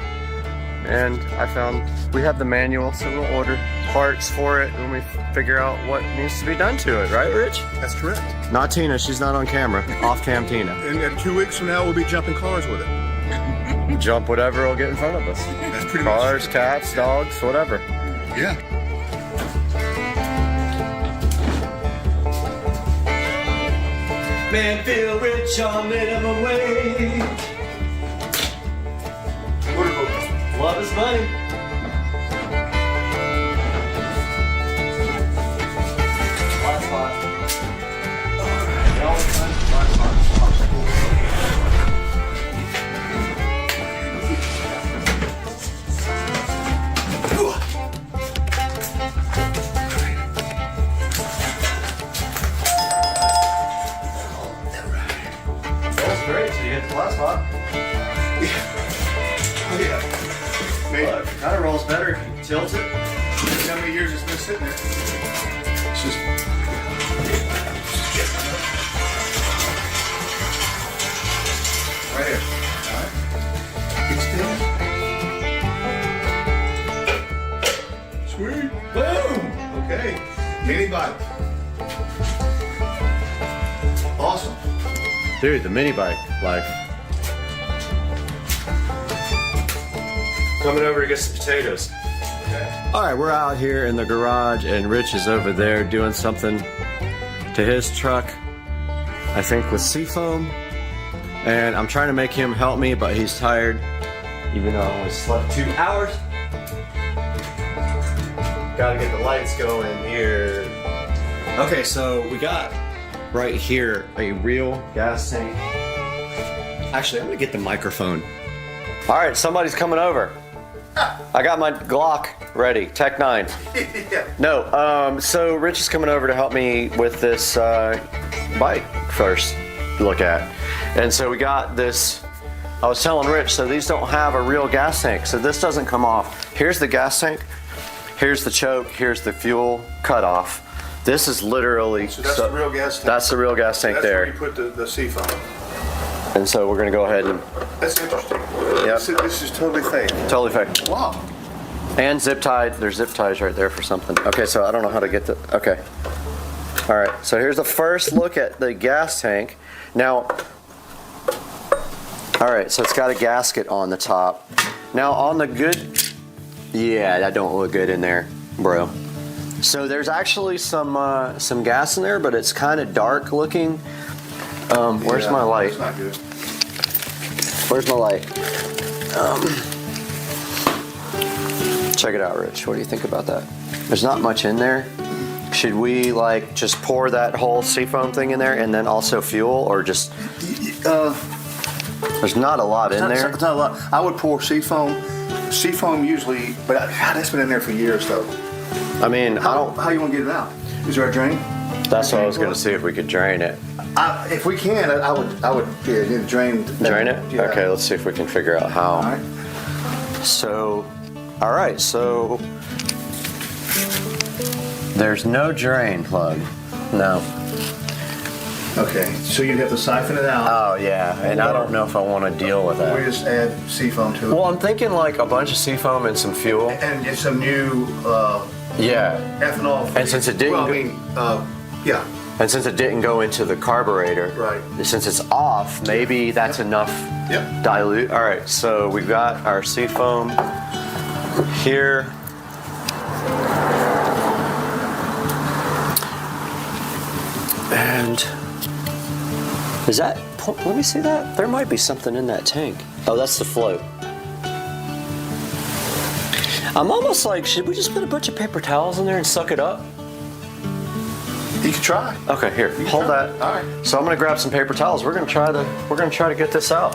S17: And I found we have the manual, so we'll order parts for it when we figure out what needs to be done to it, right, Rich?
S18: That's correct.
S17: Not Tina, she's not on camera. Off cam Tina.
S18: And 2 weeks from now, we'll be jumping cars with it.
S17: Jump whatever will get in front of us.
S18: That's pretty
S17: Cars,
S18: much
S17: cats, dogs, whatever.
S18: Yeah.
S17: Man, feel rich on minimum wage. Love is money. Flat spot. That's great, so you hit the flat spot.
S18: Oh, yeah.
S17: Look, it kind of rolls better if you tilt it.
S18: How many years it's been sitting there? It's just... Right here. All right. Extend. Sweet. Boom! Okay. Mini bike. Awesome.
S17: Dude, the mini bike life. Coming over to get some potatoes. Okay. All right, we're out here in the garage and Rich is over there doing something to his truck, I think with seafoam. And I'm trying to make him help me, but he's tired, even though I only slept 2 hours. Gotta get the lights going here. Okay, so we got right here a real gas tank. Actually, I'm gonna get the microphone. All right, somebody's coming over. I got my Glock ready, Tech 9. No, so Rich is coming over to help me with this bike first look at. And so we got this, I was telling Rich, so these don't have a real gas tank, so this doesn't come off. Here's the gas tank, here's the choke, here's the fuel cutoff. This is literally...
S18: So that's the real gas tank?
S17: That's the real gas tank there.
S18: That's where you put the seafoam.
S17: And so we're gonna go ahead and...
S18: That's interesting.
S17: Yep.
S18: This is totally fake.
S17: Totally fake.
S18: Wow.
S17: And zip tied. There's zip ties right there for something. Okay, so I don't know how to get the... Okay. All right, so here's the first look at the gas tank. Now... All right, so it's got a gasket on the top. Now on the good... Yeah, that don't look good in there, bro. So there's actually some gas in there, but it's kind of dark looking. Where's my light?
S18: That's not good.
S17: Where's my light? Check it out, Rich. What do you think about that? There's not much in there. Should we like just pour that whole seafoam thing in there and then also fuel, or just? There's not a lot in there.
S18: It's not a lot. I would pour seafoam. Seafoam usually, but God, that's been in there for years though.
S17: I mean,
S18: how you want to get it out? Is there a drain?
S17: That's what I was gonna see if we could drain it.
S18: If we can, I would yeah, drain.
S17: Drain it?
S18: Yeah.
S17: Okay, let's see if we can figure out how.
S18: All right.
S17: So, all right, so there's no drain plug. No.
S18: Okay, so you'd have to siphon it out.
S17: Oh yeah, and I don't know if I want to deal with that.
S18: We just add seafoam to it.
S17: Well, I'm thinking like a bunch of seafoam and some fuel.
S18: And get some new
S17: yeah.
S18: ethanol.
S17: And since it didn't,
S18: yeah.
S17: And since it didn't go into the carburetor,
S18: right?
S17: Since it's off, maybe that's enough.
S18: Yep.
S17: Dilute. All right, so we've got our seafoam here. And is that, let me see that. There might be something in that tank. Oh, that's the float. I'm almost like, should we just put a bunch of paper towels in there and suck it up?
S18: You can try.
S17: Okay, here, hold that.
S18: All right.
S17: So I'm gonna grab some paper towels. We're gonna try to get this out.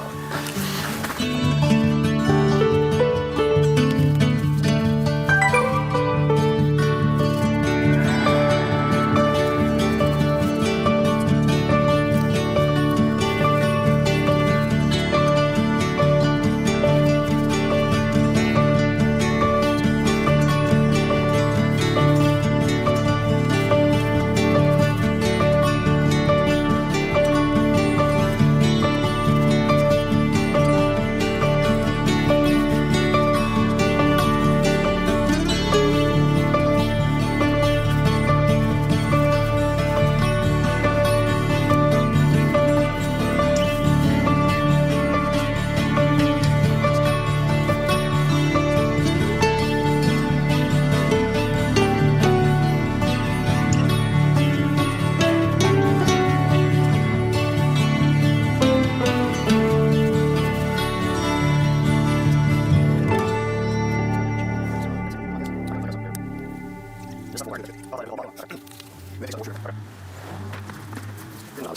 S17: All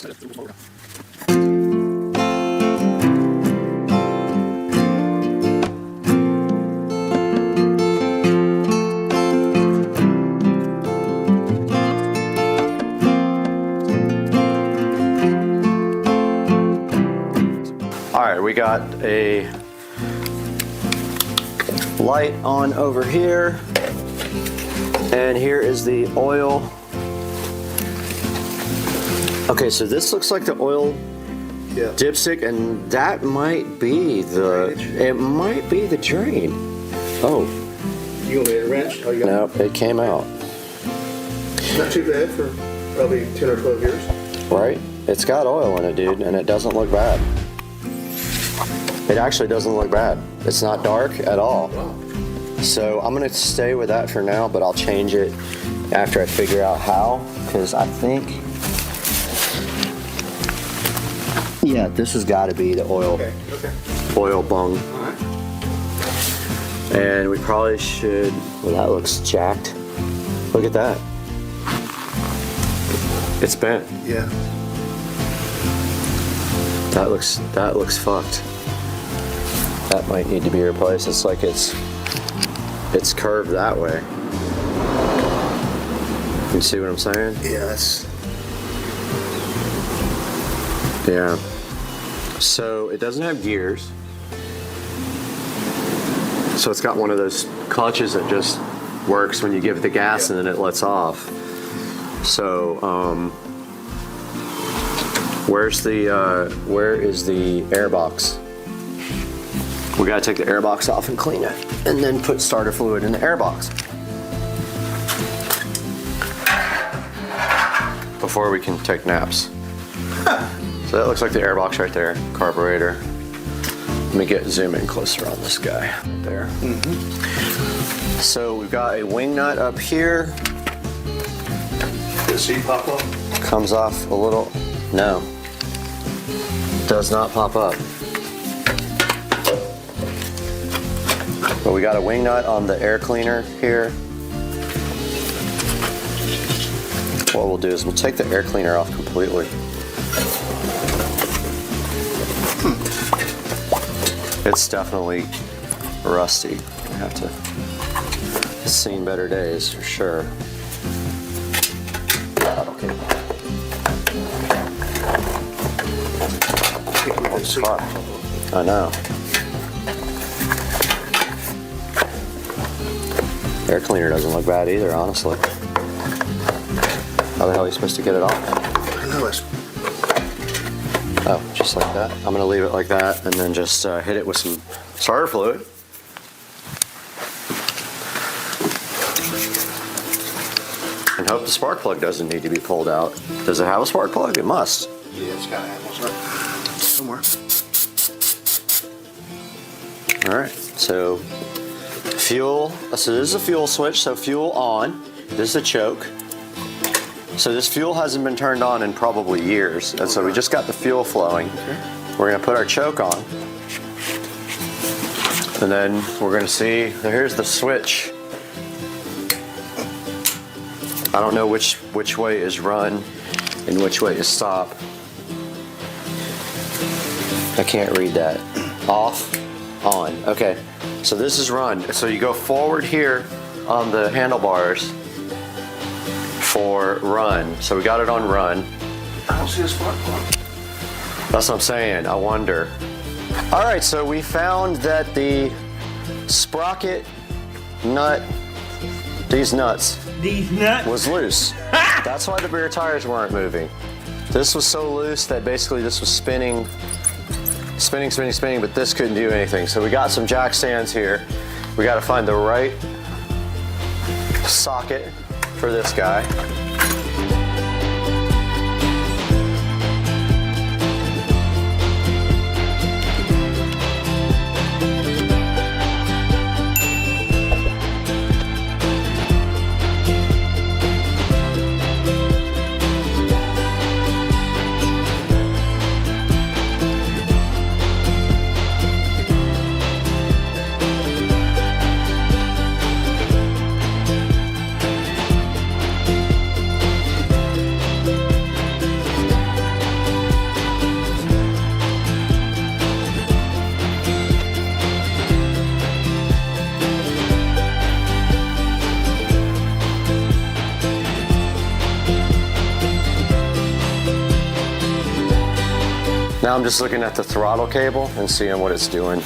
S17: right, we got a light on over here, and here is the oil. Okay, so this looks like the oil dipstick, and that might be the, it might be the drain. Oh.
S18: You want me to wrench? Oh, you got
S17: Nope, it came out.
S18: Not too bad for probably 10 or 12 years.
S17: Right? It's got oil in it, dude, and it doesn't look bad. It actually doesn't look bad. It's not dark at all. So I'm gonna stay with that for now, but I'll change it after I figure out how, because I think, yeah, this has got to be the oil, oil bung. And we probably should, well, that looks jacked. Look at that. It's bent.
S18: Yeah.
S17: That looks fucked. That might need to be replaced. It's like it's curved that way. You see what I'm saying?
S18: Yes.
S17: Yeah. So it doesn't have gears. So it's got one of those clutches that just works when you give it the gas and then it lets off. So where is the air box? We gotta take the air box off and clean it, and then put starter fluid in the air box before we can take naps. So that looks like the air box right there, carburetor. Let me zoom in closer on this guy right there. So we've got a wing nut up here.
S18: Did the seat pop up?
S17: Comes off a little. No, does not pop up. But we got a wing nut on the air cleaner here. What we'll do is we'll take the air cleaner off completely. It's definitely rusty. I have to. It's seen better days for sure. Okay. It's fucked. I know. Air cleaner doesn't look bad either, honestly. How the hell are you supposed to get it off?
S18: I know it's.
S17: Oh, just like that. I'm gonna leave it like that and then just hit it with some starter fluid. And hope the spark plug doesn't need to be pulled out. Does it have a spark plug? It must.
S18: Yeah, it's gotta have one somewhere.
S17: All right, so fuel. So this is a fuel switch, so fuel on. This is a choke. So this fuel hasn't been turned on in probably years, and so we just got the fuel flowing. We're gonna put our choke on, and then we're gonna see, here's the switch. I don't know which way is run and which way is stop. I can't read that. Off, on. Okay, so this is run. So you go forward here on the handlebars for run. So we got it on run.
S18: I don't see a spark plug.
S17: That's what I'm saying. I wonder. All right, so we found that the sprocket nut, these nuts, was loose. That's why the rear tires weren't moving. This was so loose that basically this was spinning, but this couldn't do anything. So we got some jack stands here. We got to find the right socket for this guy. Now I'm just looking at the throttle cable and seeing what it's doing.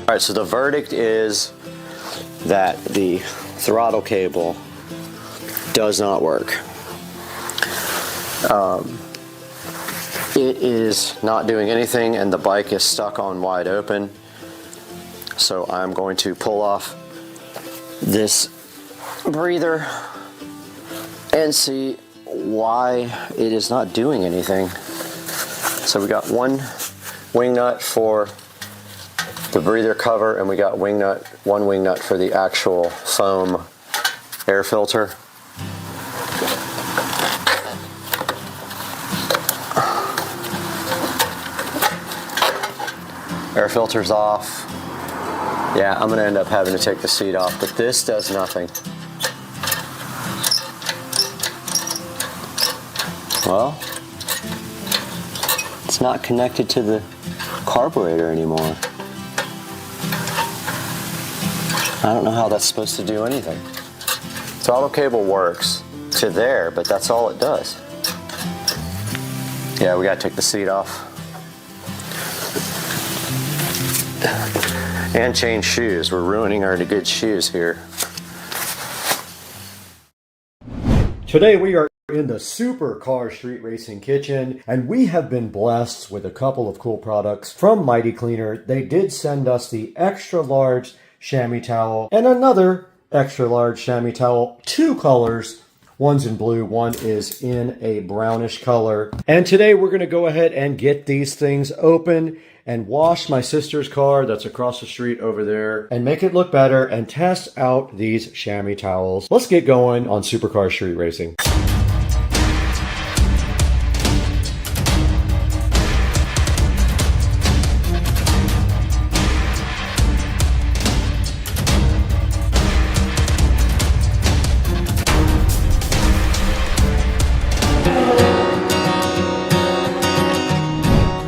S17: All right, so the verdict is that the throttle cable does not work. It is not doing anything and the bike is stuck on wide open. So I'm going to pull off this breather and see why it is not doing anything. So we got one wing nut for the breather cover, and we got one wing nut for the actual foam air filter. Air filter's off. Yeah, I'm gonna end up having to take the seat off, but this does nothing. Well, it's not connected to the carburetor anymore. I don't know how that's supposed to do anything. Throttle cable works to there, but that's all it does. Yeah, we gotta take the seat off. And change shoes. We're ruining our good shoes here.
S1: Today we are in the Supercar Street Racing kitchen, and we have been blessed with a couple of cool products from Mighty Cleaner. They did send us the extra large chamois towel and another extra large chamois towel, two colors. One's in blue, one is in a brownish color. And today we're going to go ahead and get these things open and wash my sister's car that's across the street over there and make it look better and test out these chamois towels. Let's get going on Supercar Street Racing.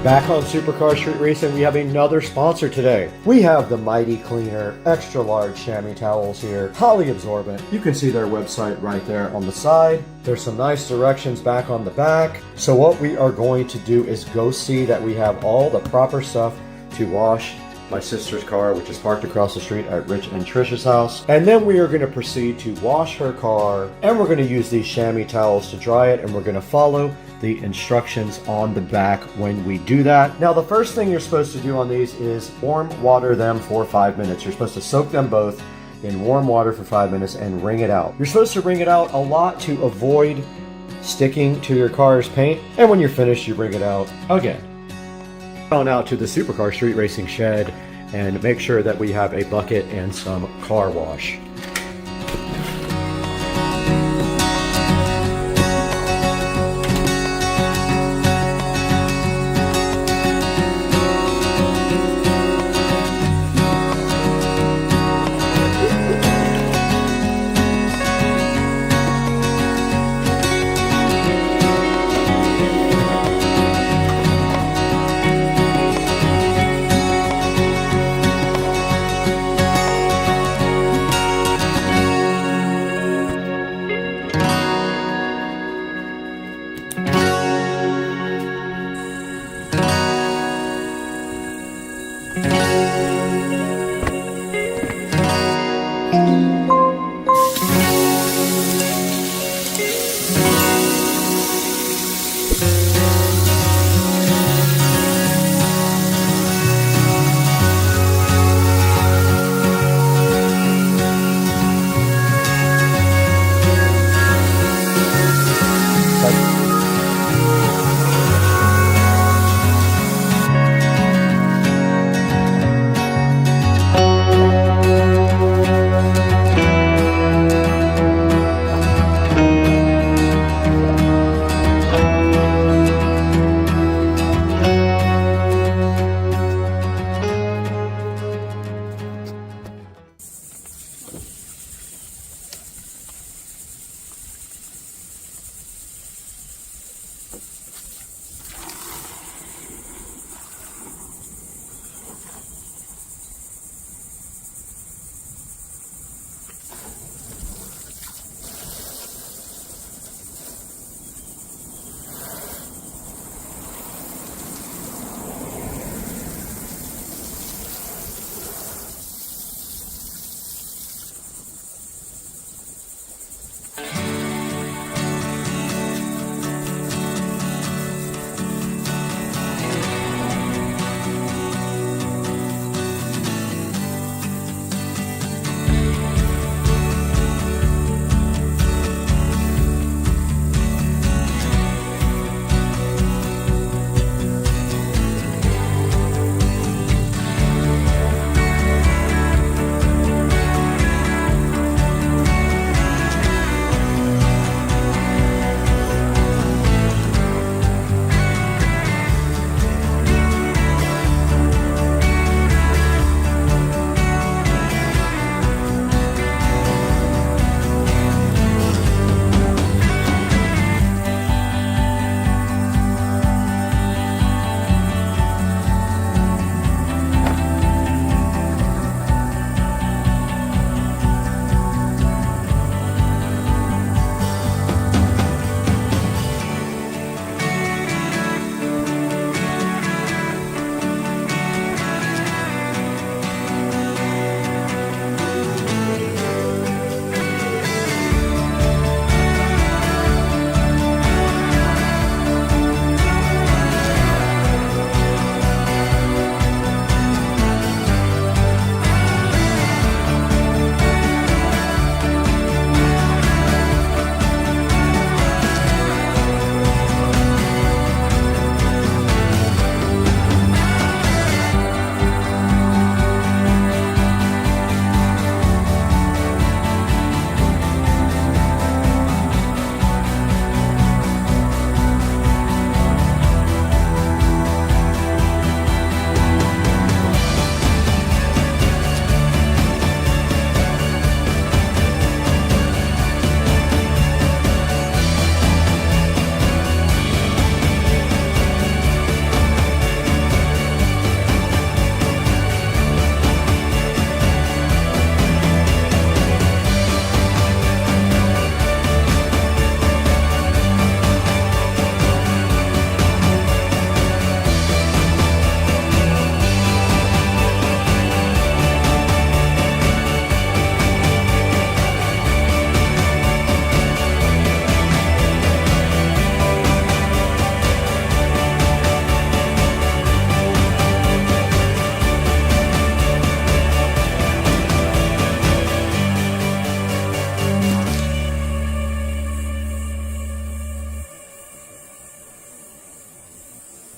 S1: Back on Supercar Street Racing, we have another sponsor today. We have the Mighty Cleaner extra large chamois towels here, highly absorbent. You can see their website right there on the side. There's some nice directions back on the back. So what we are going to do is go see that we have all the proper stuff to wash my sister's car, which is parked across the street at Rich and Trisha's house. And then we are going to proceed to wash her car, and we're going to use these chamois towels to dry it, and we're going to follow the instructions on the back when we do that. Now, the first thing you're supposed to do on these is warm water them for 5 minutes. You're supposed to soak them both in warm water for 5 minutes and wring it out. You're supposed to wring it out a lot to avoid sticking to your car's paint, and when you're finished, you wring it out again. On out to the Supercar Street Racing shed and make sure that we have a bucket and some car wash.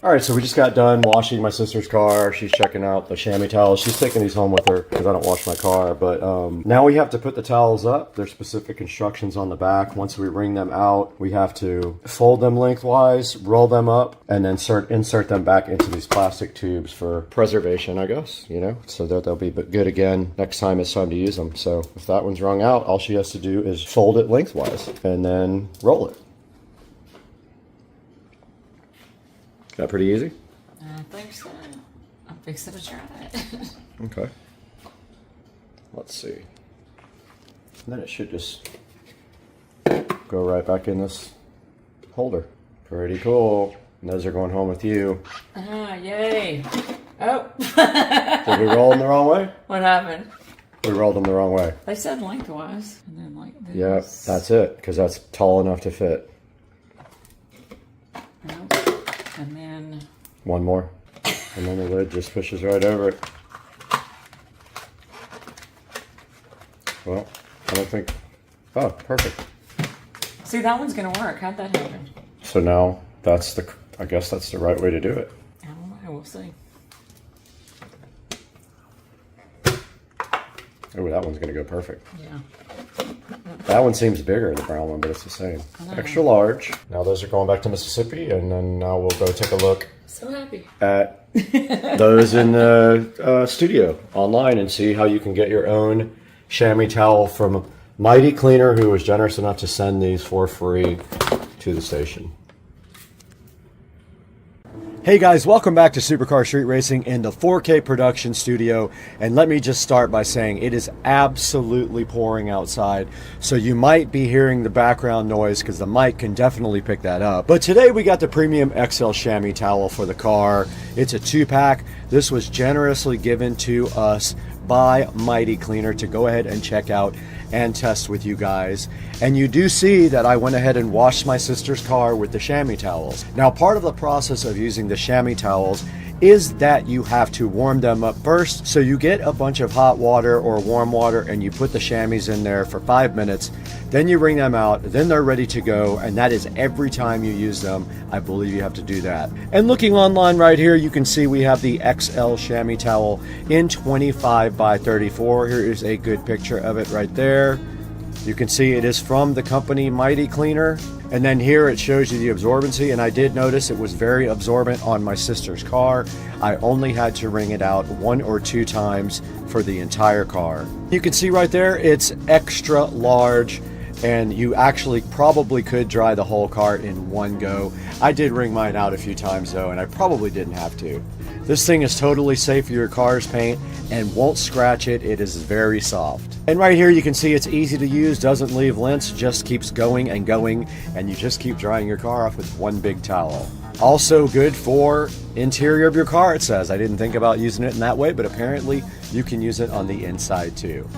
S1: All right, so we just got done washing my sister's car. She's checking out the chamois towels. She's taking these home with her because I don't wash my car. But now we have to put the towels up. There's specific instructions on the back. Once we wring them out, we have to fold them lengthwise, roll them up, and then insert them back into these plastic tubes for preservation, I guess, you know, so that they'll be good again next time it's time to use them. So if that one's wrung out, all she has to do is fold it lengthwise and then roll it. That pretty easy?
S6: I think so. I'm fixing to try it.
S1: Okay. Let's see. And then it should just go right back in this holder. Pretty cool. And those are going home with you.
S6: Yay. Oh.
S1: Did we roll them the wrong way?
S6: What happened?
S1: We rolled them the wrong way.
S6: They said lengthwise. And then like this.
S1: Yep, that's it, because that's tall enough to fit.
S6: Nope. And then...
S1: One more. And then the lid just pushes right over it. Well, I don't think... Oh, perfect.
S6: See, that one's going to work. How'd that happen?
S1: So now, that's the... I guess that's the right way to do it.
S6: I don't know. We'll see.
S1: Oh, that one's going to go perfect.
S6: Yeah.
S1: That one seems bigger, the brown one, but it's the same. Extra large. Now those are going back to Mississippi, and then now we'll go take a look
S6: So happy.
S1: at those in the studio online and see how you can get your own chamois towel from Mighty Cleaner, who was generous enough to send these for free to the station. Hey guys, welcome back to Supercar Street Racing in the 4K production studio. And let me just start by saying it is absolutely pouring outside. So you might be hearing the background noise because the mic can definitely pick that up. But today we got the Premium XL Chamois Towel for the car. It's a 2-pack. This was generously given to us by Mighty Cleaner to go ahead and check out and test with you guys. And you do see that I went ahead and washed my sister's car with the chamois towels. Now, part of the process of using the chamois towels is that you have to warm them up first. So you get a bunch of hot water or warm water and you put the chamois in there for 5 minutes. Then you wring them out, then they're ready to go, and that is every time you use them. I believe you have to do that. And looking online right here, you can see we have the XL chamois towel in 25 by 34. Here is a good picture of it right there. You can see it is from the company Mighty Cleaner. And then here it shows you the absorbency, and I did notice it was very absorbent on my sister's car. I only had to wring it out 1 or 2 times for the entire car. You can see right there it's extra large, and you actually probably could dry the whole car in one go. I did wring mine out a few times though, and I probably didn't have to. This thing is totally safe for your car's paint and won't scratch it. It is very soft. And right here you can see it's easy to use, doesn't leave lints, just keeps going and going, and you just keep drying your car off with one big towel. Also good for interior of your car, it says. I didn't think about using it in that way, but apparently you can use it on the inside too.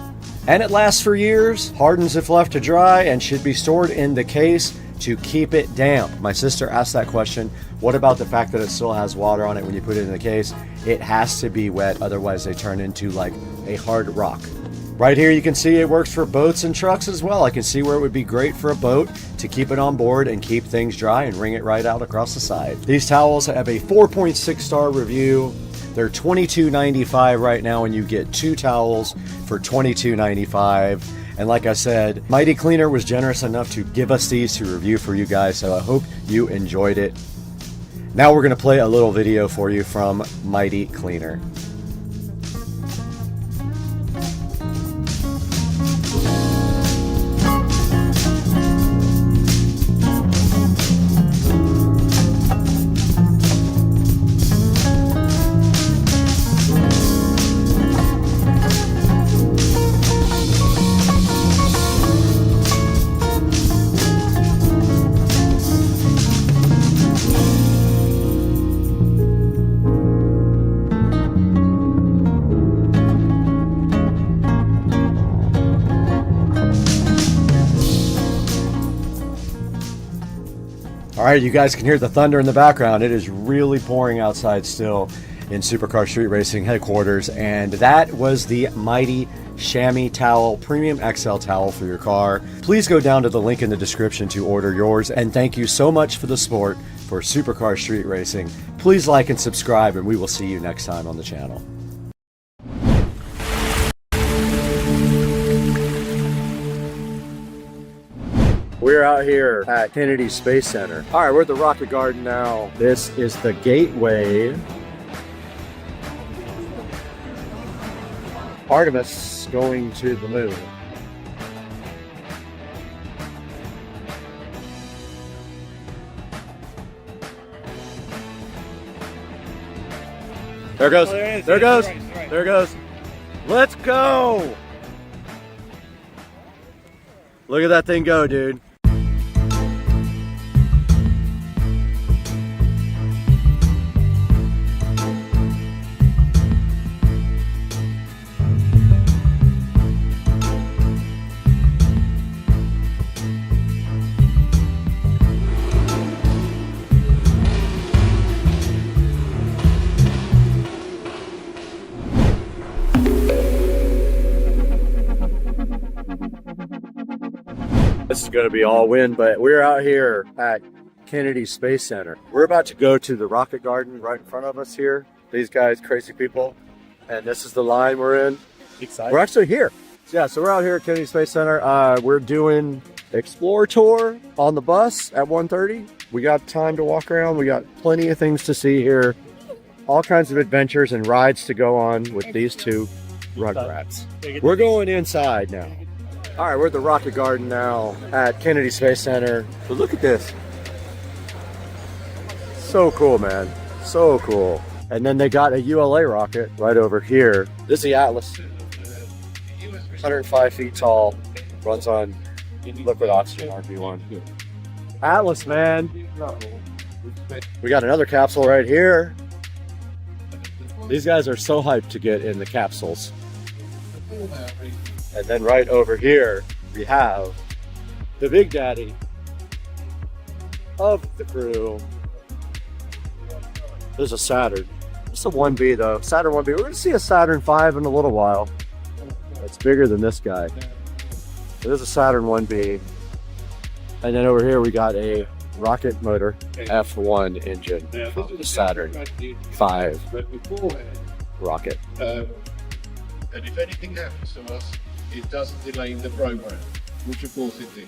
S1: And it lasts for years, hardens if left to dry, and should be stored in the case to keep it damp. My sister asked that question. What about the fact that it still has water on it when you put it in the case? It has to be wet, otherwise they turn into like a hard rock. Right here you can see it works for boats and trucks as well. I can see where it would be great for a boat to keep it on board and keep things dry and wring it right out across the side. These towels have a 4.6 star review. They're $22.95 right now, and you get 2 towels for $22.95. And like I said, Mighty Cleaner was generous enough to give us these to review for you guys, so I hope you enjoyed it. Now we're going to play a little video for you from Mighty Cleaner. All right, you guys can hear the thunder in the background. It is really pouring outside still in Supercar Street Racing headquarters, and that was the Mighty Chamois Towel, Premium XL Towel for your car. Please go down to the link in the description to order yours, and thank you so much for the support for Supercar Street Racing. Please like and subscribe, and we will see you next time on the channel. We're out here at Kennedy Space Center. All right, we're at the Rocket Garden now. This is the gateway. Artemis going to the moon. There goes. There goes. There goes. Let's go. Look at that thing go, dude. This is going to be all wind, but we're out here at Kennedy Space Center. We're about to go to the Rocket Garden right in front of us here. These guys, crazy people. And this is the line we're in. Excited. We're actually here. Yeah, so we're out here at Kennedy Space Center. We're doing Explore Tour on the bus at 1:30. We got time to walk around. We got plenty of things to see here. All kinds of adventures and rides to go on with these two rugrats. We're going inside now. All right, we're at the Rocket Garden now at Kennedy Space Center. But look at this. So cool, man. So cool. And then they got a ULA rocket right over here. This is the Atlas. 105 feet tall. Runs on liquid oxygen, RB1. Atlas, man. We got another capsule right here. These guys are so hyped to get in the capsules. And then right over here, we have the big daddy of the crew. There's a Saturn. It's a 1B though. Saturn 1B. We're going to see a Saturn 5 in a little while. It's bigger than this guy. There's a Saturn 1B. And then over here we got a rocket motor F1 engine from the Saturn 5 rocket.
S8: And if anything happens to us, it doesn't delay the program, which of course it did.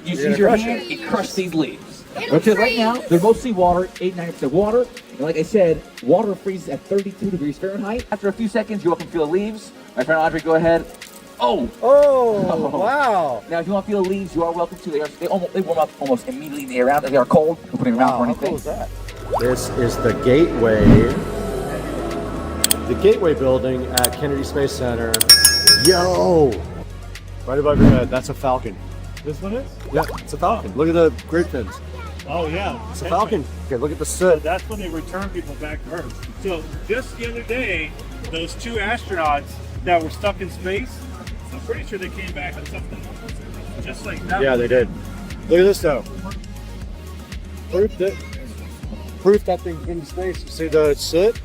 S9: You see your hand, it crushed these leaves. Because right now, they're mostly water, 89% water. And like I said, water freezes at 32 degrees Fahrenheit. After a few seconds, you'll can feel the leaves. My friend Audrey, go ahead. Oh!
S1: Oh, wow.
S9: Now, if you want to feel the leaves, you are welcome to. They warm up almost immediately. They are around. They are cold. We'll put it around for anything.
S1: How cool is that? This is the Gateway. The Gateway building at Kennedy Space Center. Yo! Right above your head. That's a Falcon.
S20: This one is?
S1: Yeah, it's a Falcon. Look at the grid pins.
S20: Oh, yeah.
S1: It's a Falcon. Okay, look at the soot.
S20: So that's when they return people back to Earth. So just the other day, those two astronauts that were stuck in space, I'm pretty sure they came back on something just like that.
S1: Yeah, they did. Look at this though. Proof that thing's in space. You see the soot?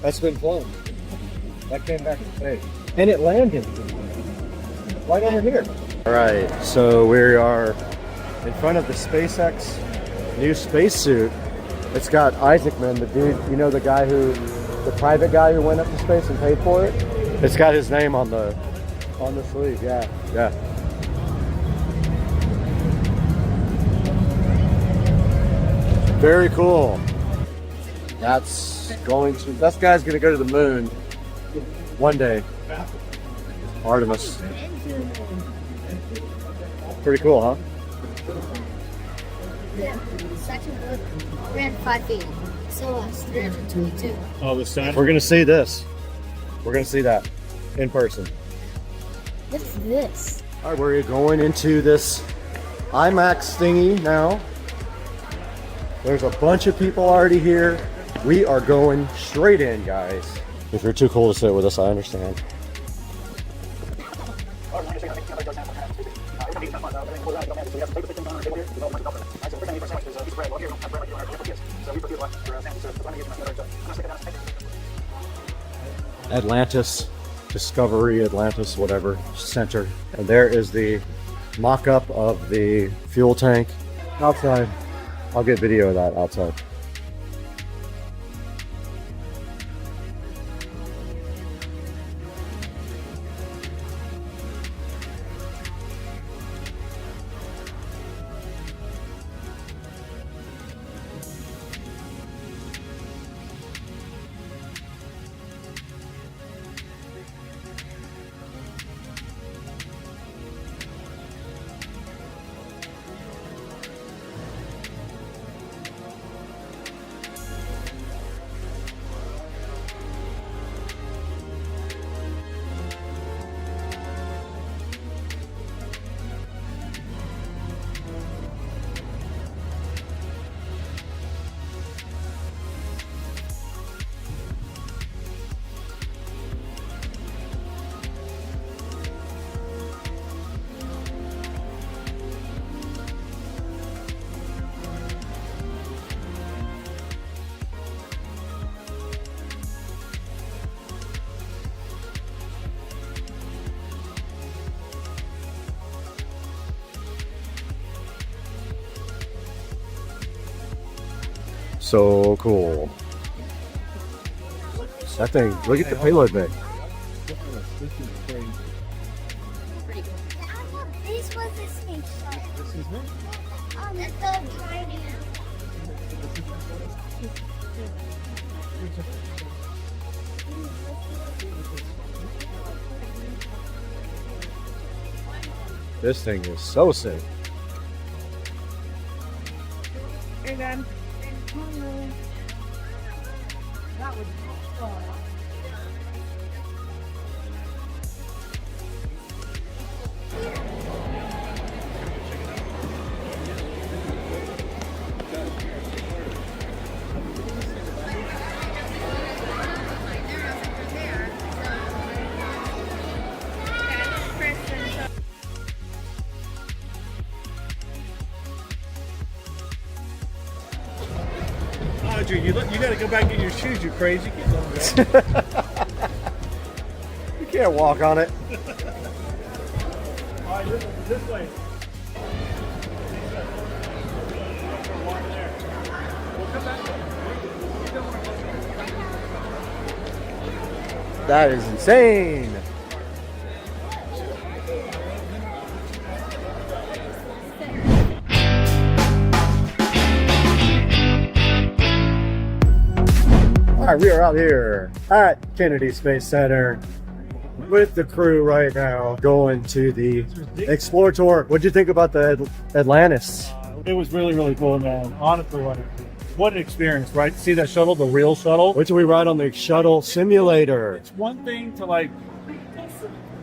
S1: That's been flown. That came back in space. And it landed right over here. All right, so we are in front of the SpaceX new spacesuit. It's got Isaacman, the dude, you know, the private guy who went up to space and paid for it? It's got his name on the sleeve, yeah. Very cool. That guy's gonna go to the moon one day. Artemis. Pretty cool, huh?
S10: Yeah, section 305 feet. So it's 322.
S20: Oh, the sun.
S1: We're gonna see this. We're gonna see that in person.
S10: What is this?
S1: All right, we're going into this IMAX thingy now. There's a bunch of people already here. We are going straight in, guys. If you're too cool to sit with us, I understand. Atlantis, Discovery Atlantis, whatever, center. And there is the mock-up of the fuel tank outside. I'll get video of that outside. So cool. That thing, look at the payload bay.
S10: This was the stage shot. This is what? The third tiny.
S1: This thing is so sick.
S10: And then that was fun.
S20: Audrey, you gotta go back in your shoes, you crazy.
S1: You can't walk on it.
S20: All right, this way.
S1: That is insane. All right, we are out here at Kennedy Space Center with the crew right now going to the Explore Tour. What'd you think about the Atlantis?
S20: It was really, really cool, man. Honestly, what an experience, right? See that shuttle, the real shuttle?
S1: Wait till we ride on the shuttle simulator.
S20: It's one thing to like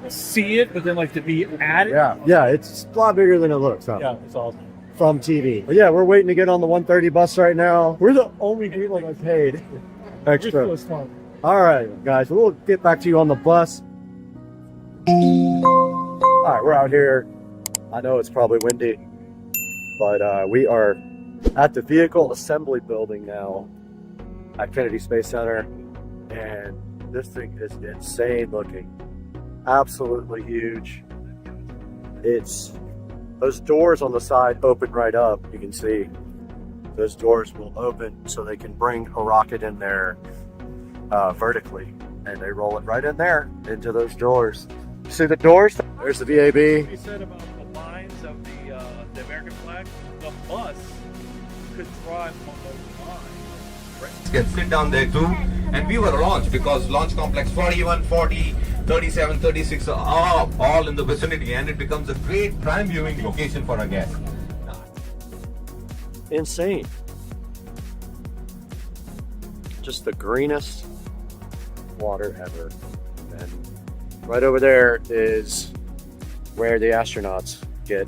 S20: see it, but then like to be at it.
S1: Yeah, it's a lot bigger than it looks. Huh?
S20: Yeah, it's awesome.
S1: From TV. But yeah, we're waiting to get on the 130 bus right now. We're the only people that paid extra. All right, guys, we'll get back to you on the bus. All right, we're out here. I know it's probably windy, but we are at the vehicle assembly building now at Kennedy Space Center, and this thing is insane looking. Absolutely huge. It's those doors on the side open right up. You can see those doors will open so they can bring a rocket in there vertically, and they roll it right in there into those doors. You see the doors? There's the VAB.
S20: You said about the lines of the American flag. The bus could drive on those lines.
S3: Right? Can sit down there too, and we were launched because launch complex 41, 40, 37, 36 are all in the vicinity, and it becomes a great prime viewing location for our guests.
S1: Insane. Just the greenest water ever. And right over there is where the astronauts get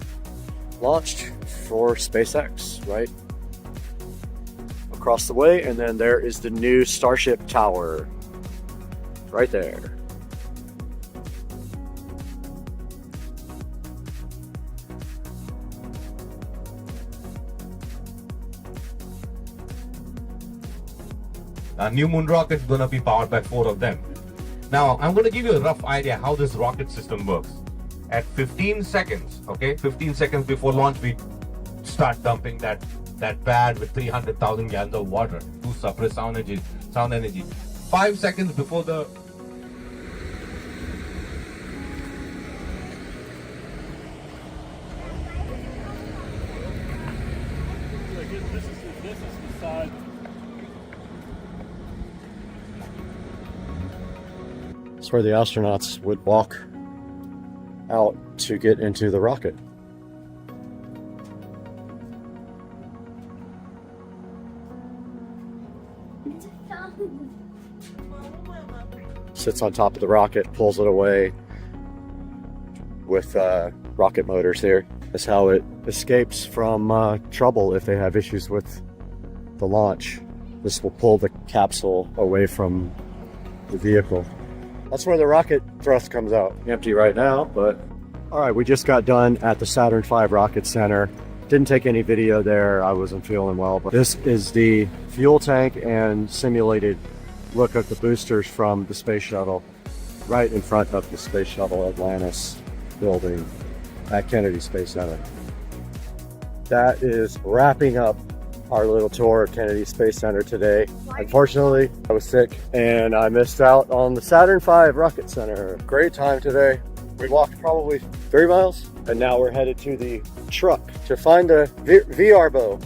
S1: launched for SpaceX, right? Across the way, and then there is the new Starship Tower right there.
S3: Our new moon rocket is going to be powered by 4 of them. Now, I'm going to give you a rough idea how this rocket system works. At 15 seconds, okay, 15 seconds before launch, we start dumping that pad with 300,000 gallons of water to suppress sound energy. 5 seconds before the
S17: It's where the astronauts would walk out to get into the rocket. Sits on top of the rocket, pulls it away with rocket motors here. That's how it escapes from trouble if they have issues with the launch. This will pull the capsule away from the vehicle. That's where the rocket thrust comes out. Empty right now, but all right, we just got done at the Saturn V Rocket Center. Didn't take any video there. I wasn't feeling well, but this is the fuel tank and simulated look at the boosters from the space shuttle right in front of the Space Shuttle Atlantis building at Kennedy Space Center. That is wrapping up our little tour of Kennedy Space Center today. Unfortunately, I was sick and I missed out on the Saturn V Rocket Center. Great time today. We walked probably 3 miles and now we're headed to the truck to find the VRBO.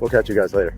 S17: We'll catch you guys later.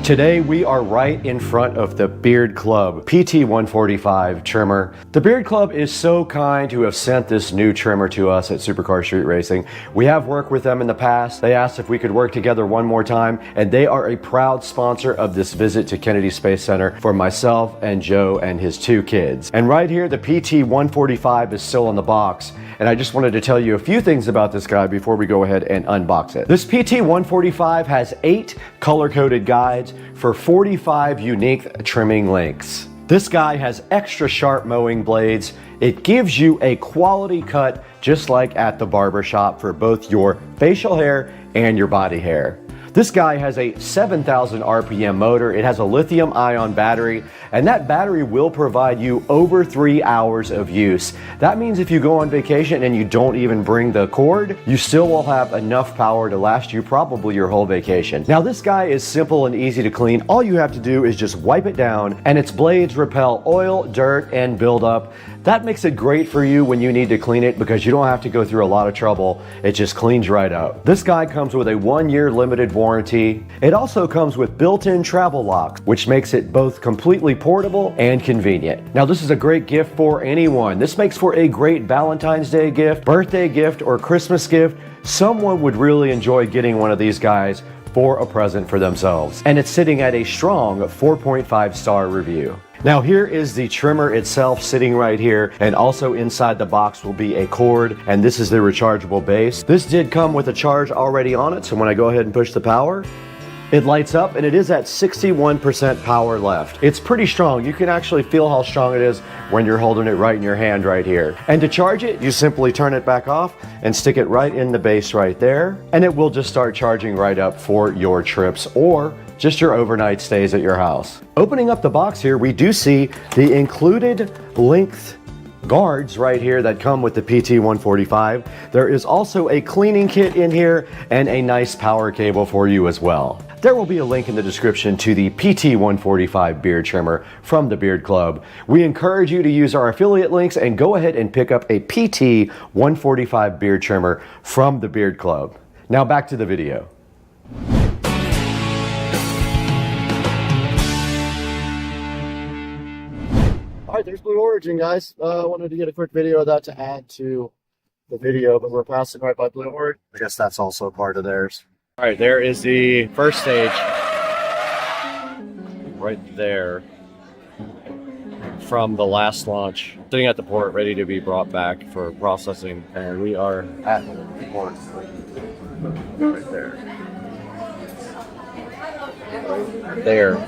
S17: Today we are right in front of the Beard Club PT145 trimmer. The Beard Club is so kind to have sent this new trimmer to us at Supercar Street Racing. We have worked with them in the past. They asked if we could work together one more time, and they are a proud sponsor of this visit to Kennedy Space Center for myself and Joe and his 2 kids. And right here, the PT145 is still in the box, and I just wanted to tell you a few things about this guy before we go ahead and unbox it. This PT145 has 8 color-coded guides for 45 unique trimming lengths. This guy has extra sharp mowing blades. It gives you a quality cut just like at the barber shop for both your facial hair and your body hair. This guy has a 7,000 RPM motor. It has a lithium-ion battery, and that battery will provide you over 3 hours of use. That means if you go on vacation and you don't even bring the cord, you still will have enough power to last you probably your whole vacation. Now, this guy is simple and easy to clean. All you have to do is just wipe it down, and its blades repel oil, dirt, and buildup. That makes it great for you when you need to clean it because you don't have to go through a lot of trouble. It just cleans right up. This guy comes with a 1-year limited warranty. It also comes with built-in travel locks, which makes it both completely portable and convenient. Now, this is a great gift for anyone. This makes for a great Valentine's Day gift, birthday gift, or Christmas gift. Someone would really enjoy getting one of these guys for a present for themselves. And it's sitting at a strong 4.5-star review. Now, here is the trimmer itself sitting right here, and also inside the box will be a cord, and this is the rechargeable base. This did come with a charge already on it, so when I go ahead and push the power, it lights up, and it is at 61% power left. It's pretty strong. You can actually feel how strong it is when you're holding it right in your hand right here. And to charge it, you simply turn it back off and stick it right in the base right there, and it will just start charging right up for your trips or just your overnight stays at your house. Opening up the box here, we do see the included length guards right here that come with the PT145. There is also a cleaning kit in here and a nice power cable for you as well. There will be a link in the description to the PT145 beard trimmer from the Beard Club. We encourage you to use our affiliate links and go ahead and pick up a PT145 beard trimmer from the Beard Club. Now back to the video. All right, there's Blue Origin, guys. I wanted to get a quick video of that to add to the video, but we're passing right by Blue Origin. I guess that's also part of theirs. All right, there is the first stage right there from the last launch. Sitting at the port, ready to be brought back for processing, and we are at the port right there. There.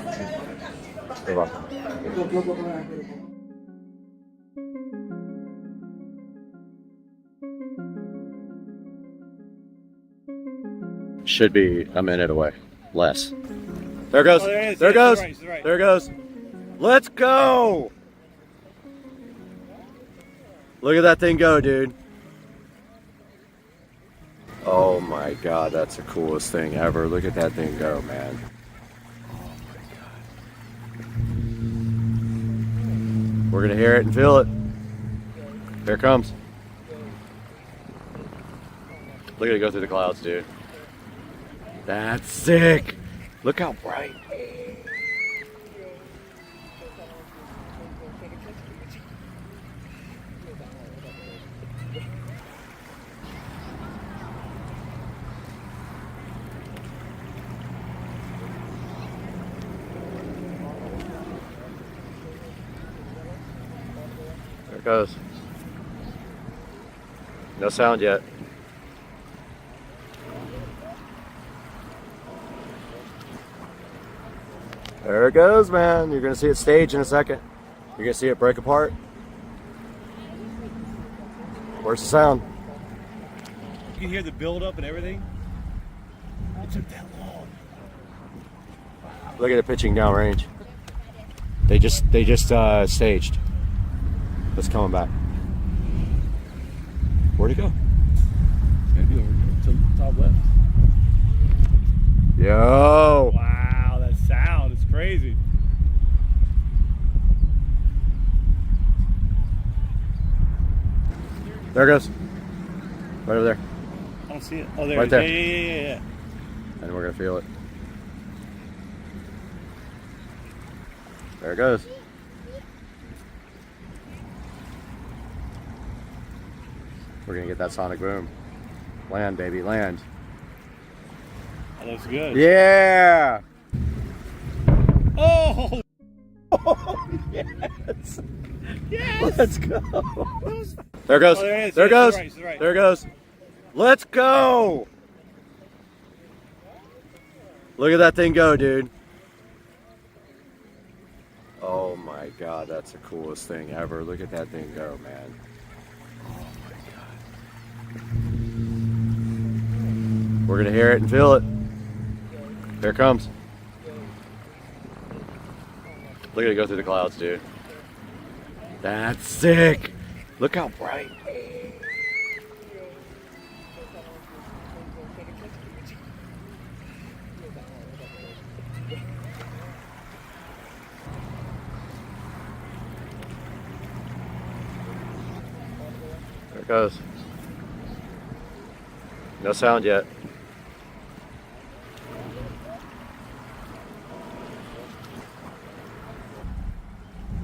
S1: should be a minute away, less. There it goes.
S7: Oh, there it is.
S1: There it
S7: Yeah,
S1: goes.
S7: to the right, to the right.
S1: There it goes. Let's go. Look at that thing go, dude. Oh my God, that's the coolest thing ever. Look at that thing go, man. We're gonna hear it and feel it. Here it comes. Look at it go through the clouds, dude. That's sick. Look how bright. There it goes. No sound yet. There it goes, man. You're gonna see it stage in a second. You're gonna see it break apart. Where's the sound?
S7: You can hear the build up and everything. It took that long.
S1: Look at it pitching downrange. They just staged. It's coming back. Where'd it go?
S7: It's gotta be over to the top left.
S1: Yo.
S7: Wow, that sound is crazy.
S1: There it goes. Right over there.
S7: I don't see it. Oh, there
S1: Right
S7: it is.
S1: there.
S7: Yeah.
S1: And we're gonna feel it. There it goes. We're gonna get that sonic boom. Land, baby, land.
S7: That looks good.
S1: Yeah.
S7: Oh.
S1: Oh yes. Yes. Let's go. There it goes.
S7: Oh, there it is.
S1: There it
S7: Yeah,
S1: goes.
S7: to the right, to the right.
S1: There it goes. Let's go. Look at that thing go, dude. Oh my God, that's the coolest thing ever. Look at that thing go, man. Oh my God. We're gonna hear it and feel it. Here it comes. Look at it go through the clouds, dude. That's sick. Look how bright. There it goes. No sound yet.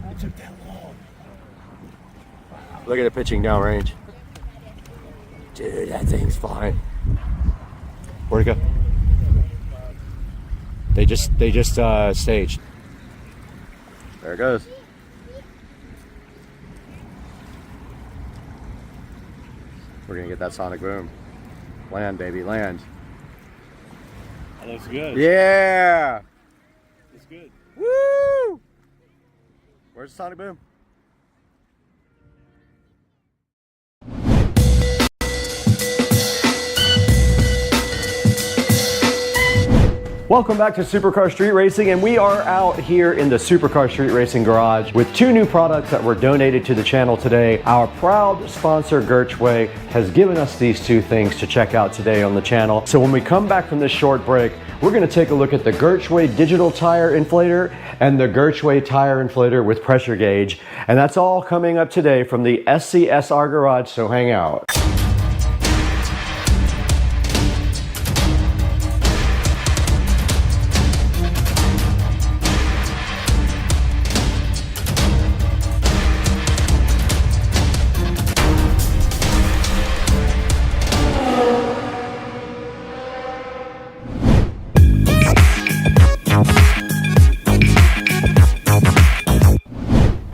S7: It took that long.
S1: Look at it pitching downrange. Dude, that thing's flying. Where'd it go? They just staged. There it goes. We're gonna get that sonic boom. Land, baby, land.
S7: That looks good.
S1: Yeah.
S7: It's good.
S1: Woo! Where's the sonic boom? Welcome back to Supercar Street Racing, and we are out here in the Supercar Street Racing garage with two new products that were donated to the channel today. Our proud sponsor, Gertway, has given us these two things to check out today on the channel. So when we come back from this short break, we're going to take a look at the Gertway digital tire inflator and the Gertway tire inflator with pressure gauge. And that's all coming up today from the SCSR garage, so hang out.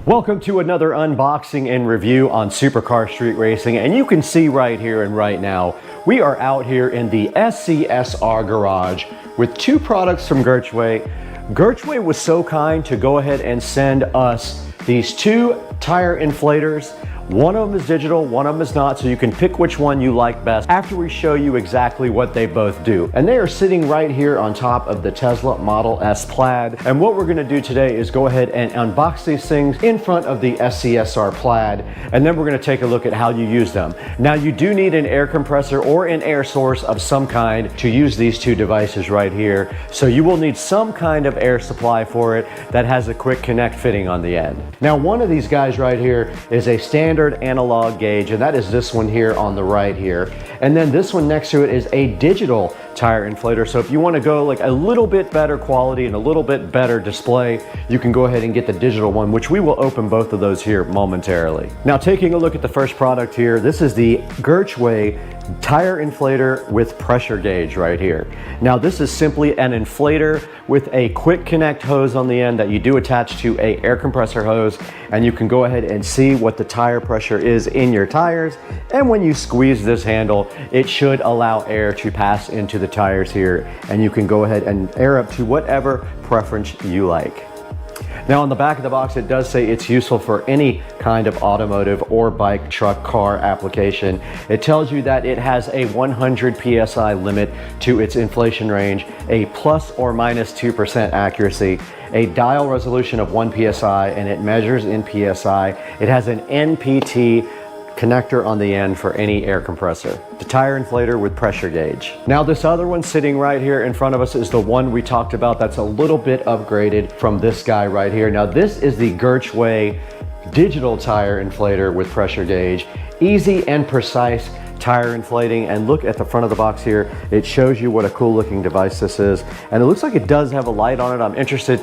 S1: Welcome to another unboxing and review on Supercar Street Racing, and you can see right here and right now, we are out here in the SCSR garage with two products from Gertway. Gertway was so kind to go ahead and send us these two tire inflators. One of them is digital, one of them is not, so you can pick which one you like best after we show you exactly what they both do. And they are sitting right here on top of the Tesla Model S Plaid. And what we're gonna do today is go ahead and unbox these things in front of the SCSR Plaid, and then we're gonna take a look at how you use them. Now, you do need an air compressor or an air source of some kind to use these two devices right here. So you will need some kind of air supply for it that has a quick connect fitting on the end. Now, one of these guys right here is a standard analog gauge, and that is this one here on the right here. And then this one next to it is a digital tire inflator. So if you want to go like a little bit better quality and a little bit better display, you can go ahead and get the digital one, which we will open both of those here momentarily. Now, taking a look at the first product here, this is the Gertway tire inflator with pressure gauge right here. Now, this is simply an inflator with a quick connect hose on the end that you do attach to a air compressor hose, and you can go ahead and see what the tire pressure is in your tires. And when you squeeze this handle, it should allow air to pass into the tires here, and you can go ahead and air up to whatever preference you like. Now, on the back of the box, it does say it's useful for any kind of automotive or bike, truck, car application. It tells you that it has a 100 PSI limit to its inflation range, a plus or minus 2% accuracy, a dial resolution of 1 PSI, and it measures in PSI. It has an NPT connector on the end for any air compressor. The tire inflator with pressure gauge. Now, this other one sitting right here in front of us is the one we talked about that's a little bit upgraded from this guy right here. Now, this is the Gertway digital tire inflator with pressure gauge. Easy and precise tire inflating, and look at the front of the box here. It shows you what a cool looking device this is, and it looks like it does have a light on it. I'm interested